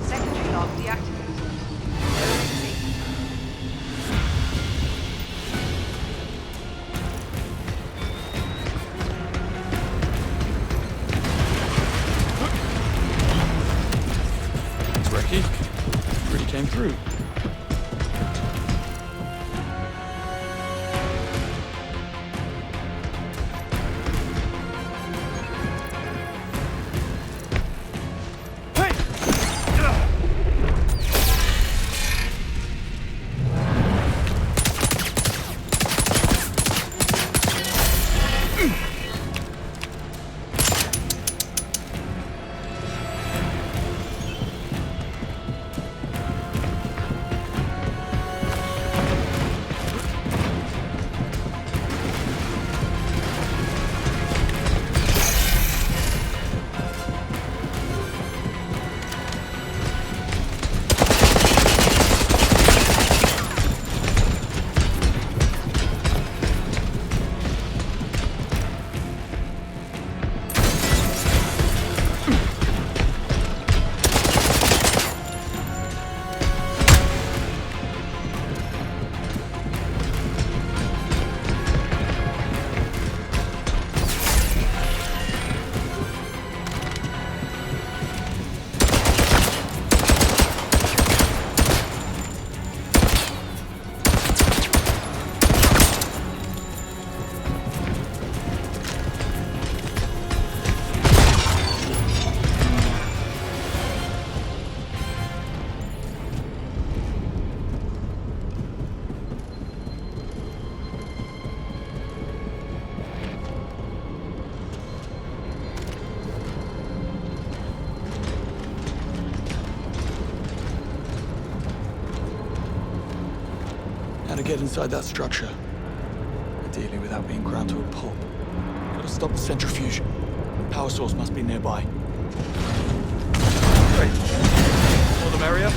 Secondary lock deactivated. How to get inside that structure. Ideally without being ground to a pulp. Gotta stop the centrifuge. Power source must be nearby. Great. More the merrier.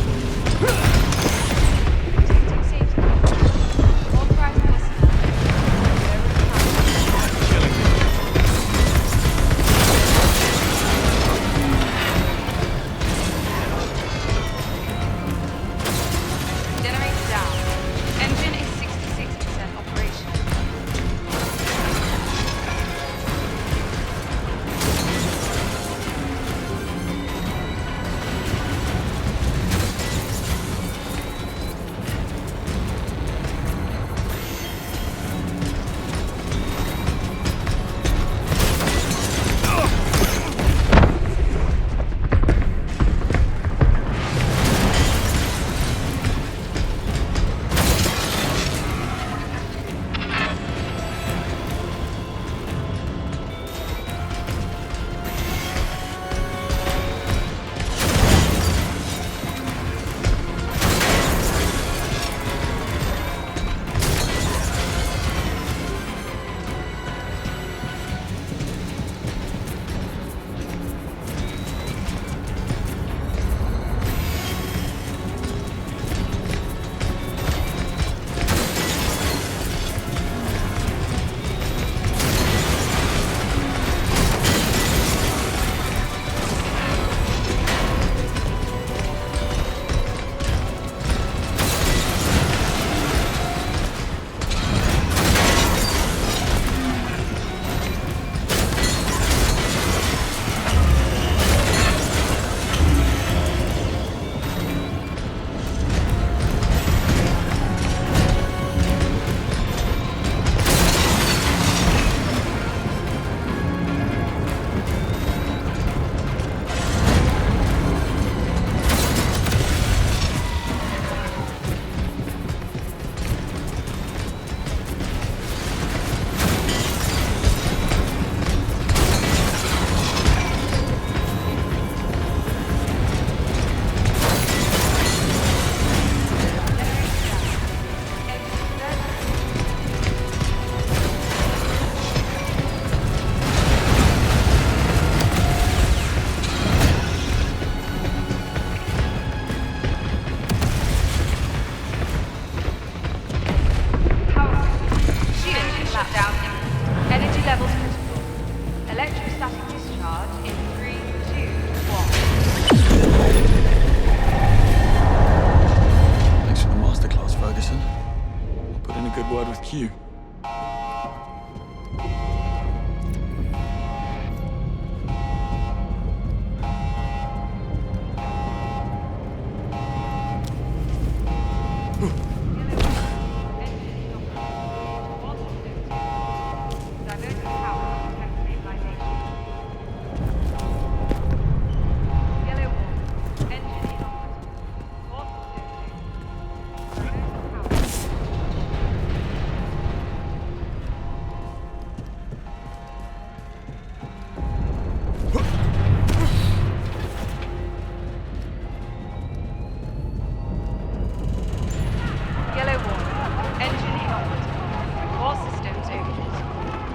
Q.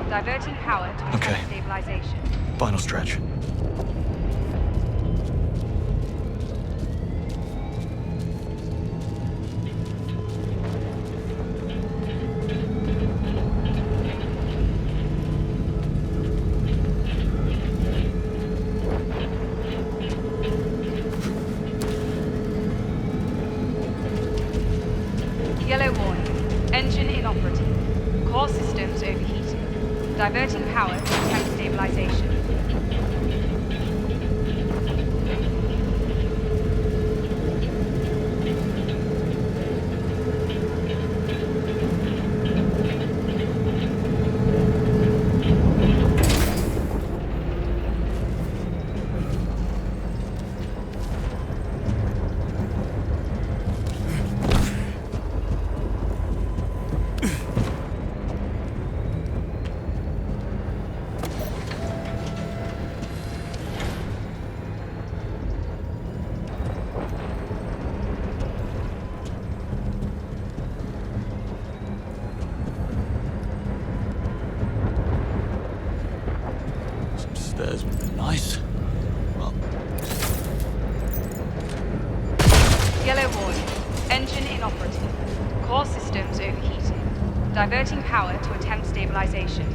Diverting power to Okay. stabilization. Final stretch. Yellow warning. Engine inoperative. Core systems overheating. Diverting power to attempt stabilization. There's nice. Well, Yellow warning. Engine inoperative. Core systems overheating. Diverting power to attempt stabilization.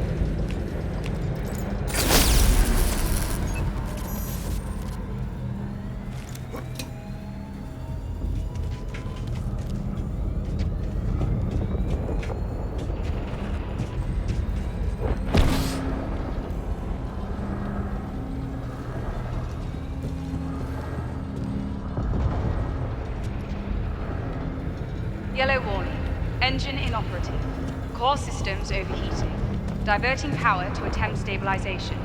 Yellow warning. Engine inoperative. Core systems overheating. Diverting power to attempt stabilization.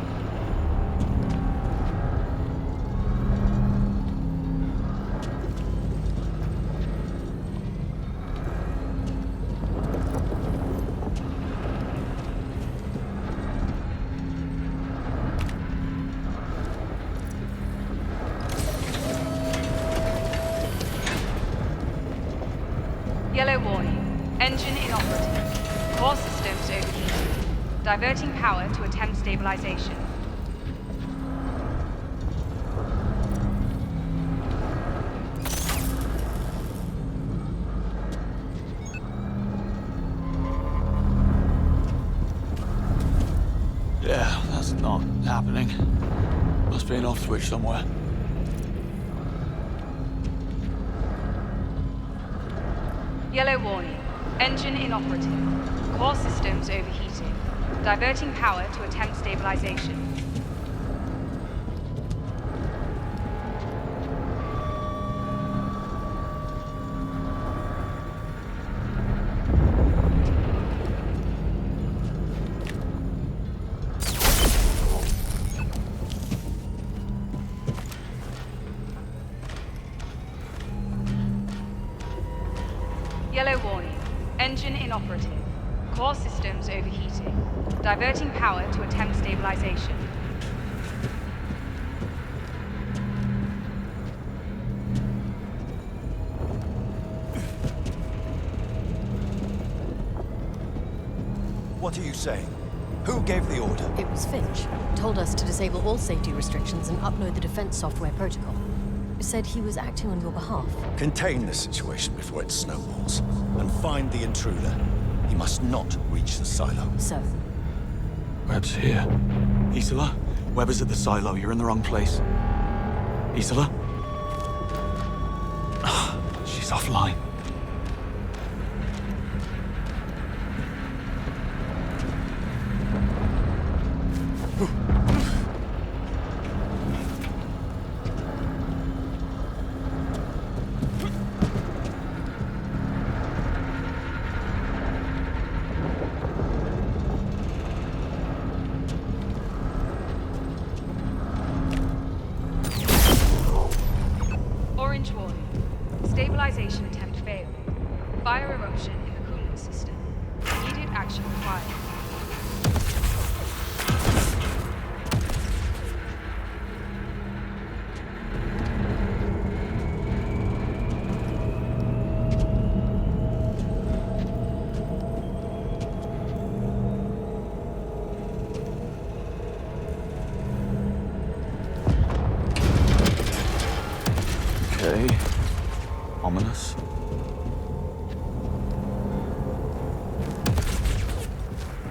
Yellow warning. Engine inoperative. Core systems overheating. Diverting power to attempt stabilization. yeah, that's not happening. Must be an off switch somewhere. Yellow warning. Engine inoperative. Core systems overheating. Diverting power to attempt stabilization. Yellow warning. Engine inoperative. Core systems overheating. Diverting power to attempt stabilization. What are you saying? Who gave the order? It was Finch. Told us to disable all safety restrictions and upload the defense software protocol. Said he was acting on your behalf. Contain the situation before it snowballs. And find the intruder. He must not reach the silo. So? Webb's here. Isola? Webb is at the silo. You're in the wrong place. Isola? She's offline. Orange warning. Stabilization attempt failed. Fire eruption in the cooling system. Immediate action required. Okay. Ominous.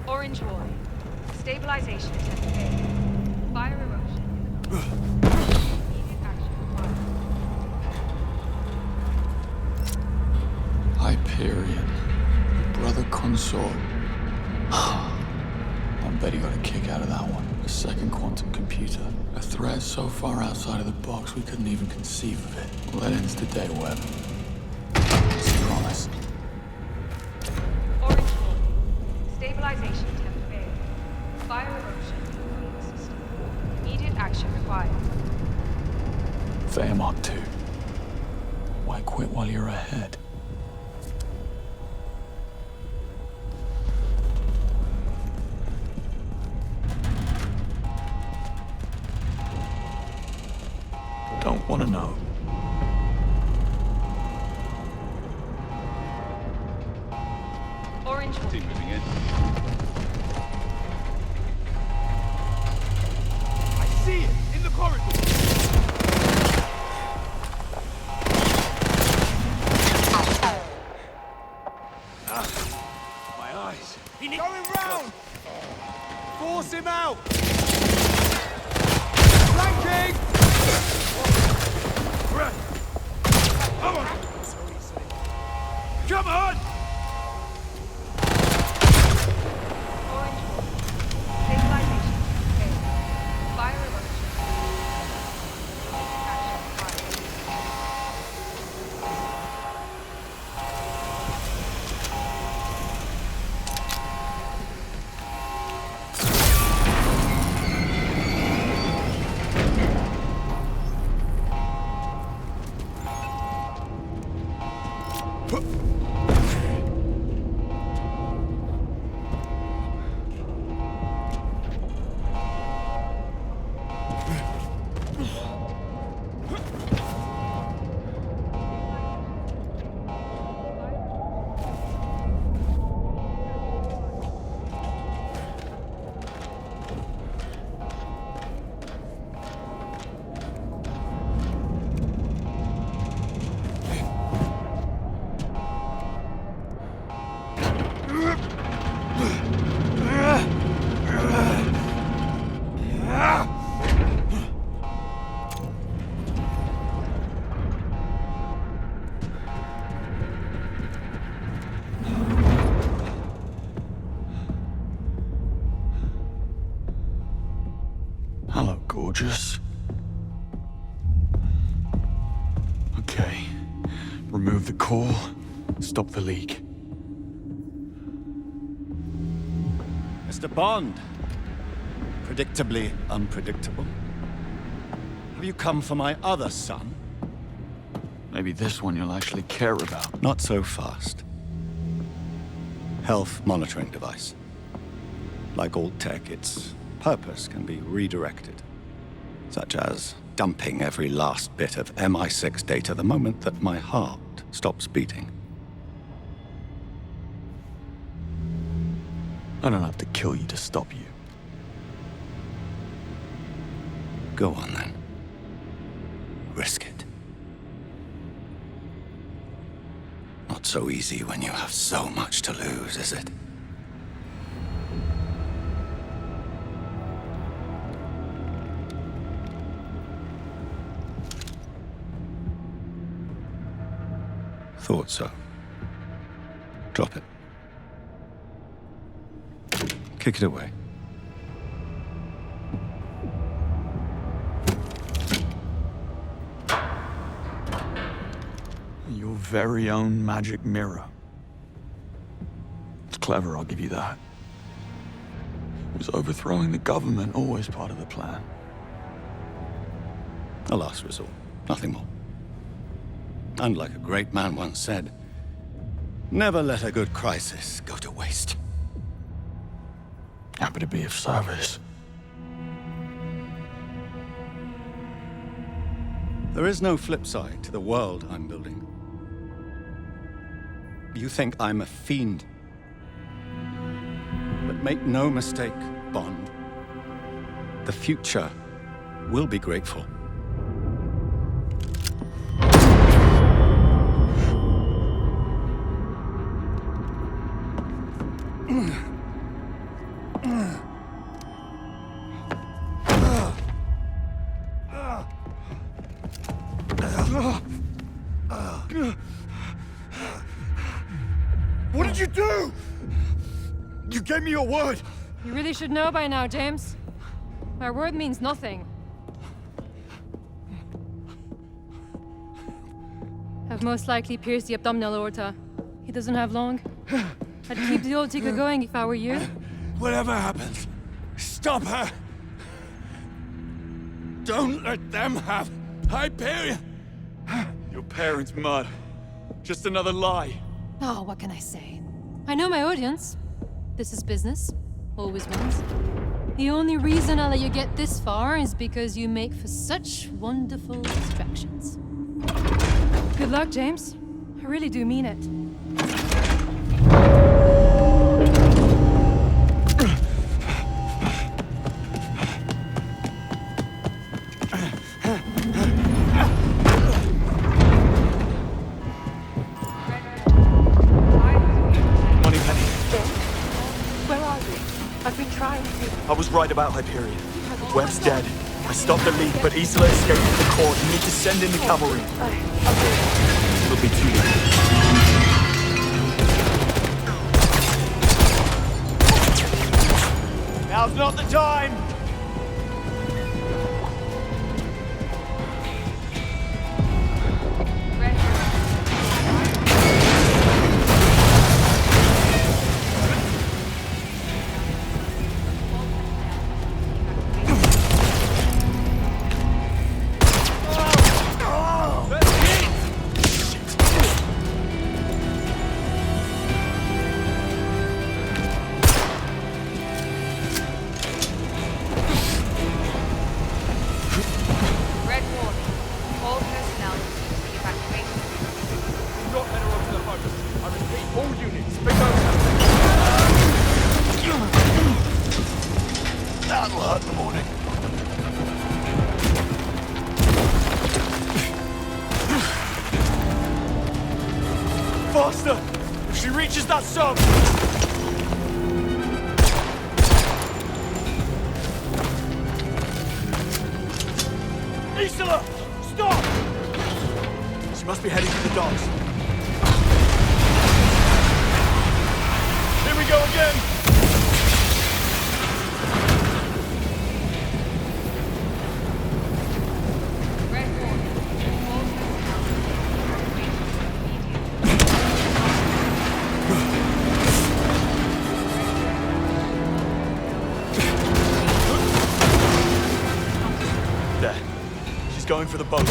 Orange warning. Stabilization attempt failed. Fire eruption in the cooling system. Immediate action required. Hyperion. Brother consort. I bet he got a kick out of that one. A second quantum computer. A threat so far outside of the box we couldn't even conceive of it. Well, that ends the day, Webb. It's a promise. Orange warning. Stabilization attempt failed. Fire eruption in the cooling system. Immediate action required. Fair Mark 2. Why quit while you're ahead? Don't want to know. Orange warning. Moving in. I him out! Flanking! Come on! Come on! Stabilization. Okay. Fire alert. Hello, gorgeous. Okay. Remove the core, stop the leak. Mr. Bond. Predictably unpredictable. Have you come for my other son? Maybe this one you'll actually care about. Not so fast. Health monitoring device. Like all tech, its purpose can be redirected. Such as dumping every last bit of MI6 data the moment that my heart stops beating. I don't have to kill you to stop you. Go on then. Risk it. Not so easy when you have so much to lose, is it? Thought so. Drop it. Kick it away. Your very own magic mirror. It's clever, I'll give you that. Was overthrowing the government always part of the plan? A last resort, nothing more. And like a great man once said, never let a good crisis go to waste. Happy to be of service. There is no flip side to the world I'm building. You think I'm a fiend. But make no mistake, Bond. The future will be grateful. What did you do? You gave me your word. You really should know by now, James. My word means nothing. I've most likely pierced the abdominal aorta. He doesn't have long. I'd keep the old ticker going if I were you. Whatever happens, stop her. Don't let them have Hyperion. Your parents' mud. Just another lie. Oh, what can I say? I know my audience. This is business. Always wins. The only reason I let you get this far is because you make for such wonderful distractions. Good luck, James. I really do mean it. Where are you? I've been trying. find you. I was right about Hyperion. Webb's dead. I stopped the leak, but Isola escaped with the core. You need to send in the cavalry. It'll be too late. Now's not the time! That'll hurt in the morning. Faster! If she reaches that sub! Isola! Stop! She must be heading to the docks. Here we go again! There. She's going for the boat.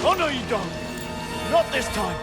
Oh no you don't! Not this time!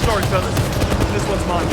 Sorry, fellas. This one's mine.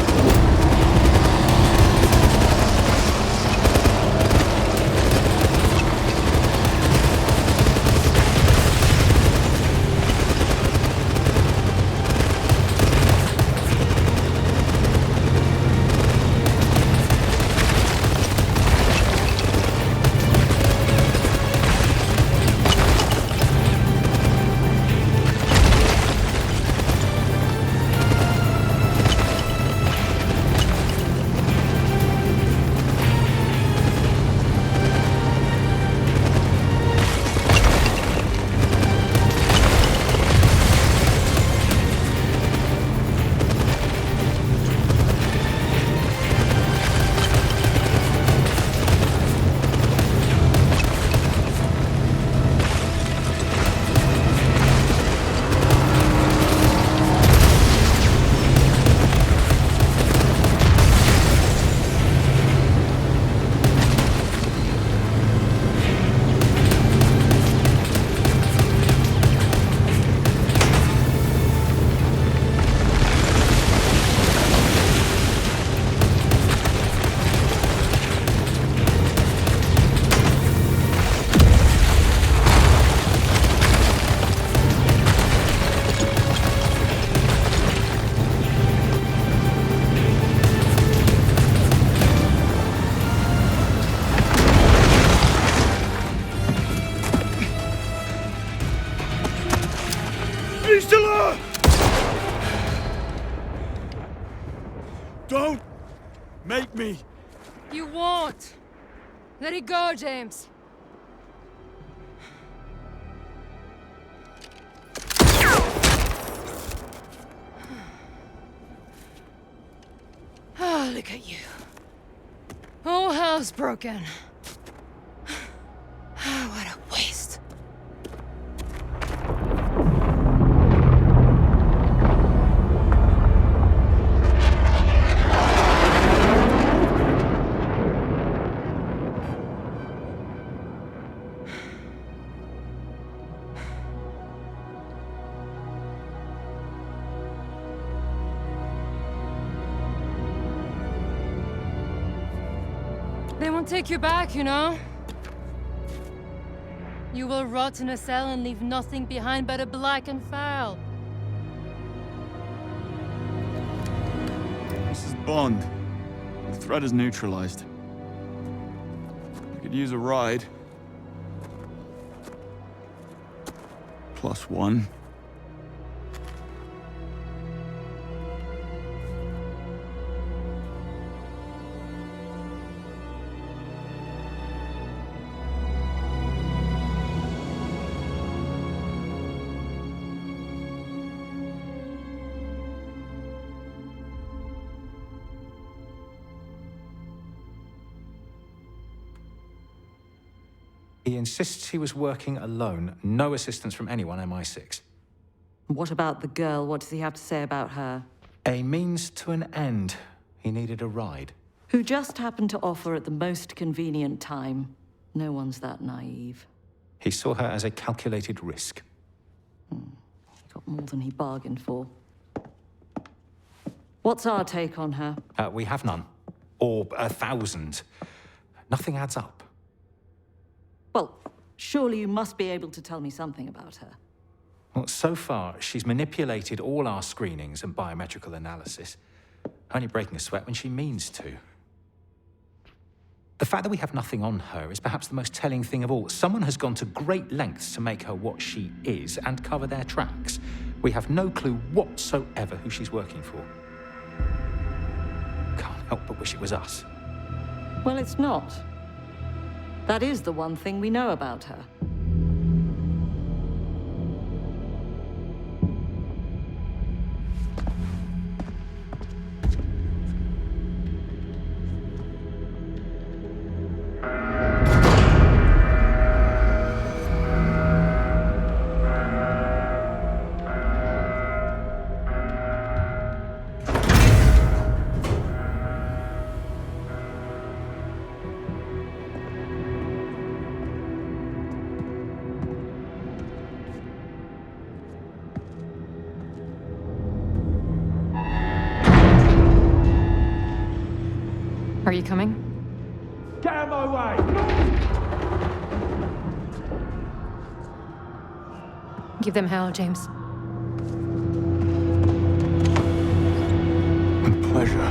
Isola! Don't make me! You won't! Let it go, James. Ah, look at you. Whole house broken. What a waste. They won't take you back, you know? You will rot in a cell and leave nothing behind but a blackened file. This is Bond. The threat is neutralized. I could use a ride. +1. He insists he was working alone, no assistance from anyone MI6. What about the girl? What does he have to say about her? A means to an end. He needed a ride. Who just happened to offer at the most convenient time. No one's that naive. He saw her as a calculated risk. He got more than he bargained for. What's our take on her? We have none. Or 1,000. Nothing adds up. Well, surely you must be able to tell me something about her. Well, so far, she's manipulated all our screenings and biometrical analysis, only breaking a sweat when she means to. The fact that we have nothing on her is perhaps the most telling thing of all. Someone has gone to great lengths to make her what she is and cover their tracks. We have no clue whatsoever who she's working for. Can't help but wish it was us. Well, it's not. That is the one thing we know about her. Are you coming? Get out of my way! Give them hell, James. With pleasure.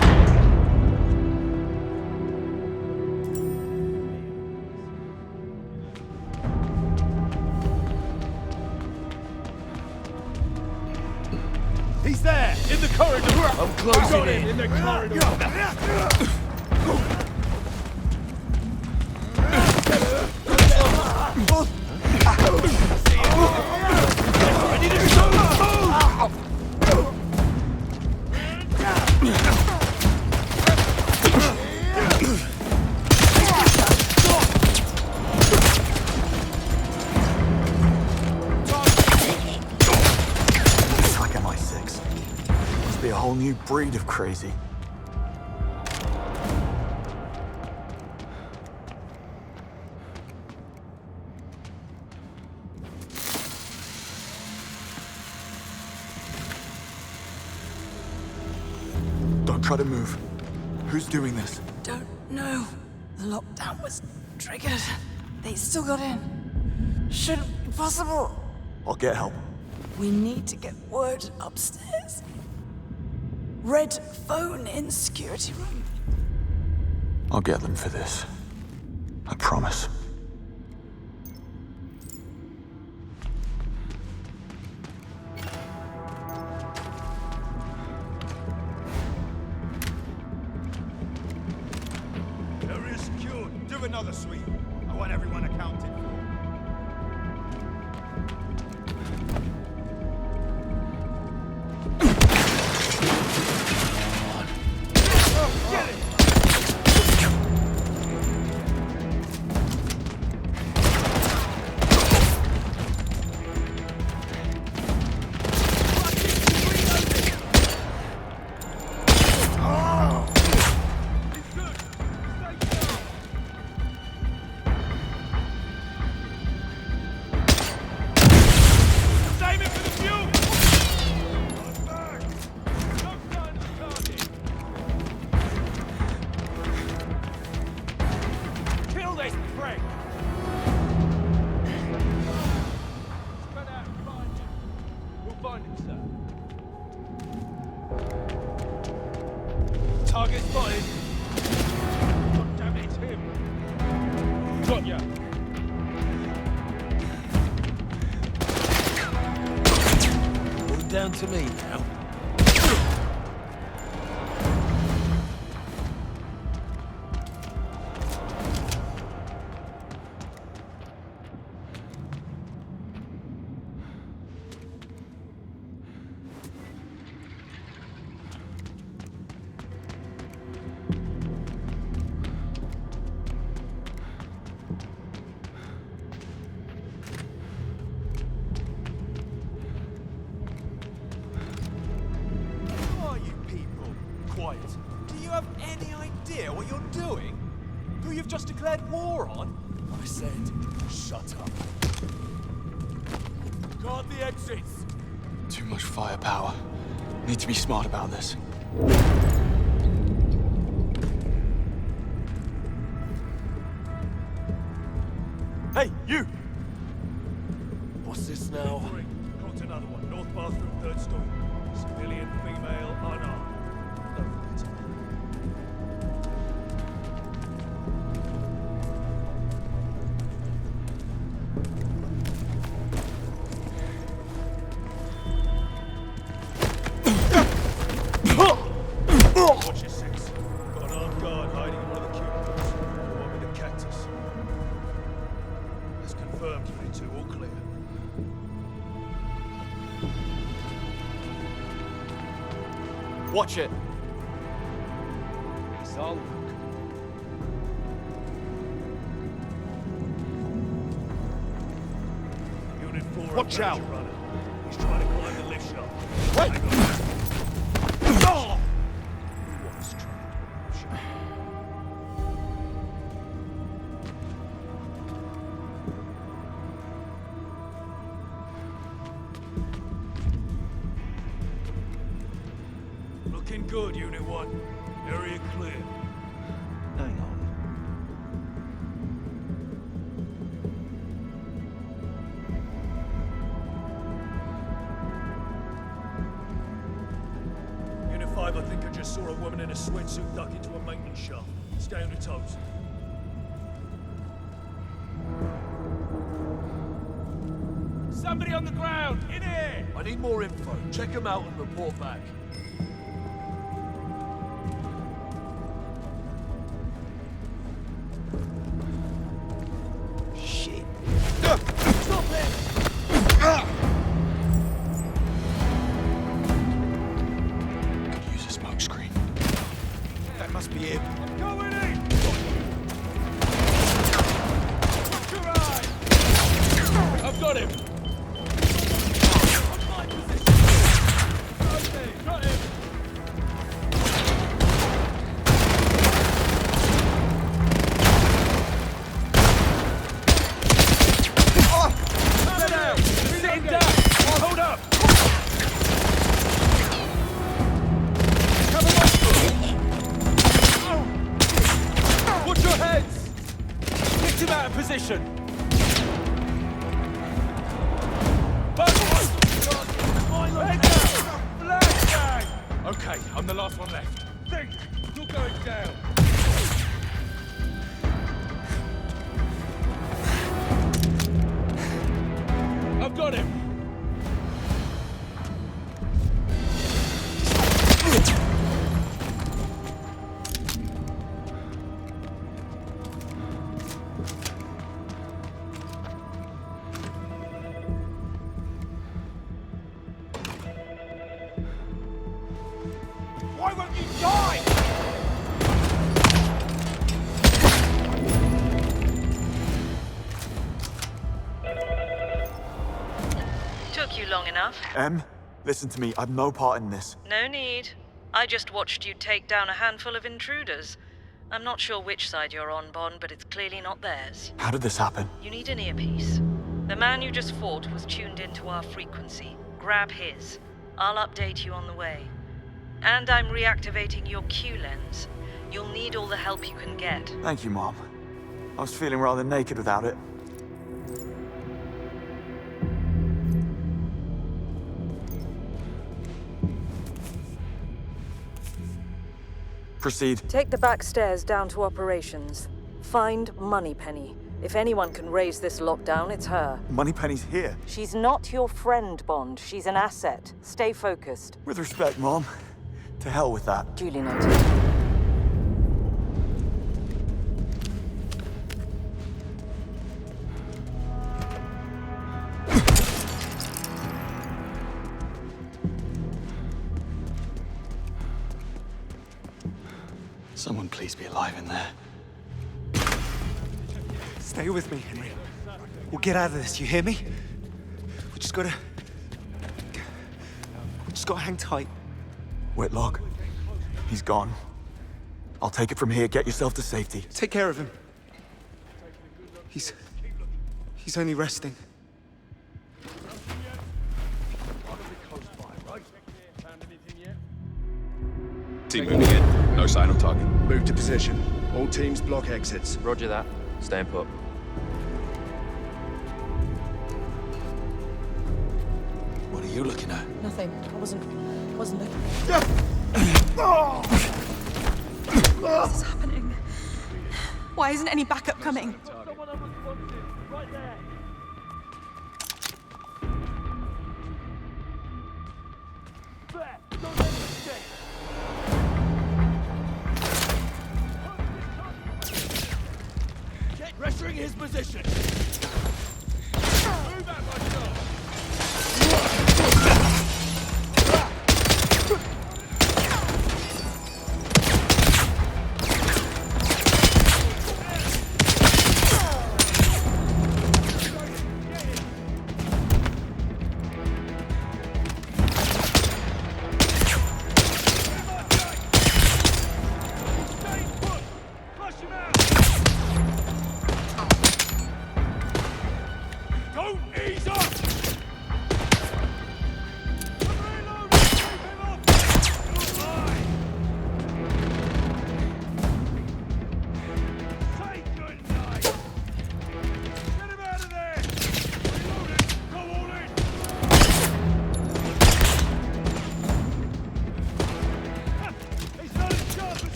He's there, in the corridor. I'm closing in the corridor. It's like MI6. Must be a whole new breed of crazy. Don't try to move. Who's doing this? Don't know. The lockdown was triggered. They still got in. Shouldn't be possible. I'll get help. We need to get word upstairs. Red phone in security room. I'll get them for this. I promise. Area secured. Do another sweep. I want everyone accounted for. Get it! Frank! Spread out and find him. We'll find him, sir. Target spotted. God damn it, it's him. Got ya. All down to me now. Who are you people? Quiet. Do you have any idea what you're doing? Who you've just declared war on? I said, shut up. Guard the exits. Too much firepower. Need to be smart about this. Hey, you! What's this now? Got another one. North bathroom, third story. Civilian, female, unarmed. Don't forget it. Watch your six. Got an armed guard hiding in one of the cubicles. The one with the cactus. That's confirmed, you two. All clear. Watch it. It's all look. Unit 4 Watch out. Runner. He's trying to climb the lift shaft. Wait! Oh! Who was trying to climb the lift shaft? Looking good, Unit 1. Area clear. Hang on. Unit 5, I think I just saw a woman in a sweatsuit duck into a maintenance shaft. Stay on your toes. Somebody on the ground! In here! I need more info. Check them out and report back. Shit! Stop it! Could use a smoke screen. That must be it. Going in! Watch your eye! I've got him! On my position! Okay, got him! Sit down! Sitting down! Hold up! Cover one! Watch your heads! Kicked him out of position! Okay, I'm the last one left. Think! You're going down! I've got him! Why won't you die? Took you long enough. Em, listen to me. I've no part in this. No need. I just watched you take down a handful of intruders. I'm not sure which side you're on, Bond, but it's clearly not theirs. How did this happen? You need an earpiece. The man you just fought was tuned into our frequency. Grab his. I'll update you on the way. And I'm reactivating your Q lens. You'll need all the help you can get. Thank you, Mom. I was feeling rather naked without it. Proceed. Take the back stairs down to operations. Find Moneypenny. If anyone can raise this lockdown, it's her. Moneypenny's here. She's not your friend, Bond. She's an asset. Stay focused. With respect, Mom. To hell with that. Duly noted. Someone please be alive in there. Stay with me, Henry. We'll get out of this, you hear me? We just gotta hang tight. Whitlock, he's gone. I'll take it from here. Get yourself to safety. Take care of him. He's only resting. Team moving in. No sign of target. Move to position. All teams block exits. Roger that. Staying put. What are you looking at? Nothing. I wasn't looking. What is happening? Why isn't any backup coming? Pressuring his position. Move out, myself.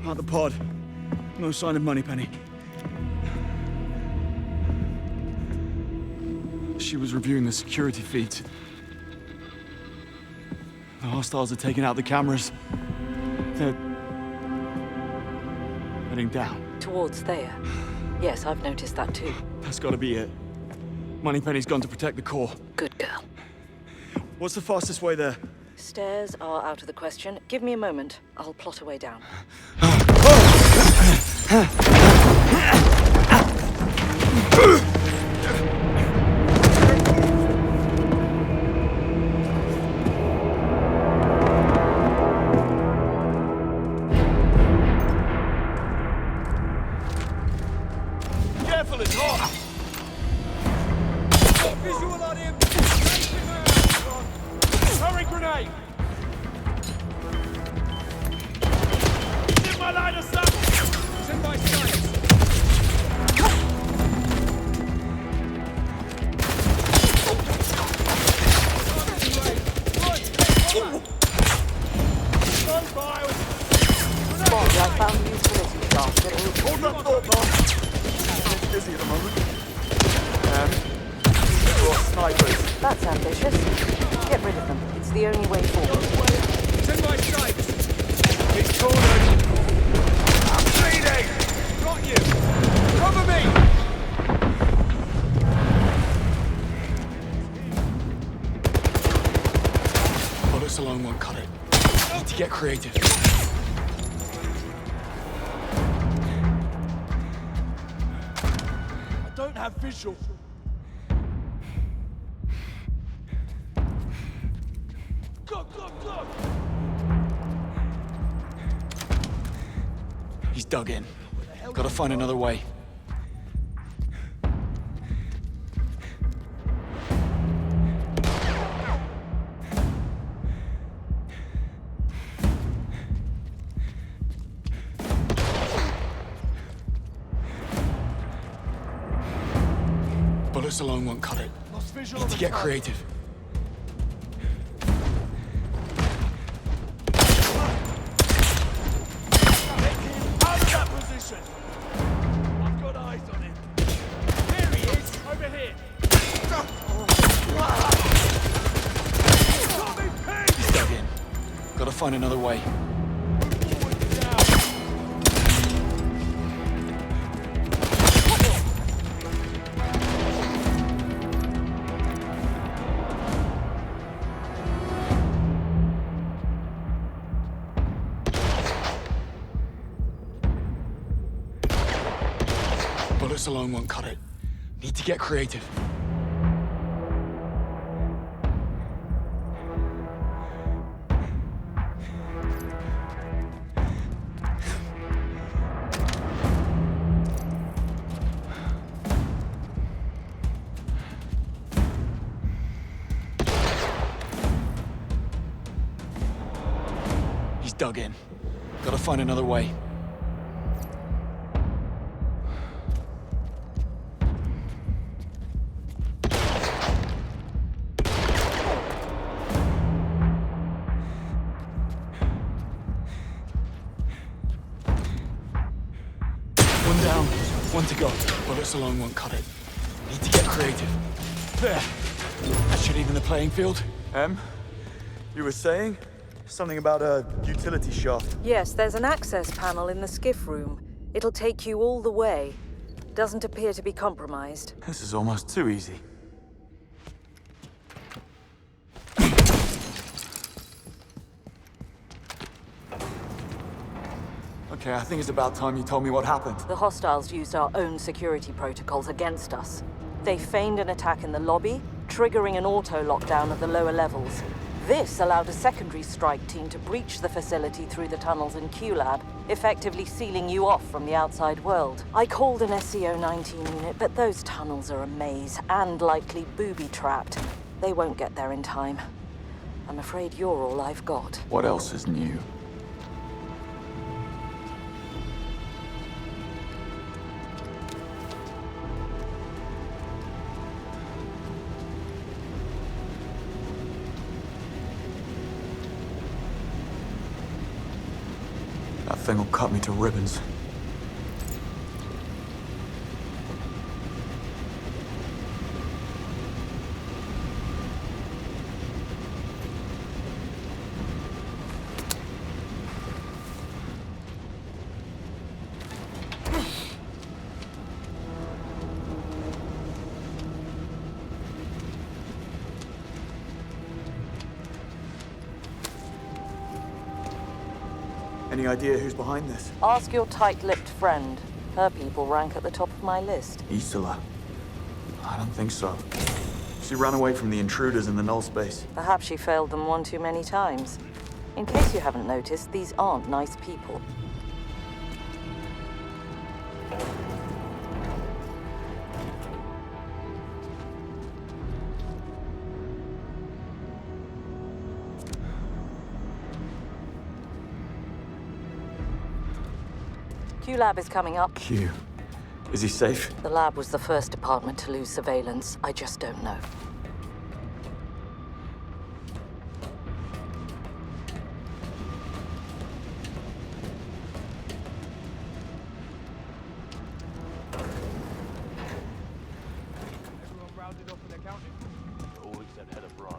Not the pod. No sign of Moneypenny. She was reviewing the security feeds. The hostiles are taking out the cameras. They're heading down. Towards there. Yes, I've noticed that too. That's gotta be it. Moneypenny's gone to protect the core. Good girl. What's the fastest way there? Stairs are out of the question. Give me a moment. I'll plot a way down. suspicious. Get rid of them. It's the only way forward. It's in my sights! He's cornered! I'm bleeding! Got you! Cover me! Bullets alone won't cut it. Need to get creative. I don't have visual. Go! He's dug in. Gotta find another way. Bullets alone won't cut it. Need to get creative. Out of that position! I've got eyes on him. There he is! Over here! He's dug in. Gotta find another way. Bullets alone won't cut it. Need to get creative. He's dug in. Gotta find another way. One down, one to go. Bullets alone won't cut it. Need to get creative. There. That should even the playing field. You were saying? Something about a utility shaft. Yes, there's an access panel in the skiff room. It'll take you all the way. Doesn't appear to be compromised. This is almost too easy. Okay, I think it's about time you told me what happened. The hostiles used our own security protocols against us. They feigned an attack in the lobby, triggering an auto-lockdown of the lower levels. This allowed a secondary strike team to breach the facility through the tunnels in Q-Lab, effectively sealing you off from the outside world. I called an SCO-19 unit, but those tunnels are a maze, and likely booby-trapped. They won't get there in time. I'm afraid you're all I've got. What else is new? That thing will cut me to ribbons. Any idea who's behind this? Ask your tight-lipped friend. Her people rank at the top of my list. Isola. I don't think so. She ran away from the intruders in the null space. Perhaps she failed them one too many times. In case you haven't noticed, these aren't nice people. Q-Lab is coming up. Q. Is he safe? The lab was the first department to lose surveillance. I just don't know. Everyone rounded up and accounted. All except Head of Brian.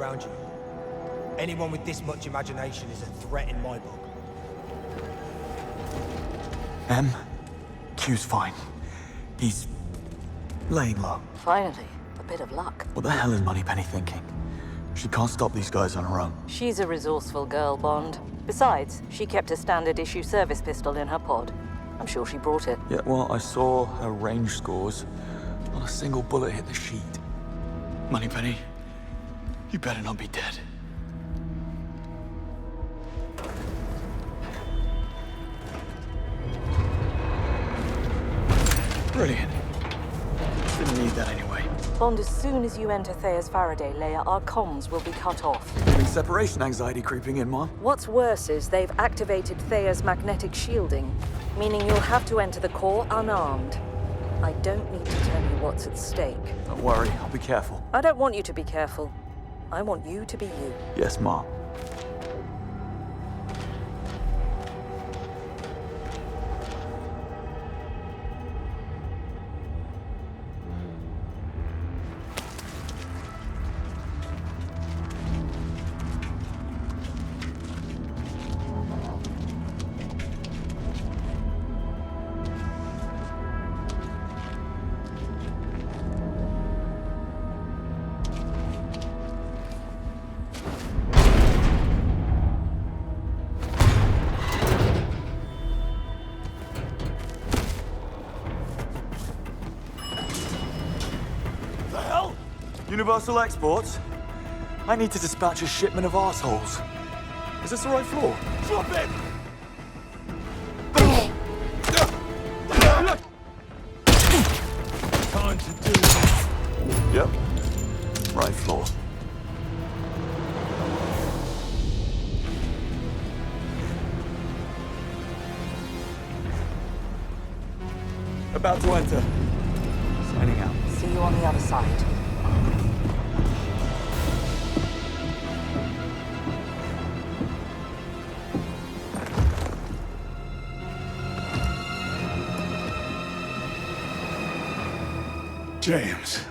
around you. Anyone with this much imagination is a threat in my book. Q's fine. He's laying low. Finally, a bit of luck. What the hell is Moneypenny thinking? She can't stop these guys on her own. She's a resourceful girl, Bond. Besides, she kept a standard-issue service pistol in her pod. I'm sure she brought it. Yeah, well, I saw her range scores. Not a single bullet hit the sheet. Moneypenny, you better not be dead. Brilliant. Didn't need that anyway. Bond, as soon as you enter Thea's Faraday layer, our comms will be cut off. Feeling separation anxiety creeping in, Mom? What's worse is they've activated Thea's magnetic shielding, meaning you'll have to enter the core unarmed. I don't need to tell you what's at stake. Don't worry, I'll be careful. I don't want you to be careful. I want you to be you. Yes, Mom. Universal Exports? I need to dispatch a shipment of assholes. Is this the right floor? Drop it! Time to do this. Yep. Right floor. About to enter. Signing out. See you on the other side. James.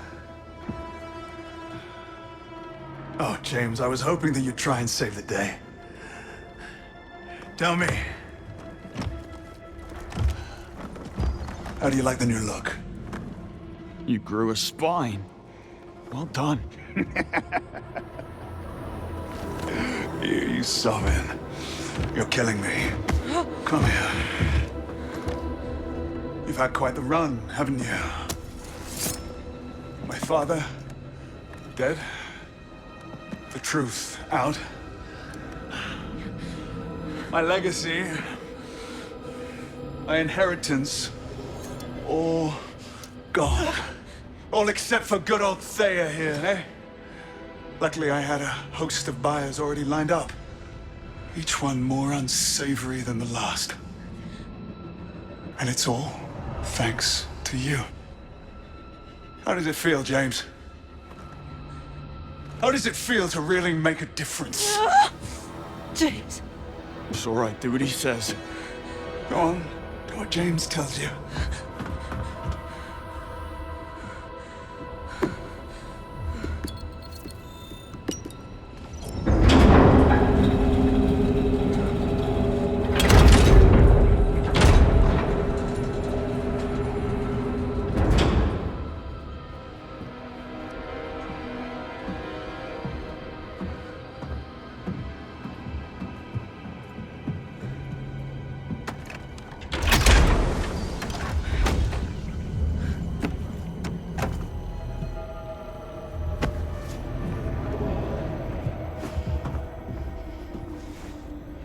Oh, James, I was hoping that you'd try and save the day. Tell me. How do you like the new look? You grew a spine. Well done. You sobbing. You're killing me. Come here. You've had quite the run, haven't you? My father, dead. The truth out. My legacy, my inheritance, all gone. All except for good old Thea here, eh? Luckily, I had a host of buyers already lined up. Each one more unsavory than the last. And it's all thanks to you. How does it feel, James? How does it feel to really make a difference? James. It's all right. Do what he says. Go on. Do what James tells you.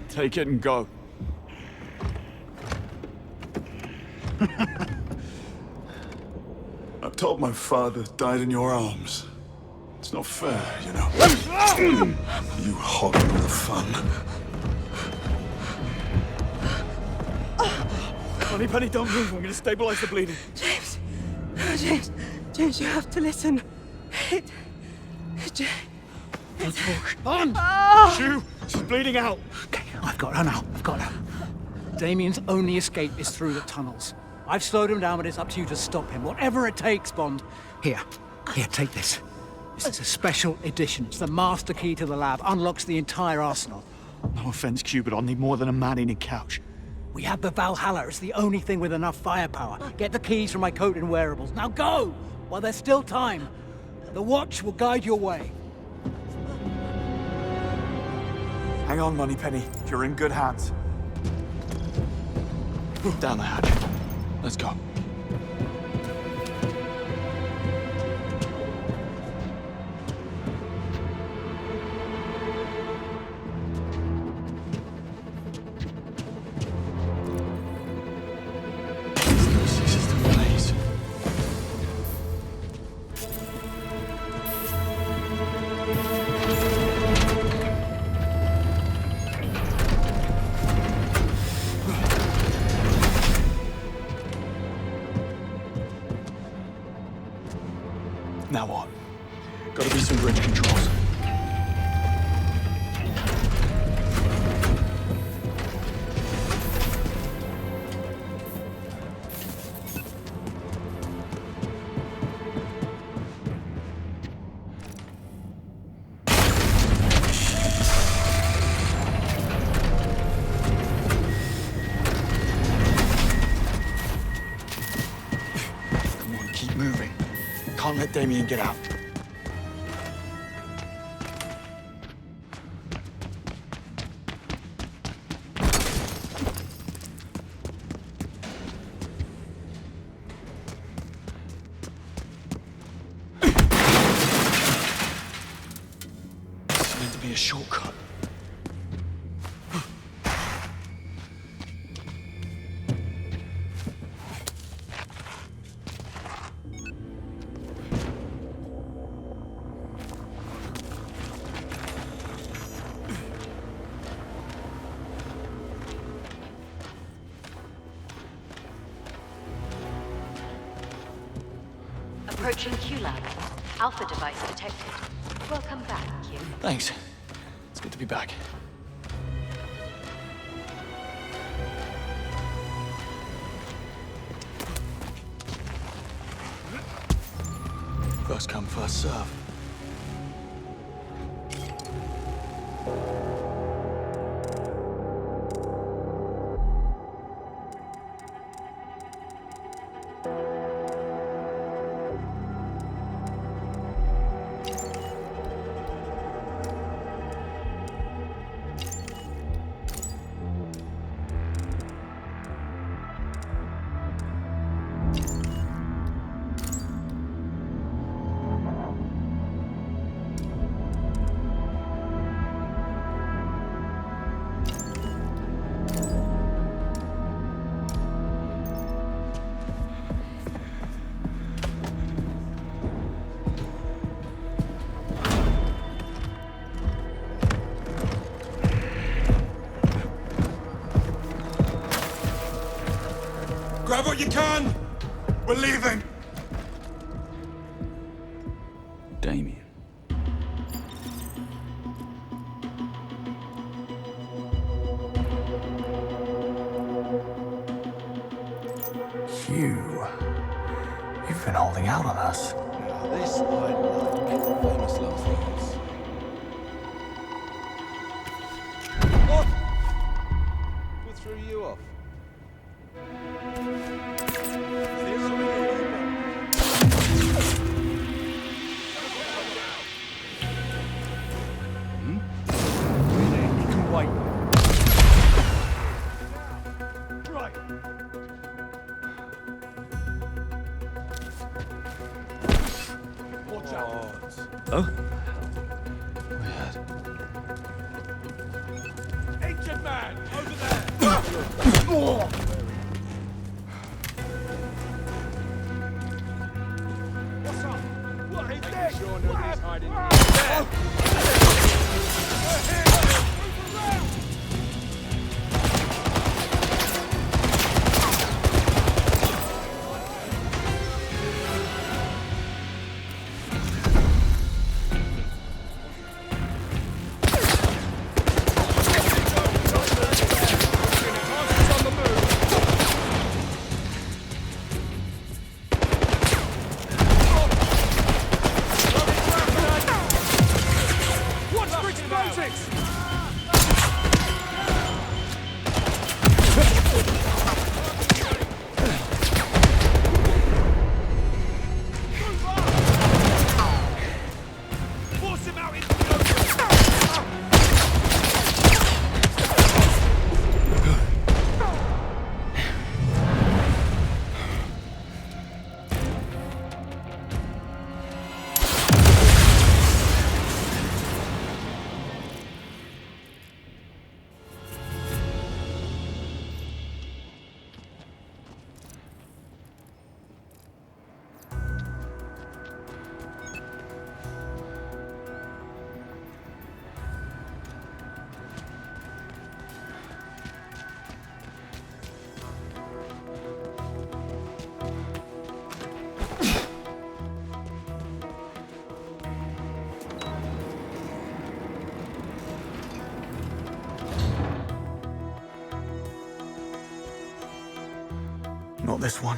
Take it and go. I'm told my father died in your arms. It's not fair, you know. You hogging all the fun. Moneypenny, don't move. I'm gonna stabilize the bleeding. James. James, you have to listen. Don't talk. On! Shoo! She's bleeding out. Okay, I've got her now. I've got her. Damien's only escape is through the tunnels. I've slowed him down, but it's up to you to stop him. Whatever it takes, Bond. Here, take this. This is a special edition. It's the master key to the lab. Unlocks the entire arsenal. No offense, Q, but I'll need more than a man-eating couch. We have the Valhalla. It's the only thing with enough firepower. Get the keys from my coat and wearables. Now go! While there's still time. The watch will guide your way. Hang on, Moneypenny. You're in good hands. Down the hatch. Let's go. Now what? Gotta be some bridge controls. Come on, keep moving. Can't let Damien get out. It's meant to be a shortcut. Approaching Q-Lab. Alpha device detected. Welcome back, Q. Thanks. It's good to be back. First come, first serve. Grab what you can! We're leaving! Damien. You've been holding out on us. Now this I like. Famous last words. What? Who threw you off? Oh? Ancient man! Over there! What's up? What is this? Sure nobody's hiding there. Not this one.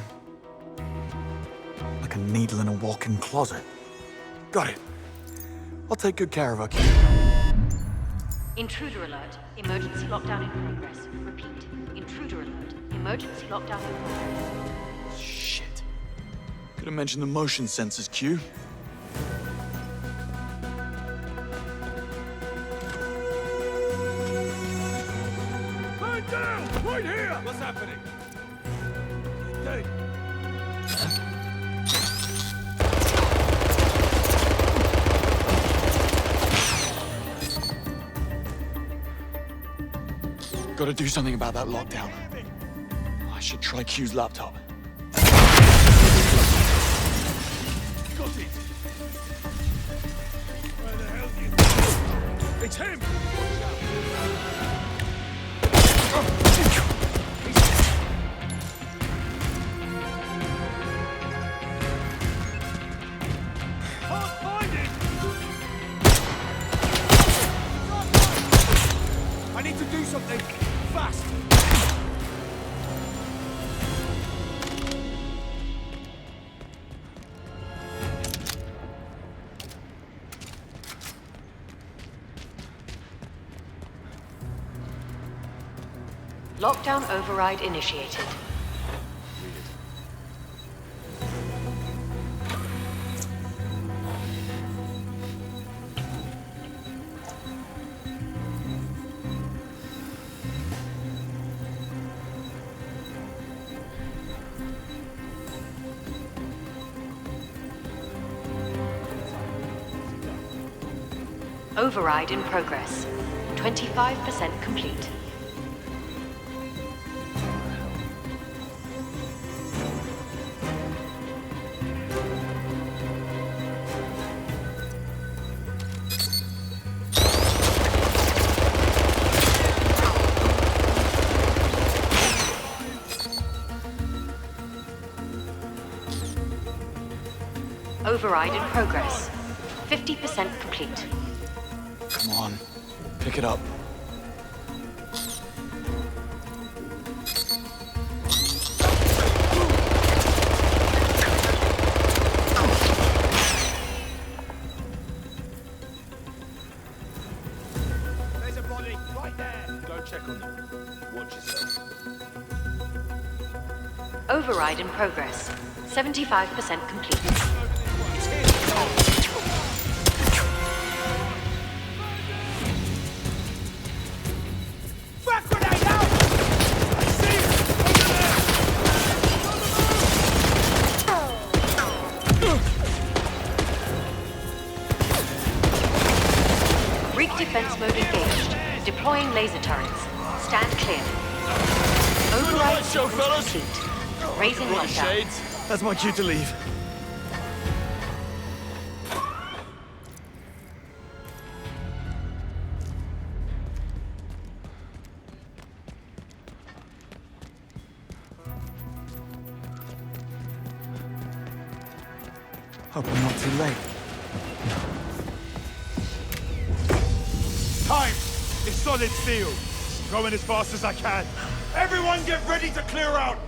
Like a needle in a walk-in closet. Got it. I'll take good care of her, Q. Intruder alert. Emergency lockdown in progress. Repeat. Intruder alert. Emergency lockdown in progress. Shit. Could have mentioned the motion sensors, Q. Man down! Right here! What's happening? Hey. Gotta do something about that lockdown. I should try Q's laptop. Got it! Where the hell are you? It's him! Can't find it! I need to do something! Fast! Lockdown override initiated. Override in progress. 25% complete. Override in progress. 50% complete. Come on. Pick it up. There's a body right there. Go check on them. Watch yourself. Override in progress. 75% complete. Greek defense mode engaged. Deploying laser turrets. Stand clear. Override complete. Raising lockdown. That's my cue to leave. Hope I'm not too late. Time! It's solid steel. Going as fast as I can. Everyone get ready to clear out!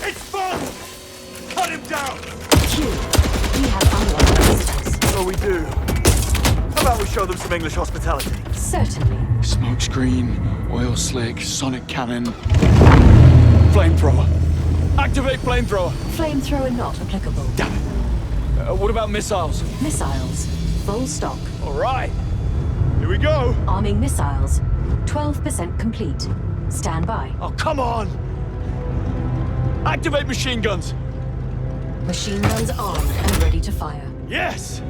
It's fun! Cut him down! We have unlocked systems. So we do. How about we show them some English hospitality? Certainly. Smoke screen, oil slick, sonic cannon, flamethrower. Activate flamethrower. Flamethrower not applicable. Damn it. What about missiles? Missiles. Full stock. All right. Here we go. Arming missiles. 12% complete. Stand by. Oh, come on. Activate machine guns. Machine guns armed and ready to fire. Yes!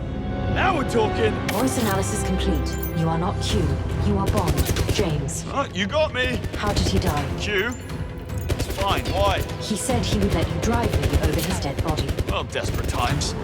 Now we're talking! Voice analysis complete. You are not Q. You are Bond. James. You got me! How did he die? Q? It's fine, why? He said he would let you drive me over his dead body. Well, desperate times.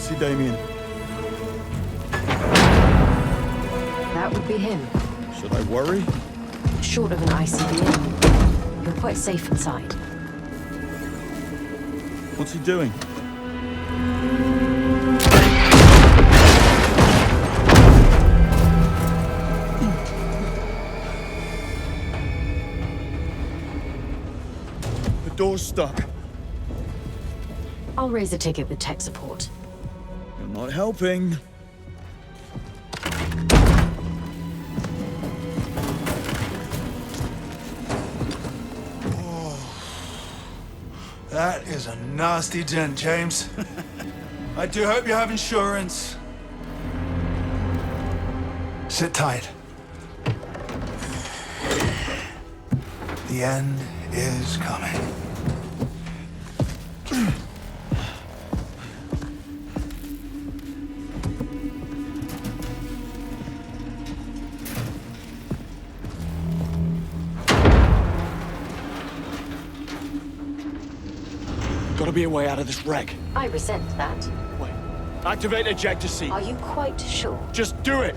to see Damien. That would be him. Should I worry? Short of an ICBM, you're quite safe inside. What's he doing? The door's stuck. I'll raise a ticket with tech support. You're not helping. That is a nasty dent, James. I do hope you have insurance. Sit tight. The end is coming. Gotta be a way out of this wreck. I resent that. Wait. Activate ejector seat. Are you quite sure? Just do it!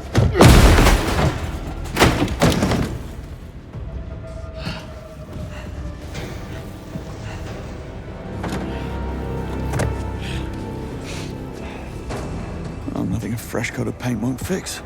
Nothing a fresh coat of paint won't fix.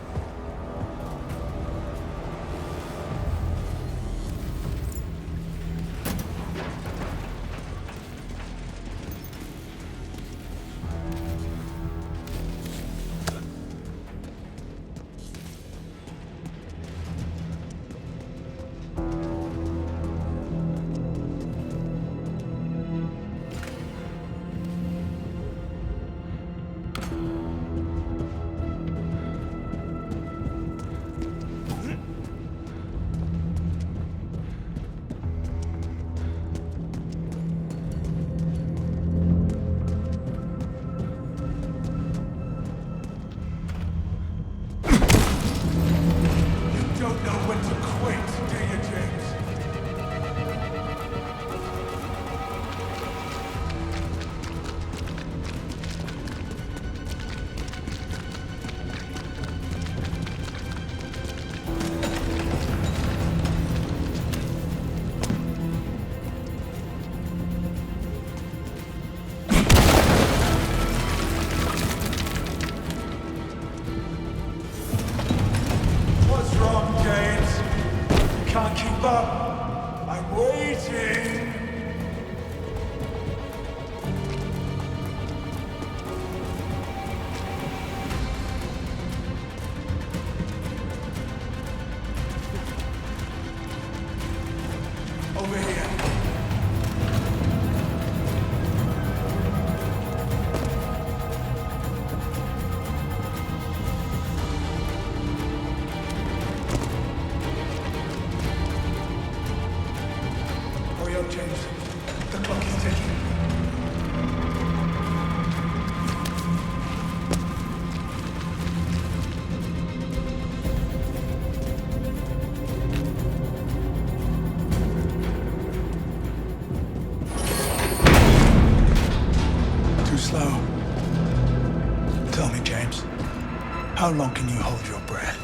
How long can you hold your breath?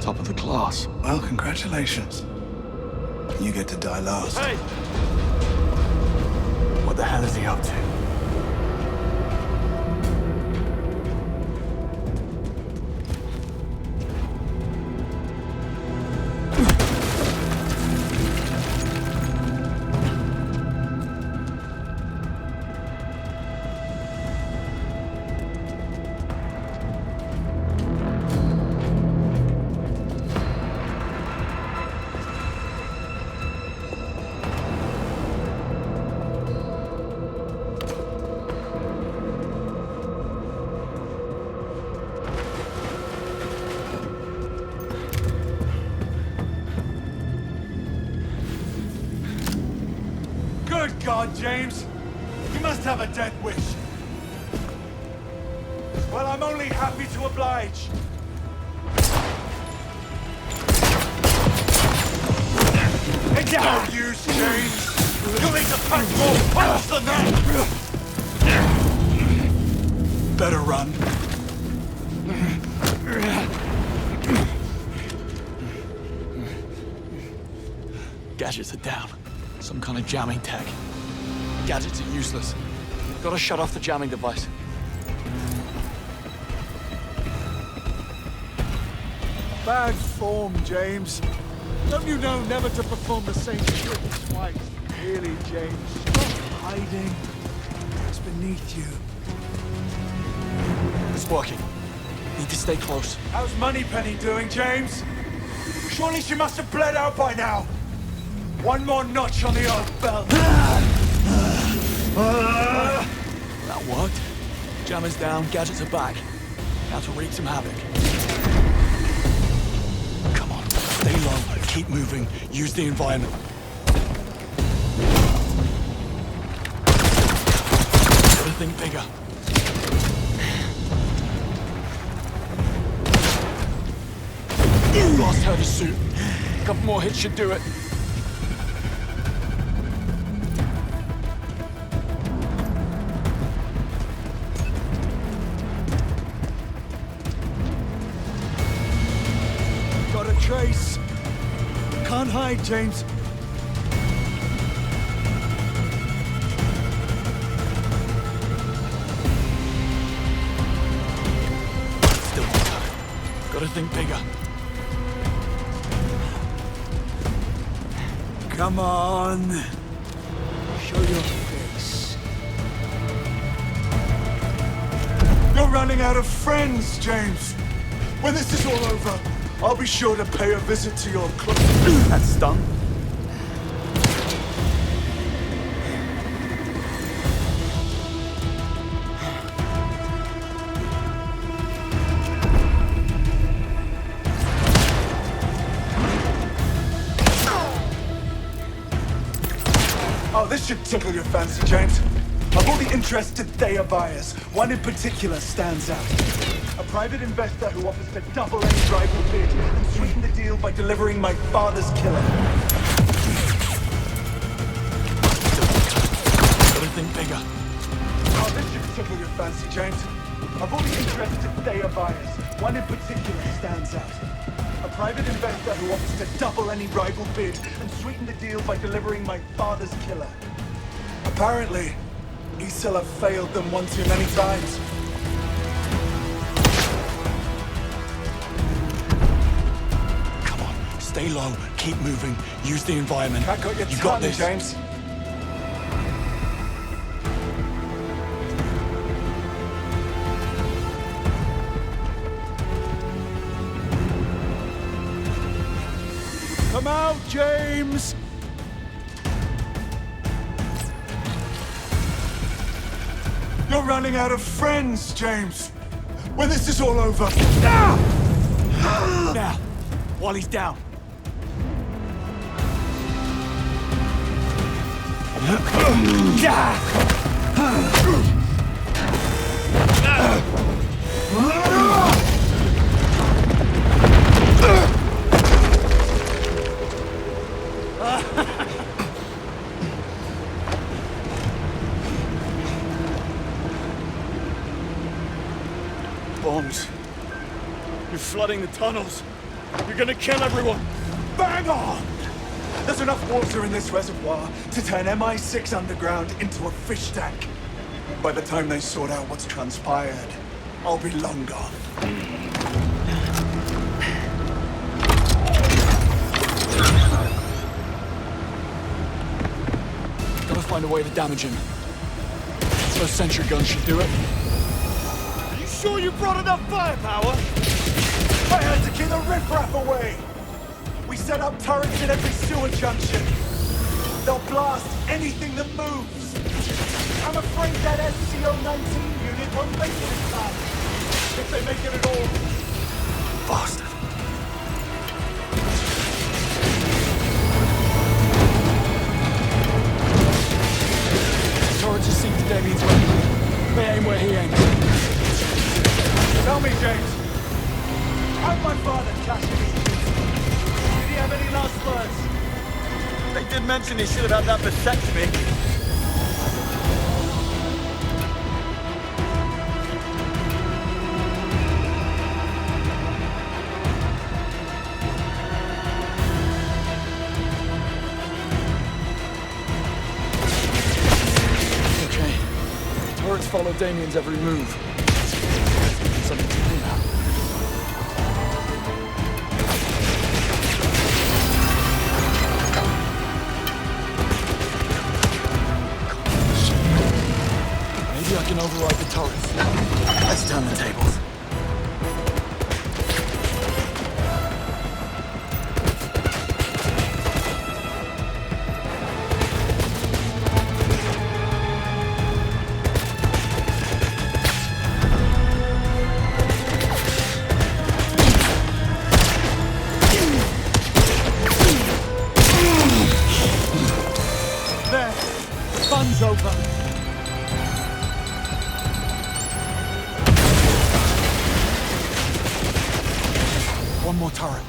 Top of the class. Well, congratulations. You get to die last. Hey! What the hell is he up to? Good God, James! You must have a death wish. Well, I'm only happy to oblige. It's no use, James! You'll need to pack more punch than that! Gadgets are down. Some kind of jamming tech. Gadgets are useless. Gotta shut off the jamming device. Bad form, James. Don't you know never to perform the same trick twice? Really, James? Stop hiding. It's beneath you. It's working. Need to stay close. How's Moneypenny doing, James? Surely she must have bled out by now. One more notch on the old belt. That worked. Jammer's down, gadgets are back. Now to wreak some havoc. Come on, stay low, keep moving, use the environment. Gotta think bigger. Lost heavy suit. A couple more hits should do it. Got a trace. Can't hide, James. Still won't cut it. Gotta think bigger. Come on. Show your face. You're running out of friends, James. When this is all over, I'll be sure to pay a visit to your club. That stung? Oh, this should tickle your fancy, James. Of all the interested Thea buyers, one in particular stands out. A private investor who offers to double any rival bid and sweeten the deal by delivering my father's killer. Gotta think bigger. Oh, this should tickle your fancy, James. Of all the interested Thea buyers, one in particular stands out. A private investor who offers to double any rival bid and sweeten the deal by delivering my father's killer. Apparently, Isla failed them one too many times. Come on, stay low, keep moving, use the environment. I got your You tongue, got this. James. Come out, James! You're running out of friends, James. When this is all over... Now, while he's down. Bombs. You're flooding the tunnels. You're gonna kill everyone. Bang on! There's enough water in this reservoir to turn MI6 underground into a fish tank. By the time they sort out what's transpired, I'll be long gone. Gotta find a way to damage him. Those sentry guns should do it. Are you sure you brought enough firepower? I had to keep the riffraff away. We set up turrets in every sewer junction. They'll blast anything that moves. I'm afraid that SCO-19 unit won't make it in time. If they make it at all. Bastard. Turrets are synced to Damien's weapon. They aim where he aims. Tell me, James. How'd my father cash in his chips? Did he have any last words? They did mention he should have had that vasectomy. follow Damien's every move. Something to do now. Maybe I can override the turrets. Let's turn the tables. There! Fun's over! One more turret.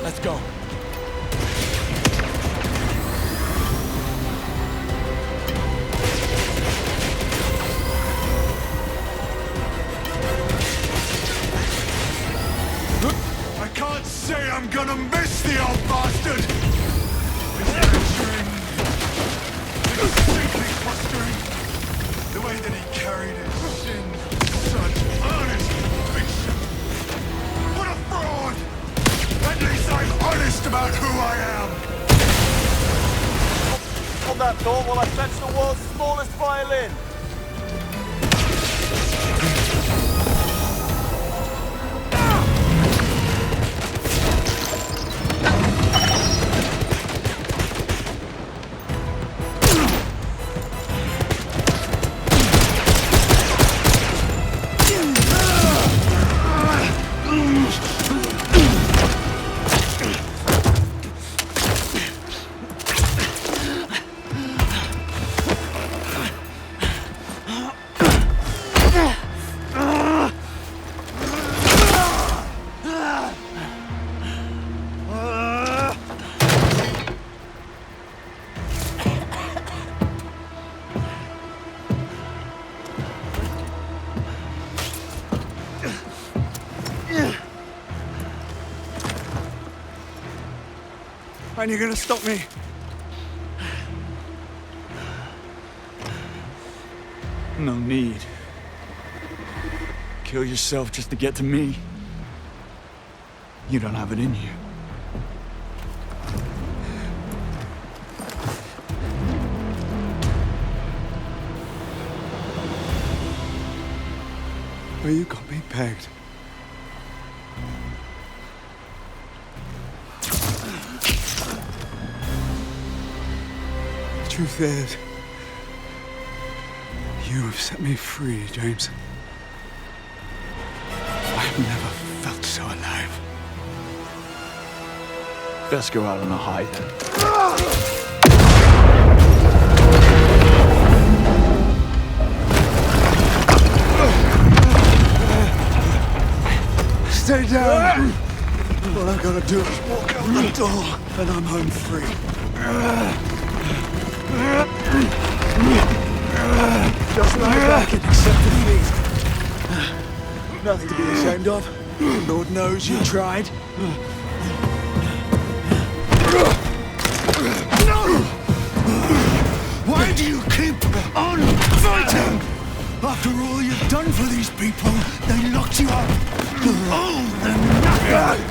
Let's go. I can't say I'm gonna miss the old bastard! It's lecturing. It's simply frustrating. The way that he carried his sin, such earnest conviction. What a fraud! At least I'm honest about who I am! On that thought while I fetch the world's smallest violin. And you're gonna stop me? No need. Kill yourself just to get to me. You don't have it in you. Well, you got me pegged. The truth is, you have set me free, James. I have never felt so alive. Best go out on a high then. Stay down! All I've got to do is walk out the door, and I'm home free. Just like I can accept defeat. Nothing to be ashamed of. Lord knows you tried. No! Why do you keep on fighting? After all you've done for these people, they locked you up. All the nothing!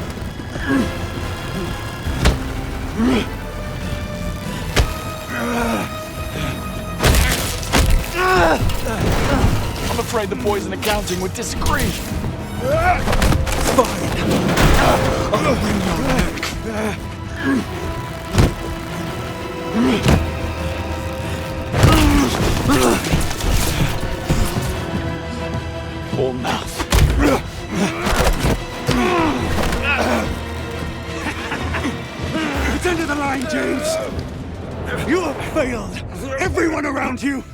I'm afraid the boys in accounting would disagree. Fine. I'll bring your neck. Full mouth. It's end of the line, James. You have failed. Everyone around you.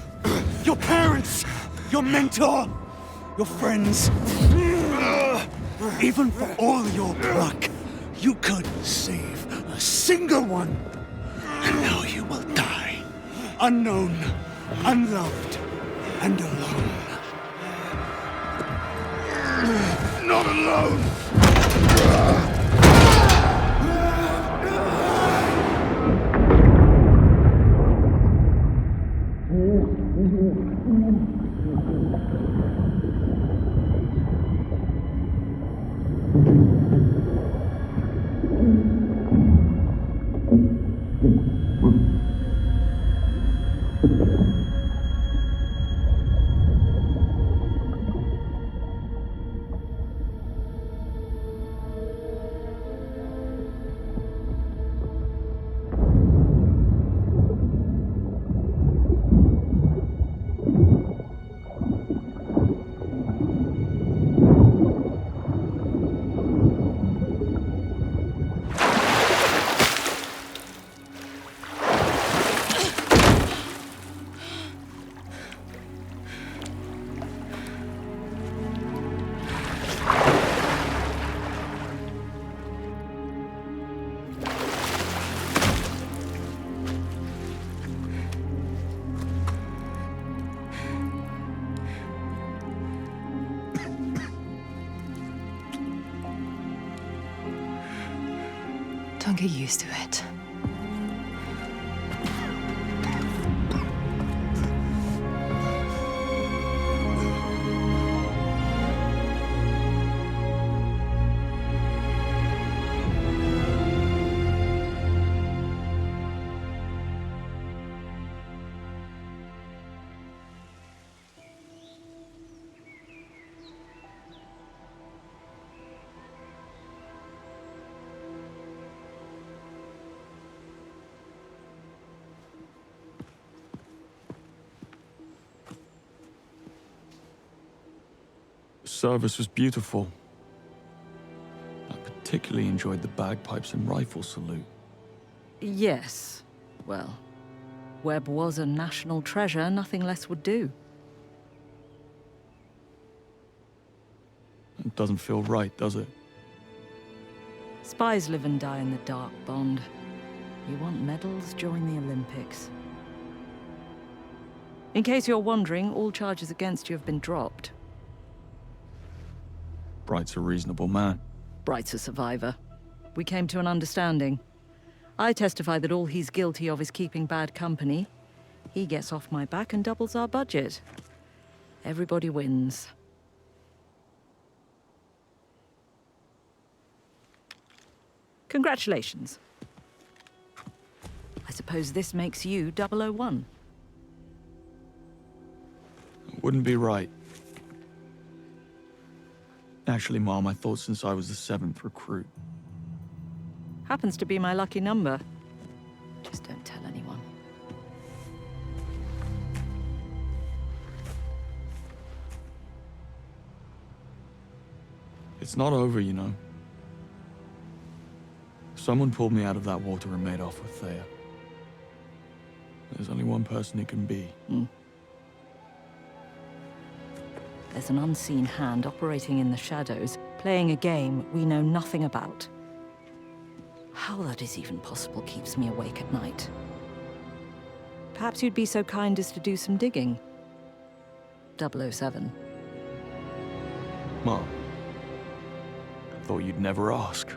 Your parents. Your mentor. Your friends. Even for all your pluck, you could save a single one. And now you will die. Unknown, unloved, and alone. Not alone! Don't get used to it. The service was beautiful. I particularly enjoyed the bagpipes and rifle salute. Yes. Well, Webb was a national treasure. Nothing less would do. It doesn't feel right, does it? Spies live and die in the dark, Bond. You want medals? Join the Olympics. In case you're wondering, all charges against you have been dropped. Bright's a reasonable man. Bright's a survivor. We came to an understanding. I testify that all he's guilty of is keeping bad company. He gets off my back and doubles our budget. Everybody wins. Congratulations. I suppose this makes you 001. It wouldn't be right. Actually, Mom, I thought since I was the 7th recruit. Happens to be my lucky number. Just don't tell anyone. It's not over, you know. Someone pulled me out of that water and made off with Thea. There's only one person it can be. There's an unseen hand operating in the shadows, playing a game we know nothing about. How that is even possible keeps me awake at night. Perhaps you'd be so kind as to do some digging. 007. Mom, I thought you'd never ask.